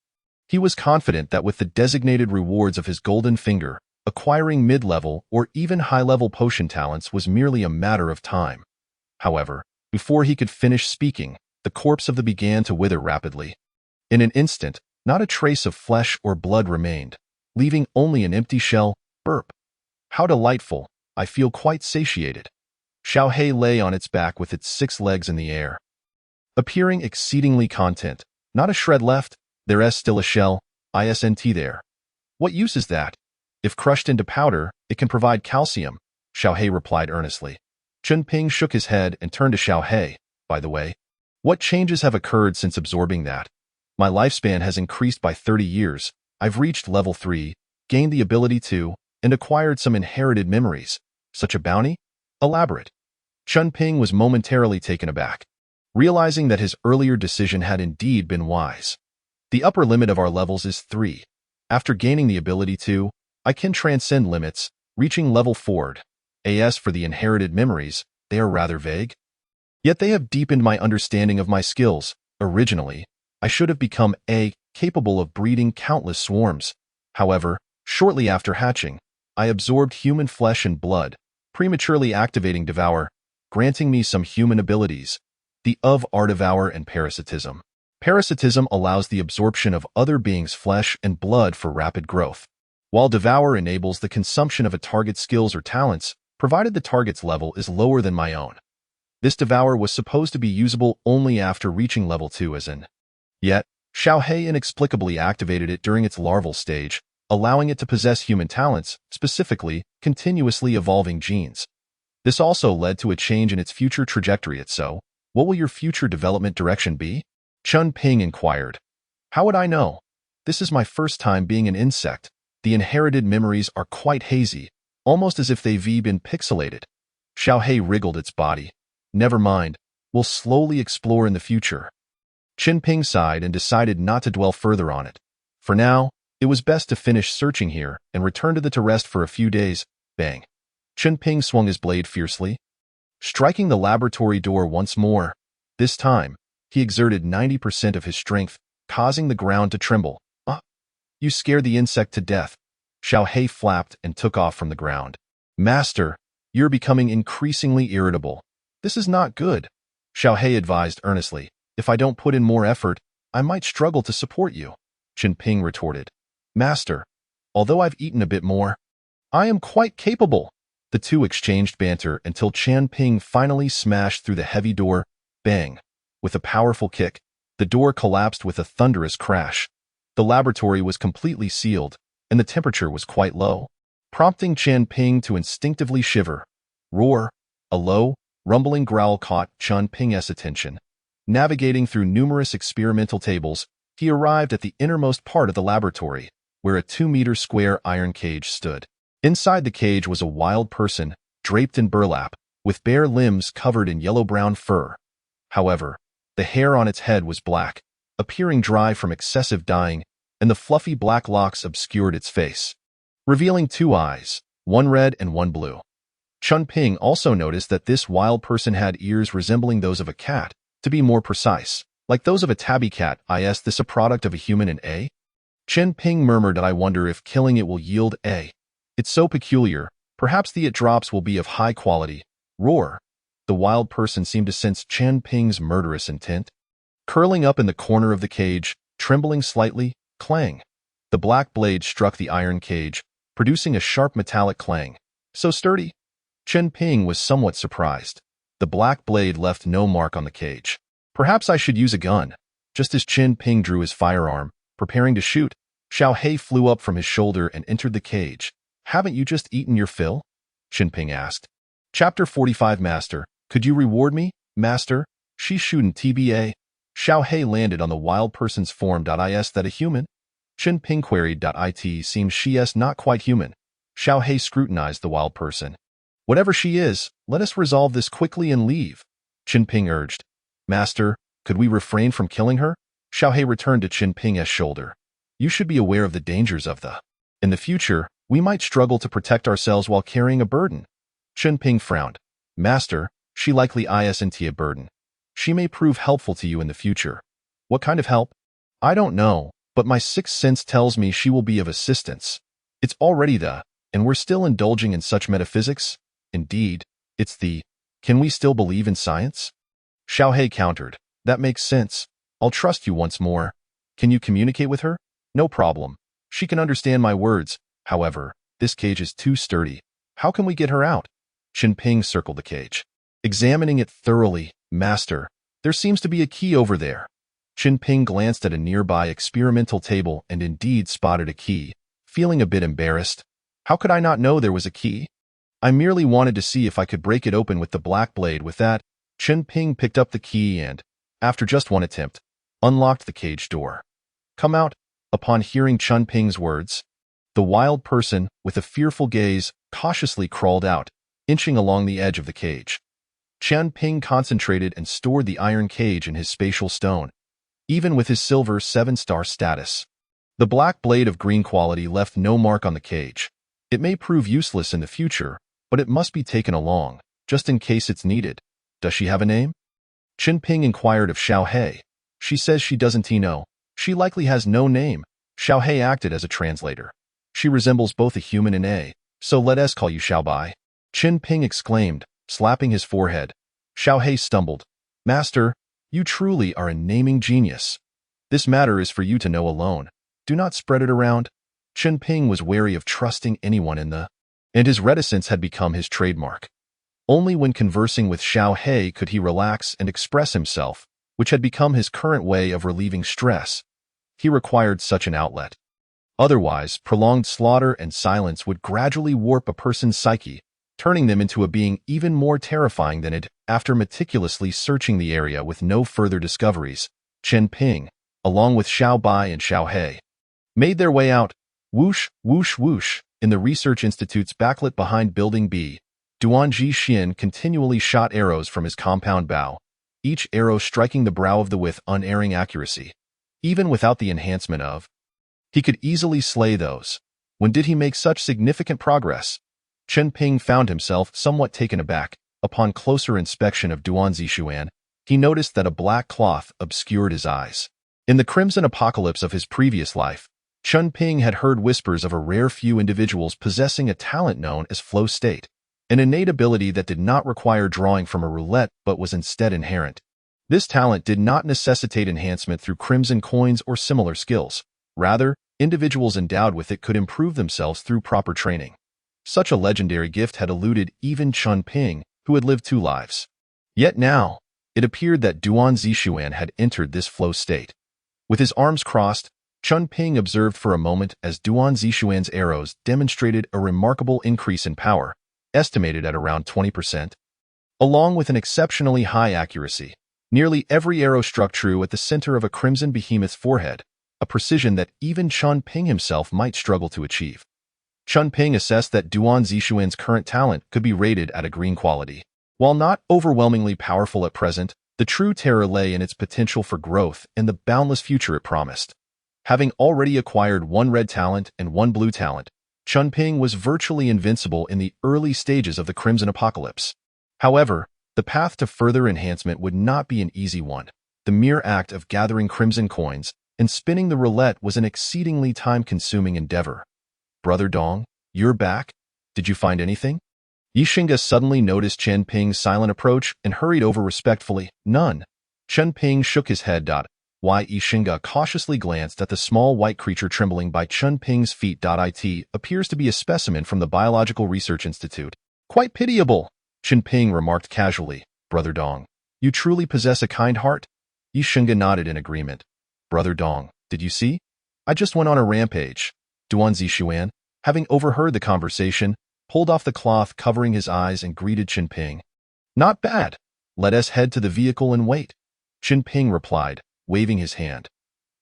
Speaker 1: he was confident that with the designated rewards of his golden finger, acquiring mid-level or even high-level potion talents was merely a matter of time. However, before he could finish speaking, the corpse of the began to wither rapidly. In an instant, not a trace of flesh or blood remained, leaving only an empty shell. Burp. How delightful. I feel quite satiated. Xiao Hei lay on its back with its 6 legs in the air, appearing exceedingly content. Not a shred left. There's still a shell. Isn't there? What use is that? If crushed into powder, it can provide calcium, Xiao Hei replied earnestly. Chen Ping shook his head and turned to Xiao Hei. By the way, what changes have occurred since absorbing that? My lifespan has increased by 30 years. I've reached level 3, gained the ability to, and acquired some inherited memories. Such a bounty? Elaborate. Chen Ping was momentarily taken aback, realizing that his earlier decision had indeed been wise. The upper limit of our levels is 3. After gaining the ability to, I can transcend limits, reaching level 4. As for the inherited memories, they are rather vague. Yet they have deepened my understanding of my skills. Originally, I should have become capable of breeding countless swarms. However, shortly after hatching, I absorbed human flesh and blood, prematurely activating Devour, granting me some human abilities. The are Devour and Parasitism. Parasitism allows the absorption of other beings' flesh and blood for rapid growth, while Devour enables the consumption of a target's skills or talents, provided the target's level is lower than my own. This Devour was supposed to be usable only after reaching level 2 as in. Yet, Xiao Hei inexplicably activated it during its larval stage, allowing it to possess human talents, specifically, continuously evolving genes. This also led to a change in its future trajectory. So, what will your future development direction be? Chen Ping inquired. How would I know? This is my first time being an insect. The inherited memories are quite hazy, almost as if they've been pixelated. Xiao Hei wriggled its body. Never mind, we'll slowly explore in the future. Chen Ping sighed and decided not to dwell further on it. For now, it was best to finish searching here and return to the rest for a few days. Bang. Chen Ping swung his blade fiercely, striking the laboratory door once more. This time, he exerted 90% of his strength, causing the ground to tremble. You scared the insect to death. Xiao Hei flapped and took off from the ground. Master, you're becoming increasingly irritable. This is not good. Xiao Hei advised earnestly. If I don't put in more effort, I might struggle to support you. Chen Ping retorted. Master, although I've eaten a bit more, I am quite capable. The two exchanged banter until Chen Ping finally smashed through the heavy door. Bang. With a powerful kick, the door collapsed with a thunderous crash. The laboratory was completely sealed, and the temperature was quite low, prompting Chen Ping to instinctively shiver. Roar. A low, rumbling growl caught Chen Ping's attention. Navigating through numerous experimental tables, he arrived at the innermost part of the laboratory, where a 2-meter square iron cage stood. Inside the cage was a wild person, draped in burlap, with bare limbs covered in yellow-brown fur. However, the hair on its head was black, appearing dry from excessive dyeing, and the fluffy black locks obscured its face, revealing 2 eyes, one red and one blue. Chen Ping also noticed that this wild person had ears resembling those of a cat, to be more precise, like those of a tabby cat. Is this a product of a human and a? Chen Ping murmured, I wonder if killing it will yield a. It's so peculiar, perhaps the it drops will be of high quality. Roar. The wild person seemed to sense Chen Ping's murderous intent. Curling up in the corner of the cage, trembling slightly, clang. The black blade struck the iron cage, producing a sharp metallic clang. So sturdy. Chen Ping was somewhat surprised. The black blade left no mark on the cage. Perhaps I should use a gun. Just as Chen Ping drew his firearm, preparing to shoot, Xiao Hei flew up from his shoulder and entered the cage. Haven't you just eaten your fill? Chen Ping asked. Chapter 45 Master, could you reward me, Master? She shouldn't TBA. Xiao Hei landed on the wild person's form. Is that a human? Chen Ping queried. It seems she's not quite human. Xiao Hei scrutinized the wild person. Whatever she is, let us resolve this quickly and leave. Chen Ping urged. Master, could we refrain from killing her? Xiao Hei returned to Chen Ping's shoulder. You should be aware of the dangers of the. In the future, We might struggle to protect ourselves while carrying a burden. Chen Ping frowned. Master, she likely isn't a burden. She may prove helpful to you in the future. What kind of help? I don't know, but my sixth sense tells me she will be of assistance. It's already and we're still indulging in such metaphysics? Indeed, it's can we still believe in science? Xiao He countered. That makes sense. I'll trust you once more. Can you communicate with her? No problem. She can understand my words. However, this cage is too sturdy. How can we get her out? Chen Ping circled the cage. Examining it thoroughly, Master, there seems to be a key over there. Chen Ping glanced at a nearby experimental table and indeed spotted a key, feeling a bit embarrassed. How could I not know there was a key? I merely wanted to see if I could break it open with the black blade. With that, Chen Ping picked up the key and, after just one attempt, unlocked the cage door. Come out. Upon hearing Chen Ping's words, the wild person, with a fearful gaze, cautiously crawled out, inching along the edge of the cage. Chen Ping concentrated and stored the iron cage in his spatial stone, even with his silver 7-star status. The black blade of green quality left no mark on the cage. It may prove useless in the future, but it must be taken along, just in case it's needed. Does she have a name? Chen Ping inquired of Xiao He. She says she doesn't know. She likely has no name. Xiao He acted as a translator. She resembles both a human and so let us call you Xiao Bai. Chen Ping exclaimed, slapping his forehead. Xiao He stumbled. Master, you truly are a naming genius. This matter is for you to know alone. Do not spread it around. Chen Ping was wary of trusting anyone and his reticence had become his trademark. Only when conversing with Xiao He could he relax and express himself, which had become his current way of relieving stress. He required such an outlet. Otherwise, prolonged slaughter and silence would gradually warp a person's psyche, turning them into a being even more terrifying than it. After meticulously searching the area with no further discoveries, Chen Ping, along with Xiao Bai and Xiao He, made their way out, whoosh, whoosh, whoosh, in the research institute's backlit behind Building B. Duanji Xian continually shot arrows from his compound bow, each arrow striking the brow of the with unerring accuracy. Even without the enhancement of, he could easily slay those. When did he make such significant progress? Chen Ping found himself somewhat taken aback. Upon closer inspection of Duanzi Xuan, he noticed that a black cloth obscured his eyes. In the crimson apocalypse of his previous life, Chen Ping had heard whispers of a rare few individuals possessing a talent known as flow state, an innate ability that did not require drawing from a roulette but was instead inherent. This talent did not necessitate enhancement through crimson coins or similar skills. Rather, individuals endowed with it could improve themselves through proper training. Such a legendary gift had eluded even Chen Ping, who had lived 2 lives. Yet now, it appeared that Duan Zixuan had entered this flow state. With his arms crossed, Chen Ping observed for a moment as Duan Zixuan's arrows demonstrated a remarkable increase in power, estimated at around 20%. Along with an exceptionally high accuracy, nearly every arrow struck true at the center of a crimson behemoth's forehead, a precision that even Chen Ping himself might struggle to achieve. Chen Ping assessed that Duan Zixuan's current talent could be rated at a green quality. While not overwhelmingly powerful at present, the true terror lay in its potential for growth and the boundless future it promised. Having already acquired 1 red talent and 1 blue talent, Chen Ping was virtually invincible in the early stages of the Crimson Apocalypse. However, the path to further enhancement would not be an easy one. The mere act of gathering crimson coins and spinning the roulette was an exceedingly time-consuming endeavor. Brother Dong, you're back? Did you find anything? Yixinga suddenly noticed Chen Ping's silent approach and hurried over respectfully. None. Chen Ping shook his head. Why Yixinga cautiously glanced at the small white creature trembling by Chen Ping's feet. It appears to be a specimen from the Biological Research Institute. Quite pitiable, Chen Ping remarked casually. Brother Dong, you truly possess a kind heart? Yixinga nodded in agreement. Brother Dong, did you see? I just went on a rampage. Duan Zixuan, having overheard the conversation, pulled off the cloth covering his eyes and greeted Chen Ping. Not bad. Let us head to the vehicle and wait. Chen Ping replied, waving his hand.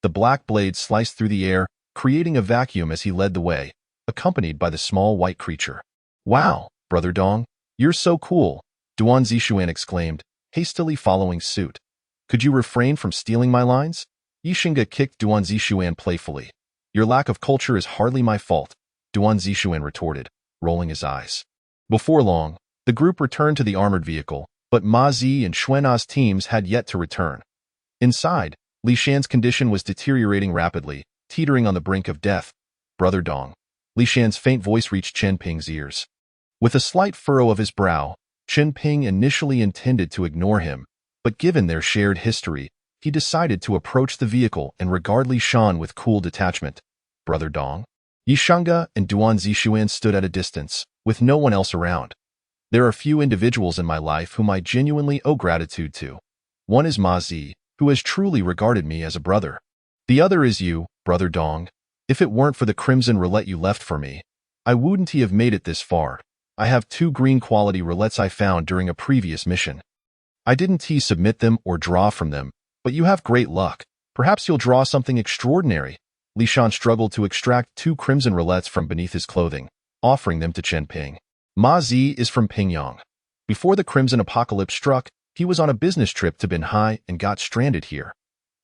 Speaker 1: The black blade sliced through the air, creating a vacuum as he led the way, accompanied by the small white creature. Wow, Brother Dong, you're so cool, Duan Zixuan exclaimed, hastily following suit. Could you refrain from stealing my lines? Yixinga kicked Duan Zixuan playfully. Your lack of culture is hardly my fault. Duan Zixuan retorted, rolling his eyes. Before long, the group returned to the armored vehicle, but Ma Zi and Xuana's teams had yet to return. Inside, Li Shan's condition was deteriorating rapidly, teetering on the brink of death. Brother Dong. Li Shan's faint voice reached Chen Ping's ears. With a slight furrow of his brow, Chen Ping initially intended to ignore him, but given their shared history, he decided to approach the vehicle and regard Li Shan with cool detachment. Brother Dong. Yishanga and Duan Zixuan stood at a distance, with no one else around. There are few individuals in my life whom I genuinely owe gratitude to. One is Ma Zi, who has truly regarded me as a brother. The other is you, Brother Dong. If it weren't for the crimson roulette you left for me, I wouldn't have made it this far. I have 2 green quality roulettes I found during a previous mission. I didn't submit them or draw from them, but you have great luck. Perhaps you'll draw something extraordinary. Li Shan struggled to extract 2 crimson roulettes from beneath his clothing, offering them to Chen Ping. Ma Zi is from Pingyang. Before the crimson apocalypse struck, he was on a business trip to Binhai and got stranded here.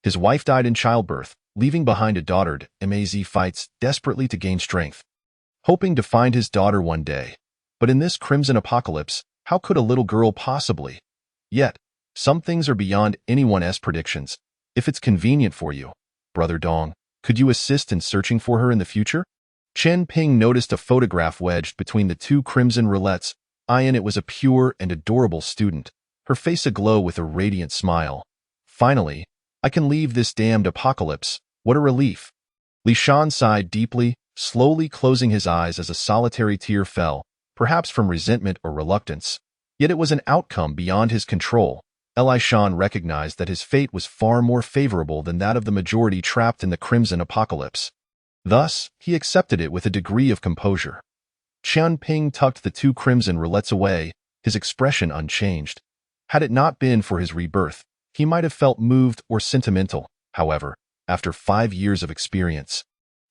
Speaker 1: His wife died in childbirth, leaving behind a daughter. Maz fights desperately to gain strength, hoping to find his daughter one day. But in this crimson apocalypse, how could a little girl possibly? Yet, some things are beyond anyone's predictions. If it's convenient for you, Brother Dong, could you assist in searching for her in the future? Chen Ping noticed a photograph wedged between the 2 crimson roulettes. It was a pure and adorable student, her face aglow with a radiant smile. Finally, I can leave this damned apocalypse. What a relief. Li Shan sighed deeply, slowly closing his eyes as a solitary tear fell, perhaps from resentment or reluctance. Yet it was an outcome beyond his control. Li Shan recognized that his fate was far more favorable than that of the majority trapped in the crimson apocalypse. Thus, he accepted it with a degree of composure. Chen Ping tucked the 2 crimson roulettes away, his expression unchanged. Had it not been for his rebirth, he might have felt moved or sentimental. However, after 5 years of experience,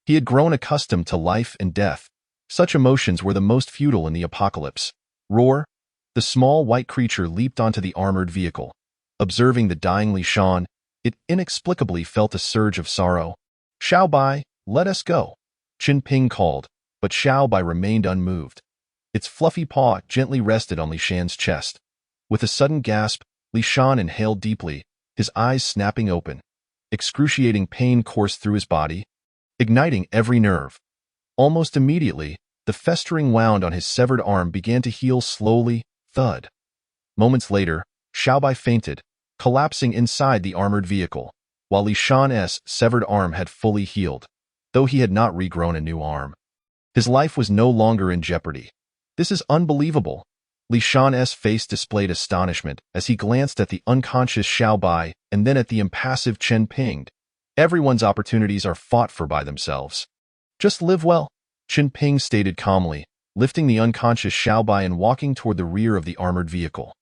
Speaker 1: he had grown accustomed to life and death. Such emotions were the most futile in the apocalypse. Roar! The small white creature leaped onto the armored vehicle. Observing the dying Li Shan, it inexplicably felt a surge of sorrow. Xiao Bai, let us go. Chen Ping called, but Xiao Bai remained unmoved. Its fluffy paw gently rested on Li Shan's chest. With a sudden gasp, Li Shan inhaled deeply, his eyes snapping open. Excruciating pain coursed through his body, igniting every nerve. Almost immediately, the festering wound on his severed arm began to heal slowly. Thud. Moments later, Xiao Bai fainted, collapsing inside the armored vehicle, while Li Shan's severed arm had fully healed, though he had not regrown a new arm. His life was no longer in jeopardy. This is unbelievable. Li Shan's face displayed astonishment as he glanced at the unconscious Xiao Bai and then at the impassive Chen Ping. Everyone's opportunities are fought for by themselves. Just live well, Chen Ping stated calmly, lifting the unconscious Xiao Bai and walking toward the rear of the armored vehicle.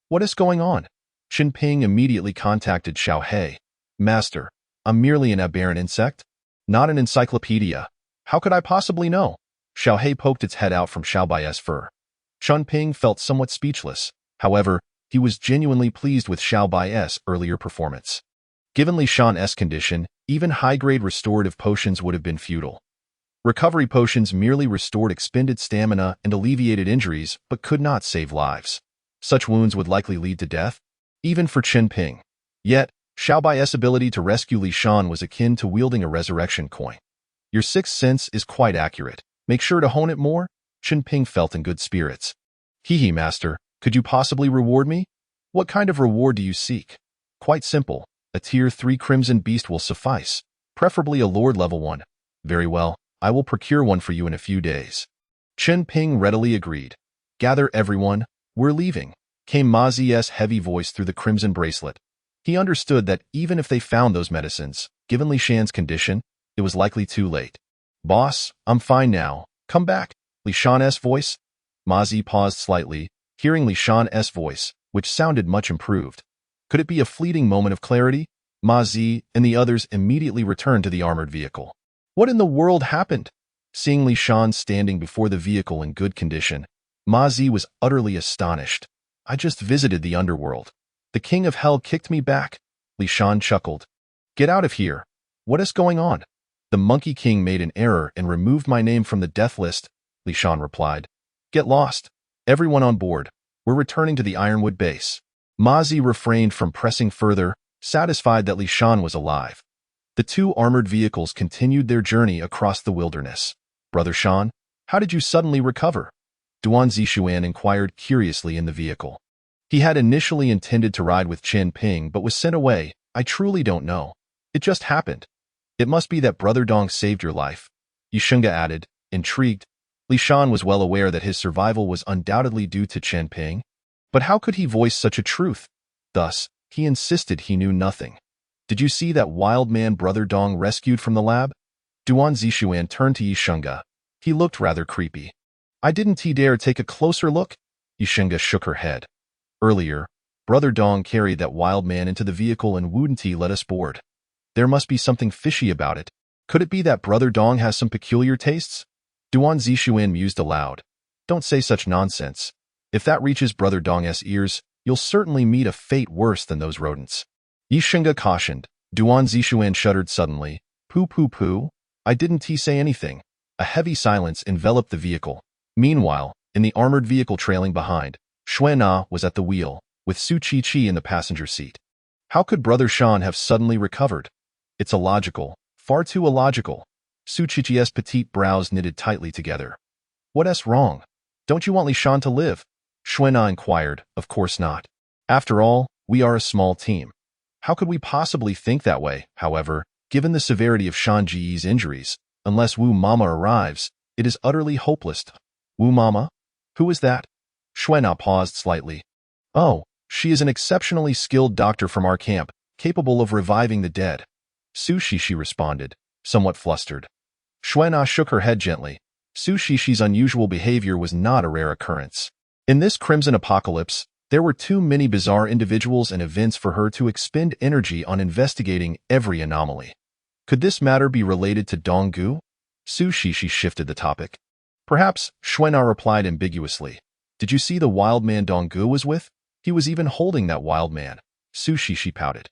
Speaker 1: What is going on? Chen Ping immediately contacted Xiao He. Master, I'm merely an aberrant insect, not an encyclopedia. How could I possibly know? Xiao He poked its head out from Xiao Bai's fur. Chen Ping felt somewhat speechless. However, he was genuinely pleased with Xiao Bai's earlier performance. Given Li Shan's condition, even high-grade restorative potions would have been futile. Recovery potions merely restored expended stamina and alleviated injuries, but could not save lives. Such wounds would likely lead to death, even for Chen Ping. Yet, Xiao Bai's ability to rescue Li Shan was akin to wielding a resurrection coin. Your sixth sense is quite accurate. Make sure to hone it more. Chen Ping felt in good spirits. Hee master, could you possibly reward me? What kind of reward do you seek? Quite simple. A tier 3 crimson beast will suffice, preferably a lord level 1. Very well, I will procure one for you in a few days. Chen Ping readily agreed. Gather everyone, we're leaving, came Ma Zi's heavy voice through the crimson bracelet. He understood that even if they found those medicines, given Li Shan's condition, it was likely too late. Boss, I'm fine now, come back. Li Shan's voice? Ma Zi paused slightly, hearing Li Shan's voice, which sounded much improved. Could it be a fleeting moment of clarity? Ma Zi and the others immediately returned to the armored vehicle. What in the world happened? Seeing Li Shan standing before the vehicle in good condition, Ma Zi was utterly astonished. I just visited the underworld. The king of hell kicked me back. Li Shan chuckled. Get out of here. What is going on? The Monkey King made an error and removed my name from the death list, Li Shan replied. Get lost. Everyone on board. We're returning to the Ironwood base. Ma Zi refrained from pressing further, satisfied that Li Shan was alive. The two armored vehicles continued their journey across the wilderness. Brother Shan, how did you suddenly recover? Duan Zixuan inquired curiously in the vehicle. He had initially intended to ride with Chen Ping but was sent away. I truly don't know. It just happened. It must be that Brother Dong saved your life, Yishunga added, intrigued. Li Shan was well aware that his survival was undoubtedly due to Chen Ping. But how could he voice such a truth? Thus, he insisted he knew nothing. Did you see that wild man Brother Dong rescued from the lab? Duan Zixuan turned to Yishunga. He looked rather creepy. I didn't dare take a closer look? Yishunga shook her head. Earlier, Brother Dong carried that wild man into the vehicle and Wudenti let us board. There must be something fishy about it. Could it be that Brother Dong has some peculiar tastes? Duan Zixuan mused aloud. Don't say such nonsense. If that reaches Brother Dong's ears, you'll certainly meet a fate worse than those rodents. Yishunga cautioned. Duan Zixuan shuddered suddenly. Pooh. I didn't say anything. A heavy silence enveloped the vehicle. Meanwhile, in the armored vehicle trailing behind, Xuana was at the wheel, with Su Chi in the passenger seat. How could Brother Shan have suddenly recovered? It's illogical, far too illogical. Su Chi's petite brows knitted tightly together. What's wrong? Don't you want Li Shan to live? Xuana inquired. Of course not. After all, we are a small team. How could we possibly think that way? However, given the severity of Shan Ji's injuries, unless Wu Mama arrives, it is utterly hopeless. Wu Mama? Who is that? Xuana paused slightly. Oh, she is an exceptionally skilled doctor from our camp, capable of reviving the dead. Su Shishi responded, somewhat flustered. Xuana shook her head gently. Su Shishi's unusual behavior was not a rare occurrence. In this crimson apocalypse, there were too many bizarre individuals and events for her to expend energy on investigating every anomaly. Could this matter be related to Donggu? Su Shishi shifted the topic. Perhaps, Xuana replied ambiguously. Did you see the wild man Donggu was with? He was even holding that wild man. Su Shishi pouted.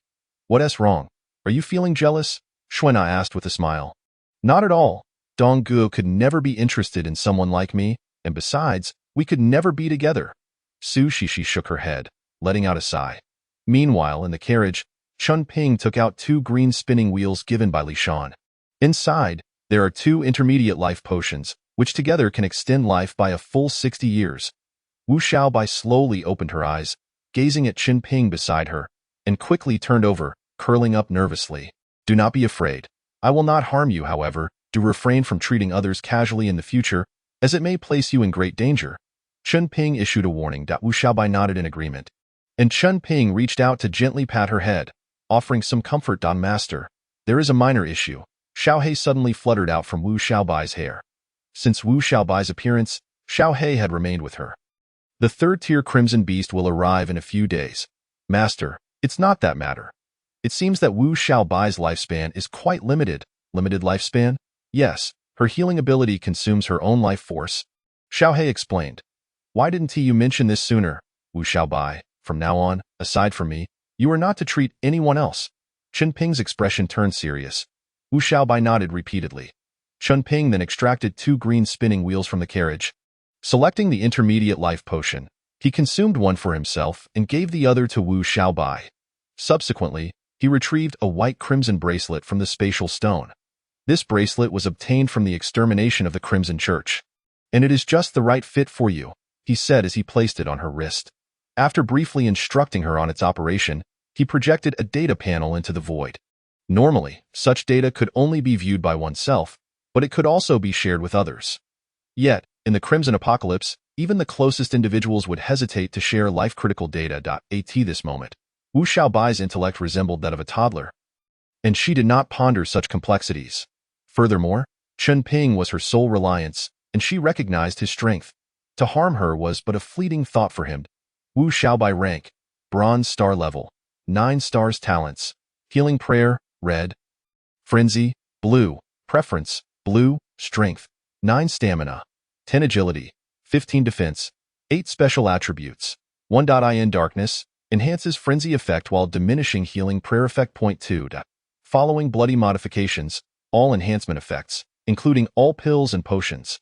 Speaker 1: What's wrong? Are you feeling jealous? Xuana asked with a smile. Not at all. Donggu could never be interested in someone like me, and besides, we could never be together. Su Shishi shook her head, letting out a sigh. Meanwhile, in the carriage, Chun Ping took out 2 green spinning wheels given by Li Shan. Inside, there are 2 intermediate life potions, which together can extend life by a full 60 years. Wu Xiaobai slowly opened her eyes, gazing at Qin Ping beside her, and quickly turned over, curling up nervously. Do not be afraid. I will not harm you, however. Do refrain from treating others casually in the future, as it may place you in great danger. Chun Ping issued a warning. Wu Xiaobai nodded in agreement, and Chun Ping reached out to gently pat her head, offering some comfort. Master, there is a minor issue. Xiaohei suddenly fluttered out from Wu Xiaobai's hair. Since Wu Xiaobai's appearance, Xiaohei had remained with her. The 3rd-tier Crimson Beast will arrive in a few days. Master, it's not that matter. It seems that Wu Xiaobai's lifespan is quite limited. Limited lifespan? Yes, her healing ability consumes her own life force. Xiaohei explained. Why didn't you mention this sooner, Wu Xiaobai? From now on, aside from me, you are not to treat anyone else. Chun Ping's expression turned serious. Wu Xiaobai nodded repeatedly. Chun Ping then extracted 2 green spinning wheels from the carriage. Selecting the intermediate life potion, he consumed one for himself and gave the other to Wu Xiaobai. Subsequently, he retrieved a white crimson bracelet from the spatial stone. This bracelet was obtained from the extermination of the Crimson Church. And it is just the right fit for you, he said as he placed it on her wrist. After briefly instructing her on its operation, he projected a data panel into the void. Normally, such data could only be viewed by oneself, but it could also be shared with others. Yet, in the Crimson Apocalypse, even the closest individuals would hesitate to share life-critical data. At this moment, Wu Xiaobai's intellect resembled that of a toddler, and she did not ponder such complexities. Furthermore, Chun Ping was her sole reliance, and she recognized his strength. To harm her was but a fleeting thought for him. Wu Xiaobai rank, Bronze Star level, 9 stars talents, Healing Prayer, red, Frenzy, blue, Preference, blue, Strength, 9 stamina, 10 agility, 15 defense, 8 special attributes, 1.in darkness, enhances frenzy effect while diminishing healing prayer effect. 2. Following bloody modifications, all enhancement effects, including all pills and potions,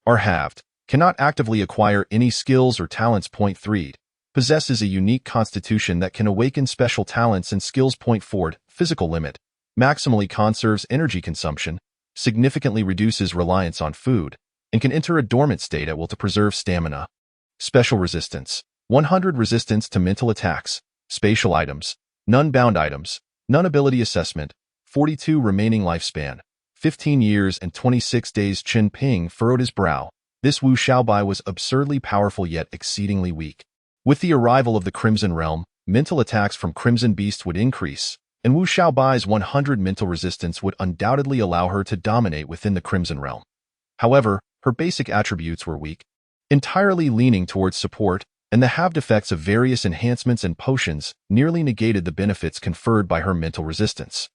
Speaker 1: are halved. Cannot actively acquire any skills or talents. Point 3. Possesses a unique constitution that can awaken special talents and skills. Point 4. Physical limit. Maximally conserves energy consumption, significantly reduces reliance on food, and can enter a dormant state at will to preserve stamina. Special resistance. 100 resistance to mental attacks, spatial items, none bound items, none ability assessment, 42 remaining lifespan, 15 years and 26 days. Chen Ping furrowed his brow. This Wu Xiaobai was absurdly powerful yet exceedingly weak. With the arrival of the Crimson Realm, mental attacks from Crimson Beasts would increase, and Wu Xiaobai's 100 mental resistance would undoubtedly allow her to dominate within the Crimson Realm. However, her basic attributes were weak, entirely leaning towards support, and the halved effects of various enhancements and potions nearly negated the benefits conferred by her mental resistance.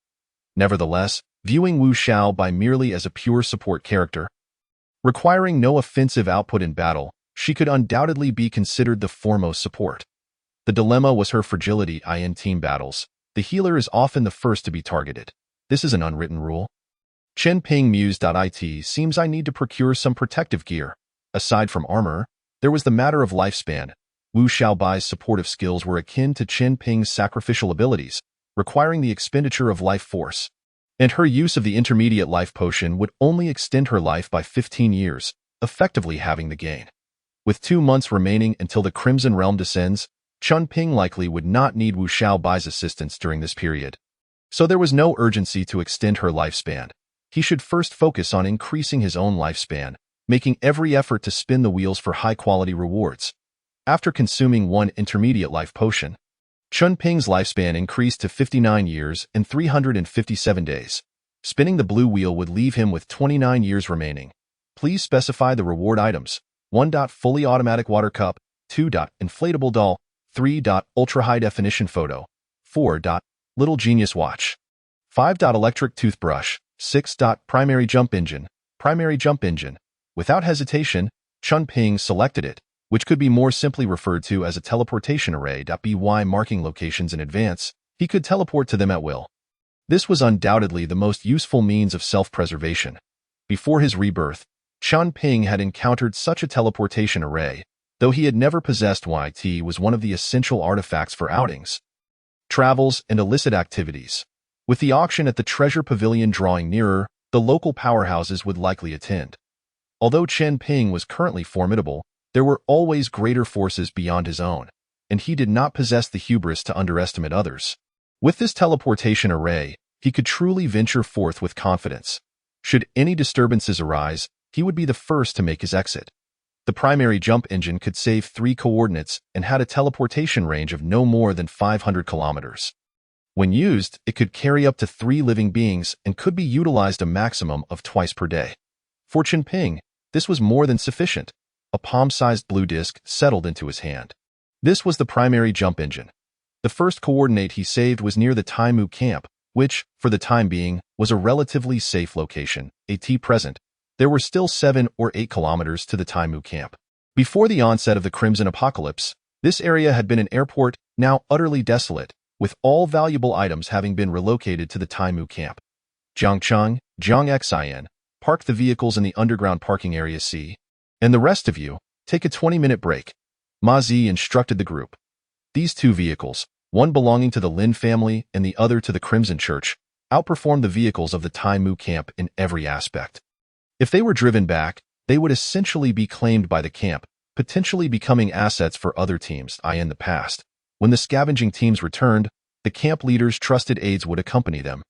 Speaker 1: Nevertheless, viewing Wu Xiaobai merely as a pure support character, requiring no offensive output in battle, she could undoubtedly be considered the foremost support. The dilemma was her fragility in team battles. The healer is often the first to be targeted. This is an unwritten rule. Chen Ping mused. It seems I need to procure some protective gear. Aside from armor, there was the matter of lifespan. Wu Xiaobai's supportive skills were akin to Chen Ping's sacrificial abilities, requiring the expenditure of life force, and her use of the intermediate life potion would only extend her life by 15 years, effectively halving the gain. With 2 months remaining until the Crimson Realm descends, Chen Ping likely would not need Wu Xiaobai's assistance during this period. So there was no urgency to extend her lifespan. He should first focus on increasing his own lifespan, making every effort to spin the wheels for high-quality rewards. After consuming 1 intermediate life potion, Chen Ping's lifespan increased to 59 years and 357 days. Spinning the blue wheel would leave him with 29 years remaining. Please specify the reward items. 1. Fully automatic water cup, 2. Inflatable doll, 3. Ultra high definition photo, 4. Little genius watch, 5. Electric toothbrush, 6. Primary jump engine. Without hesitation, Chen Ping selected it, which could be more simply referred to as a teleportation array. By marking locations in advance, he could teleport to them at will. This was undoubtedly the most useful means of self-preservation. Before his rebirth, Chen Ping had encountered such a teleportation array, though he had never possessed it was one of the essential artifacts for outings, travels, and illicit activities. With the auction at the Treasure Pavilion drawing nearer, the local powerhouses would likely attend. Although Chen Ping was currently formidable, there were always greater forces beyond his own, and he did not possess the hubris to underestimate others. With this teleportation array, he could truly venture forth with confidence. Should any disturbances arise, he would be the first to make his exit. The primary jump engine could save 3 coordinates and had a teleportation range of no more than 500 kilometers. When used, it could carry up to 3 living beings and could be utilized a maximum of twice per day. For Chen Ping, this was more than sufficient. A palm-sized blue disc settled into his hand. This was the primary jump engine. The first coordinate he saved was near the Taimu camp, which, for the time being, was a relatively safe location. At present, there were still 7 or 8 kilometers to the Taimu camp. Before the onset of the Crimson Apocalypse, this area had been an airport, now utterly desolate, with all valuable items having been relocated to the Taimu camp. Jiangcheng, Jiangxin, park the vehicles in the underground parking area C. And the rest of you, take a 20-minute break. Ma Zi instructed the group. These 2 vehicles, one belonging to the Lin family and the other to the Crimson Church, outperformed the vehicles of the Taimu camp in every aspect. If they were driven back, they would essentially be claimed by the camp, potentially becoming assets for other teams. In the past, when the scavenging teams returned, the camp leaders' trusted aides would accompany them,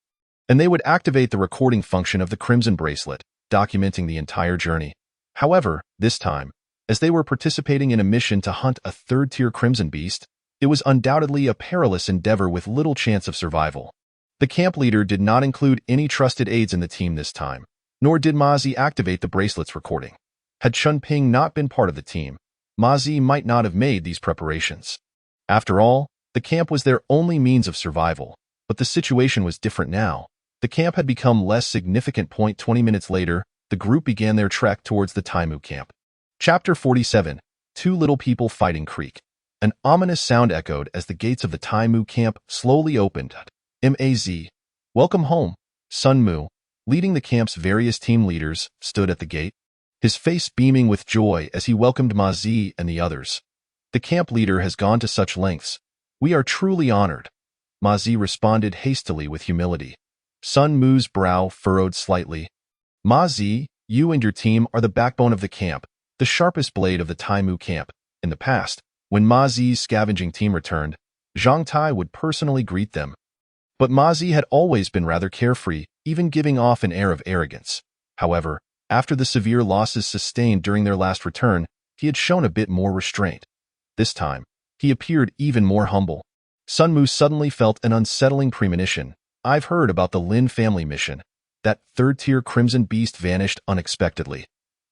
Speaker 1: and they would activate the recording function of the Crimson Bracelet, documenting the entire journey. However, this time, as they were participating in a mission to hunt a 3rd-tier Crimson Beast, it was undoubtedly a perilous endeavor with little chance of survival. The camp leader did not include any trusted aides in the team this time, nor did Ma Zi activate the bracelet's recording. Had Chen Ping not been part of the team, Ma Zi might not have made these preparations. After all, the camp was their only means of survival, but the situation was different now. The camp had become less significant. 20 minutes later, the group began their trek towards the Taimu camp. Chapter 47. 2 Little People Fighting Creek. An ominous sound echoed as the gates of the Taimu camp slowly opened. Maz. Welcome home, Sun Mu. leading the camp's various team leaders, stood at the gate, his face beaming with joy as he welcomed Ma Zi and the others. The camp leader has gone to such lengths. We are truly honored. Ma Zi responded hastily with humility. Sun Mu's brow furrowed slightly. Ma Zi, you and your team are the backbone of the camp, the sharpest blade of the Taimu camp. In the past, when Ma Zi's scavenging team returned, Zhang Tai would personally greet them. But Ma Zi had always been rather carefree, even giving off an air of arrogance. However, after the severe losses sustained during their last return, he had shown a bit more restraint. This time, he appeared even more humble. Sun Mu suddenly felt an unsettling premonition. I've heard about the Lin family mission. That third-tier Crimson Beast vanished unexpectedly.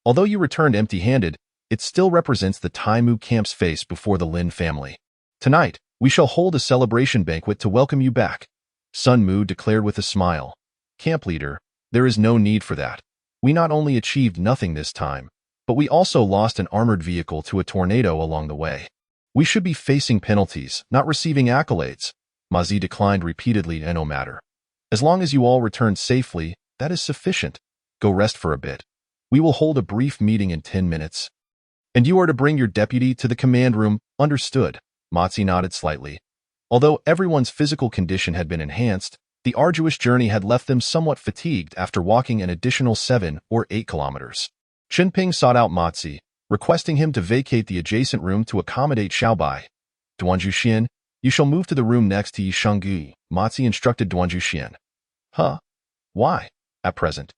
Speaker 1: Although you returned empty-handed, it still represents the Taimu camp's face before the Lin family. Tonight, we shall hold a celebration banquet to welcome you back, Sun Mu declared with a smile. Camp leader, there is no need for that. We not only achieved nothing this time, but we also lost an armored vehicle to a tornado along the way. We should be facing penalties, not receiving accolades. Ma Zi declined repeatedly, and no matter. As long as you all returned safely, that is sufficient. Go rest for a bit. We will hold a brief meeting in 10 minutes. And you are to bring your deputy to the command room, understood? Ma Zi nodded slightly. Although everyone's physical condition had been enhanced, the arduous journey had left them somewhat fatigued after walking an additional 7 or 8 kilometers. Chen Ping sought out Ma Zi, requesting him to vacate the adjacent room to accommodate Xiaobai. Duanzhu Xian, you shall move to the room next to Yi Shanggu, Ma Zi instructed Duanzhu Xian. Huh? Why? At present,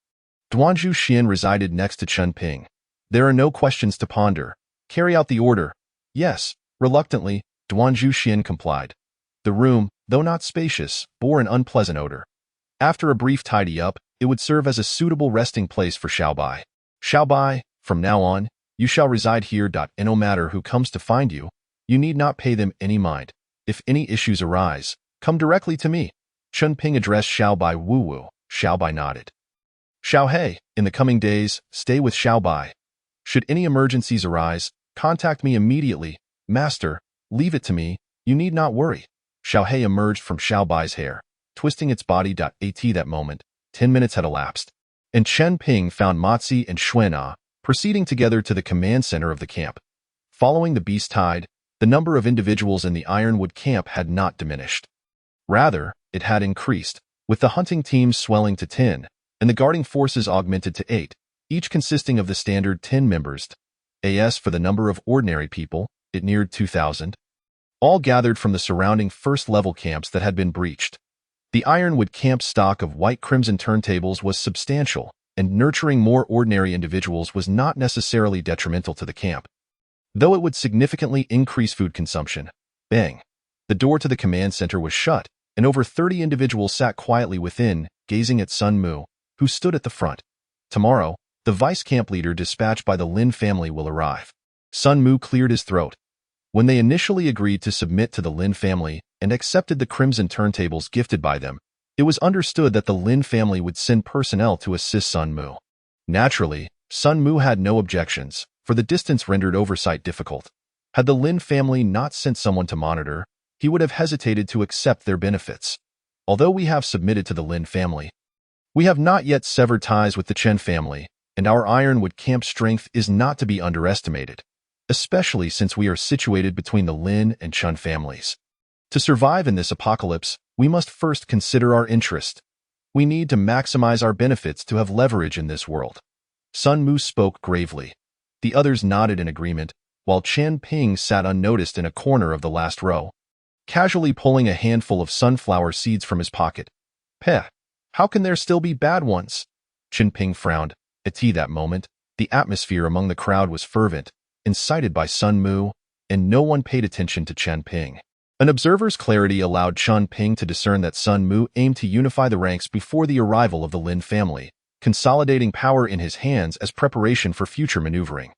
Speaker 1: Duanzhu Xian resided next to Chen Ping. There are no questions to ponder. Carry out the order. Yes, reluctantly, Duanzhu Xian complied. The room, though not spacious, bore an unpleasant odor. After a brief tidy-up, it would serve as a suitable resting place for Xiaobai. Xiaobai, from now on, you shall reside here. And no matter who comes to find you, you need not pay them any mind. If any issues arise, come directly to me. Chen Ping addressed Xiaobai Wu. Xiaobai nodded. Xiaohei, in the coming days, stay with Xiaobai. Should any emergencies arise, contact me immediately. Master, leave it to me, you need not worry. Xiaohei emerged from Xiaobai's hair, twisting its body. At that moment, 10 minutes had elapsed, and Chen Ping found Ma Zi and Xuan proceeding together to the command center of the camp. Following the beast tide, the number of individuals in the Ironwood camp had not diminished. Rather, it had increased, with the hunting teams swelling to 10, and the guarding forces augmented to 8, each consisting of the standard 10 members. As for the number of ordinary people, it neared 2,000. All gathered from the surrounding first-level camps that had been breached. The Ironwood camp's stock of white crimson turntables was substantial, and nurturing more ordinary individuals was not necessarily detrimental to the camp, though it would significantly increase food consumption. Bang! The door to the command center was shut, and over 30 individuals sat quietly within, gazing at Sun Mu, who stood at the front. Tomorrow, the vice-camp leader dispatched by the Lin family will arrive. Sun Mu cleared his throat. When they initially agreed to submit to the Lin family and accepted the crimson turntables gifted by them, it was understood that the Lin family would send personnel to assist Sun Mu. Naturally, Sun Mu had no objections, for the distance rendered oversight difficult. Had the Lin family not sent someone to monitor, he would have hesitated to accept their benefits. Although we have submitted to the Lin family, we have not yet severed ties with the Chen family, and our Ironwood camp strength is not to be underestimated, especially since we are situated between the Lin and Chen families. To survive in this apocalypse, we must first consider our interest. We need to maximize our benefits to have leverage in this world. Sun Mu spoke gravely. The others nodded in agreement, while Chen Ping sat unnoticed in a corner of the last row, casually pulling a handful of sunflower seeds from his pocket. Peh, how can there still be bad ones? Chen Ping frowned. At that moment, the atmosphere among the crowd was fervent, incited by Sun Mu, and no one paid attention to Chen Ping. An observer's clarity allowed Chen Ping to discern that Sun Mu aimed to unify the ranks before the arrival of the Lin family, consolidating power in his hands as preparation for future maneuvering.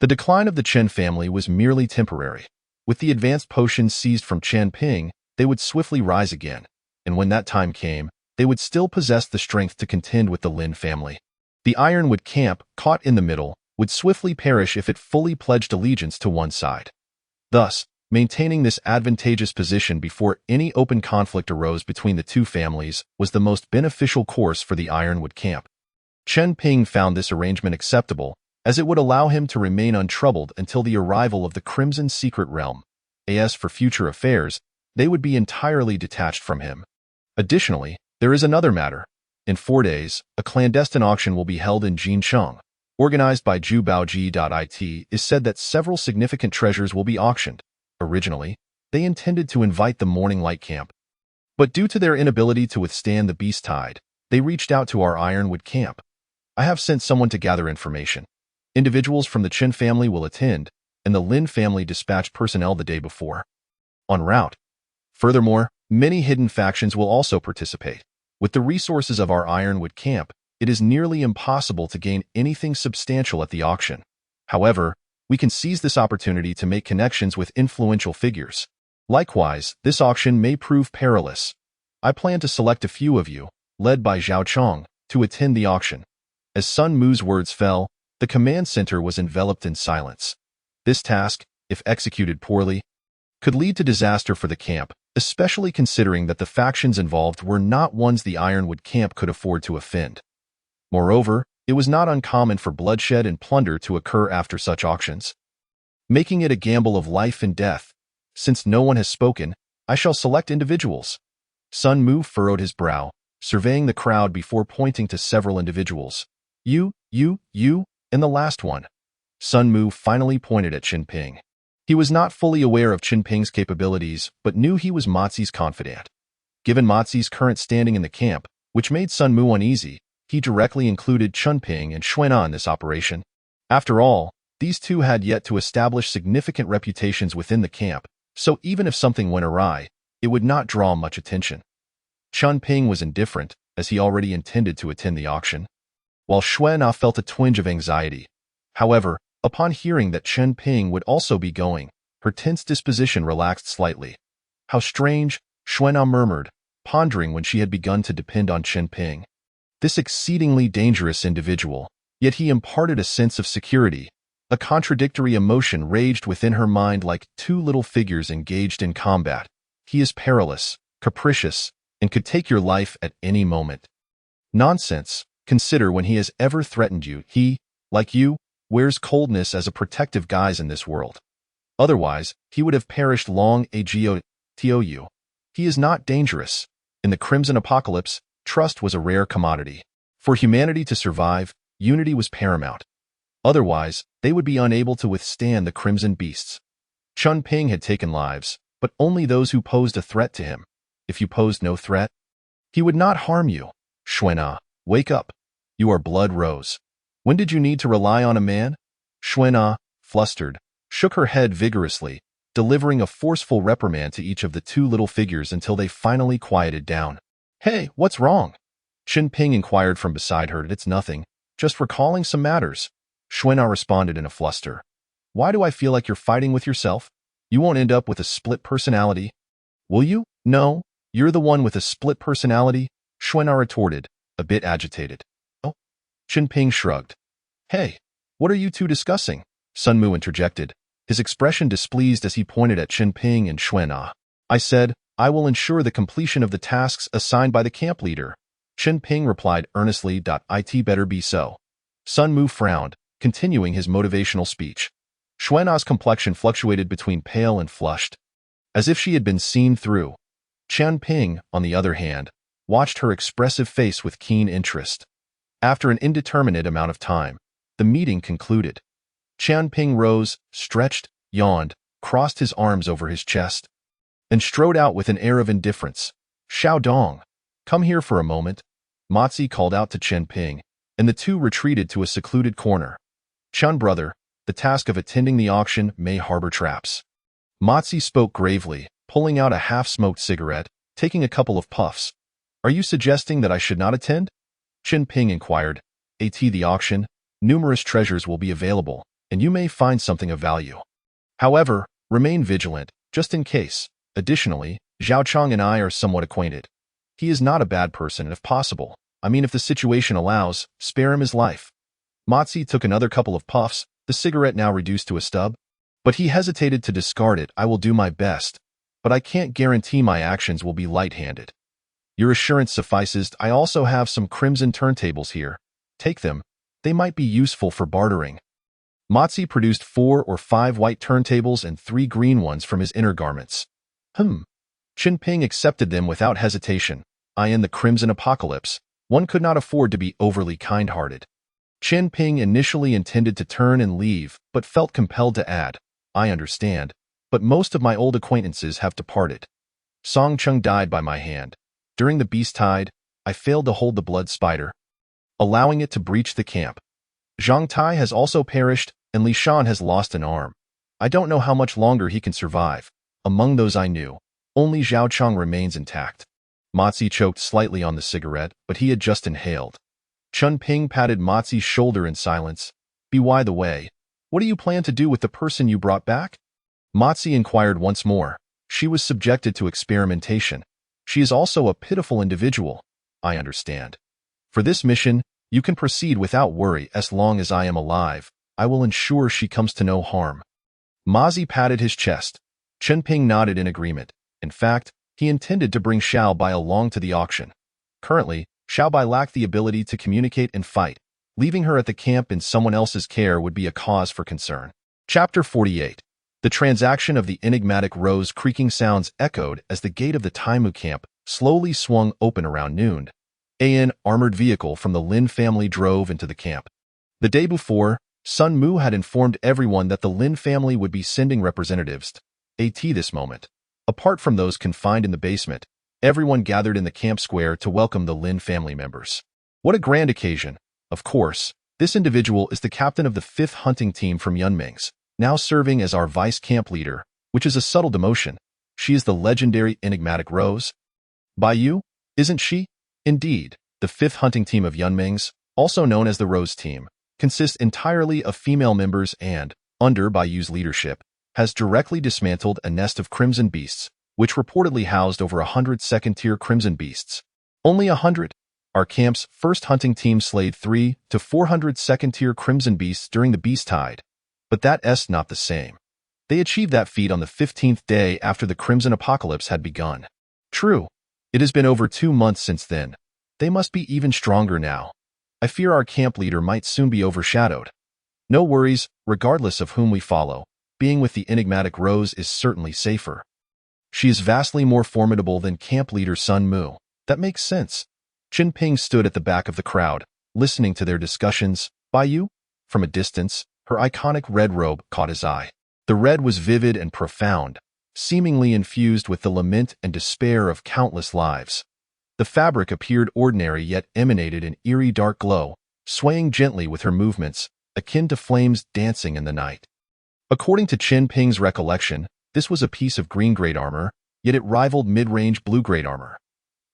Speaker 1: The decline of the Chen family was merely temporary. With the advanced potions seized from Chen Ping, they would swiftly rise again, and when that time came, they would still possess the strength to contend with the Lin family. The Ironwood camp, caught in the middle, would swiftly perish if it fully pledged allegiance to one side. Thus, Maintaining this advantageous position before any open conflict arose between the two families was the most beneficial course for the Ironwood camp. Chen Ping found this arrangement acceptable, as it would allow him to remain untroubled until the arrival of the Crimson Secret Realm. As for future affairs, they would be entirely detached from him. Additionally, there is another matter. In 4 days, a clandestine auction will be held in Jincheng. Organized by Jubaoji.it, is said that several significant treasures will be auctioned. Originally, they intended to invite the Morning Light camp. But due to their inability to withstand the beast tide, they reached out to our Ironwood camp. I have sent someone to gather information. Individuals from the Chen family will attend, and the Lin family dispatched personnel the day before. En route. Furthermore, many hidden factions will also participate. With the resources of our Ironwood camp, it is nearly impossible to gain anything substantial at the auction. However, we can seize this opportunity to make connections with influential figures. Likewise, this auction may prove perilous. I plan to select a few of you, led by Zhao Chong, to attend the auction. As Sun Mu's words fell, the command center was enveloped in silence. This task, if executed poorly, could lead to disaster for the camp, especially considering that the factions involved were not ones the Ironwood camp could afford to offend. Moreover, it was not uncommon for bloodshed and plunder to occur after such auctions, making it a gamble of life and death. Since no one has spoken, I shall select individuals. Sun Mu furrowed his brow, surveying the crowd before pointing to several individuals. You, and the last one. Sun Mu finally pointed at Qin Ping. He was not fully aware of Qin Ping's capabilities, but knew he was Mozi's confidant. Given Mozi's current standing in the camp, which made Sun Mu uneasy, he directly included Qin Ping and Xuana in this operation. After all, these two had yet to establish significant reputations within the camp, so even if something went awry, it would not draw much attention. Qin Ping was indifferent, as he already intended to attend the auction, while Xuana felt a twinge of anxiety. However, upon hearing that Qin Ping would also be going, her tense disposition relaxed slightly. How strange, Xuana murmured, pondering when she had begun to depend on Qin Ping. This exceedingly dangerous individual, yet he imparted a sense of security. A contradictory emotion raged within her mind like two little figures engaged in combat. He is perilous, capricious, and could take your life at any moment. Nonsense. Consider when he has ever threatened you. He, like you, wears coldness as a protective guise in this world. Otherwise, he would have perished long ago. He is not dangerous. In the Crimson Apocalypse, trust was a rare commodity. For humanity to survive, unity was paramount. Otherwise, they would be unable to withstand the Crimson Beasts. Qin Ping had taken lives, but only those who posed a threat to him. If you posed no threat, he would not harm you. Xuana, wake up. You are blood rose. When did you need to rely on a man? Xuana, flustered, shook her head vigorously, delivering a forceful reprimand to each of the two little figures until they finally quieted down. Hey, what's wrong? Qin Ping inquired from beside her. It's nothing, just recalling some matters. Xuana responded in a fluster. Why do I feel like you're fighting with yourself? You won't end up with a split personality. Will you? No, you're the one with a split personality, Xuana retorted, a bit agitated. Oh? Qin Ping shrugged. Hey, what are you two discussing? Sun Mu interjected, his expression displeased as he pointed at Qin Ping and Xuana. I said, I will ensure the completion of the tasks assigned by the camp leader. Qin Ping replied earnestly. It better be so. Sun Mu frowned, continuing his motivational speech. Xuana's complexion fluctuated between pale and flushed, as if she had been seen through. Qin Ping, on the other hand, watched her expressive face with keen interest. After an indeterminate amount of time, the meeting concluded. Qin Ping rose, stretched, yawned, crossed his arms over his chest, and strode out with an air of indifference. Xiao Dong, come here for a moment. Mozi called out to Qin Ping, and the two retreated to a secluded corner. Qin brother, the task of attending the auction may harbor traps. Mozi spoke gravely, pulling out a half-smoked cigarette, taking a couple of puffs. Are you suggesting that I should not attend? Qin Ping inquired. At the auction, numerous treasures will be available, and you may find something of value. However, remain vigilant, just in case. Additionally, Zhao Chong and I are somewhat acquainted. He is not a bad person, and if possible, if the situation allows, spare him his life. Mozi took another couple of puffs, the cigarette now reduced to a stub. But he hesitated to discard it. I will do my best, but I can't guarantee my actions will be light-handed. Your assurance suffices. I also have some crimson turntables here. Take them. They might be useful for bartering. Matzi produced 4 or 5 white turntables and 3 green ones from his inner garments. Chen Ping accepted them without hesitation. In the Crimson Apocalypse, one could not afford to be overly kind-hearted. Chen Ping initially intended to turn and leave, but felt compelled to add, I understand, but most of my old acquaintances have departed. Song Chung died by my hand. During the beast tide, I failed to hold the blood spider, allowing it to breach the camp. Zhang Tai has also perished, and Li Shan has lost an arm. I don't know how much longer he can survive. Among those I knew, only Zhao Chang remains intact. Matzi choked slightly on the cigarette, but he had just inhaled. Chun Ping patted Matzi's shoulder in silence. By the way, what do you plan to do with the person you brought back? Matzi inquired once more. She was subjected to experimentation. She is also a pitiful individual. I understand. For this mission, you can proceed without worry. As long as I am alive, I will ensure she comes to no harm. Mazi patted his chest. Chen Ping nodded in agreement. In fact, he intended to bring Xiao Bai along to the auction. Currently, Xiao Bai lacked the ability to communicate and fight. Leaving her at the camp in someone else's care would be a cause for concern. Chapter 48. The transaction of the enigmatic rose creaking sounds echoed as the gate of the Taimu camp slowly swung open around noon. An armored vehicle from the Lin family drove into the camp. The day before, Sun Mu had informed everyone that the Lin family would be sending representatives to this moment. Apart from those confined in the basement, everyone gathered in the camp square to welcome the Lin family members. What a grand occasion. Of course, this individual is the captain of the 5th hunting team from Yunming's, now serving as our vice camp leader, which is a subtle demotion. She is the legendary enigmatic Rose. Baiyu, isn't she? Indeed, the 5th hunting team of Yunming's, also known as the Rose Team, consists entirely of female members and, under Baiyu's leadership, has directly dismantled a nest of crimson beasts, which reportedly housed over 100 second-tier crimson beasts. Only 100. Our camp's first hunting team slayed 300 to 400 second-tier crimson beasts during the beast tide, but that's not the same. They achieved that feat on the 15th day after the Crimson Apocalypse had begun. True, it has been over 2 months since then. They must be even stronger now. I fear our camp leader might soon be overshadowed. No worries, regardless of whom we follow. Being with the enigmatic Rose is certainly safer. She is vastly more formidable than camp leader Sun Mu. That makes sense. Chen Ping stood at the back of the crowd, listening to their discussions. Baiyu? From a distance, her iconic red robe caught his eye. The red was vivid and profound, seemingly infused with the lament and despair of countless lives. The fabric appeared ordinary yet emanated an eerie dark glow, swaying gently with her movements, akin to flames dancing in the night. According to Chen Ping's recollection, this was a piece of green-grade armor, yet it rivaled mid-range blue-grade armor.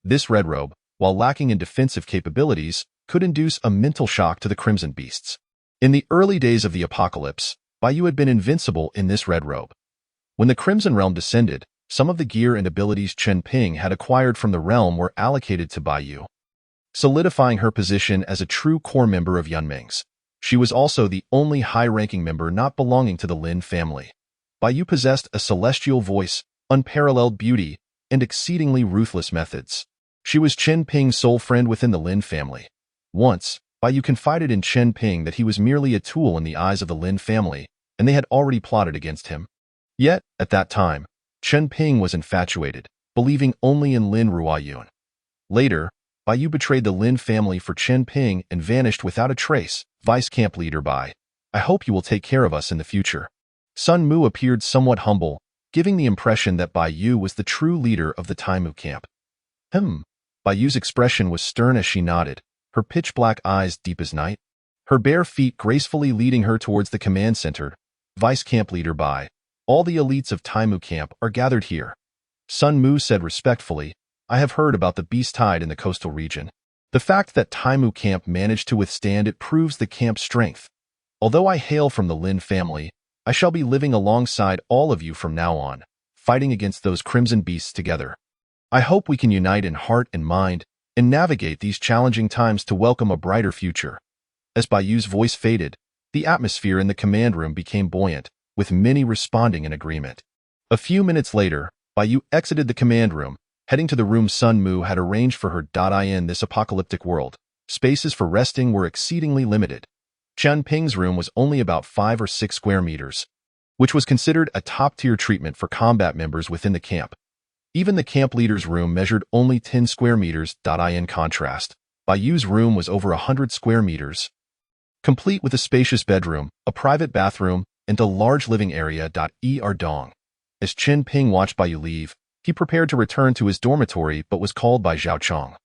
Speaker 1: This red robe, while lacking in defensive capabilities, could induce a mental shock to the crimson beasts. In the early days of the apocalypse, Baiyu had been invincible in this red robe. When the Crimson Realm descended, some of the gear and abilities Chen Ping had acquired from the realm were allocated to Baiyu, solidifying her position as a true core member of Yunming's. She was also the only high-ranking member not belonging to the Lin family. Baiyu possessed a celestial voice, unparalleled beauty, and exceedingly ruthless methods. She was Chen Ping's sole friend within the Lin family. Once, Baiyu confided in Chen Ping that he was merely a tool in the eyes of the Lin family, and they had already plotted against him. Yet, at that time, Chen Ping was infatuated, believing only in Lin Ruoyun. Later, Baiyu betrayed the Lin family for Chen Ping and vanished without a trace. Vice camp leader Bai, I hope you will take care of us in the future. Sun Mu appeared somewhat humble, giving the impression that Baiyu was the true leader of the Taimu camp. Baiyu's expression was stern as she nodded, her pitch-black eyes deep as night, her bare feet gracefully leading her towards the command center. Vice camp leader Bai, all the elites of Taimu camp are gathered here. Sun Mu said respectfully, I have heard about the beast tide in the coastal region. The fact that Taimu camp managed to withstand it proves the camp's strength. Although I hail from the Lin family, I shall be living alongside all of you from now on, fighting against those crimson beasts together. I hope we can unite in heart and mind and navigate these challenging times to welcome a brighter future. As Baiyu's voice faded, the atmosphere in the command room became buoyant, with many responding in agreement. A few minutes later, Bai exited the command room, heading to the room Sun Mu had arranged for her. In this apocalyptic world, spaces for resting were exceedingly limited. Chen Ping's room was only about 5 or 6 square meters, which was considered a top-tier treatment for combat members within the camp. Even the camp leader's room measured only 10 square meters. In contrast, Bai's room was over 100 square meters, complete with a spacious bedroom, a private bathroom, and a large living area. Dong. As Chen Ping watched Bai leave, he prepared to return to his dormitory but was called by Zhao Chong.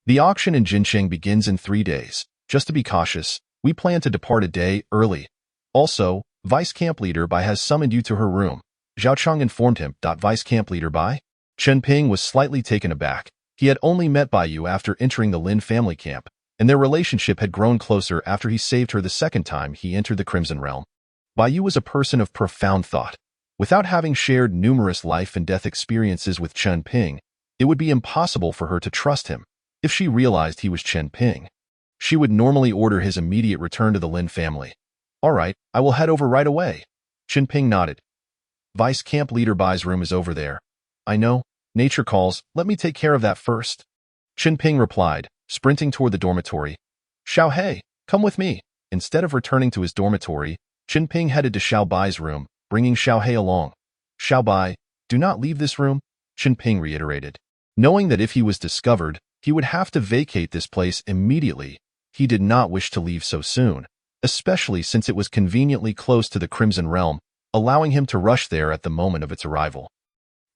Speaker 1: The auction in Jincheng begins in 3 days. Just to be cautious, we plan to depart a day early. Also, Vice Camp Leader Bai has summoned you to her room. Zhao Chong informed him. Vice Camp Leader Bai? Chen Ping was slightly taken aback. He had only met Bai after entering the Lin family camp, and their relationship had grown closer after he saved her the second time he entered the Crimson Realm. Bai was a person of profound thought. Without having shared numerous life and death experiences with Chen Ping, it would be impossible for her to trust him. If she realized he was Chen Ping, she would normally order his immediate return to the Lin family. All right, I will head over right away. Chen Ping nodded. Vice Camp Leader Bai's room is over there. I know, nature calls, let me take care of that first. Chen Ping replied, sprinting toward the dormitory. Xiao He, come with me. Instead of returning to his dormitory, Chen Ping headed to Xiao Bai's room, bringing Xiao He along. Xiao Bai, do not leave this room, Chen Ping reiterated. Knowing that if he was discovered, he would have to vacate this place immediately, he did not wish to leave so soon, especially since it was conveniently close to the Crimson Realm, allowing him to rush there at the moment of its arrival.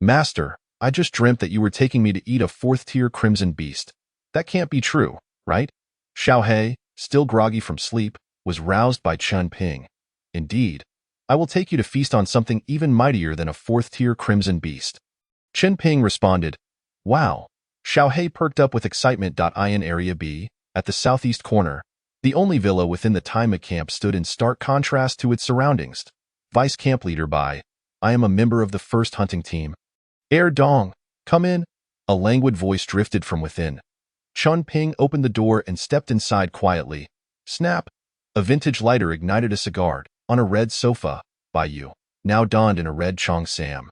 Speaker 1: Master, I just dreamt that you were taking me to eat a 4th-tier crimson beast. That can't be true, right? Xiao He, still groggy from sleep, was roused by Chen Ping. Indeed, I will take you to feast on something even mightier than a 4th-tier crimson beast. Chen Ping responded, Wow. Xiao He perked up with excitement. In Area B, at the southeast corner, the only villa within the Taima camp stood in stark contrast to its surroundings. Vice Camp Leader Bai, I am a member of the first hunting team. Dong, come in. A languid voice drifted from within. Chen Ping opened the door and stepped inside quietly. Snap! A vintage lighter ignited a cigar, on a red sofa. Bai, now donned in a red Chong Sam,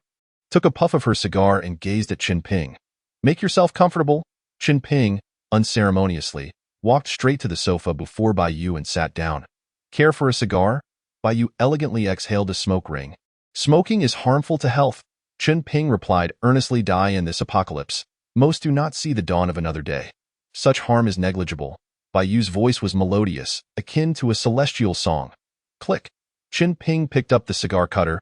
Speaker 1: took a puff of her cigar and gazed at Chen Ping. Make yourself comfortable. Chen Ping, unceremoniously, walked straight to the sofa before Bai and sat down. Care for a cigar? Bai elegantly exhaled a smoke ring. Smoking is harmful to health. Chen Ping replied earnestly. In this apocalypse, most do not see the dawn of another day. Such harm is negligible. Bai's voice was melodious, akin to a celestial song. Click. Chen Ping picked up the cigar cutter,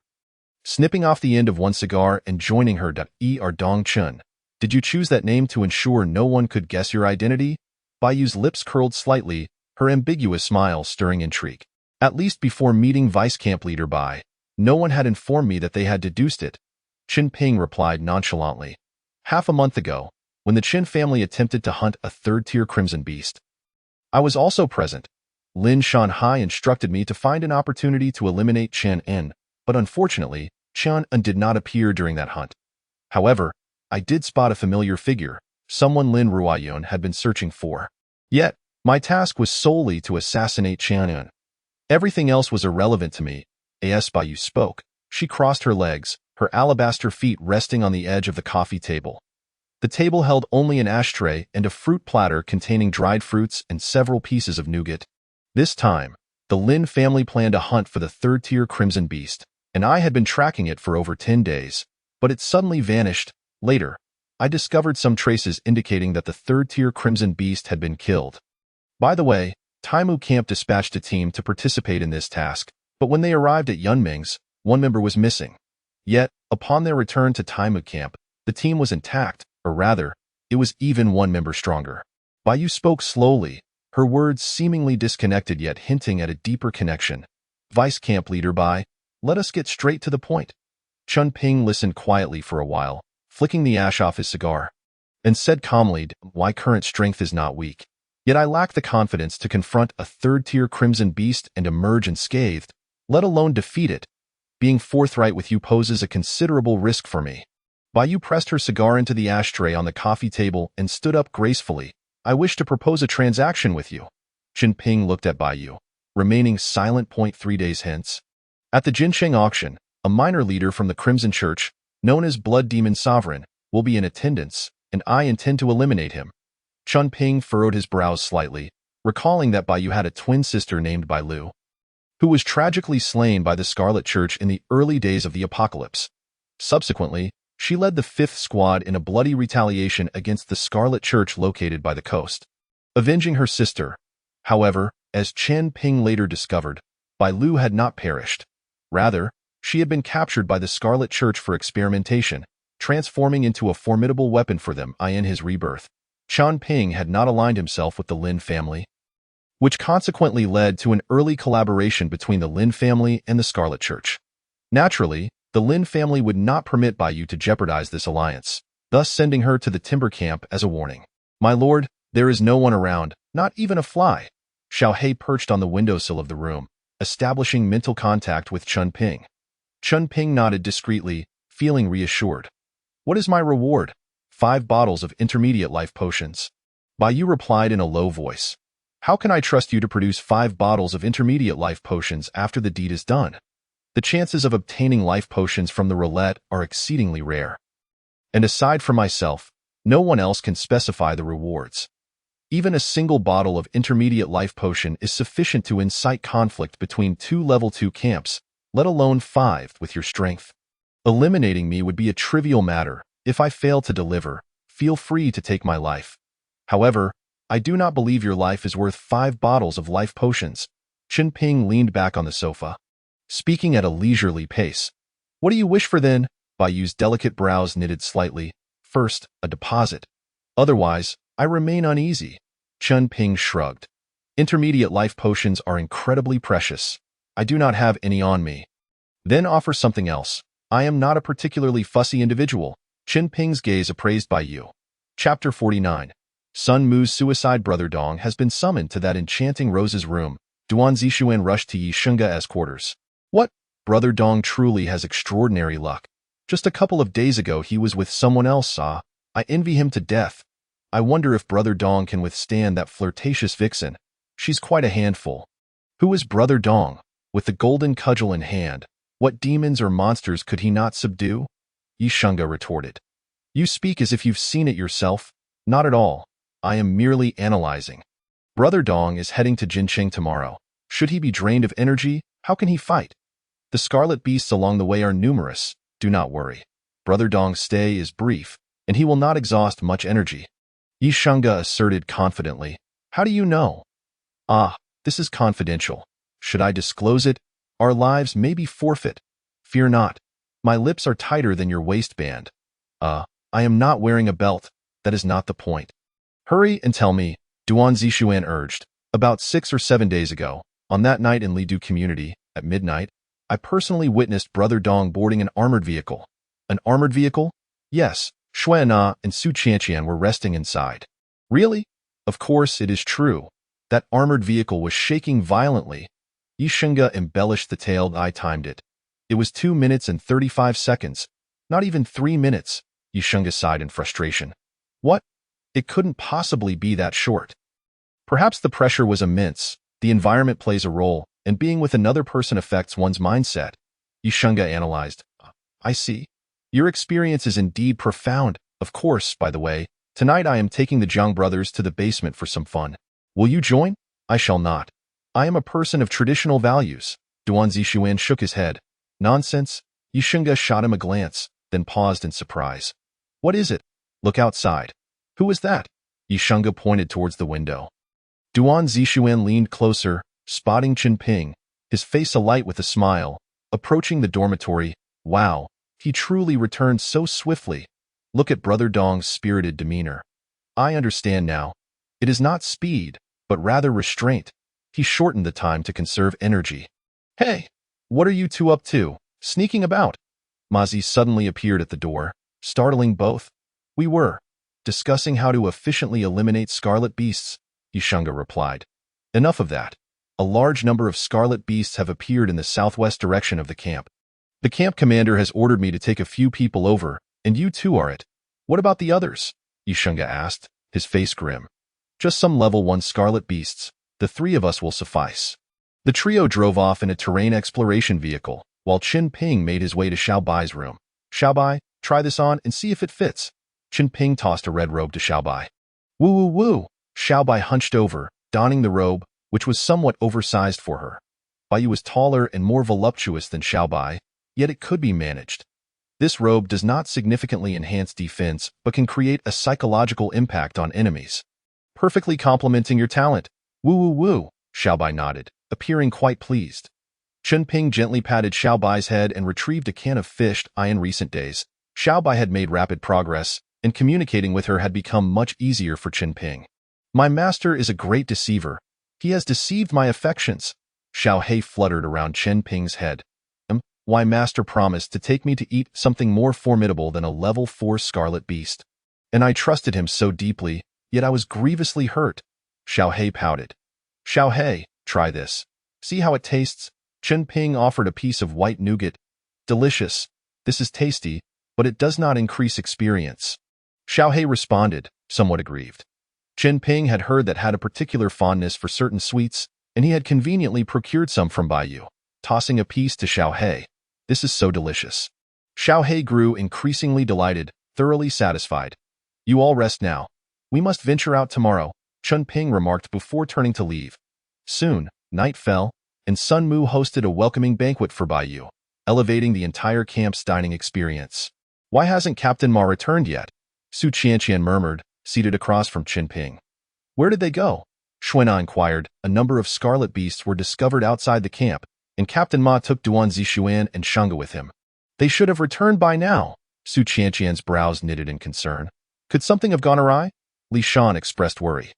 Speaker 1: snipping off the end of one cigar and joining her. Dong Chun. Did you choose that name to ensure no one could guess your identity? Bai's lips curled slightly, her ambiguous smile stirring intrigue. At least before meeting Vice Camp Leader Bai, no one had informed me that they had deduced it. Chen Ping replied nonchalantly. Half a month ago, when the Chen family attempted to hunt a 3rd-tier crimson beast, I was also present. Lin Shanhai instructed me to find an opportunity to eliminate Chen En, but unfortunately, Chen En did not appear during that hunt. However, I did spot a familiar figure, someone Lin Ruoyun had been searching for. Yet, my task was solely to assassinate Chen En. Everything else was irrelevant to me. As Bai spoke, she crossed her legs, her alabaster feet resting on the edge of the coffee table. The table held only an ashtray and a fruit platter containing dried fruits and several pieces of nougat. This time, the Lin family planned a hunt for the 3rd-tier crimson beast, and I had been tracking it for over 10 days, but it suddenly vanished. Later, I discovered some traces indicating that the 3rd-tier crimson beast had been killed. By the way, Taimu Camp dispatched a team to participate in this task, but when they arrived at Yunming's, one member was missing. Yet, upon their return to Taimu Camp, the team was intact, or rather, it was even one member stronger. Bai spoke slowly, her words seemingly disconnected yet hinting at a deeper connection. Vice Camp Leader Bai, let us get straight to the point. Chen Ping listened quietly for a while, flicking the ash off his cigar, and said calmly, my current strength is not weak. Yet I lack the confidence to confront a 3rd-tier crimson beast and emerge unscathed, let alone defeat it. Being forthright with you poses a considerable risk for me. Bai pressed her cigar into the ashtray on the coffee table and stood up gracefully. I wish to propose a transaction with you. Chen Ping looked at Bai, remaining silent. 3 days hence. At the Jincheng auction, a minor leader from the Crimson Church, known as Blood Demon Sovereign, will be in attendance, and I intend to eliminate him. Chun Ping furrowed his brows slightly, recalling that Bai Yu had a twin sister named Bai Lu, who was tragically slain by the Scarlet Church in the early days of the apocalypse. Subsequently, she led the 5th Squad in a bloody retaliation against the Scarlet Church located by the coast, avenging her sister. However, as Chen Ping later discovered, Bai Lu had not perished. Rather, she had been captured by the Scarlet Church for experimentation, transforming into a formidable weapon for them in his rebirth. Chun Ping had not aligned himself with the Lin family, which consequently led to an early collaboration between the Lin family and the Scarlet Church. Naturally, the Lin family would not permit Bai Yu to jeopardize this alliance, thus sending her to the timber camp as a warning. "My lord, there is no one around, not even a fly." Xiao He perched on the windowsill of the room, establishing mental contact with Chun Ping. Chun Ping nodded discreetly, feeling reassured. "What is my reward?" 5 bottles of intermediate life potions. Bai Yu replied in a low voice. "How can I trust you to produce 5 bottles of intermediate life potions after the deed is done? The chances of obtaining life potions from the roulette are exceedingly rare. And aside from myself, no one else can specify the rewards. Even a single bottle of intermediate life potion is sufficient to incite conflict between 2 level 2 camps, let alone 5 with your strength. Eliminating me would be a trivial matter. If I fail to deliver, feel free to take my life. However, I do not believe your life is worth 5 bottles of life potions." Chun Ping leaned back on the sofa, speaking at a leisurely pace. "What do you wish for then?" Bai Yu's delicate brows knitted slightly. "First, a deposit. Otherwise, I remain uneasy." Chun Ping shrugged. "Intermediate life potions are incredibly precious. I do not have any on me." "Then offer something else. I am not a particularly fussy individual." Chun Ping's gaze appraised Bai Yu. Chapter 49. Sun Mu's suicide brother Dong has been summoned to that enchanting Rose's room. Duan Zixuan rushed to Yi Shunga's quarters. "What? Brother Dong truly has extraordinary luck. Just a couple of days ago he was with someone else. I envy him to death. I wonder if Brother Dong can withstand that flirtatious vixen. She's quite a handful." Who is Brother Dong? With the golden cudgel in hand, what demons or monsters could he not subdue? Yi Shunga retorted. "You speak as if you've seen it yourself." "Not at all. I am merely analyzing. Brother Dong is heading to Jincheng tomorrow. Should he be drained of energy, how can he fight? The scarlet beasts along the way are numerous. Do not worry. Brother Dong's stay is brief, and he will not exhaust much energy." Yi Shunga asserted confidently. "How do you know?" "Ah, this is confidential. Should I disclose it, our lives may be forfeit. Fear not. My lips are tighter than your waistband. I am not wearing a belt. That is not the point." "Hurry and tell me," Duan Zixuan urged. "About 6 or 7 days ago, on that night in Lidu community, at midnight, I personally witnessed Brother Dong boarding an armored vehicle." "An armored vehicle?" "Yes, Xuana and Su Qianqian were resting inside." "Really?" "Of course it is true. That armored vehicle was shaking violently." Yi Shunga embellished the tale. "I timed it. It was 2 minutes and 35 seconds. Not even 3 minutes." Yi Shunga sighed in frustration. "What? It couldn't possibly be that short." "Perhaps the pressure was immense. The environment plays a role, and being with another person affects one's mindset." Yi Shunga analyzed. "I see. Your experience is indeed profound. Of course, by the way, tonight I am taking the Jiang brothers to the basement for some fun. Will you join?" "I shall not. I am a person of traditional values." Duan Zixuan shook his head. "Nonsense." Yi Shunga shot him a glance, then paused in surprise. "What is it? Look outside." "Who is that?" Yi Shunga pointed towards the window. Duan Zixuan leaned closer, spotting Chun Ping, his face alight with a smile, approaching the dormitory. "Wow, he truly returned so swiftly. Look at Brother Dong's spirited demeanor. I understand now. It is not speed, but rather restraint. He shortened the time to conserve energy." "Hey, what are you two up to? Sneaking about?" Mazi suddenly appeared at the door, startling both. "We were discussing how to efficiently eliminate scarlet beasts," Yi Shunga replied. "Enough of that. A large number of scarlet beasts have appeared in the southwest direction of the camp. The camp commander has ordered me to take a few people over, and you two are it." "What about the others?" Yi Shunga asked, his face grim. "Just some level 1 scarlet beasts. The 3 of us will suffice." The trio drove off in a terrain exploration vehicle, while Qin Ping made his way to Xiao Bai's room. Xiao Bai, try this on and see if it fits. Qin Ping tossed a red robe to Xiao Bai. Woo woo woo! Xiao Bai hunched over, donning the robe, which was somewhat oversized for her. Bai Yu was taller and more voluptuous than Xiao Bai, yet it could be managed. This robe does not significantly enhance defense, but can create a psychological impact on enemies. Perfectly complementing your talent. Woo woo woo! Xiao Bai nodded, appearing quite pleased. Qin Ping gently patted Xiao Bai's head and retrieved a can of fished eye. In recent days, Xiao Bai had made rapid progress, and communicating with her had become much easier for Qin Ping. My master is a great deceiver. He has deceived my affections. Xiao He fluttered around Qin Ping's head. Why master promised to take me to eat something more formidable than a level 4 scarlet beast. And I trusted him so deeply, yet I was grievously hurt. Xiao He pouted. Xiao He, try this. See how it tastes? Qin Ping offered a piece of white nougat. Delicious. This is tasty, but it does not increase experience. Xiao He responded, somewhat aggrieved. Qin Ping had heard that had a particular fondness for certain sweets, and he had conveniently procured some from Bai Yu, tossing a piece to Xiao He. This is so delicious. Xiao He grew increasingly delighted, thoroughly satisfied. You all rest now. We must venture out tomorrow, Qin Ping remarked before turning to leave. Soon, night fell, and Sun Mu hosted a welcoming banquet for Bai Yu, elevating the entire camp's dining experience. Why hasn't Captain Ma returned yet? Su Qianqian murmured, seated across from Qin Ping. Where did they go? Xuana inquired. A number of scarlet beasts were discovered outside the camp, and Captain Ma took Duan Zixuan and Shunga with him. They should have returned by now. Su Qianqian's brows knitted in concern. Could something have gone awry? Li Shan expressed worry.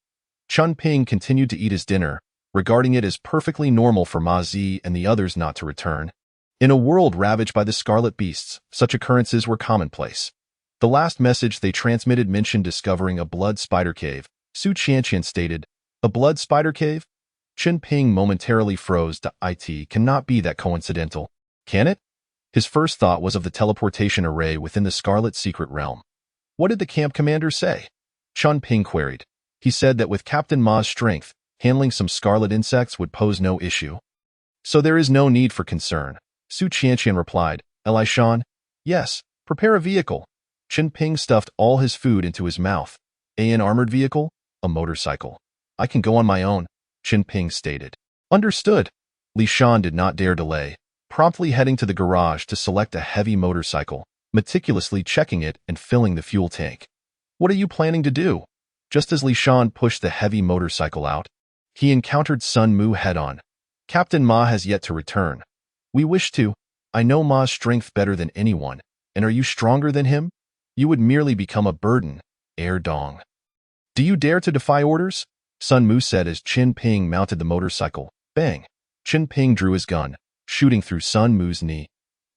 Speaker 1: Qin Ping continued to eat his dinner, regarding it as perfectly normal for Ma Zi and the others not to return. In a world ravaged by the scarlet beasts, such occurrences were commonplace. The last message they transmitted mentioned discovering a blood spider cave. Su Qianqian stated, A blood spider cave? Qin Ping momentarily froze. It cannot be that coincidental, can it? His first thought was of the teleportation array within the Scarlet Secret Realm. What did the camp commander say? Qin Ping queried. He said that with Captain Ma's strength, handling some scarlet insects would pose no issue. So there is no need for concern. Su Qianqian replied. Li Shan? Yes, prepare a vehicle. Qin Ping stuffed all his food into his mouth. An armored vehicle? A motorcycle. I can go on my own, Qin Ping stated. Understood. Li Shan did not dare delay, promptly heading to the garage to select a heavy motorcycle, meticulously checking it and filling the fuel tank. What are you planning to do? Just as Li Shan pushed the heavy motorcycle out, he encountered Sun Mu head-on. Captain Ma has yet to return. We wish to. I know Ma's strength better than anyone, and are you stronger than him? You would merely become a burden, Dong. Do you dare to defy orders? Sun Mu said as Qin Ping mounted the motorcycle. Bang! Qin Ping drew his gun, shooting through Sun Mu's knee.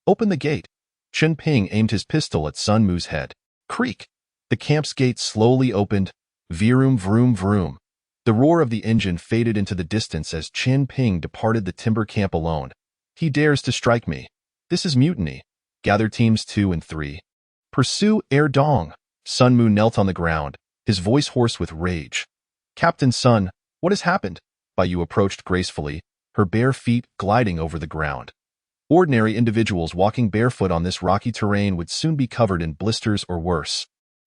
Speaker 1: Open the gate. Qin Ping aimed his pistol at Sun Mu's head. Creak! The camp's gate slowly opened. Vroom vroom vroom. The roar of the engine faded into the distance as Qin Ping departed the timber camp alone. He dares to strike me. This is mutiny. Gather teams 2 and 3. Pursue Dong. Sun Mu knelt on the ground, his voice hoarse with rage. Captain Sun, what has happened? Bai Yu approached gracefully, her bare feet gliding over the ground. Ordinary individuals walking barefoot on this rocky terrain would soon be covered in blisters or worse.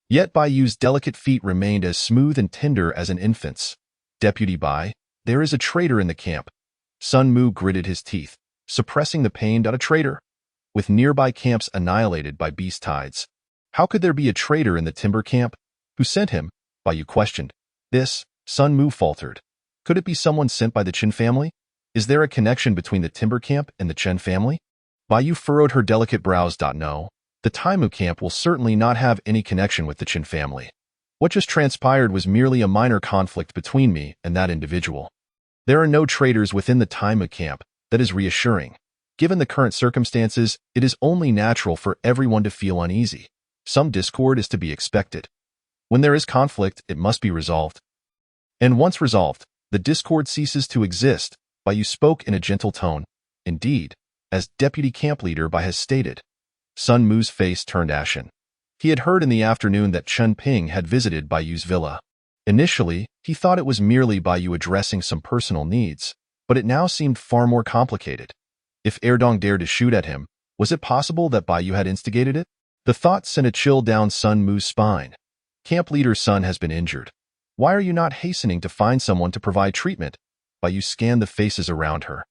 Speaker 1: Yet Bai Yu's delicate feet remained as smooth and tender as an infant's. Deputy Bai, there is a traitor in the camp. Sun Mu gritted his teeth, suppressing the pain. A traitor? With nearby camps annihilated by beast tides. How could there be a traitor in the timber camp? Who sent him? Bai Yu questioned. This, Sun Mu faltered. Could it be someone sent by the Qin family? Is there a connection between the timber camp and the Qin family? Bai Yu furrowed her delicate brows. No, the Taimu camp will certainly not have any connection with the Qin family. What just transpired was merely a minor conflict between me and that individual. There are no traitors within the Taimu camp. That is reassuring. Given the current circumstances, it is only natural for everyone to feel uneasy. Some discord is to be expected. When there is conflict, it must be resolved. And once resolved, the discord ceases to exist. Bai Yu spoke in a gentle tone. Indeed, as deputy camp leader Bai has stated. Sun Mu's face turned ashen. He had heard in the afternoon that Qin Ping had visited Bai Yu's villa. Initially, he thought it was merely Bai Yu addressing some personal needs, but it now seemed far more complicated. If Erdong dared to shoot at him, was it possible that Bai Yu had instigated it? The thought sent a chill down Sun Mu's spine. Camp leader's son has been injured. Why are you not hastening to find someone to provide treatment? Bai Yu scanned the faces around her.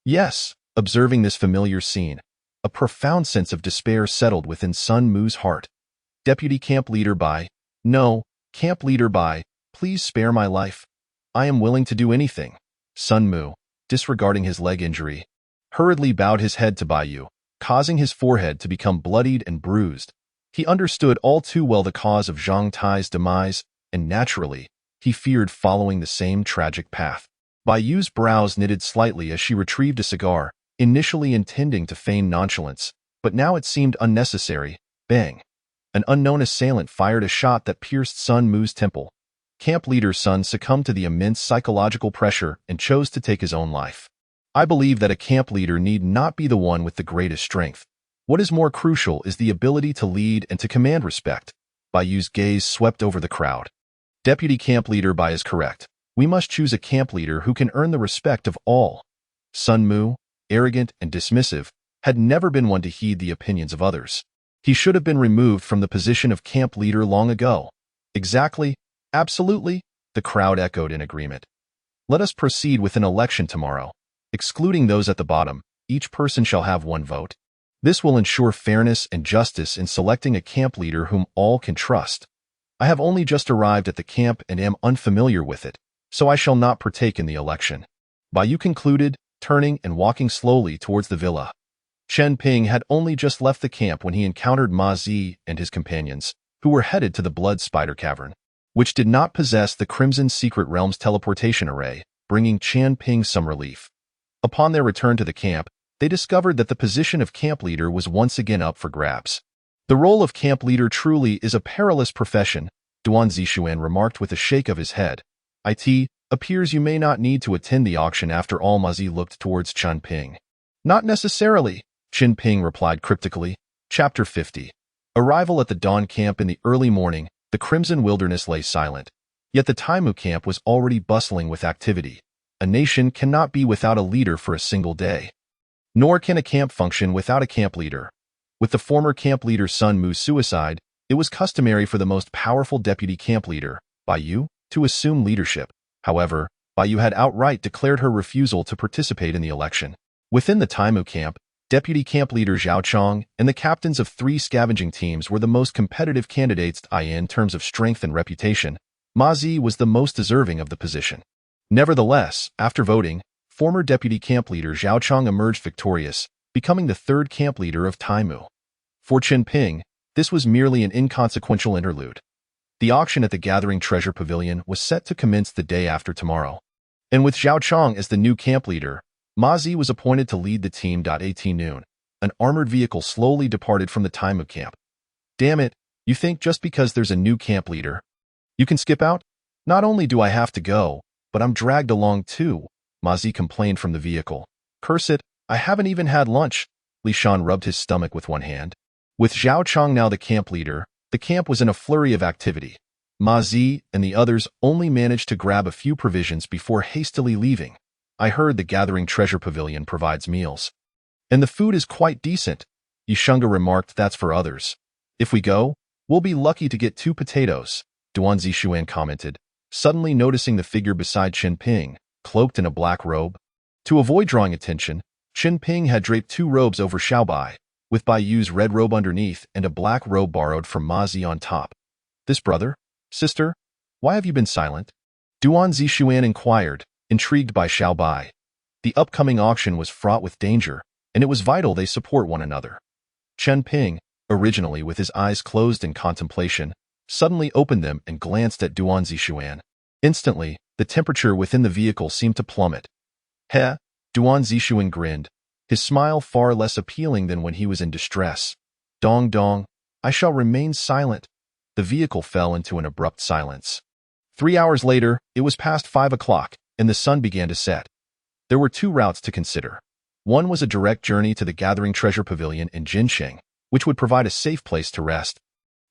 Speaker 1: Yes, observing this familiar scene, a profound sense of despair settled within Sun Mu's heart. Deputy Camp Leader Bai. No, Camp Leader Bai, please spare my life. I am willing to do anything. Sun Mu, disregarding his leg injury, hurriedly bowed his head to Bai Yu, causing his forehead to become bloodied and bruised. He understood all too well the cause of Zhang Tai's demise, and naturally, he feared following the same tragic path. Bai Yu's brows knitted slightly as she retrieved a cigar, initially intending to feign nonchalance, but now it seemed unnecessary. Bang! An unknown assailant fired a shot that pierced Sun Mu's temple. Camp leader's son succumbed to the immense psychological pressure and chose to take his own life. I believe that a camp leader need not be the one with the greatest strength. What is more crucial is the ability to lead and to command respect. Bai Yu's gaze swept over the crowd. Deputy Camp Leader Bai is correct. We must choose a camp leader who can earn the respect of all. Sun Mu, arrogant and dismissive, had never been one to heed the opinions of others. He should have been removed from the position of camp leader long ago. Exactly, absolutely, the crowd echoed in agreement. Let us proceed with an election tomorrow. Excluding those at the bottom, each person shall have one vote. This will ensure fairness and justice in selecting a camp leader whom all can trust. I have only just arrived at the camp and am unfamiliar with it, so I shall not partake in the election. Bai Yu concluded, turning and walking slowly towards the villa. Chen Ping had only just left the camp when he encountered Ma Zi and his companions, who were headed to the Blood Spider Cavern, which did not possess the Crimson Secret Realm's teleportation array, bringing Chen Ping some relief. Upon their return to the camp, they discovered that the position of camp leader was once again up for grabs. The role of camp leader truly is a perilous profession, Duan Zixuan remarked with a shake of his head. It appears you may not need to attend the auction after all. Ma Zi looked towards Chen Ping. Not necessarily, Chen Ping replied cryptically. Chapter 50. Arrival at the Dawn camp in the early morning, the Crimson Wilderness lay silent. Yet the Taimu camp was already bustling with activity. A nation cannot be without a leader for a single day. Nor can a camp function without a camp leader. With the former camp leader's Sun Mu's suicide, it was customary for the most powerful deputy camp leader, Bai Yu, to assume leadership. However, Bai Yu had outright declared her refusal to participate in the election. Within the Taimu camp, Deputy Camp Leader Zhao Chong and the captains of 3 scavenging teams were the most competitive candidates in terms of strength and reputation. Ma Zi was the most deserving of the position. Nevertheless, after voting, former Deputy Camp Leader Zhao Chong emerged victorious, becoming the 3rd camp leader of Taimu. For Chen Ping, this was merely an inconsequential interlude. The auction at the Gathering Treasure Pavilion was set to commence the day after tomorrow. And with Zhao Chong as the new camp leader, Ma Zi was appointed to lead the team. At noon, an armored vehicle slowly departed from the Taimu camp. Damn it, you think just because there's a new camp leader, you can skip out? Not only do I have to go, but I'm dragged along too, Ma Zi complained from the vehicle. Curse it, I haven't even had lunch. Li Shan rubbed his stomach with one hand. With Zhao Chong now the camp leader, the camp was in a flurry of activity. Ma Zi and the others only managed to grab a few provisions before hastily leaving. I heard the Gathering Treasure Pavilion provides meals. And the food is quite decent. Yishunga remarked. That's for others. If we go, we'll be lucky to get 2 potatoes, Duan Zixuan commented, suddenly noticing the figure beside Chen Ping, cloaked in a black robe. To avoid drawing attention, Chen Ping had draped 2 robes over Xiaobai, with Bai Yu's red robe underneath and a black robe borrowed from Ma Zi on top. This brother? Sister? Why have you been silent? Duan Zixuan inquired, intrigued by Xiaobai. The upcoming auction was fraught with danger, and it was vital they support one another. Chen Ping, originally with his eyes closed in contemplation, suddenly opened them and glanced at Duan Zixuan. Instantly, the temperature within the vehicle seemed to plummet. Heh, Duan Zixuan grinned, his smile far less appealing than when he was in distress. Dong dong, I shall remain silent. The vehicle fell into an abrupt silence. 3 hours later, it was past 5 o'clock, and the sun began to set. There were 2 routes to consider. One was a direct journey to the Gathering Treasure Pavilion in Jinsheng, which would provide a safe place to rest.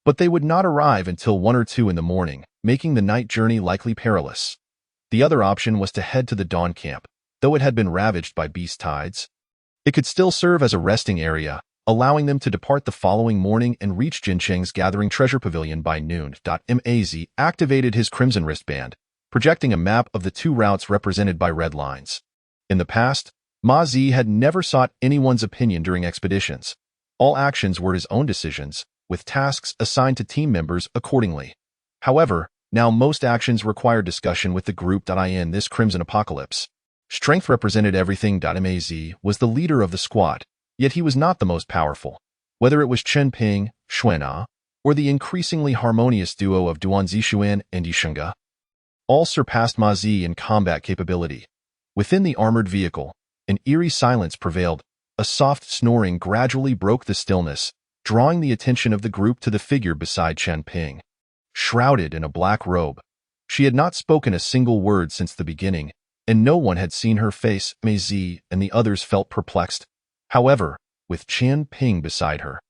Speaker 1: But they would not arrive until 1 or 2 in the morning, making the night journey likely perilous. The other option was to head to the Dawn camp. though it had been ravaged by beast tides. It could still serve as a resting area, allowing them to depart the following morning and reach Jincheng's gathering treasure pavilion by noon. Maz activated his crimson wristband, projecting a map of the two routes represented by red lines. In the past, Ma Zi had never sought anyone's opinion during expeditions. All actions were his own decisions, with tasks assigned to team members accordingly. However, now most actions require discussion with the group. In this crimson apocalypse, strength represented everything. Maz was the leader of the squad, yet he was not the most powerful. Whether it was Chen Ping, Xuan'er, or the increasingly harmonious duo of Duan Zixuan and Yishengge, all surpassed Ma Zi in combat capability. Within the armored vehicle, an eerie silence prevailed. A soft snoring gradually broke the stillness, drawing the attention of the group to the figure beside Chen Ping. Shrouded in a black robe, she had not spoken a single word since the beginning, and no one had seen her face. Ma Zi and the others felt perplexed. However, with Chen Ping beside her,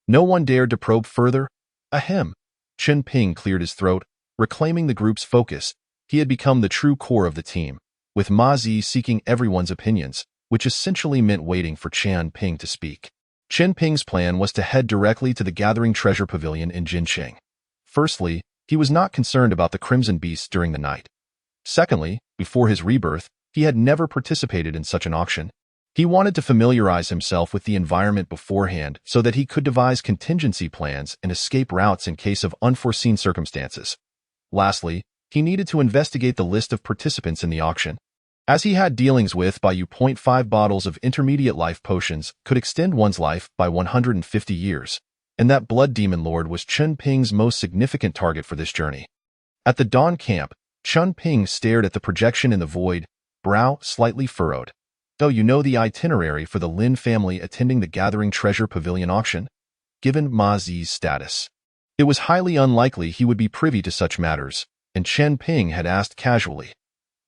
Speaker 1: no one dared to probe further. Ahem. Chen Ping cleared his throat, reclaiming the group's focus. He had become the true core of the team, with Ma Zi seeking everyone's opinions, which essentially meant waiting for Chen Ping to speak. Chen Ping's plan was to head directly to the Gathering Treasure Pavilion in Jincheng. Firstly, he was not concerned about the Crimson Beasts during the night. Secondly, before his rebirth, he had never participated in such an auction. He wanted to familiarize himself with the environment beforehand so that he could devise contingency plans and escape routes in case of unforeseen circumstances. Lastly, he needed to investigate the list of participants in the auction, as he had dealings with by 0.5 bottles of intermediate life potions could extend one's life by 150 years, and that Blood Demon Lord was Chen Ping's most significant target for this journey. At the dawn camp, Chen Ping stared at the projection in the void, brow slightly furrowed. "Though you know the itinerary for the Lin family attending the Gathering Treasure Pavilion auction?" Given Ma Zi's status, it was highly unlikely he would be privy to such matters, and Chen Ping had asked casually.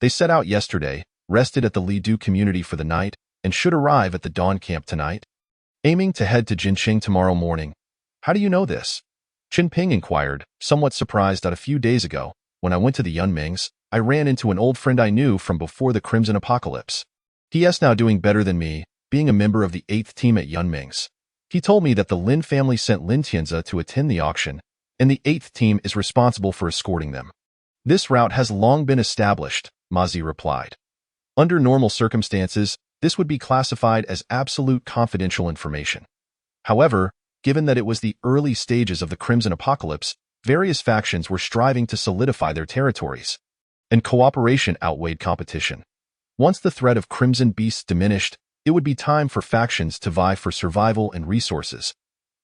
Speaker 1: "They set out yesterday, rested at the Lidu community for the night, and should arrive at the dawn camp tonight, aiming to head to Jincheng tomorrow morning." "How do you know this?" Chen Ping inquired, somewhat surprised that a few days ago, when I went to the Yunmings, I ran into an old friend I knew from before the Crimson Apocalypse. He is now doing better than me, being a member of the 8th team at Yunmings. He told me that the Lin family sent Lin Tianzi to attend the auction, and the 8th team is responsible for escorting them. "This route has long been established," Ma Zi replied. "Under normal circumstances, this would be classified as absolute confidential information. However, given that it was the early stages of the Crimson Apocalypse, various factions were striving to solidify their territories, and cooperation outweighed competition. Once the threat of Crimson Beasts diminished, it would be time for factions to vie for survival and resources,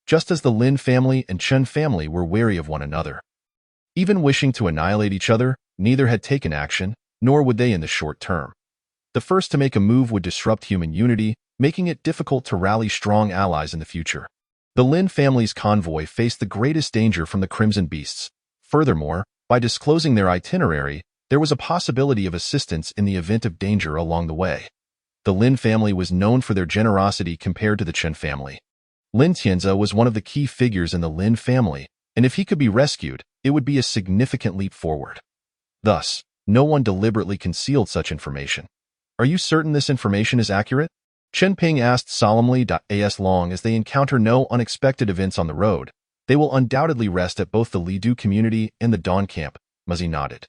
Speaker 1: just as the Lin family and Chen family were wary of one another. Even wishing to annihilate each other, neither had taken action, nor would they in the short term. The first to make a move would disrupt human unity, making it difficult to rally strong allies in the future. The Lin family's convoy faced the greatest danger from the Crimson Beasts. Furthermore, by disclosing their itinerary, there was a possibility of assistance in the event of danger along the way. The Lin family was known for their generosity compared to the Chen family. Lin Tianzi was one of the key figures in the Lin family, and if he could be rescued, it would be a significant leap forward. Thus, no one deliberately concealed such information. "Are you certain this information is accurate?" Chen Ping asked solemnly. "As long as they encounter no unexpected events on the road, they will undoubtedly rest at both the Lidu community and the dawn camp," Ma Zi nodded.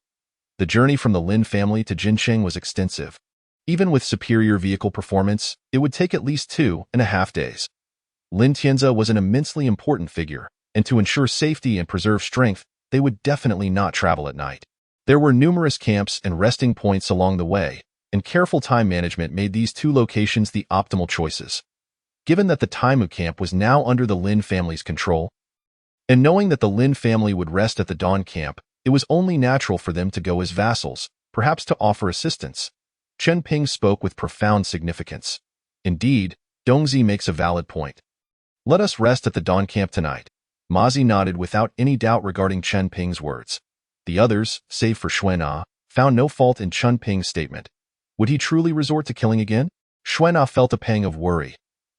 Speaker 1: The journey from the Lin family to Jincheng was extensive. Even with superior vehicle performance, it would take at least 2.5 days. Lin Tianzi was an immensely important figure, and to ensure safety and preserve strength, they would definitely not travel at night. There were numerous camps and resting points along the way, and careful time management made these two locations the optimal choices. Given that the Taimu camp was now under the Lin family's control, and knowing that the Lin family would rest at the dawn camp, it was only natural for them to go as vassals, perhaps to offer assistance. Chen Ping spoke with profound significance. "Indeed, Dongzi makes a valid point. Let us rest at the dawn camp tonight." Ma Zi nodded without any doubt regarding Chen Ping's words. The others, save for Xuan'er, found no fault in Chen Ping's statement. Would he truly resort to killing again? Xuan'er felt a pang of worry.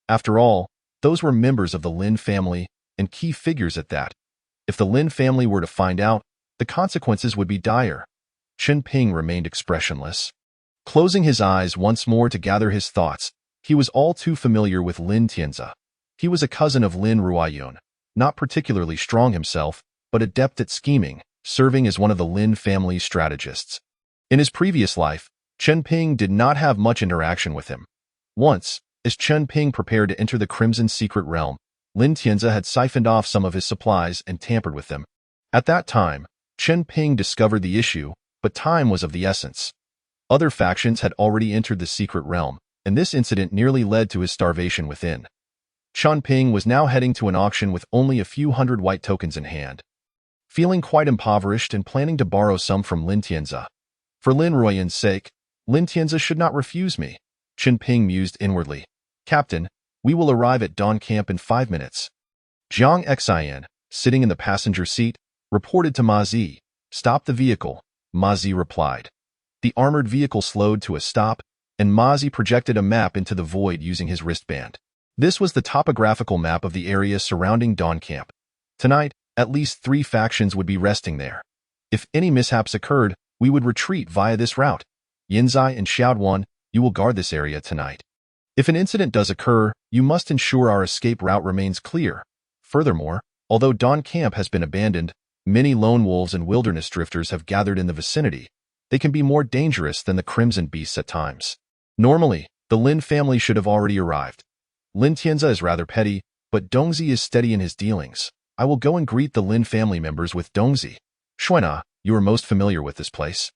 Speaker 1: After all, those were members of the Lin family, and key figures at that. If the Lin family were to find out, the consequences would be dire. Chen Ping remained expressionless. Closing his eyes once more to gather his thoughts, he was all too familiar with Lin Tianze. He was a cousin of Lin Ruoyun, not particularly strong himself, but adept at scheming, serving as one of the Lin family's strategists. In his previous life, Chen Ping did not have much interaction with him. Once, as Chen Ping prepared to enter the Crimson Secret Realm, Lin Tianze had siphoned off some of his supplies and tampered with them. At that time, Chen Ping discovered the issue, but time was of the essence. Other factions had already entered the secret realm, and this incident nearly led to his starvation within. Chen Ping was now heading to an auction with only a few hundred white tokens in hand. Feeling quite impoverished and planning to borrow some from Lin Tianze. For Lin Ruoyun's sake, Lin Tianze should not refuse me, Chen Ping mused inwardly. Captain, we will arrive at Dawn Camp in 5 minutes. Jiang Xian, sitting in the passenger seat, reported to Ma Zi. Stop the vehicle, Ma Zi replied. The armored vehicle slowed to a stop, and Ma Zi projected a map into the void using his wristband. This was the topographical map of the area surrounding Dawn Camp. Tonight, at least 3 factions would be resting there. If any mishaps occurred, we would retreat via this route. Yinzai and Xiaoduan, you will guard this area tonight. If an incident does occur, you must ensure our escape route remains clear. Furthermore, although Dawn Camp has been abandoned, many lone wolves and wilderness drifters have gathered in the vicinity. They can be more dangerous than the Crimson Beasts at times. Normally, the Lin family should have already arrived. Lin Tianze is rather petty, but Dongzi is steady in his dealings. I will go and greet the Lin family members with Dongzi. Xuana, you are most familiar with this place.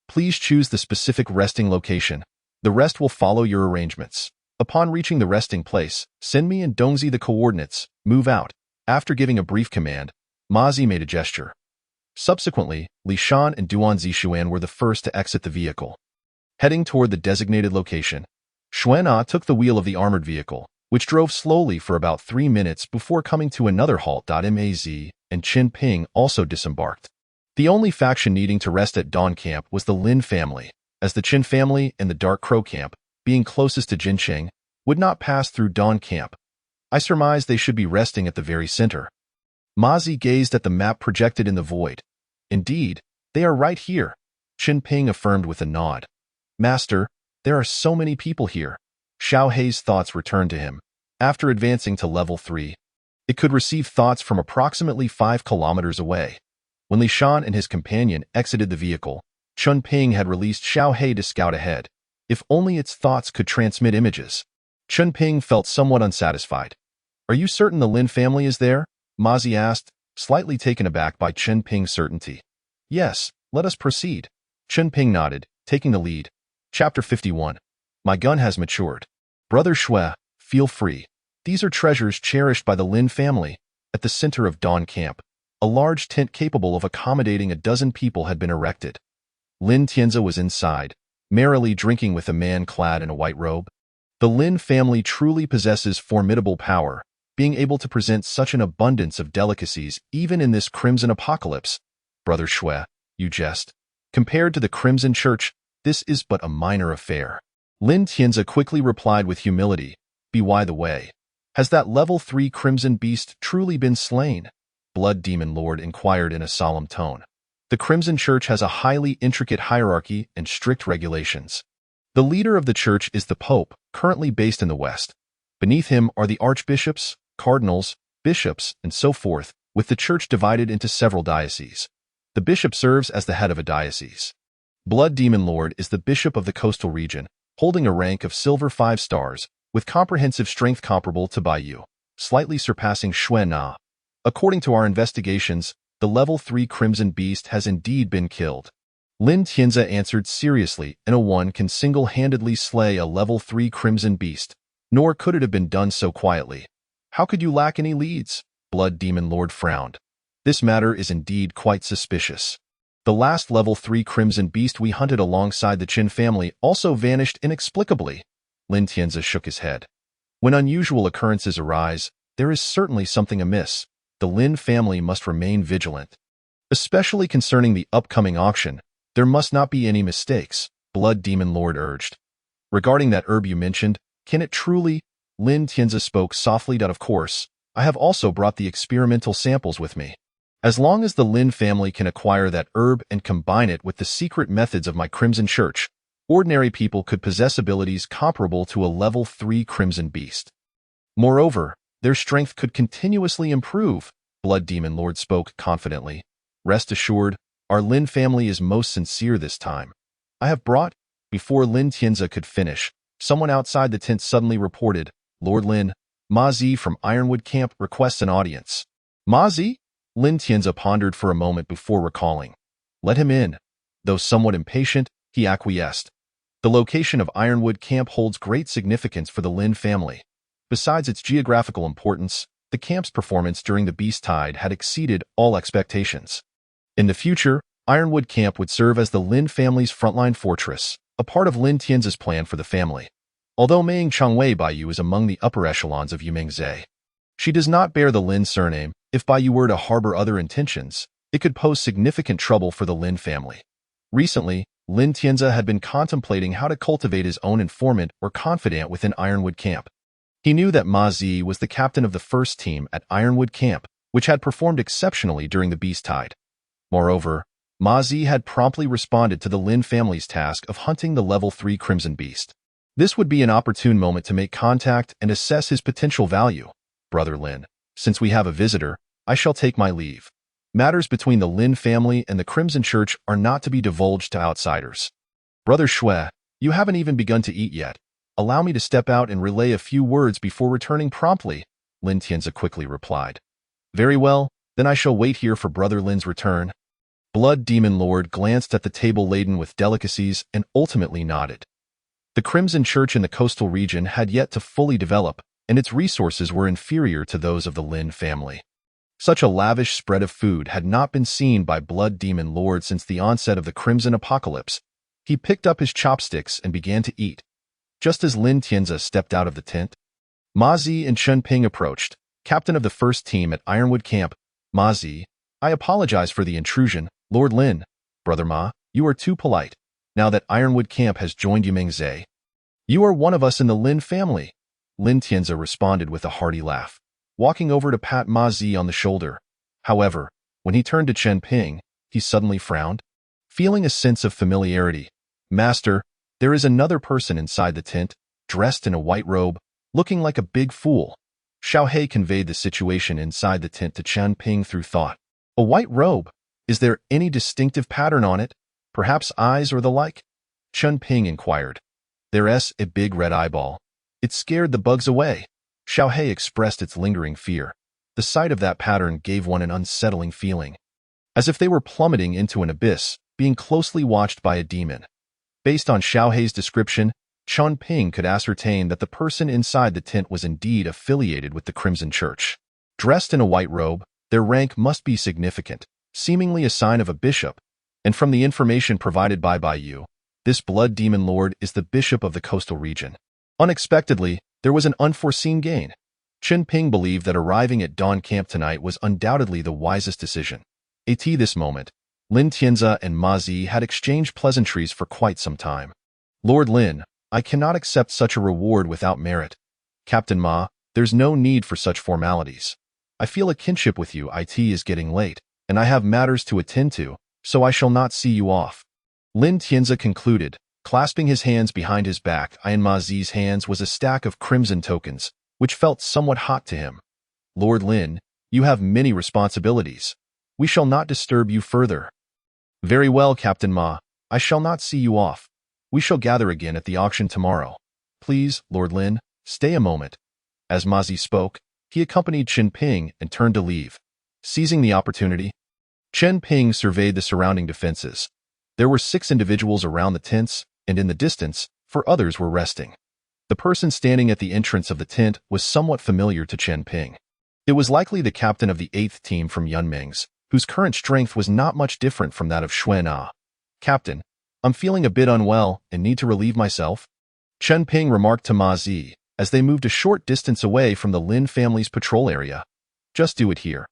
Speaker 1: Please choose the specific resting location. The rest will follow your arrangements. Upon reaching the resting place, send me and Dongzi the coordinates. Move out. After giving a brief command, Ma Zi made a gesture. Subsequently, Li Shan and Duan Zixuan were the first to exit the vehicle. Heading toward the designated location, Xuana took the wheel of the armored vehicle, which drove slowly for about 3 minutes before coming to another halt. Maz and Chen Ping also disembarked. The only faction needing to rest at Dawn Camp was the Lin family, as the Qin family and the Dark Crow Camp, being closest to Jincheng, would not pass through Dawn Camp. I surmise they should be resting at the very center. Ma Zi gazed at the map projected in the void. Indeed, they are right here, Chen Ping affirmed with a nod. Master, there are so many people here. Xiao Hei's thoughts returned to him. After advancing to level 3, it could receive thoughts from approximately 5 kilometers away. When Li Shan and his companion exited the vehicle, Chen Ping had released Xiao Hei to scout ahead. If only its thoughts could transmit images. Chen Ping felt somewhat unsatisfied. Are you certain the Lin family is there? Ma Zi asked, slightly taken aback by Chen Ping's certainty. Yes, let us proceed. Chen Ping nodded, taking the lead. Chapter 51. My gun has matured. Brother Shui, feel free. These are treasures cherished by the Lin family. At the center of Dawn Camp, a large tent capable of accommodating a dozen people had been erected. Lin Tianze was inside, merrily drinking with a man clad in a white robe. The Lin family truly possesses formidable power, being able to present such an abundance of delicacies even in this crimson apocalypse. Brother Shui, you jest. Compared to the Crimson Church, this is but a minor affair. Lin Tianze quickly replied with humility, By the way, has that level 3 Crimson Beast truly been slain? Blood Demon Lord inquired in a solemn tone. The Crimson Church has a highly intricate hierarchy and strict regulations. The leader of the church is the Pope, currently based in the West. Beneath him are the archbishops, cardinals, bishops, and so forth, with the church divided into several dioceses. The bishop serves as the head of a diocese. Blood Demon Lord is the bishop of the coastal region, holding a rank of silver 5 stars, with comprehensive strength comparable to Baiyu, slightly surpassing Xuan Na. According to our investigations, the level 3 Crimson Beast has indeed been killed. Lin Tianze answered seriously, no one can single-handedly slay a level 3 Crimson Beast, nor could it have been done so quietly. How could you lack any leads? Blood Demon Lord frowned. This matter is indeed quite suspicious. The last level 3 Crimson Beast we hunted alongside the Qin family also vanished inexplicably. Lin Tianze shook his head. When unusual occurrences arise, there is certainly something amiss. The Lin family must remain vigilant. Especially concerning the upcoming auction, there must not be any mistakes, Blood Demon Lord urged. Regarding that herb you mentioned, can it truly? Lin Tianze spoke softly. Of course, I have also brought the experimental samples with me. As long as the Lin family can acquire that herb and combine it with the secret methods of my Crimson Church, ordinary people could possess abilities comparable to a level 3 Crimson Beast. Moreover, their strength could continuously improve, Blood Demon Lord spoke confidently. Rest assured, our Lin family is most sincere this time. I have brought. Before Lin Tianzi could finish, someone outside the tent suddenly reported, Lord Lin, Ma Zi from Ironwood Camp requests an audience. Ma Zi? Lin Tianzi pondered for a moment before recalling. Let him in. Though somewhat impatient, he acquiesced. The location of Ironwood Camp holds great significance for the Lin family. Besides its geographical importance, the camp's performance during the Beast Tide had exceeded all expectations. In the future, Ironwood Camp would serve as the Lin family's frontline fortress, a part of Lin Tianzi's plan for the family. Although Meiying Changwei Baiyu is among the upper echelons of Yumingze, she does not bear the Lin surname. If Baiyu were to harbor other intentions, it could pose significant trouble for the Lin family. Recently, Lin Tianzi had been contemplating how to cultivate his own informant or confidant within Ironwood Camp. He knew that Ma Zi was the captain of the first team at Ironwood Camp, which had performed exceptionally during the Beast Tide. Moreover, Ma Zi had promptly responded to the Lin family's task of hunting the level 3 Crimson Beast. This would be an opportune moment to make contact and assess his potential value. Brother Lin, since we have a visitor, I shall take my leave. Matters between the Lin family and the Crimson Church are not to be divulged to outsiders. Brother Shui, you haven't even begun to eat yet. Allow me to step out and relay a few words before returning promptly, Lin Tianzi quickly replied. Very well, then I shall wait here for Brother Lin's return. Blood Demon Lord glanced at the table laden with delicacies and ultimately nodded. The Crimson Church in the coastal region had yet to fully develop, and its resources were inferior to those of the Lin family. Such a lavish spread of food had not been seen by Blood Demon Lord since the onset of the Crimson Apocalypse. He picked up his chopsticks and began to eat. Just as Lin Tianzi stepped out of the tent, Ma Zi and Chen Ping approached, captain of the first team at Ironwood Camp. Ma Zi, I apologize for the intrusion, Lord Lin. Brother Ma, you are too polite. Now that Ironwood Camp has joined Yumingze, you are one of us in the Lin family. Lin Tianzi responded with a hearty laugh, walking over to pat Ma Zi on the shoulder. However, when he turned to Chen Ping, he suddenly frowned, feeling a sense of familiarity. Master, there is another person inside the tent, dressed in a white robe, looking like a big fool. Xiao He conveyed the situation inside the tent to Chen Ping through thought. A white robe? Is there any distinctive pattern on it? Perhaps eyes or the like? Chen Ping inquired. There's a big red eyeball. It scared the bugs away. Xiao He expressed its lingering fear. The sight of that pattern gave one an unsettling feeling, as if they were plummeting into an abyss, being closely watched by a demon. Based on Xiao He's description, Chen Ping could ascertain that the person inside the tent was indeed affiliated with the Crimson Church. Dressed in a white robe, their rank must be significant, seemingly a sign of a bishop, and from the information provided by Baiyu, this Blood Demon Lord is the bishop of the coastal region. Unexpectedly, there was an unforeseen gain. Chen Ping believed that arriving at Dawn Camp tonight was undoubtedly the wisest decision. At this moment, Lin Tianzi and Ma Zi had exchanged pleasantries for quite some time. Lord Lin, I cannot accept such a reward without merit. Captain Ma, there's no need for such formalities. I feel a kinship with you. It is getting late, and I have matters to attend to, so I shall not see you off. Lin Tianzi concluded, clasping his hands behind his back. In Ma Zi's hands was a stack of crimson tokens, which felt somewhat hot to him. Lord Lin, you have many responsibilities. We shall not disturb you further. Very well, Captain Ma. I shall not see you off. We shall gather again at the auction tomorrow. Please, Lord Lin, stay a moment. As Ma Zi spoke, he accompanied Chen Ping and turned to leave. Seizing the opportunity, Chen Ping surveyed the surrounding defenses. There were 6 individuals around the tents, and in the distance, 4 others were resting. The person standing at the entrance of the tent was somewhat familiar to Chen Ping. It was likely the captain of the 8th team from Yunming's, whose current strength was not much different from that of Xue Na. Captain, I'm feeling a bit unwell and need to relieve myself, Chen Ping remarked to Ma Zi as they moved a short distance away from the Lin family's patrol area. Just do it here.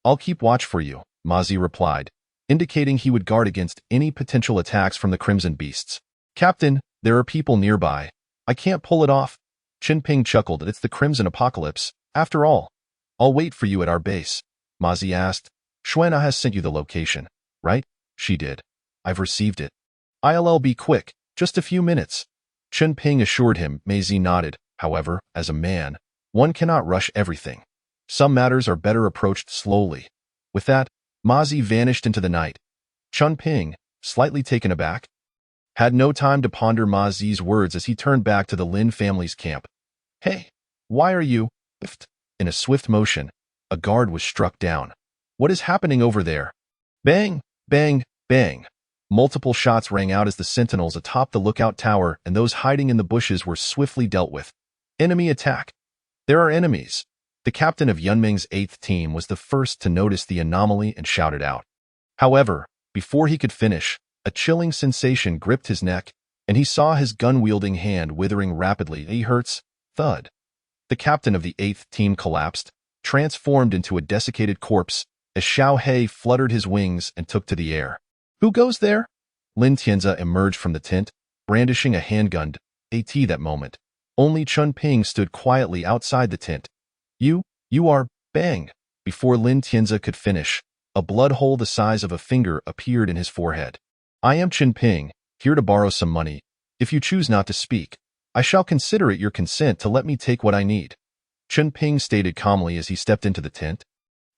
Speaker 1: I'll keep watch for you, Ma Zi replied, indicating he would guard against any potential attacks from the Crimson Beasts. Captain, there are people nearby. I can't pull it off. Chen Ping chuckled. It's the Crimson Apocalypse, after all. I'll wait for you at our base, Ma Zi asked. Xue Na has sent you the location, right? She did. I've received it. I'll be quick. Just a few minutes. Chen Ping assured him. Mei Zi nodded. However, as a man, one cannot rush everything. Some matters are better approached slowly. With that, Ma Zi vanished into the night. Chen Ping, slightly taken aback, had no time to ponder Ma Zi's words as he turned back to the Lin family's camp. Hey, why are you? In a swift motion, a guard was struck down. What is happening over there? Bang, bang, bang. Multiple shots rang out as the sentinels atop the lookout tower and those hiding in the bushes were swiftly dealt with. Enemy attack. There are enemies. The captain of Yunming's 8th team was the first to notice the anomaly and shouted out. However, before he could finish, a chilling sensation gripped his neck, and he saw his gun-wielding hand withering rapidly. He hurts. Thud. The captain of the 8th team collapsed, transformed into a desiccated corpse, as Xiao He fluttered his wings and took to the air. Who goes there? Lin Tianzi emerged from the tent, brandishing a handgun. At that moment, only Chen Ping stood quietly outside the tent. You are, bang. Before Lin Tianzi could finish, a blood hole the size of a finger appeared in his forehead. I am Chen Ping, here to borrow some money. If you choose not to speak, I shall consider it your consent to let me take what I need. Chen Ping stated calmly as he stepped into the tent.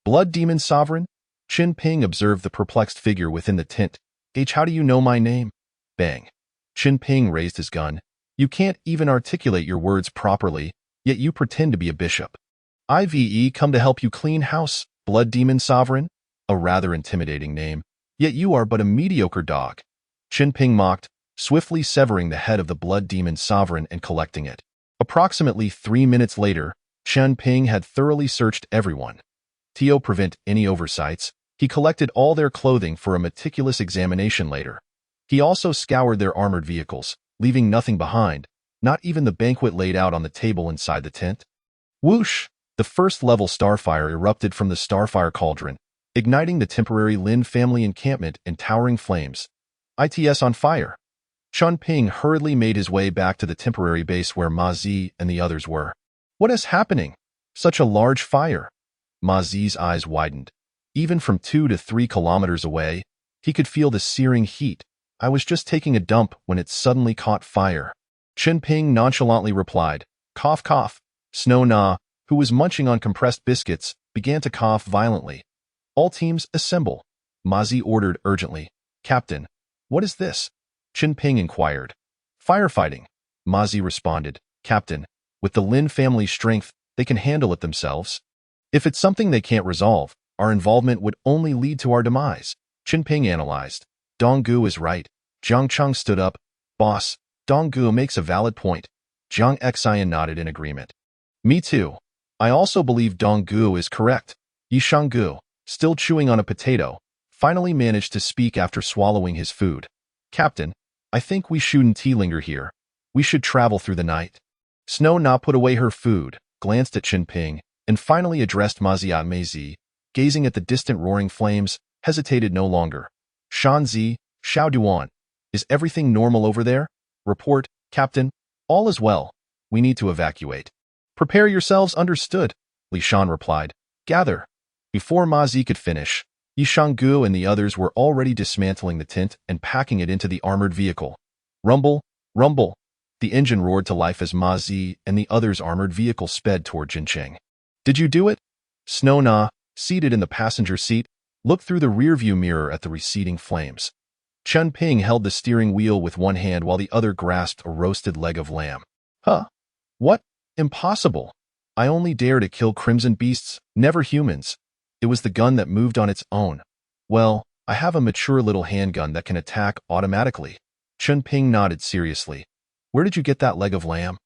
Speaker 1: Blood Demon Sovereign? Chen Ping observed the perplexed figure within the tent. How do you know my name? Bang. Chen Ping raised his gun. You can't even articulate your words properly, yet you pretend to be a bishop. IVE come to help you clean house, Blood Demon Sovereign? A rather intimidating name, yet you are but a mediocre dog. Chen Ping mocked, swiftly severing the head of the Blood Demon Sovereign and collecting it. Approximately 3 minutes later, Chen Ping had thoroughly searched everyone. To prevent any oversights, he collected all their clothing for a meticulous examination later. He also scoured their armored vehicles, leaving nothing behind, not even the banquet laid out on the table inside the tent. Whoosh! The first-level starfire erupted from the starfire cauldron, igniting the temporary Lin family encampment in towering flames. ITS on fire. Chen Ping hurriedly made his way back to the temporary base where Ma Zi and the others were. What is happening? Such a large fire. Ma Zi's eyes widened. Even from 2 to 3 kilometers away, he could feel the searing heat. I was just taking a dump when it suddenly caught fire. Chen Ping nonchalantly replied, cough cough. Snow Na, who was munching on compressed biscuits, began to cough violently. All teams assemble. Ma Zi ordered urgently. Captain, what is this? Chen Ping inquired. Firefighting. Ma Zi responded. Captain, with the Lin family's strength, they can handle it themselves. If it's something they can't resolve, our involvement would only lead to our demise. Chen Ping analyzed. Donggu is right. Jiang Cheng stood up. Boss, Donggu makes a valid point. Jiang Xian nodded in agreement. Me too. I also believe Donggu is correct. Yi Shanggu, still chewing on a potato, finally managed to speak after swallowing his food. Captain, I think we shouldn't linger here. We should travel through the night. Snow Na put away her food, glanced at Chen Ping, and finally addressed Mei Zi, gazing at the distant roaring flames, hesitated no longer. Shanzi, Xiao Duan, is everything normal over there? Report, Captain. All is well. We need to evacuate. Prepare yourselves, understood, Li Shan replied. Gather. Before Ma Zi could finish, Yi Shanggu and the others were already dismantling the tent and packing it into the armored vehicle. Rumble, rumble. The engine roared to life as Ma Zi and the others' armored vehicle sped toward Jincheng. Did you do it? Snow Na, seated in the passenger seat, looked through the rearview mirror at the receding flames. Chen Ping held the steering wheel with one hand while the other grasped a roasted leg of lamb. Huh? What? Impossible. I only dare to kill crimson beasts, never humans. It was the gun that moved on its own. Well, I have a mature little handgun that can attack automatically. Chen Ping nodded seriously. Where did you get that leg of lamb?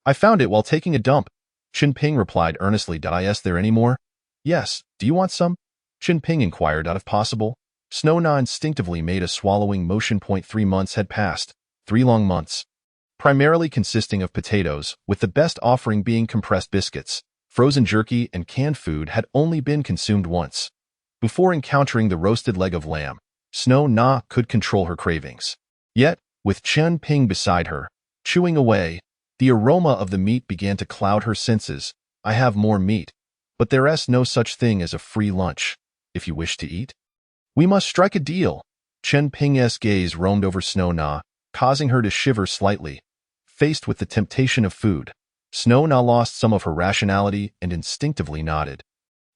Speaker 1: I found it while taking a dump. Chen Ping replied earnestly. Is there any more? Yes. Do you want some? Chen Ping inquired if possible. Snow Na instinctively made a swallowing motion. 3 months had passed. 3 long months. Primarily consisting of potatoes, with the best offering being compressed biscuits. Frozen jerky and canned food had only been consumed once. Before encountering the roasted leg of lamb, Snow Na could control her cravings. Yet, with Chen Ping beside her, chewing away, the aroma of the meat began to cloud her senses. I have more meat, but there's no such thing as a free lunch. If you wish to eat, we must strike a deal. Chen Ping's gaze roamed over Snow Na, causing her to shiver slightly. Faced with the temptation of food, Snow Na lost some of her rationality and instinctively nodded.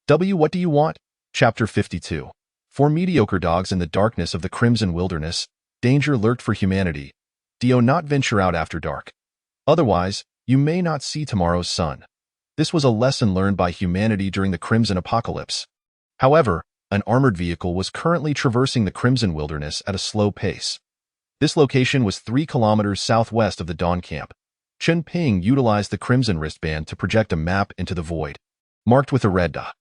Speaker 1: What do you want? Chapter 52. For mediocre dogs in the darkness of the Crimson Wilderness, danger lurked for humanity. Do not venture out after dark. Otherwise, you may not see tomorrow's sun. This was a lesson learned by humanity during the Crimson Apocalypse. However, an armored vehicle was currently traversing the Crimson Wilderness at a slow pace. This location was 3 kilometers southwest of the Dawn Camp. Chen Ping utilized the Crimson wristband to project a map into the void, marked with a red dot.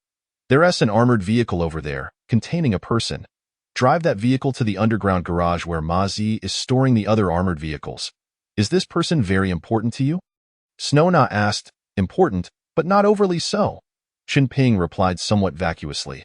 Speaker 1: There's an armored vehicle over there, containing a person. Drive that vehicle to the underground garage where Ma Zi is storing the other armored vehicles. Is this person very important to you? Snow Na asked. Important, but not overly so. Chen Ping replied somewhat vacuously.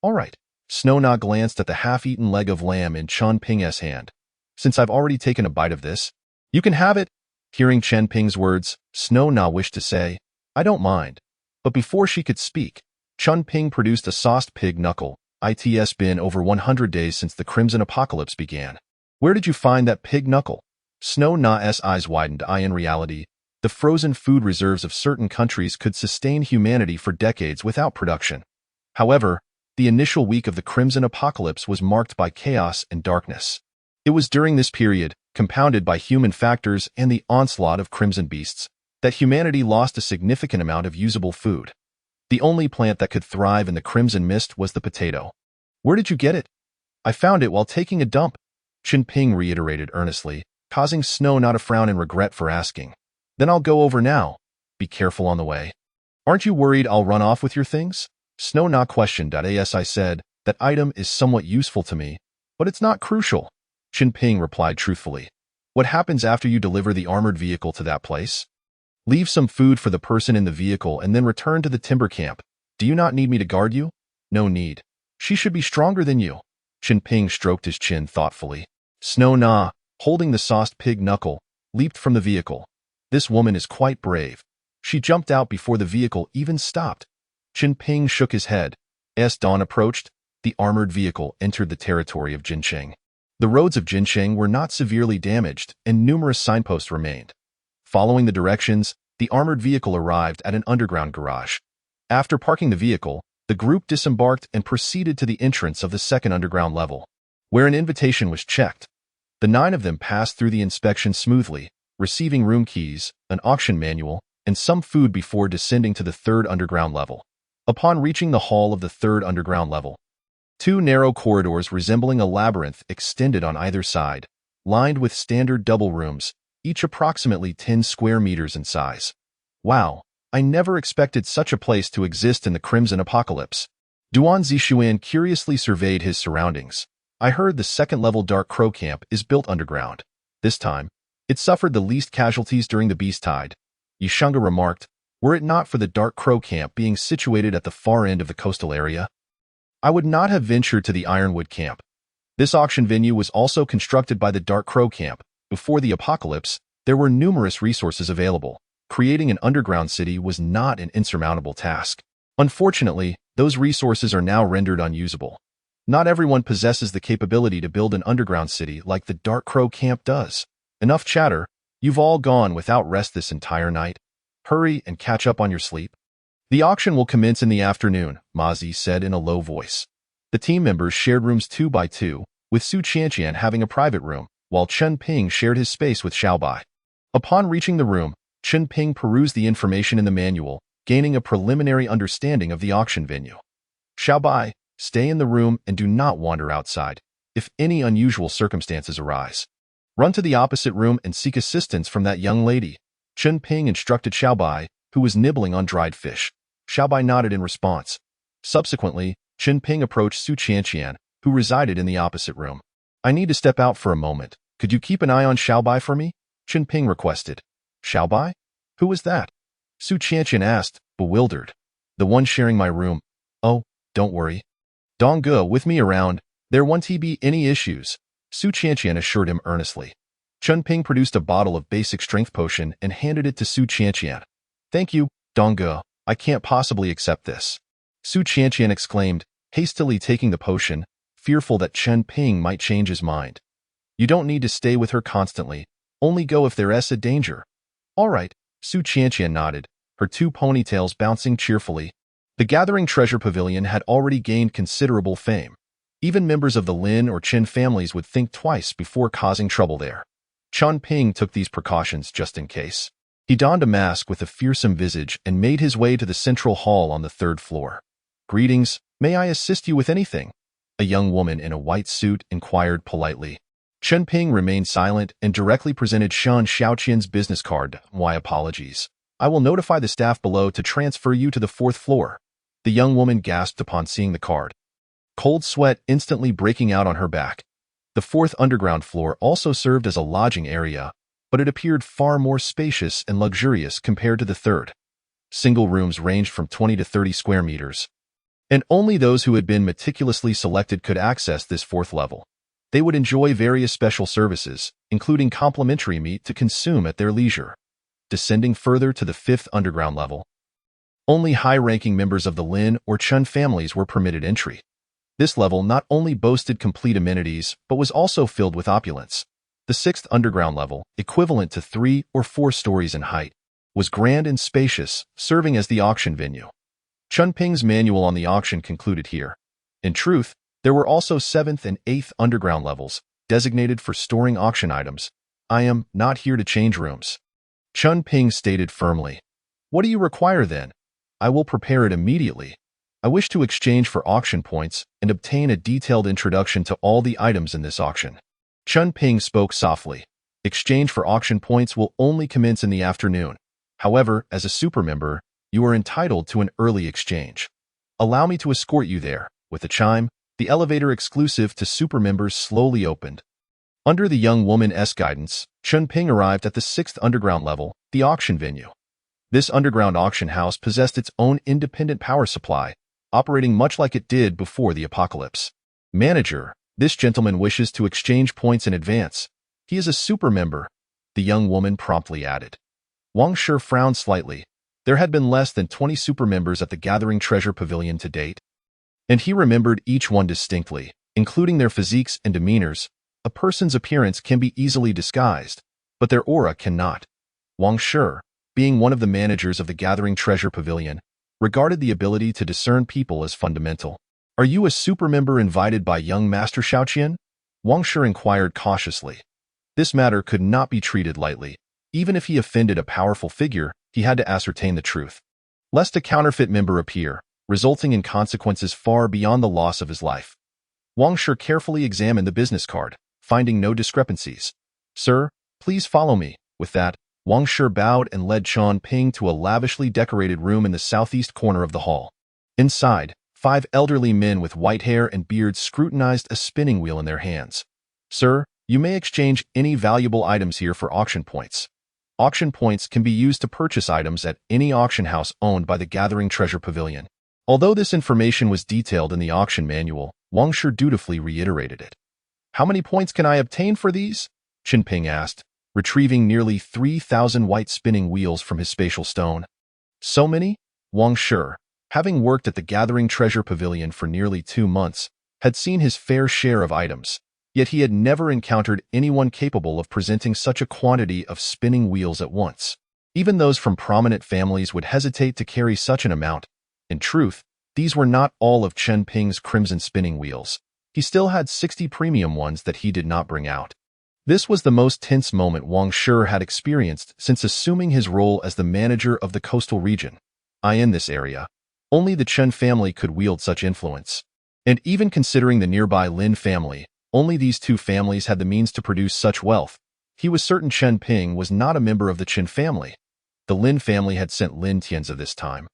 Speaker 1: All right. Snow Na glanced at the half-eaten leg of lamb in Chen Ping's hand. Since I've already taken a bite of this, you can have it. Hearing Chen Ping's words, Snow Na wished to say, I don't mind. But before she could speak, Chen Ping produced a sauced pig knuckle. It's been over 100 days since the Crimson Apocalypse began. Where did you find that pig knuckle? Snow Na's eyes widened. In reality, the frozen food reserves of certain countries could sustain humanity for decades without production. However, the initial week of the Crimson Apocalypse was marked by chaos and darkness. It was during this period, compounded by human factors and the onslaught of crimson beasts, that humanity lost a significant amount of usable food. The only plant that could thrive in the crimson mist was the potato. Where did you get it? I found it while taking a dump, Chen Ping reiterated earnestly, causing Snow not to frown in regret for asking. Then I'll go over now. Be careful on the way. Aren't you worried I'll run off with your things? Snow not questioned. As I said, that item is somewhat useful to me, but it's not crucial. Chen Ping replied truthfully. What happens after you deliver the armored vehicle to that place? Leave some food for the person in the vehicle and then return to the timber camp. Do you not need me to guard you? No need. She should be stronger than you. Chen Ping stroked his chin thoughtfully. Snow Na, holding the sauced pig knuckle, leaped from the vehicle. This woman is quite brave. She jumped out before the vehicle even stopped. Chen Ping shook his head. As dawn approached, the armored vehicle entered the territory of Jincheng. The roads of Jincheng were not severely damaged, and numerous signposts remained. Following the directions, the armored vehicle arrived at an underground garage. After parking the vehicle, the group disembarked and proceeded to the entrance of the second underground level, where an invitation was checked. The 9 of them passed through the inspection smoothly, receiving room keys, an auction manual, and some food before descending to the third underground level. Upon reaching the hall of the third underground level, 2 narrow corridors resembling a labyrinth extended on either side, lined with standard double rooms, each approximately 10 square meters in size. Wow, I never expected such a place to exist in the Crimson Apocalypse. Duan Zixuan curiously surveyed his surroundings. I heard the second-level Dark Crow camp is built underground. This time, it suffered the least casualties during the beast tide. Yishunga remarked, were it not for the Dark Crow camp being situated at the far end of the coastal area, I would not have ventured to the Ironwood camp. This auction venue was also constructed by the Dark Crow camp. Before the apocalypse, there were numerous resources available. Creating an underground city was not an insurmountable task. Unfortunately, those resources are now rendered unusable. Not everyone possesses the capability to build an underground city like the Dark Crow camp does. Enough chatter. You've all gone without rest this entire night. Hurry and catch up on your sleep. The auction will commence in the afternoon, Ma Zi said in a low voice. The team members shared rooms 2 by 2, with Su Qianqian having a private room, while Chen Ping shared his space with Xiaobai. Upon reaching the room, Chen Ping perused the information in the manual, gaining a preliminary understanding of the auction venue. Xiaobai, stay in the room and do not wander outside. If any unusual circumstances arise, run to the opposite room and seek assistance from that young lady. Chen Ping instructed Xiaobai, who was nibbling on dried fish. Xiaobai nodded in response. Subsequently, Chen Ping approached Su Qianqian, who resided in the opposite room. I need to step out for a moment. Could you keep an eye on Xiaobai for me? Chen Ping requested. Xiaobai? Who was that? Su Qianqian asked, bewildered. The one sharing my room. Oh, don't worry. Dongge with me around. There won't be any issues. Su Qianqian assured him earnestly. Chen Ping produced a bottle of basic strength potion and handed it to Su Qianqian. Thank you, Dongge. I can't possibly accept this. Su Qianqian exclaimed, hastily taking the potion, fearful that Chen Ping might change his mind. You don't need to stay with her constantly. Only go if there's a danger. All right, Su Qianqian nodded, her two ponytails bouncing cheerfully. The Gathering Treasure Pavilion had already gained considerable fame. Even members of the Lin or Qin families would think twice before causing trouble there. Chun Ping took these precautions just in case. He donned a mask with a fearsome visage and made his way to the central hall on the third floor. Greetings, may I assist you with anything? A young woman in a white suit inquired politely. Chen Ping remained silent and directly presented Shan Xiaoqian's business card. My apologies. I will notify the staff below to transfer you to the fourth floor. The young woman gasped upon seeing the card. Cold sweat instantly breaking out on her back. The fourth underground floor also served as a lodging area, but it appeared far more spacious and luxurious compared to the third. Single rooms ranged from 20 to 30 square meters, and only those who had been meticulously selected could access this fourth level. They would enjoy various special services, including complimentary meat to consume at their leisure. Descending further to the fifth underground level, only high-ranking members of the Lin or Chun families were permitted entry. This level not only boasted complete amenities, but was also filled with opulence. The sixth underground level, equivalent to 3 or 4 stories in height, was grand and spacious, serving as the auction venue. Chun Ping's manual on the auction concluded here. In truth, there were also 7th and 8th underground levels, designated for storing auction items. I am not here to change rooms. Chun Ping stated firmly. What do you require then? I will prepare it immediately. I wish to exchange for auction points and obtain a detailed introduction to all the items in this auction. Chun Ping spoke softly. Exchange for auction points will only commence in the afternoon. However, as a super member, you are entitled to an early exchange. Allow me to escort you there. With a chime, the elevator exclusive to super members slowly opened. Under the young woman's guidance, Chun Ping arrived at the 6th underground level, the auction venue. This underground auction house possessed its own independent power supply, operating much like it did before the apocalypse. Manager, this gentleman wishes to exchange points in advance. He is a super member, the young woman promptly added. Wang Shi frowned slightly. There had been less than 20 super members at the Gathering Treasure Pavilion to date, and he remembered each one distinctly, including their physiques and demeanors. A person's appearance can be easily disguised, but their aura cannot. Wang Shi, being one of the managers of the Gathering Treasure Pavilion, regarded the ability to discern people as fundamental. Are you a super member invited by young Master Xiaoqian? Wang Shi inquired cautiously. This matter could not be treated lightly. Even if he offended a powerful figure, he had to ascertain the truth, lest a counterfeit member appear, resulting in consequences far beyond the loss of his life. Wang Shi carefully examined the business card, finding no discrepancies. Sir, please follow me. With that, Wang Shi bowed and led Chun Ping to a lavishly decorated room in the southeast corner of the hall. Inside, 5 elderly men with white hair and beards scrutinized a spinning wheel in their hands. Sir, you may exchange any valuable items here for auction points. Auction points can be used to purchase items at any auction house owned by the Gathering Treasure Pavilion. Although this information was detailed in the auction manual, Wang Shi dutifully reiterated it. How many points can I obtain for these? Chen Ping asked, retrieving nearly 3,000 white spinning wheels from his spatial stone. So many? Wang Shi, having worked at the Gathering Treasure Pavilion for nearly 2 months, had seen his fair share of items, yet he had never encountered anyone capable of presenting such a quantity of spinning wheels at once. Even those from prominent families would hesitate to carry such an amount. In truth, these were not all of Chen Ping's crimson spinning wheels. He still had 60 premium ones that he did not bring out. This was the most tense moment Wang Shi had experienced since assuming his role as the manager of the coastal region. In this area, only the Chen family could wield such influence. And even considering the nearby Lin family, only these 2 families had the means to produce such wealth. He was certain Chen Ping was not a member of the Qin family. The Lin family had sent Lin Tianzi this time.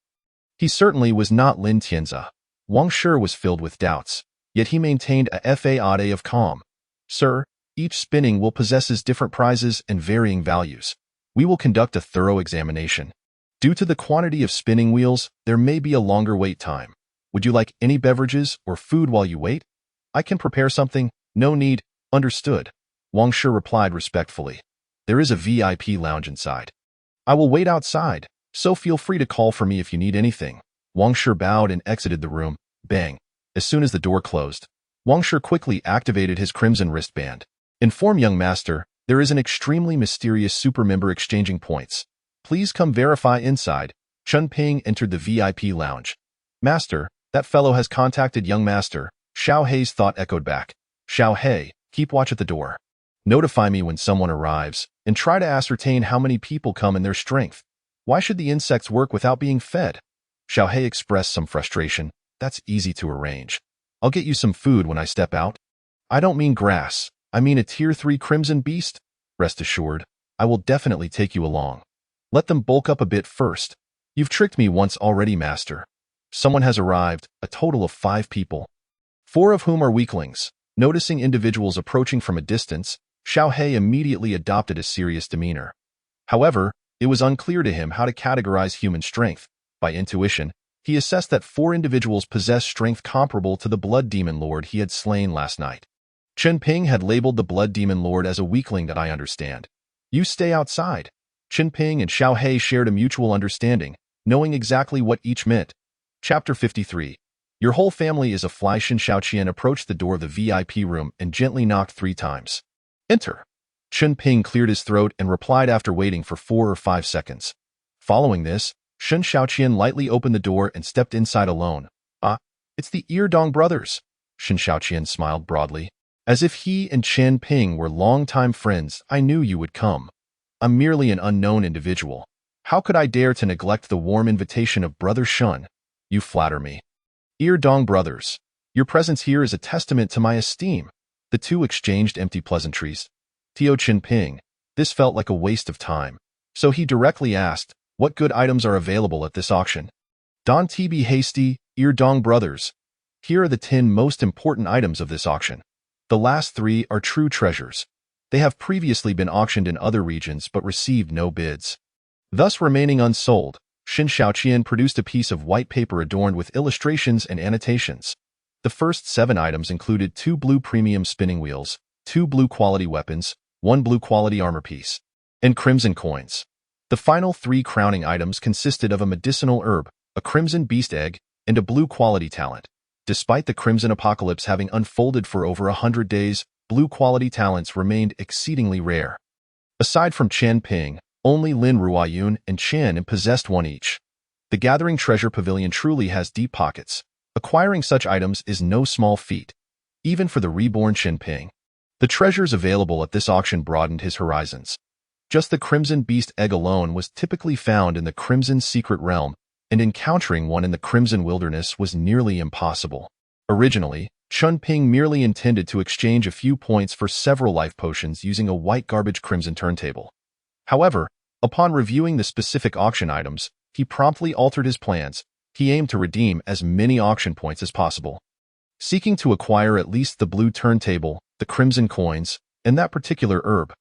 Speaker 1: He certainly was not Lin Tianzi. Wang Shi was filled with doubts, yet he maintained a facade of calm. Sir, each spinning will possess different prizes and varying values. We will conduct a thorough examination. Due to the quantity of spinning wheels, there may be a longer wait time. Would you like any beverages or food while you wait? I can prepare something. No need. Understood. Wang Shi replied respectfully. There is a VIP lounge inside. I will wait outside, so feel free to call for me if you need anything. Wang Shi bowed and exited the room. Bang. As soon as the door closed, Wang Shi quickly activated his crimson wristband. Inform young master, there is an extremely mysterious super member exchanging points. Please come verify inside. Chun Ping entered the VIP lounge. Master, that fellow has contacted young master. Xiao Hei's thought echoed back. Xiao Hei, keep watch at the door. Notify me when someone arrives, and try to ascertain how many people come and their strength. Why should the insects work without being fed? Xiao Hei expressed some frustration. That's easy to arrange. I'll get you some food when I step out. I don't mean grass. I mean a tier 3 crimson beast. Rest assured, I will definitely take you along. Let them bulk up a bit first. You've tricked me once already, master. Someone has arrived, a total of 5 people. 4 of whom are weaklings. Noticing individuals approaching from a distance, Xiao Hei immediately adopted a serious demeanor. However, it was unclear to him how to categorize human strength. By intuition, he assessed that 4 individuals possessed strength comparable to the Blood Demon Lord he had slain last night. Chun Ping had labeled the Blood Demon Lord as a weakling that I understand. You stay outside. Chun Ping and Xiao Hei shared a mutual understanding, knowing exactly what each meant. Chapter 53. Your whole family is a fly. Shin Shaoqian approached the door of the VIP room and gently knocked 3 times. Enter. Chun Ping cleared his throat and replied after waiting for 4 or 5 seconds. Following this, Shin Shaoqian lightly opened the door and stepped inside alone. Ah, it's the Eardong brothers. Shin Shaoqian smiled broadly. As if he and Chun Ping were longtime friends, I knew you would come. I'm merely an unknown individual. How could I dare to neglect the warm invitation of Brother Shun? You flatter me. Eardong brothers, your presence here is a testament to my esteem. The two exchanged empty pleasantries. Tio Chun Ping, this felt like a waste of time. So he directly asked, what good items are available at this auction? Don TB Hasty, Eardong brothers. Here are the 10 most important items of this auction. The last 3 are true treasures. They have previously been auctioned in other regions but received no bids. Thus remaining unsold, Shin Shaoqian produced a piece of white paper adorned with illustrations and annotations. The first 7 items included 2 blue premium spinning wheels, 2 blue quality weapons, 1 blue quality armor piece, and crimson coins. The final 3 crowning items consisted of a medicinal herb, a crimson beast egg, and a blue quality talent. Despite the Crimson Apocalypse having unfolded for over 100 days, blue quality talents remained exceedingly rare. Aside from Chun Ping, only Lin Ruoyun and Chen possessed one each. The Gathering Treasure Pavilion truly has deep pockets. Acquiring such items is no small feat, even for the reborn Chun Ping. The treasures available at this auction broadened his horizons. Just the Crimson Beast egg alone was typically found in the Crimson Secret Realm, and encountering one in the Crimson Wilderness was nearly impossible. Originally, Chun Ping merely intended to exchange a few points for several life potions using a white garbage crimson turntable. However, upon reviewing the specific auction items, he promptly altered his plans. He aimed to redeem as many auction points as possible, seeking to acquire at least the blue turntable, the crimson coins, and that particular herb.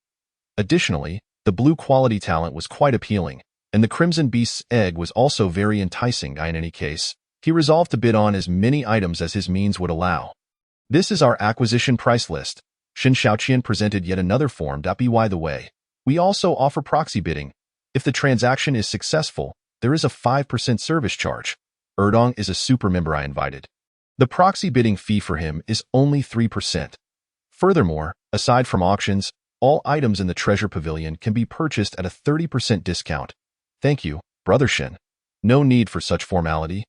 Speaker 1: Additionally, the blue quality talent was quite appealing, and the Crimson Beast's egg was also very enticing. In any case, he resolved to bid on as many items as his means would allow. This is our acquisition price list. Shin Shaoqian presented yet another form. By the way, we also offer proxy bidding. If the transaction is successful, there is a 5% service charge. Erdong is a super member I invited. The proxy bidding fee for him is only 3%. Furthermore, aside from auctions, all items in the Treasure Pavilion can be purchased at a 30% discount. Thank you, Brother Shin. No need for such formality.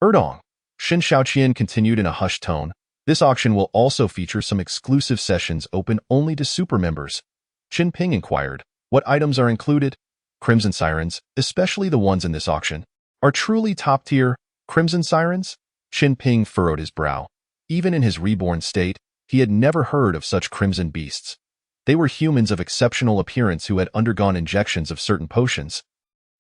Speaker 1: Erdong. Shin Shaoqian continued in a hushed tone. This auction will also feature some exclusive sessions open only to super members. Chun Ping inquired, what items are included? Crimson Sirens, especially the ones in this auction, are truly top-tier. Crimson Sirens? Chun Ping furrowed his brow. Even in his reborn state, he had never heard of such crimson beasts. They were humans of exceptional appearance who had undergone injections of certain potions,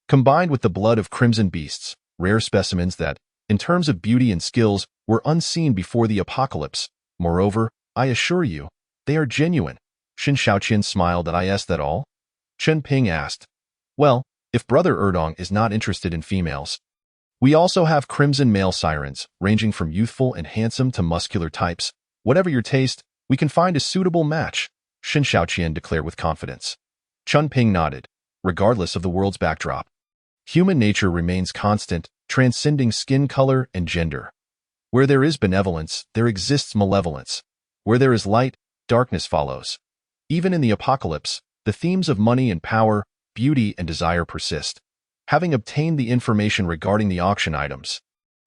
Speaker 1: combined with the blood of crimson beasts, rare specimens that, in terms of beauty and skills, were unseen before the apocalypse. Moreover, I assure you, they are genuine. Shin Shaoqian smiled. Is that all? Chun Ping asked. Well, if Brother Erdong is not interested in females. We also have crimson male sirens, ranging from youthful and handsome to muscular types. Whatever your taste, we can find a suitable match, Shin Shaoqian declared with confidence. Chun Ping nodded. Regardless of the world's backdrop, human nature remains constant, transcending skin color and gender. Where there is benevolence, there exists malevolence. Where there is light, darkness follows. Even in the apocalypse, the themes of money and power, beauty and desire persist. Having obtained the information regarding the auction items,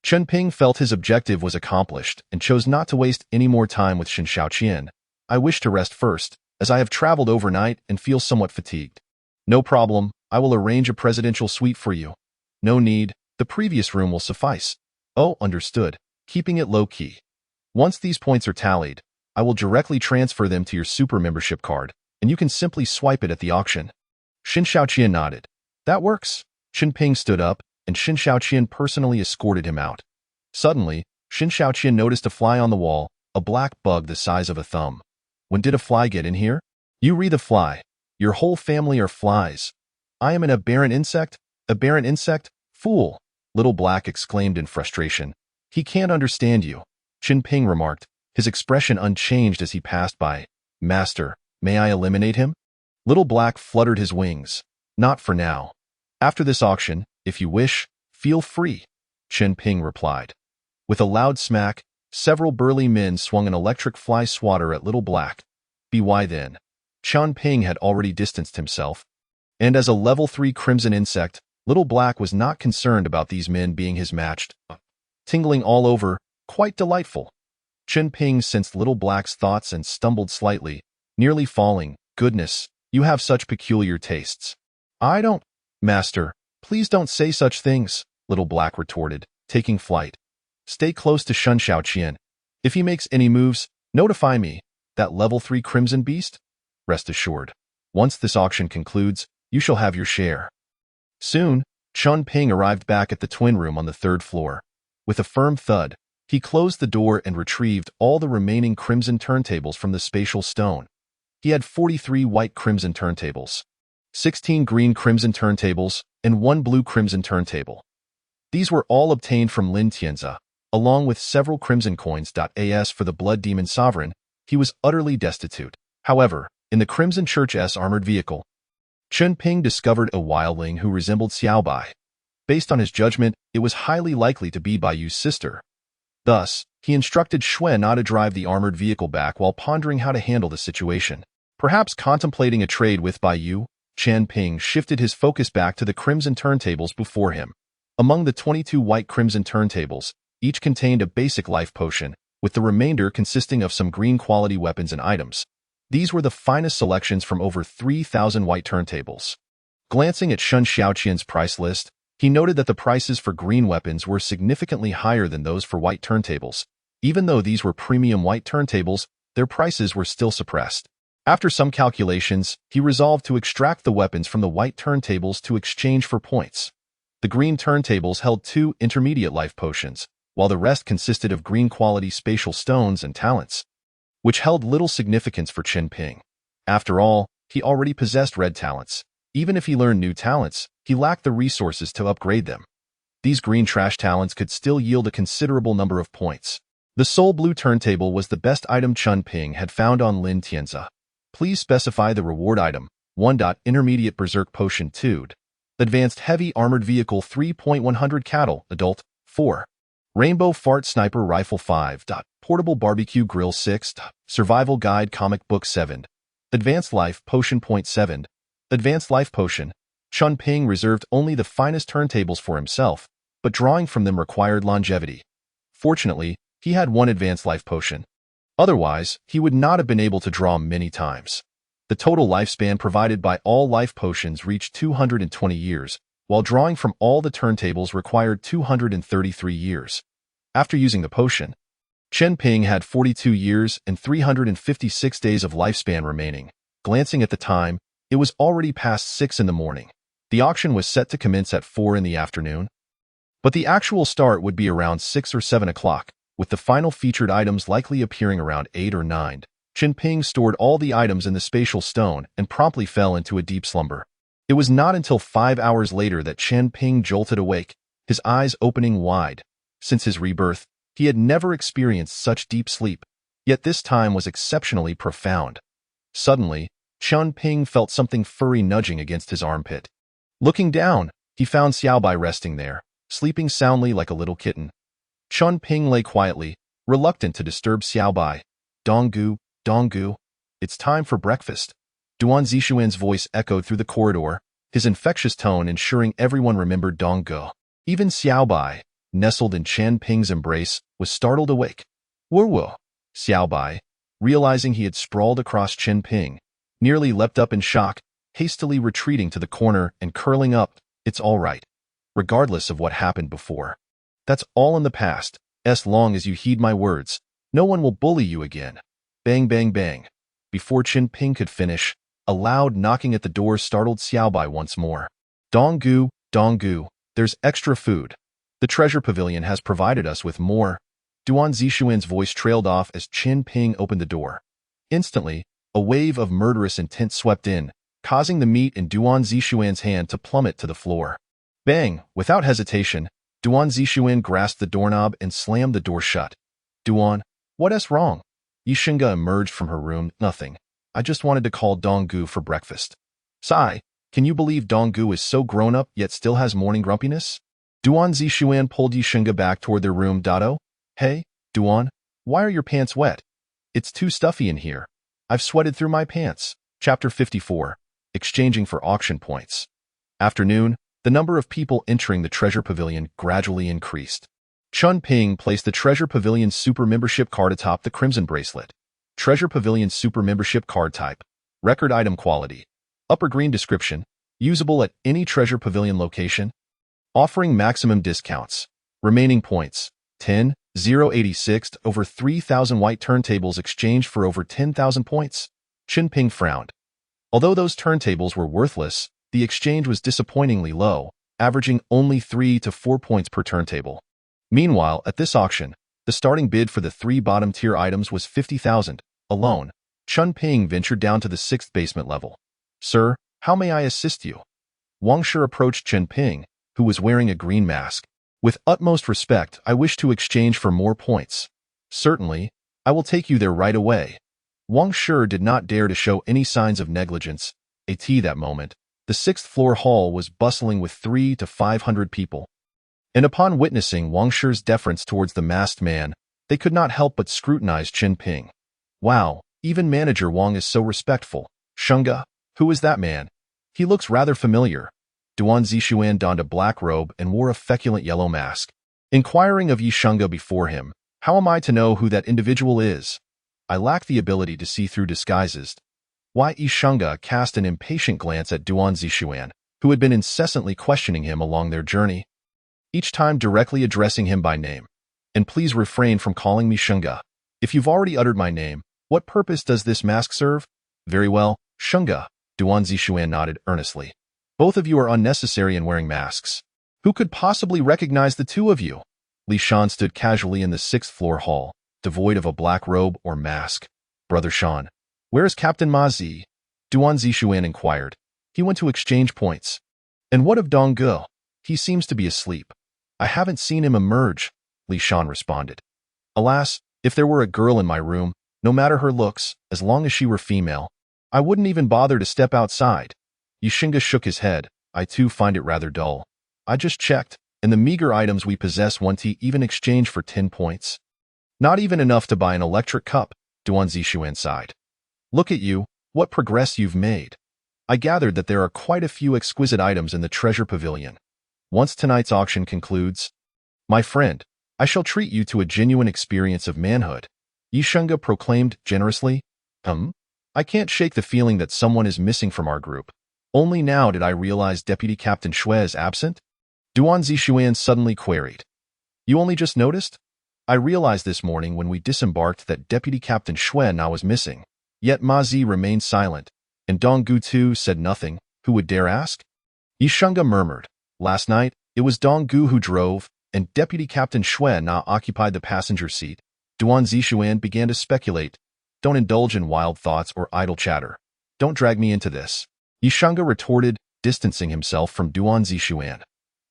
Speaker 1: Chen Ping felt his objective was accomplished and chose not to waste any more time with Xin Shaoqian. I wish to rest first, as I have traveled overnight and feel somewhat fatigued. No problem, I will arrange a presidential suite for you. No need, the previous room will suffice. Oh, understood, keeping it low-key. Once these points are tallied, I will directly transfer them to your super membership card, and you can simply swipe it at the auction. Xin Shaoqian nodded. That works. Chen Ping stood up, and Xin Shaoqian personally escorted him out. Suddenly, Xin Shaoqian noticed a fly on the wall, a black bug the size of a thumb. When did a fly get in here? You re the fly. Your whole family are flies. I am an aberrant insect? Aberrant insect? Fool! Little Black exclaimed in frustration. He can't understand you. Chen Ping remarked, his expression unchanged as he passed by. Master, may I eliminate him? Little Black fluttered his wings. Not for now. After this auction, if you wish, feel free, Chen Ping replied. With a loud smack, several burly men swung an electric fly swatter at Little Black. Why then? Chen Ping had already distanced himself. And as a level 3 crimson insect, Little Black was not concerned about these men being his matched. Tingling all over, quite delightful. Chen Ping sensed Little Black's thoughts and stumbled slightly, nearly falling. Goodness, you have such peculiar tastes. I don't. Master, please don't say such things, Little Black retorted, taking flight. Stay close to Xin Shaoqian. If he makes any moves, notify me. That level 3 crimson beast? Rest assured. Once this auction concludes, you shall have your share. Soon, Chen Ping arrived back at the twin room on the 3rd floor. With a firm thud, he closed the door and retrieved all the remaining crimson turntables from the spatial stone. He had 43 white crimson turntables, 16 green crimson turntables, and 1 blue crimson turntable. These were all obtained from Lin Tianzi, along with several crimson coins. As for the Blood Demon Sovereign, he was utterly destitute. However, in the Crimson Church's armored vehicle, Chen Ping discovered a wildling who resembled Xiaobai. Based on his judgment, it was highly likely to be Bai Yu's sister. Thus, he instructed Xue not to drive the armored vehicle back while pondering how to handle the situation. Perhaps contemplating a trade with Bai Yu, Chen Ping shifted his focus back to the crimson turntables before him. Among the 22 white crimson turntables, each contained a basic life potion, with the remainder consisting of some green quality weapons and items. These were the finest selections from over 3,000 white turntables. Glancing at Xin Shaoqian's price list, he noted that the prices for green weapons were significantly higher than those for white turntables. Even though these were premium white turntables, their prices were still suppressed. After some calculations, he resolved to extract the weapons from the white turntables to exchange for points. The green turntables held 2 intermediate life potions, while the rest consisted of green quality spatial stones and talents, which held little significance for Chen Ping. After all, he already possessed red talents. Even if he learned new talents, he lacked the resources to upgrade them. These green trash talents could still yield a considerable number of points. The sole blue turntable was the best item Chen Ping had found on Lin Tianzi. Please specify the reward item. 1. Intermediate Berserk Potion 2. Advanced Heavy Armored Vehicle 3.100 Cattle, Adult, 4. Rainbow Fart Sniper Rifle 5. Portable Barbecue Grill 6. Survival Guide Comic Book 7. Advanced Life Potion .7. Advanced Life Potion. Chen Ping reserved only the finest turntables for himself, but drawing from them required longevity. Fortunately, he had 1 Advanced Life Potion. Otherwise, he would not have been able to draw many times. The total lifespan provided by all life potions reached 220 years, while drawing from all the turntables required 233 years. After using the potion, Chen Ping had 42 years and 356 days of lifespan remaining. Glancing at the time, it was already past 6 in the morning. The auction was set to commence at 4 in the afternoon, but the actual start would be around 6 or 7 o'clock, with the final featured items likely appearing around 8 or 9. Chen Ping stored all the items in the spatial stone and promptly fell into a deep slumber. It was not until 5 hours later that Chen Ping jolted awake, his eyes opening wide. Since his rebirth, he had never experienced such deep sleep, yet this time was exceptionally profound. Suddenly, Chen Ping felt something furry nudging against his armpit. Looking down, he found Xiaobai resting there, sleeping soundly like a little kitten. Chen Ping lay quietly, reluctant to disturb Xiaobai. Donggu, Donggu. It's time for breakfast. Duan Zixuan's voice echoed through the corridor, his infectious tone ensuring everyone remembered Dong Ge. Even Xiaobai, nestled in Chen Ping's embrace, was startled awake. Wu. Xiaobai, realizing he had sprawled across Chen Ping, nearly leapt up in shock, hastily retreating to the corner and curling up. It's all right. Regardless of what happened before. That's all in the past. As long as you heed my words, no one will bully you again. Bang, bang, bang. Before Chen Ping could finish, a loud knocking at the door startled Xiaobai once more. Dong Gu, there's extra food. The treasure pavilion has provided us with more. Duan Zixuan's voice trailed off as Chen Ping opened the door. Instantly, a wave of murderous intent swept in, causing the meat in Duan Zixuan's hand to plummet to the floor. Bang! Without hesitation, Duan Zixuan grasped the doorknob and slammed the door shut. Duan, what's wrong? Yixinga emerged from her room. Nothing. I just wanted to call Dong Gu for breakfast. Sigh, can you believe Dong Gu is so grown up yet still has morning grumpiness? Duan Zixuan pulled Yixinga back toward their room. Dado? Hey, Duan, why are your pants wet? It's too stuffy in here. I've sweated through my pants. Chapter 54. Exchanging for auction points. Afternoon, the number of people entering the treasure pavilion gradually increased. Chun Ping placed the treasure pavilion's super membership card atop the crimson bracelet. Treasure pavilion super membership card type. Record item quality. Upper green description. Usable at any treasure pavilion location. Offering maximum discounts. Remaining points. 10, 086 over 3,000 white turntables exchanged for over 10,000 points. Chen Ping frowned. Although those turntables were worthless, the exchange was disappointingly low, averaging only 3 to 4 points per turntable. Meanwhile, at this auction, the starting bid for the 3 bottom-tier items was 50,000. Alone, Chun Ping ventured down to the 6th basement level. Sir, how may I assist you? Wang Shi approached Chen Ping, who was wearing a green mask. With utmost respect, I wish to exchange for more points. Certainly, I will take you there right away. Wang Shi did not dare to show any signs of negligence. That moment, the 6th floor hall was bustling with 300 to 500 people. And upon witnessing Wang Shi's deference towards the masked man, they could not help but scrutinize Chen Ping. Wow, even manager Wang is so respectful. Shunga, who is that man? He looks rather familiar. Duan Zixuan donned a black robe and wore a feculent yellow mask. Inquiring of Yixinga before him, how am I to know who that individual is? I lack the ability to see through disguises. Why? Yixinga cast an impatient glance at Duan Zixuan, who had been incessantly questioning him along their journey, each time directly addressing him by name. And please refrain from calling me Shunga. If you've already uttered my name, what purpose does this mask serve? Very well, Shunga. Duan Zixuan nodded earnestly. Both of you are unnecessary in wearing masks. Who could possibly recognize the two of you? Li Shan stood casually in the 6th floor hall, devoid of a black robe or mask. Brother Shan, where is Captain Ma Zi? Duan Zixuan inquired. He went to exchange points. And what of Dong Ge? He seems to be asleep. I haven't seen him emerge, Li Shan responded. Alas, if there were a girl in my room, no matter her looks, as long as she were female, I wouldn't even bother to step outside. Yixinga shook his head. I too find it rather dull. I just checked, and the meager items we possess won't even exchange for 10 points. Not even enough to buy an electric cup, Duan Zixuan sighed. Look at you, what progress you've made. I gathered that there are quite a few exquisite items in the treasure pavilion. Once tonight's auction concludes, my friend, I shall treat you to a genuine experience of manhood, Yixinga proclaimed generously. I can't shake the feeling that someone is missing from our group. Only now did I realize Deputy Captain Xue is absent? Duan Zixuan suddenly queried. You only just noticed? I realized this morning when we disembarked that Deputy Captain Xue now was missing. Yet Ma Zi remained silent, and Dong Gu too said nothing. Who would dare ask? Yixinga murmured. Last night, it was Dong Gu who drove, and Deputy Captain Xue now occupied the passenger seat. Duan Zixuan began to speculate. Don't indulge in wild thoughts or idle chatter. Don't drag me into this. Yixinga retorted, distancing himself from Duan Zixuan.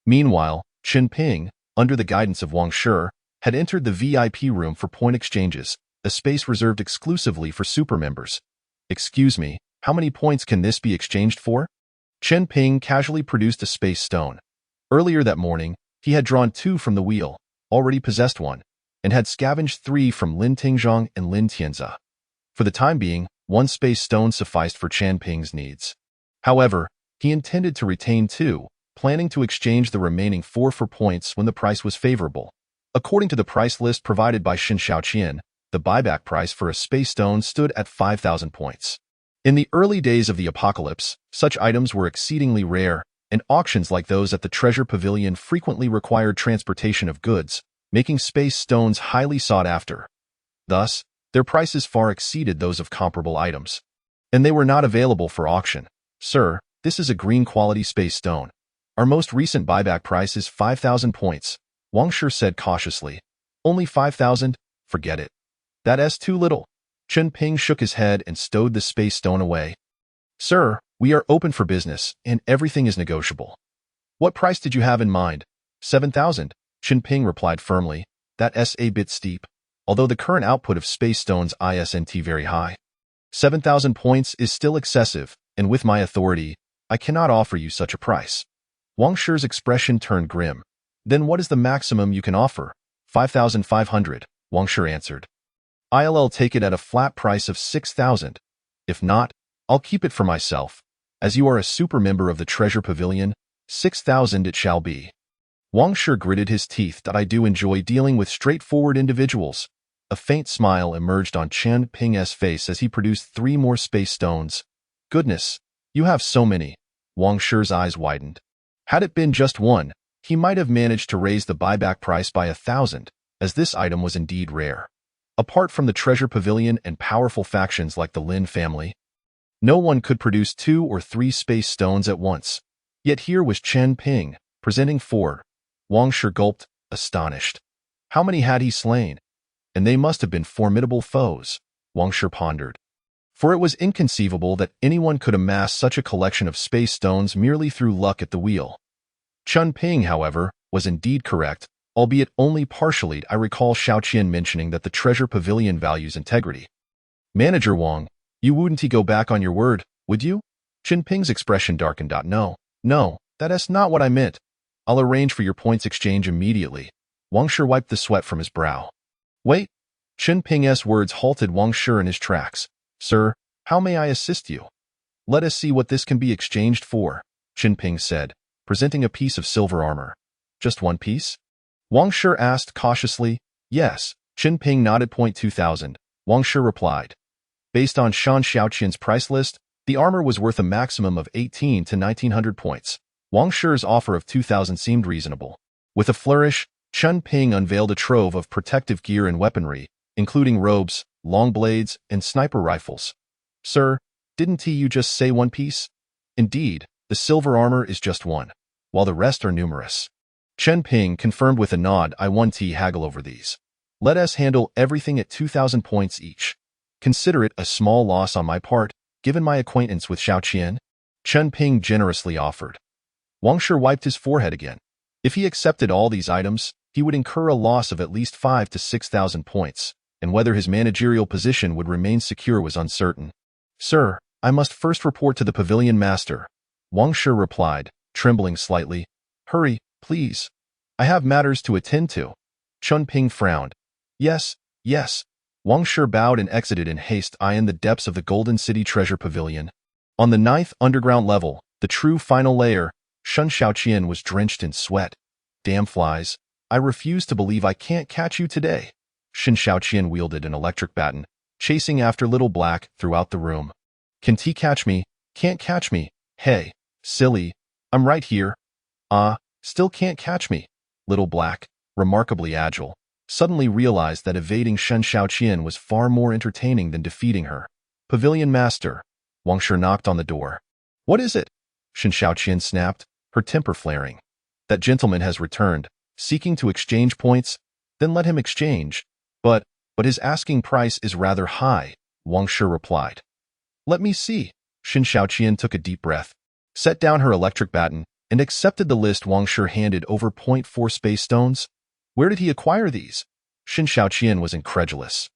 Speaker 1: Meanwhile, Chen Ping, under the guidance of Wang Shi, had entered the VIP room for point exchanges, a space reserved exclusively for super members. Excuse me, how many points can this be exchanged for? Chen Ping casually produced a space stone. Earlier that morning, he had drawn 2 from the wheel, already possessed 1, and had scavenged 3 from Lin Tingzhong and Lin Tianza. For the time being, One space stone sufficed for Chen Ping's needs. However, he intended to retain 2, planning to exchange the remaining 4 for points when the price was favorable. According to the price list provided by Xin Shaoqian, the buyback price for a space stone stood at 5,000 points. In the early days of the apocalypse, such items were exceedingly rare, and auctions like those at the Treasure Pavilion frequently required transportation of goods, making space stones highly sought after. Thus, their prices far exceeded those of comparable items. And they were not available for auction. Sir, this is a green-quality space stone. Our most recent buyback price is 5,000 points, Wang Shi said cautiously. Only 5,000? Forget it. That's too little. Chen Ping shook his head and stowed the space stone away. Sir, we are open for business, and everything is negotiable. What price did you have in mind? 7,000, Chen Ping replied firmly. That's a bit steep, although the current output of space stones isn't very high. 7,000 points is still excessive, and with my authority, I cannot offer you such a price. Wang Shi's expression turned grim. Then what is the maximum you can offer? 5,500, Wang Shi answered. I'll take it at a flat price of 6,000. If not, I'll keep it for myself. As you are a super member of the Treasure Pavilion, 6,000 it shall be. Wang Shi gritted his teeth. I do enjoy dealing with straightforward individuals. A faint smile emerged on Chen Ping's face as he produced 3 more space stones. Goodness, you have so many. Wang Shi's eyes widened. Had it been just one, he might have managed to raise the buyback price by 1,000, as this item was indeed rare. Apart from the Treasure Pavilion and powerful factions like the Lin family, no one could produce 2 or 3 space stones at once. Yet here was Chen Ping, presenting 4. Wang Shi gulped, astonished. How many had he slain? And they must have been formidable foes, Wang Shi pondered. For it was inconceivable that anyone could amass such a collection of space stones merely through luck at the wheel. Chen Ping, however, was indeed correct, albeit only partially. I recall Shaoqian mentioning that the Treasure Pavilion values integrity. Manager Wang, you wouldn't go back on your word, would you? Chen Ping's expression darkened. No, that's not what I meant. I'll arrange for your points exchange immediately. Wang Shi wiped the sweat from his brow. Wait. Chen Ping's words halted Wang Shi in his tracks. Sir, how may I assist you? Let us see what this can be exchanged for, Chen Ping said, presenting a piece of silver armor. Just one piece? Wang Shi asked cautiously. Yes, Chen Ping nodded. 2,000, Wang Shi replied. Based on Shan Xiaoqian's price list, the armor was worth a maximum of 1,800 to 1,900 points. Wang Shi's offer of 2,000 seemed reasonable. With a flourish, Chen Ping unveiled a trove of protective gear and weaponry, including robes, long blades, and sniper rifles. Sir, didn't you just say one piece? Indeed, the silver armor is just one, while the rest are numerous. Chen Ping confirmed with a nod. I won't haggle over these. Let us handle everything at 2,000 points each. Consider it a small loss on my part, given my acquaintance with Shaoqian, Chen Ping generously offered. Wang Shi wiped his forehead again. If he accepted all these items, he would incur a loss of at least 5,000 to 6,000 points, and whether his managerial position would remain secure was uncertain. Sir, I must first report to the pavilion master, Wang Shi replied, trembling slightly. Hurry, please. I have matters to attend to. Chen Ping frowned. Yes. Wang Shi bowed and exited in haste. In the depths of the Golden City Treasure Pavilion. On the 9th underground level, the true final layer, Shen Shaoqian was drenched in sweat. Damn flies. I refuse to believe I can't catch you today. Shen Shaoqian wielded an electric baton, chasing after Little Black throughout the room. Can't he catch me? Can't catch me. Hey, silly. I'm right here. Still can't catch me. Little Black, remarkably agile, suddenly realized that evading Shen Shaoqian was far more entertaining than defeating her. Pavilion Master. Wang Shi knocked on the door. What is it? Shen Shaoqian snapped, her temper flaring. That gentleman has returned, seeking to exchange points. Then let him exchange. But his asking price is rather high, Wang Shi replied. Let me see. Shen Shaoqian took a deep breath, set down her electric baton, and accepted the list Wang Shi handed over. 4 space stones. Where did he acquire these? Shen Shaoqian was incredulous.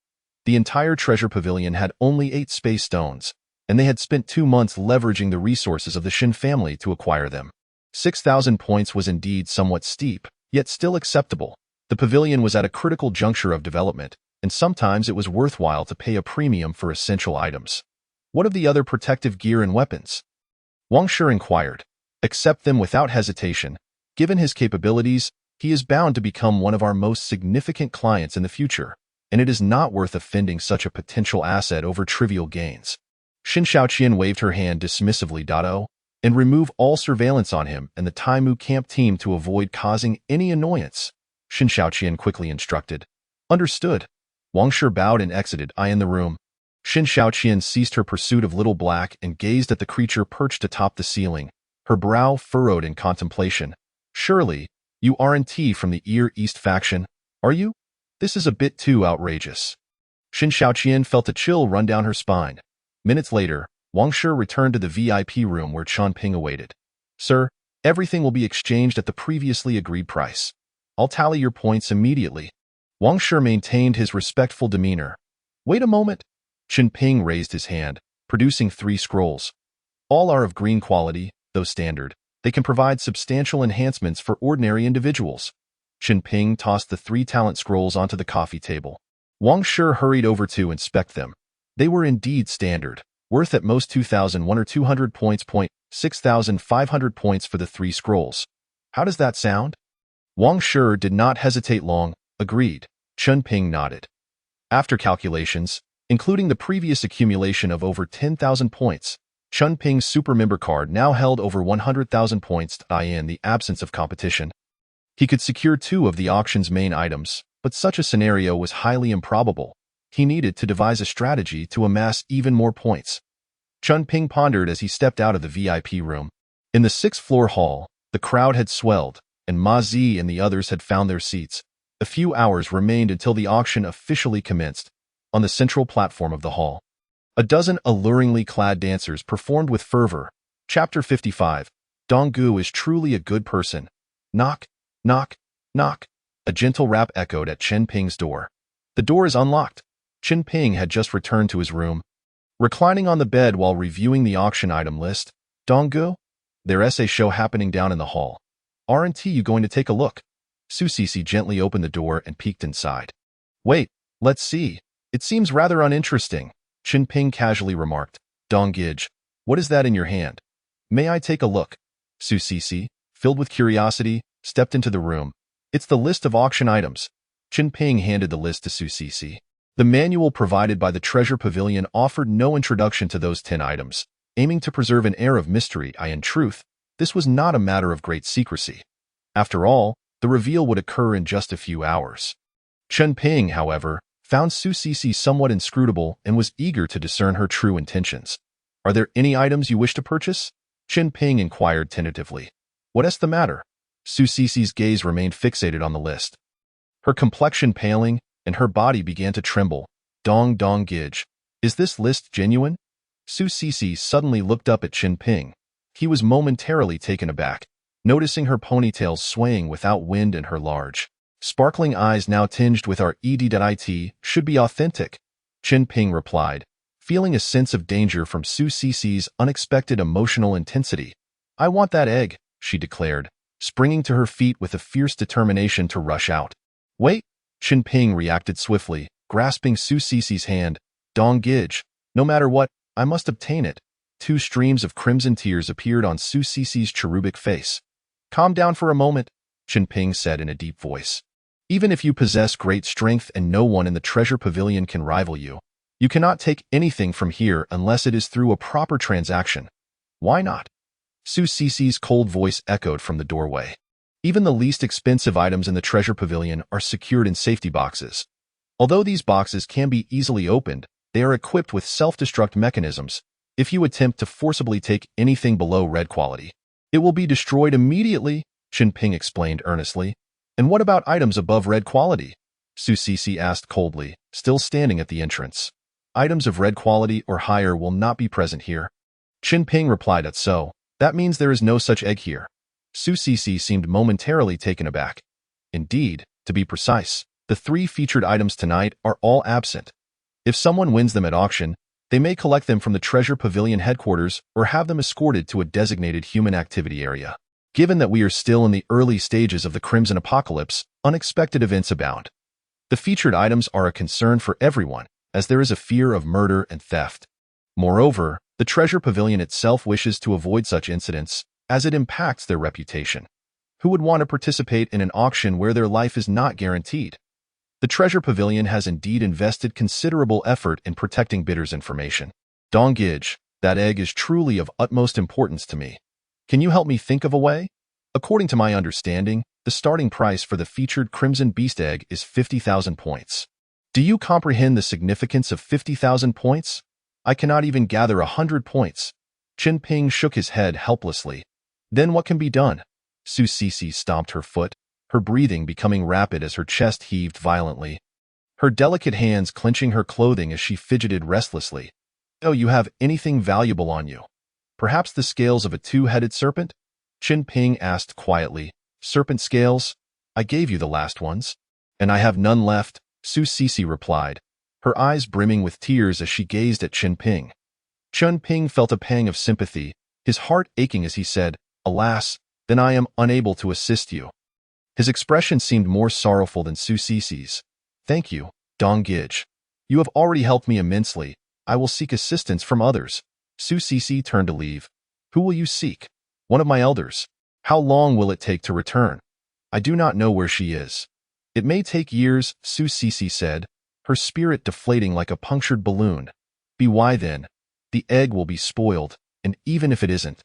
Speaker 1: The entire Treasure Pavilion had only 8 space stones, and they had spent 2 months leveraging the resources of the Shen family to acquire them. 6,000 points was indeed somewhat steep, yet still acceptable. The pavilion was at a critical juncture of development, and sometimes it was worthwhile to pay a premium for essential items. What of the other protective gear and weapons? Wang Shi inquired. Accept them without hesitation. Given his capabilities, he is bound to become one of our most significant clients in the future, and it is not worth offending such a potential asset over trivial gains. Xin Shaoqian waved her hand dismissively. And remove all surveillance on him and the Taimu camp team to avoid causing any annoyance, Xin Shaoqian quickly instructed. Understood. Wang Shi bowed and exited, eyeing the room. Xin Shaoqian ceased her pursuit of Little Black and gazed at the creature perched atop the ceiling, her brow furrowed in contemplation. Surely, you aren't from the East faction, are you? This is a bit too outrageous. Xin Shaoqian felt a chill run down her spine. Minutes later, Wang Shi returned to the VIP room where Chunping awaited. Sir, everything will be exchanged at the previously agreed price. I'll tally your points immediately. Wang Shi maintained his respectful demeanor. Wait a moment. Chunping raised his hand, producing 3 scrolls. All are of green quality, though standard. They can provide substantial enhancements for ordinary individuals. Chunping tossed the 3 talent scrolls onto the coffee table. Wang Shi hurried over to inspect them. They were indeed standard, worth at most 2,001 or 200 points. 6,500 points for the 3 scrolls. How does that sound? Wang Shi did not hesitate long, agreed. Chunping nodded. After calculations, including the previous accumulation of over 10,000 points, Chunping's supermember card now held over 100,000 points in the absence of competition. He could secure 2 of the auction's main items, but such a scenario was highly improbable. He needed to devise a strategy to amass even more points. Chunping pondered as he stepped out of the VIP room. In the 6th-floor hall, the crowd had swelled, and Ma Zi and the others had found their seats. A few hours remained until the auction officially commenced. On the central platform of the hall, a dozen alluringly clad dancers performed with fervor. Chapter 55. Donggu is truly a good person. Knock, knock, knock. A gentle rap echoed at Chunping's door. The door is unlocked. Chunping had just returned to his room. Reclining on the bed while reviewing the auction item list, Donggu? There's a show happening down in the hall. Aren't you going to take a look? Su Sisi gently opened the door and peeked inside. Wait, let's see. It seems rather uninteresting, Chunping casually remarked. Donggij, what is that in your hand? May I take a look? Su Sisi, filled with curiosity, stepped into the room. It's the list of auction items. Chunping handed the list to Su Sisi. The manual provided by the Treasure Pavilion offered no introduction to those 10 items, aiming to preserve an air of mystery. In truth, this was not a matter of great secrecy. After all, the reveal would occur in just a few hours. Chunping, however, found Su Sisi somewhat inscrutable and was eager to discern her true intentions. Are there any items you wish to purchase? Chunping inquired tentatively. What's the matter? Su Sisi's gaze remained fixated on the list. Her complexion paling, and her body began to tremble. Donggij, is this list genuine? Su Sisi suddenly looked up at Chunping. He was momentarily taken aback, noticing her ponytails swaying without wind and her large, sparkling eyes now tinged with our it should be authentic. Chunping replied, feeling a sense of danger from Su Sisi's unexpected emotional intensity. I want that egg, she declared, springing to her feet with a fierce determination to rush out. Wait, Chunping reacted swiftly, grasping Su Sisi's hand. Donggij, no matter what, I must obtain it. 2 streams of crimson tears appeared on Su Sisi's cherubic face. Calm down for a moment, Chunping said in a deep voice. Even if you possess great strength and no one in the Treasure Pavilion can rival you, you cannot take anything from here unless it is through a proper transaction. Why not? Su Sisi's cold voice echoed from the doorway. Even the least expensive items in the Treasure Pavilion are secured in safety boxes. Although these boxes can be easily opened, they are equipped with self-destruct mechanisms. If you attempt to forcibly take anything below red quality, it will be destroyed immediately, Chunping explained earnestly. And what about items above red quality? Su Sisi asked coldly, still standing at the entrance. Items of red quality or higher will not be present here. Chunping replied that so. That means there is no such egg here. Su Sisi seemed momentarily taken aback. Indeed, to be precise, the 3 featured items tonight are all absent. If someone wins them at auction, they may collect them from the Treasure Pavilion headquarters or have them escorted to a designated human activity area. Given that we are still in the early stages of the Crimson Apocalypse, unexpected events abound. The featured items are a concern for everyone, as there is a fear of murder and theft. Moreover, the treasure pavilion itself wishes to avoid such incidents, as it impacts their reputation. Who would want to participate in an auction where their life is not guaranteed? The treasure pavilion has indeed invested considerable effort in protecting bidders' information. Donggij, that egg is truly of utmost importance to me. Can you help me think of a way? According to my understanding, the starting price for the featured Crimson Beast egg is 50,000 points. Do you comprehend the significance of 50,000 points? I cannot even gather 100 points. Qin Ping shook his head helplessly. Then what can be done? Su Sisi stomped her foot, her breathing becoming rapid as her chest heaved violently, her delicate hands clenching her clothing as she fidgeted restlessly. Oh, you have anything valuable on you? Perhaps the scales of a two-headed serpent? Qin Ping asked quietly. Serpent scales? I gave you the last ones. And I have none left, Su Sisi replied, her eyes brimming with tears as she gazed at Qin Ping. Qin Ping felt a pang of sympathy, his heart aching as he said, Alas, then I am unable to assist you. His expression seemed more sorrowful than Su Sisi's. Thank you, Donggij. You have already helped me immensely. I will seek assistance from others. Su Sisi turned to leave. Who will you seek? One of my elders. How long will it take to return? I do not know where she is. It may take years, Su Sisi said, her spirit deflating like a punctured balloon. Be why then? The egg will be spoiled, and even if it isn't,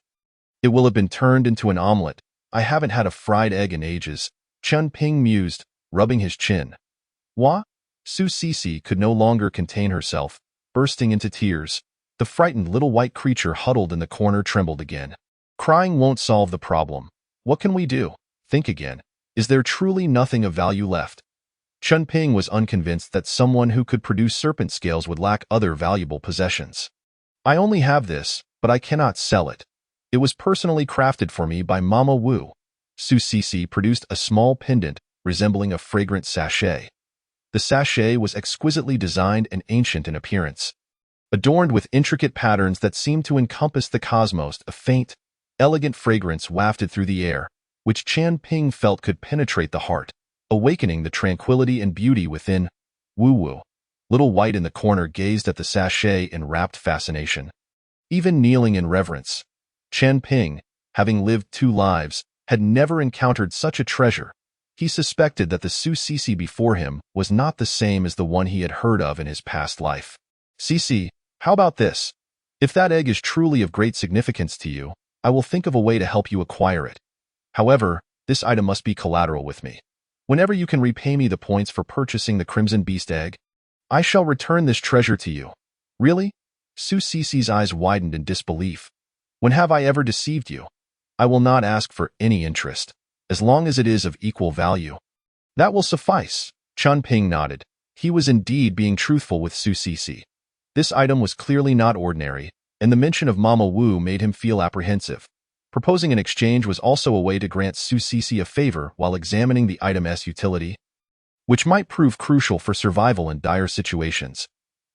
Speaker 1: it will have been turned into an omelet. I haven't had a fried egg in ages, Qin Ping mused, rubbing his chin. What? Su Sisi could no longer contain herself, bursting into tears. The frightened little white creature huddled in the corner trembled again. Crying won't solve the problem. What can we do? Think again. Is there truly nothing of value left? Qin Ping was unconvinced that someone who could produce serpent scales would lack other valuable possessions. I only have this, but I cannot sell it. It was personally crafted for me by Mama Wu. Su Sisi produced a small pendant resembling a fragrant sachet. The sachet was exquisitely designed and ancient in appearance, adorned with intricate patterns that seemed to encompass the cosmos. A faint, elegant fragrance wafted through the air, which Qin Ping felt could penetrate the heart, awakening the tranquility and beauty within. Wu, little white in the corner, gazed at the sachet in rapt fascination. Even kneeling in reverence, Qin Ping, having lived 2 lives, had never encountered such a treasure. He suspected that the Su Sisi before him was not the same as the one he had heard of in his past life. Sisi, how about this? If that egg is truly of great significance to you, I will think of a way to help you acquire it. However, this item must be collateral with me. Whenever you can repay me the points for purchasing the Crimson Beast egg, I shall return this treasure to you. Really? Su Sisi's eyes widened in disbelief. When have I ever deceived you? I will not ask for any interest, as long as it is of equal value. That will suffice, Qin Ping nodded. He was indeed being truthful with Su Sisi. This item was clearly not ordinary, and the mention of Mama Wu made him feel apprehensive. Proposing an exchange was also a way to grant Su Sisi a favor while examining the item's utility, which might prove crucial for survival in dire situations.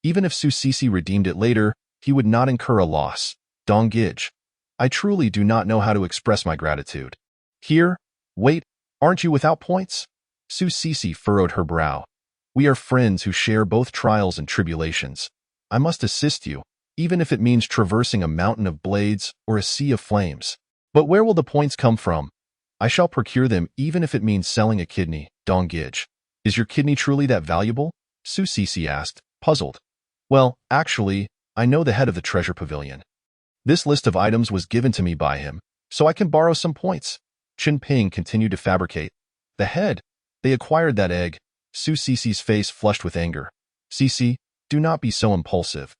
Speaker 1: Even if Su Sisi redeemed it later, he would not incur a loss. Donggij, I truly do not know how to express my gratitude. Here? Wait, aren't you without points? Su Sisi furrowed her brow. We are friends who share both trials and tribulations. I must assist you, even if it means traversing a mountain of blades or a sea of flames. But where will the points come from? I shall procure them even if it means selling a kidney, Donggij. Is your kidney truly that valuable? Su Sisi asked, puzzled. Well, actually, I know the head of the treasure pavilion. This list of items was given to me by him, so I can borrow some points. Qin Ping continued to fabricate. The head. They acquired that egg. Su Sisi's face flushed with anger. Sisi, do not be so impulsive.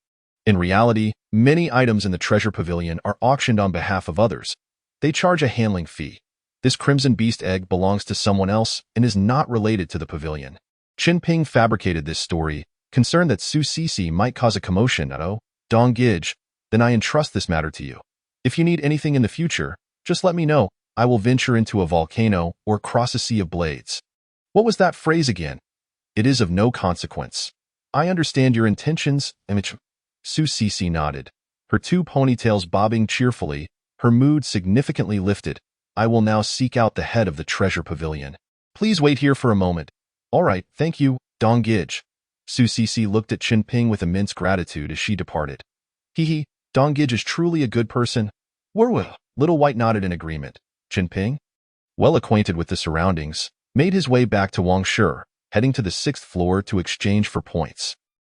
Speaker 1: In reality, many items in the treasure pavilion are auctioned on behalf of others. They charge a handling fee. This Crimson Beast egg belongs to someone else and is not related to the pavilion. Qin Ping fabricated this story, concerned that Su Sisi might cause a commotion. Oh, Donggij, then I entrust this matter to you. If you need anything in the future, just let me know. I will venture into a volcano or cross a sea of blades. What was that phrase again? It is of no consequence. I understand your intentions, Image. Su Sisi nodded, her 2 ponytails bobbing cheerfully, her mood significantly lifted. I will now seek out the head of the treasure pavilion. Please wait here for a moment. All right, thank you, Donggij. Su Sisi looked at Qin Ping with immense gratitude as she departed. Hee, Donggij is truly a good person. Werewolf. Little White nodded in agreement. Jinping, well acquainted with the surroundings, made his way back to Wangshi, heading to the 6th floor to exchange for points.